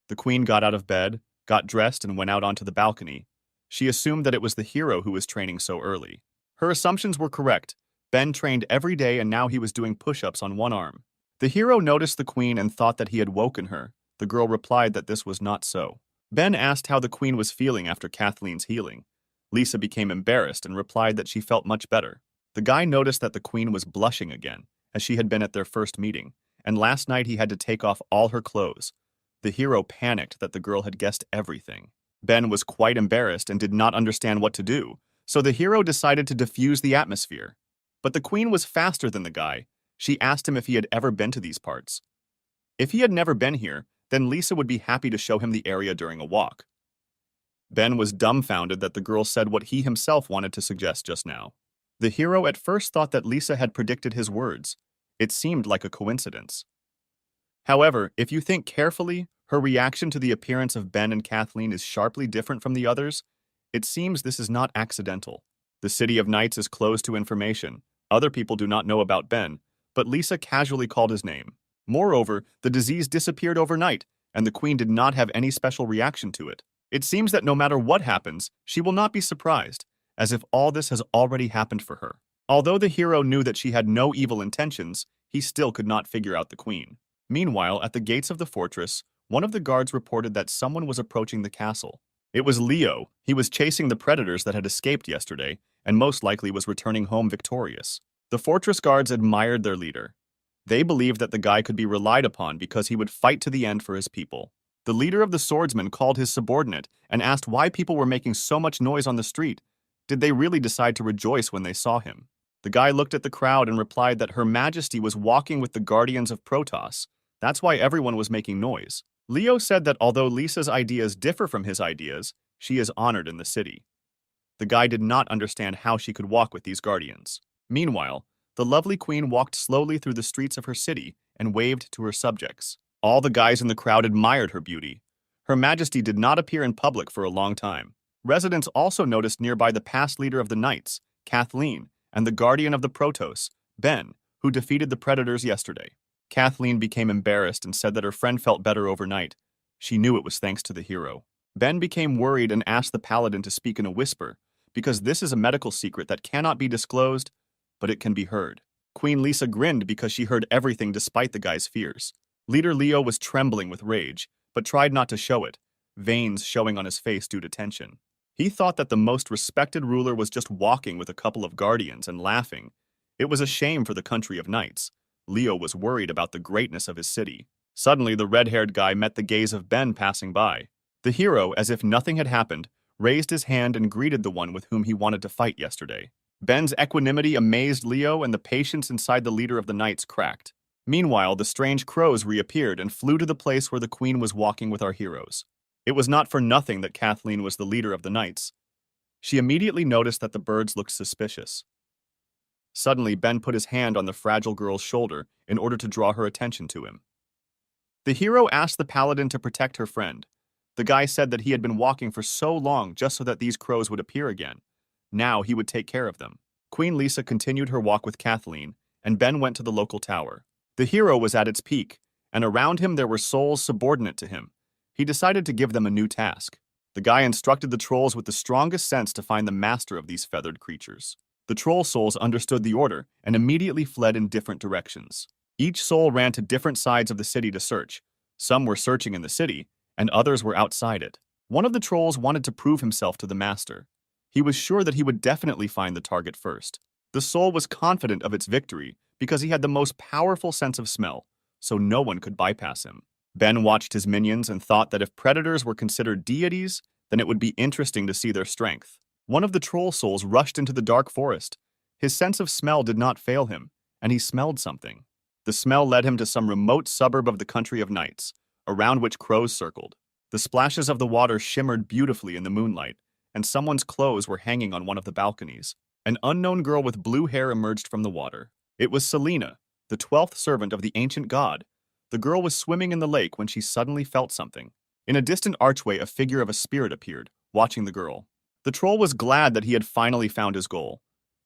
The queen got out of bed, got dressed, and went out onto the balcony. She assumed that it was the hero who was training so early. Her assumptions were correct. Ben trained every day and now he was doing push-ups on one arm. The hero noticed the queen and thought that he had woken her. The girl replied that this was not so. Ben asked how the queen was feeling after Kathleen's healing. Lisa became embarrassed and replied that she felt much better. The guy noticed that the queen was blushing again, as she had been at their first meeting, and last night he had to take off all her clothes. The hero panicked that the girl had guessed everything. Ben was quite embarrassed and did not understand what to do, so the hero decided to diffuse the atmosphere. But the queen was faster than the guy. She asked him if he had ever been to these parts. If he had never been here, then Lisa would be happy to show him the area during a walk. Ben was dumbfounded that the girl said what he himself wanted to suggest just now. The hero at first thought that Lisa had predicted his words. It seemed like a coincidence. However, if you think carefully, her reaction to the appearance of Ben and Kathleen is sharply different from the others. It seems this is not accidental. The City of Knights is closed to information. Other people do not know about Ben, but Lisa casually called his name. Moreover, the disease disappeared overnight, and the Queen did not have any special reaction to it. It seems that no matter what happens, she will not be surprised, as if all this has already happened for her. Although the hero knew that she had no evil intentions, he still could not figure out the Queen. Meanwhile, at the gates of the fortress, one of the guards reported that someone was approaching the castle. It was Leo. He was chasing the predators that had escaped yesterday, and most likely was returning home victorious. The fortress guards admired their leader. They believed that the guy could be relied upon because he would fight to the end for his people. The leader of the swordsmen called his subordinate and asked why people were making so much noise on the street. Did they really decide to rejoice when they saw him? The guy looked at the crowd and replied that Her Majesty was walking with the guardians of Protoss. That's why everyone was making noise. Leo said that although Lisa's ideas differ from his ideas, she is honored in the city. The guy did not understand how she could walk with these guardians. Meanwhile, the lovely queen walked slowly through the streets of her city and waved to her subjects. All the guys in the crowd admired her beauty. Her Majesty did not appear in public for a long time. Residents also noticed nearby the past leader of the Knights, Kathleen, and the guardian of the Protoss, Ben, who defeated the predators yesterday. Kathleen became embarrassed and said that her friend felt better overnight. She knew it was thanks to the hero. Ben became worried and asked the paladin to speak in a whisper, because this is a medical secret that cannot be disclosed, but it can be heard. Queen Lisa grinned because she heard everything despite the guy's fears. Leader Leo was trembling with rage, but tried not to show it, veins showing on his face due to tension. He thought that the most respected ruler was just walking with a couple of guardians and laughing. It was a shame for the country of knights. Leo was worried about the greatness of his city. Suddenly, the red-haired guy met the gaze of Ben passing by. The hero, as if nothing had happened, raised his hand and greeted the one with whom he wanted to fight yesterday. Ben's equanimity amazed Leo, and the patience inside the leader of the knights cracked. Meanwhile, the strange crows reappeared and flew to the place where the queen was walking with our heroes. It was not for nothing that Kathleen was the leader of the knights. She immediately noticed that the birds looked suspicious. Suddenly, Ben put his hand on the fragile girl's shoulder in order to draw her attention to him. The hero asked the paladin to protect her friend. The guy said that he had been walking for so long just so that these crows would appear again. Now he would take care of them. Queen Lisa continued her walk with Kathleen, and Ben went to the local tower. The hero was at its peak, and around him there were souls subordinate to him. He decided to give them a new task. The guy instructed the trolls with the strongest sense to find the master of these feathered creatures. The troll souls understood the order and immediately fled in different directions. Each soul ran to different sides of the city to search. Some were searching in the city, and others were outside it. One of the trolls wanted to prove himself to the master. He was sure that he would definitely find the target first. The soul was confident of its victory because he had the most powerful sense of smell, so no one could bypass him. Ben watched his minions and thought that if predators were considered deities, then it would be interesting to see their strength. One of the troll souls rushed into the dark forest. His sense of smell did not fail him, and he smelled something. The smell led him to some remote suburb of the country of knights, around which crows circled. The splashes of the water shimmered beautifully in the moonlight, and someone's clothes were hanging on one of the balconies. An unknown girl with blue hair emerged from the water. It was Selena, the 12th servant of the ancient god. The girl was swimming in the lake when she suddenly felt something. In a distant archway, a figure of a spirit appeared, watching the girl. The troll was glad that he had finally found his goal.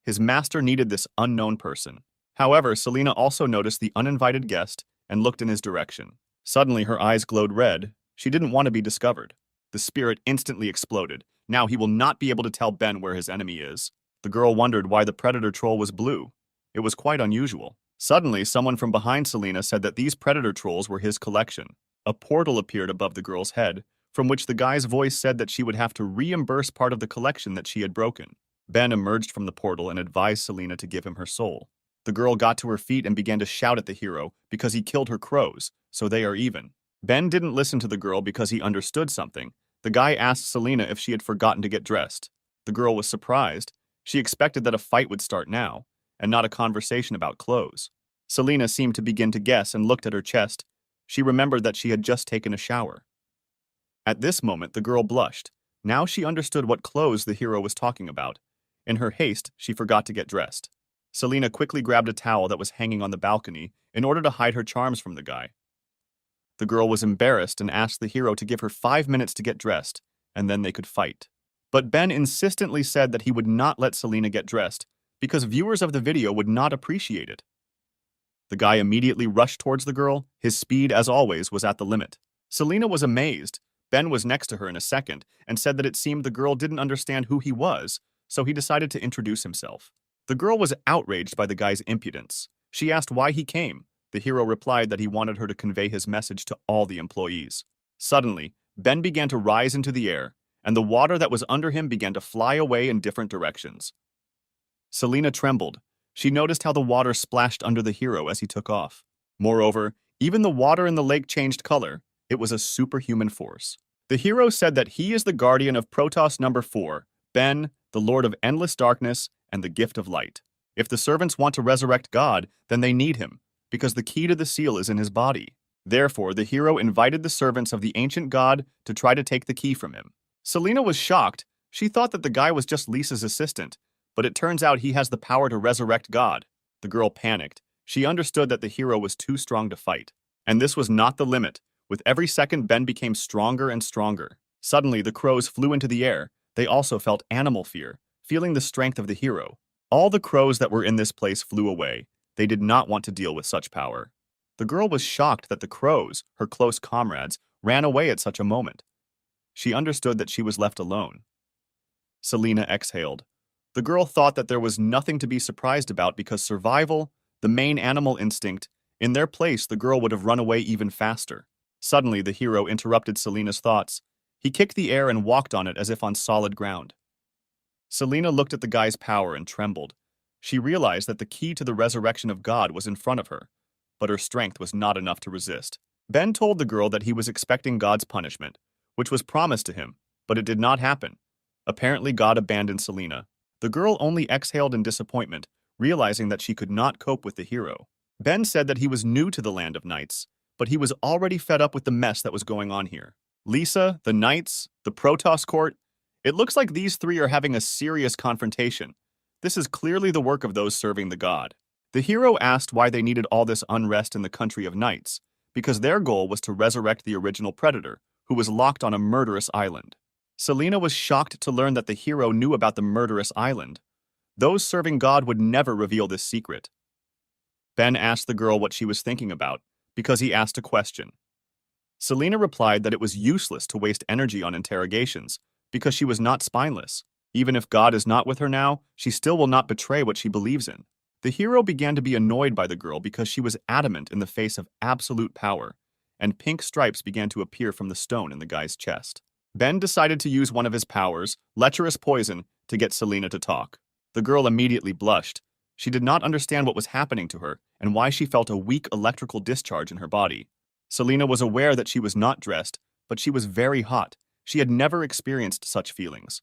His master needed this unknown person. However, Selena also noticed the uninvited guest and looked in his direction. Suddenly, her eyes glowed red. She didn't want to be discovered. The spirit instantly exploded. Now he will not be able to tell Ben where his enemy is. The girl wondered why the predator troll was blue. It was quite unusual. Suddenly, someone from behind Selena said that these predator trolls were his collection. A portal appeared above the girl's head, from which the guy's voice said that she would have to reimburse part of the collection that she had broken. Ben emerged from the portal and advised Selena to give him her soul. The girl got to her feet and began to shout at the hero because he killed her crows, so they are even. Ben didn't listen to the girl because he understood something. The guy asked Selena if she had forgotten to get dressed. The girl was surprised. She expected that a fight would start now, and not a conversation about clothes. Selena seemed to begin to guess and looked at her chest. She remembered that she had just taken a shower. At this moment, the girl blushed. Now she understood what clothes the hero was talking about. In her haste, she forgot to get dressed. Selena quickly grabbed a towel that was hanging on the balcony in order to hide her charms from the guy. The girl was embarrassed and asked the hero to give her 5 minutes to get dressed, and then they could fight. But Ben insistently said that he would not let Selena get dressed because viewers of the video would not appreciate it. The guy immediately rushed towards the girl. His speed, as always, was at the limit. Selena was amazed. Ben was next to her in a second and said that it seemed the girl didn't understand who he was, so he decided to introduce himself. The girl was outraged by the guy's impudence. She asked why he came. The hero replied that he wanted her to convey his message to all the employees. Suddenly, Ben began to rise into the air, and the water that was under him began to fly away in different directions. Selena trembled. She noticed how the water splashed under the hero as he took off. Moreover, even the water in the lake changed color. It was a superhuman force. The hero said that he is the guardian of Protoss number 4, Ben, the Lord of Endless Darkness, and the Gift of Light. If the servants want to resurrect God, then they need him, because the key to the seal is in his body. Therefore, the hero invited the servants of the ancient god to try to take the key from him. Selena was shocked. She thought that the guy was just Lisa's assistant, but it turns out he has the power to resurrect God. The girl panicked. She understood that the hero was too strong to fight. And this was not the limit. With every second, Ben became stronger and stronger. Suddenly, the crows flew into the air. They also felt animal fear, feeling the strength of the hero. All the crows that were in this place flew away. They did not want to deal with such power. The girl was shocked that the crows, her close comrades, ran away at such a moment. She understood that she was left alone. Selena exhaled. The girl thought that there was nothing to be surprised about because survival, the main animal instinct, in their place the girl would have run away even faster. Suddenly, the hero interrupted Selena's thoughts. He kicked the air and walked on it as if on solid ground. Selena looked at the guy's power and trembled. She realized that the key to the resurrection of God was in front of her, but her strength was not enough to resist. Ben told the girl that he was expecting God's punishment, which was promised to him, but it did not happen. Apparently, God abandoned Selena. The girl only exhaled in disappointment, realizing that she could not cope with the hero. Ben said that he was new to the land of knights, but he was already fed up with the mess that was going on here. Lisa, the knights, the Protoss court, it looks like these three are having a serious confrontation. This is clearly the work of those serving the god. The hero asked why they needed all this unrest in the country of knights, because their goal was to resurrect the original predator, who was locked on a murderous island. Selena was shocked to learn that the hero knew about the murderous island. Those serving God would never reveal this secret. Ben asked the girl what she was thinking about, because he asked a question. Selena replied that it was useless to waste energy on interrogations, because she was not spineless. Even if God is not with her now, she still will not betray what she believes in. The hero began to be annoyed by the girl because she was adamant in the face of absolute power, and pink stripes began to appear from the stone in the guy's chest. Ben decided to use one of his powers, lecherous poison, to get Selena to talk. The girl immediately blushed. She did not understand what was happening to her and why she felt a weak electrical discharge in her body. Selena was aware that she was not dressed, but she was very hot. She had never experienced such feelings.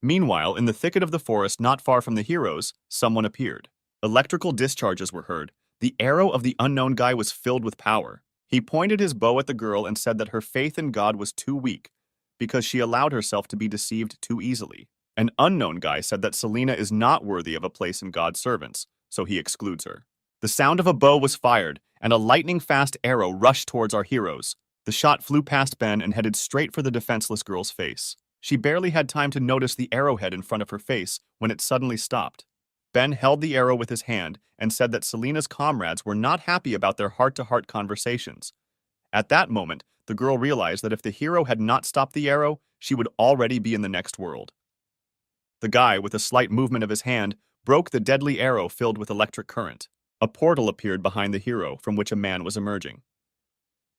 Meanwhile, in the thicket of the forest not far from the heroes, someone appeared. Electrical discharges were heard. The arrow of the unknown guy was filled with power. He pointed his bow at the girl and said that her faith in God was too weak because she allowed herself to be deceived too easily. An unknown guy said that Selena is not worthy of a place in God's servants, so he excludes her. The sound of a bow was fired, and a lightning-fast arrow rushed towards our heroes. The shot flew past Ben and headed straight for the defenseless girl's face. She barely had time to notice the arrowhead in front of her face when it suddenly stopped. Ben held the arrow with his hand and said that Selena's comrades were not happy about their heart-to-heart conversations. At that moment, the girl realized that if the hero had not stopped the arrow, she would already be in the next world. The guy, with a slight movement of his hand, broke the deadly arrow filled with electric current. A portal appeared behind the hero, from which a man was emerging.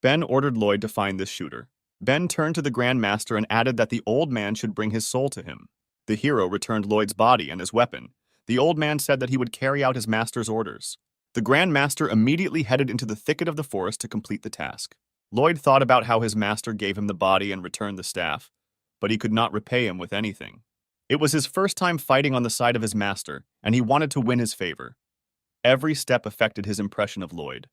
Ben ordered Lloyd to find this shooter. Ben turned to the Grand Master and added that the old man should bring his soul to him. The hero returned Lloyd's body and his weapon. The old man said that he would carry out his master's orders. The Grand Master immediately headed into the thicket of the forest to complete the task. Lloyd thought about how his master gave him the body and returned the staff, but he could not repay him with anything. It was his first time fighting on the side of his master, and he wanted to win his favor. Every step affected his impression of Lloyd.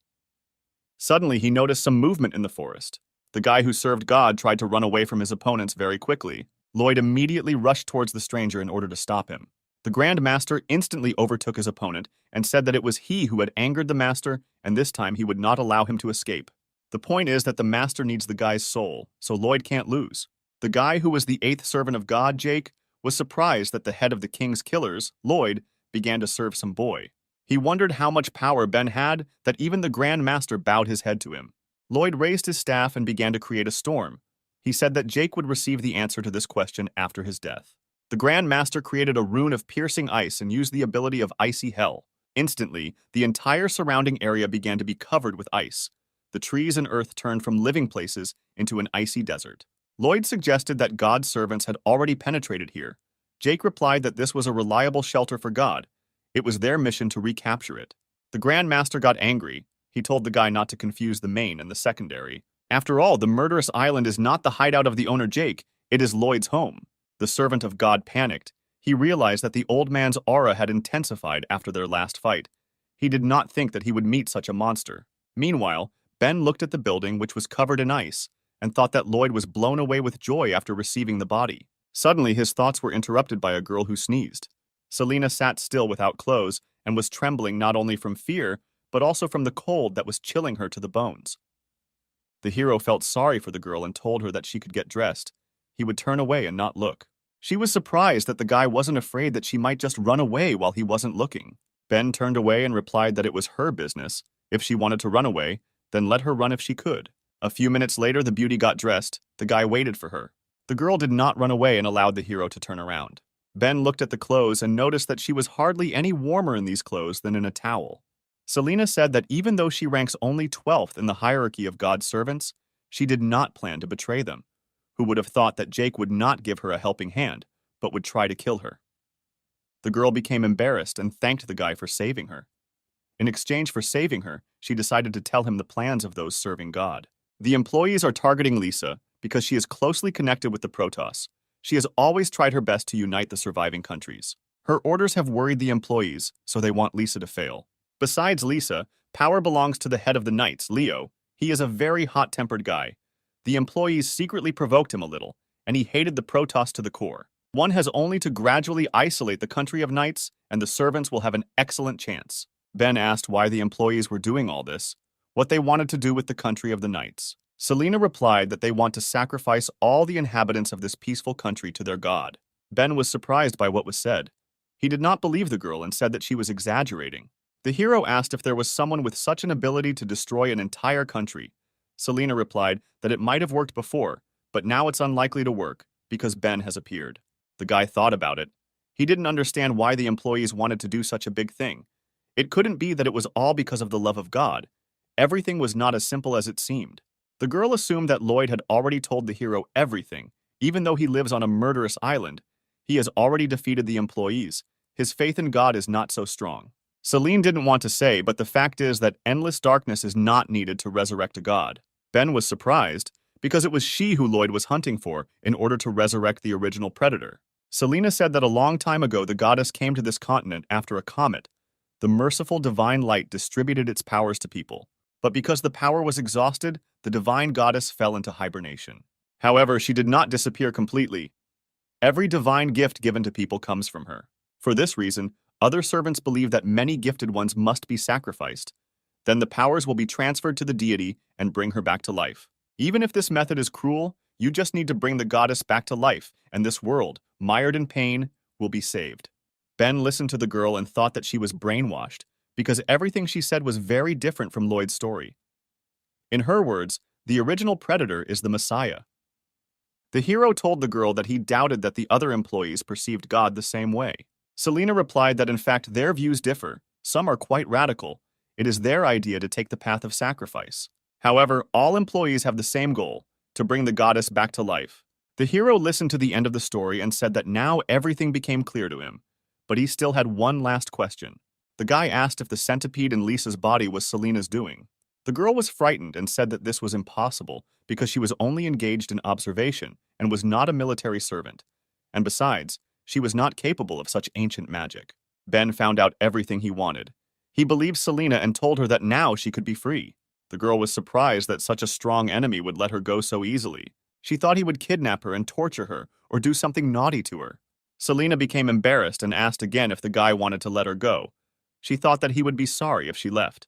Suddenly, he noticed some movement in the forest. The guy who served God tried to run away from his opponents very quickly. Lloyd immediately rushed towards the stranger in order to stop him. The Grand Master instantly overtook his opponent and said that it was he who had angered the Master, and this time he would not allow him to escape. The point is that the Master needs the guy's soul, so Lloyd can't lose. The guy who was the eighth servant of God, Jake, was surprised that the head of the king's killers, Lloyd, began to serve some boy. He wondered how much power Ben had that even the Grand Master bowed his head to him. Lloyd raised his staff and began to create a storm. He said that Jake would receive the answer to this question after his death. The Grand Master created a rune of piercing ice and used the ability of Icy Hell. Instantly, the entire surrounding area began to be covered with ice. The trees and earth turned from living places into an icy desert. Lloyd suggested that God's servants had already penetrated here. Jake replied that this was a reliable shelter for God. It was their mission to recapture it. The Grand Master got angry. He told the guy not to confuse the main and the secondary. After all, the murderous island is not the hideout of the owner Jake, it is Lloyd's home. The servant of God panicked. He realized that the old man's aura had intensified after their last fight. He did not think that he would meet such a monster. Meanwhile, Ben looked at the building, which was covered in ice, and thought that Lloyd was blown away with joy after receiving the body. Suddenly, his thoughts were interrupted by a girl who sneezed. Selena sat still without clothes and was trembling not only from fear, but also from the cold that was chilling her to the bones. The hero felt sorry for the girl and told her that she could get dressed. He would turn away and not look. She was surprised that the guy wasn't afraid that she might just run away while he wasn't looking. Ben turned away and replied that it was her business. If she wanted to run away, then let her run if she could. A few minutes later, the beauty got dressed. The guy waited for her. The girl did not run away and allowed the hero to turn around. Ben looked at the clothes and noticed that she was hardly any warmer in these clothes than in a towel. Selena said that even though she ranks only 12th in the hierarchy of God's servants, she did not plan to betray them. Who would have thought that Jake would not give her a helping hand, but would try to kill her? The girl became embarrassed and thanked the guy for saving her. In exchange for saving her, she decided to tell him the plans of those serving God. The employees are targeting Lisa because she is closely connected with the Protoss. She has always tried her best to unite the surviving countries. Her orders have worried the employees, so they want Lisa to fail. Besides Lisa, power belongs to the head of the Knights, Leo. He is a very hot-tempered guy. The employees secretly provoked him a little, and he hated the Protoss to the core. One has only to gradually isolate the country of Knights, and the servants will have an excellent chance. Ben asked why the employees were doing all this, what they wanted to do with the country of the Knights. Selena replied that they want to sacrifice all the inhabitants of this peaceful country to their god. Ben was surprised by what was said. He did not believe the girl and said that she was exaggerating. The hero asked if there was someone with such an ability to destroy an entire country. Selena replied that it might have worked before, but now it's unlikely to work because Ben has appeared. The guy thought about it. He didn't understand why the employees wanted to do such a big thing. It couldn't be that it was all because of the love of God. Everything was not as simple as it seemed. The girl assumed that Lloyd had already told the hero everything. Even though he lives on a murderous island, he has already defeated the employees. His faith in God is not so strong. Celine didn't want to say, but the fact is that endless darkness is not needed to resurrect a god. Ben was surprised, because it was she who Lloyd was hunting for in order to resurrect the original predator. Selena said that a long time ago the goddess came to this continent after a comet. The merciful divine light distributed its powers to people. But because the power was exhausted, the divine goddess fell into hibernation. However, she did not disappear completely. Every divine gift given to people comes from her. For this reason, other servants believe that many gifted ones must be sacrificed. Then the powers will be transferred to the deity and bring her back to life. Even if this method is cruel, you just need to bring the goddess back to life, and this world, mired in pain, will be saved. Ben listened to the girl and thought that she was brainwashed, because everything she said was very different from Lloyd's story. In her words, the original predator is the Messiah. The hero told the girl that he doubted that the other employees perceived God the same way. Selena replied that in fact their views differ. Some are quite radical. It is their idea to take the path of sacrifice. However, all employees have the same goal, to bring the goddess back to life. The hero listened to the end of the story and said that now everything became clear to him. But he still had one last question. The guy asked if the centipede in Lisa's body was Selena's doing. The girl was frightened and said that this was impossible because she was only engaged in observation and was not a military servant. And besides, she was not capable of such ancient magic. Ben found out everything he wanted. He believed Selena and told her that now she could be free. The girl was surprised that such a strong enemy would let her go so easily. She thought he would kidnap her and torture her or do something naughty to her. Selena became embarrassed and asked again if the guy wanted to let her go. She thought that he would be sorry if she left.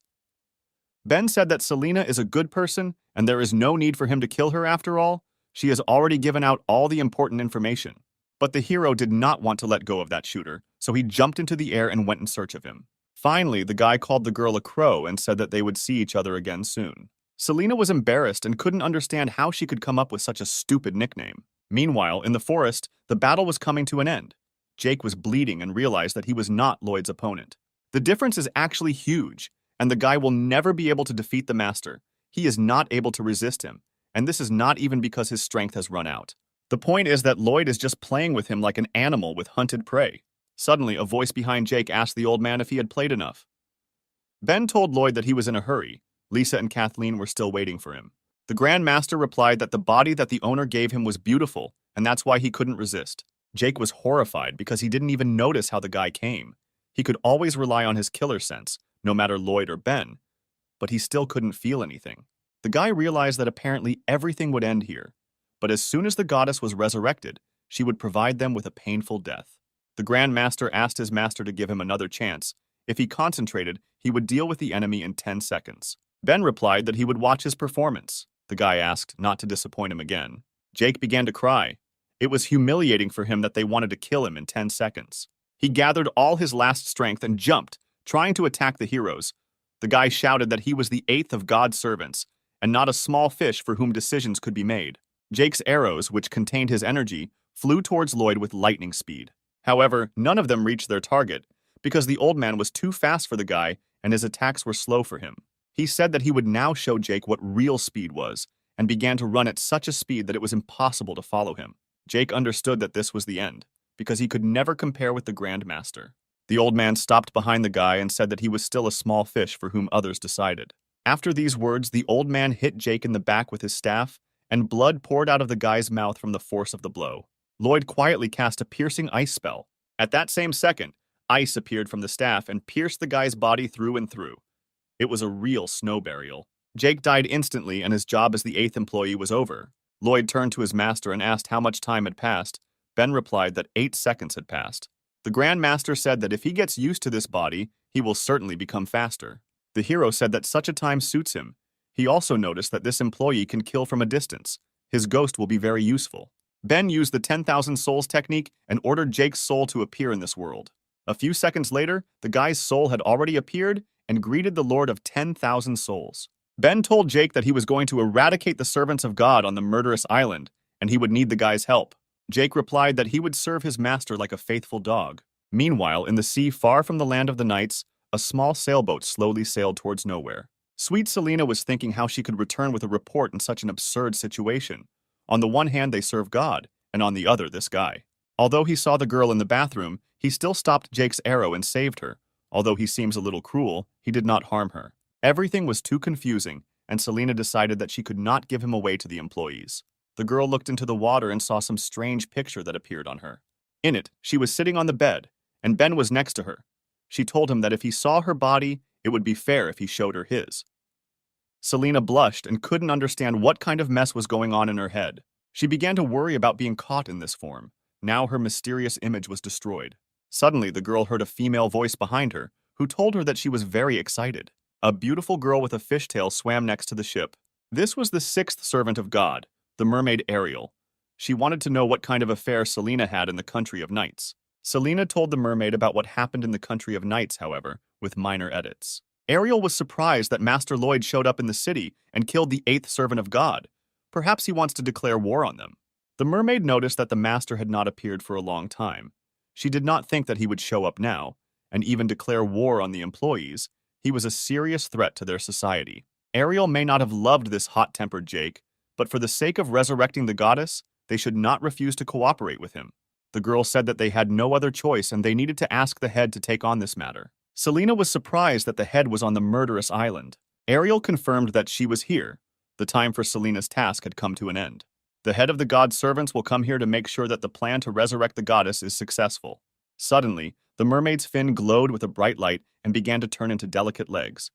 Ben said that Selena is a good person and there is no need for him to kill her after all. She has already given out all the important information. But the hero did not want to let go of that shooter, so he jumped into the air and went in search of him. Finally, the guy called the girl a crow and said that they would see each other again soon. Selena was embarrassed and couldn't understand how she could come up with such a stupid nickname. Meanwhile, in the forest, the battle was coming to an end. Jake was bleeding and realized that he was not Lloyd's opponent. The difference is actually huge, and the guy will never be able to defeat the master. He is not able to resist him, and this is not even because his strength has run out. The point is that Lloyd is just playing with him like an animal with hunted prey. Suddenly, a voice behind Jake asked the old man if he had played enough. Ben told Lloyd that he was in a hurry. Lisa and Kathleen were still waiting for him. The Grand Master replied that the body that the owner gave him was beautiful, and that's why he couldn't resist. Jake was horrified because he didn't even notice how the guy came. He could always rely on his killer sense, no matter Lloyd or Ben, but he still couldn't feel anything. The guy realized that apparently everything would end here, but as soon as the goddess was resurrected, she would provide them with a painful death. The Grand Master asked his master to give him another chance. If he concentrated, he would deal with the enemy in 10 seconds. Ben replied that he would watch his performance. The guy asked not to disappoint him again. Jake began to cry. It was humiliating for him that they wanted to kill him in 10 seconds. He gathered all his last strength and jumped, trying to attack the heroes. The guy shouted that he was the eighth of God's servants, and not a small fish for whom decisions could be made. Jake's arrows, which contained his energy, flew towards Lloyd with lightning speed. However, none of them reached their target, because the old man was too fast for the guy and his attacks were slow for him. He said that he would now show Jake what real speed was, and began to run at such a speed that it was impossible to follow him. Jake understood that this was the end, because he could never compare with the Grand Master. The old man stopped behind the guy and said that he was still a small fish for whom others decided. After these words, the old man hit Jake in the back with his staff, and blood poured out of the guy's mouth from the force of the blow. Lloyd quietly cast a piercing ice spell. At that same second, ice appeared from the staff and pierced the guy's body through and through. It was a real snow burial. Jake died instantly and his job as the 8th employee was over. Lloyd turned to his master and asked how much time had passed. Ben replied that 8 seconds had passed. The Grand Master said that if he gets used to this body, he will certainly become faster. The hero said that such a time suits him. He also noticed that this employee can kill from a distance. His ghost will be very useful. Ben used the 10,000 souls technique and ordered Jake's soul to appear in this world. A few seconds later, the guy's soul had already appeared and greeted the Lord of 10,000 souls. Ben told Jake that he was going to eradicate the servants of God on the murderous island, and he would need the guy's help. Jake replied that he would serve his master like a faithful dog. Meanwhile, in the sea far from the land of the knights, a small sailboat slowly sailed towards nowhere. Sweet Selena was thinking how she could return with a report in such an absurd situation. On the one hand, they serve God, and on the other, this guy. Although he saw the girl in the bathroom, he still stopped Jake's arrow and saved her. Although he seems a little cruel, he did not harm her. Everything was too confusing, and Selena decided that she could not give him away to the employees. The girl looked into the water and saw some strange picture that appeared on her. In it, she was sitting on the bed, and Ben was next to her. She told him that if he saw her body, it would be fair if he showed her his. Selena blushed and couldn't understand what kind of mess was going on in her head. She began to worry about being caught in this form. Now her mysterious image was destroyed. Suddenly, the girl heard a female voice behind her, who told her that she was very excited. A beautiful girl with a fishtail swam next to the ship. This was the 6th servant of God, the mermaid Ariel. She wanted to know what kind of affair Selena had in the country of knights. Selena told the mermaid about what happened in the country of knights, however, with minor edits. Ariel was surprised that Master Lloyd showed up in the city and killed the 8th servant of God. Perhaps he wants to declare war on them. The mermaid noticed that the master had not appeared for a long time. She did not think that he would show up now, and even declare war on the employees. He was a serious threat to their society. Ariel may not have loved this hot-tempered Jake, but for the sake of resurrecting the goddess, they should not refuse to cooperate with him. The girl said that they had no other choice and they needed to ask the head to take on this matter. Selena was surprised that the head was on the murderous island. Ariel confirmed that she was here. The time for Selena's task had come to an end. The head of the god's servants will come here to make sure that the plan to resurrect the goddess is successful. Suddenly, the mermaid's fin glowed with a bright light and began to turn into delicate legs.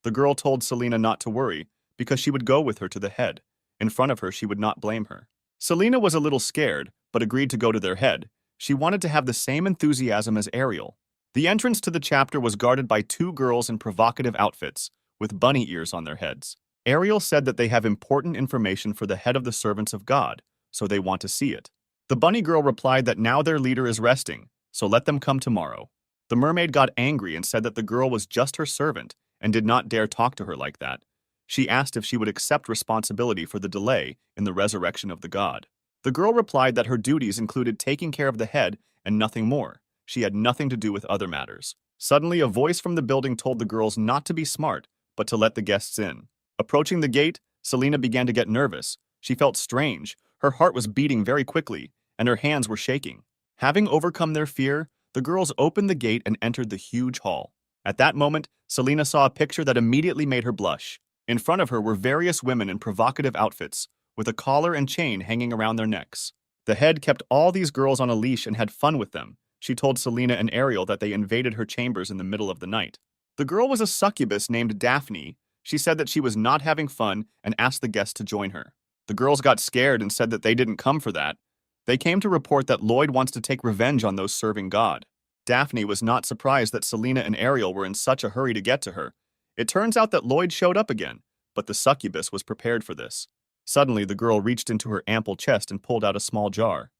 The girl told Selena not to worry, because she would go with her to the head, In front of her, she would not blame her. Selena was a little scared, but agreed to go to their head. She wanted to have the same enthusiasm as Ariel. The entrance to the chapter was guarded by two girls in provocative outfits, with bunny ears on their heads. Ariel said that they have important information for the head of the servants of God, so they want to see it. The bunny girl replied that now their leader is resting, so let them come tomorrow. The mermaid got angry and said that the girl was just her servant and did not dare talk to her like that. She asked if she would accept responsibility for the delay in the resurrection of the god. The girl replied that her duties included taking care of the head and nothing more. She had nothing to do with other matters. Suddenly, a voice from the building told the girls not to be smart, but to let the guests in. Approaching the gate, Selena began to get nervous. She felt strange. Her heart was beating very quickly, and her hands were shaking. Having overcome their fear, the girls opened the gate and entered the huge hall. At that moment, Selena saw a picture that immediately made her blush. In front of her were various women in provocative outfits, with a collar and chain hanging around their necks. The head kept all these girls on a leash and had fun with them. She told Selena and Ariel that they invaded her chambers in the middle of the night. The girl was a succubus named Daphne. She said that she was not having fun and asked the guests to join her. The girls got scared and said that they didn't come for that. They came to report that Lloyd wants to take revenge on those serving God. Daphne was not surprised that Selena and Ariel were in such a hurry to get to her. It turns out that Lloyd showed up again, but the succubus was prepared for this. Suddenly, the girl reached into her ample chest and pulled out a small jar.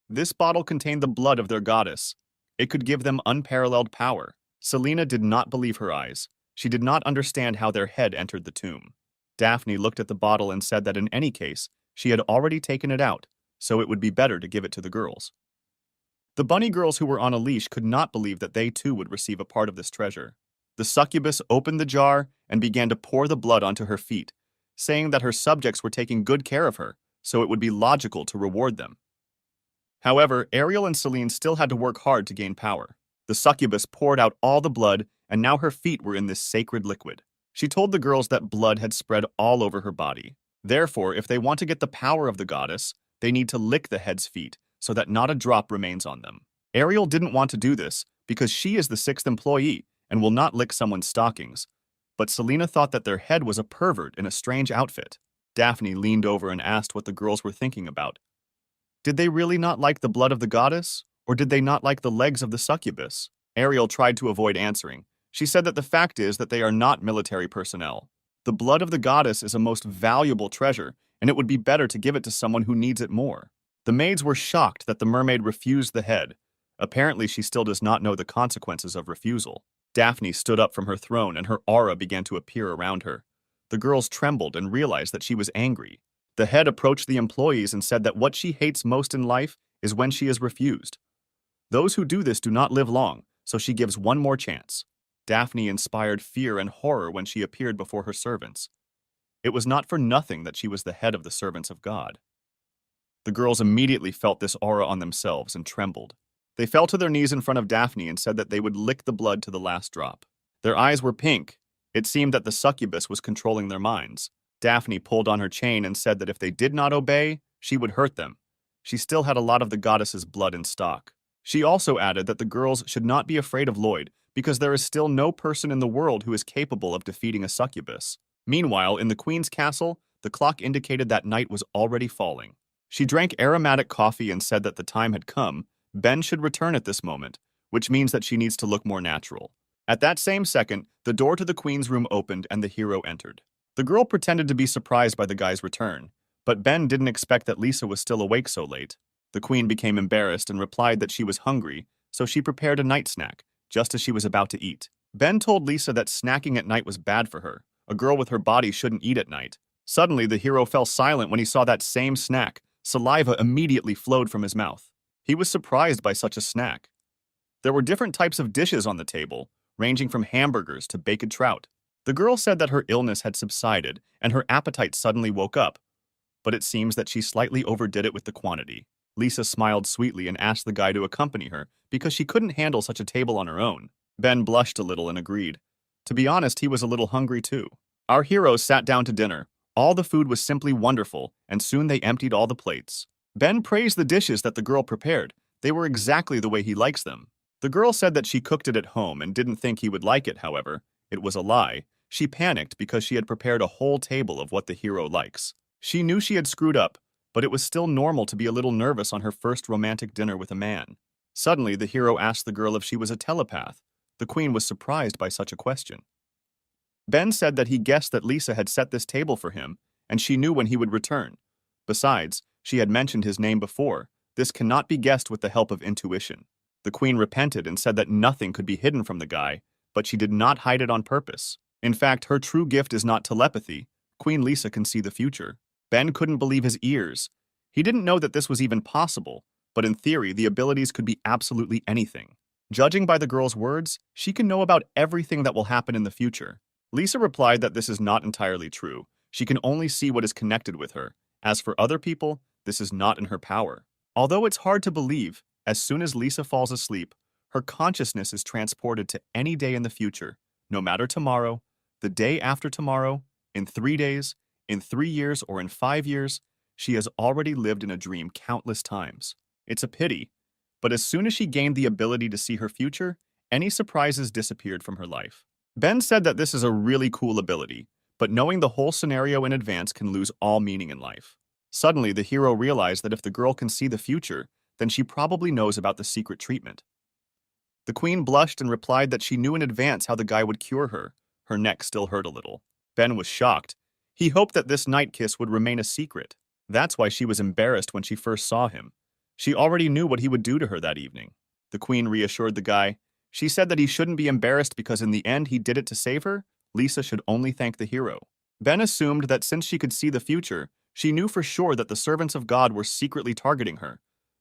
This bottle contained the blood of their goddess. It could give them unparalleled power. Selena did not believe her eyes. She did not understand how their head entered the tomb. Daphne looked at the bottle and said that in any case, she had already taken it out, so it would be better to give it to the girls. The bunny girls who were on a leash could not believe that they too would receive a part of this treasure. The succubus opened the jar and began to pour the blood onto her feet, saying that her subjects were taking good care of her, so it would be logical to reward them. However, Ariel and Celine still had to work hard to gain power. The succubus poured out all the blood, and now her feet were in this sacred liquid. She told the girls that blood had spread all over her body. Therefore, if they want to get the power of the goddess, they need to lick the head's feet so that not a drop remains on them. Ariel didn't want to do this because she is the sixth employee and will not lick someone's stockings. But Selena thought that their head was a pervert in a strange outfit. Daphne leaned over and asked what the girls were thinking about. Did they really not like the blood of the goddess, or did they not like the legs of the succubus? Ariel tried to avoid answering. She said that the fact is that they are not military personnel. The blood of the goddess is a most valuable treasure, and it would be better to give it to someone who needs it more. The maids were shocked that the mermaid refused the head. Apparently, she still does not know the consequences of refusal. Daphne stood up from her throne and her aura began to appear around her. The girls trembled and realized that she was angry. The head approached the employees and said that what she hates most in life is when she is refused. Those who do this do not live long, so she gives one more chance. Daphne inspired fear and horror when she appeared before her servants. It was not for nothing that she was the head of the servants of God. The girls immediately felt this aura on themselves and trembled. They fell to their knees in front of Daphne and said that they would lick the blood to the last drop. Their eyes were pink. It seemed that the succubus was controlling their minds. Daphne pulled on her chain and said that if they did not obey, she would hurt them. She still had a lot of the goddess's blood in stock. She also added that the girls should not be afraid of Lloyd because there is still no person in the world who is capable of defeating a succubus. Meanwhile, in the queen's castle, the clock indicated that night was already falling. She drank aromatic coffee and said that the time had come. Ben should return at this moment, which means that she needs to look more natural. At that same second, the door to the queen's room opened and the hero entered. The girl pretended to be surprised by the guy's return, but Ben didn't expect that Lisa was still awake so late. The queen became embarrassed and replied that she was hungry, so she prepared a night snack, just as she was about to eat. Ben told Lisa that snacking at night was bad for her. A girl with her body shouldn't eat at night. Suddenly, the hero fell silent when he saw that same snack. Saliva immediately flowed from his mouth. He was surprised by such a snack. There were different types of dishes on the table, ranging from hamburgers to baked trout. The girl said that her illness had subsided and her appetite suddenly woke up, but it seems that she slightly overdid it with the quantity. Lisa smiled sweetly and asked the guy to accompany her because she couldn't handle such a table on her own. Ben blushed a little and agreed. To be honest, he was a little hungry too. Our heroes sat down to dinner. All the food was simply wonderful, and soon they emptied all the plates. Ben praised the dishes that the girl prepared. They were exactly the way he likes them. The girl said that she cooked it at home and didn't think he would like it, however. It was a lie. She panicked because she had prepared a whole table of what the hero likes. She knew she had screwed up, but it was still normal to be a little nervous on her first romantic dinner with a man. Suddenly, the hero asked the girl if she was a telepath. The queen was surprised by such a question. Ben said that he guessed that Lisa had set this table for him, and she knew when he would return. Besides, she had mentioned his name before. This cannot be guessed with the help of intuition. The queen repented and said that nothing could be hidden from the guy, but she did not hide it on purpose. In fact, her true gift is not telepathy. Queen Lisa can see the future. Ben couldn't believe his ears. He didn't know that this was even possible, but in theory, the abilities could be absolutely anything. Judging by the girl's words, she can know about everything that will happen in the future. Lisa replied that this is not entirely true. She can only see what is connected with her. As for other people, this is not in her power. Although it's hard to believe, as soon as Lisa falls asleep, her consciousness is transported to any day in the future, no matter tomorrow, the day after tomorrow, in 3 days, in 3 years, or in 5 years. She has already lived in a dream countless times. It's a pity, but as soon as she gained the ability to see her future, any surprises disappeared from her life. Ben said that this is a really cool ability, but knowing the whole scenario in advance can lose all meaning in life. Suddenly, the hero realized that if the girl can see the future, then she probably knows about the secret treatment. The queen blushed and replied that she knew in advance how the guy would cure her. Her neck still hurt a little. Ben was shocked. He hoped that this night kiss would remain a secret. That's why she was embarrassed when she first saw him. She already knew what he would do to her that evening. The queen reassured the guy. She said that he shouldn't be embarrassed because in the end he did it to save her. Lisa should only thank the hero. Ben assumed that since she could see the future, she knew for sure that the servants of God were secretly targeting her,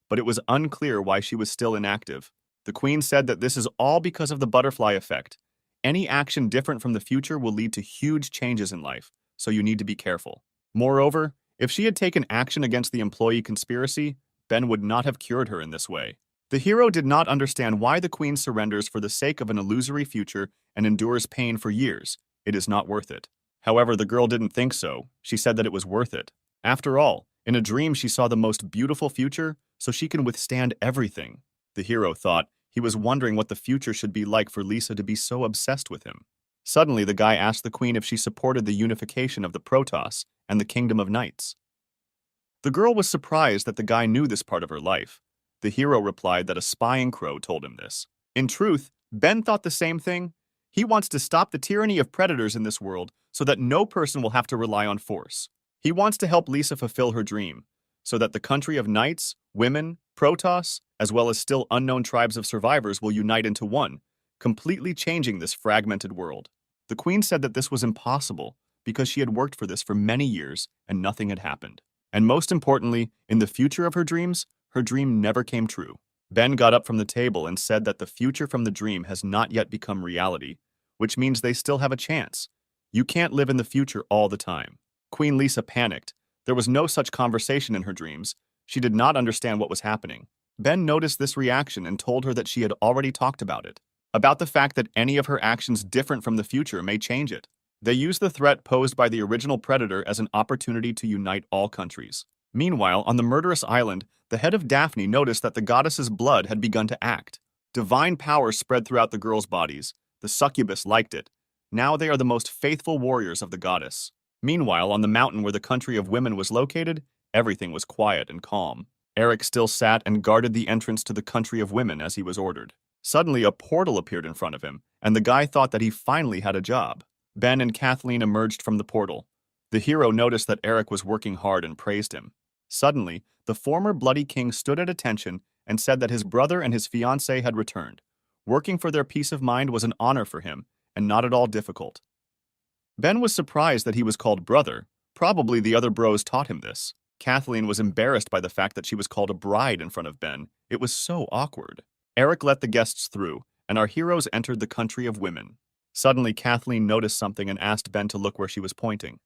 but it was unclear why she was still inactive. The queen said that this is all because of the butterfly effect. Any action different from the future will lead to huge changes in life, so you need to be careful. Moreover, if she had taken action against the employee conspiracy, Ben would not have cured her in this way. The hero did not understand why the queen surrenders for the sake of an illusory future and endures pain for years. It is not worth it. However, the girl didn't think so. She said that it was worth it. After all, in a dream she saw the most beautiful future, so she can withstand everything. The hero thought he was wondering what the future should be like for Lisa to be so obsessed with him. Suddenly, the guy asked the queen if she supported the unification of the Protoss and the Kingdom of Knights. The girl was surprised that the guy knew this part of her life. The hero replied that a spying crow told him this. In truth, Ben thought the same thing. He wants to stop the tyranny of predators in this world so that no person will have to rely on force. He wants to help Lisa fulfill her dream, so that the country of knights, women, Protoss, as well as still unknown tribes of survivors will unite into one, completely changing this fragmented world. The queen said that this was impossible because she had worked for this for many years and nothing had happened. And most importantly, in the future of her dreams, her dream never came true. Ben got up from the table and said that the future from the dream has not yet become reality, which means they still have a chance. You can't live in the future all the time. Queen Lisa panicked. There was no such conversation in her dreams. She did not understand what was happening. Ben noticed this reaction and told her that she had already talked about it, about the fact that any of her actions different from the future may change it. They used the threat posed by the original predator as an opportunity to unite all countries. Meanwhile, on the murderous island, the head of Daphne noticed that the goddess's blood had begun to act. Divine power spread throughout the girls' bodies. The succubus liked it. Now they are the most faithful warriors of the goddess. Meanwhile, on the mountain where the country of women was located, everything was quiet and calm. Eric still sat and guarded the entrance to the country of women as he was ordered. Suddenly, a portal appeared in front of him, and the guy thought that he finally had a job. Ben and Kathleen emerged from the portal. The hero noticed that Eric was working hard and praised him. Suddenly, the former Bloody King stood at attention and said that his brother and his fiancée had returned. Working for their peace of mind was an honor for him, and not at all difficult. Ben was surprised that he was called brother. Probably the other bros taught him this. Kathleen was embarrassed by the fact that she was called a bride in front of Ben. It was so awkward. Eric let the guests through, and our heroes entered the country of women. Suddenly, Kathleen noticed something and asked Ben to look where she was pointing.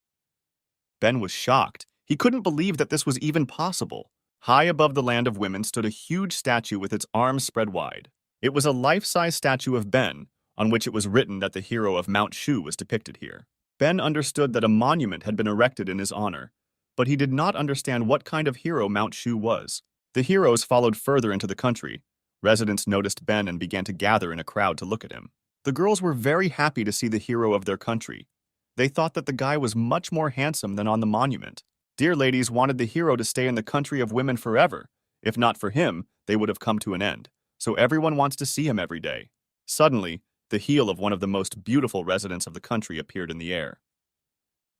Ben was shocked. He couldn't believe that this was even possible. High above the land of women stood a huge statue with its arms spread wide. It was a life-size statue of Ben, on which it was written that the hero of Mount Shu was depicted here. Ben understood that a monument had been erected in his honor, but he did not understand what kind of hero Mount Shu was. The heroes followed further into the country. Residents noticed Ben and began to gather in a crowd to look at him. The girls were very happy to see the hero of their country. They thought that the guy was much more handsome than on the monument. Dear ladies wanted the hero to stay in the country of women forever. If not for him, they would have come to an end. So everyone wants to see him every day. Suddenly, the heel of one of the most beautiful residents of the country appeared in the air.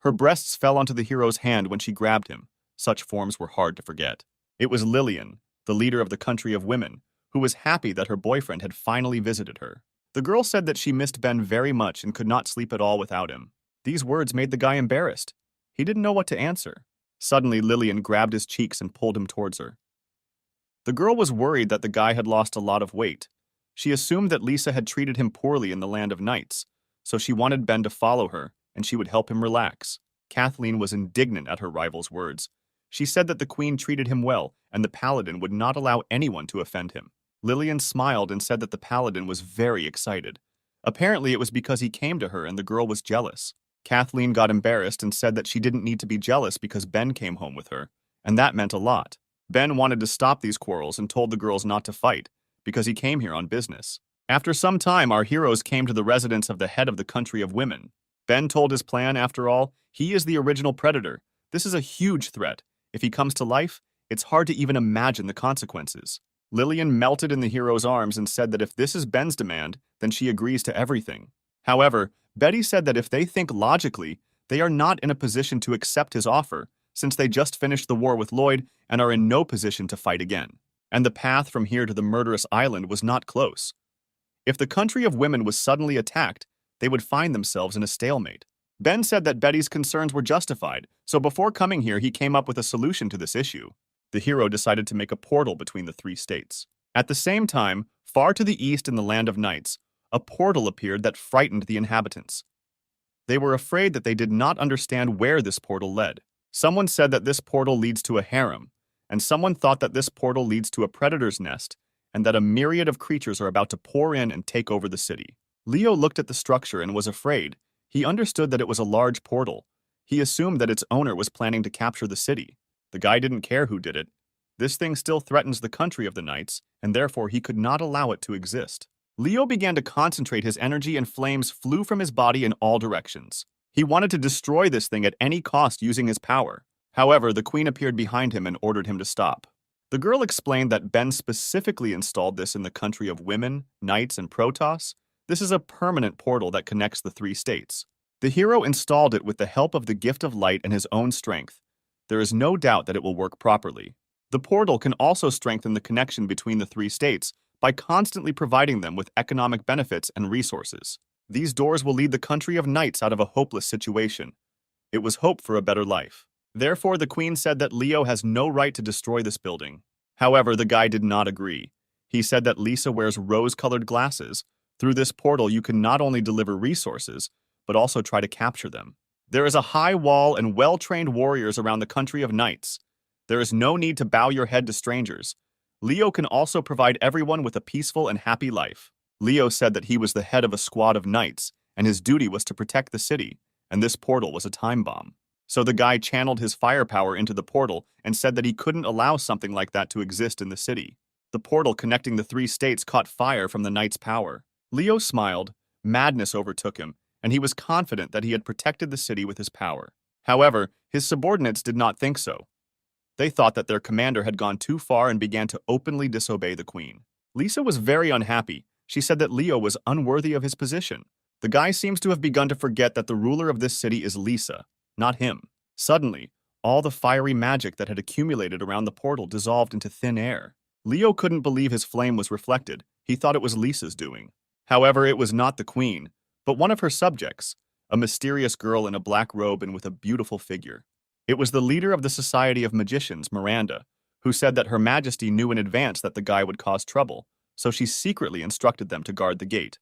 Her breasts fell onto the hero's hand when she grabbed him. Such forms were hard to forget. It was Lillian, the leader of the country of women, who was happy that her boyfriend had finally visited her. The girl said that she missed Ben very much and could not sleep at all without him. These words made the guy embarrassed. He didn't know what to answer. Suddenly, Lillian grabbed his cheeks and pulled him towards her. The girl was worried that the guy had lost a lot of weight. She assumed that Lisa had treated him poorly in the land of knights, so she wanted Ben to follow her, and she would help him relax. Kathleen was indignant at her rival's words. She said that the queen treated him well, and the paladin would not allow anyone to offend him. Lillian smiled and said that the paladin was very excited. Apparently, it was because he came to her and the girl was jealous. Kathleen got embarrassed and said that she didn't need to be jealous because Ben came home with her, and that meant a lot. Ben wanted to stop these quarrels and told the girls not to fight, because he came here on business. After some time, our heroes came to the residence of the head of the country of women. Ben told his plan, after all, he is the original predator. This is a huge threat. If he comes to life, it's hard to even imagine the consequences. Lillian melted in the hero's arms and said that if this is Ben's demand, then she agrees to everything. However, Betty said that if they think logically, they are not in a position to accept his offer, since they just finished the war with Lloyd and are in no position to fight again. And the path from here to the murderous island was not close. If the country of women was suddenly attacked, they would find themselves in a stalemate. Ben said that Betty's concerns were justified, so before coming here he came up with a solution to this issue. The hero decided to make a portal between the three states. At the same time, far to the east in the land of knights, a portal appeared that frightened the inhabitants. They were afraid that they did not understand where this portal led. Someone said that this portal leads to a harem, and someone thought that this portal leads to a predator's nest, and that a myriad of creatures are about to pour in and take over the city. Leo looked at the structure and was afraid. He understood that it was a large portal. He assumed that its owner was planning to capture the city. The guy didn't care who did it. This thing still threatens the country of the knights, and therefore he could not allow it to exist. Leo began to concentrate his energy and flames flew from his body in all directions. He wanted to destroy this thing at any cost using his power. However, the queen appeared behind him and ordered him to stop. The girl explained that Ben specifically installed this in the country of women, knights, and Protoss. This is a permanent portal that connects the three states. The hero installed it with the help of the gift of light and his own strength. There is no doubt that it will work properly. The portal can also strengthen the connection between the three states by constantly providing them with economic benefits and resources. These doors will lead the country of knights out of a hopeless situation. It was hope for a better life. Therefore, the queen said that Leo has no right to destroy this building. However, the guy did not agree. He said that Lisa wears rose-colored glasses. Through this portal, you can not only deliver resources, but also try to capture them. There is a high wall and well-trained warriors around the country of knights. There is no need to bow your head to strangers. Leo can also provide everyone with a peaceful and happy life. Leo said that he was the head of a squad of knights, and his duty was to protect the city, and this portal was a time bomb. So the guy channeled his firepower into the portal and said that he couldn't allow something like that to exist in the city. The portal connecting the three states caught fire from the knight's power. Leo smiled, madness overtook him, and he was confident that he had protected the city with his power. However, his subordinates did not think so. They thought that their commander had gone too far and began to openly disobey the queen. Lisa was very unhappy. She said that Leo was unworthy of his position. The guy seems to have begun to forget that the ruler of this city is Lisa, not him. Suddenly, all the fiery magic that had accumulated around the portal dissolved into thin air. Leo couldn't believe his flame was reflected. He thought it was Lisa's doing. However, it was not the queen, but one of her subjects, a mysterious girl in a black robe and with a beautiful figure. It was the leader of the Society of Magicians, Miranda, who said that Her Majesty knew in advance that the guy would cause trouble, so she secretly instructed them to guard the gate.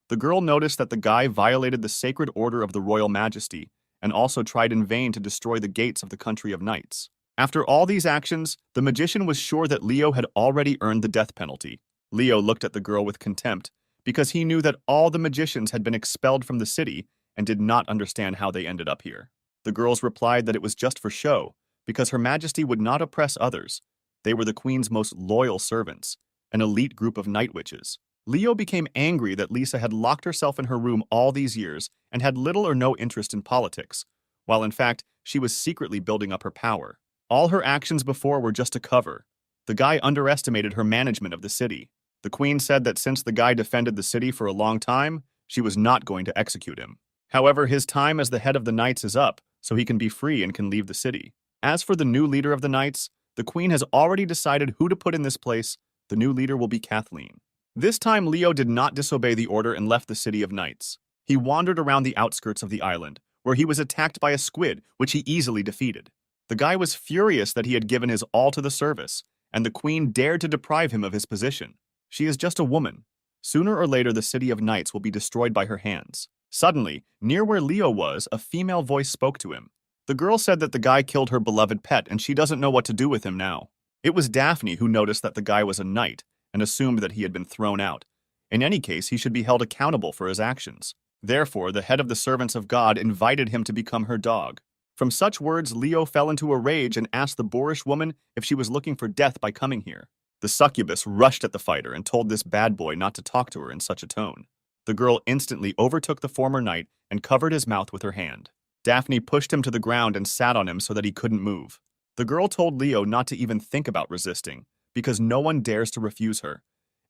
The girl noticed that the guy violated the sacred order of the Royal Majesty and also tried in vain to destroy the gates of the country of knights. After all these actions, the magician was sure that Leo had already earned the death penalty. Leo looked at the girl with contempt because he knew that all the magicians had been expelled from the city and did not understand how they ended up here. The girls replied that it was just for show, because Her Majesty would not oppress others. They were the queen's most loyal servants, an elite group of night witches. Leo became angry that Lisa had locked herself in her room all these years and had little or no interest in politics, while in fact, she was secretly building up her power. All her actions before were just a cover. The guy underestimated her management of the city. The queen said that since the guy defended the city for a long time, she was not going to execute him. However, his time as the head of the knights is up, so he can be free and can leave the city. As for the new leader of the knights, the queen has already decided who to put in this place. The new leader will be Kathleen. This time, Leo did not disobey the order and left the city of knights. He wandered around the outskirts of the island, where he was attacked by a squid, which he easily defeated. The guy was furious that he had given his all to the service, and the queen dared to deprive him of his position. She is just a woman. Sooner or later, the city of knights will be destroyed by her hands. Suddenly, near where Leo was, a female voice spoke to him. The girl said that the guy killed her beloved pet and she doesn't know what to do with him now. It was Daphne who noticed that the guy was a knight and assumed that he had been thrown out. In any case, he should be held accountable for his actions. Therefore, the head of the servants of God invited him to become her dog. From such words, Leo fell into a rage and asked the boorish woman if she was looking for death by coming here. The succubus rushed at the fighter and told this bad boy not to talk to her in such a tone. The girl instantly overtook the former knight and covered his mouth with her hand. Daphne pushed him to the ground and sat on him so that he couldn't move. The girl told Leo not to even think about resisting, because no one dares to refuse her.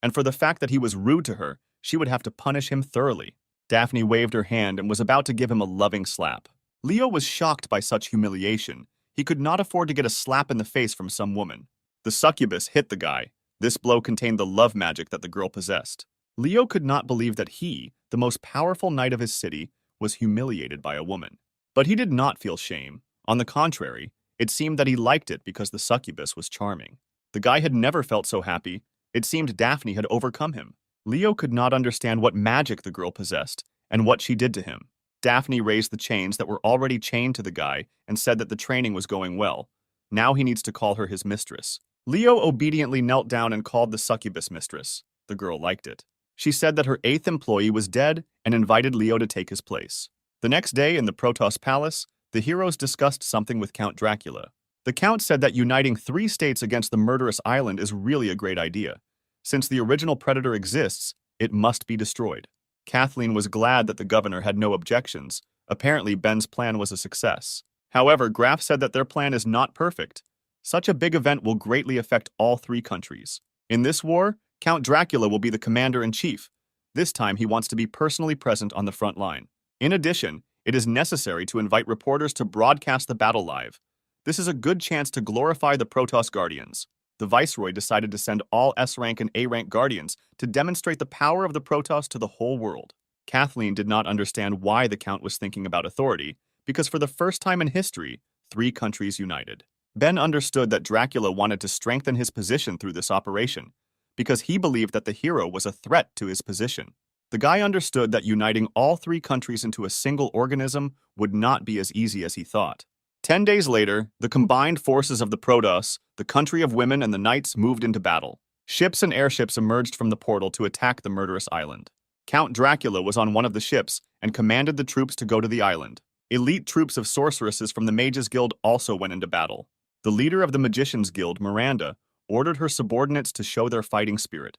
And for the fact that he was rude to her, she would have to punish him thoroughly. Daphne waved her hand and was about to give him a loving slap. Leo was shocked by such humiliation. He could not afford to get a slap in the face from some woman. The succubus hit the guy. This blow contained the love magic that the girl possessed. Leo could not believe that he, the most powerful knight of his city, was humiliated by a woman. But he did not feel shame. On the contrary, it seemed that he liked it because the succubus was charming. The guy had never felt so happy. It seemed Daphne had overcome him. Leo could not understand what magic the girl possessed and what she did to him. Daphne raised the chains that were already chained to the guy and said that the training was going well. Now he needs to call her his mistress. Leo obediently knelt down and called the succubus mistress. The girl liked it. She said that her 8th employee was dead and invited Leo to take his place. The next day in the Protos Palace, the heroes discussed something with Count Dracula. The Count said that uniting 3 states against the murderous island is really a great idea. Since the original predator exists, it must be destroyed. Kathleen was glad that the governor had no objections. Apparently, Ben's plan was a success. However, Graf said that their plan is not perfect. Such a big event will greatly affect all 3 countries. In this war, Count Dracula will be the commander-in-chief. This time, he wants to be personally present on the front line. In addition, it is necessary to invite reporters to broadcast the battle live. This is a good chance to glorify the Protoss Guardians. The Viceroy decided to send all S-rank and A-rank Guardians to demonstrate the power of the Protoss to the whole world. Kathleen did not understand why the Count was thinking about authority, because for the first time in history, 3 countries united. Ben understood that Dracula wanted to strengthen his position through this operation, because he believed that the hero was a threat to his position. The guy understood that uniting all 3 countries into a single organism would not be as easy as he thought. 10 days later, the combined forces of the Protoss, the country of women, and the knights moved into battle. Ships and airships emerged from the portal to attack the murderous island. Count Dracula was on one of the ships and commanded the troops to go to the island. Elite troops of sorceresses from the Mages Guild also went into battle. The leader of the Magicians Guild, Miranda, ordered her subordinates to show their fighting spirit.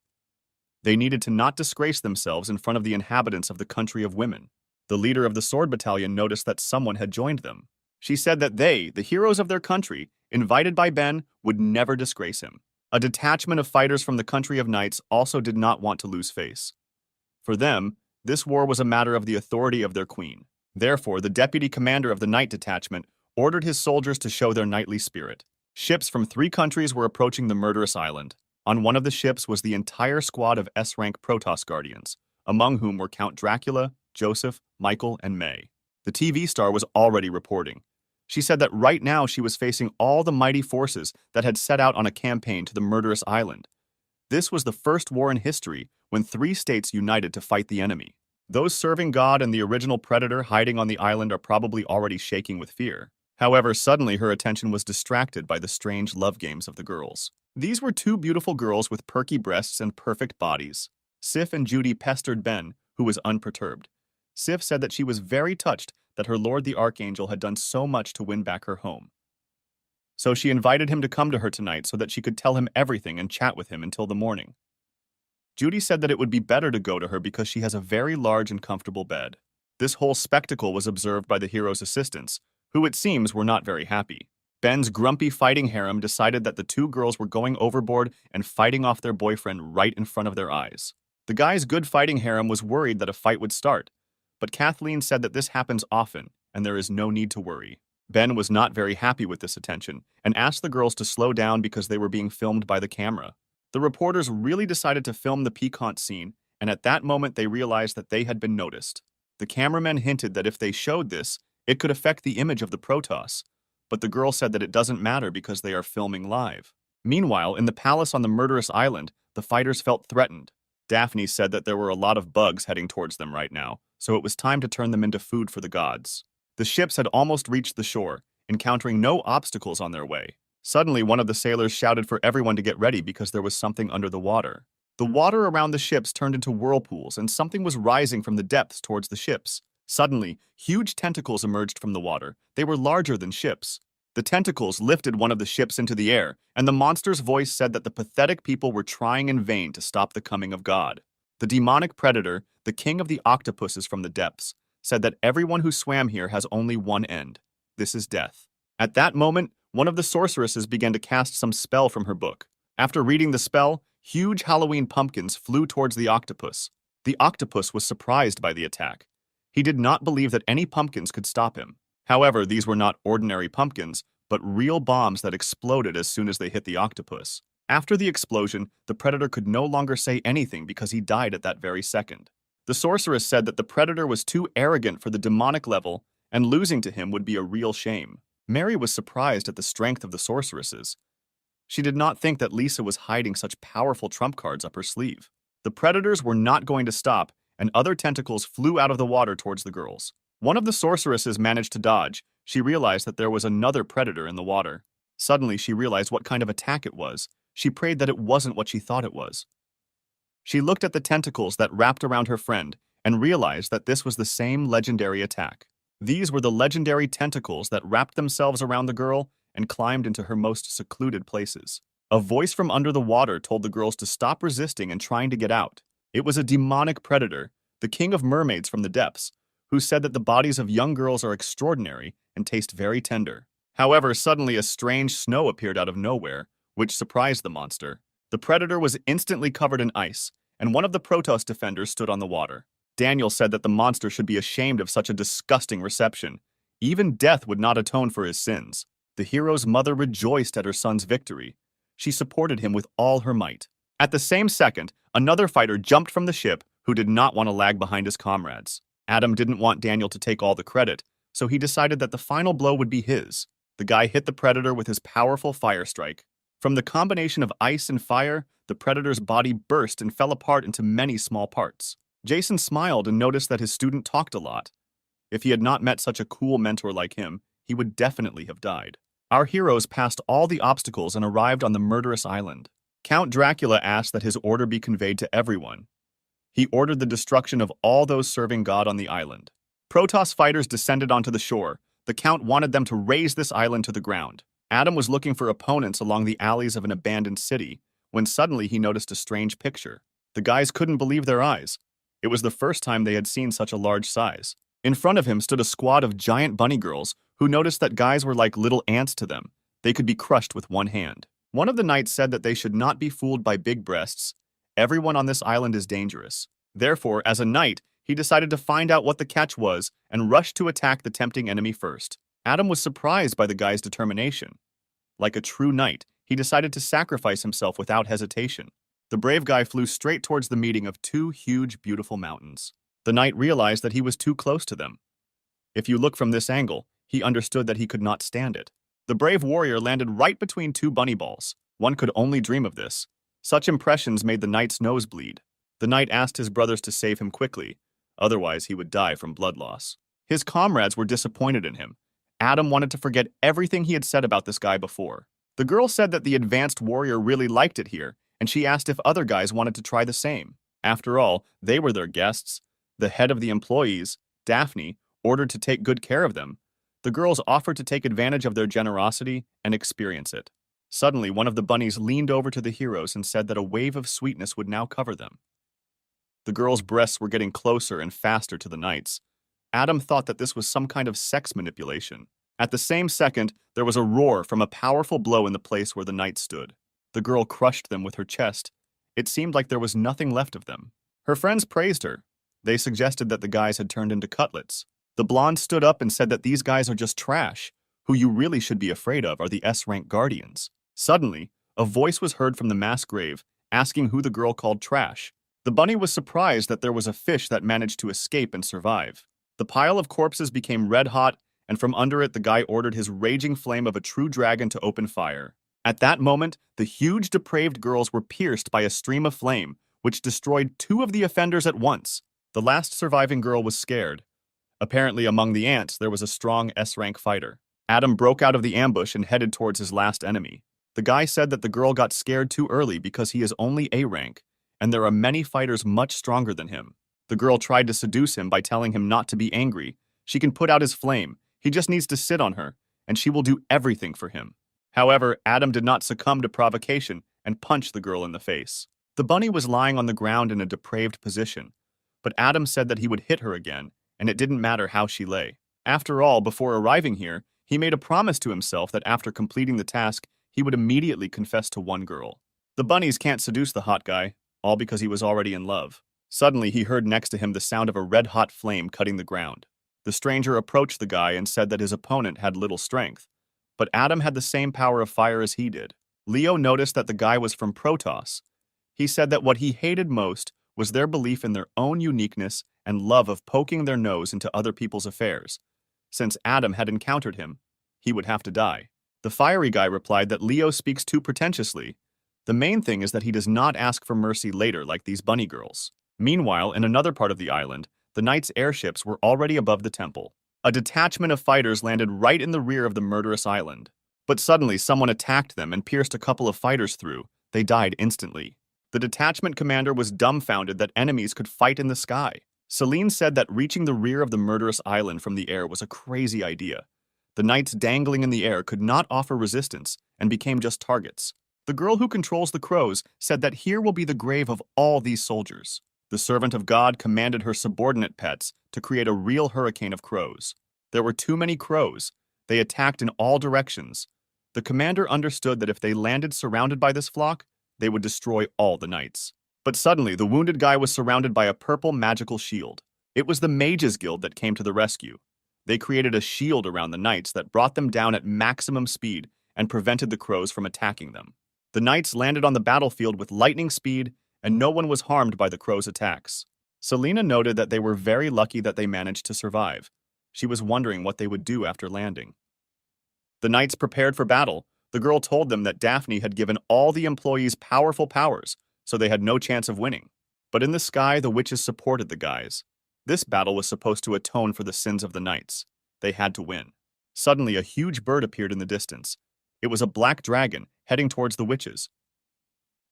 They needed to not disgrace themselves in front of the inhabitants of the country of women. The leader of the sword battalion noticed that someone had joined them. She said that they, the heroes of their country, invited by Ben, would never disgrace him. A detachment of fighters from the country of knights also did not want to lose face. For them, this war was a matter of the authority of their queen. Therefore, the deputy commander of the knight detachment ordered his soldiers to show their knightly spirit. Ships from 3 countries were approaching the murderous island. On one of the ships was the entire squad of S-rank Protoss Guardians, among whom were Count Dracula, Joseph, Michael, and May. The TV star was already reporting. She said that right now she was facing all the mighty forces that had set out on a campaign to the murderous island. This was the first war in history when 3 states united to fight the enemy. Those serving God and the original predator hiding on the island are probably already shaking with fear. However, suddenly her attention was distracted by the strange love games of the girls. These were 2 beautiful girls with perky breasts and perfect bodies. Sif and Judy pestered Ben, who was unperturbed. Sif said that she was very touched that her lord the Archangel had done so much to win back her home. So she invited him to come to her tonight so that she could tell him everything and chat with him until the morning. Judy said that it would be better to go to her because she has a very large and comfortable bed. This whole spectacle was observed by the hero's assistants, who it seems were not very happy. Ben's grumpy fighting harem decided that the two girls were going overboard and fighting off their boyfriend right in front of their eyes. The guy's good fighting harem was worried that a fight would start, but Kathleen said that this happens often and there is no need to worry. Ben was not very happy with this attention and asked the girls to slow down because they were being filmed by the camera. The reporters really decided to film the piquant scene, and at that moment they realized that they had been noticed. The cameramen hinted that if they showed this, it could affect the image of the Protoss, but the girl said that it doesn't matter because they are filming live. Meanwhile, in the palace on the murderous island, the fighters felt threatened. Daphne said that there were a lot of bugs heading towards them right now, so it was time to turn them into food for the gods. The ships had almost reached the shore, encountering no obstacles on their way. Suddenly, one of the sailors shouted for everyone to get ready because there was something under the water. The water around the ships turned into whirlpools, and something was rising from the depths towards the ships. Suddenly, huge tentacles emerged from the water. They were larger than ships. The tentacles lifted one of the ships into the air, and the monster's voice said that the pathetic people were trying in vain to stop the coming of God. The demonic predator, the king of the octopuses from the depths, said that everyone who swam here has only one end. This is death. At that moment, one of the sorceresses began to cast some spell from her book. After reading the spell, huge Halloween pumpkins flew towards the octopus. The octopus was surprised by the attack. He did not believe that any pumpkins could stop him. However, these were not ordinary pumpkins, but real bombs that exploded as soon as they hit the octopus. After the explosion, the predator could no longer say anything because he died at that very second. The sorceress said that the predator was too arrogant for the demonic level, and losing to him would be a real shame. Mary was surprised at the strength of the sorceresses. She did not think that Lisa was hiding such powerful trump cards up her sleeve. The predators were not going to stop, and other tentacles flew out of the water towards the girls. One of the sorceresses managed to dodge. She realized that there was another predator in the water. Suddenly, she realized what kind of attack it was. She prayed that it wasn't what she thought it was. She looked at the tentacles that wrapped around her friend and realized that this was the same legendary attack. These were the legendary tentacles that wrapped themselves around the girl and climbed into her most secluded places. A voice from under the water told the girls to stop resisting and trying to get out. It was a demonic predator, the king of mermaids from the depths, who said that the bodies of young girls are extraordinary and taste very tender. However, suddenly a strange snow appeared out of nowhere, which surprised the monster. The predator was instantly covered in ice, and one of the Protoss defenders stood on the water. Daniel said that the monster should be ashamed of such a disgusting reception. Even death would not atone for his sins. The hero's mother rejoiced at her son's victory. She supported him with all her might. At the same second, another fighter jumped from the ship who did not want to lag behind his comrades. Adam didn't want Daniel to take all the credit, so he decided that the final blow would be his. The guy hit the predator with his powerful fire strike. From the combination of ice and fire, the predator's body burst and fell apart into many small parts. Jason smiled and noticed that his student talked a lot. If he had not met such a cool mentor like him, he would definitely have died. Our heroes passed all the obstacles and arrived on the murderous island. Count Dracula asked that his order be conveyed to everyone. He ordered the destruction of all those serving God on the island. Protoss fighters descended onto the shore. The Count wanted them to raze this island to the ground. Adam was looking for opponents along the alleys of an abandoned city, when suddenly he noticed a strange picture. The guys couldn't believe their eyes. It was the first time they had seen such a large size. In front of him stood a squad of giant bunny girls who noticed that guys were like little ants to them. They could be crushed with one hand. One of the knights said that they should not be fooled by big breasts. Everyone on this island is dangerous. Therefore, as a knight, he decided to find out what the catch was and rushed to attack the tempting enemy first. Adam was surprised by the guy's determination. Like a true knight, he decided to sacrifice himself without hesitation. The brave guy flew straight towards the meeting of two huge, beautiful mountains. The knight realized that he was too close to them. If you look from this angle, he understood that he could not stand it. The brave warrior landed right between two bunny balls. One could only dream of this. Such impressions made the knight's nose bleed. The knight asked his brothers to save him quickly, otherwise he would die from blood loss. His comrades were disappointed in him. Adam wanted to forget everything he had said about this guy before. The girl said that the advanced warrior really liked it here, and she asked if other guys wanted to try the same. After all, they were their guests. The head of the employees, Daphne, ordered to take good care of them. The girls offered to take advantage of their generosity and experience it. Suddenly, one of the bunnies leaned over to the heroes and said that a wave of sweetness would now cover them. The girls' breasts were getting closer and faster to the knights. Adam thought that this was some kind of sex manipulation. At the same second, there was a roar from a powerful blow in the place where the knights stood. The girl crushed them with her chest. It seemed like there was nothing left of them. Her friends praised her. They suggested that the guys had turned into cutlets. The blonde stood up and said that these guys are just trash. Who you really should be afraid of are the S-rank guardians. Suddenly, a voice was heard from the mass grave, asking who the girl called trash. The bunny was surprised that there was a fish that managed to escape and survive. The pile of corpses became red hot, and from under it the guy ordered his raging flame of a true dragon to open fire. At that moment, the huge depraved girls were pierced by a stream of flame, which destroyed two of the offenders at once. The last surviving girl was scared. Apparently, among the ants, there was a strong S-rank fighter. Adam broke out of the ambush and headed towards his last enemy. The guy said that the girl got scared too early because he is only A rank, and there are many fighters much stronger than him. The girl tried to seduce him by telling him not to be angry. She can put out his flame. He just needs to sit on her, and she will do everything for him. However, Adam did not succumb to provocation and punched the girl in the face. The bunny was lying on the ground in a depraved position, but Adam said that he would hit her again, and it didn't matter how she lay. After all, before arriving here, he made a promise to himself that after completing the task, he would immediately confess to one girl. The bunnies can't seduce the hot guy, all because he was already in love. Suddenly, he heard next to him the sound of a red-hot flame cutting the ground. The stranger approached the guy and said that his opponent had little strength, but Adam had the same power of fire as he did. Leo noticed that the guy was from Protoss. He said that what he hated most was their belief in their own uniqueness and love of poking their nose into other people's affairs. Since Adam had encountered him, he would have to die. The fiery guy replied that Leo speaks too pretentiously. The main thing is that he does not ask for mercy later like these bunny girls. Meanwhile, in another part of the island, the knights' airships were already above the temple. A detachment of fighters landed right in the rear of the murderous island. But suddenly, someone attacked them and pierced a couple of fighters through. They died instantly. The detachment commander was dumbfounded that enemies could fight in the sky. Celine said that reaching the rear of the murderous island from the air was a crazy idea. The knights dangling in the air could not offer resistance and became just targets. The girl who controls the crows said that here will be the grave of all these soldiers. The servant of God commanded her subordinate pets to create a real hurricane of crows. There were too many crows. They attacked in all directions. The commander understood that if they landed surrounded by this flock, they would destroy all the knights. But suddenly, the wounded guy was surrounded by a purple magical shield. It was the Mages Guild that came to the rescue. They created a shield around the knights that brought them down at maximum speed and prevented the crows from attacking them. The knights landed on the battlefield with lightning speed, and no one was harmed by the crows' attacks. Selena noted that they were very lucky that they managed to survive. She was wondering what they would do after landing. The knights prepared for battle. The girl told them that Daphne had given all the employees powerful powers, so they had no chance of winning. But in the sky, the witches supported the guys. This battle was supposed to atone for the sins of the knights. They had to win. Suddenly, a huge bird appeared in the distance. It was a black dragon heading towards the witches.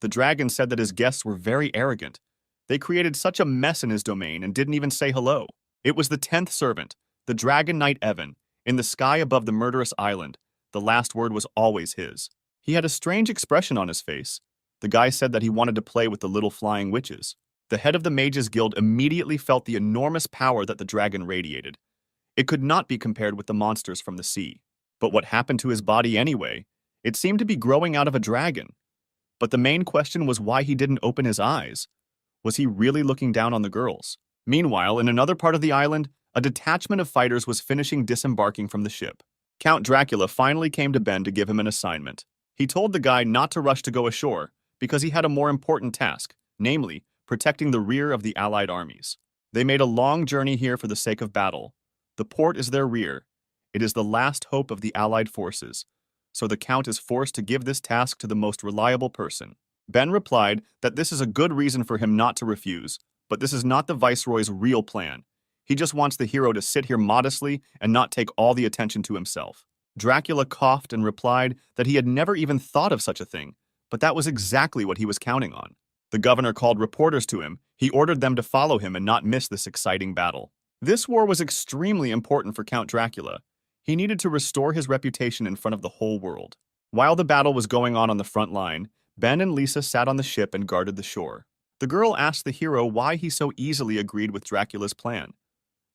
The dragon said that his guests were very arrogant. They created such a mess in his domain and didn't even say hello. It was the 10th servant, the dragon knight Evan, in the sky above the murderous island. The last word was always his. He had a strange expression on his face. The guy said that he wanted to play with the little flying witches. The head of the Mages Guild immediately felt the enormous power that the dragon radiated. It could not be compared with the monsters from the sea. But what happened to his body anyway? It seemed to be growing out of a dragon. But the main question was why he didn't open his eyes. Was he really looking down on the girls? Meanwhile, in another part of the island, a detachment of fighters was finishing disembarking from the ship. Count Dracula finally came to Ben to give him an assignment. He told the guy not to rush to go ashore because he had a more important task, namely, protecting the rear of the Allied armies. They made a long journey here for the sake of battle. The port is their rear. It is the last hope of the Allied forces, so the Count is forced to give this task to the most reliable person. Ben replied that this is a good reason for him not to refuse, but this is not the Viceroy's real plan. He just wants the hero to sit here modestly and not take all the attention to himself. Dracula coughed and replied that he had never even thought of such a thing, but that was exactly what he was counting on. The governor called reporters to him. He ordered them to follow him and not miss this exciting battle. This war was extremely important for Count Dracula. He needed to restore his reputation in front of the whole world. While the battle was going on the front line, Ben and Lisa sat on the ship and guarded the shore. The girl asked the hero why he so easily agreed with Dracula's plan.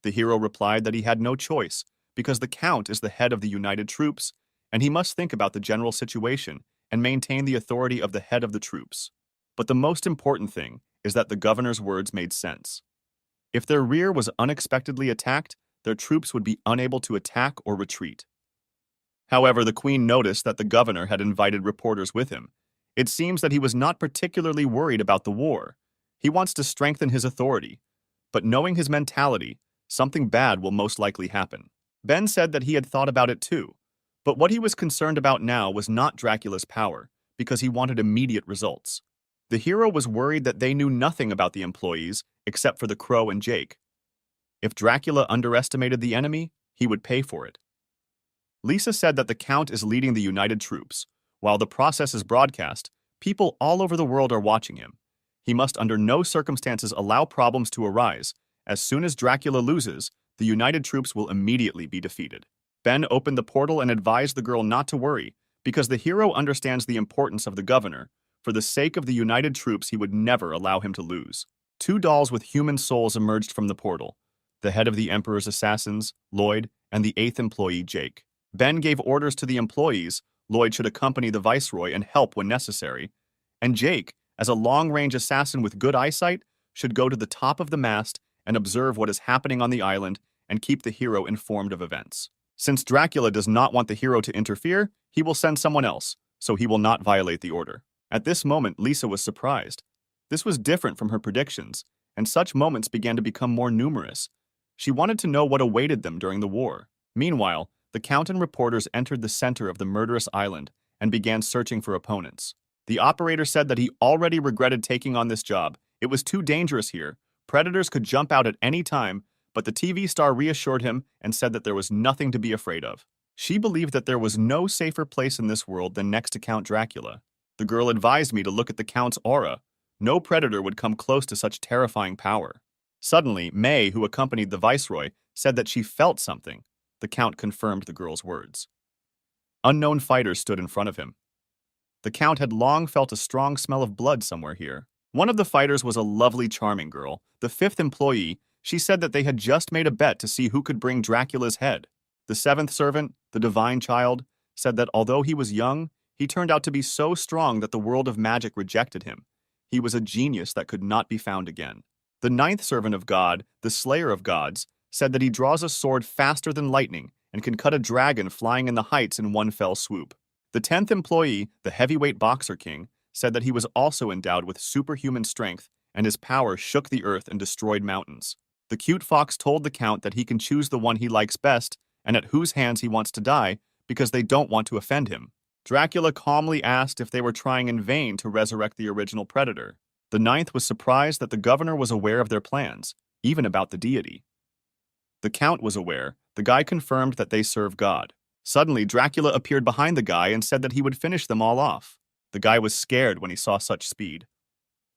The hero replied that he had no choice, because the Count is the head of the United Troops, and he must think about the general situation and maintain the authority of the head of the troops. But the most important thing is that the governor's words made sense. If their rear was unexpectedly attacked, their troops would be unable to attack or retreat. However, the Queen noticed that the governor had invited reporters with him. It seems that he was not particularly worried about the war. He wants to strengthen his authority. But knowing his mentality, something bad will most likely happen. Ben said that he had thought about it too. But what he was concerned about now was not Dracula's power, because he wanted immediate results. The hero was worried that they knew nothing about the employees except for the Crow and Jake. If Dracula underestimated the enemy, he would pay for it. Lisa said that the Count is leading the United Troops. While the process is broadcast, people all over the world are watching him. He must under no circumstances allow problems to arise. As soon as Dracula loses, the United Troops will immediately be defeated. Ben opened the portal and advised the girl not to worry, because the hero understands the importance of the governor. For the sake of the United Troops, he would never allow him to lose. Two dolls with human souls emerged from the portal. The head of the Emperor's assassins, Lloyd, and the 8th employee, Jake. Ben gave orders to the employees. Lloyd should accompany the Viceroy and help when necessary. And Jake, as a long-range assassin with good eyesight, should go to the top of the mast and observe what is happening on the island and keep the hero informed of events. Since Dracula does not want the hero to interfere, he will send someone else, so he will not violate the order. At this moment, Lisa was surprised. This was different from her predictions, and such moments began to become more numerous. She wanted to know what awaited them during the war. Meanwhile, the Count and reporters entered the center of the murderous island and began searching for opponents. The operator said that he already regretted taking on this job. It was too dangerous here. Predators could jump out at any time, but the TV star reassured him and said that there was nothing to be afraid of. She believed that there was no safer place in this world than next to Count Dracula. The girl advised me to look at the Count's aura. No predator would come close to such terrifying power. Suddenly, May, who accompanied the Viceroy, said that she felt something. The Count confirmed the girl's words. Unknown fighters stood in front of him. The Count had long felt a strong smell of blood somewhere here. One of the fighters was a lovely, charming girl. The 5th employee, she said that they had just made a bet to see who could bring Dracula's head. The 7th servant, the divine child, said that although he was young, he turned out to be so strong that the world of magic rejected him. He was a genius that could not be found again. The 9th servant of God, the slayer of gods, said that he draws a sword faster than lightning and can cut a dragon flying in the heights in one fell swoop. The 10th employee, the heavyweight boxer king, said that he was also endowed with superhuman strength and his power shook the earth and destroyed mountains. The cute fox told the Count that he can choose the one he likes best and at whose hands he wants to die because they don't want to offend him. Dracula calmly asked if they were trying in vain to resurrect the original predator. The 9th was surprised that the governor was aware of their plans, even about the deity. The Count was aware. The guy confirmed that they serve God. Suddenly, Dracula appeared behind the guy and said that he would finish them all off. The guy was scared when he saw such speed.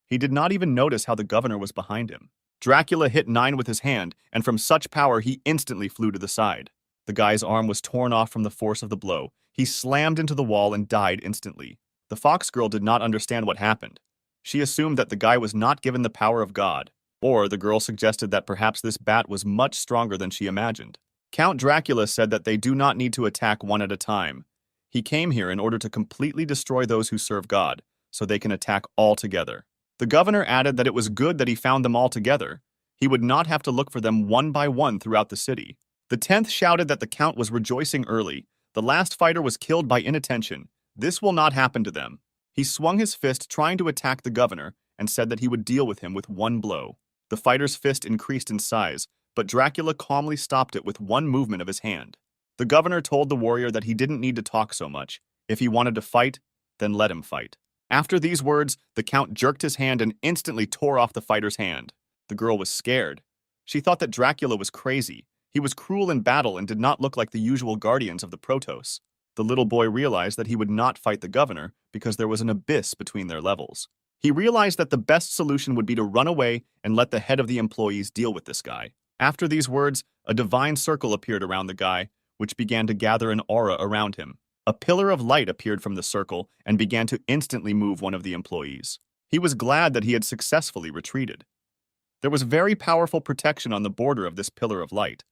He did not even notice how the governor was behind him. Dracula hit 9 with his hand, and from such power he instantly flew to the side. The guy's arm was torn off from the force of the blow. He slammed into the wall and died instantly. The fox girl did not understand what happened. She assumed that the guy was not given the power of God. Or the girl suggested that perhaps this bat was much stronger than she imagined. Count Dracula said that they do not need to attack one at a time. He came here in order to completely destroy those who serve God, so they can attack all together. The governor added that it was good that he found them all together. He would not have to look for them one by one throughout the city. The 10th shouted that the Count was rejoicing early. The last fighter was killed by inattention. This will not happen to them. He swung his fist trying to attack the governor and said that he would deal with him with one blow. The fighter's fist increased in size, but Dracula calmly stopped it with one movement of his hand. The governor told the warrior that he didn't need to talk so much. If he wanted to fight, then let him fight. After these words, the Count jerked his hand and instantly tore off the fighter's hand. The girl was scared. She thought that Dracula was crazy. He was cruel in battle and did not look like the usual guardians of the Protoss. The little boy realized that he would not fight the governor because there was an abyss between their levels. He realized that the best solution would be to run away and let the head of the employees deal with this guy. After these words, a divine circle appeared around the guy, which began to gather an aura around him. A pillar of light appeared from the circle and began to instantly move one of the employees. He was glad that he had successfully retreated. There was very powerful protection on the border of this pillar of light.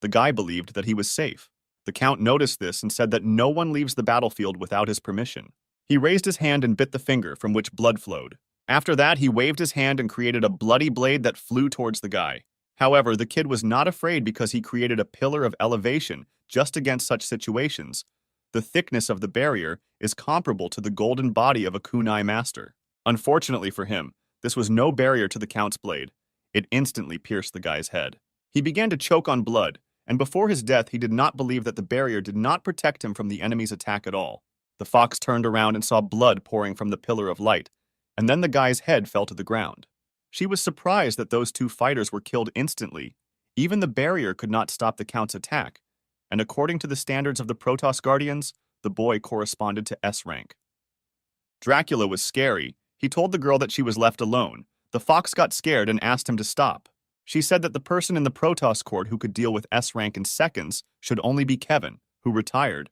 The guy believed that he was safe. The Count noticed this and said that no one leaves the battlefield without his permission. He raised his hand and bit the finger from which blood flowed. After that, he waved his hand and created a bloody blade that flew towards the guy. However, the kid was not afraid because he created a pillar of elevation just against such situations. The thickness of the barrier is comparable to the golden body of a kunai master. Unfortunately for him, this was no barrier to the Count's blade. It instantly pierced the guy's head. He began to choke on blood, and before his death he did not believe that the barrier did not protect him from the enemy's attack at all. The fox turned around and saw blood pouring from the pillar of light, and then the guy's head fell to the ground. She was surprised that those two fighters were killed instantly. Even the barrier could not stop the Count's attack, and according to the standards of the Protoss Guardians, the boy corresponded to S rank. Dracula was scary. He told the girl that she was left alone. The fox got scared and asked him to stop. She said that the person in the Protoss court who could deal with S rank in seconds should only be Kevin, who retired.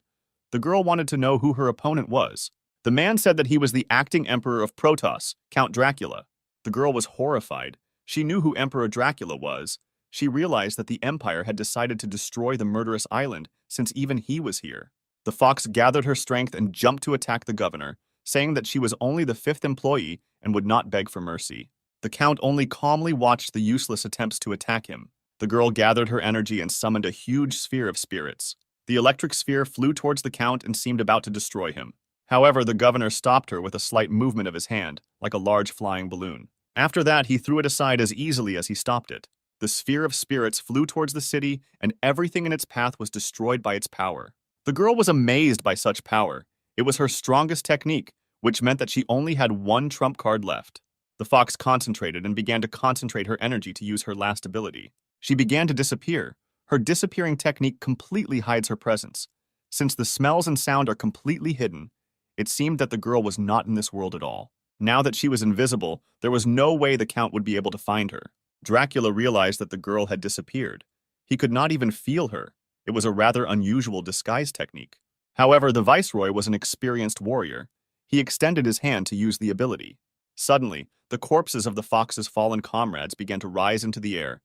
The girl wanted to know who her opponent was. The man said that he was the acting emperor of Protoss, Count Dracula. The girl was horrified. She knew who Emperor Dracula was. She realized that the Empire had decided to destroy the murderous island since even he was here. The fox gathered her strength and jumped to attack the governor, saying that she was only the 5th employee and would not beg for mercy. The Count only calmly watched the useless attempts to attack him. The girl gathered her energy and summoned a huge sphere of spirits. The electric sphere flew towards the Count and seemed about to destroy him. However, the governor stopped her with a slight movement of his hand, like a large flying balloon. After that, he threw it aside as easily as he stopped it. The sphere of spirits flew towards the city, and everything in its path was destroyed by its power. The girl was amazed by such power. It was her strongest technique, which meant that she only had one trump card left. The fox concentrated and began to concentrate her energy to use her last ability. She began to disappear. Her disappearing technique completely hides her presence. Since the smells and sound are completely hidden, it seemed that the girl was not in this world at all. Now that she was invisible, there was no way the Count would be able to find her. Dracula realized that the girl had disappeared. He could not even feel her. It was a rather unusual disguise technique. However, the Viceroy was an experienced warrior. He extended his hand to use the ability. Suddenly, the corpses of the fox's fallen comrades began to rise into the air.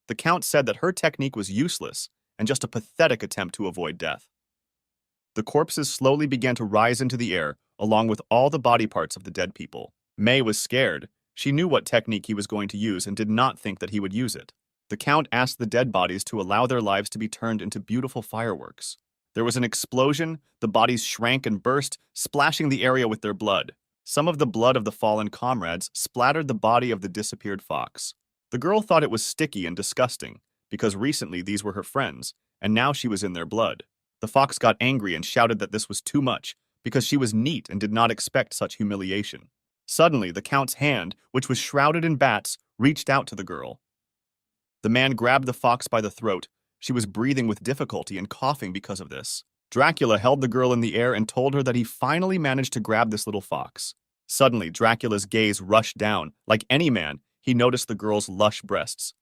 The Count said that her technique was useless and just a pathetic attempt to avoid death. The corpses slowly began to rise into the air, along with all the body parts of the dead people. May was scared. She knew what technique he was going to use and did not think that he would use it. The Count asked the dead bodies to allow their lives to be turned into beautiful fireworks. There was an explosion, the bodies shrank and burst, splashing the area with their blood. Some of the blood of the fallen comrades splattered the body of the disappeared fox. The girl thought it was sticky and disgusting, because recently these were her friends, and now she was in their blood. The fox got angry and shouted that this was too much, because she was neat and did not expect such humiliation. Suddenly, the Count's hand, which was shrouded in bats, reached out to the girl. The man grabbed the fox by the throat. She was breathing with difficulty and coughing because of this. Dracula held the girl in the air and told her that he finally managed to grab this little fox. Suddenly, Dracula's gaze rushed down. Like any man, he noticed the girl's lush breasts.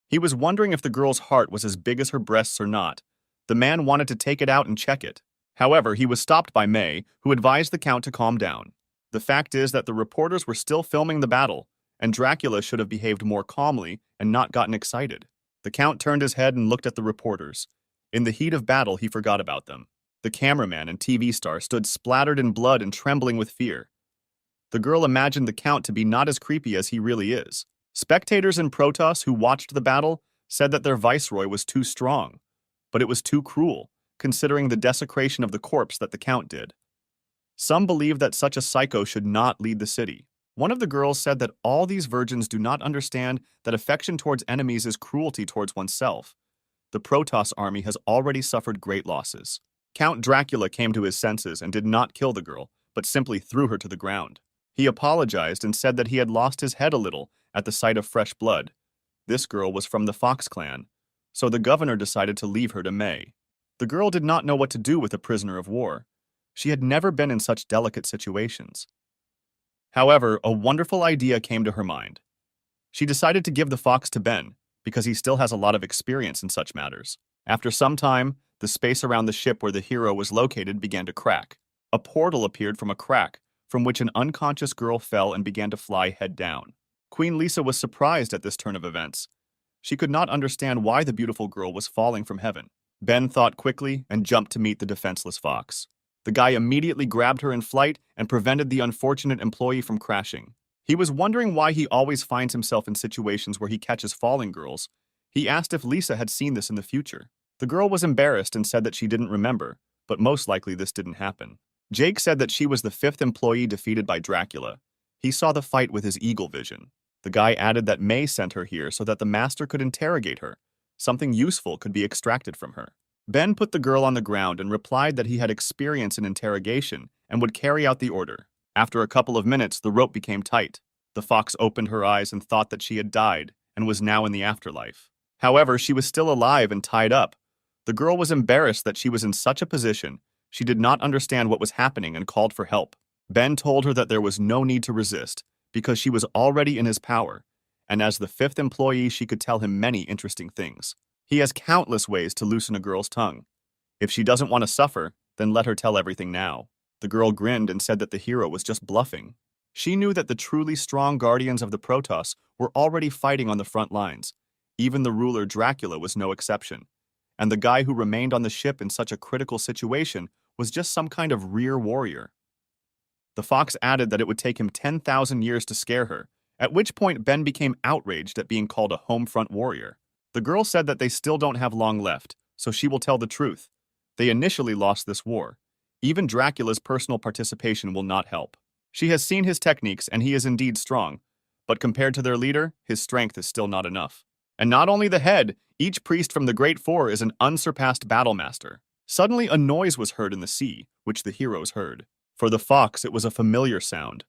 He was wondering if the girl's heart was as big as her breasts or not. The man wanted to take it out and check it. However, he was stopped by May, who advised the Count to calm down. The fact is that the reporters were still filming the battle, and Dracula should have behaved more calmly and not gotten excited. The Count turned his head and looked at the reporters. In the heat of battle, he forgot about them. The cameraman and TV star stood splattered in blood and trembling with fear. The girl imagined the Count to be not as creepy as he really is. Spectators in Protoss who watched the battle said that their viceroy was too strong, but it was too cruel, considering the desecration of the corpse that the Count did. Some believe that such a psycho should not lead the city. One of the girls said that all these virgins do not understand that affection towards enemies is cruelty towards oneself. The Protoss army has already suffered great losses. Count Dracula came to his senses and did not kill the girl, but simply threw her to the ground. He apologized and said that he had lost his head a little at the sight of fresh blood. This girl was from the Fox clan, so the governor decided to leave her to May. The girl did not know what to do with a prisoner of war. She had never been in such delicate situations. However, a wonderful idea came to her mind. She decided to give the fox to Ben, because he still has a lot of experience in such matters. After some time, the space around the ship where the hero was located began to crack. A portal appeared from a crack, from which an unconscious girl fell and began to fly head down. Queen Lisa was surprised at this turn of events. She could not understand why the beautiful girl was falling from heaven. Ben thought quickly and jumped to meet the defenseless fox. The guy immediately grabbed her in flight and prevented the unfortunate employee from crashing. He was wondering why he always finds himself in situations where he catches falling girls. He asked if Lisa had seen this in the future. The girl was embarrassed and said that she didn't remember, but most likely this didn't happen. Jake said that she was the fifth employee defeated by Dracula. He saw the fight with his eagle vision. The guy added that May sent her here so that the master could interrogate her. Something useful could be extracted from her. Ben put the girl on the ground and replied that he had experience in interrogation and would carry out the order. After a couple of minutes, the rope became tight. The fox opened her eyes and thought that she had died and was now in the afterlife. However, she was still alive and tied up. The girl was embarrassed that she was in such a position. She did not understand what was happening and called for help. Ben told her that there was no need to resist because she was already in his power, and as the fifth employee, she could tell him many interesting things. He has countless ways to loosen a girl's tongue. If she doesn't want to suffer, then let her tell everything now. The girl grinned and said that the hero was just bluffing. She knew that the truly strong guardians of the Protoss were already fighting on the front lines. Even the ruler Dracula was no exception. And the guy who remained on the ship in such a critical situation was just some kind of rear warrior. The fox added that it would take him 10,000 years to scare her, at which point Ben became outraged at being called a home front warrior. The girl said that they still don't have long left, so she will tell the truth. They initially lost this war. Even Dracula's personal participation will not help. She has seen his techniques and he is indeed strong, but compared to their leader, his strength is still not enough. And not only the head, each priest from the Great Four is an unsurpassed battlemaster. Suddenly a noise was heard in the sea, which the heroes heard. For the fox, it was a familiar sound.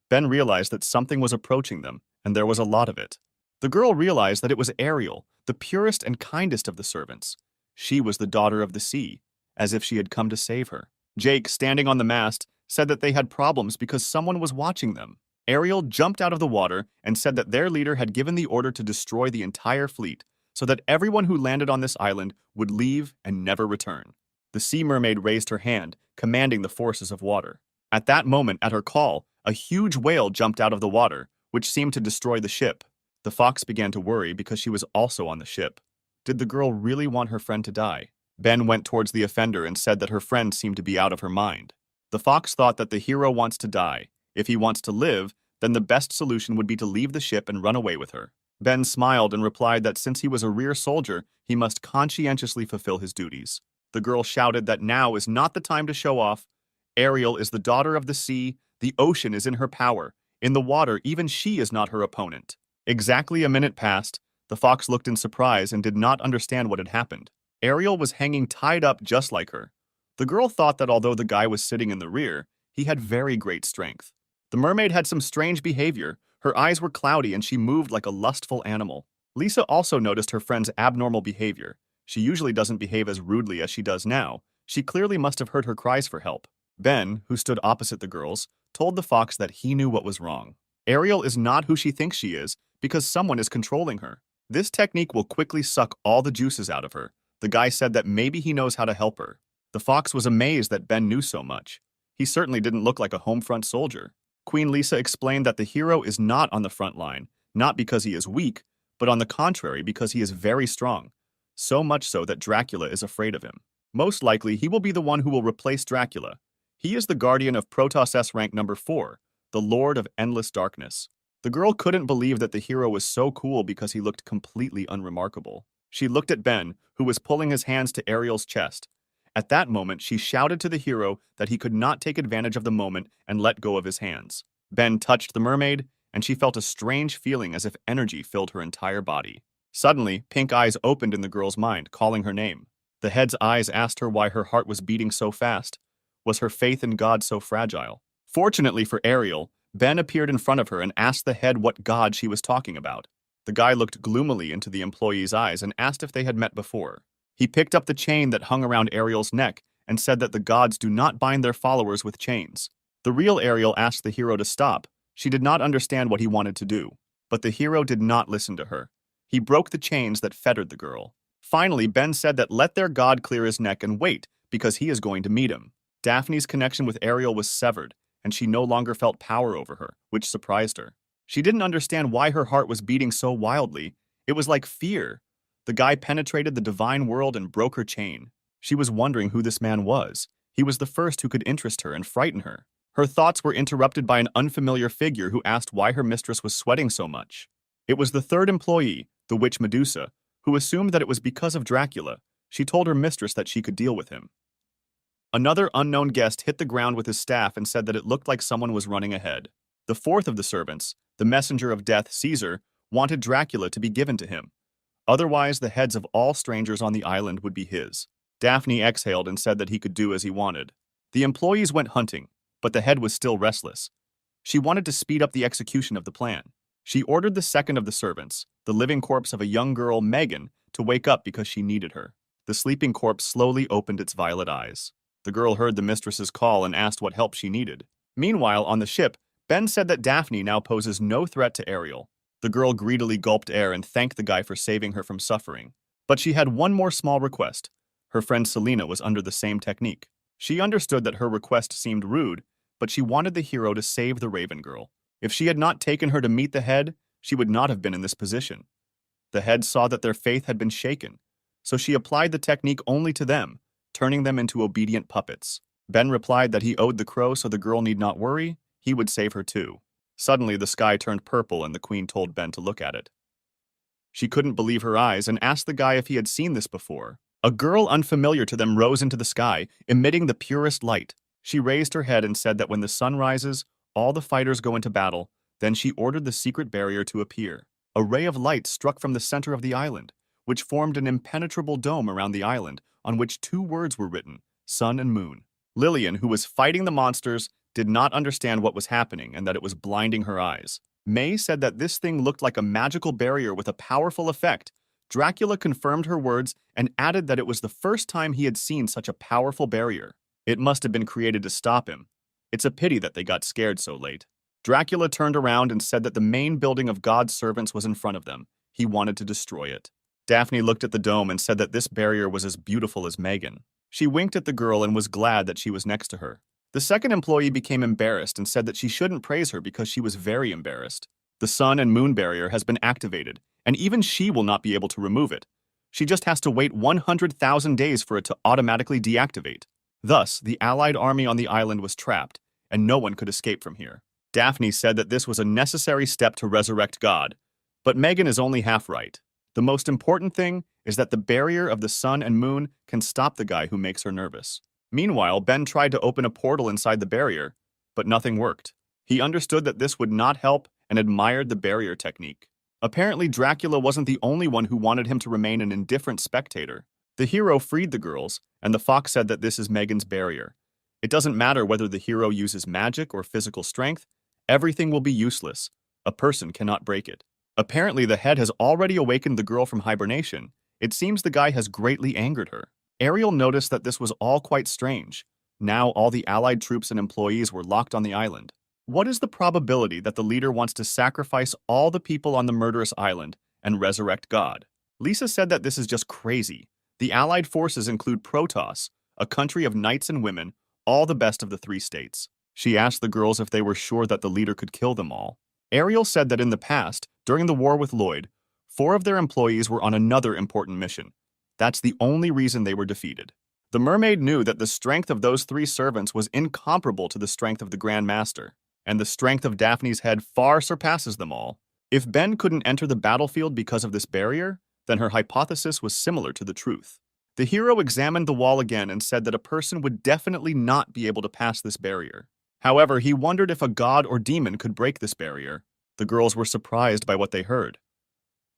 Ben realized that something was approaching them, and there was a lot of it. The girl realized that it was Ariel, the purest and kindest of the servants. She was the daughter of the sea, as if she had come to save her. Jake, standing on the mast, said that they had problems because someone was watching them. Ariel jumped out of the water and said that their leader had given the order to destroy the entire fleet, so that everyone who landed on this island would leave and never return. The sea mermaid raised her hand, commanding the forces of water. At that moment, at her call, a huge whale jumped out of the water, which seemed to destroy the ship. The fox began to worry because she was also on the ship. Did the girl really want her friend to die? Ben went towards the offender and said that her friend seemed to be out of her mind. The fox thought that the hero wants to die. If he wants to live, then the best solution would be to leave the ship and run away with her. Ben smiled and replied that since he was a rear soldier, he must conscientiously fulfill his duties. The girl shouted that now is not the time to show off. Ariel is the daughter of the sea. The ocean is in her power. In the water, even she is not her opponent. Exactly a minute passed. The fox looked in surprise and did not understand what had happened. Ariel was hanging tied up just like her. The girl thought that although the guy was sitting in the rear, he had very great strength. The mermaid had some strange behavior. Her eyes were cloudy and she moved like a lustful animal. Lisa also noticed her friend's abnormal behavior. She usually doesn't behave as rudely as she does now. She clearly must have heard her cries for help. Ben, who stood opposite the girls, told the fox that he knew what was wrong. Ariel is not who she thinks she is because someone is controlling her. This technique will quickly suck all the juices out of her. The guy said that maybe he knows how to help her. The fox was amazed that Ben knew so much. He certainly didn't look like a home front soldier. Queen Lisa explained that the hero is not on the front line, not because he is weak, but on the contrary because he is very strong. So much so that Dracula is afraid of him. Most likely, he will be the one who will replace Dracula. He is the guardian of Protoss S rank number 4, the Lord of Endless Darkness. The girl couldn't believe that the hero was so cool because he looked completely unremarkable. She looked at Ben, who was pulling his hands to Ariel's chest. At that moment, she shouted to the hero that he could not take advantage of the moment and let go of his hands. Ben touched the mermaid, and she felt a strange feeling as if energy filled her entire body. Suddenly, pink eyes opened in the girl's mind, calling her name. The head's eyes asked her why her heart was beating so fast. Was her faith in God so fragile? Fortunately for Ariel, Ben appeared in front of her and asked the head what god she was talking about. The guy looked gloomily into the employee's eyes and asked if they had met before. He picked up the chain that hung around Ariel's neck and said that the gods do not bind their followers with chains. The real Ariel asked the hero to stop. She did not understand what he wanted to do. But the hero did not listen to her. He broke the chains that fettered the girl. Finally, Ben said that let their god clear his neck and wait, because he is going to meet him. Daphne's connection with Ariel was severed, and she no longer felt power over her, which surprised her. She didn't understand why her heart was beating so wildly. It was like fear. The guy penetrated the divine world and broke her chain. She was wondering who this man was. He was the first who could interest her and frighten her. Her thoughts were interrupted by an unfamiliar figure who asked why her mistress was sweating so much. It was the third employee, the witch Medusa, who assumed that it was because of Dracula. She told her mistress that she could deal with him. Another unknown guest hit the ground with his staff and said that it looked like someone was running ahead. The fourth of the servants, the messenger of death, Caesar, wanted Dracula to be given to him. Otherwise, the heads of all strangers on the island would be his. Daphne exhaled and said that he could do as he wanted. The employees went hunting, but the head was still restless. She wanted to speed up the execution of the plan. She ordered the second of the servants, the living corpse of a young girl, Megan, to wake up because she needed her. The sleeping corpse slowly opened its violet eyes. The girl heard the mistress's call and asked what help she needed. Meanwhile, on the ship, Ben said that Daphne now poses no threat to Ariel. The girl greedily gulped air and thanked the guy for saving her from suffering. But she had one more small request. Her friend Selena was under the same technique. She understood that her request seemed rude, but she wanted the hero to save the Raven Girl. If she had not taken her to meet the head, she would not have been in this position. The head saw that their faith had been shaken, so she applied the technique only to them, turning them into obedient puppets. Ben replied that he owed the crow so the girl need not worry, he would save her too. Suddenly the sky turned purple and the queen told Ben to look at it. She couldn't believe her eyes and asked the guy if he had seen this before. A girl unfamiliar to them rose into the sky, emitting the purest light. She raised her head and said that when the sun rises, all the fighters go into battle. Then she ordered the secret barrier to appear. A ray of light struck from the center of the island, which formed an impenetrable dome around the island, on which two words were written, sun and moon. Lillian, who was fighting the monsters, did not understand what was happening and that it was blinding her eyes. May said that this thing looked like a magical barrier with a powerful effect. Dracula confirmed her words and added that it was the first time he had seen such a powerful barrier. It must have been created to stop him. It's a pity that they got scared so late. Dracula turned around and said that the main building of God's servants was in front of them. He wanted to destroy it. Daphne looked at the dome and said that this barrier was as beautiful as Megan. She winked at the girl and was glad that she was next to her. The second employee became embarrassed and said that she shouldn't praise her because she was very embarrassed. The sun and moon barrier has been activated, and even she will not be able to remove it. She just has to wait 100,000 days for it to automatically deactivate. Thus, the allied army on the island was trapped, and no one could escape from here. Daphne said that this was a necessary step to resurrect God, but Megan is only half right. The most important thing is that the barrier of the sun and moon can stop the guy who makes her nervous. Meanwhile, Ben tried to open a portal inside the barrier, but nothing worked. He understood that this would not help and admired the barrier technique. Apparently, Dracula wasn't the only one who wanted him to remain an indifferent spectator. The hero freed the girls, and the fox said that this is Megan's barrier. It doesn't matter whether the hero uses magic or physical strength, everything will be useless. A person cannot break it. Apparently, the head has already awakened the girl from hibernation. It seems the guy has greatly angered her. Ariel noticed that this was all quite strange. Now all the allied troops and employees were locked on the island. What is the probability that the leader wants to sacrifice all the people on the murderous island and resurrect God? Lisa said that this is just crazy. The allied forces include Protoss, a country of knights and women, all the best of the three states. She asked the girls if they were sure that the leader could kill them all. Ariel said that in the past, during the war with Lloyd, 4 of their employees were on another important mission. That's the only reason they were defeated. The mermaid knew that the strength of those 3 servants was incomparable to the strength of the Grand Master, and the strength of Daphne's head far surpasses them all. If Ben couldn't enter the battlefield because of this barrier, then her hypothesis was similar to the truth. The hero examined the wall again and said that a person would definitely not be able to pass this barrier. However, he wondered if a god or demon could break this barrier. The girls were surprised by what they heard.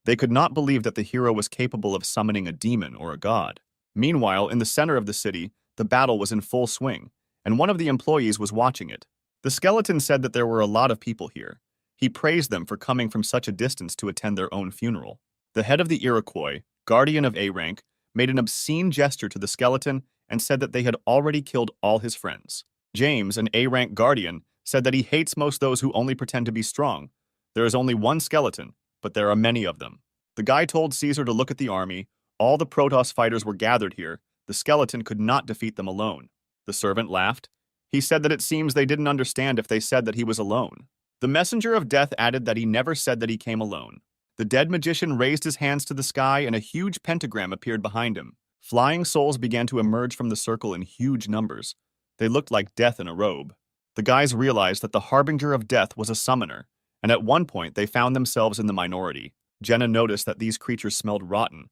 They could not believe that the hero was capable of summoning a demon or a god. Meanwhile, in the center of the city, the battle was in full swing, and one of the employees was watching it. The skeleton said that there were a lot of people here. He praised them for coming from such a distance to attend their own funeral. The head of the Iroquois, guardian of A rank, made an obscene gesture to the skeleton and said that they had already killed all his friends. James, an A rank guardian, said that he hates most those who only pretend to be strong. There is only one skeleton, but there are many of them. The guy told Caesar to look at the army. All the Protoss fighters were gathered here. The skeleton could not defeat them alone. The servant laughed. He said that it seems they didn't understand if they said that he was alone. The messenger of death added that he never said that he came alone. The dead magician raised his hands to the sky and a huge pentagram appeared behind him. Flying souls began to emerge from the circle in huge numbers. They looked like death in a robe. The guys realized that the harbinger of death was a summoner, and at one point they found themselves in the minority. Jenna noticed that these creatures smelled rotten.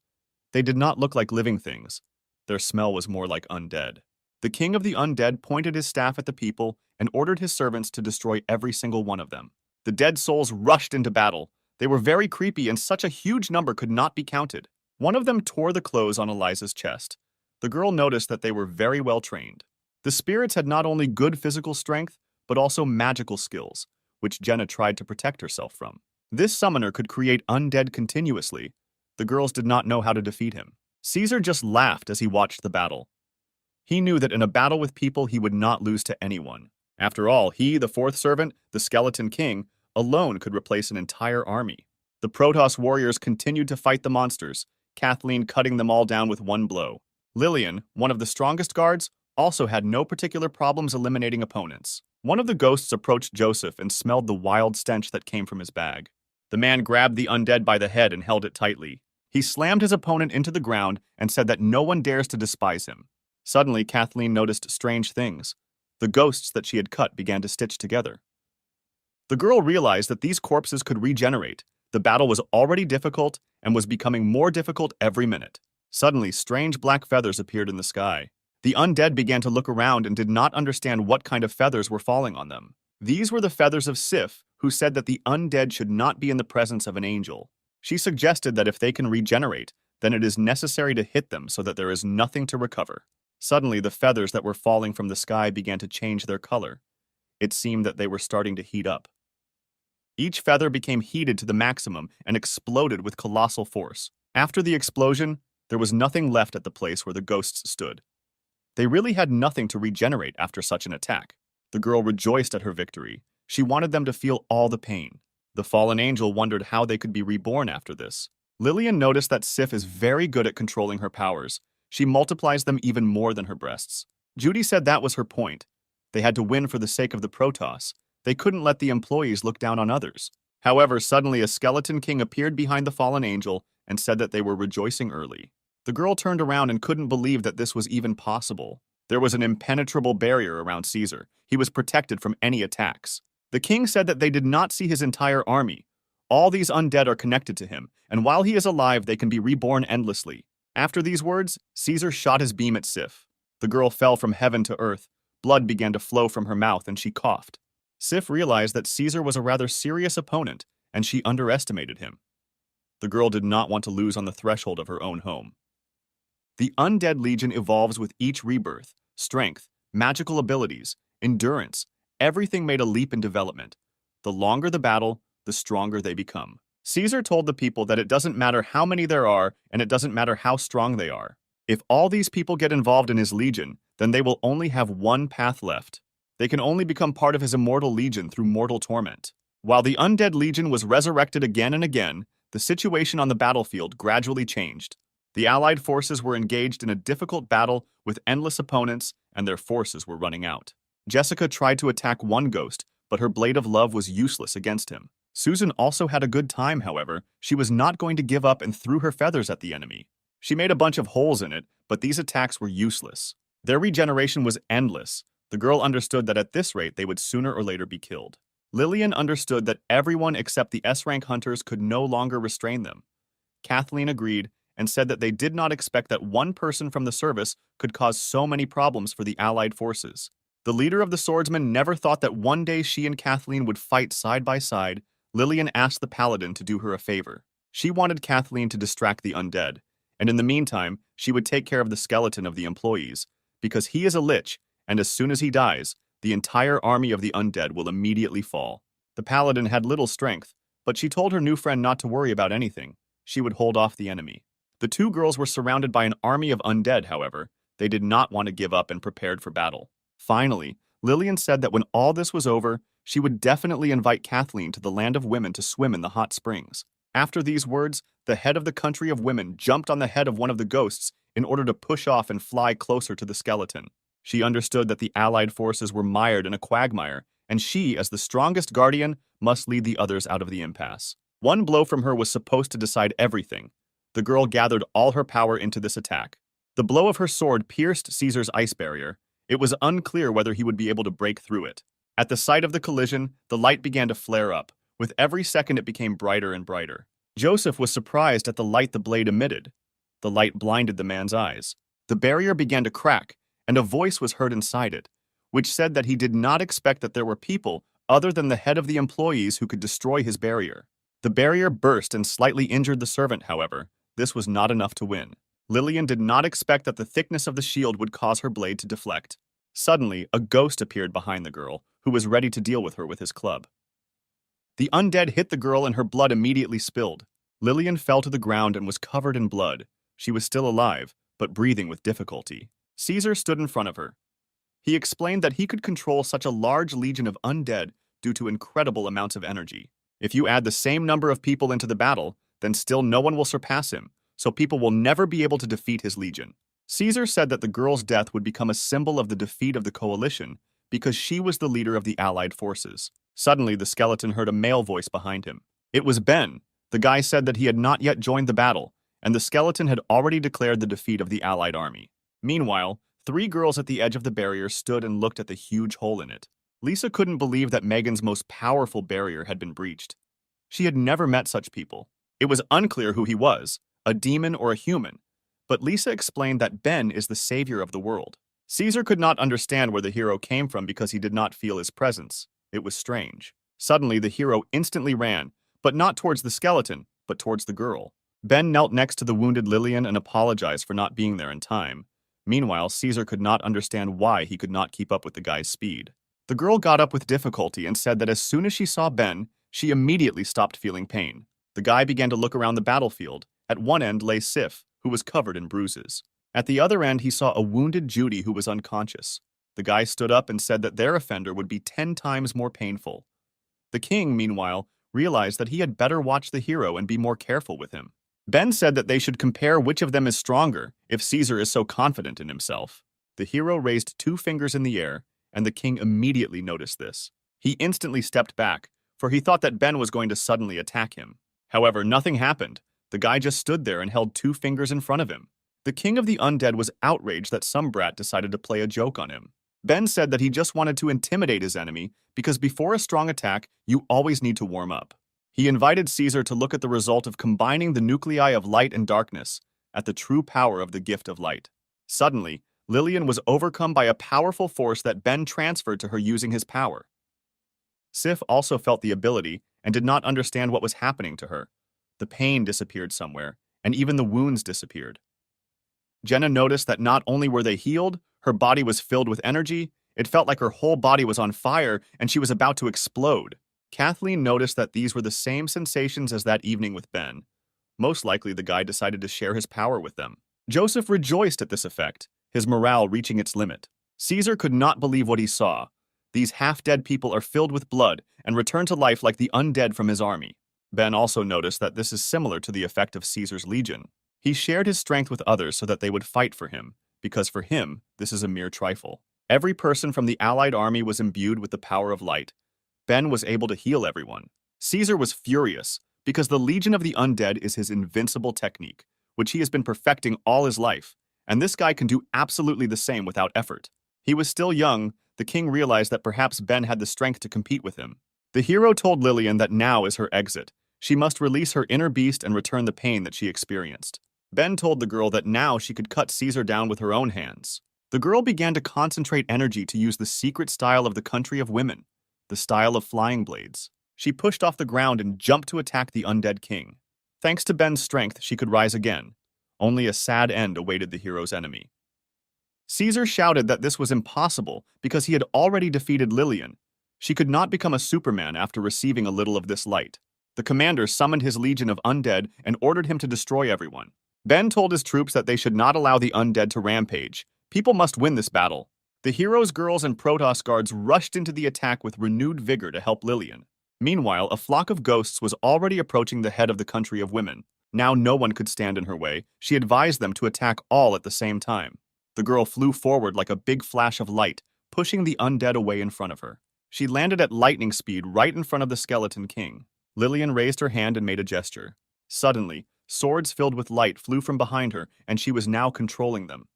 They did not look like living things. Their smell was more like undead. The king of the undead pointed his staff at the people and ordered his servants to destroy every single one of them. The dead souls rushed into battle. They were very creepy and such a huge number could not be counted. One of them tore the clothes on Eliza's chest. The girl noticed that they were very well trained. The spirits had not only good physical strength, but also magical skills, which Jenna tried to protect herself from. This summoner could create undead continuously. The girls did not know how to defeat him. Caesar just laughed as he watched the battle. He knew that in a battle with people he would not lose to anyone. After all, he, the fourth servant, the skeleton king, alone could replace an entire army. The Protoss warriors continued to fight the monsters, Kathleen cutting them all down with one blow. Lillian, one of the strongest guards, also had no particular problems eliminating opponents. One of the ghosts approached Joseph and smelled the wild stench that came from his bag. The man grabbed the undead by the head and held it tightly. He slammed his opponent into the ground and said that no one dares to despise him. Suddenly, Kathleen noticed strange things. The ghosts that she had cut began to stitch together. The girl realized that these corpses could regenerate. The battle was already difficult and was becoming more difficult every minute. Suddenly, strange black feathers appeared in the sky. The undead began to look around and did not understand what kind of feathers were falling on them. These were the feathers of Sif, who said that the undead should not be in the presence of an angel. She suggested that if they can regenerate, then it is necessary to hit them so that there is nothing to recover. Suddenly, the feathers that were falling from the sky began to change their color. It seemed that they were starting to heat up. Each feather became heated to the maximum and exploded with colossal force. After the explosion, there was nothing left at the place where the ghosts stood. They really had nothing to regenerate after such an attack. The girl rejoiced at her victory. She wanted them to feel all the pain. The fallen angel wondered how they could be reborn after this. Lillian noticed that Sif is very good at controlling her powers. She multiplies them even more than her breasts. Judy said that was her point. They had to win for the sake of the Protoss. They couldn't let the employees look down on others. However, suddenly a skeleton king appeared behind the fallen angel and said that they were rejoicing early. The girl turned around and couldn't believe that this was even possible. There was an impenetrable barrier around Caesar. He was protected from any attacks. The king said that they did not see his entire army. All these undead are connected to him, and while he is alive, they can be reborn endlessly. After these words, Caesar shot his beam at Sif. The girl fell from heaven to earth. Blood began to flow from her mouth, and she coughed. Sif realized that Caesar was a rather serious opponent, and she underestimated him. The girl did not want to lose on the threshold of her own home. The Undead Legion evolves with each rebirth. Strength, magical abilities, endurance, everything made a leap in development. The longer the battle, the stronger they become. Caesar told the people that it doesn't matter how many there are, and it doesn't matter how strong they are. If all these people get involved in his legion, then they will only have one path left. They can only become part of his immortal legion through mortal torment. While the Undead Legion was resurrected again and again, the situation on the battlefield gradually changed. The Allied forces were engaged in a difficult battle with endless opponents, and their forces were running out. Jessica tried to attack one ghost, but her blade of love was useless against him. Susan also had a good time, however. She was not going to give up and threw her feathers at the enemy. She made a bunch of holes in it, but these attacks were useless. Their regeneration was endless. The girl understood that at this rate they would sooner or later be killed. Lillian understood that everyone except the S-rank hunters could no longer restrain them. Kathleen agreed and said that they did not expect that one person from the service could cause so many problems for the Allied forces. The leader of the swordsmen never thought that one day she and Kathleen would fight side by side. Lillian asked the paladin to do her a favor. She wanted Kathleen to distract the undead, and in the meantime, she would take care of the skeleton of the employees, because he is a lich, and as soon as he dies, the entire army of the undead will immediately fall. The paladin had little strength, but she told her new friend not to worry about anything. She would hold off the enemy. The two girls were surrounded by an army of undead, however. They did not want to give up and prepared for battle. Finally, Lillian said that when all this was over, she would definitely invite Kathleen to the land of women to swim in the hot springs. After these words, the head of the country of women jumped on the head of one of the ghosts in order to push off and fly closer to the skeleton. She understood that the Allied forces were mired in a quagmire, and she, as the strongest guardian, must lead the others out of the impasse. One blow from her was supposed to decide everything. The girl gathered all her power into this attack. The blow of her sword pierced Caesar's ice barrier. It was unclear whether he would be able to break through it. At the sight of the collision, the light began to flare up. With every second it became brighter and brighter. Joseph was surprised at the light the blade emitted. The light blinded the man's eyes. The barrier began to crack, and a voice was heard inside it, which said that he did not expect that there were people other than the head of the employees who could destroy his barrier. The barrier burst and slightly injured the servant, however. This was not enough to win. Lillian did not expect that the thickness of the shield would cause her blade to deflect. Suddenly, a ghost appeared behind the girl, who was ready to deal with her with his club. The undead hit the girl and her blood immediately spilled. Lillian fell to the ground and was covered in blood. She was still alive, but breathing with difficulty. Caesar stood in front of her. He explained that he could control such a large legion of undead due to incredible amounts of energy. If you add the same number of people into the battle, then still no one will surpass him, so people will never be able to defeat his legion. Caesar said that the girl's death would become a symbol of the defeat of the coalition because she was the leader of the allied forces. Suddenly, the skeleton heard a male voice behind him. It was Ben. The guy said that he had not yet joined the battle, and the skeleton had already declared the defeat of the allied army. Meanwhile, 3 girls at the edge of the barrier stood and looked at the huge hole in it. Lisa couldn't believe that Megan's most powerful barrier had been breached. She had never met such people. It was unclear who he was, a demon or a human, but Lisa explained that Ben is the savior of the world. Caesar could not understand where the hero came from because he did not feel his presence. It was strange. Suddenly, the hero instantly ran, but not towards the skeleton, but towards the girl. Ben knelt next to the wounded Lillian and apologized for not being there in time. Meanwhile, Caesar could not understand why he could not keep up with the guy's speed. The girl got up with difficulty and said that as soon as she saw Ben, she immediately stopped feeling pain. The guy began to look around the battlefield. At one end lay Sif, who was covered in bruises. At the other end, he saw a wounded Judy who was unconscious. The guy stood up and said that their offender would be 10 times more painful. The king, meanwhile, realized that he had better watch the hero and be more careful with him. Ben said that they should compare which of them is stronger if Caesar is so confident in himself. The hero raised 2 fingers in the air, and the king immediately noticed this. He instantly stepped back, for he thought that Ben was going to suddenly attack him. However, nothing happened. The guy just stood there and held 2 fingers in front of him. The king of the undead was outraged that some brat decided to play a joke on him. Ben said that he just wanted to intimidate his enemy because before a strong attack, you always need to warm up. He invited Caesar to look at the result of combining the nuclei of light and darkness at the true power of the gift of light. Suddenly, Lillian was overcome by a powerful force that Ben transferred to her using his power. Sif also felt the ability and did not understand what was happening to her. The pain disappeared somewhere, and even the wounds disappeared. Jenna noticed that not only were they healed, her body was filled with energy. It felt like her whole body was on fire and she was about to explode. Kathleen noticed that these were the same sensations as that evening with Ben. Most likely the guy decided to share his power with them. Joseph rejoiced at this effect, his morale reaching its limit. Caesar could not believe what he saw. These half-dead people are filled with blood and return to life like the undead from his army. Ben also noticed that this is similar to the effect of Caesar's legion. He shared his strength with others so that they would fight for him, because for him, this is a mere trifle. Every person from the allied army was imbued with the power of light. Ben was able to heal everyone. Caesar was furious, because the Legion of the Undead is his invincible technique, which he has been perfecting all his life, and this guy can do absolutely the same without effort. He was still young. The king realized that perhaps Ben had the strength to compete with him. The hero told Lillian that now is her exit. She must release her inner beast and return the pain that she experienced. Ben told the girl that now she could cut Caesar down with her own hands. The girl began to concentrate energy to use the secret style of the country of women, the style of flying blades. She pushed off the ground and jumped to attack the undead king. Thanks to Ben's strength, she could rise again. Only a sad end awaited the hero's enemy. Caesar shouted that this was impossible because he had already defeated Lillian. She could not become a Superman after receiving a little of this light. The commander summoned his legion of undead and ordered him to destroy everyone. Ben told his troops that they should not allow the undead to rampage. People must win this battle. The hero's girls and Protoss guards rushed into the attack with renewed vigor to help Lillian. Meanwhile, a flock of ghosts was already approaching the head of the country of women. Now no one could stand in her way. She advised them to attack all at the same time. The girl flew forward like a big flash of light, pushing the undead away in front of her. She landed at lightning speed right in front of the skeleton king. Lillian raised her hand and made a gesture. Suddenly, swords filled with light flew from behind her, and she was now controlling them.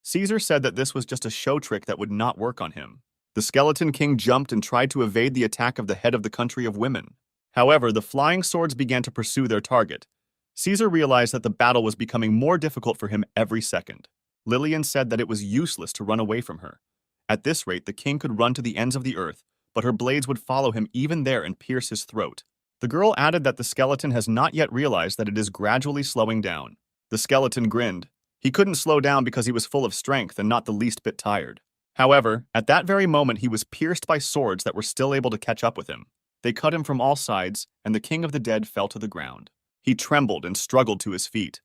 Caesar said that this was just a show trick that would not work on him. The Skeleton King jumped and tried to evade the attack of the head of the country of women. However, the flying swords began to pursue their target. Caesar realized that the battle was becoming more difficult for him every second. Lillian said that it was useless to run away from her. At this rate, the king could run to the ends of the earth, but her blades would follow him even there and pierce his throat. The girl added that the skeleton has not yet realized that it is gradually slowing down. The skeleton grinned. He couldn't slow down because he was full of strength and not the least bit tired. However, at that very moment he was pierced by swords that were still able to catch up with him. They cut him from all sides, and the king of the dead fell to the ground. He trembled and struggled to his feet.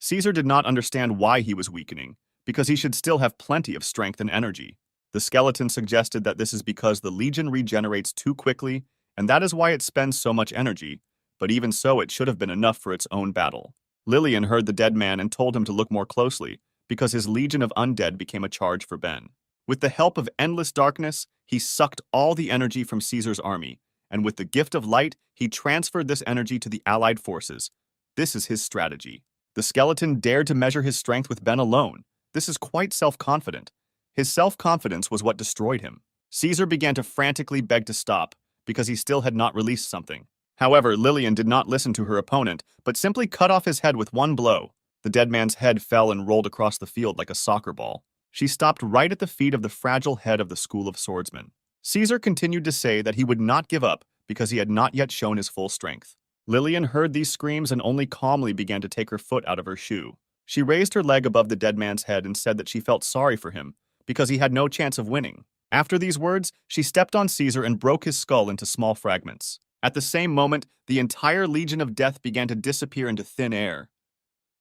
Caesar did not understand why he was weakening, because he should still have plenty of strength and energy. The skeleton suggested that this is because the legion regenerates too quickly, and that is why it spends so much energy, but even so it should have been enough for its own battle. Lillian heard the dead man and told him to look more closely, because his legion of undead became a charge for Ben. With the help of endless darkness, he sucked all the energy from Caesar's army, and with the gift of light, he transferred this energy to the allied forces. This is his strategy. The skeleton dared to measure his strength with Ben alone. This is quite self-confident. His self-confidence was what destroyed him. Caesar began to frantically beg to stop, because he still had not released something. However, Lillian did not listen to her opponent, but simply cut off his head with one blow. The dead man's head fell and rolled across the field like a soccer ball. She stopped right at the feet of the fragile head of the School of Swordsmen. Caesar continued to say that he would not give up because he had not yet shown his full strength. Lillian heard these screams and only calmly began to take her foot out of her shoe. She raised her leg above the dead man's head and said that she felt sorry for him because he had no chance of winning. After these words, she stepped on Caesar and broke his skull into small fragments. At the same moment, the entire Legion of Death began to disappear into thin air.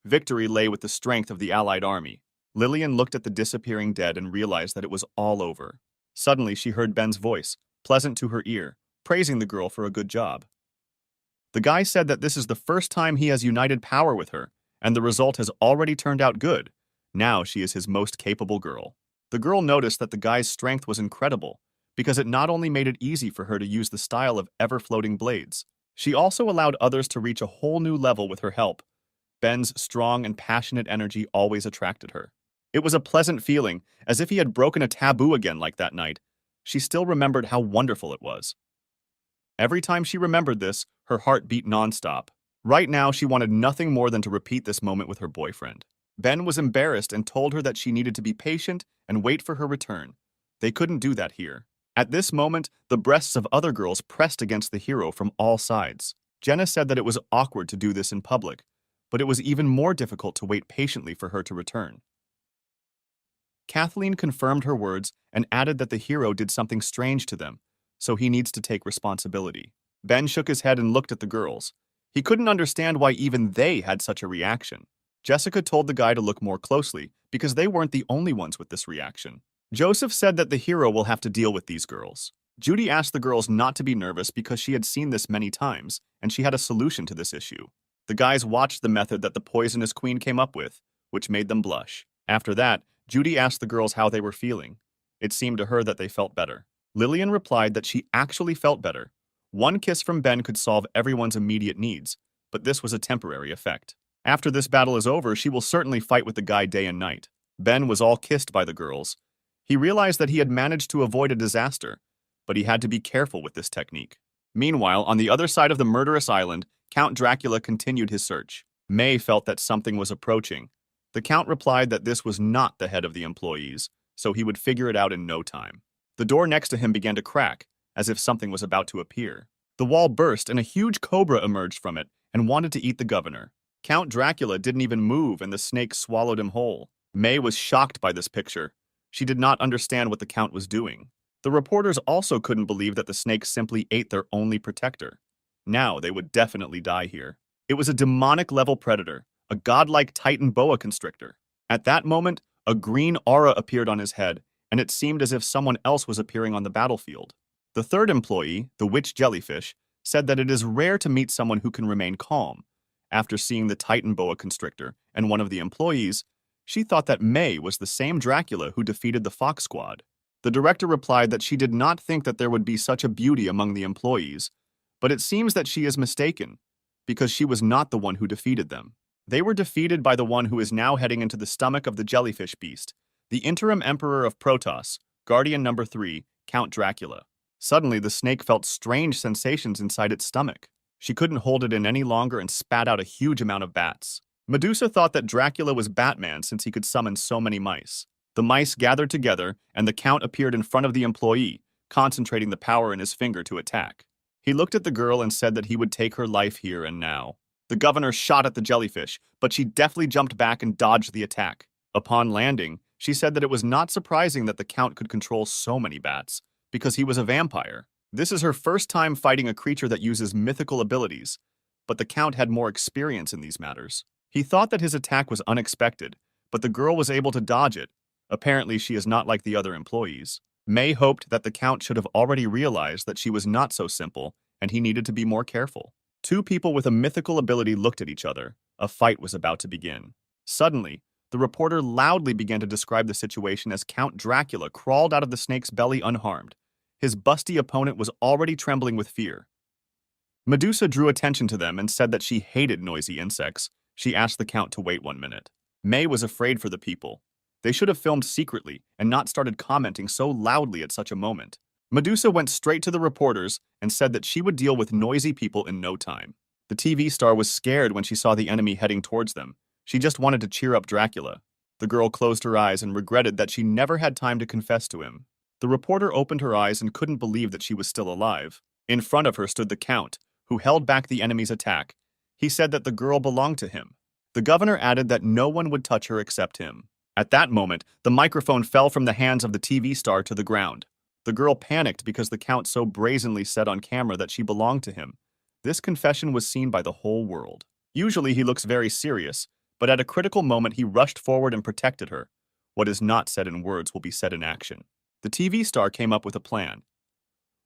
Victory lay with the strength of the allied army. Lillian looked at the disappearing dead and realized that it was all over. Suddenly, she heard Ben's voice, pleasant to her ear, praising the girl for a good job. The guy said that this is the first time he has united power with her, and the result has already turned out good. Now she is his most capable girl. The girl noticed that the guy's strength was incredible, because it not only made it easy for her to use the style of ever-floating blades, she also allowed others to reach a whole new level with her help. Ben's strong and passionate energy always attracted her. It was a pleasant feeling, as if he had broken a taboo again like that night. She still remembered how wonderful it was. Every time she remembered this, her heart beat nonstop. Right now, she wanted nothing more than to repeat this moment with her boyfriend. Ben was embarrassed and told her that she needed to be patient and wait for her return. They couldn't do that here. At this moment, the breasts of other girls pressed against the hero from all sides. Jenna said that it was awkward to do this in public, but it was even more difficult to wait patiently for her to return. Kathleen confirmed her words and added that the hero did something strange to them, so he needs to take responsibility. Ben shook his head and looked at the girls. He couldn't understand why even they had such a reaction. Jessica told the guy to look more closely because they weren't the only ones with this reaction. Joseph said that the hero will have to deal with these girls. Judy asked the girls not to be nervous because she had seen this many times, and she had a solution to this issue. The guys watched the method that the poisonous queen came up with, which made them blush. After that, Judy asked the girls how they were feeling. It seemed to her that they felt better. Lillian replied that she actually felt better. One kiss from Ben could solve everyone's immediate needs, but this was a temporary effect. After this battle is over, she will certainly fight with the guy day and night. Ben was all kissed by the girls. He realized that he had managed to avoid a disaster, but he had to be careful with this technique. Meanwhile, on the other side of the murderous island, Count Dracula continued his search. May felt that something was approaching. The Count replied that this was not the head of the employees, so he would figure it out in no time. The door next to him began to crack, as if something was about to appear. The wall burst and a huge cobra emerged from it and wanted to eat the governor. Count Dracula didn't even move and the snake swallowed him whole. May was shocked by this picture. She did not understand what the Count was doing. The reporters also couldn't believe that the snake simply ate their only protector. Now they would definitely die here. It was a demonic-level predator, a godlike Titan boa constrictor. At that moment, a green aura appeared on his head, and it seemed as if someone else was appearing on the battlefield. The third employee, the witch jellyfish, said that it is rare to meet someone who can remain calm. After seeing the Titan boa constrictor and one of the employees, she thought that May was the same Dracula who defeated the Fox Squad. The director replied that she did not think that there would be such a beauty among the employees, But it seems that she is mistaken, because she was not the one who defeated them. They were defeated by the one who is now heading into the stomach of the jellyfish beast, the interim emperor of Protoss, Guardian number 3, Count Dracula. Suddenly, the snake felt strange sensations inside its stomach. She couldn't hold it in any longer and spat out a huge amount of bats. Medusa thought that Dracula was Batman since he could summon so many mice. The mice gathered together, and the Count appeared in front of the employee, concentrating the power in his finger to attack. He looked at the girl and said that he would take her life here and now. The governor shot at the jellyfish, but she deftly jumped back and dodged the attack. Upon landing, she said that it was not surprising that the Count could control so many bats, because he was a vampire. This is her first time fighting a creature that uses mythical abilities, but the Count had more experience in these matters. He thought that his attack was unexpected, but the girl was able to dodge it. Apparently, she is not like the other employees. May hoped that the Count should have already realized that she was not so simple, and he needed to be more careful. Two people with a mythical ability looked at each other. A fight was about to begin. Suddenly, the reporter loudly began to describe the situation as Count Dracula crawled out of the snake's belly unharmed. His busty opponent was already trembling with fear. Medusa drew attention to them and said that she hated noisy insects. She asked the Count to wait 1 minute. May was afraid for the people. They should have filmed secretly and not started commenting so loudly at such a moment. Medusa went straight to the reporters and said that she would deal with noisy people in no time. The TV star was scared when she saw the enemy heading towards them. She just wanted to cheer up Dracula. The girl closed her eyes and regretted that she never had time to confess to him. The reporter opened her eyes and couldn't believe that she was still alive. In front of her stood the Count, who held back the enemy's attack. He said that the girl belonged to him. The governor added that no one would touch her except him. At that moment, the microphone fell from the hands of the TV star to the ground. The girl panicked because the Count so brazenly said on camera that she belonged to him. This confession was seen by the whole world. Usually he looks very serious, but at a critical moment he rushed forward and protected her. What is not said in words will be said in action. The TV star came up with a plan.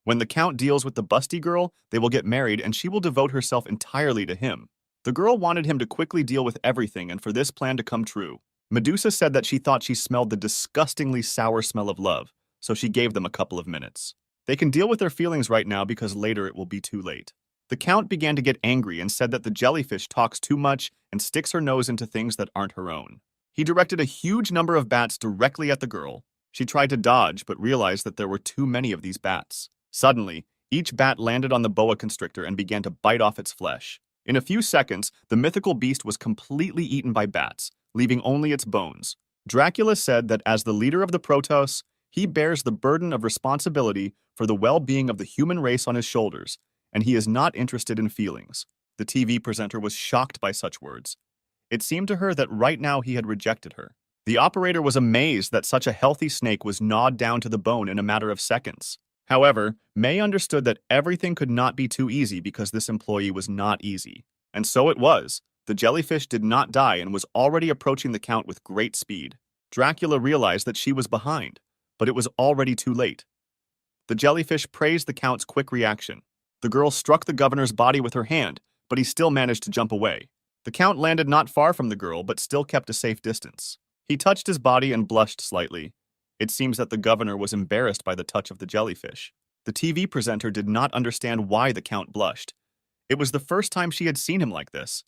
When the Count deals with the busty girl, they will get married and she will devote herself entirely to him. The girl wanted him to quickly deal with everything and for this plan to come true. Medusa said that she thought she smelled the disgustingly sour smell of love, so she gave them a couple of minutes. They can deal with their feelings right now because later it will be too late. The Count began to get angry and said that the jellyfish talks too much and sticks her nose into things that aren't her own. He directed a huge number of bats directly at the girl. She tried to dodge but realized that there were too many of these bats. Suddenly, each bat landed on the boa constrictor and began to bite off its flesh. In a few seconds, the mythical beast was completely eaten by bats, leaving only its bones. Dracula said that as the leader of the Protoss, he bears the burden of responsibility for the well-being of the human race on his shoulders, and he is not interested in feelings. The TV presenter was shocked by such words. It seemed to her that right now he had rejected her. The operator was amazed that such a healthy snake was gnawed down to the bone in a matter of seconds. However, May understood that everything could not be too easy because this employee was not easy. And so it was. The jellyfish did not die and was already approaching the Count with great speed. Dracula realized that she was behind, but it was already too late. The jellyfish praised the Count's quick reaction. The girl struck the governor's body with her hand, but he still managed to jump away. The Count landed not far from the girl, but still kept a safe distance. He touched his body and blushed slightly. It seems that the governor was embarrassed by the touch of the jellyfish. The TV presenter did not understand why the Count blushed. It was the first time she had seen him like this.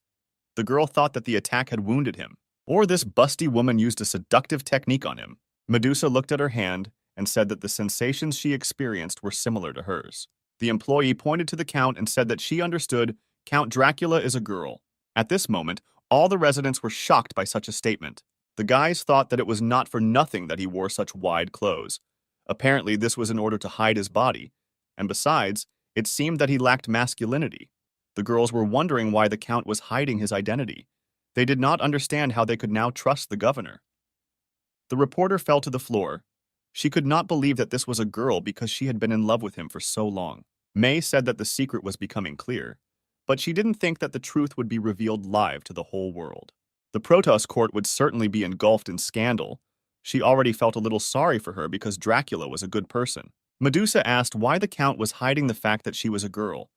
The girl thought that the attack had wounded him, or this busty woman used a seductive technique on him. Medusa looked at her hand and said that the sensations she experienced were similar to hers. The employee pointed to the Count and said that she understood Count Dracula is a girl. At this moment, all the residents were shocked by such a statement. The guys thought that it was not for nothing that he wore such wide clothes. Apparently, this was in order to hide his body, and besides, it seemed that he lacked masculinity. The girls were wondering why the Count was hiding his identity. They did not understand how they could now trust the governor. The reporter fell to the floor. She could not believe that this was a girl because she had been in love with him for so long. May said that the secret was becoming clear, but she didn't think that the truth would be revealed live to the whole world. The Protoss court would certainly be engulfed in scandal. She already felt a little sorry for her because Dracula was a good person. Medusa asked why the Count was hiding the fact that she was a girl.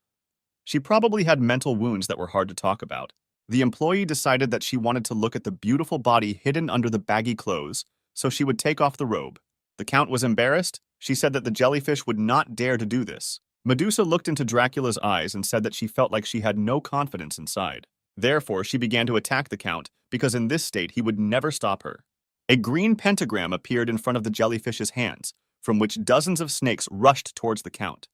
She probably had mental wounds that were hard to talk about. The employee decided that she wanted to look at the beautiful body hidden under the baggy clothes, so she would take off the robe. The Count was embarrassed. She said that the jellyfish would not dare to do this. Medusa looked into Dracula's eyes and said that she felt like she had no confidence inside. Therefore, she began to attack the Count, because in this state he would never stop her. A green pentagram appeared in front of the jellyfish's hands, from which dozens of snakes rushed towards the Count.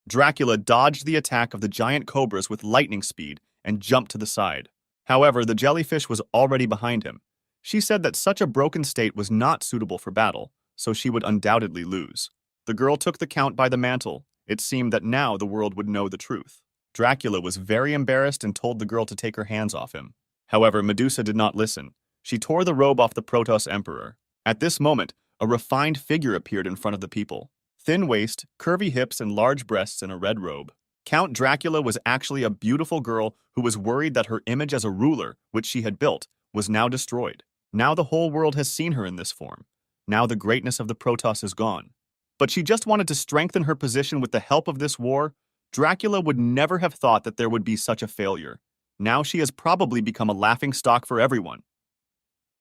Dracula dodged the attack of the giant cobras with lightning speed and jumped to the side. However, the jellyfish was already behind him. She said that such a broken state was not suitable for battle, so she would undoubtedly lose. The girl took the Count by the mantle. It seemed that now the world would know the truth. Dracula was very embarrassed and told the girl to take her hands off him. However, Medusa did not listen. She tore the robe off the Protoss Emperor. At this moment, a refined figure appeared in front of the people. Thin waist, curvy hips, and large breasts in a red robe. Count Dracula was actually a beautiful girl who was worried that her image as a ruler, which she had built, was now destroyed. Now the whole world has seen her in this form. Now the greatness of the Protoss is gone. But she just wanted to strengthen her position with the help of this war. Dracula would never have thought that there would be such a failure. Now she has probably become a laughingstock for everyone.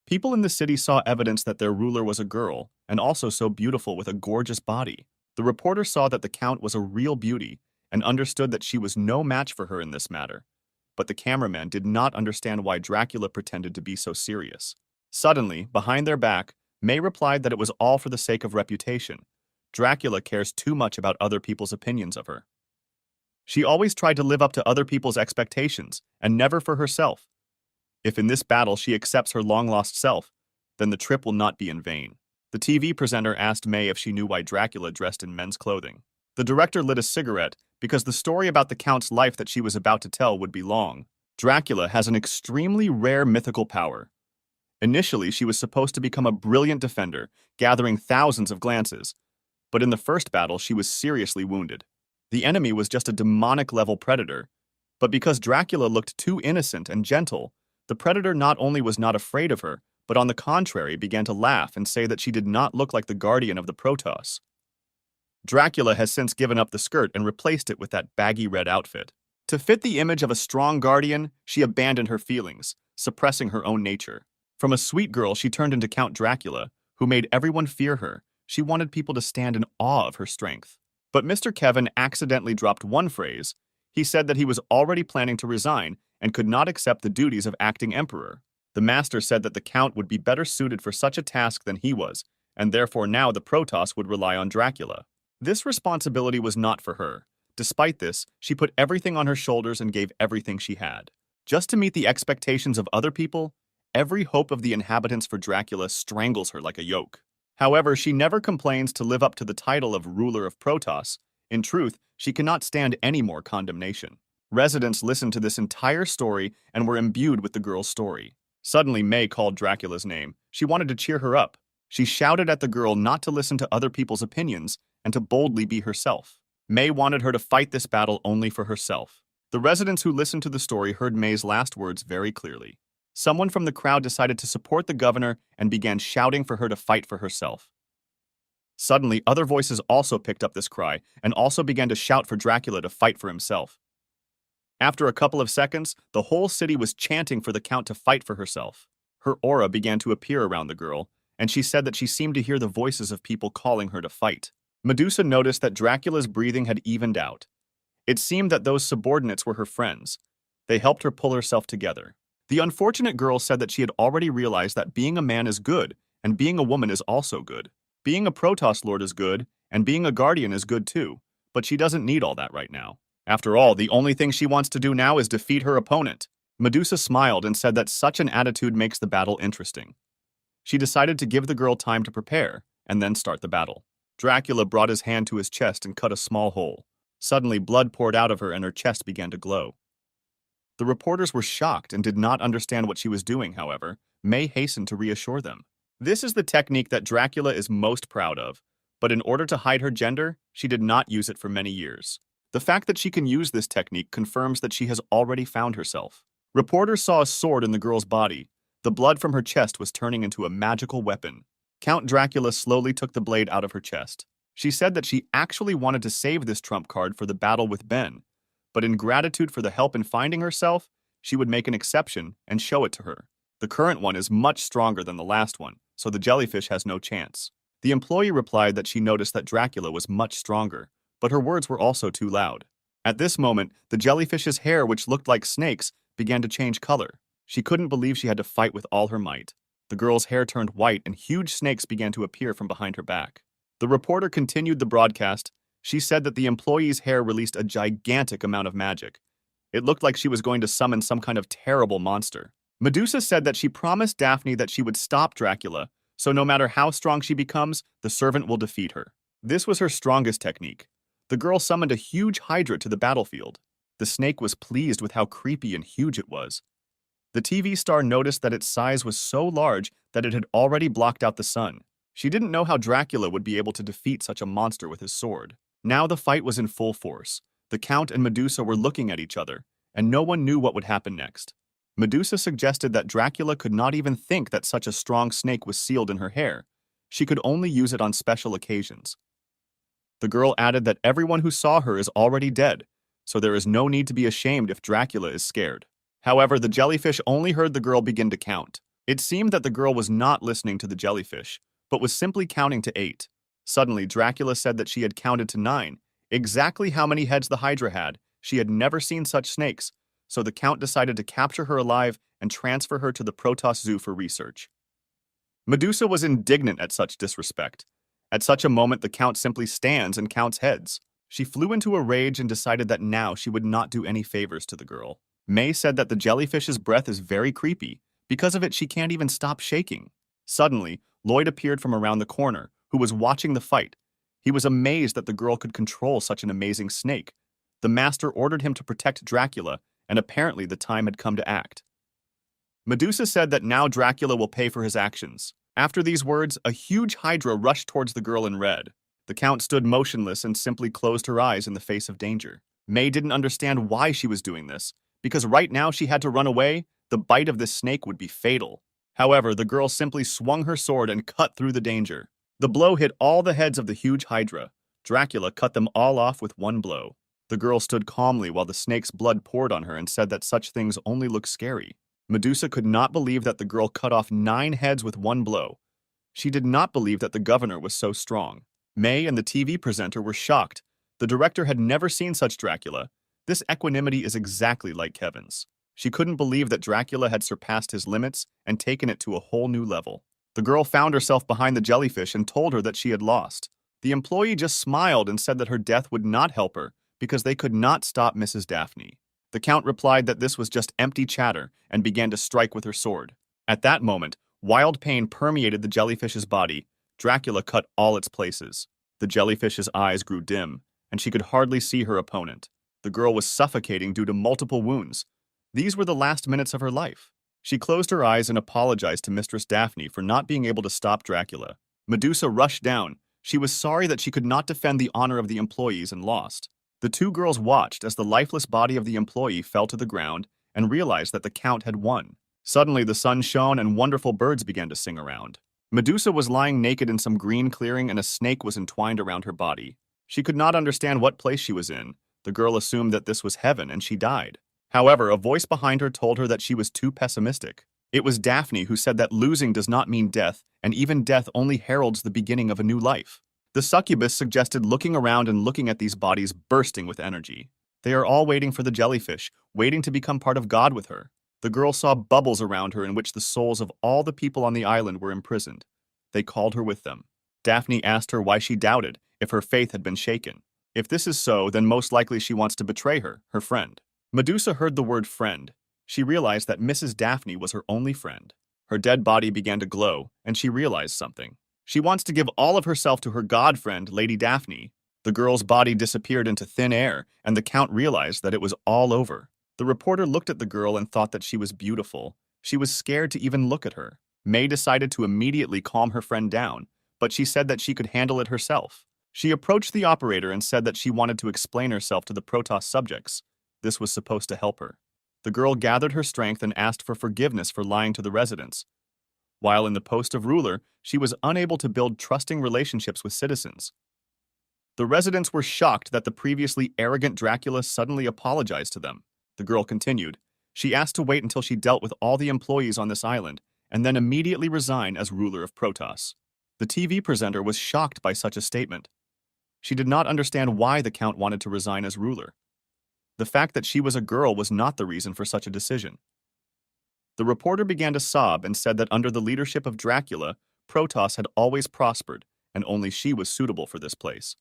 People in the city saw evidence that their ruler was a girl, and also so beautiful with a gorgeous body. The reporter saw that the Count was a real beauty, and understood that she was no match for her in this matter. But the cameraman did not understand why Dracula pretended to be so serious. Suddenly, behind their back, May replied that it was all for the sake of reputation. Dracula cares too much about other people's opinions of her. She always tried to live up to other people's expectations, and never for herself. If in this battle she accepts her long-lost self, then the trip will not be in vain. The TV presenter asked May if she knew why Dracula dressed in men's clothing. The director lit a cigarette because the story about the Count's life that she was about to tell would be long. Dracula has an extremely rare mythical power. Initially, she was supposed to become a brilliant defender, gathering thousands of glances. But in the first battle, she was seriously wounded. The enemy was just a demonic-level predator. But because Dracula looked too innocent and gentle, the predator not only was not afraid of her, but on the contrary began to laugh and say that she did not look like the guardian of the Protoss. Dracula has since given up the skirt and replaced it with that baggy red outfit. To fit the image of a strong guardian, she abandoned her feelings, suppressing her own nature. From a sweet girl, she turned into Count Dracula, who made everyone fear her. She wanted people to stand in awe of her strength. But Mr. Kevin accidentally dropped one phrase. He said that he was already planning to resign and could not accept the duties of acting emperor. The master said that the Count would be better suited for such a task than he was, and therefore now the Protoss would rely on Dracula. This responsibility was not for her. Despite this, she put everything on her shoulders and gave everything she had. Just to meet the expectations of other people, every hope of the inhabitants for Dracula strangles her like a yoke. However, she never complains to live up to the title of ruler of Protoss. In truth, she cannot stand any more condemnation. Residents listened to this entire story and were imbued with the girl's story. Suddenly, May called Dracula's name. She wanted to cheer her up. She shouted at the girl not to listen to other people's opinions and to boldly be herself. May wanted her to fight this battle only for herself. The residents who listened to the story heard May's last words very clearly. Someone from the crowd decided to support the governor and began shouting for her to fight for herself. Suddenly, other voices also picked up this cry and also began to shout for Dracula to fight for himself. After a couple of seconds, the whole city was chanting for the Count to fight for herself. Her aura began to appear around the girl, and she said that she seemed to hear the voices of people calling her to fight. Medusa noticed that Dracula's breathing had evened out. It seemed that those subordinates were her friends. They helped her pull herself together. The unfortunate girl said that she had already realized that being a man is good, and being a woman is also good. Being a Protoss Lord is good, and being a guardian is good too, but she doesn't need all that right now. After all, the only thing she wants to do now is defeat her opponent. Medusa smiled and said that such an attitude makes the battle interesting. She decided to give the girl time to prepare, and then start the battle. Dracula brought his hand to his chest and cut a small hole. Suddenly, blood poured out of her and her chest began to glow. The reporters were shocked and did not understand what she was doing, however. May hastened to reassure them. This is the technique that Dracula is most proud of, but in order to hide her gender, she did not use it for many years. The fact that she can use this technique confirms that she has already found herself. Reporters saw a sword in the girl's body. The blood from her chest was turning into a magical weapon. Count Dracula slowly took the blade out of her chest. She said that she actually wanted to save this trump card for the battle with Ben, but in gratitude for the help in finding herself, she would make an exception and show it to her. The current one is much stronger than the last one, so the jellyfish has no chance. The employee replied that she noticed that Dracula was much stronger, but her words were also too loud. At this moment, the jellyfish's hair, which looked like snakes, began to change color. She couldn't believe she had to fight with all her might. The girl's hair turned white and huge snakes began to appear from behind her back. The reporter continued the broadcast. She said that the employee's hair released a gigantic amount of magic. It looked like she was going to summon some kind of terrible monster. Medusa said that she promised Daphne that she would stop Dracula, so no matter how strong she becomes, the servant will defeat her. This was her strongest technique. The girl summoned a huge hydra to the battlefield. The snake was pleased with how creepy and huge it was. The TV star noticed that its size was so large that it had already blocked out the sun. She didn't know how Dracula would be able to defeat such a monster with his sword. Now the fight was in full force. The Count and Medusa were looking at each other, and no one knew what would happen next. Medusa suggested that Dracula could not even think that such a strong snake was sealed in her hair. She could only use it on special occasions. The girl added that everyone who saw her is already dead, so there is no need to be ashamed if Dracula is scared. However, the jellyfish only heard the girl begin to count. It seemed that the girl was not listening to the jellyfish, but was simply counting to 8. Suddenly, Dracula said that she had counted to 9, exactly how many heads the Hydra had. She had never seen such snakes, so the Count decided to capture her alive and transfer her to the Protoss Zoo for research. Medusa was indignant at such disrespect. At such a moment, the Count simply stands and counts heads. She flew into a rage and decided that now she would not do any favors to the girl. May said that the jellyfish's breath is very creepy. Because of it, she can't even stop shaking. Suddenly, Lloyd appeared from around the corner, who was watching the fight. He was amazed that the girl could control such an amazing snake. The master ordered him to protect Dracula, and apparently the time had come to act. Medusa said that now Dracula will pay for his actions. After these words, a huge hydra rushed towards the girl in red. The Count stood motionless and simply closed her eyes in the face of danger. May didn't understand why she was doing this, because right now she had to run away. The bite of this snake would be fatal. However, the girl simply swung her sword and cut through the danger. The blow hit all the heads of the huge hydra. Dracula cut them all off with one blow. The girl stood calmly while the snake's blood poured on her and said that such things only look scary. Medusa could not believe that the girl cut off 9 heads with one blow. She did not believe that the governor was so strong. May and the TV presenter were shocked. The director had never seen such Dracula. This equanimity is exactly like Kevin's. She couldn't believe that Dracula had surpassed his limits and taken it to a whole new level. The girl found herself behind the jellyfish and told her that she had lost. The employee just smiled and said that her death would not help her because they could not stop Mrs. Daphne. The Count replied that this was just empty chatter and began to strike with her sword. At that moment, wild pain permeated the jellyfish's body. Dracula cut all its places. The jellyfish's eyes grew dim, and she could hardly see her opponent. The girl was suffocating due to multiple wounds. These were the last minutes of her life. She closed her eyes and apologized to Mistress Daphne for not being able to stop Dracula. Medusa rushed down. She was sorry that she could not defend the honor of the employees and lost. The two girls watched as the lifeless body of the employee fell to the ground and realized that the Count had won. Suddenly, the sun shone and wonderful birds began to sing around. Medusa was lying naked in some green clearing and a snake was entwined around her body. She could not understand what place she was in. The girl assumed that this was heaven and she died. However, a voice behind her told her that she was too pessimistic. It was Daphne who said that losing does not mean death, and even death only heralds the beginning of a new life. The succubus suggested looking around and looking at these bodies bursting with energy. They are all waiting for the jellyfish, waiting to become part of God with her. The girl saw bubbles around her in which the souls of all the people on the island were imprisoned. They called her with them. Daphne asked her why she doubted, if her faith had been shaken. If this is so, then most likely she wants to betray her friend. Medusa heard the word friend. She realized that Mrs. Daphne was her only friend. Her dead body began to glow, and she realized something. She wants to give all of herself to her god friend, Lady Daphne. The girl's body disappeared into thin air, and the Count realized that it was all over. The reporter looked at the girl and thought that she was beautiful. She was scared to even look at her. May decided to immediately calm her friend down, but she said that she could handle it herself. She approached the operator and said that she wanted to explain herself to the Protoss subjects. This was supposed to help her. The girl gathered her strength and asked for forgiveness for lying to the residents. While in the post of ruler, she was unable to build trusting relationships with citizens. The residents were shocked that the previously arrogant Dracula suddenly apologized to them. The girl continued. She asked to wait until she dealt with all the employees on this island, and then immediately resign as ruler of Protoss. The TV presenter was shocked by such a statement. She did not understand why the Count wanted to resign as ruler. The fact that she was a girl was not the reason for such a decision. The reporter began to sob and said that under the leadership of Dracula, Protoss had always prospered, and only she was suitable for this place.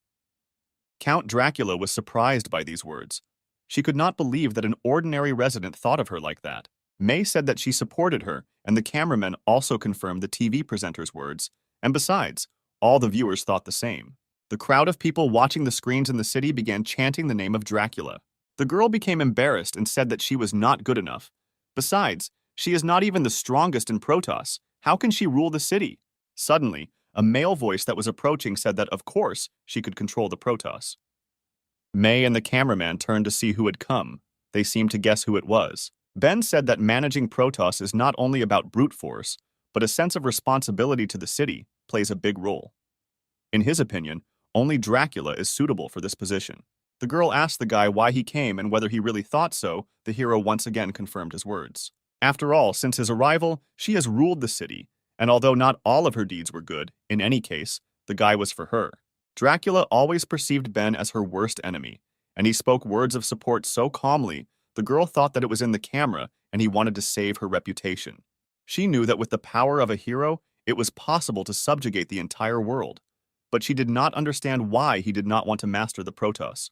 Count Dracula was surprised by these words. She could not believe that an ordinary resident thought of her like that. May said that she supported her, and the cameraman also confirmed the TV presenter's words, and besides, all the viewers thought the same. The crowd of people watching the screens in the city began chanting the name of Dracula. The girl became embarrassed and said that she was not good enough. Besides, she is not even the strongest in Protoss. How can she rule the city? Suddenly, a male voice that was approaching said that, of course, she could control the Protoss. May and the cameraman turned to see who had come. They seemed to guess who it was. Ben said that managing Protoss is not only about brute force, but a sense of responsibility to the city plays a big role. In his opinion, only Dracula is suitable for this position. The girl asked the guy why he came and whether he really thought so. The hero once again confirmed his words. After all, since his arrival, she has ruled the city, and although not all of her deeds were good, in any case, the guy was for her. Dracula always perceived Ben as her worst enemy, and he spoke words of support so calmly, the girl thought that it was in the camera and he wanted to save her reputation. She knew that with the power of a hero, it was possible to subjugate the entire world, but she did not understand why he did not want to master the Protoss.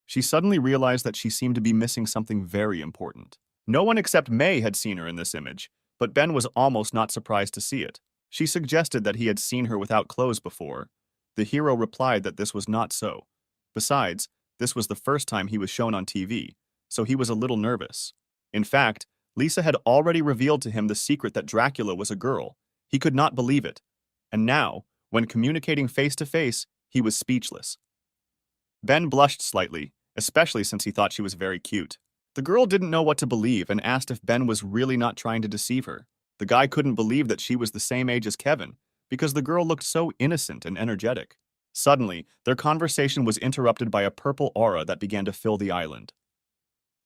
She suddenly realized that she seemed to be missing something very important. No one except May had seen her in this image, but Ben was almost not surprised to see it. She suggested that he had seen her without clothes before. The hero replied that this was not so. Besides, this was the first time he was shown on TV, so he was a little nervous. In fact, Lisa had already revealed to him the secret that Dracula was a girl. He could not believe it. And now, when communicating face to face, he was speechless. Ben blushed slightly, especially since he thought she was very cute. The girl didn't know what to believe and asked if Ben was really not trying to deceive her. The guy couldn't believe that she was the same age as Kevin, because the girl looked so innocent and energetic. Suddenly, their conversation was interrupted by a purple aura that began to fill the island.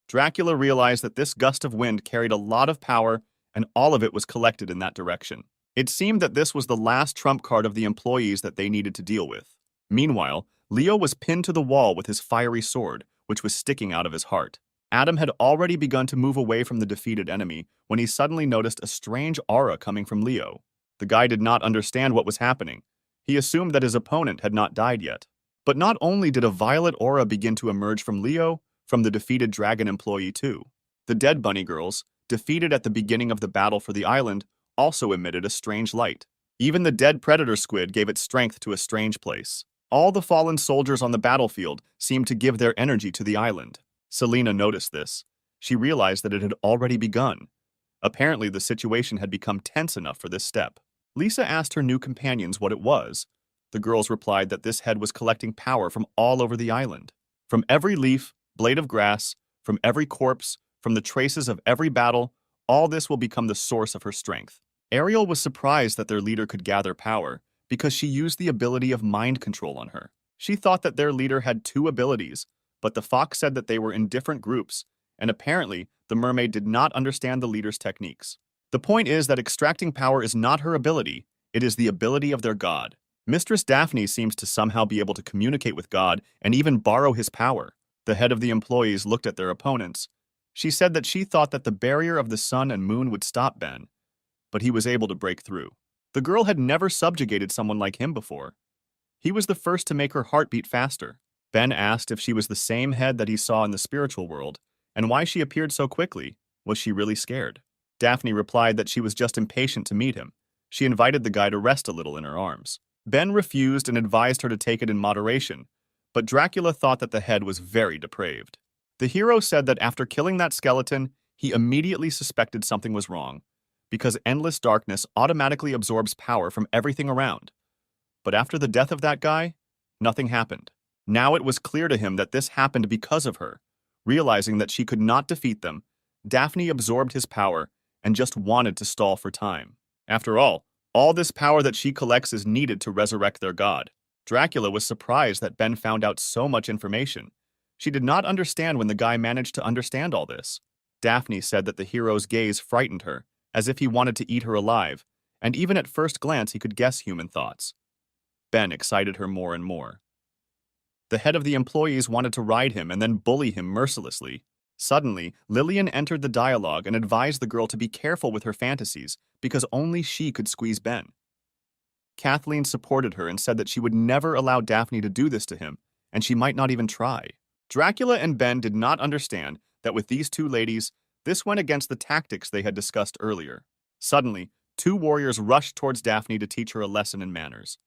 Dracula realized that this gust of wind carried a lot of power, and all of it was collected in that direction. It seemed that this was the last trump card of the employees that they needed to deal with. Meanwhile, Leo was pinned to the wall with his fiery sword, which was sticking out of his heart. Adam had already begun to move away from the defeated enemy when he suddenly noticed a strange aura coming from Leo. The guy did not understand what was happening. He assumed that his opponent had not died yet. But not only did a violet aura begin to emerge from Leo, from the defeated dragon employee too. The dead bunny girls, defeated at the beginning of the battle for the island, also emitted a strange light. Even the dead predator squid gave its strength to a strange place. All the fallen soldiers on the battlefield seemed to give their energy to the island. Selena noticed this. She realized that it had already begun. Apparently, the situation had become tense enough for this step. Lisa asked her new companions what it was. The girls replied that this head was collecting power from all over the island. From every leaf, blade of grass, from every corpse, from the traces of every battle, all this will become the source of her strength. Ariel was surprised that their leader could gather power because she used the ability of mind control on her. She thought that their leader had two abilities, but the fox said that they were in different groups, and apparently the mermaid did not understand the leader's techniques. The point is that extracting power is not her ability, it is the ability of their god. Mistress Daphne seems to somehow be able to communicate with God and even borrow his power. The head of the employees looked at their opponents. She said that she thought that the barrier of the sun and moon would stop Ben, but he was able to break through. The girl had never subjugated someone like him before. He was the first to make her heart beat faster. Ben asked if she was the same head that he saw in the spiritual world, and why she appeared so quickly. Was she really scared? Daphne replied that she was just impatient to meet him. She invited the guy to rest a little in her arms. Ben refused and advised her to take it in moderation, but Dracula thought that the head was very depraved. The hero said that after killing that skeleton, he immediately suspected something was wrong, because endless darkness automatically absorbs power from everything around. But after the death of that guy, nothing happened. Now it was clear to him that this happened because of her. Realizing that she could not defeat them, Daphne absorbed his power and just wanted to stall for time. After all this power that she collects is needed to resurrect their god. Dracula was surprised that Ben found out so much information. She did not understand when the guy managed to understand all this. Daphne said that the hero's gaze frightened her, as if he wanted to eat her alive, and even at first glance he could guess human thoughts. Ben excited her more and more. The head of the employees wanted to ride him and then bully him mercilessly. Suddenly, Lillian entered the dialogue and advised the girl to be careful with her fantasies because only she could squeeze Ben. Kathleen supported her and said that she would never allow Daphne to do this to him, and she might not even try. Dracula and Ben did not understand that with these two ladies, this went against the tactics they had discussed earlier. Suddenly, two warriors rushed towards Daphne to teach her a lesson in manners.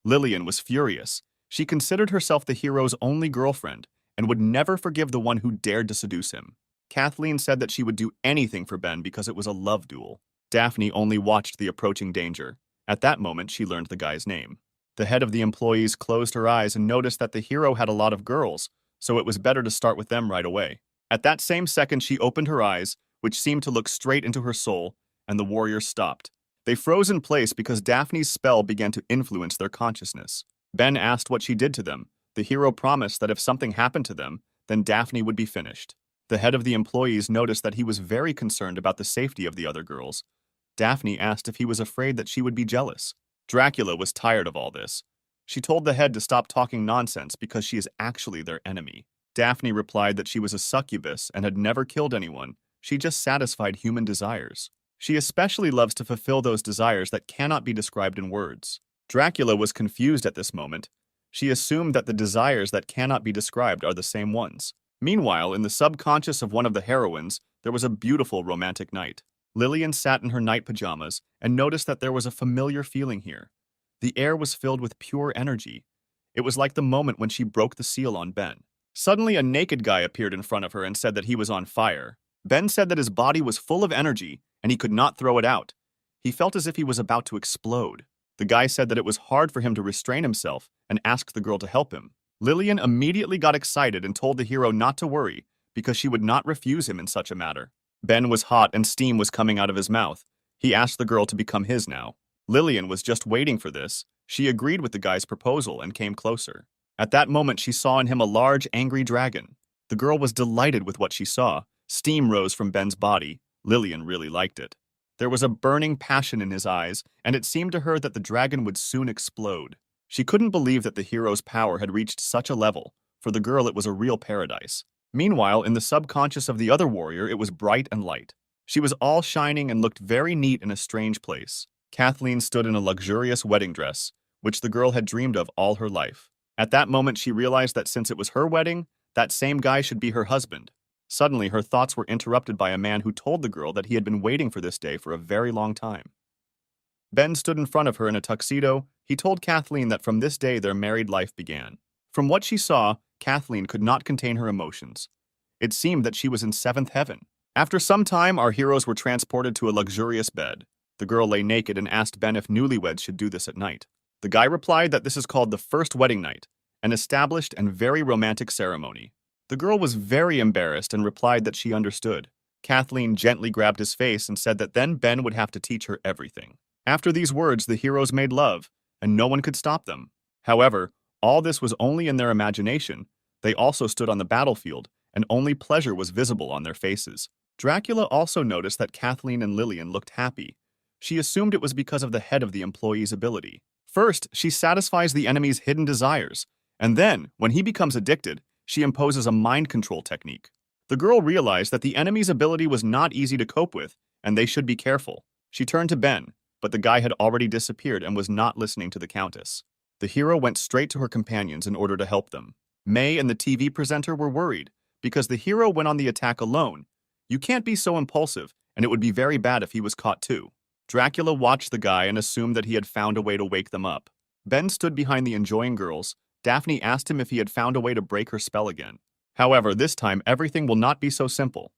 Lillian was furious. She considered herself the hero's only girlfriend and would never forgive the one who dared to seduce him. Kathleen said that she would do anything for Ben because it was a love duel. Daphne only watched the approaching danger. At that moment, she learned the guy's name. The head of the employees closed her eyes and noticed that the hero had a lot of girls, so it was better to start with them right away. At that same second, she opened her eyes, which seemed to look straight into her soul, and the warriors stopped. They froze in place because Daphne's spell began to influence their consciousness. Ben asked what she did to them. The hero promised that if something happened to them, then Daphne would be finished. The head of the employees noticed that he was very concerned about the safety of the other girls. Daphne asked if he was afraid that she would be jealous. Dracula was tired of all this. She told the head to stop talking nonsense because she is actually their enemy. Daphne replied that she was a succubus and had never killed anyone. She just satisfied human desires. She especially loves to fulfill those desires that cannot be described in words. Dracula was confused at this moment. She assumed that the desires that cannot be described are the same ones. Meanwhile, in the subconscious of one of the heroines, there was a beautiful romantic night. Lillian sat in her night pajamas and noticed that there was a familiar feeling here. The air was filled with pure energy. It was like the moment when she broke the seal on Ben. Suddenly, a naked guy appeared in front of her and said that he was on fire. Ben said that his body was full of energy and he could not throw it out. He felt as if he was about to explode. The guy said that it was hard for him to restrain himself and asked the girl to help him. Lillian immediately got excited and told the hero not to worry because she would not refuse him in such a matter. Ben was hot and steam was coming out of his mouth. He asked the girl to become his now. Lillian was just waiting for this. She agreed with the guy's proposal and came closer. At that moment, she saw in him a large, angry dragon. The girl was delighted with what she saw. Steam rose from Ben's body. Lillian really liked it. There was a burning passion in his eyes, and it seemed to her that the dragon would soon explode. She couldn't believe that the hero's power had reached such a level. For the girl, it was a real paradise. Meanwhile, in the subconscious of the other warrior, it was bright and light. She was all shining and looked very neat in a strange place. Kathleen stood in a luxurious wedding dress, which the girl had dreamed of all her life. At that moment, she realized that since it was her wedding, that same guy should be her husband. Suddenly, her thoughts were interrupted by a man who told the girl that he had been waiting for this day for a very long time. Ben stood in front of her in a tuxedo. He told Kathleen that from this day their married life began. From what she saw, Kathleen could not contain her emotions. It seemed that she was in seventh heaven. After some time, our heroes were transported to a luxurious bed. The girl lay naked and asked Ben if newlyweds should do this at night. The guy replied that this is called the first wedding night, an established and very romantic ceremony. The girl was very embarrassed and replied that she understood. Kathleen gently grabbed his face and said that then Ben would have to teach her everything. After these words, the heroes made love, and no one could stop them. However, all this was only in their imagination. They also stood on the battlefield, and only pleasure was visible on their faces. Dracula also noticed that Kathleen and Lillian looked happy. She assumed it was because of the head of the employee's ability. First, she satisfies the enemy's hidden desires, and then, when he becomes addicted, she imposes a mind control technique. The girl realized that the enemy's ability was not easy to cope with, and they should be careful. She turned to Ben, but the guy had already disappeared and was not listening to the Countess. The hero went straight to her companions in order to help them. May and the TV presenter were worried, because the hero went on the attack alone. You can't be so impulsive, and it would be very bad if he was caught too. Dracula watched the guy and assumed that he had found a way to wake them up. Ben stood behind the enjoying girls. Daphne asked him if he had found a way to break her spell again. However, this time everything will not be so simple.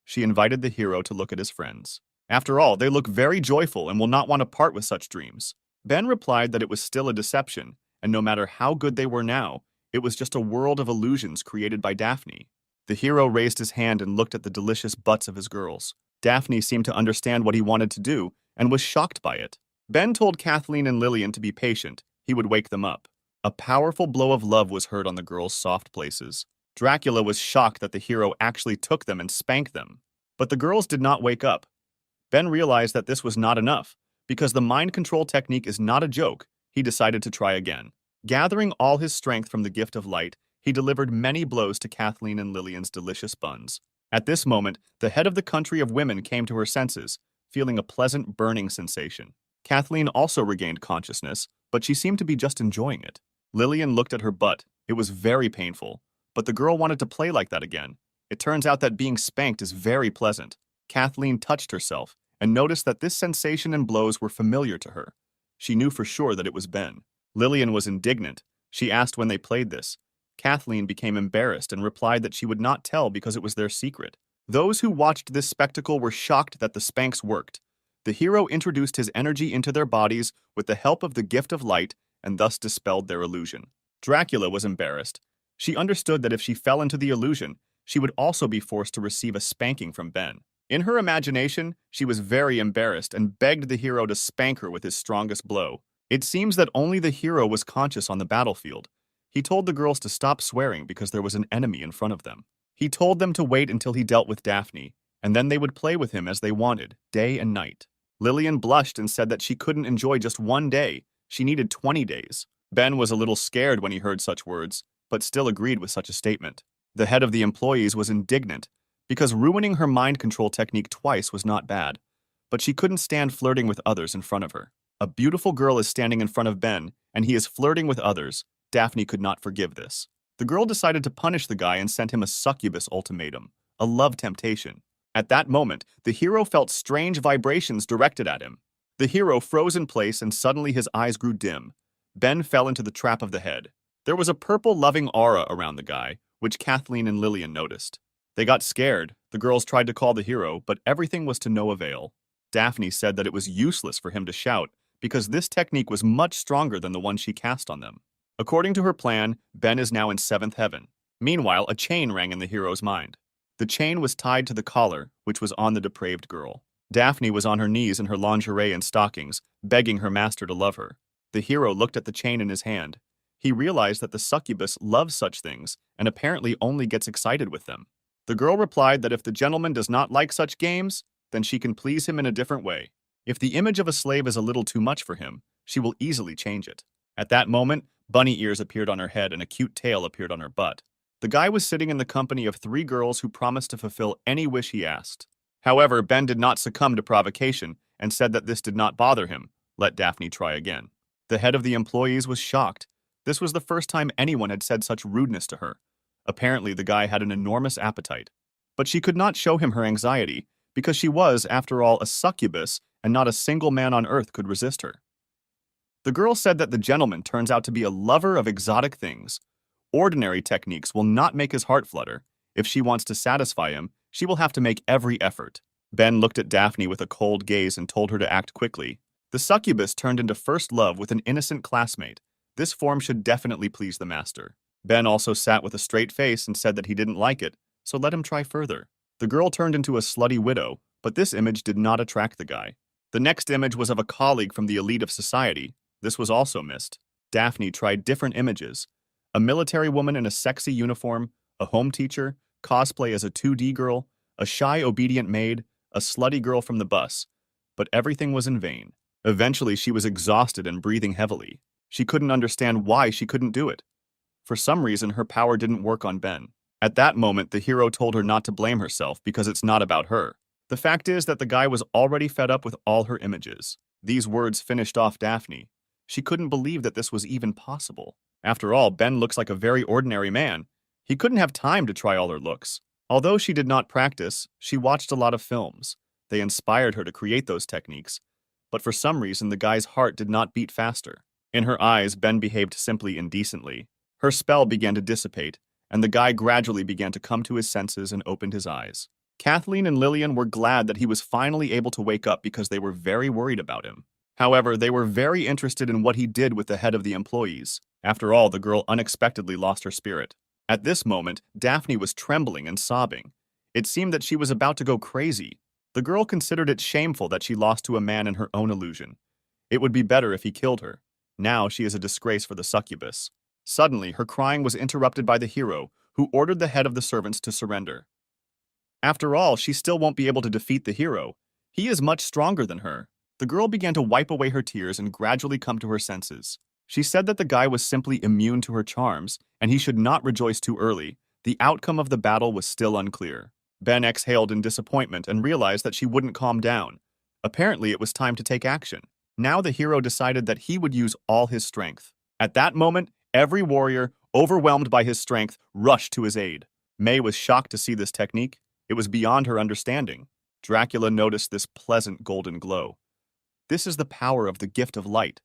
She invited the hero to look at his friends. After all, they look very joyful and will not want to part with such dreams. Ben replied that it was still a deception, and no matter how good they were now, it was just a world of illusions created by Daphne. The hero raised his hand and looked at the delicious butts of his girls. Daphne seemed to understand what he wanted to do and was shocked by it. Ben told Kathleen and Lillian to be patient. He would wake them up. A powerful blow of love was heard on the girls' soft places. Dracula was shocked that the hero actually took them and spanked them. But the girls did not wake up. Ben realized that this was not enough. Because the mind control technique is not a joke, he decided to try again. Gathering all his strength from the gift of light, he delivered many blows to Kathleen and Lillian's delicious buns. At this moment, the head of the country of women came to her senses, feeling a pleasant burning sensation. Kathleen also regained consciousness, but she seemed to be just enjoying it. Lillian looked at her butt. It was very painful, but the girl wanted to play like that again. It turns out that being spanked is very pleasant. Kathleen touched herself and noticed that this sensation and blows were familiar to her. She knew for sure that it was Ben. Lillian was indignant. She asked when they played this. Kathleen became embarrassed and replied that she would not tell because it was their secret. Those who watched this spectacle were shocked that the spanks worked. The hero introduced his energy into their bodies with the help of the gift of light and thus dispelled their illusion. Dracula was embarrassed. She understood that if she fell into the illusion, she would also be forced to receive a spanking from Ben. In her imagination, she was very embarrassed and begged the hero to spank her with his strongest blow. It seems that only the hero was conscious on the battlefield. He told the girls to stop swearing because there was an enemy in front of them. He told them to wait until he dealt with Daphne, and then they would play with him as they wanted, day and night. Lillian blushed and said that she couldn't enjoy just one day. She needed 20 days. Ben was a little scared when he heard such words, but still agreed with such a statement. The head of the employees was indignant, because ruining her mind control technique twice was not bad, but she couldn't stand flirting with others in front of her. A beautiful girl is standing in front of Ben, and he is flirting with others. Daphne could not forgive this. The girl decided to punish the guy and sent him a succubus ultimatum, a love temptation. At that moment, the hero felt strange vibrations directed at him. The hero froze in place and suddenly his eyes grew dim. Ben fell into the trap of the head. There was a purple loving aura around the guy, which Kathleen and Lillian noticed. They got scared. The girls tried to call the hero, but everything was to no avail. Daphne said that it was useless for him to shout, because this technique was much stronger than the one she cast on them. According to her plan, Ben is now in seventh heaven. Meanwhile, a chain rang in the hero's mind. The chain was tied to the collar, which was on the depraved girl. Daphne was on her knees in her lingerie and stockings, begging her master to love her. The hero looked at the chain in his hand. He realized that the succubus loves such things and apparently only gets excited with them. The girl replied that if the gentleman does not like such games, then she can please him in a different way. If the image of a slave is a little too much for him, she will easily change it. At that moment, bunny ears appeared on her head and a cute tail appeared on her butt. The guy was sitting in the company of 3 girls who promised to fulfill any wish he asked. However, Ben did not succumb to provocation and said that this did not bother him. Let Daphne try again. The head of the employees was shocked. This was the first time anyone had said such rudeness to her. Apparently, the guy had an enormous appetite. But she could not show him her anxiety, because she was, after all, a succubus, and not a single man on earth could resist her. The girl said that the gentleman turns out to be a lover of exotic things. Ordinary techniques will not make his heart flutter. If she wants to satisfy him, she will have to make every effort. Ben looked at Daphne with a cold gaze and told her to act quickly. The succubus turned into first love with an innocent classmate. This form should definitely please the master. Ben also sat with a straight face and said that he didn't like it, so let him try further. The girl turned into a slutty widow, but this image did not attract the guy. The next image was of a colleague from the elite of society. This was also missed. Daphne tried different images. A military woman in a sexy uniform, a home teacher, cosplay as a 2D girl, a shy obedient maid, a slutty girl from the bus. But everything was in vain. Eventually, she was exhausted and breathing heavily. She couldn't understand why she couldn't do it. For some reason, her power didn't work on Ben. At that moment, the hero told her not to blame herself because it's not about her. The fact is that the guy was already fed up with all her images. These words finished off Daphne. She couldn't believe that this was even possible. After all, Ben looks like a very ordinary man. He couldn't have time to try all her looks. Although she did not practice, she watched a lot of films. They inspired her to create those techniques. But for some reason, the guy's heart did not beat faster. In her eyes, Ben behaved simply indecently. Her spell began to dissipate, and the guy gradually began to come to his senses and opened his eyes. Kathleen and Lillian were glad that he was finally able to wake up because they were very worried about him. However, they were very interested in what he did with the head of the employees. After all, the girl unexpectedly lost her spirit. At this moment, Daphne was trembling and sobbing. It seemed that she was about to go crazy. The girl considered it shameful that she lost to a man in her own illusion. It would be better if he killed her. Now she is a disgrace for the succubus. Suddenly, her crying was interrupted by the hero, who ordered the head of the servants to surrender. After all, she still won't be able to defeat the hero. He is much stronger than her. The girl began to wipe away her tears and gradually come to her senses. She said that the guy was simply immune to her charms, and he should not rejoice too early. The outcome of the battle was still unclear. Ben exhaled in disappointment and realized that she wouldn't calm down. Apparently, it was time to take action. Now the hero decided that he would use all his strength. At that moment, every warrior, overwhelmed by his strength, rushed to his aid. May was shocked to see this technique. It was beyond her understanding. Dracula noticed this pleasant golden glow. This is the power of the gift of light.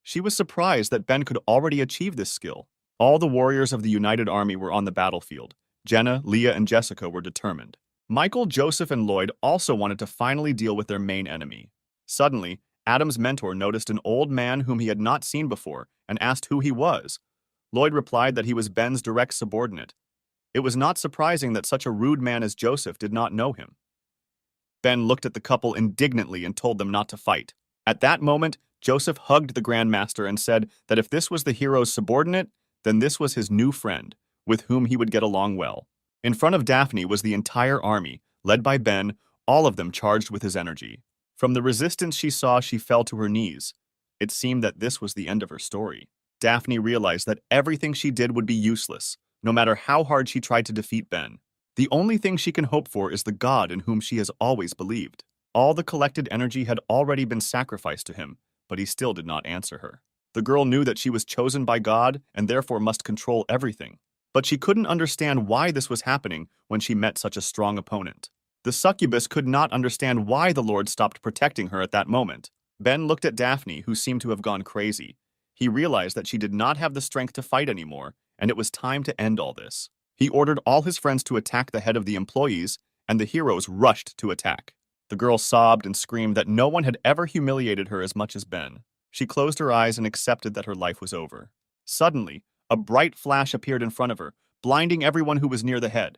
She was surprised that Ben could already achieve this skill. All the warriors of the United Army were on the battlefield. Jenna, Leah, and Jessica were determined. Michael, Joseph, and Lloyd also wanted to finally deal with their main enemy. Suddenly, Adam's mentor noticed an old man whom he had not seen before and asked who he was. Lloyd replied that he was Ben's direct subordinate. It was not surprising that such a rude man as Joseph did not know him. Ben looked at the couple indignantly and told them not to fight. At that moment, Joseph hugged the Grand Master and said that if this was the hero's subordinate, then this was his new friend, with whom he would get along well. In front of Daphne was the entire army, led by Ben, all of them charged with his energy. From the resistance she saw, she fell to her knees. It seemed that this was the end of her story. Daphne realized that everything she did would be useless, no matter how hard she tried to defeat Ben. The only thing she can hope for is the God in whom she has always believed. All the collected energy had already been sacrificed to him, but he still did not answer her. The girl knew that she was chosen by God and therefore must control everything. But she couldn't understand why this was happening when she met such a strong opponent. The succubus could not understand why the Lord stopped protecting her at that moment. Ben looked at Daphne, who seemed to have gone crazy. He realized that she did not have the strength to fight anymore, and it was time to end all this. He ordered all his friends to attack the head of the employees, and the heroes rushed to attack. The girl sobbed and screamed that no one had ever humiliated her as much as Ben. She closed her eyes and accepted that her life was over. Suddenly, a bright flash appeared in front of her, blinding everyone who was near the head.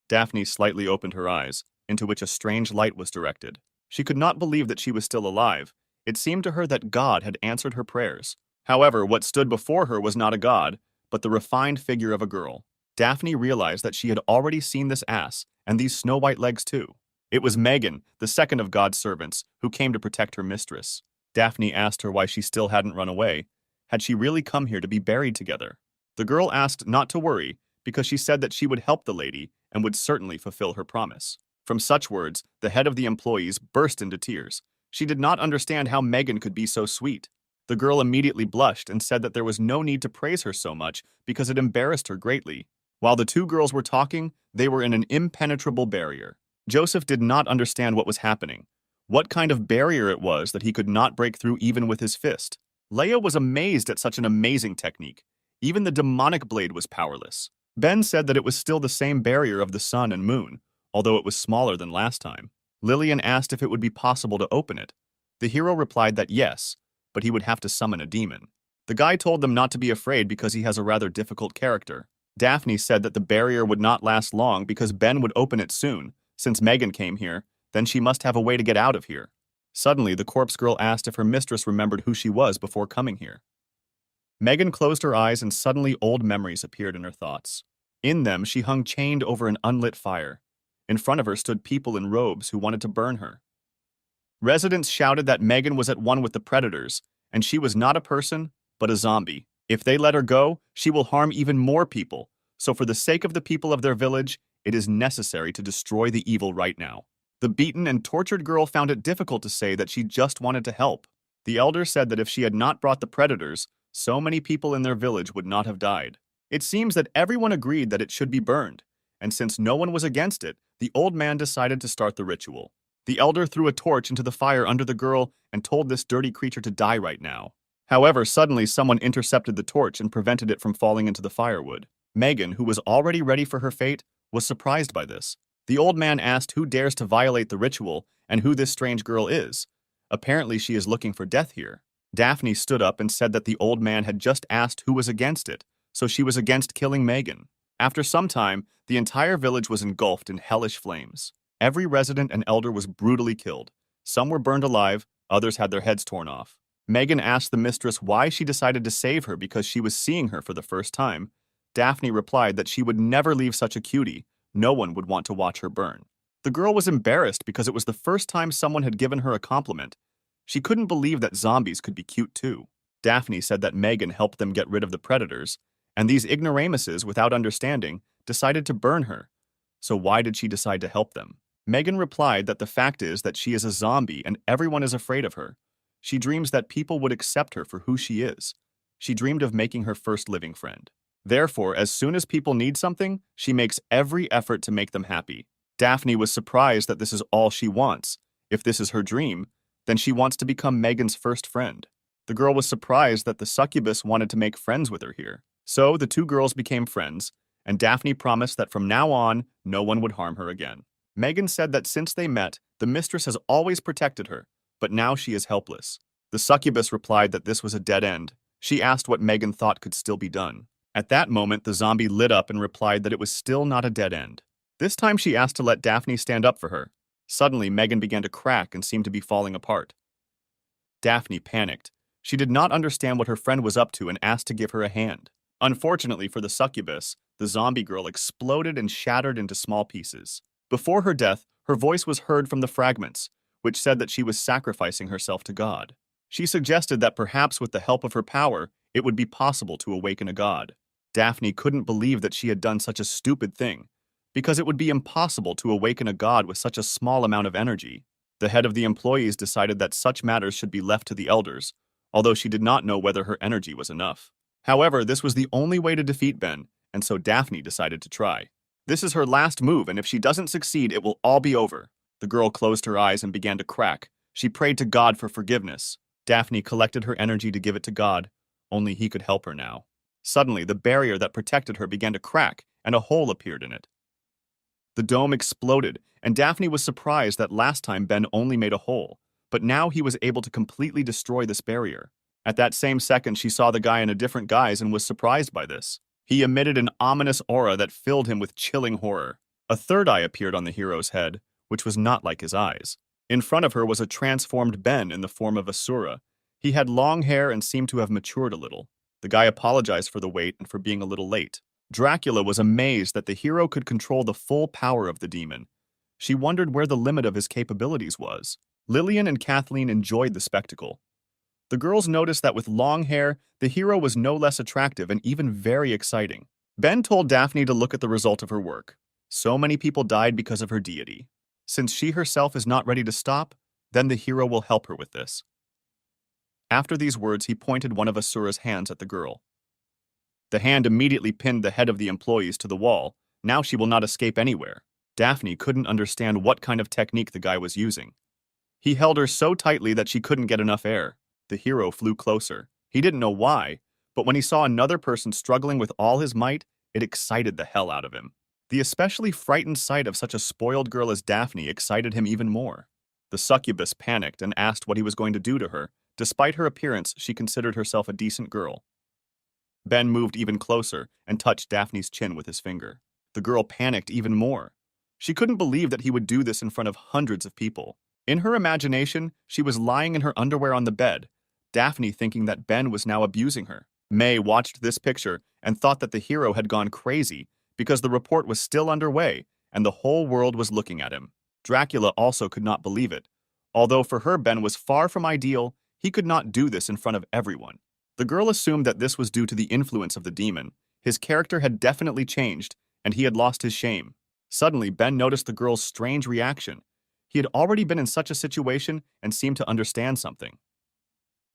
Daphne slightly opened her eyes, into which a strange light was directed. She could not believe that she was still alive. It seemed to her that God had answered her prayers. However, what stood before her was not a god, but the refined figure of a girl. Daphne realized that she had already seen this ass, and these snow-white legs too. It was Megan, the second of God's servants, who came to protect her mistress. Daphne asked her why she still hadn't run away. Had she really come here to be buried together? The girl asked not to worry, because she said that she would help the lady and would certainly fulfill her promise. From such words, the head of the employees burst into tears. She did not understand how Megan could be so sweet. The girl immediately blushed and said that there was no need to praise her so much because it embarrassed her greatly. While the two girls were talking, they were in an impenetrable barrier. Joseph did not understand what was happening. What kind of barrier it was that he could not break through even with his fist. Leia was amazed at such an amazing technique. Even the demonic blade was powerless. Ben said that it was still the same barrier of the sun and moon, although it was smaller than last time. Lillian asked if it would be possible to open it. The hero replied that yes, but he would have to summon a demon. The guy told them not to be afraid because he has a rather difficult character. Daphne said that the barrier would not last long because Ben would open it soon. Since Megan came here, then she must have a way to get out of here. Suddenly, the corpse girl asked if her mistress remembered who she was before coming here. Megan closed her eyes and suddenly old memories appeared in her thoughts. In them, she hung chained over an unlit fire. In front of her stood people in robes who wanted to burn her. Residents shouted that Megan was at one with the predators, and she was not a person, but a zombie. If they let her go, she will harm even more people. So for the sake of the people of their village, it is necessary to destroy the evil right now. The beaten and tortured girl found it difficult to say that she just wanted to help. The elder said that if she had not brought the predators, so many people in their village would not have died. It seems that everyone agreed that it should be burned, and since no one was against it, the old man decided to start the ritual. The elder threw a torch into the fire under the girl and told this dirty creature to die right now. However, suddenly someone intercepted the torch and prevented it from falling into the firewood. Megan, who was already ready for her fate, was surprised by this. The old man asked who dares to violate the ritual and who this strange girl is. Apparently she is looking for death here. Daphne stood up and said that the old man had just asked who was against it, so she was against killing Megan. After some time, the entire village was engulfed in hellish flames. Every resident and elder was brutally killed. Some were burned alive, others had their heads torn off. Megan asked the mistress why she decided to save her because she was seeing her for the first time. Daphne replied that she would never leave such a cutie. No one would want to watch her burn. The girl was embarrassed because it was the first time someone had given her a compliment. She couldn't believe that zombies could be cute too. Daphne said that Megan helped them get rid of the predators, and these ignoramuses, without understanding, decided to burn her. So why did she decide to help them? Megan replied that the fact is that she is a zombie and everyone is afraid of her. She dreams that people would accept her for who she is. She dreamed of making her first living friend. Therefore, as soon as people need something, she makes every effort to make them happy. Daphne was surprised that this is all she wants. If this is her dream, then she wants to become Megan's first friend. The girl was surprised that the succubus wanted to make friends with her here. So the two girls became friends, and Daphne promised that from now on, no one would harm her again. Megan said that since they met, the mistress has always protected her, but now she is helpless. The succubus replied that this was a dead end. She asked what Megan thought could still be done. At that moment, the zombie lit up and replied that it was still not a dead end. This time she asked to let Daphne stand up for her. Suddenly, Megan began to crack and seemed to be falling apart. Daphne panicked. She did not understand what her friend was up to and asked to give her a hand. Unfortunately for the succubus, the zombie girl exploded and shattered into small pieces. Before her death, her voice was heard from the fragments, which said that she was sacrificing herself to God. She suggested that perhaps with the help of her power, it would be possible to awaken a god. Daphne couldn't believe that she had done such a stupid thing, because it would be impossible to awaken a god with such a small amount of energy. The head of the employees decided that such matters should be left to the elders, although she did not know whether her energy was enough. However, this was the only way to defeat Ben, and so Daphne decided to try. This is her last move, and if she doesn't succeed, it will all be over. The girl closed her eyes and began to crack. She prayed to God for forgiveness. Daphne collected her energy to give it to God. Only he could help her now. Suddenly, the barrier that protected her began to crack, and a hole appeared in it. The dome exploded, and Daphne was surprised that last time Ben only made a hole, but now he was able to completely destroy this barrier. At that same second, she saw the guy in a different guise and was surprised by this. He emitted an ominous aura that filled him with chilling horror. A third eye appeared on the hero's head, which was not like his eyes. In front of her was a transformed Ben in the form of Asura. He had long hair and seemed to have matured a little. The guy apologized for the wait and for being a little late. Dracula was amazed that the hero could control the full power of the demon. She wondered where the limit of his capabilities was. Lillian and Kathleen enjoyed the spectacle. The girls noticed that with long hair, the hero was no less attractive and even very exciting. Ben told Daphne to look at the result of her work. So many people died because of her deity. Since she herself is not ready to stop, then the hero will help her with this. After these words, he pointed one of Asura's hands at the girl. The hand immediately pinned the head of the employees to the wall. Now she will not escape anywhere. Daphne couldn't understand what kind of technique the guy was using. He held her so tightly that she couldn't get enough air. The hero flew closer. He didn't know why, but when he saw another person struggling with all his might, it excited the hell out of him. The especially frightened sight of such a spoiled girl as Daphne excited him even more. The succubus panicked and asked what he was going to do to her. Despite her appearance, she considered herself a decent girl. Ben moved even closer and touched Daphne's chin with his finger. The girl panicked even more. She couldn't believe that he would do this in front of hundreds of people. In her imagination, she was lying in her underwear on the bed, Daphne thinking that Ben was now abusing her. May watched this picture and thought that the hero had gone crazy because the report was still underway and the whole world was looking at him. Dracula also could not believe it. Although for her Ben was far from ideal, he could not do this in front of everyone. The girl assumed that this was due to the influence of the demon. His character had definitely changed, and he had lost his shame. Suddenly, Ben noticed the girl's strange reaction. He had already been in such a situation and seemed to understand something.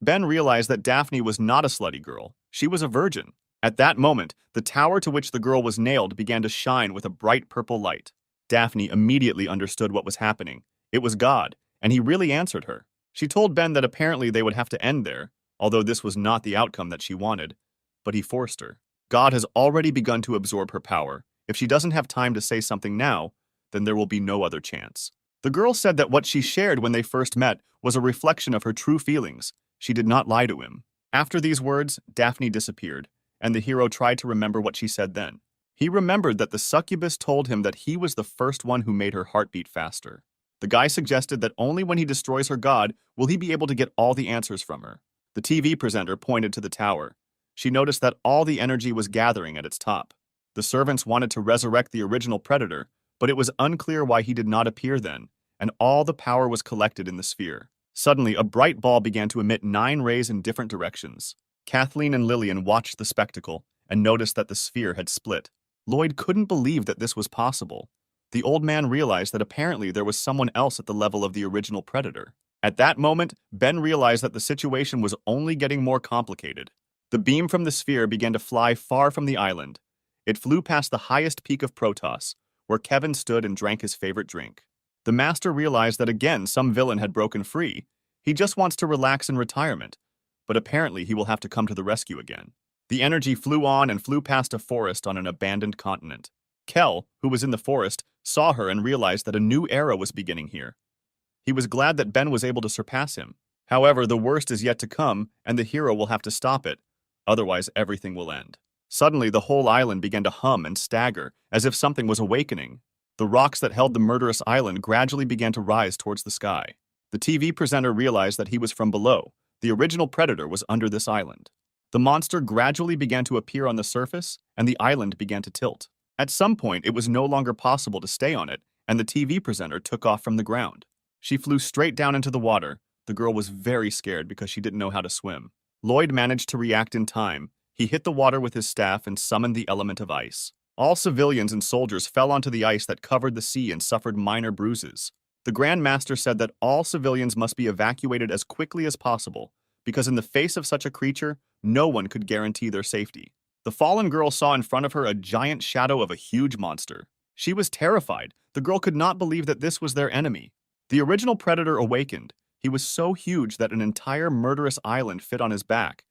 Ben realized that Daphne was not a slutty girl. She was a virgin. At that moment, the tower to which the girl was nailed began to shine with a bright purple light. Daphne immediately understood what was happening. It was God, and he really answered her. She told Ben that apparently they would have to end there, although this was not the outcome that she wanted, but he forced her. God has already begun to absorb her power. If she doesn't have time to say something now, then there will be no other chance. The girl said that what she shared when they first met was a reflection of her true feelings. She did not lie to him. After these words, Daphne disappeared, and the hero tried to remember what she said then. He remembered that the succubus told him that he was the first one who made her heart beat faster. The guy suggested that only when he destroys her god will he be able to get all the answers from her. The TV presenter pointed to the tower. She noticed that all the energy was gathering at its top. The servants wanted to resurrect the original predator, but it was unclear why he did not appear then, and all the power was collected in the sphere. Suddenly, a bright ball began to emit 9 rays in different directions. Kathleen and Lillian watched the spectacle and noticed that the sphere had split. Lloyd couldn't believe that this was possible. The old man realized that apparently there was someone else at the level of the original predator. At that moment, Ben realized that the situation was only getting more complicated. The beam from the sphere began to fly far from the island. It flew past the highest peak of Protoss, where Kevin stood and drank his favorite drink. The master realized that again some villain had broken free. He just wants to relax in retirement, but apparently he will have to come to the rescue again. The energy flew on and flew past a forest on an abandoned continent. Kel, who was in the forest, saw her and realized that a new era was beginning here. He was glad that Ben was able to surpass him. However, the worst is yet to come, and the hero will have to stop it. Otherwise, everything will end. Suddenly, the whole island began to hum and stagger, as if something was awakening. The rocks that held the murderous island gradually began to rise towards the sky. The TV presenter realized that he was from below. The original predator was under this island. The monster gradually began to appear on the surface, and the island began to tilt. At some point, it was no longer possible to stay on it, and the TV presenter took off from the ground. She flew straight down into the water. The girl was very scared because she didn't know how to swim. Lloyd managed to react in time. He hit the water with his staff and summoned the element of ice. All civilians and soldiers fell onto the ice that covered the sea and suffered minor bruises. The Grand Master said that all civilians must be evacuated as quickly as possible, because in the face of such a creature, no one could guarantee their safety. The fallen girl saw in front of her a giant shadow of a huge monster. She was terrified. The girl could not believe that this was their enemy. The original predator awakened. He was so huge that an entire murderous island fit on his back.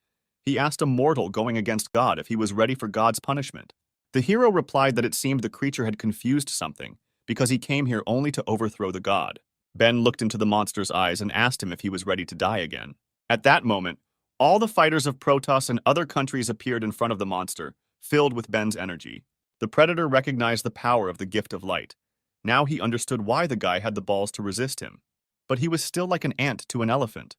He asked a mortal going against God if he was ready for God's punishment. The hero replied that it seemed the creature had confused something, because he came here only to overthrow the god. Ben looked into the monster's eyes and asked him if he was ready to die again. At that moment, all the fighters of Protoss and other countries appeared in front of the monster, filled with Ben's energy. The predator recognized the power of the gift of light. Now he understood why the guy had the balls to resist him. But he was still like an ant to an elephant.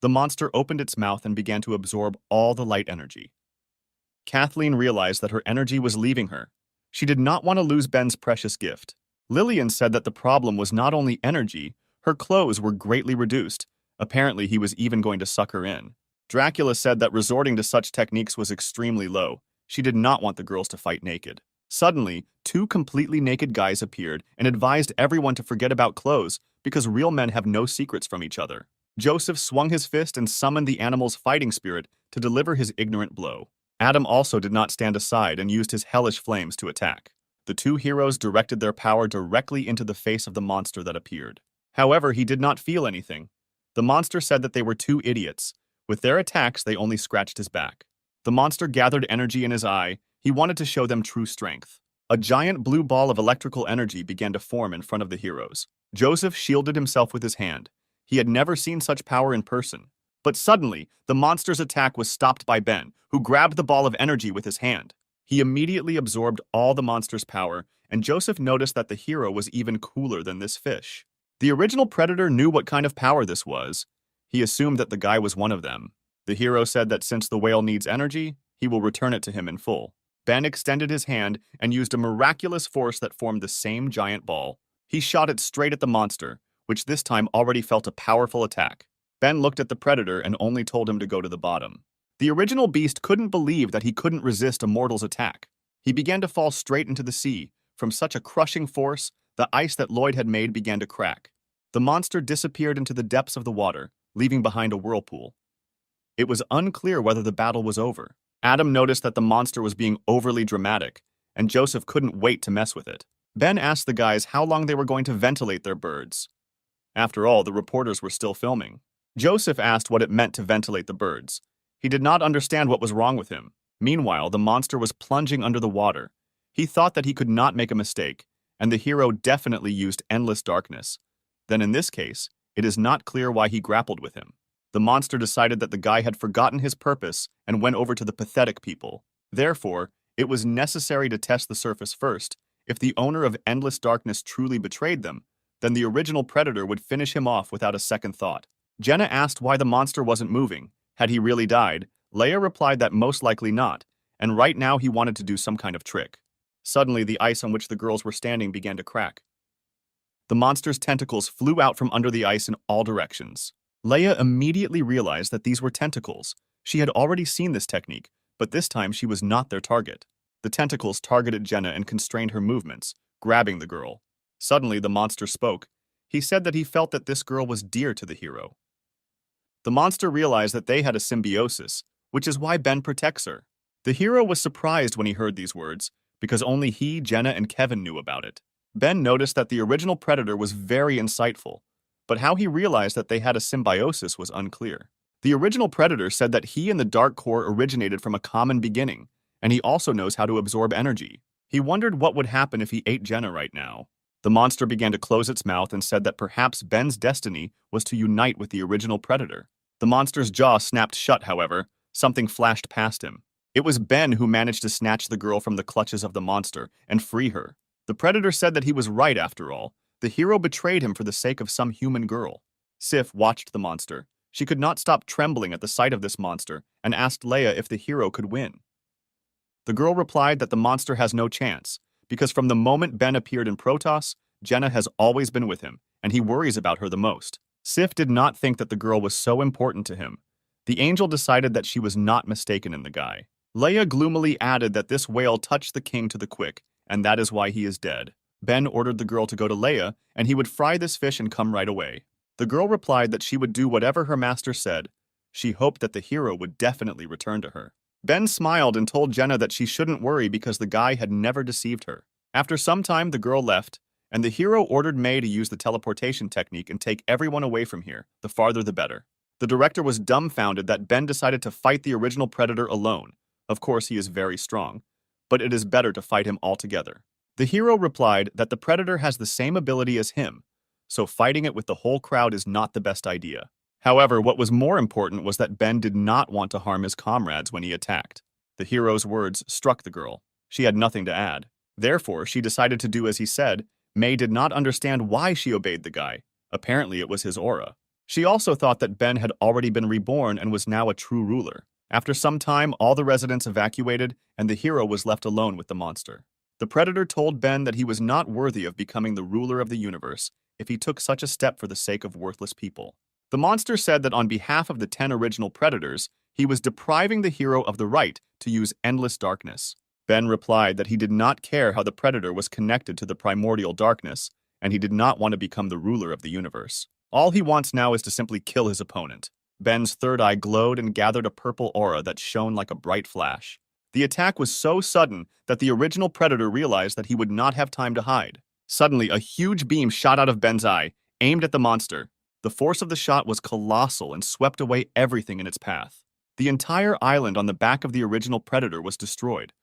The monster opened its mouth and began to absorb all the light energy. Kathleen realized that her energy was leaving her. She did not want to lose Ben's precious gift. Lillian said that the problem was not only energy, her clothes were greatly reduced. Apparently, he was even going to suck her in. Dracula said that resorting to such techniques was extremely low. She did not want the girls to fight naked. Suddenly, 2 completely naked guys appeared and advised everyone to forget about clothes because real men have no secrets from each other. Joseph swung his fist and summoned the animal's fighting spirit to deliver his ignorant blow. Adam also did not stand aside and used his hellish flames to attack. The 2 heroes directed their power directly into the face of the monster that appeared. However, he did not feel anything. The monster said that they were 2 idiots. With their attacks, they only scratched his back. The monster gathered energy in his eye. He wanted to show them true strength. A giant blue ball of electrical energy began to form in front of the heroes. Joseph shielded himself with his hand. He had never seen such power in person. But suddenly, the monster's attack was stopped by Ben, who grabbed the ball of energy with his hand. He immediately absorbed all the monster's power, and Joseph noticed that the hero was even cooler than this fish. The original predator knew what kind of power this was. He assumed that the guy was one of them. The hero said that since the whale needs energy, he will return it to him in full. Ben extended his hand and used a miraculous force that formed the same giant ball. He shot it straight at the monster, which this time already felt a powerful attack. Ben looked at the predator and only told him to go to the bottom. The original beast couldn't believe that he couldn't resist a mortal's attack. He began to fall straight into the sea. From such a crushing force, the ice that Lloyd had made began to crack. The monster disappeared into the depths of the water, leaving behind a whirlpool. It was unclear whether the battle was over. Adam noticed that the monster was being overly dramatic, and Joseph couldn't wait to mess with it. Ben asked the guys how long they were going to ventilate their birds. After all, the reporters were still filming. Joseph asked what it meant to ventilate the birds. He did not understand what was wrong with him. Meanwhile, the monster was plunging under the water. He thought that he could not make a mistake, and the hero definitely used endless darkness. Then in this case, it is not clear why he grappled with him. The monster decided that the guy had forgotten his purpose and went over to the pathetic people. Therefore, it was necessary to test the surface first. If the owner of endless darkness truly betrayed them, then the original predator would finish him off without a second thought. Jenna asked why the monster wasn't moving. Had he really died? Leia replied that most likely not, and right now he wanted to do some kind of trick. Suddenly, the ice on which the girls were standing began to crack. The monster's tentacles flew out from under the ice in all directions. Leia immediately realized that these were tentacles. She had already seen this technique, but this time she was not their target. The tentacles targeted Jenna and constrained her movements, grabbing the girl. Suddenly, the monster spoke. He said that he felt that this girl was dear to the hero. The monster realized that they had a symbiosis, which is why Ben protects her. The hero was surprised when he heard these words, because only he, Jenna, and Kevin knew about it. Ben noticed that the original predator was very insightful, but how he realized that they had a symbiosis was unclear. The original predator said that he and the Dark Core originated from a common beginning, and he also knows how to absorb energy. He wondered what would happen if he ate Jenna right now. The monster began to close its mouth and said that perhaps Ben's destiny was to unite with the original predator. The monster's jaw snapped shut, however. Something flashed past him. It was Ben who managed to snatch the girl from the clutches of the monster and free her. The predator said that he was right after all. The hero betrayed him for the sake of some human girl. Sif watched the monster. She could not stop trembling at the sight of this monster and asked Leia if the hero could win. The girl replied that the monster has no chance, because from the moment Ben appeared in Protoss, Jenna has always been with him, and he worries about her the most. Sif did not think that the girl was so important to him. The angel decided that she was not mistaken in the guy. Leia gloomily added that this whale touched the king to the quick, and that is why he is dead. Ben ordered the girl to go to Leia, and he would fry this fish and come right away. The girl replied that she would do whatever her master said. She hoped that the hero would definitely return to her. Ben smiled and told Jenna that she shouldn't worry because the guy had never deceived her. After some time, the girl left, and the hero ordered May to use the teleportation technique and take everyone away from here, the farther the better. The director was dumbfounded that Ben decided to fight the original predator alone. Of course, he is very strong, but it is better to fight him all together. The hero replied that the predator has the same ability as him, so fighting it with the whole crowd is not the best idea. However, what was more important was that Ben did not want to harm his comrades when he attacked. The hero's words struck the girl. She had nothing to add. Therefore, she decided to do as he said. May did not understand why she obeyed the guy. Apparently, it was his aura. She also thought that Ben had already been reborn and was now a true ruler. After some time, all the residents evacuated, and the hero was left alone with the monster. The predator told Ben that he was not worthy of becoming the ruler of the universe if he took such a step for the sake of worthless people. The monster said that on behalf of the 10 original predators, he was depriving the hero of the right to use endless darkness. Ben replied that he did not care how the predator was connected to the primordial darkness, and he did not want to become the ruler of the universe. All he wants now is to simply kill his opponent. Ben's third eye glowed and gathered a purple aura that shone like a bright flash. The attack was so sudden that the original predator realized that he would not have time to hide. Suddenly, a huge beam shot out of Ben's eye, aimed at the monster. The force of the shot was colossal and swept away everything in its path. The entire island on the back of the original predator was destroyed,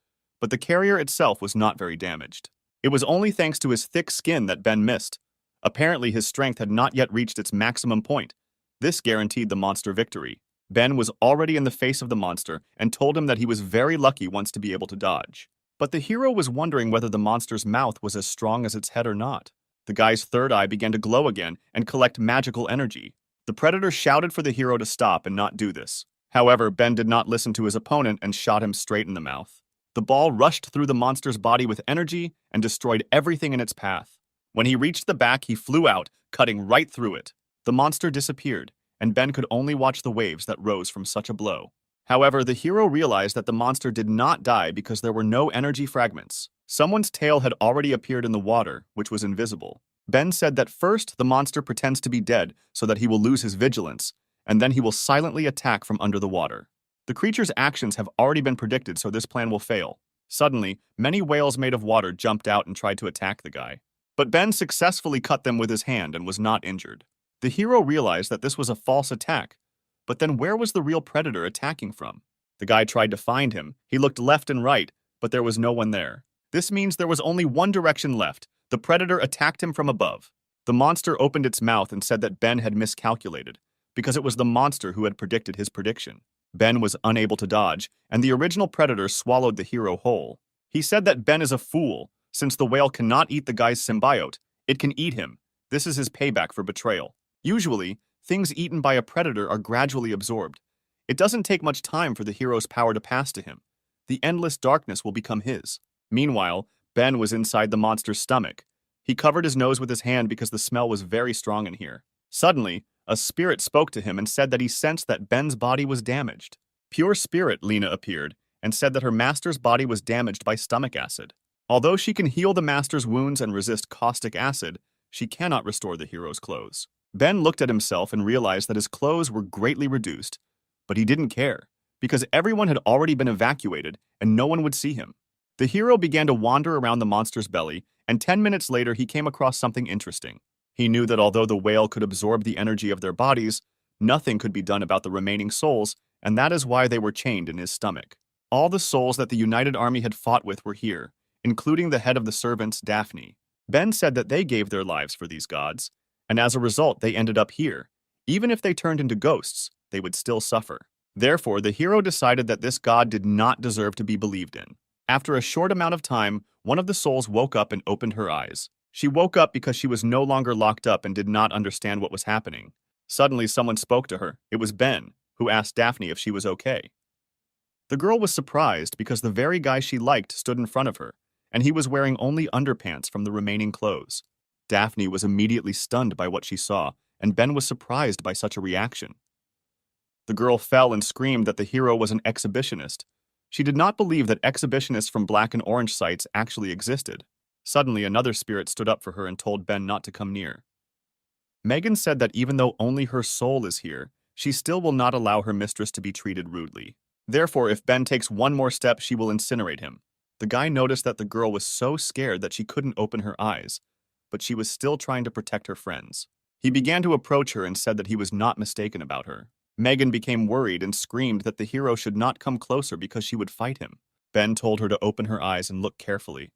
but the carrier itself was not very damaged. It was only thanks to his thick skin that Ben missed. Apparently, his strength had not yet reached its maximum point. This guaranteed the monster victory. Ben was already in the face of the monster and told him that he was very lucky once to be able to dodge. But the hero was wondering whether the monster's mouth was as strong as its head or not. The guy's third eye began to glow again and collect magical energy. The predator shouted for the hero to stop and not do this. However, Ben did not listen to his opponent and shot him straight in the mouth. The ball rushed through the monster's body with energy and destroyed everything in its path. When he reached the back, he flew out, cutting right through it. The monster disappeared, and Ben could only watch the waves that rose from such a blow. However, the hero realized that the monster did not die because there were no energy fragments. Someone's tail had already appeared in the water, which was invisible. Ben said that first the monster pretends to be dead so that he will lose his vigilance, and then he will silently attack from under the water. The creature's actions have already been predicted, so this plan will fail. Suddenly, many whales made of water jumped out and tried to attack the guy. But Ben successfully cut them with his hand and was not injured. The hero realized that this was a false attack. But then where was the real predator attacking from? The guy tried to find him. He looked left and right, but there was no one there. This means there was only one direction left. The predator attacked him from above. The monster opened its mouth and said that Ben had miscalculated, because it was the monster who had predicted his prediction. Ben was unable to dodge, and the original predator swallowed the hero whole. He said that Ben is a fool. Since the whale cannot eat the guy's symbiote, it can eat him. This is his payback for betrayal. Usually, things eaten by a predator are gradually absorbed. It doesn't take much time for the hero's power to pass to him. The endless darkness will become his. Meanwhile, Ben was inside the monster's stomach. He covered his nose with his hand because the smell was very strong in here. Suddenly, a spirit spoke to him and said that he sensed that Ben's body was damaged. Pure spirit, Lena appeared, and said that her master's body was damaged by stomach acid. Although she can heal the master's wounds and resist caustic acid, she cannot restore the hero's clothes. Ben looked at himself and realized that his clothes were greatly reduced, but he didn't care, because everyone had already been evacuated and no one would see him. The hero began to wander around the monster's belly, and 10 minutes later he came across something interesting. He knew that although the whale could absorb the energy of their bodies, nothing could be done about the remaining souls, and that is why they were chained in his stomach. All the souls that the United Army had fought with were here, including the head of the servants, Daphne. Ben said that they gave their lives for these gods, and as a result they ended up here. Even if they turned into ghosts, they would still suffer. Therefore, the hero decided that this god did not deserve to be believed in. After a short amount of time, one of the souls woke up and opened her eyes. She woke up because she was no longer locked up and did not understand what was happening. Suddenly, someone spoke to her. It was Ben, who asked Daphne if she was okay. The girl was surprised because the very guy she liked stood in front of her, and he was wearing only underpants from the remaining clothes. Daphne was immediately stunned by what she saw, and Ben was surprised by such a reaction. The girl fell and screamed that the hero was an exhibitionist. She did not believe that exhibitionists from black and orange sites actually existed. Suddenly, another spirit stood up for her and told Ben not to come near. Megan said that even though only her soul is here, she still will not allow her mistress to be treated rudely. Therefore, if Ben takes one more step, she will incinerate him. The guy noticed that the girl was so scared that she couldn't open her eyes, but she was still trying to protect her friends. He began to approach her and said that he was not mistaken about her. Megan became worried and screamed that the hero should not come closer because she would fight him. Ben told her to open her eyes and look carefully.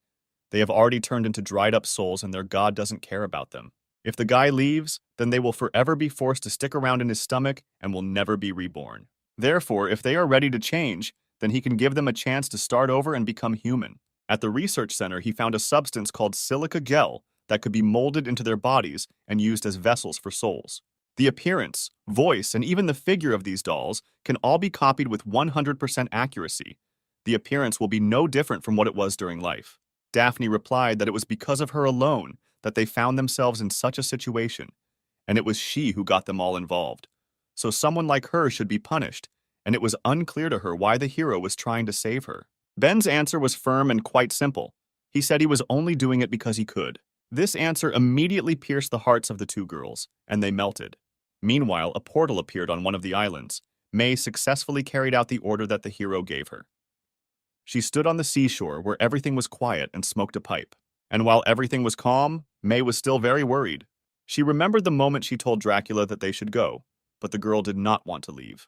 They have already turned into dried-up souls and their god doesn't care about them. If the guy leaves, then they will forever be forced to stick around in his stomach and will never be reborn. Therefore, if they are ready to change, then he can give them a chance to start over and become human. At the research center, he found a substance called silica gel that could be molded into their bodies and used as vessels for souls. The appearance, voice, and even the figure of these dolls can all be copied with 100% accuracy. The appearance will be no different from what it was during life. Daphne replied that it was because of her alone that they found themselves in such a situation, and it was she who got them all involved. So someone like her should be punished, and it was unclear to her why the hero was trying to save her. Ben's answer was firm and quite simple. He said he was only doing it because he could. This answer immediately pierced the hearts of the two girls, and they melted. Meanwhile, a portal appeared on one of the islands. May successfully carried out the order that the hero gave her. She stood on the seashore where everything was quiet and smoked a pipe. And while everything was calm, May was still very worried. She remembered the moment she told Dracula that they should go, but the girl did not want to leave.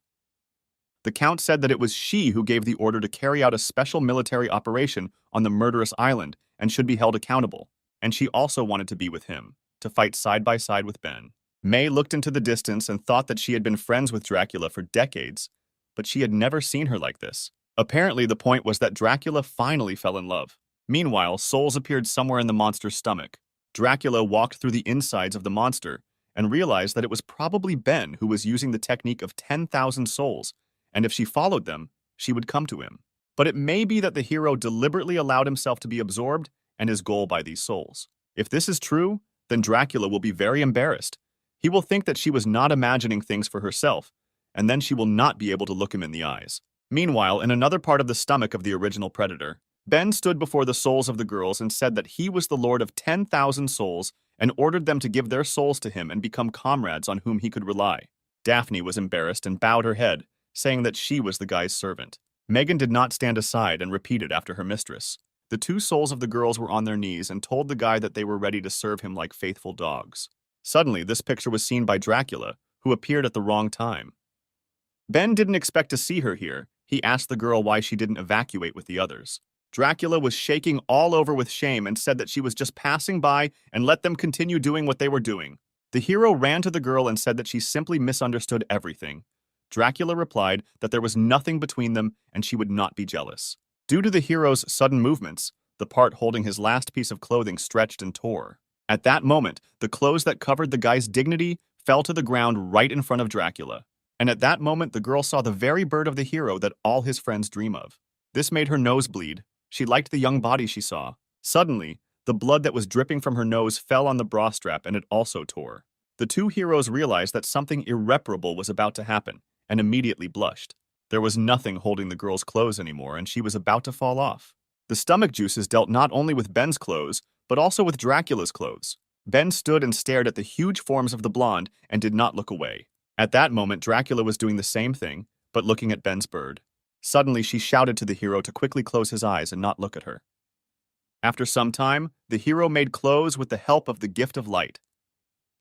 The Count said that it was she who gave the order to carry out a special military operation on the murderous island and should be held accountable, and she also wanted to be with him, to fight side by side with Ben. May looked into the distance and thought that she had been friends with Dracula for decades, but she had never seen her like this. Apparently, the point was that Dracula finally fell in love. Meanwhile, souls appeared somewhere in the monster's stomach. Dracula walked through the insides of the monster and realized that it was probably Ben who was using the technique of 10,000 souls, and if she followed them, she would come to him. But it may be that the hero deliberately allowed himself to be absorbed and his goal by these souls. If this is true, then Dracula will be very embarrassed. He will think that she was not imagining things for herself, and then she will not be able to look him in the eyes. Meanwhile, in another part of the stomach of the original predator, Ben stood before the souls of the girls and said that he was the lord of 10,000 souls and ordered them to give their souls to him and become comrades on whom he could rely. Daphne was embarrassed and bowed her head, saying that she was the guy's servant. Megan did not stand aside and repeated after her mistress. The two souls of the girls were on their knees and told the guy that they were ready to serve him like faithful dogs. Suddenly, this picture was seen by Dracula, who appeared at the wrong time. Ben didn't expect to see her here. He asked the girl why she didn't evacuate with the others. Dracula was shaking all over with shame and said that she was just passing by and let them continue doing what they were doing. The hero ran to the girl and said that she simply misunderstood everything. Dracula replied that there was nothing between them and she would not be jealous. Due to the hero's sudden movements, the part holding his last piece of clothing stretched and tore. At that moment, the clothes that covered the guy's dignity fell to the ground right in front of Dracula. And at that moment, the girl saw the very bird of the hero that all his friends dream of. This made her nose bleed. She liked the young body she saw. Suddenly, The blood that was dripping from her nose fell on the bra strap and it also tore. The two heroes realized that something irreparable was about to happen and immediately blushed. There was nothing holding the girl's clothes anymore and she was about to fall off. The stomach juices dealt not only with Ben's clothes, but also with Dracula's clothes. Ben stood and stared at the huge forms of the blonde and did not look away. At that moment, Dracula was doing the same thing, but looking at Ben's bird. Suddenly, she shouted to the hero to quickly close his eyes and not look at her. After some time, the hero made clothes with the help of the gift of light.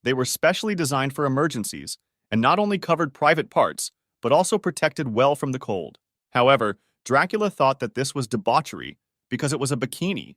They were specially designed for emergencies, and not only covered private parts, but also protected well from the cold. However, Dracula thought that this was debauchery because it was a bikini.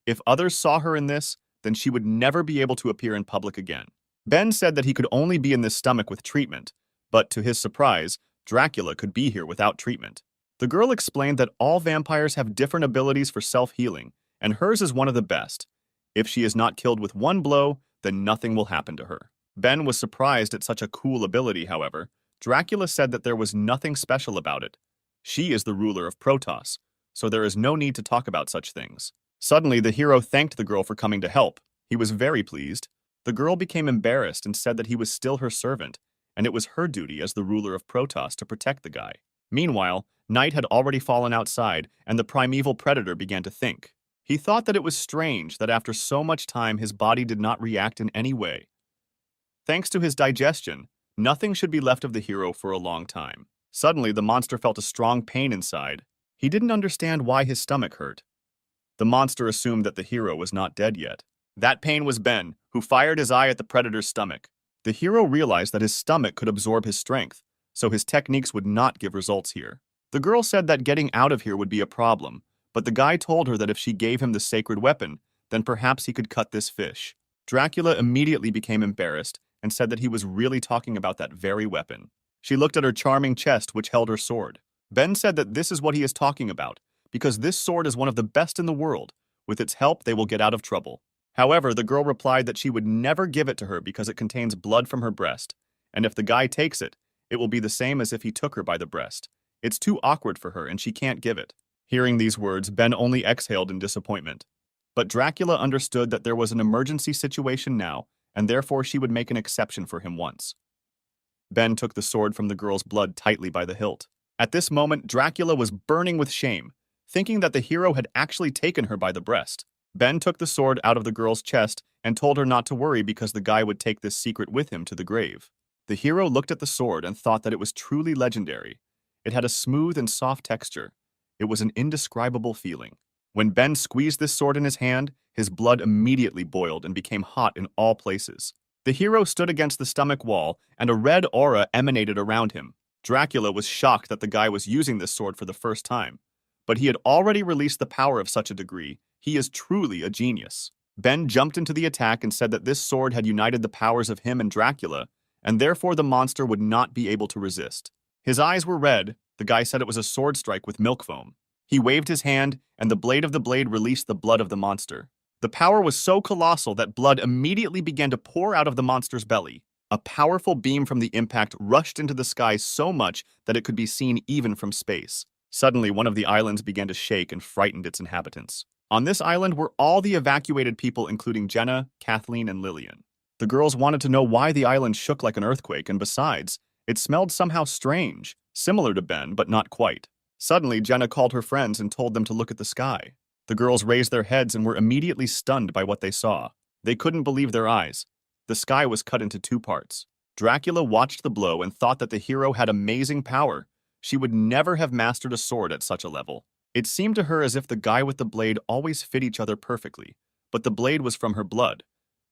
If others saw her in this, then she would never be able to appear in public again. Ben said that he could only be in this stomach with treatment, but to his surprise, Dracula could be here without treatment. The girl explained that all vampires have different abilities for self-healing, and hers is one of the best. If she is not killed with one blow, then nothing will happen to her. Ben was surprised at such a cool ability, however. Dracula said that there was nothing special about it. She is the ruler of Protoss, so there is no need to talk about such things. Suddenly, the hero thanked the girl for coming to help. He was very pleased. The girl became embarrassed and said that he was still her servant, and it was her duty as the ruler of Protoss to protect the guy. Meanwhile, night had already fallen outside, and the primeval predator began to think. He thought that it was strange that after so much time his body did not react in any way. Thanks to his digestion, nothing should be left of the hero for a long time. Suddenly, the monster felt a strong pain inside. He didn't understand why his stomach hurt. The monster assumed that the hero was not dead yet. That pain was Ben, who fired his eye at the predator's stomach. The hero realized that his stomach could absorb his strength, so his techniques would not give results here. The girl said that getting out of here would be a problem, but the guy told her that if she gave him the sacred weapon, then perhaps he could cut this fish. Dracula immediately became embarrassed and said that he was really talking about that very weapon. She looked at her charming chest, which held her sword. Ben said that this is what he is talking about, because this sword is one of the best in the world. With its help, they will get out of trouble. However, the girl replied that she would never give it to her because it contains blood from her breast, and if the guy takes it, it will be the same as if he took her by the breast. It's too awkward for her and she can't give it. Hearing these words, Ben only exhaled in disappointment. But Dracula understood that there was an emergency situation now, and therefore she would make an exception for him once. Ben took the sword from the girl's blood tightly by the hilt. At this moment, Dracula was burning with shame, thinking that the hero had actually taken her by the breast. Ben took the sword out of the girl's chest and told her not to worry because the guy would take this secret with him to the grave. The hero looked at the sword and thought that it was truly legendary. It had a smooth and soft texture. It was an indescribable feeling. When Ben squeezed this sword in his hand, his blood immediately boiled and became hot in all places. The hero stood against the stomach wall, and a red aura emanated around him. Dracula was shocked that the guy was using this sword for the first time. But he had already released the power of such a degree. He is truly a genius. Ben jumped into the attack and said that this sword had united the powers of him and Dracula, and therefore the monster would not be able to resist. His eyes were red. The guy said it was a sword strike with milk foam. He waved his hand, and the blade of the blade released the blood of the monster. The power was so colossal that blood immediately began to pour out of the monster's belly. A powerful beam from the impact rushed into the sky so much that it could be seen even from space. Suddenly, one of the islands began to shake and frightened its inhabitants. On this island were all the evacuated people, including Jenna, Kathleen, and Lillian. The girls wanted to know why the island shook like an earthquake, and besides, it smelled somehow strange, similar to Ben, but not quite. Suddenly, Jenna called her friends and told them to look at the sky. The girls raised their heads and were immediately stunned by what they saw. They couldn't believe their eyes. The sky was cut into two parts. Dracula watched the blow and thought that the hero had amazing power. She would never have mastered a sword at such a level. It seemed to her as if the guy with the blade always fit each other perfectly, but the blade was from her blood.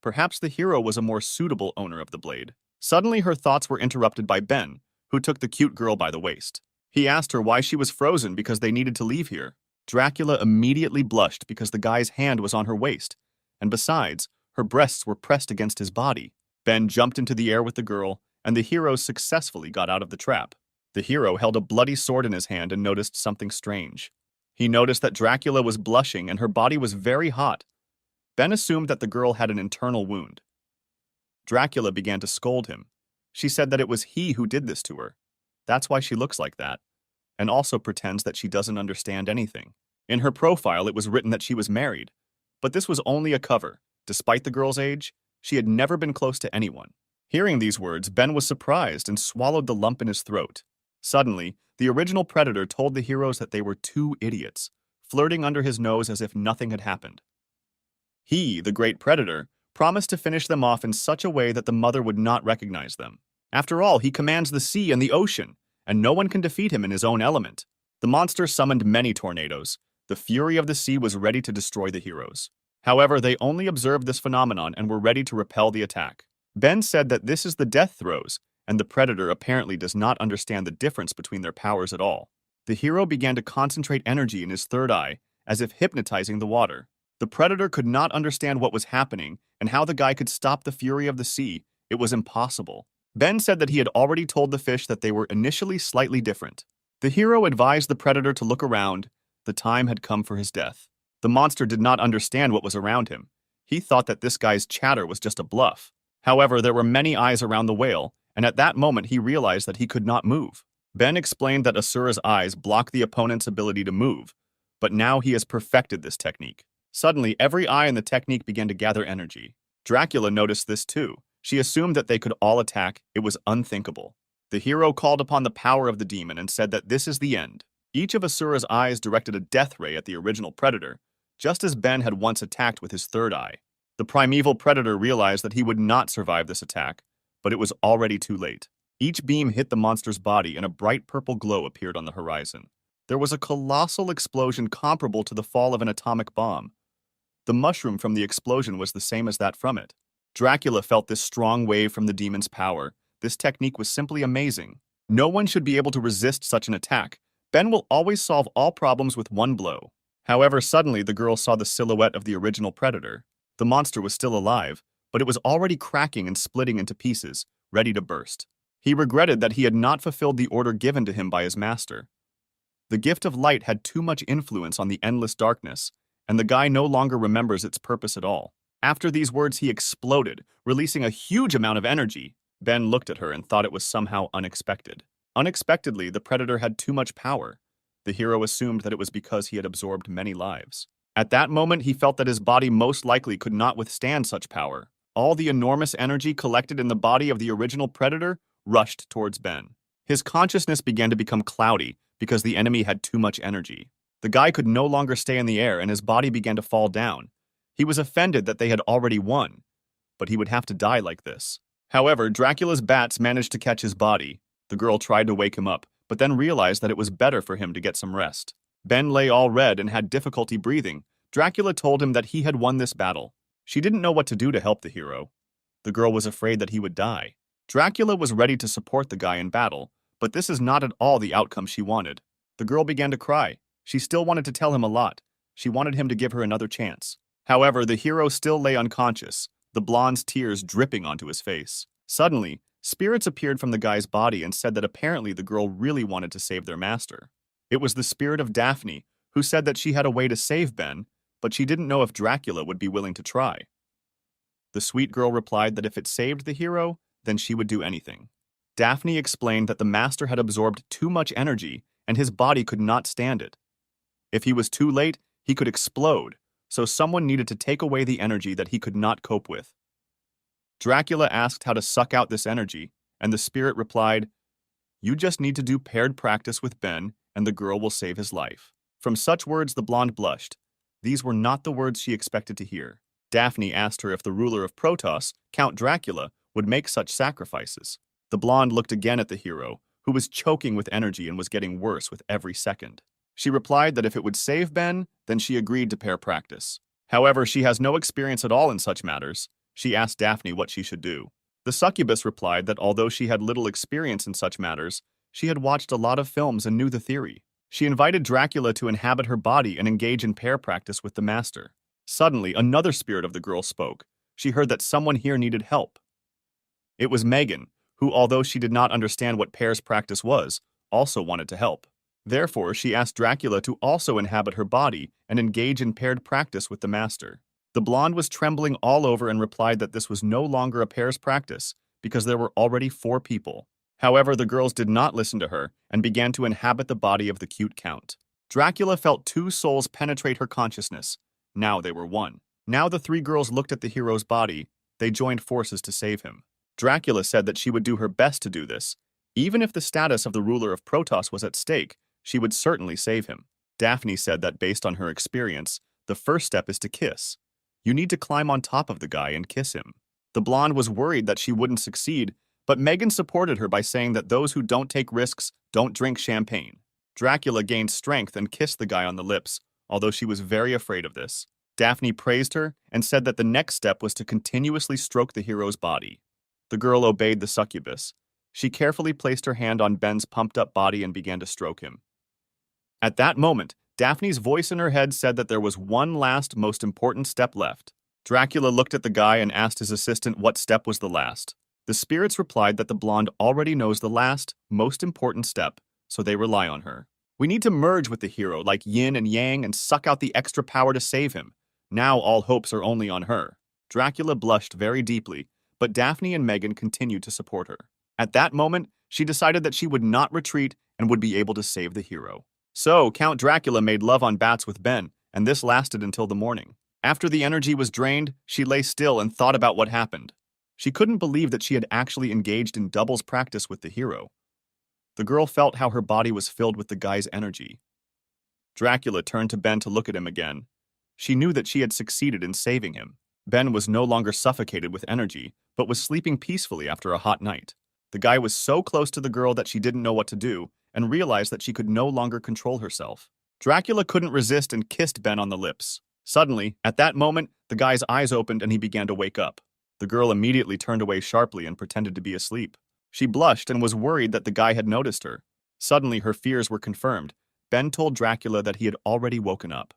Perhaps the hero was a more suitable owner of the blade. Suddenly, her thoughts were interrupted by Ben, who took the cute girl by the waist. He asked her why she was frozen because they needed to leave here. Dracula immediately blushed because the guy's hand was on her waist, and besides, her breasts were pressed against his body. Ben jumped into the air with the girl, and the hero successfully got out of the trap. The hero held a bloody sword in his hand and noticed something strange. He noticed that Dracula was blushing and her body was very hot. Ben assumed that the girl had an internal wound. Dracula began to scold him. She said that it was he who did this to her. That's why she looks like that, and also pretends that she doesn't understand anything. In her profile, it was written that she was married, But this was only a cover. Despite the girl's age, she had never been close to anyone. Hearing these words, Ben was surprised and swallowed the lump in his throat. Suddenly, the original predator told the heroes that they were two idiots, flirting under his nose as if nothing had happened. He, the great predator, promised to finish them off in such a way that the mother would not recognize them. After all, he commands the sea and the ocean, and no one can defeat him in his own element. The monster summoned many tornadoes. The fury of the sea was ready to destroy the heroes. However, they only observed this phenomenon and were ready to repel the attack. Ben said that this is the death throes, and the predator apparently does not understand the difference between their powers at all. The hero began to concentrate energy in his third eye, as if hypnotizing the water. The predator could not understand what was happening and how the guy could stop the fury of the sea. It was impossible. Ben said that he had already told the fish that they were initially slightly different. The hero advised the predator to look around. The time had come for his death. The monster did not understand what was around him. He thought that this guy's chatter was just a bluff. However, there were many eyes around the whale, and at that moment he realized that he could not move. Ben explained that Asura's eyes block the opponent's ability to move, but now he has perfected this technique. Suddenly, every eye in the technique began to gather energy. Dracula noticed this too. She assumed that they could all attack. It was unthinkable. The hero called upon the power of the demon and said that this is the end. Each of Asura's eyes directed a death ray at the original predator, just as Ben had once attacked with his third eye. The primeval predator realized that he would not survive this attack, but it was already too late. Each beam hit the monster's body and a bright purple glow appeared on the horizon. There was a colossal explosion comparable to the fall of an atomic bomb. The mushroom from the explosion was the same as that from it. Dracula felt this strong wave from the demon's power. This technique was simply amazing. No one should be able to resist such an attack. Ben will always solve all problems with one blow. However, suddenly the girl saw the silhouette of the original predator. The monster was still alive, but it was already cracking and splitting into pieces, ready to burst. He regretted that he had not fulfilled the order given to him by his master. The gift of light had too much influence on the endless darkness, and the guy no longer remembers its purpose at all. After these words, he exploded, releasing a huge amount of energy. Ben looked at her and thought it was somehow unexpected. Unexpectedly, the predator had too much power. The hero assumed that it was because he had absorbed many lives. At that moment, he felt that his body most likely could not withstand such power. All the enormous energy collected in the body of the original predator rushed towards Ben. His consciousness began to become cloudy because the enemy had too much energy. The guy could no longer stay in the air and his body began to fall down. He was offended that they had already won, but he would have to die like this. However, Dracula's bats managed to catch his body. The girl tried to wake him up, but then realized that it was better for him to get some rest. Ben lay all red and had difficulty breathing. Dracula told him that he had won this battle. She didn't know what to do to help the hero. The girl was afraid that he would die. Dracula was ready to support the guy in battle, but this is not at all the outcome she wanted. The girl began to cry. She still wanted to tell him a lot. She wanted him to give her another chance. However, the hero still lay unconscious, the blonde's tears dripping onto his face. Suddenly, spirits appeared from the guy's body and said that apparently the girl really wanted to save their master. It was the spirit of Daphne, who said that she had a way to save Ben, but she didn't know if Dracula would be willing to try. The sweet girl replied that if it saved the hero, then she would do anything. Daphne explained that the master had absorbed too much energy and his body could not stand it. If he was too late, he could explode, so someone needed to take away the energy that he could not cope with. Dracula asked how to suck out this energy, and the spirit replied, "You just need to do paired practice with Ben, and the girl will save his life." From such words, the blonde blushed. These were not the words she expected to hear. Daphne asked her if the ruler of Protoss, Count Dracula, would make such sacrifices. The blonde looked again at the hero, who was choking with energy and was getting worse with every second. She replied that if it would save Ben, then she agreed to pair practice. However, she has no experience at all in such matters. She asked Daphne what she should do. The succubus replied that although she had little experience in such matters, she had watched a lot of films and knew the theory. She invited Dracula to inhabit her body and engage in pair practice with the master. Suddenly, another spirit of the girl spoke. She heard that someone here needed help. It was Megan, who, although she did not understand what pairs practice was, also wanted to help. Therefore, she asked Dracula to also inhabit her body and engage in paired practice with the master. The blonde was trembling all over and replied that this was no longer a pairs practice because there were already 4 people. However, the girls did not listen to her and began to inhabit the body of the cute count. Dracula felt 2 souls penetrate her consciousness. Now they were one. Now the three girls looked at the hero's body. They joined forces to save him. Dracula said that she would do her best to do this. Even if the status of the ruler of Protoss was at stake, she would certainly save him. Daphne said that based on her experience, the first step is to kiss. You need to climb on top of the guy and kiss him. The blonde was worried that she wouldn't succeed, but Megan supported her by saying that those who don't take risks don't drink champagne. Dracula gained strength and kissed the guy on the lips, although she was very afraid of this. Daphne praised her and said that the next step was to continuously stroke the hero's body. The girl obeyed the succubus. She carefully placed her hand on Ben's pumped-up body and began to stroke him. At that moment, Daphne's voice in her head said that there was one last, most important step left. Dracula looked at the guy and asked his assistant what step was the last. The spirits replied that the blonde already knows the last, most important step, so they rely on her. We need to merge with the hero like yin and yang and suck out the extra power to save him. Now all hopes are only on her. Dracula blushed very deeply, but Daphne and Megan continued to support her. At that moment, she decided that she would not retreat and would be able to save the hero. So, Count Dracula made love on bats with Ben, and this lasted until the morning. After the energy was drained, she lay still and thought about what happened. She couldn't believe that she had actually engaged in doubles practice with the hero. The girl felt how her body was filled with the guy's energy. Dracula turned to Ben to look at him again. She knew that she had succeeded in saving him. Ben was no longer suffocated with energy, but was sleeping peacefully after a hot night. The guy was so close to the girl that she didn't know what to do, and realized that she could no longer control herself. Dracula couldn't resist and kissed Ben on the lips. Suddenly, at that moment, the guy's eyes opened and he began to wake up. The girl immediately turned away sharply and pretended to be asleep. She blushed and was worried that the guy had noticed her. Suddenly, her fears were confirmed. Ben told Dracula that he had already woken up.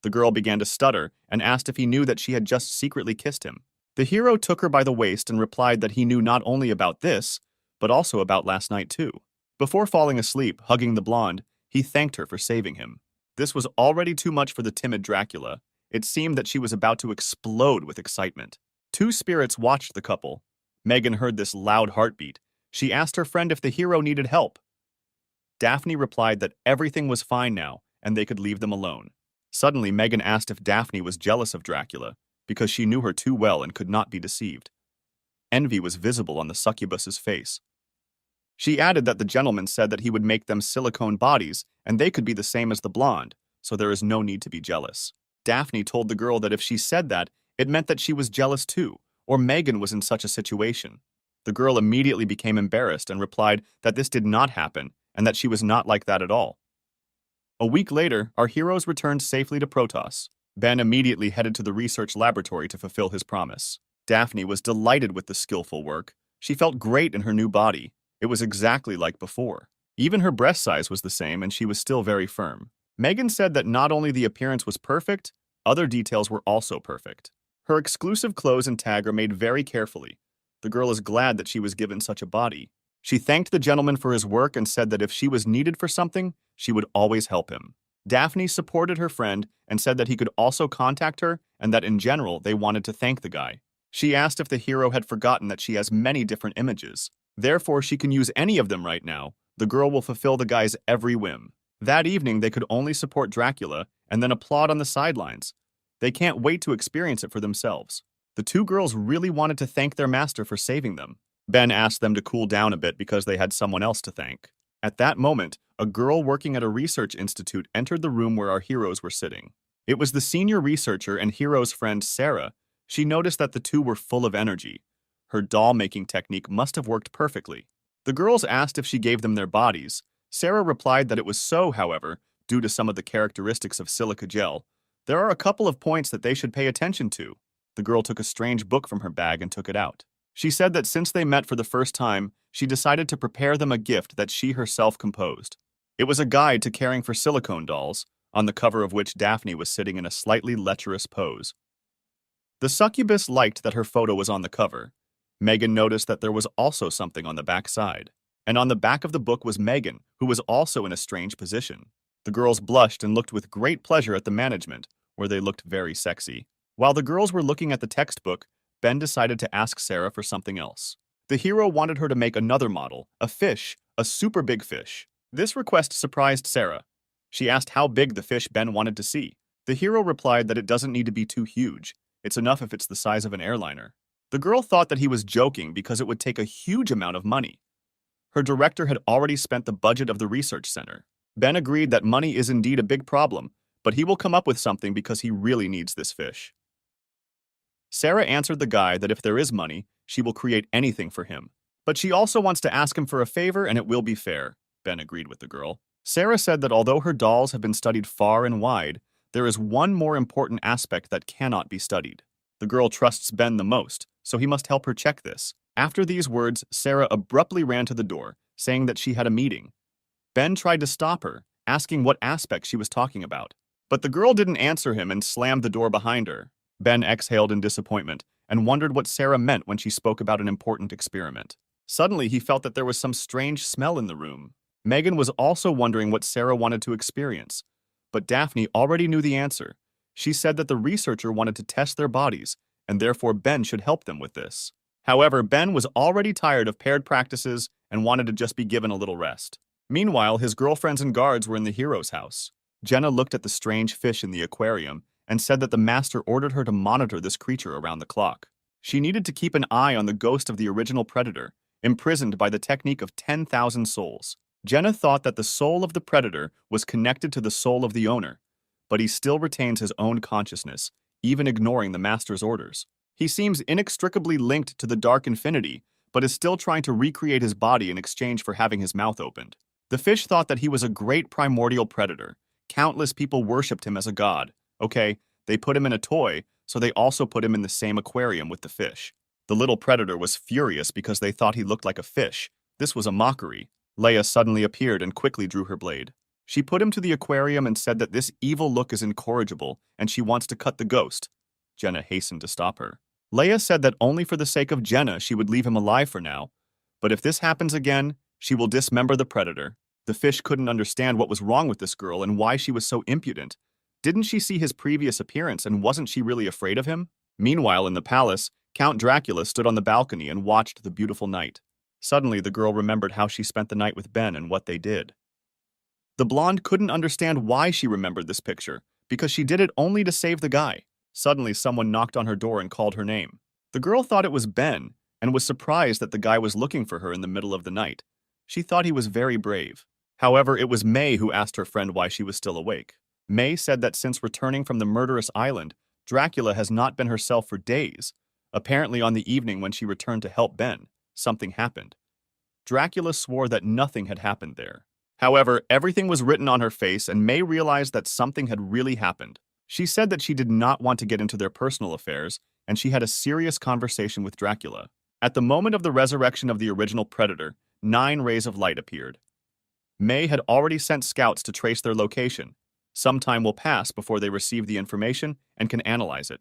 The girl began to stutter and asked if he knew that she had just secretly kissed him. The hero took her by the waist and replied that he knew not only about this, but also about last night too. Before falling asleep, hugging the blonde, he thanked her for saving him. This was already too much for the timid Dracula. It seemed that she was about to explode with excitement. Two spirits watched the couple. Megan heard this loud heartbeat. She asked her friend if the hero needed help. Daphne replied that everything was fine now, and they could leave them alone. Suddenly, Megan asked if Daphne was jealous of Dracula, because she knew her too well and could not be deceived. Envy was visible on the succubus's face. She added that the gentleman said that he would make them silicone bodies, and they could be the same as the blonde, so there is no need to be jealous. Daphne told the girl that if she said that, it meant that she was jealous too, or Megan was in such a situation. The girl immediately became embarrassed and replied that this did not happen, and that she was not like that at all. A week later, our heroes returned safely to Protoss. Ben immediately headed to the research laboratory to fulfill his promise. Daphne was delighted with the skillful work. She felt great in her new body. It was exactly like before. Even her breast size was the same, and she was still very firm. Megan said that not only the appearance was perfect, other details were also perfect. Her exclusive clothes and tag are made very carefully. The girl is glad that she was given such a body. She thanked the gentleman for his work and said that if she was needed for something, she would always help him. Daphne supported her friend and said that he could also contact her and that in general they wanted to thank the guy. She asked if the hero had forgotten that she has many different images. Therefore, she can use any of them right now. The girl will fulfill the guy's every whim. That evening, they could only support Dracula and then applaud on the sidelines. They can't wait to experience it for themselves. The two girls really wanted to thank their master for saving them. Ben asked them to cool down a bit because they had someone else to thank. At that moment, a girl working at a research institute entered the room where our heroes were sitting. It was the senior researcher and hero's friend, Sarah. She noticed that the two were full of energy. Her doll-making technique must have worked perfectly. The girls asked if she gave them their bodies. Sarah replied that it was so, however, due to some of the characteristics of silica gel. There are a couple of points that they should pay attention to. The girl took a strange book from her bag and took it out. She said that since they met for the first time, she decided to prepare them a gift that she herself composed. It was a guide to caring for silicone dolls, on the cover of which Daphne was sitting in a slightly lecherous pose. The succubus liked that her photo was on the cover. Megan noticed that there was also something on the back side. And on the back of the book was Megan, who was also in a strange position. The girls blushed and looked with great pleasure at the management, where they looked very sexy. While the girls were looking at the textbook, Ben decided to ask Sarah for something else. The hero wanted her to make another model, a fish, a super big fish. This request surprised Sarah. She asked how big the fish Ben wanted to see. The hero replied that it doesn't need to be too huge. It's enough if it's the size of an airliner. The girl thought that he was joking because it would take a huge amount of money. Her director had already spent the budget of the research center. Ben agreed that money is indeed a big problem, but he will come up with something because he really needs this fish. Sarah answered the guy that if there is money, she will create anything for him. But she also wants to ask him for a favor and it will be fair. Ben agreed with the girl. Sarah said that although her dolls have been studied far and wide, there is one more important aspect that cannot be studied. The girl trusts Ben the most, so he must help her check this. After these words, Sarah abruptly ran to the door, saying that she had a meeting. Ben tried to stop her, asking what aspect she was talking about. But the girl didn't answer him and slammed the door behind her. Ben exhaled in disappointment and wondered what Sarah meant when she spoke about an important experiment. Suddenly, he felt that there was some strange smell in the room. Megan was also wondering what Sarah wanted to experience, but Daphne already knew the answer. She said that the researcher wanted to test their bodies, and therefore Ben should help them with this. However, Ben was already tired of paired practices and wanted to just be given a little rest. Meanwhile, his girlfriends and guards were in the hero's house. Jenna looked at the strange fish in the aquarium and said that the master ordered her to monitor this creature around the clock. She needed to keep an eye on the ghost of the original predator, imprisoned by the technique of 10,000 souls. Jenna thought that the soul of the predator was connected to the soul of the owner, but he still retains his own consciousness, even ignoring the master's orders. He seems inextricably linked to the dark infinity, but is still trying to recreate his body in exchange for having his mouth opened. The fish thought that he was a great primordial predator. Countless people worshipped him as a god. Okay, they put him in a toy, so they also put him in the same aquarium with the fish. The little predator was furious because they thought he looked like a fish. This was a mockery. Leia suddenly appeared and quickly drew her blade. She put him to the aquarium and said that this evil look is incorrigible and she wants to cut the ghost. Jenna hastened to stop her. Leia said that only for the sake of Jenna she would leave him alive for now, but if this happens again, she will dismember the predator. The fish couldn't understand what was wrong with this girl and why she was so impudent. Didn't she see his previous appearance and wasn't she really afraid of him? Meanwhile, in the palace, Count Dracula stood on the balcony and watched the beautiful night. Suddenly, the girl remembered how she spent the night with Ben and what they did. The blonde couldn't understand why she remembered this picture, because she did it only to save the guy. Suddenly, someone knocked on her door and called her name. The girl thought it was Ben and was surprised that the guy was looking for her in the middle of the night. She thought he was very brave. However, it was May who asked her friend why she was still awake. May said that since returning from the murderous island, Dracula has not been herself for days. Apparently, on the evening when she returned to help Ben, something happened. Dracula swore that nothing had happened there. However, everything was written on her face and May realized that something had really happened. She said that she did not want to get into their personal affairs, and she had a serious conversation with Dracula. At the moment of the resurrection of the original predator, 9 rays of light appeared. May had already sent scouts to trace their location. Some time will pass before they receive the information and can analyze it.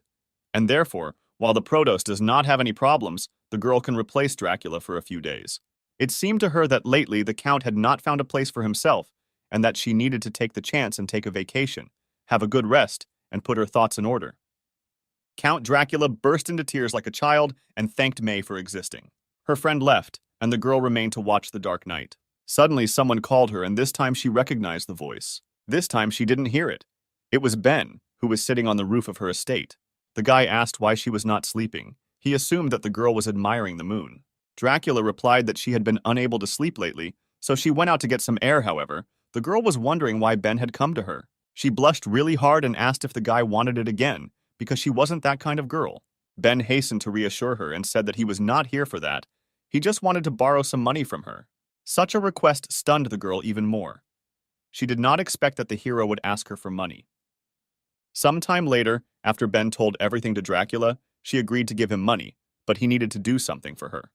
And therefore, while the Protos does not have any problems, the girl can replace Dracula for a few days. It seemed to her that lately the Count had not found a place for himself, and that she needed to take the chance and take a vacation, have a good rest, and put her thoughts in order. Count Dracula burst into tears like a child and thanked May for existing. Her friend left, and the girl remained to watch the dark night. Suddenly, someone called her, and this time she recognized the voice. This time she didn't hear it. It was Ben, who was sitting on the roof of her estate. The guy asked why she was not sleeping. He assumed that the girl was admiring the moon. Dracula replied that she had been unable to sleep lately, so she went out to get some air. However, the girl was wondering why Ben had come to her. She blushed really hard and asked if the guy wanted it again, because she wasn't that kind of girl. Ben hastened to reassure her and said that he was not here for that. He just wanted to borrow some money from her. Such a request stunned the girl even more. She did not expect that the hero would ask her for money. Sometime later, after Ben told everything to Dracula, she agreed to give him money, but he needed to do something for her.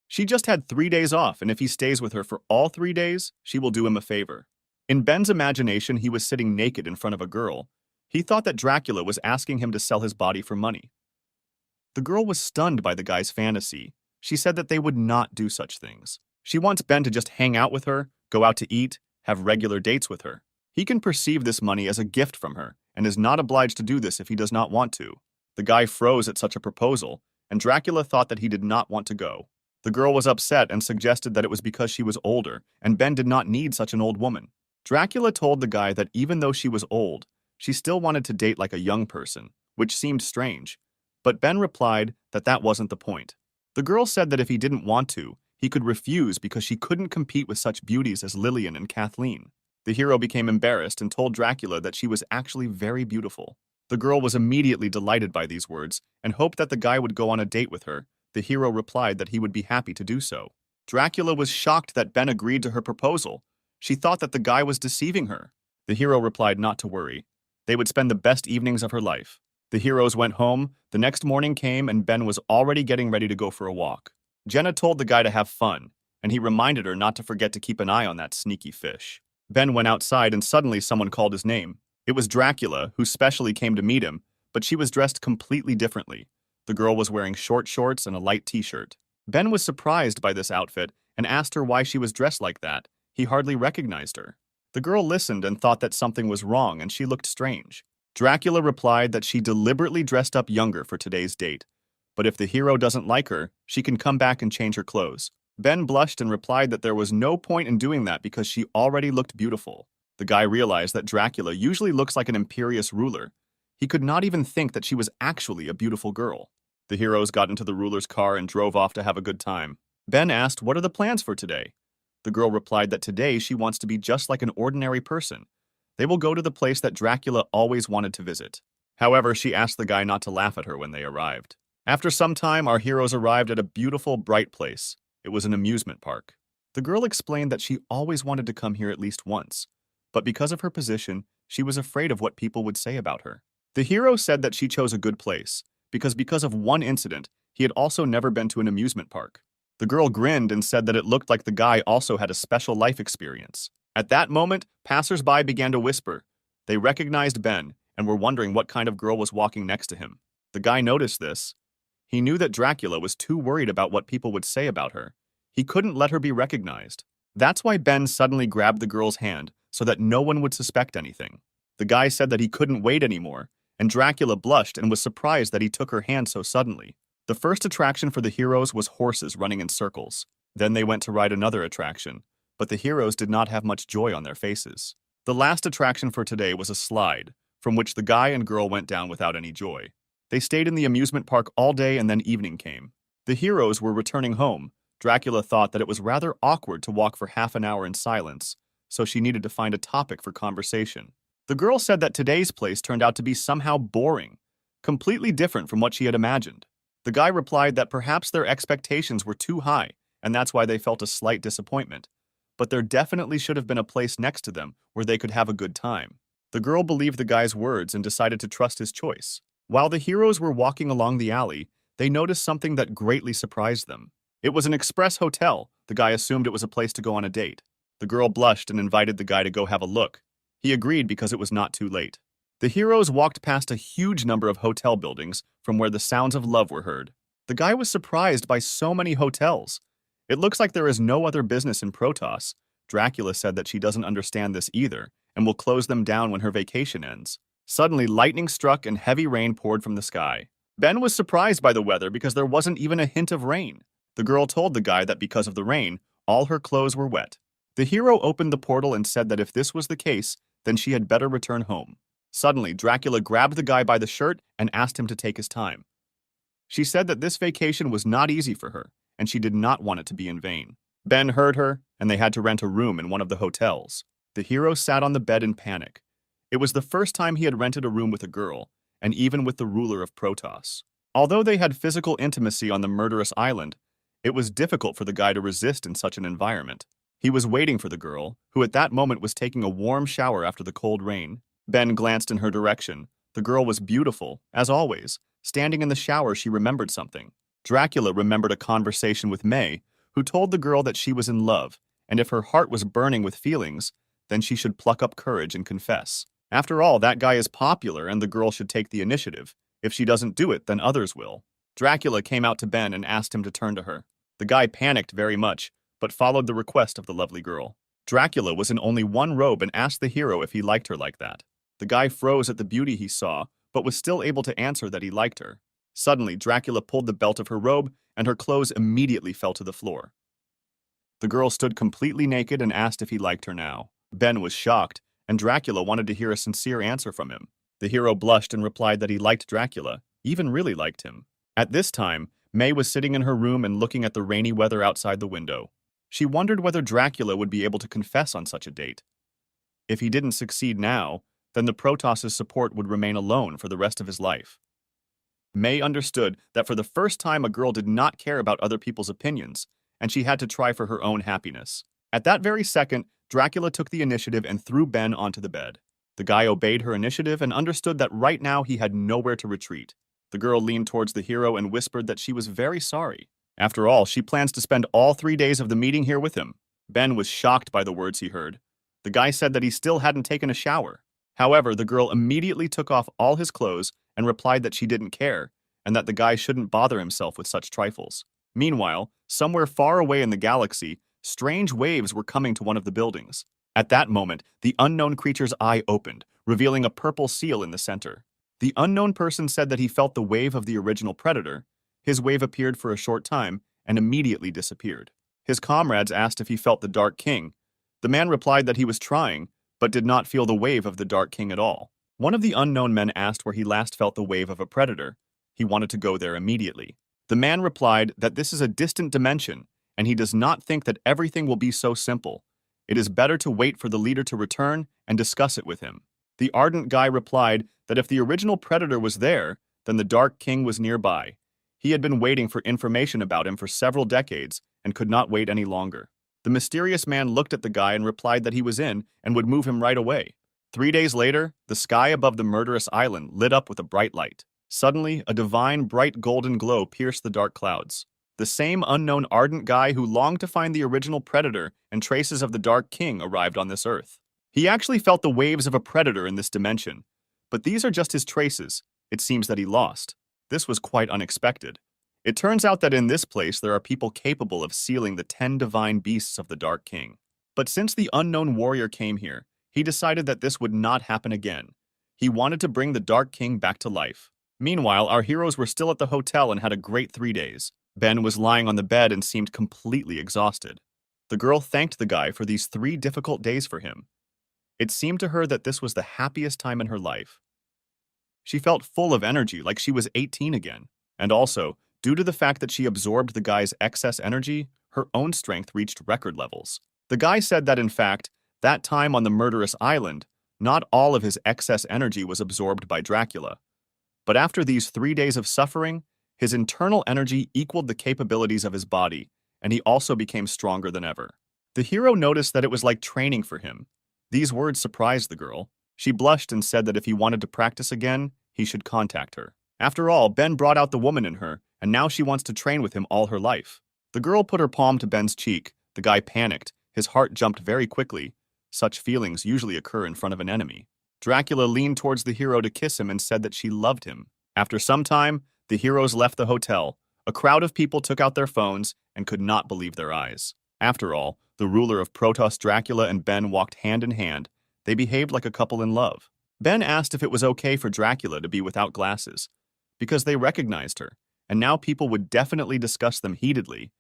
She just had 3 days off, and if he stays with her for all 3 days, she will do him a favor. In Ben's imagination, he was sitting naked in front of a girl. He thought that Dracula was asking him to sell his body for money. The girl was stunned by the guy's fantasy. She said that they would not do such things. She wants Ben to just hang out with her, go out to eat, have regular dates with her. He can perceive this money as a gift from her, and is not obliged to do this if he does not want to. The guy froze at such a proposal, and Dracula thought that he did not want to go. The girl was upset and suggested that it was because she was older, and Ben did not need such an old woman. Dracula told the guy that even though she was old, She still wanted to date like a young person, which seemed strange. But Ben replied that that wasn't the point. The girl said that if he didn't want to, he could refuse because she couldn't compete with such beauties as Lillian and Kathleen. The hero became embarrassed and told Dracula that she was actually very beautiful. The girl was immediately delighted by these words and hoped that the guy would go on a date with her. The hero replied that he would be happy to do so. Dracula was shocked that Ben agreed to her proposal. She thought that the guy was deceiving her. The hero replied not to worry. They would spend the best evenings of her life. The heroes went home, the next morning came, and Ben was already getting ready to go for a walk. Jenna told the guy to have fun, and he reminded her not to forget to keep an eye on that sneaky fish. Ben went outside and suddenly someone called his name. It was Dracula, who specially came to meet him, but she was dressed completely differently. The girl was wearing short shorts and a light t-shirt. Ben was surprised by this outfit and asked her why she was dressed like that. He hardly recognized her. The girl listened and thought that something was wrong and she looked strange. Dracula replied that she deliberately dressed up younger for today's date, but if the hero doesn't like her, she can come back and change her clothes. Ben blushed and replied that there was no point in doing that because she already looked beautiful. The guy realized that Dracula usually looks like an imperious ruler. He could not even think that she was actually a beautiful girl. The heroes got into the ruler's car and drove off to have a good time. Ben asked, "What are the plans for today?" The girl replied that today she wants to be just like an ordinary person. They will go to the place that Dracula always wanted to visit. However, she asked the guy not to laugh at her when they arrived. After some time, our heroes arrived at a beautiful, bright place. It was an amusement park. The girl explained that she always wanted to come here at least once, but because of her position, she was afraid of what people would say about her. The hero said that she chose a good place, because of one incident, he had also never been to an amusement park. The girl grinned and said that it looked like the guy also had a special life experience. At that moment, passers-by began to whisper. They recognized Ben and were wondering what kind of girl was walking next to him. The guy noticed this. He knew that Dracula was too worried about what people would say about her. He couldn't let her be recognized. That's why Ben suddenly grabbed the girl's hand so that no one would suspect anything. The guy said that he couldn't wait anymore, and Dracula blushed and was surprised that he took her hand so suddenly. The first attraction for the heroes was horses running in circles. Then they went to ride another attraction, but the heroes did not have much joy on their faces. The last attraction for today was a slide, from which the guy and girl went down without any joy. They stayed in the amusement park all day and then evening came. The heroes were returning home. Dracula thought that it was rather awkward to walk for half an hour in silence, so she needed to find a topic for conversation. The girl said that today's place turned out to be somehow boring, completely different from what she had imagined. The guy replied that perhaps their expectations were too high, and that's why they felt a slight disappointment. But there definitely should have been a place next to them where they could have a good time. The girl believed the guy's words and decided to trust his choice. While the heroes were walking along the alley, they noticed something that greatly surprised them. It was an express hotel. The guy assumed it was a place to go on a date. The girl blushed and invited the guy to go have a look. He agreed because it was not too late. The heroes walked past a huge number of hotel buildings from where the sounds of love were heard. The guy was surprised by so many hotels. It looks like there is no other business in Protoss. Dracula said that she doesn't understand this either and will close them down when her vacation ends. Suddenly, lightning struck and heavy rain poured from the sky. Ben was surprised by the weather because there wasn't even a hint of rain. The girl told the guy that because of the rain, all her clothes were wet. The hero opened the portal and said that if this was the case, then she had better return home. Suddenly, Dracula grabbed the guy by the shirt and asked him to take his time. She said that this vacation was not easy for her, and she did not want it to be in vain. Ben heard her, and they had to rent a room in one of the hotels. The hero sat on the bed in panic. It was the first time he had rented a room with a girl, and even with the ruler of Protoss. Although they had physical intimacy on the murderous island, it was difficult for the guy to resist in such an environment. He was waiting for the girl, who at that moment was taking a warm shower after the cold rain. Ben glanced in her direction. The girl was beautiful, as always. Standing in the shower, she remembered something. Dracula remembered a conversation with May, who told the girl that she was in love, and if her heart was burning with feelings, then she should pluck up courage and confess. After all, that guy is popular and the girl should take the initiative. If she doesn't do it, then others will. Dracula came out to Ben and asked him to turn to her. The guy panicked very much, but followed the request of the lovely girl. Dracula was in only one robe and asked the hero if he liked her like that. The guy froze at the beauty he saw, but was still able to answer that he liked her. Suddenly, Dracula pulled the belt of her robe, and her clothes immediately fell to the floor. The girl stood completely naked and asked if he liked her now. Ben was shocked, and Dracula wanted to hear a sincere answer from him. The hero blushed and replied that he liked Dracula, even really liked him. At this time, May was sitting in her room and looking at the rainy weather outside the window. She wondered whether Dracula would be able to confess on such a date. If he didn't succeed now, then the Protoss' support would remain alone for the rest of his life. May understood that for the first time a girl did not care about other people's opinions, and she had to try for her own happiness. At that very second, Dracula took the initiative and threw Ben onto the bed. The guy obeyed her initiative and understood that right now he had nowhere to retreat. The girl leaned towards the hero and whispered that she was very sorry. After all, she plans to spend all 3 days of the meeting here with him. Ben was shocked by the words he heard. The guy said that he still hadn't taken a shower. However, the girl immediately took off all his clothes and replied that she didn't care, and that the guy shouldn't bother himself with such trifles. Meanwhile, somewhere far away in the galaxy, strange waves were coming to one of the buildings. At that moment, the unknown creature's eye opened, revealing a purple seal in the center. The unknown person said that he felt the wave of the original predator. His wave appeared for a short time and immediately disappeared. His comrades asked if he felt the Dark King. The man replied that he was trying, but did not feel the wave of the Dark King at all. One of the unknown men asked where he last felt the wave of a predator. He wanted to go there immediately. The man replied that this is a distant dimension, and he does not think that everything will be so simple. It is better to wait for the leader to return and discuss it with him. The ardent guy replied that if the original predator was there, then the Dark King was nearby. He had been waiting for information about him for several decades and could not wait any longer. The mysterious man looked at the guy and replied that he was in and would move him right away. 3 days later, the sky above the murderous island lit up with a bright light. Suddenly, a divine, bright golden glow pierced the dark clouds. The same unknown ardent guy who longed to find the original predator and traces of the Dark King arrived on this earth. He actually felt the waves of a predator in this dimension, but these are just his traces. It seems that he lost. This was quite unexpected. It turns out that in this place there are people capable of sealing the 10 divine beasts of the Dark King. But since the unknown warrior came here, he decided that this would not happen again. He wanted to bring the Dark King back to life. Meanwhile, our heroes were still at the hotel and had a great 3 days. Ben was lying on the bed and seemed completely exhausted. The girl thanked the guy for these 3 difficult days for him. It seemed to her that this was the happiest time in her life. She felt full of energy, like she was 18 again. And also, due to the fact that she absorbed the guy's excess energy, her own strength reached record levels. The guy said that in fact, that time on the murderous island, not all of his excess energy was absorbed by Dracula. But after these 3 days of suffering, his internal energy equaled the capabilities of his body, and he also became stronger than ever. The hero noticed that it was like training for him. These words surprised the girl. She blushed and said that if he wanted to practice again, he should contact her. After all, Ben brought out the woman in her, and now she wants to train with him all her life. The girl put her palm to Ben's cheek. The guy panicked. His heart jumped very quickly. Such feelings usually occur in front of an enemy. Dracula leaned towards the hero to kiss him and said that she loved him. After some time, the heroes left the hotel. A crowd of people took out their phones and could not believe their eyes. After all, the ruler of Protoss, Dracula, and Ben walked hand in hand. They behaved like a couple in love. Ben asked if it was okay for Dracula to be without glasses, because they recognized her, and now people would definitely discuss them heatedly.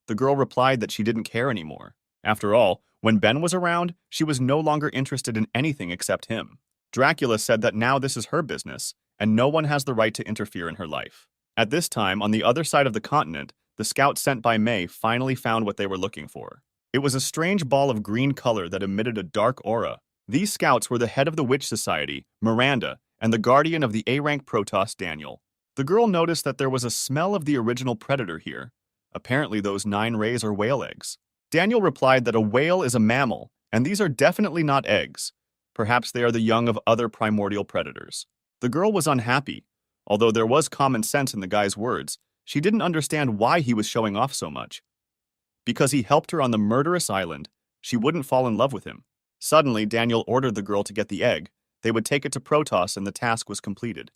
The girl replied that she didn't care anymore. After all, when Ben was around, she was no longer interested in anything except him. Dracula said that now this is her business, and no one has the right to interfere in her life. At this time, on the other side of the continent, the scouts sent by May finally found what they were looking for. It was a strange ball of green color that emitted a dark aura. These scouts were the head of the Witch Society, Miranda, and the guardian of the A-rank Protoss, Daniel. The girl noticed that there was a smell of the original predator here. Apparently those 9 rays are whale eggs. Daniel replied that a whale is a mammal, and these are definitely not eggs. Perhaps they are the young of other primordial predators. The girl was unhappy. Although there was common sense in the guy's words, she didn't understand why he was showing off so much. Because he helped her on the murderous island, she wouldn't fall in love with him. Suddenly, Daniel ordered the girl to get the egg. They would take it to Protoss and the task was completed.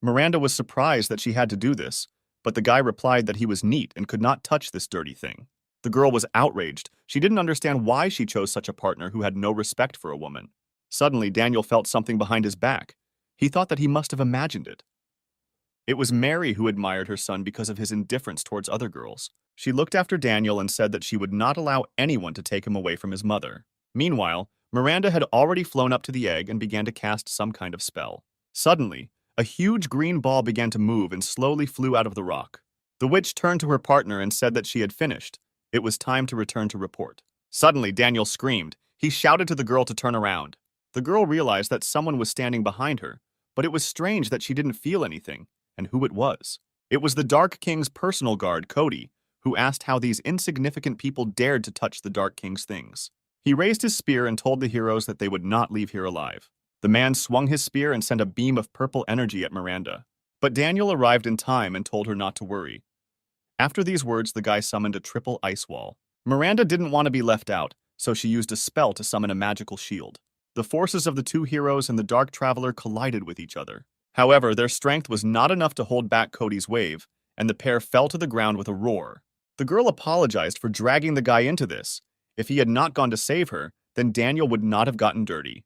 Miranda was surprised that she had to do this, but the guy replied that he was neat and could not touch this dirty thing. The girl was outraged. She didn't understand why she chose such a partner who had no respect for a woman. Suddenly, Daniel felt something behind his back. He thought that he must have imagined it. It was Mary who admired her son because of his indifference towards other girls. She looked after Daniel and said that she would not allow anyone to take him away from his mother. Meanwhile, Miranda had already flown up to the egg and began to cast some kind of spell. Suddenly, a huge green ball began to move and slowly flew out of the rock. The witch turned to her partner and said that she had finished. It was time to return to report. Suddenly, Daniel screamed. He shouted to the girl to turn around. The girl realized that someone was standing behind her, but it was strange that she didn't feel anything, and who it was. It was the Dark King's personal guard, Cody, who asked how these insignificant people dared to touch the Dark King's things. He raised his spear and told the heroes that they would not leave here alive. The man swung his spear and sent a beam of purple energy at Miranda. But Daniel arrived in time and told her not to worry. After these words, the guy summoned a triple ice wall. Miranda didn't want to be left out, so she used a spell to summon a magical shield. The forces of the two heroes and the Dark Traveler collided with each other. However, their strength was not enough to hold back Cody's wave, and the pair fell to the ground with a roar. The girl apologized for dragging the guy into this. If he had not gone to save her, then Daniel would not have gotten dirty.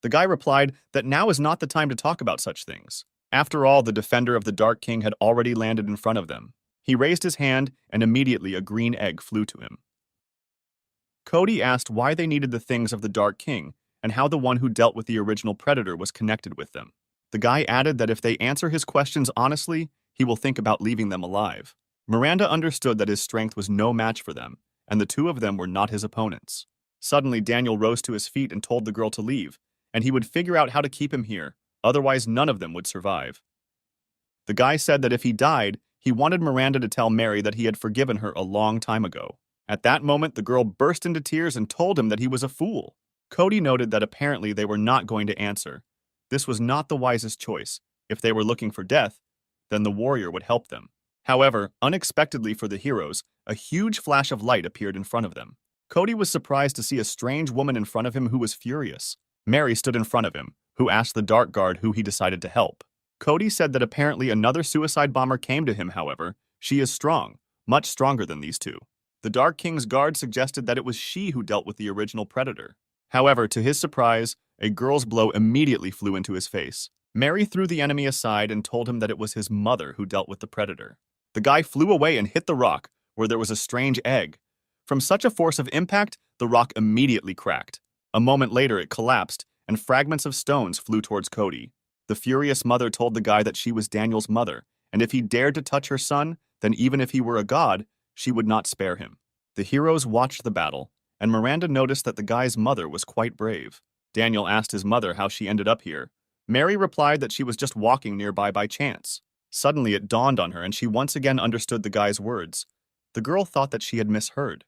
The guy replied that now is not the time to talk about such things. After all, the defender of the Dark King had already landed in front of them. He raised his hand, and immediately a green egg flew to him. Cody asked why they needed the things of the Dark King, and how the one who dealt with the original predator was connected with them. The guy added that if they answer his questions honestly, he will think about leaving them alive. Miranda understood that his strength was no match for them, and the two of them were not his opponents. Suddenly, Daniel rose to his feet and told the girl to leave, and he would figure out how to keep him here, otherwise none of them would survive. The guy said that if he died, he wanted Miranda to tell Mary that he had forgiven her a long time ago. At that moment, the girl burst into tears and told him that he was a fool. Cody noted that apparently they were not going to answer. This was not the wisest choice. If they were looking for death, then the warrior would help them. However, unexpectedly for the heroes, a huge flash of light appeared in front of them. Cody was surprised to see a strange woman in front of him who was furious. Mary stood in front of him, who asked the Dark Guard who he decided to help. Cody said that apparently another suicide bomber came to him, however. She is strong, much stronger than these two. The Dark King's guard suggested that it was she who dealt with the original predator. However, to his surprise, a girl's blow immediately flew into his face. Mary threw the enemy aside and told him that it was his mother who dealt with the predator. The guy flew away and hit the rock, where there was a strange egg. From such a force of impact, the rock immediately cracked. A moment later, it collapsed, and fragments of stones flew towards Cody. The furious mother told the guy that she was Daniel's mother, and if he dared to touch her son, then even if he were a god, she would not spare him. The heroes watched the battle, and Miranda noticed that the guy's mother was quite brave. Daniel asked his mother how she ended up here. Mary replied that she was just walking nearby by chance. Suddenly it dawned on her, and she once again understood the guy's words. The girl thought that she had misheard.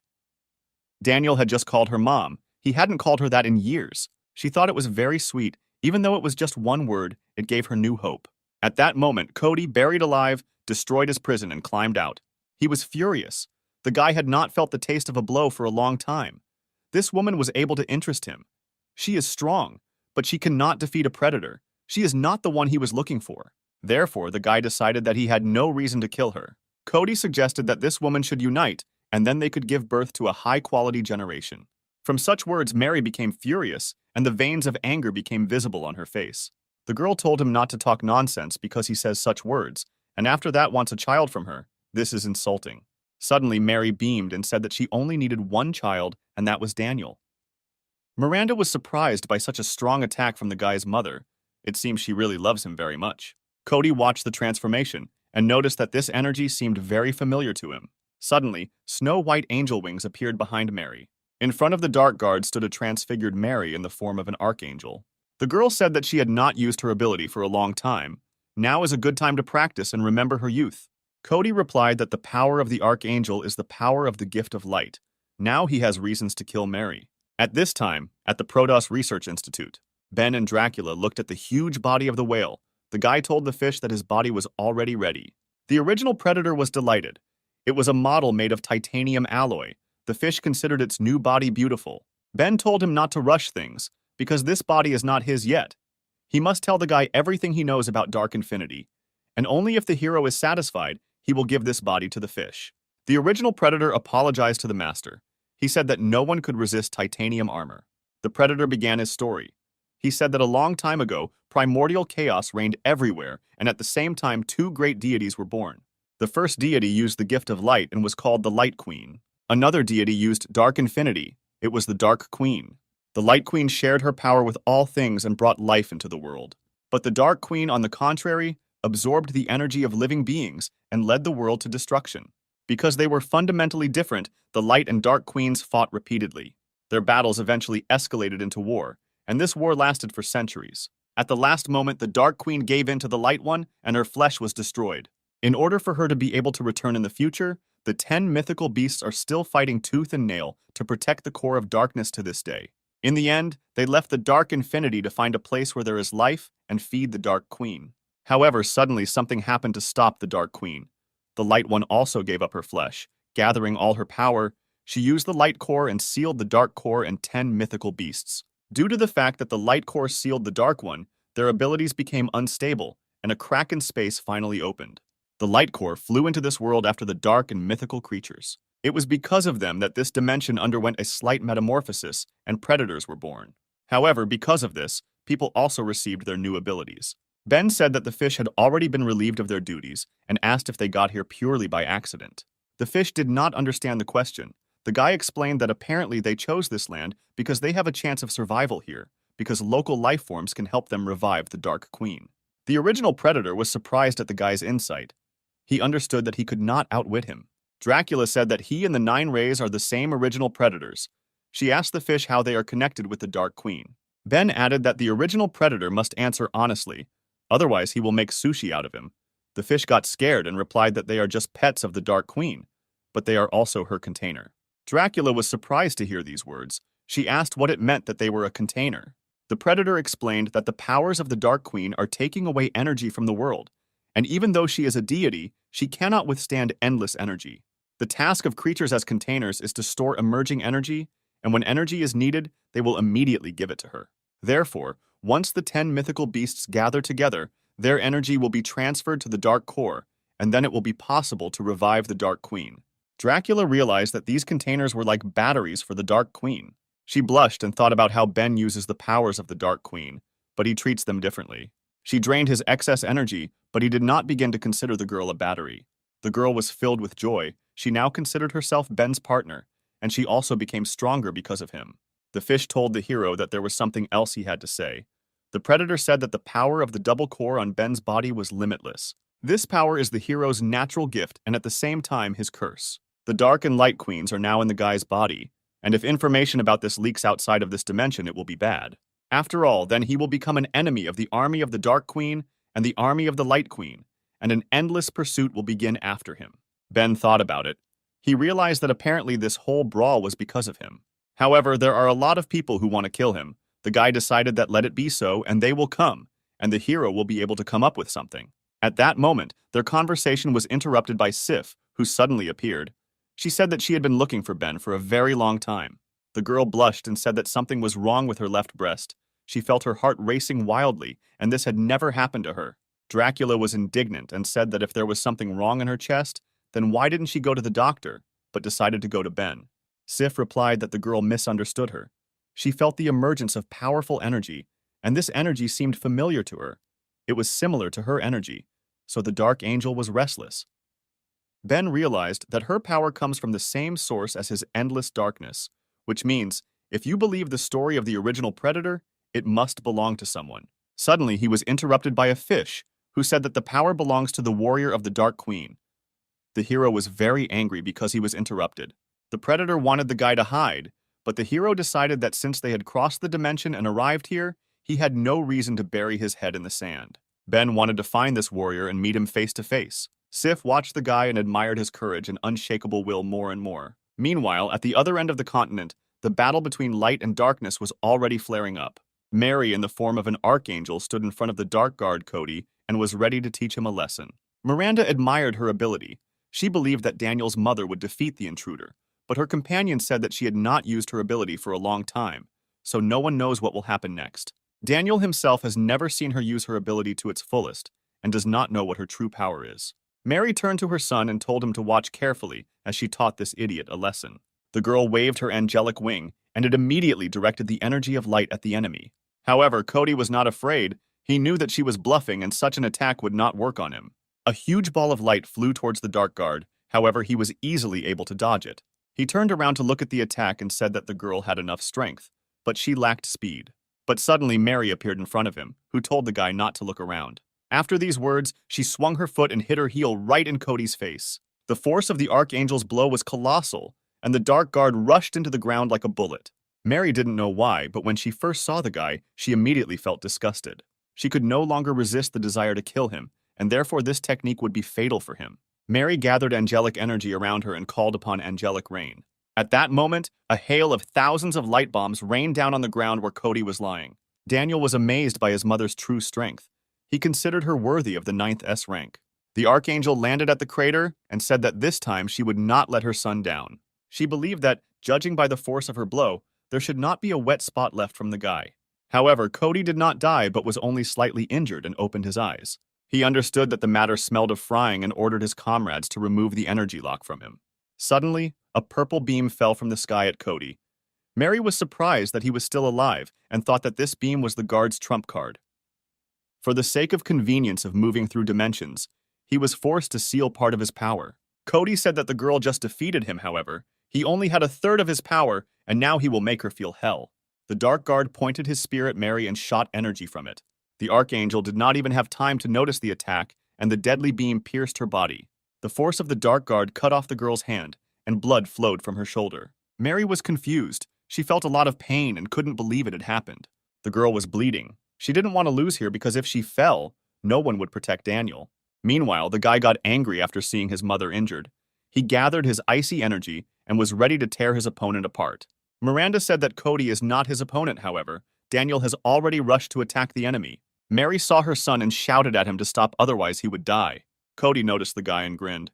Daniel had just called her mom. He hadn't called her that in years. She thought it was very sweet. Even though it was just one word, it gave her new hope. At that moment, Cody, buried alive, destroyed his prison and climbed out. He was furious. The guy had not felt the taste of a blow for a long time. This woman was able to interest him. She is strong, but she cannot defeat a predator. She is not the one he was looking for. Therefore, the guy decided that he had no reason to kill her. Cody suggested that this woman should unite, and then they could give birth to a high-quality generation. From such words, Mary became furious, and the veins of anger became visible on her face. The girl told him not to talk nonsense because he says such words, and after that wants a child from her. This is insulting. Suddenly, Mary beamed and said that she only needed one child, and that was Daniel. Miranda was surprised by such a strong attack from the guy's mother. It seems she really loves him very much. Cody watched the transformation and noticed that this energy seemed very familiar to him. Suddenly, snow-white angel wings appeared behind Mary. In front of the Dark Guard stood a transfigured Mary in the form of an archangel. The girl said that she had not used her ability for a long time. Now is a good time to practice and remember her youth. Cody replied that the power of the archangel is the power of the gift of light. Now he has reasons to kill Mary. At this time, at the Protoss Research Institute, Ben and Dracula looked at the huge body of the whale. The guy told the fish that his body was already ready. The original predator was delighted. It was a model made of titanium alloy. The fish considered its new body beautiful. Ben told him not to rush things, because this body is not his yet. He must tell the guy everything he knows about Dark Infinity, and only if the hero is satisfied, he will give this body to the fish. The original predator apologized to the master. He said that no one could resist titanium armor. The predator began his story. He said that a long time ago, primordial chaos reigned everywhere, and at the same time, two great deities were born. The first deity used the gift of light and was called the Light Queen. Another deity used Dark Infinity. It was the Dark Queen. The Light Queen shared her power with all things and brought life into the world. But the Dark Queen, on the contrary, absorbed the energy of living beings and led the world to destruction. Because they were fundamentally different, the Light and Dark Queens fought repeatedly. Their battles eventually escalated into war, and this war lasted for centuries. At the last moment, the Dark Queen gave in to the Light One, and her flesh was destroyed. In order for her to be able to return in the future, the 10 mythical beasts are still fighting tooth and nail to protect the core of darkness to this day. In the end, they left the dark infinity to find a place where there is life and feed the Dark Queen. However, suddenly something happened to stop the Dark Queen. The Light One also gave up her flesh. Gathering all her power, she used the Light Core and sealed the Dark Core and 10 mythical beasts. Due to the fact that the Light Core sealed the Dark One, their abilities became unstable, and a crack in space finally opened. The Light Core flew into this world after the dark and mythical creatures. It was because of them that this dimension underwent a slight metamorphosis and predators were born. However, because of this, people also received their new abilities. Ben said that the fish had already been relieved of their duties and asked if they got here purely by accident. The fish did not understand the question. The guy explained that apparently they chose this land because they have a chance of survival here, because local life forms can help them revive the Dark Queen. The original predator was surprised at the guy's insight. He understood that he could not outwit him. Dracula said that he and the 9 rays are the same original predators. She asked the fish how they are connected with the Dark Queen. Ben added that the original predator must answer honestly, otherwise he will make sushi out of him. The fish got scared and replied that they are just pets of the Dark Queen, but they are also her container. Dracula was surprised to hear these words. She asked what it meant that they were a container. The predator explained that the powers of the Dark Queen are taking away energy from the world, and even though she is a deity, she cannot withstand endless energy. The task of creatures as containers is to store emerging energy, and when energy is needed, they will immediately give it to her. Therefore, once the 10 mythical beasts gather together, their energy will be transferred to the Dark Core, and then it will be possible to revive the Dark Queen. Dracula realized that these containers were like batteries for the Dark Queen. She blushed and thought about how Ben uses the powers of the Dark Queen, but he treats them differently. She drained his excess energy, but he did not begin to consider the girl a battery. The girl was filled with joy. She now considered herself Ben's partner, and she also became stronger because of him. The fish told the hero that there was something else he had to say. The predator said that the power of the double core on Ben's body was limitless. This power is the hero's natural gift and at the same time his curse. The Dark and Light Queens are now in the guy's body, and if information about this leaks outside of this dimension, it will be bad. After all, then he will become an enemy of the army of the Dark Queen and the army of the Light Queen, and an endless pursuit will begin after him. Ben thought about it. He realized that apparently this whole brawl was because of him. However, there are a lot of people who want to kill him. The guy decided that let it be so, and they will come, and the hero will be able to come up with something. At that moment, their conversation was interrupted by Sif, who suddenly appeared. She said that she had been looking for Ben for a very long time. The girl blushed and said that something was wrong with her left breast. She felt her heart racing wildly, and this had never happened to her. Dracula was indignant and said that if there was something wrong in her chest, then why didn't she go to the doctor, but decided to go to Ben? Sif replied that the girl misunderstood her. She felt the emergence of powerful energy, and this energy seemed familiar to her. It was similar to her energy, so the Dark Angel was restless. Ben realized that her power comes from the same source as his endless darkness, which means, if you believe the story of the original predator, it must belong to someone. Suddenly, he was interrupted by a fish, who said that the power belongs to the warrior of the Dark Queen. The hero was very angry because he was interrupted. The predator wanted the guy to hide, but the hero decided that since they had crossed the dimension and arrived here, he had no reason to bury his head in the sand. Ben wanted to find this warrior and meet him face to face. Sif watched the guy and admired his courage and unshakable will more and more. Meanwhile, at the other end of the continent, the battle between light and darkness was already flaring up. Mary, in the form of an archangel, stood in front of the dark guard Cody and was ready to teach him a lesson. Miranda admired her ability. She believed that Daniel's mother would defeat the intruder, but her companion said that she had not used her ability for a long time, so no one knows what will happen next. Daniel himself has never seen her use her ability to its fullest and does not know what her true power is. Mary turned to her son and told him to watch carefully as she taught this idiot a lesson. The girl waved her angelic wing, and it immediately directed the energy of light at the enemy. However, Cody was not afraid. He knew that she was bluffing and such an attack would not work on him. A huge ball of light flew towards the dark guard, however he was easily able to dodge it. He turned around to look at the attack and said that the girl had enough strength. but she lacked speed. But suddenly Mary appeared in front of him, who told the guy not to look around. After these words, she swung her foot and hit her heel right in Cody's face. The force of the Archangel's blow was colossal, and the Dark Guard rushed into the ground like a bullet. Mary didn't know why, but when she first saw the guy, she immediately felt disgusted. She could no longer resist the desire to kill him, and therefore this technique would be fatal for him. Mary gathered angelic energy around her and called upon angelic rain. At that moment, a hail of thousands of light bombs rained down on the ground where Cody was lying. Daniel was amazed by his mother's true strength. He considered her worthy of the 9th S rank. The Archangel landed at the crater and said that this time she would not let her son down. She believed that, judging by the force of her blow, there should not be a wet spot left from the guy. However, Cody did not die but was only slightly injured and opened his eyes. He understood that the matter smelled of frying and ordered his comrades to remove the energy lock from him. Suddenly, a purple beam fell from the sky at Cody. Mary was surprised that he was still alive and thought that this beam was the guard's trump card. For the sake of convenience of moving through dimensions, he was forced to seal part of his power. Cody said that the girl just defeated him, however. He only had a third of his power, and now he will make her feel hell. The Dark Guard pointed his spear at Mary and shot energy from it. The Archangel did not even have time to notice the attack, and the deadly beam pierced her body. The force of the Dark Guard cut off the girl's hand, and blood flowed from her shoulder. Mary was confused. She felt a lot of pain and couldn't believe it had happened. The girl was bleeding. She didn't want to lose here because if she fell, no one would protect Daniel. Meanwhile, the guy got angry after seeing his mother injured. He gathered his icy energy and was ready to tear his opponent apart. Miranda said that Cody is not his opponent, however. Daniel has already rushed to attack the enemy. Mary saw her son and shouted at him to stop, otherwise he would die. Cody noticed the guy and grinned.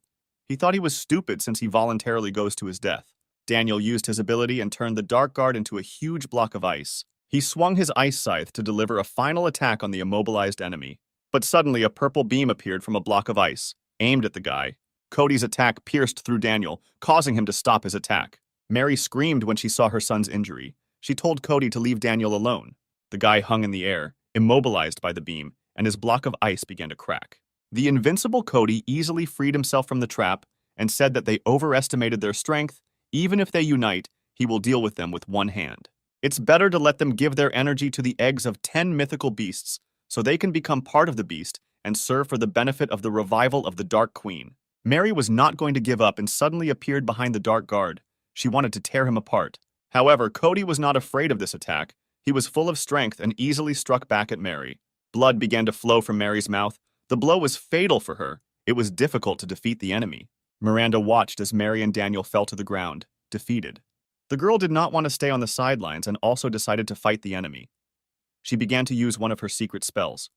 He thought he was stupid since he voluntarily goes to his death. Daniel used his ability and turned the Dark Guard into a huge block of ice. He swung his ice scythe to deliver a final attack on the immobilized enemy. But suddenly a purple beam appeared from a block of ice, aimed at the guy. Cody's attack pierced through Daniel, causing him to stop his attack. Mary screamed when she saw her son's injury. She told Cody to leave Daniel alone. The guy hung in the air, immobilized by the beam, and his block of ice began to crack. The invincible Cody easily freed himself from the trap and said that they overestimated their strength. Even if they unite, he will deal with them with one hand. It's better to let them give their energy to the eggs of 10 mythical beasts so they can become part of the beast and serve for the benefit of the revival of the Dark Queen. Mary was not going to give up and suddenly appeared behind the Dark Guard. She wanted to tear him apart. However, Cody was not afraid of this attack. He was full of strength and easily struck back at Mary. Blood began to flow from Mary's mouth. The blow was fatal for her. It was difficult to defeat the enemy. Miranda watched as Mary and Daniel fell to the ground, defeated. The girl did not want to stay on the sidelines and also decided to fight the enemy. She began to use one of her secret spells.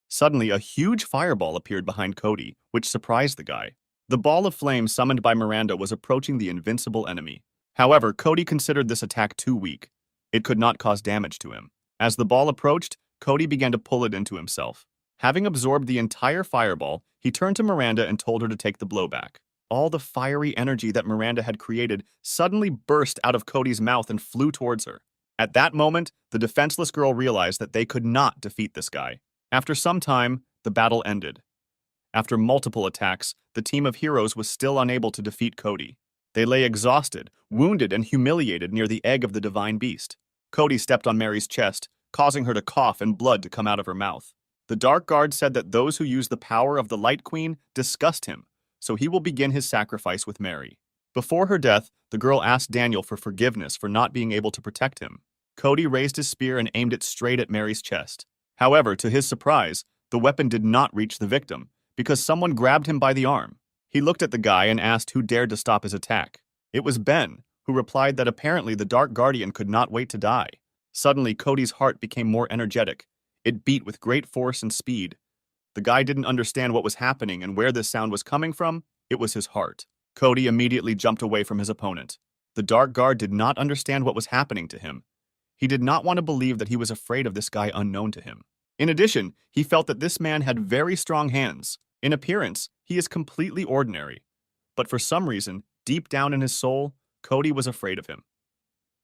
Suddenly, a huge fireball appeared behind Cody, which surprised the guy. The ball of flame summoned by Miranda was approaching the invincible enemy. However, Cody considered this attack too weak. It could not cause damage to him. As the ball approached, Cody began to pull it into himself. Having absorbed the entire fireball, he turned to Miranda and told her to take the blowback. All the fiery energy that Miranda had created suddenly burst out of Cody's mouth and flew towards her. At that moment, the defenseless girl realized that they could not defeat this guy. After some time, the battle ended. After multiple attacks, the team of heroes was still unable to defeat Cody. They lay exhausted, wounded, and humiliated near the egg of the divine beast. Cody stepped on Mary's chest, causing her to cough and blood to come out of her mouth. The Dark Guard said that those who use the power of the Light Queen disgust him, so he will begin his sacrifice with Mary. Before her death, the girl asked Daniel for forgiveness for not being able to protect him. Cody raised his spear and aimed it straight at Mary's chest. However, to his surprise, the weapon did not reach the victim, because someone grabbed him by the arm. He looked at the guy and asked who dared to stop his attack. It was Ben, who replied that apparently the Dark Guardian could not wait to die. Suddenly, Cody's heart became more energetic. It beat with great force and speed. The guy didn't understand what was happening and where this sound was coming from. It was his heart. Cody immediately jumped away from his opponent. The Dark Guard did not understand what was happening to him. He did not want to believe that he was afraid of this guy unknown to him. In addition, he felt that this man had very strong hands. In appearance, he is completely ordinary. But for some reason, deep down in his soul, Cody was afraid of him.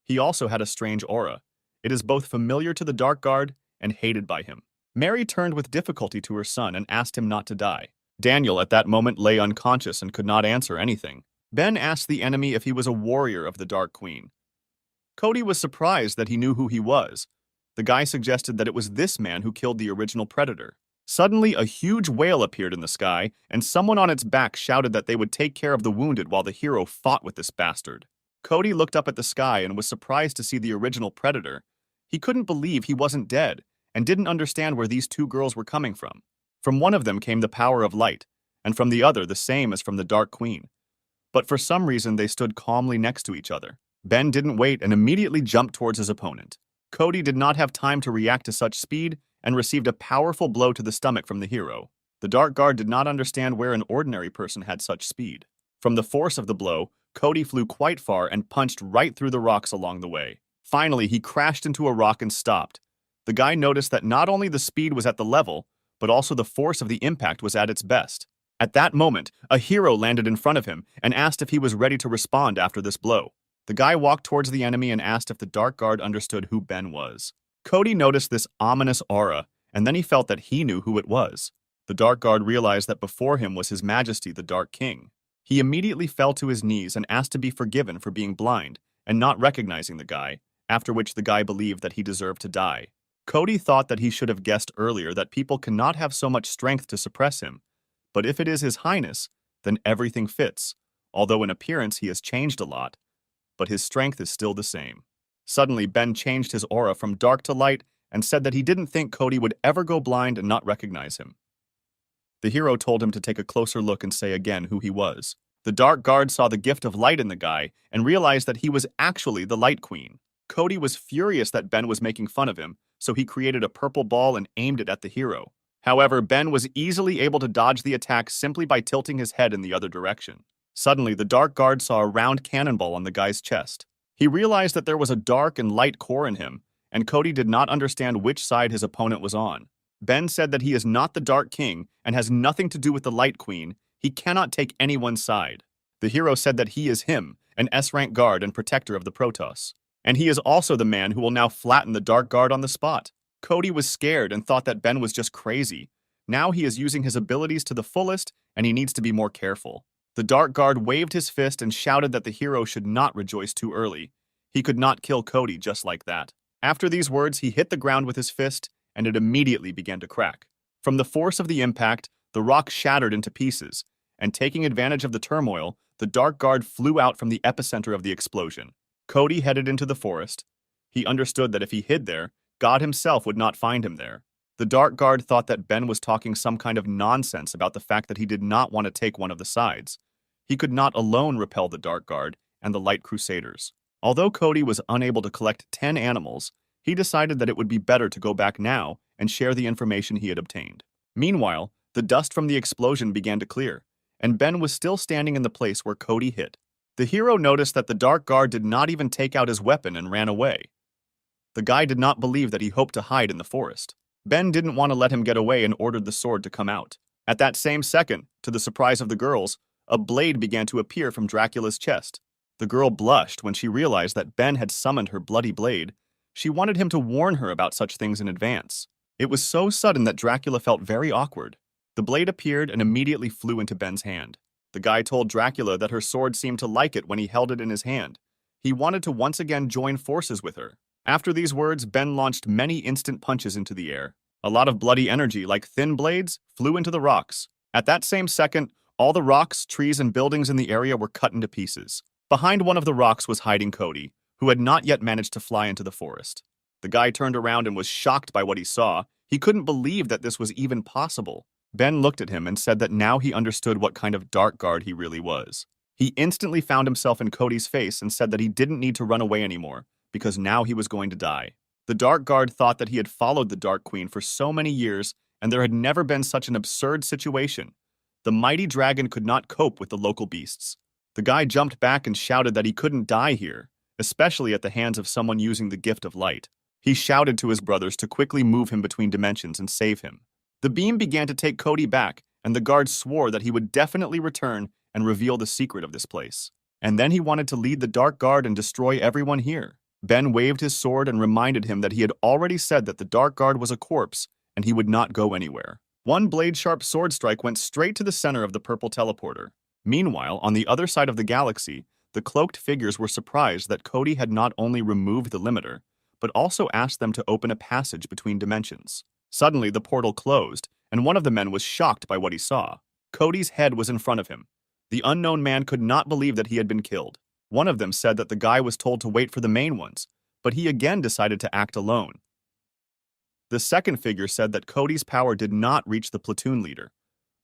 He also had a strange aura. It is both familiar to the Dark Guard and hated by him. Mary turned with difficulty to her son and asked him not to die. Daniel at that moment lay unconscious and could not answer anything. Ben asked the enemy if he was a warrior of the Dark Queen. Cody was surprised that he knew who he was. The guy suggested that it was this man who killed the original predator. Suddenly, a huge whale appeared in the sky, and someone on its back shouted that they would take care of the wounded while the hero fought with this bastard. Cody looked up at the sky and was surprised to see the original predator. He couldn't believe he wasn't dead, and didn't understand where these two girls were coming from. From one of them came the power of light, and from the other the same as from the Dark Queen. But for some reason they stood calmly next to each other. Ben didn't wait and immediately jumped towards his opponent. Cody did not have time to react to such speed and received a powerful blow to the stomach from the hero. The Dark Guard did not understand where an ordinary person had such speed. From the force of the blow, Cody flew quite far and punched right through the rocks along the way. Finally, he crashed into a rock and stopped. The guy noticed that not only the speed was at the level, but also the force of the impact was at its best. At that moment, a hero landed in front of him and asked if he was ready to respond after this blow. The guy walked towards the enemy and asked if the Dark Guard understood who Ben was. Cody noticed this ominous aura, and then he felt that he knew who it was. The Dark Guard realized that before him was His Majesty the Dark King. He immediately fell to his knees and asked to be forgiven for being blind and not recognizing the guy, after which the guy believed that he deserved to die. Cody thought that he should have guessed earlier that people cannot have so much strength to suppress him. But if it is His Highness, then everything fits, although in appearance he has changed a lot, but his strength is still the same. Suddenly, Ben changed his aura from dark to light and said that he didn't think Cody would ever go blind and not recognize him. The hero told him to take a closer look and say again who he was. The Dark Guard saw the gift of light in the guy and realized that he was actually the Light Queen. Cody was furious that Ben was making fun of him, so he created a purple ball and aimed it at the hero. However, Ben was easily able to dodge the attack simply by tilting his head in the other direction. Suddenly, the Dark Guard saw a round cannonball on the guy's chest. He realized that there was a dark and light core in him, and Cody did not understand which side his opponent was on. Ben said that he is not the Dark King and has nothing to do with the Light Queen. He cannot take anyone's side. The hero said that he is him, an S-rank guard and protector of the Protoss. And he is also the man who will now flatten the Dark Guard on the spot. Cody was scared and thought that Ben was just crazy. Now he is using his abilities to the fullest, and he needs to be more careful. The Dark Guard waved his fist and shouted that the hero should not rejoice too early. He could not kill Cody just like that. After these words, he hit the ground with his fist, and it immediately began to crack. From the force of the impact, the rock shattered into pieces, and taking advantage of the turmoil, the Dark Guard flew out from the epicenter of the explosion. Cody headed into the forest. He understood that if he hid there, God himself would not find him there. The Dark Guard thought that Ben was talking some kind of nonsense about the fact that he did not want to take one of the sides. He could not alone repel the Dark Guard and the Light Crusaders. Although Cody was unable to collect 10 animals, he decided that it would be better to go back now and share the information he had obtained. Meanwhile, the dust from the explosion began to clear, and Ben was still standing in the place where Cody hit. The hero noticed that the Dark Guard did not even take out his weapon and ran away. The guy did not believe that he hoped to hide in the forest. Ben didn't want to let him get away and ordered the sword to come out. At that same second, to the surprise of the girls, a blade began to appear from Dracula's chest. The girl blushed when she realized that Ben had summoned her bloody blade. She wanted him to warn her about such things in advance. It was so sudden that Dracula felt very awkward. The blade appeared and immediately flew into Ben's hand. The guy told Dracula that her sword seemed to like it when he held it in his hand. He wanted to once again join forces with her. After these words, Ben launched many instant punches into the air. A lot of bloody energy, like thin blades, flew into the rocks. At that same second, all the rocks, trees, and buildings in the area were cut into pieces. Behind one of the rocks was hiding Cody, who had not yet managed to fly into the forest. The guy turned around and was shocked by what he saw. He couldn't believe that this was even possible. Ben looked at him and said that now he understood what kind of Dark Guard he really was. He instantly found himself in Cody's face and said that he didn't need to run away anymore, because now he was going to die. The Dark Guard thought that he had followed the Dark Queen for so many years, and there had never been such an absurd situation. The mighty dragon could not cope with the local beasts. The guy jumped back and shouted that he couldn't die here, especially at the hands of someone using the gift of light. He shouted to his brothers to quickly move him between dimensions and save him. The beam began to take Cody back, and the guard swore that he would definitely return and reveal the secret of this place. And then he wanted to lead the Dark Guard and destroy everyone here. Ben waved his sword and reminded him that he had already said that the Dark Guard was a corpse and he would not go anywhere. One blade-sharp sword strike went straight to the center of the purple teleporter. Meanwhile, on the other side of the galaxy, The cloaked figures were surprised that Cody had not only removed the limiter, but also asked them to open a passage between dimensions. Suddenly, the portal closed, and one of the men was shocked by what he saw. Cody's head was in front of him. The unknown man could not believe that he had been killed. One of them said that the guy was told to wait for the main ones, but he again decided to act alone. The second figure said that Cody's power did not reach the platoon leader,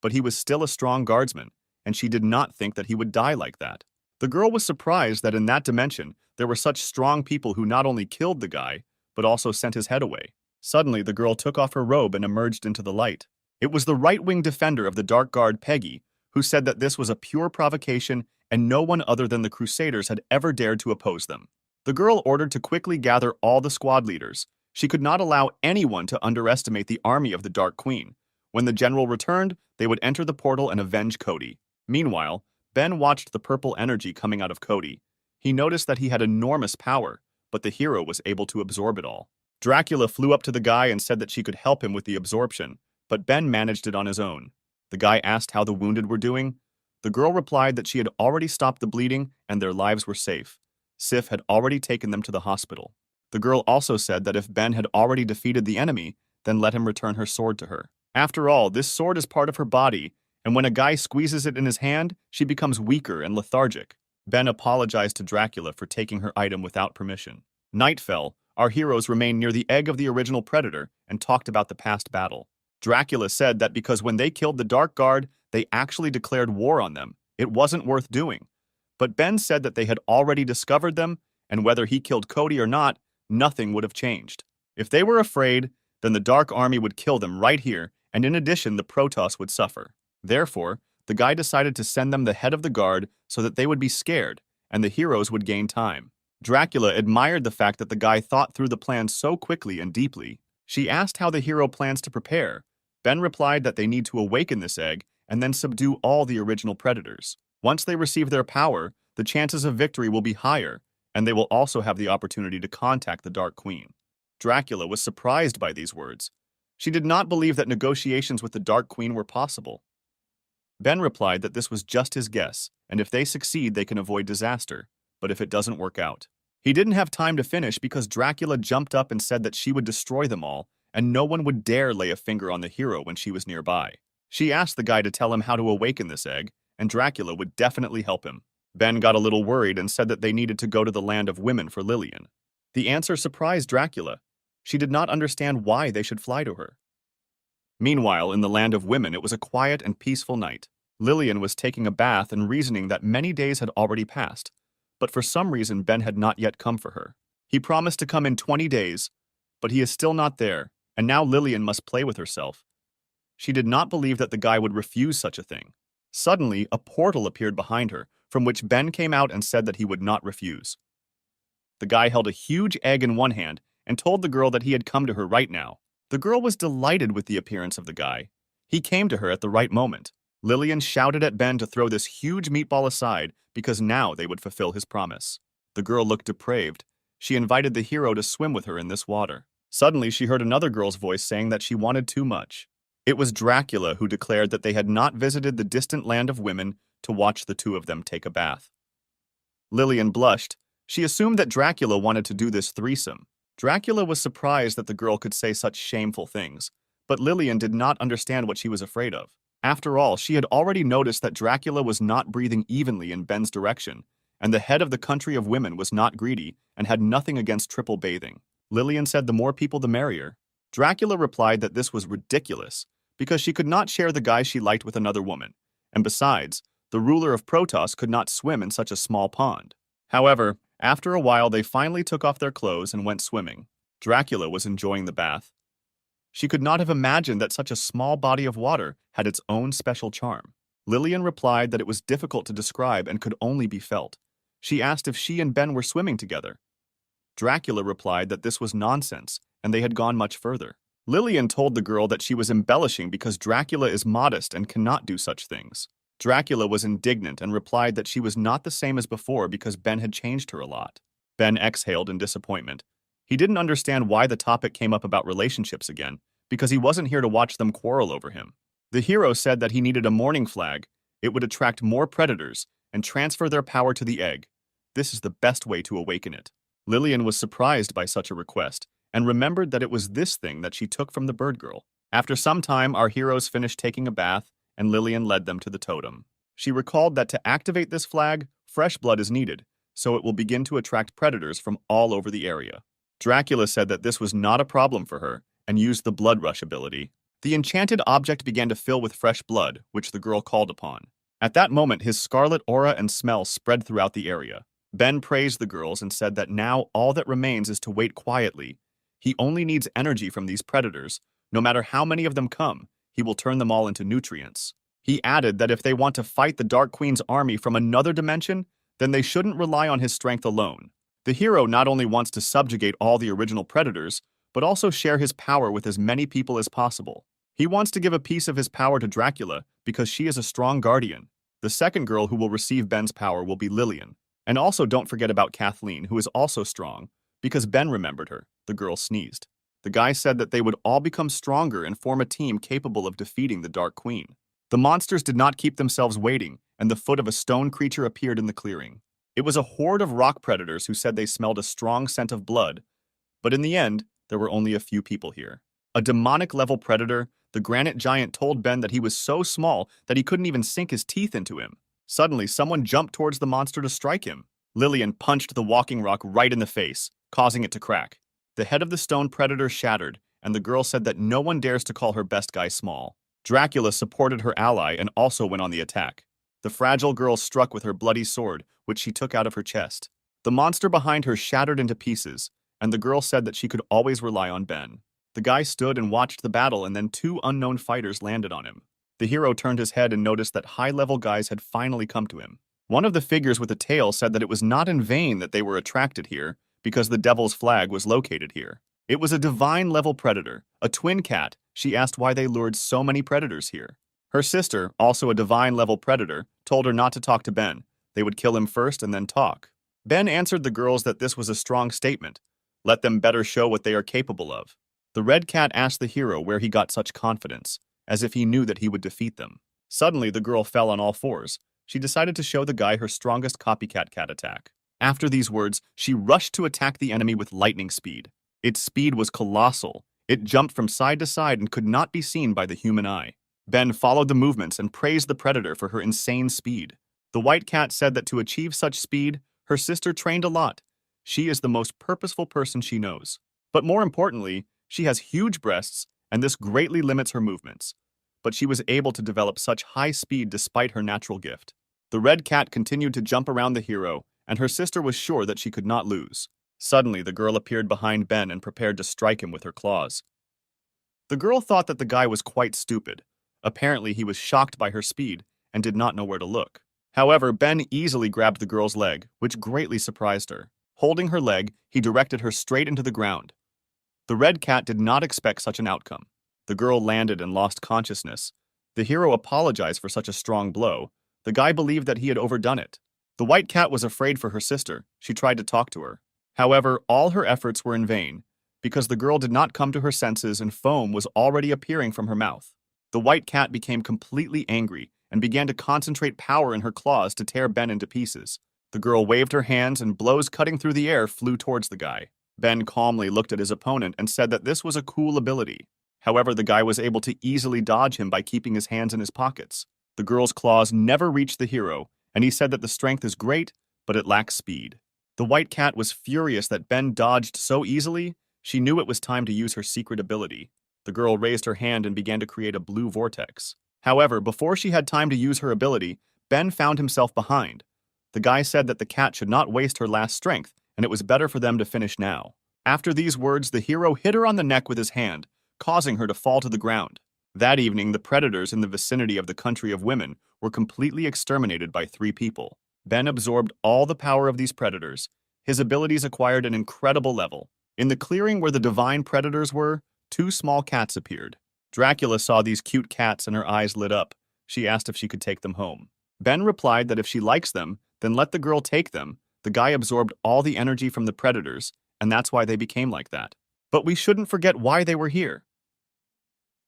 but he was still a strong guardsman, and she did not think that he would die like that. The girl was surprised that in that dimension, there were such strong people who not only killed the guy, but also sent his head away. Suddenly, the girl took off her robe and emerged into the light. It was the right-wing defender of the Dark Guard, Peggy, who said that this was a pure provocation and no one other than the Crusaders had ever dared to oppose them. The girl ordered to quickly gather all the squad leaders. She could not allow anyone to underestimate the army of the Dark Queen. When the general returned, they would enter the portal and avenge Cody. Meanwhile, Ben watched the purple energy coming out of Cody. He noticed that he had enormous power, but the hero was able to absorb it all. Dracula flew up to the guy and said that she could help him with the absorption, but Ben managed it on his own. The guy asked how the wounded were doing. The girl replied that she had already stopped the bleeding and their lives were safe. Sif had already taken them to the hospital. The girl also said that if Ben had already defeated the enemy, then let him return her sword to her. After all, this sword is part of her body, and when a guy squeezes it in his hand, she becomes weaker and lethargic. Ben apologized to Dracula for taking her item without permission. Night fell. Our heroes remained near the egg of the original predator and talked about the past battle. Dracula said that because when they killed the Dark Guard, they actually declared war on them. It wasn't worth doing. But Ben said that they had already discovered them, and whether he killed Cody or not, nothing would have changed. If they were afraid, then the Dark Army would kill them right here, and in addition, the Protoss would suffer. Therefore, the guy decided to send them the head of the guard so that they would be scared, and the heroes would gain time. Dracula admired the fact that the guy thought through the plan so quickly and deeply. She asked how the hero plans to prepare. Ben replied that they need to awaken this egg and then subdue all the original predators. Once they receive their power, the chances of victory will be higher, and they will also have the opportunity to contact the Dark Queen. Dracula was surprised by these words. She did not believe that negotiations with the Dark Queen were possible. Ben replied that this was just his guess, and if they succeed, they can avoid disaster, but if it doesn't work out. He didn't have time to finish because Dracula jumped up and said that she would destroy them all, and no one would dare lay a finger on the hero when she was nearby. She asked the guy to tell him how to awaken this egg, and Dracula would definitely help him. Ben got a little worried and said that they needed to go to the land of women for Lillian. The answer surprised Dracula. She did not understand why they should fly to her. Meanwhile, in the land of women, it was a quiet and peaceful night. Lillian was taking a bath and reasoning that many days had already passed, but for some reason Ben had not yet come for her. He promised to come in 20 days, but he is still not there, and now Lillian must play with herself. She did not believe that the guy would refuse such a thing. Suddenly, a portal appeared behind her, from which Ben came out and said that he would not refuse. The guy held a huge egg in one hand and told the girl that he had come to her right now. The girl was delighted with the appearance of the guy. He came to her at the right moment. Lillian shouted at Ben to throw this huge meatball aside because now they would fulfill his promise. The girl looked depraved. She invited the hero to swim with her in this water. Suddenly, she heard another girl's voice saying that she wanted too much. It was Dracula who declared that they had not visited the distant land of women to watch the two of them take a bath. Lillian blushed. She assumed that Dracula wanted to do this threesome. Dracula was surprised that the girl could say such shameful things, but Lillian did not understand what she was afraid of. After all, she had already noticed that Dracula was not breathing evenly in Ben's direction, and the head of the country of women was not greedy and had nothing against triple bathing. Lillian said the more people the merrier. Dracula replied that this was ridiculous, because she could not share the guy she liked with another woman, and besides, the ruler of Protoss could not swim in such a small pond. However, after a while they finally took off their clothes and went swimming. Dracula was enjoying the bath. She could not have imagined that such a small body of water had its own special charm. Lillian replied that it was difficult to describe and could only be felt. She asked if she and Ben were swimming together. Dracula replied that this was nonsense, and they had gone much further. Lillian told the girl that she was embellishing because Dracula is modest and cannot do such things. Dracula was indignant and replied that she was not the same as before because Ben had changed her a lot. Ben exhaled in disappointment. He didn't understand why the topic came up about relationships again, because he wasn't here to watch them quarrel over him. The hero said that he needed a morning flag. It would attract more predators and transfer their power to the egg. This is the best way to awaken it. Lillian was surprised by such a request and remembered that it was this thing that she took from the bird girl. After some time, our heroes finished taking a bath, and Lillian led them to the totem. She recalled that to activate this flag, fresh blood is needed, so it will begin to attract predators from all over the area. Dracula said that this was not a problem for her and used the blood rush ability. The enchanted object began to fill with fresh blood, which the girl called upon. At that moment, his scarlet aura and smell spread throughout the area. Ben praised the girls and said that now all that remains is to wait quietly. He only needs energy from these predators. No matter how many of them come, he will turn them all into nutrients. He added that if they want to fight the Dark Queen's army from another dimension, then they shouldn't rely on his strength alone. The hero not only wants to subjugate all the original predators, but also share his power with as many people as possible. He wants to give a piece of his power to Dracula because she is a strong guardian. The second girl who will receive Ben's power will be Lillian. And also don't forget about Kathleen, who is also strong, because Ben remembered her. The girl sneezed. The guy said that they would all become stronger and form a team capable of defeating the Dark Queen. The monsters did not keep themselves waiting, and the foot of a stone creature appeared in the clearing. It was a horde of rock predators who said they smelled a strong scent of blood, but in the end, there were only a few people here. A demonic-level predator, the granite giant told Ben that he was so small that he couldn't even sink his teeth into him. Suddenly, someone jumped towards the monster to strike him. Lillian punched the walking rock right in the face, causing it to crack. The head of the stone predator shattered, and the girl said that no one dares to call her best guy small. Dracula supported her ally and also went on the attack. The fragile girl struck with her bloody sword, which she took out of her chest. The monster behind her shattered into pieces, and the girl said that she could always rely on Ben. The guy stood and watched the battle, and then two unknown fighters landed on him. The hero turned his head and noticed that high-level guys had finally come to him. One of the figures with a tail said that it was not in vain that they were attracted here, because the devil's flag was located here. It was a divine-level predator, a twin cat. She asked why they lured so many predators here. Her sister, also a divine-level predator, told her not to talk to Ben. They would kill him first and then talk. Ben answered the girls that this was a strong statement. Let them better show what they are capable of. The red cat asked the hero where he got such confidence, as if he knew that he would defeat them. Suddenly, the girl fell on all fours. She decided to show the guy her strongest copycat cat attack. After these words, she rushed to attack the enemy with lightning speed. Its speed was colossal. It jumped from side to side and could not be seen by the human eye. Ben followed the movements and praised the predator for her insane speed. The white cat said that to achieve such speed, her sister trained a lot. She is the most purposeful person she knows. But more importantly, she has huge breasts, and this greatly limits her movements. But she was able to develop such high speed despite her natural gift. The red cat continued to jump around the hero, and her sister was sure that she could not lose. Suddenly, the girl appeared behind Ben and prepared to strike him with her claws. The girl thought that the guy was quite stupid. Apparently, he was shocked by her speed and did not know where to look. However, Ben easily grabbed the girl's leg, which greatly surprised her. Holding her leg, he directed her straight into the ground. The red cat did not expect such an outcome. The girl landed and lost consciousness. The hero apologized for such a strong blow. The guy believed that he had overdone it. The white cat was afraid for her sister. She tried to talk to her. However, all her efforts were in vain, because the girl did not come to her senses and foam was already appearing from her mouth. The white cat became completely angry and began to concentrate power in her claws to tear Ben into pieces. The girl waved her hands and blows cutting through the air flew towards the guy. Ben calmly looked at his opponent and said that this was a cool ability. However, the guy was able to easily dodge him by keeping his hands in his pockets. The girl's claws never reached the hero, and he said that the strength is great, but it lacks speed. The white cat was furious that Ben dodged so easily. She knew it was time to use her secret ability. The girl raised her hand and began to create a blue vortex. However, before she had time to use her ability, Ben found himself behind. The guy said that the cat should not waste her last strength, and it was better for them to finish now. After these words, the hero hit her on the neck with his hand, causing her to fall to the ground. That evening, the predators in the vicinity of the Country of Women were completely exterminated by 3 people. Ben absorbed all the power of these predators. His abilities acquired an incredible level. In the clearing where the divine predators were, 2 small cats appeared. Dracula saw these cute cats and her eyes lit up. She asked if she could take them home. Ben replied that if she likes them, then let the girl take them. The guy absorbed all the energy from the predators, and that's why they became like that. But we shouldn't forget why they were here.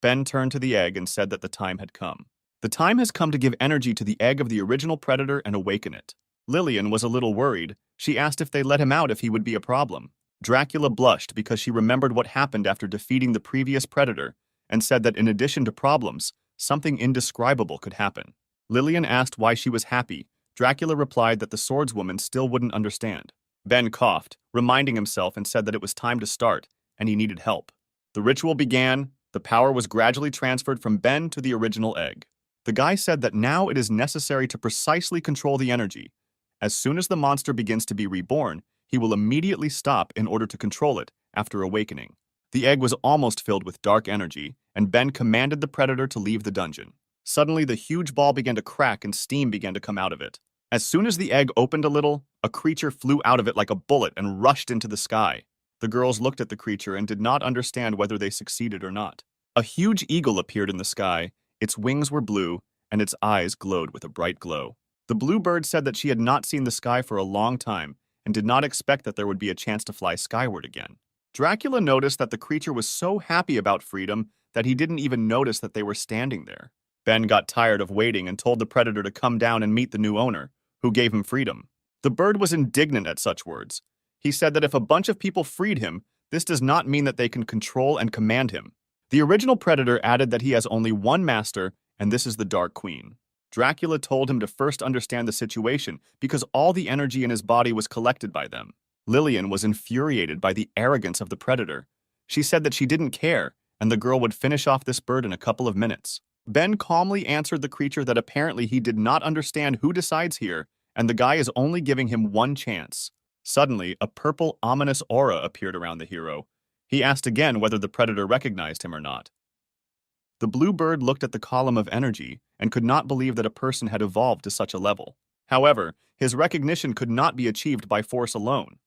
Ben turned to the egg and said that the time had come. The time has come to give energy to the egg of the original predator and awaken it. Lillian was a little worried. She asked if they let him out if he would be a problem. Dracula blushed because she remembered what happened after defeating the previous predator and said that in addition to problems, something indescribable could happen. Lillian asked why she was happy. Dracula replied that the swordswoman still wouldn't understand. Ben coughed, reminding himself, and said that it was time to start, and he needed help. The ritual began. The power was gradually transferred from Ben to the original egg. The guy said that now it is necessary to precisely control the energy. As soon as the monster begins to be reborn, he will immediately stop in order to control it after awakening. The egg was almost filled with dark energy, and Ben commanded the predator to leave the dungeon. Suddenly, the huge ball began to crack and steam began to come out of it. As soon as the egg opened a little, a creature flew out of it like a bullet and rushed into the sky. The girls looked at the creature and did not understand whether they succeeded or not. A huge eagle appeared in the sky. Its wings were blue, and its eyes glowed with a bright glow. The blue bird said that she had not seen the sky for a long time and did not expect that there would be a chance to fly skyward again. Dracula noticed that the creature was so happy about freedom that he didn't even notice that they were standing there. Ben got tired of waiting and told the predator to come down and meet the new owner, who gave him freedom. The bird was indignant at such words. He said that if a bunch of people freed him, this does not mean that they can control and command him. The original predator added that he has only one master, and this is the Dark Queen. Dracula told him to first understand the situation because all the energy in his body was collected by them. Lillian was infuriated by the arrogance of the predator. She said that she didn't care, and the girl would finish off this bird in a couple of minutes. Ben calmly answered the creature that apparently he did not understand who decides here, and the guy is only giving him one chance. Suddenly, a purple, ominous aura appeared around the hero. He asked again whether the predator recognized him or not. The blue bird looked at the column of energy and could not believe that a person had evolved to such a level. However, his recognition could not be achieved by force alone.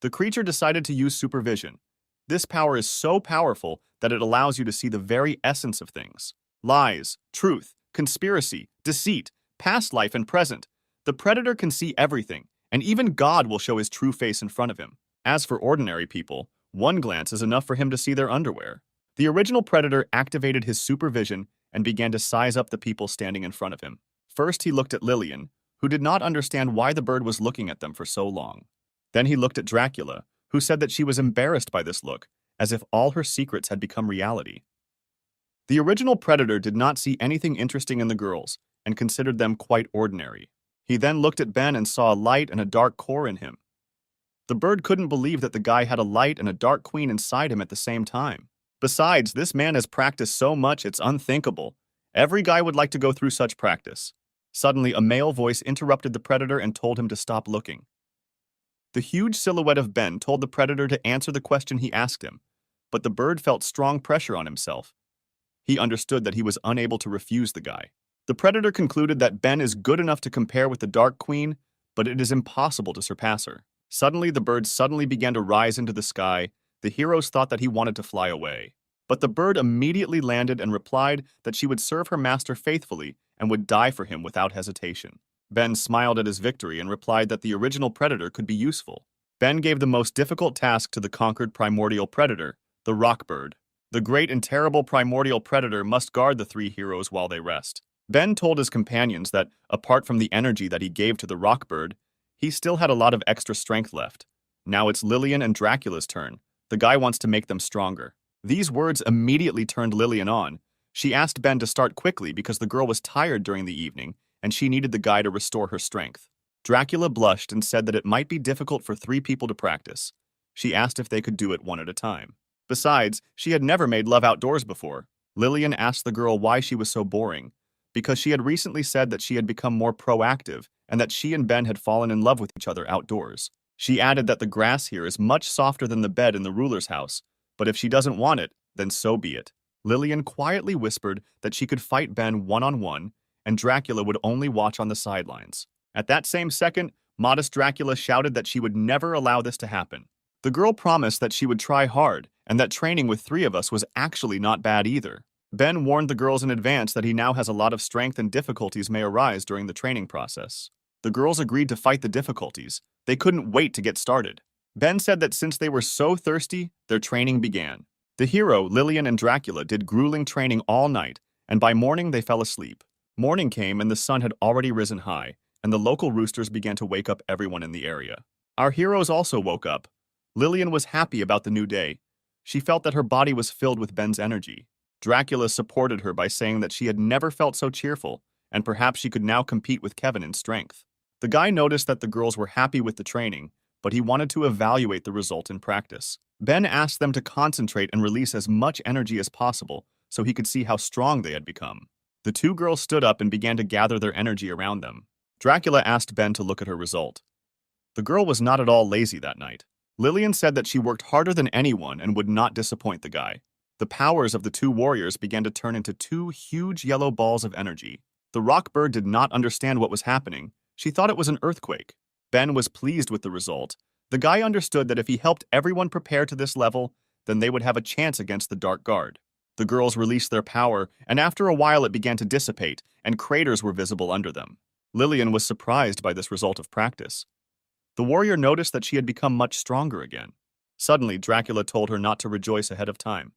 The creature decided to use supervision. This power is so powerful that it allows you to see the very essence of things. Lies, truth, conspiracy, deceit, past life and present. The predator can see everything, and even God will show his true face in front of him. As for ordinary people, one glance is enough for him to see their underwear. The original predator activated his supervision and began to size up the people standing in front of him. First, he looked at Lillian, who did not understand why the bird was looking at them for so long. Then he looked at Dracula, who said that she was embarrassed by this look, as if all her secrets had become reality. The original predator did not see anything interesting in the girls and considered them quite ordinary. He then looked at Ben and saw a light and a dark core in him. The bird couldn't believe that the guy had a light and a dark queen inside him at the same time. Besides, this man has practiced so much it's unthinkable. Every guy would like to go through such practice. Suddenly, a male voice interrupted the predator and told him to stop looking. The huge silhouette of Ben told the predator to answer the question he asked him, but the bird felt strong pressure on himself. He understood that he was unable to refuse the guy. The predator concluded that Ben is good enough to compare with the Dark Queen, but it is impossible to surpass her. Suddenly, the bird began to rise into the sky. The heroes thought that he wanted to fly away. But the bird immediately landed and replied that she would serve her master faithfully and would die for him without hesitation. Ben smiled at his victory and replied that the original predator could be useful. Ben gave the most difficult task to the conquered primordial predator, the rock bird. The great and terrible primordial predator must guard the three heroes while they rest. Ben told his companions that, apart from the energy that he gave to the rock bird, he still had a lot of extra strength left. Now it's Lillian and Dracula's turn. The guy wants to make them stronger. These words immediately turned Lillian on. She asked Ben to start quickly because the girl was tired during the evening, and she needed the guy to restore her strength. Dracula blushed and said that it might be difficult for 3 people to practice. She asked if they could do it one at a time. Besides, she had never made love outdoors before. Lillian asked the girl why she was so boring, because she had recently said that she had become more proactive and that she and Ben had fallen in love with each other outdoors. She added that the grass here is much softer than the bed in the ruler's house, but if she doesn't want it, then so be it. Lillian quietly whispered that she could fight Ben one-on-one, and Dracula would only watch on the sidelines. At that same second, modest Dracula shouted that she would never allow this to happen. The girl promised that she would try hard, and that training with 3 of us was actually not bad either. Ben warned the girls in advance that he now has a lot of strength and difficulties may arise during the training process. The girls agreed to fight the difficulties. They couldn't wait to get started. Ben said that since they were so thirsty, their training began. The hero, Lillian and Dracula, did grueling training all night, and by morning they fell asleep. Morning came and the sun had already risen high, and the local roosters began to wake up everyone in the area. Our heroes also woke up. Lillian was happy about the new day. She felt that her body was filled with Ben's energy. Dracula supported her by saying that she had never felt so cheerful, and perhaps she could now compete with Kevin in strength. The guy noticed that the girls were happy with the training, but he wanted to evaluate the result in practice. Ben asked them to concentrate and release as much energy as possible so he could see how strong they had become. The two girls stood up and began to gather their energy around them. Dracula asked Ben to look at her result. The girl was not at all lazy that night. Lillian said that she worked harder than anyone and would not disappoint the guy. The powers of the two warriors began to turn into two huge yellow balls of energy. The rock bird did not understand what was happening. She thought it was an earthquake. Ben was pleased with the result. The guy understood that if he helped everyone prepare to this level, then they would have a chance against the Dark Guard. The girls released their power, and after a while it began to dissipate, and craters were visible under them. Lillian was surprised by this result of practice. The warrior noticed that she had become much stronger again. Suddenly, Dracula told her not to rejoice ahead of time.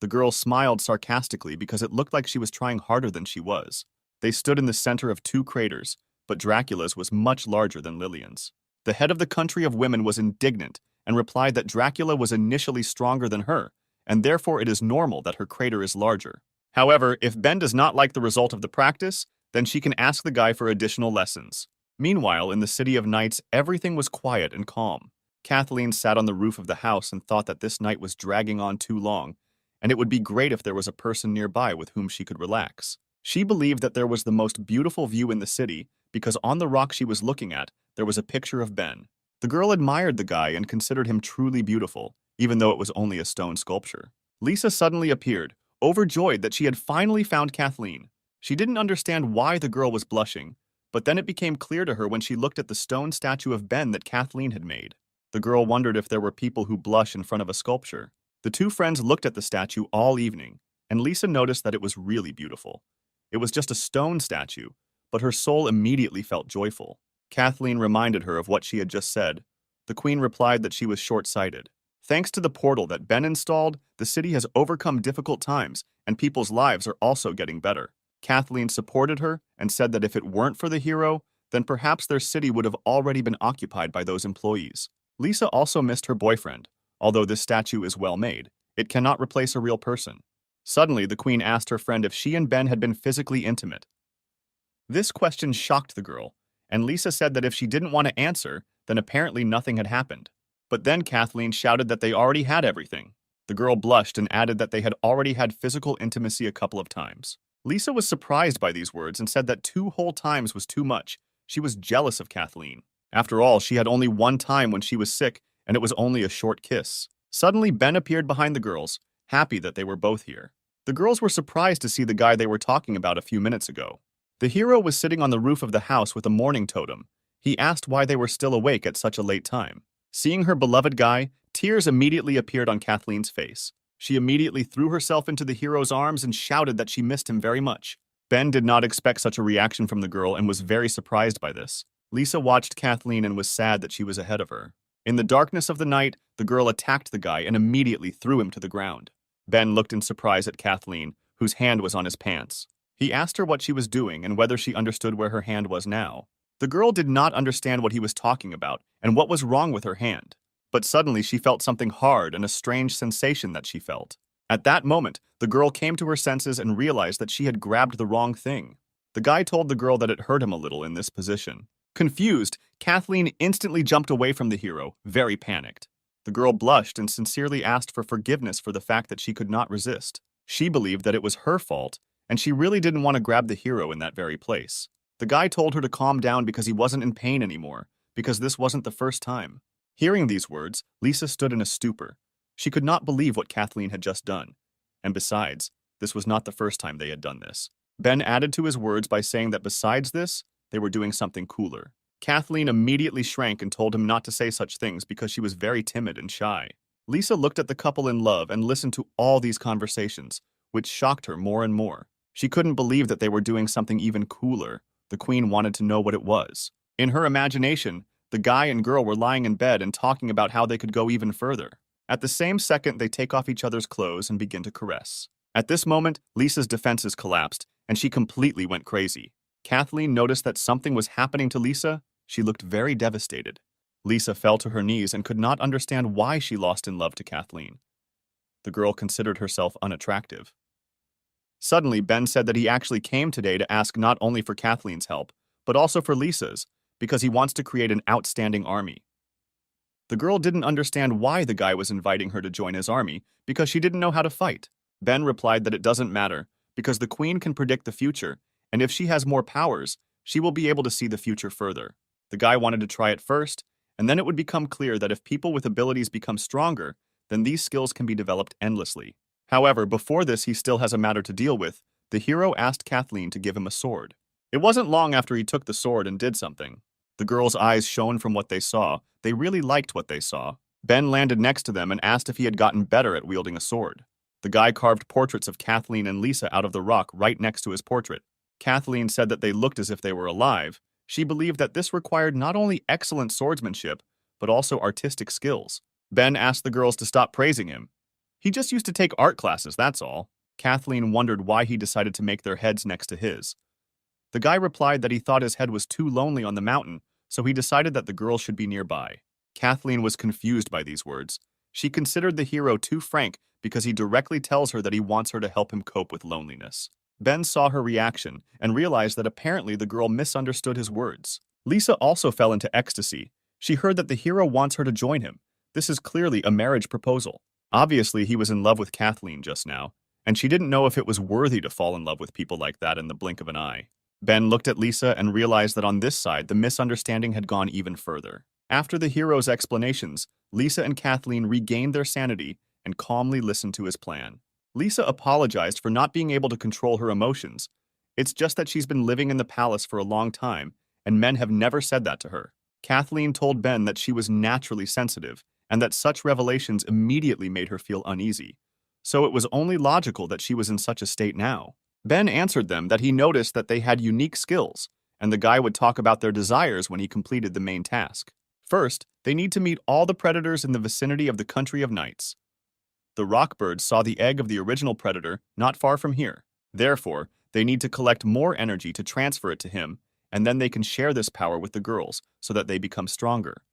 The girl smiled sarcastically because it looked like she was trying harder than she was. They stood in the center of two craters, but Dracula's was much larger than Lillian's. The head of the country of women was indignant and replied that Dracula was initially stronger than her, and therefore it is normal that her crater is larger. However, if Ben does not like the result of the practice, then she can ask the guy for additional lessons. Meanwhile, in the City of Nights, everything was quiet and calm. Kathleen sat on the roof of the house and thought that this night was dragging on too long, and it would be great if there was a person nearby with whom she could relax. She believed that there was the most beautiful view in the city because on the rock she was looking at, there was a picture of Ben. The girl admired the guy and considered him truly beautiful, even though it was only a stone sculpture. Lisa suddenly appeared, overjoyed that she had finally found Kathleen. She didn't understand why the girl was blushing, but then it became clear to her when she looked at the stone statue of Ben that Kathleen had made. The girl wondered if there were people who blush in front of a sculpture. The two friends looked at the statue all evening, and Lisa noticed that it was really beautiful. It was just a stone statue, but her soul immediately felt joyful. Kathleen reminded her of what she had just said. The queen replied that she was short-sighted. Thanks to the portal that Ben installed, the city has overcome difficult times, and people's lives are also getting better. Kathleen supported her and said that if it weren't for the hero, then perhaps their city would have already been occupied by those employees. Lisa also missed her boyfriend. Although this statue is well made, it cannot replace a real person. Suddenly, the queen asked her friend if she and Ben had been physically intimate. This question shocked the girl, and Lisa said that if she didn't want to answer, then apparently nothing had happened. But then Kathleen shouted that they already had everything. The girl blushed and added that they had already had physical intimacy a couple of times. Lisa was surprised by these words and said that 2 whole times was too much. She was jealous of Kathleen. After all, she had only one time when she was sick, and it was only a short kiss. Suddenly, Ben appeared behind the girls, happy that they were both here. The girls were surprised to see the guy they were talking about a few minutes ago. The hero was sitting on the roof of the house with a mourning totem. He asked why they were still awake at such a late time. Seeing her beloved guy, tears immediately appeared on Kathleen's face. She immediately threw herself into the hero's arms and shouted that she missed him very much. Ben did not expect such a reaction from the girl and was very surprised by this. Lisa watched Kathleen and was sad that she was ahead of her. In the darkness of the night, the girl attacked the guy and immediately threw him to the ground. Ben looked in surprise at Kathleen, whose hand was on his pants. He asked her what she was doing and whether she understood where her hand was now. The girl did not understand what he was talking about and what was wrong with her hand. But suddenly she felt something hard and a strange sensation that she felt. At that moment, the girl came to her senses and realized that she had grabbed the wrong thing. The guy told the girl that it hurt him a little in this position. Confused, Kathleen instantly jumped away from the hero, very panicked. The girl blushed and sincerely asked for forgiveness for the fact that she could not resist. She believed that it was her fault, and she really didn't want to grab the hero in that very place. The guy told her to calm down because he wasn't in pain anymore, because this wasn't the first time. Hearing these words, Lisa stood in a stupor. She could not believe what Kathleen had just done. And besides, this was not the first time they had done this. Ben added to his words by saying that besides this, they were doing something cooler. Kathleen immediately shrank and told him not to say such things because she was very timid and shy. Lisa looked at the couple in love and listened to all these conversations, which shocked her more and more. She couldn't believe that they were doing something even cooler. The queen wanted to know what it was. In her imagination, the guy and girl were lying in bed and talking about how they could go even further. At the same second, they take off each other's clothes and begin to caress. At this moment, Lisa's defenses collapsed, and she completely went crazy. Kathleen noticed that something was happening to Lisa. She looked very devastated. Lisa fell to her knees and could not understand why she lost in love to Kathleen. The girl considered herself unattractive. Suddenly, Ben said that he actually came today to ask not only for Kathleen's help, but also for Lisa's, because he wants to create an outstanding army. The girl didn't understand why the guy was inviting her to join his army, because she didn't know how to fight. Ben replied that it doesn't matter, because the queen can predict the future, and if she has more powers, she will be able to see the future further. The guy wanted to try it first, and then it would become clear that if people with abilities become stronger, then these skills can be developed endlessly. However, before this he still has a matter to deal with. The hero asked Kathleen to give him a sword. It wasn't long after he took the sword and did something. The girls' eyes shone from what they saw. They really liked what they saw. Ben landed next to them and asked if he had gotten better at wielding a sword. The guy carved portraits of Kathleen and Lisa out of the rock right next to his portrait. Kathleen said that they looked as if they were alive. She believed that this required not only excellent swordsmanship, but also artistic skills. Ben asked the girls to stop praising him. He just used to take art classes, that's all. Kathleen wondered why he decided to make their heads next to his. The guy replied that he thought his head was too lonely on the mountain, so he decided that the girls should be nearby. Kathleen was confused by these words. She considered the hero too frank because he directly tells her that he wants her to help him cope with loneliness. Ben saw her reaction and realized that apparently the girl misunderstood his words. Lisa also fell into ecstasy. She heard that the hero wants her to join him. This is clearly a marriage proposal. Obviously, he was in love with Kathleen just now, and she didn't know if it was worthy to fall in love with people like that in the blink of an eye. Ben looked at Lisa and realized that on this side, the misunderstanding had gone even further. After the hero's explanations, Lisa and Kathleen regained their sanity and calmly listened to his plan. Lisa apologized for not being able to control her emotions. It's just that she's been living in the palace for a long time, and men have never said that to her. Kathleen told Ben that she was naturally sensitive, and that such revelations immediately made her feel uneasy. So it was only logical that she was in such a state now. Ben answered them that he noticed that they had unique skills, and the guy would talk about their desires when he completed the main task. First, they need to meet all the predators in the vicinity of the Country of Knights. The rockbirds saw the egg of the original predator not far from here. Therefore, they need to collect more energy to transfer it to him, and then they can share this power with the girls so that they become stronger.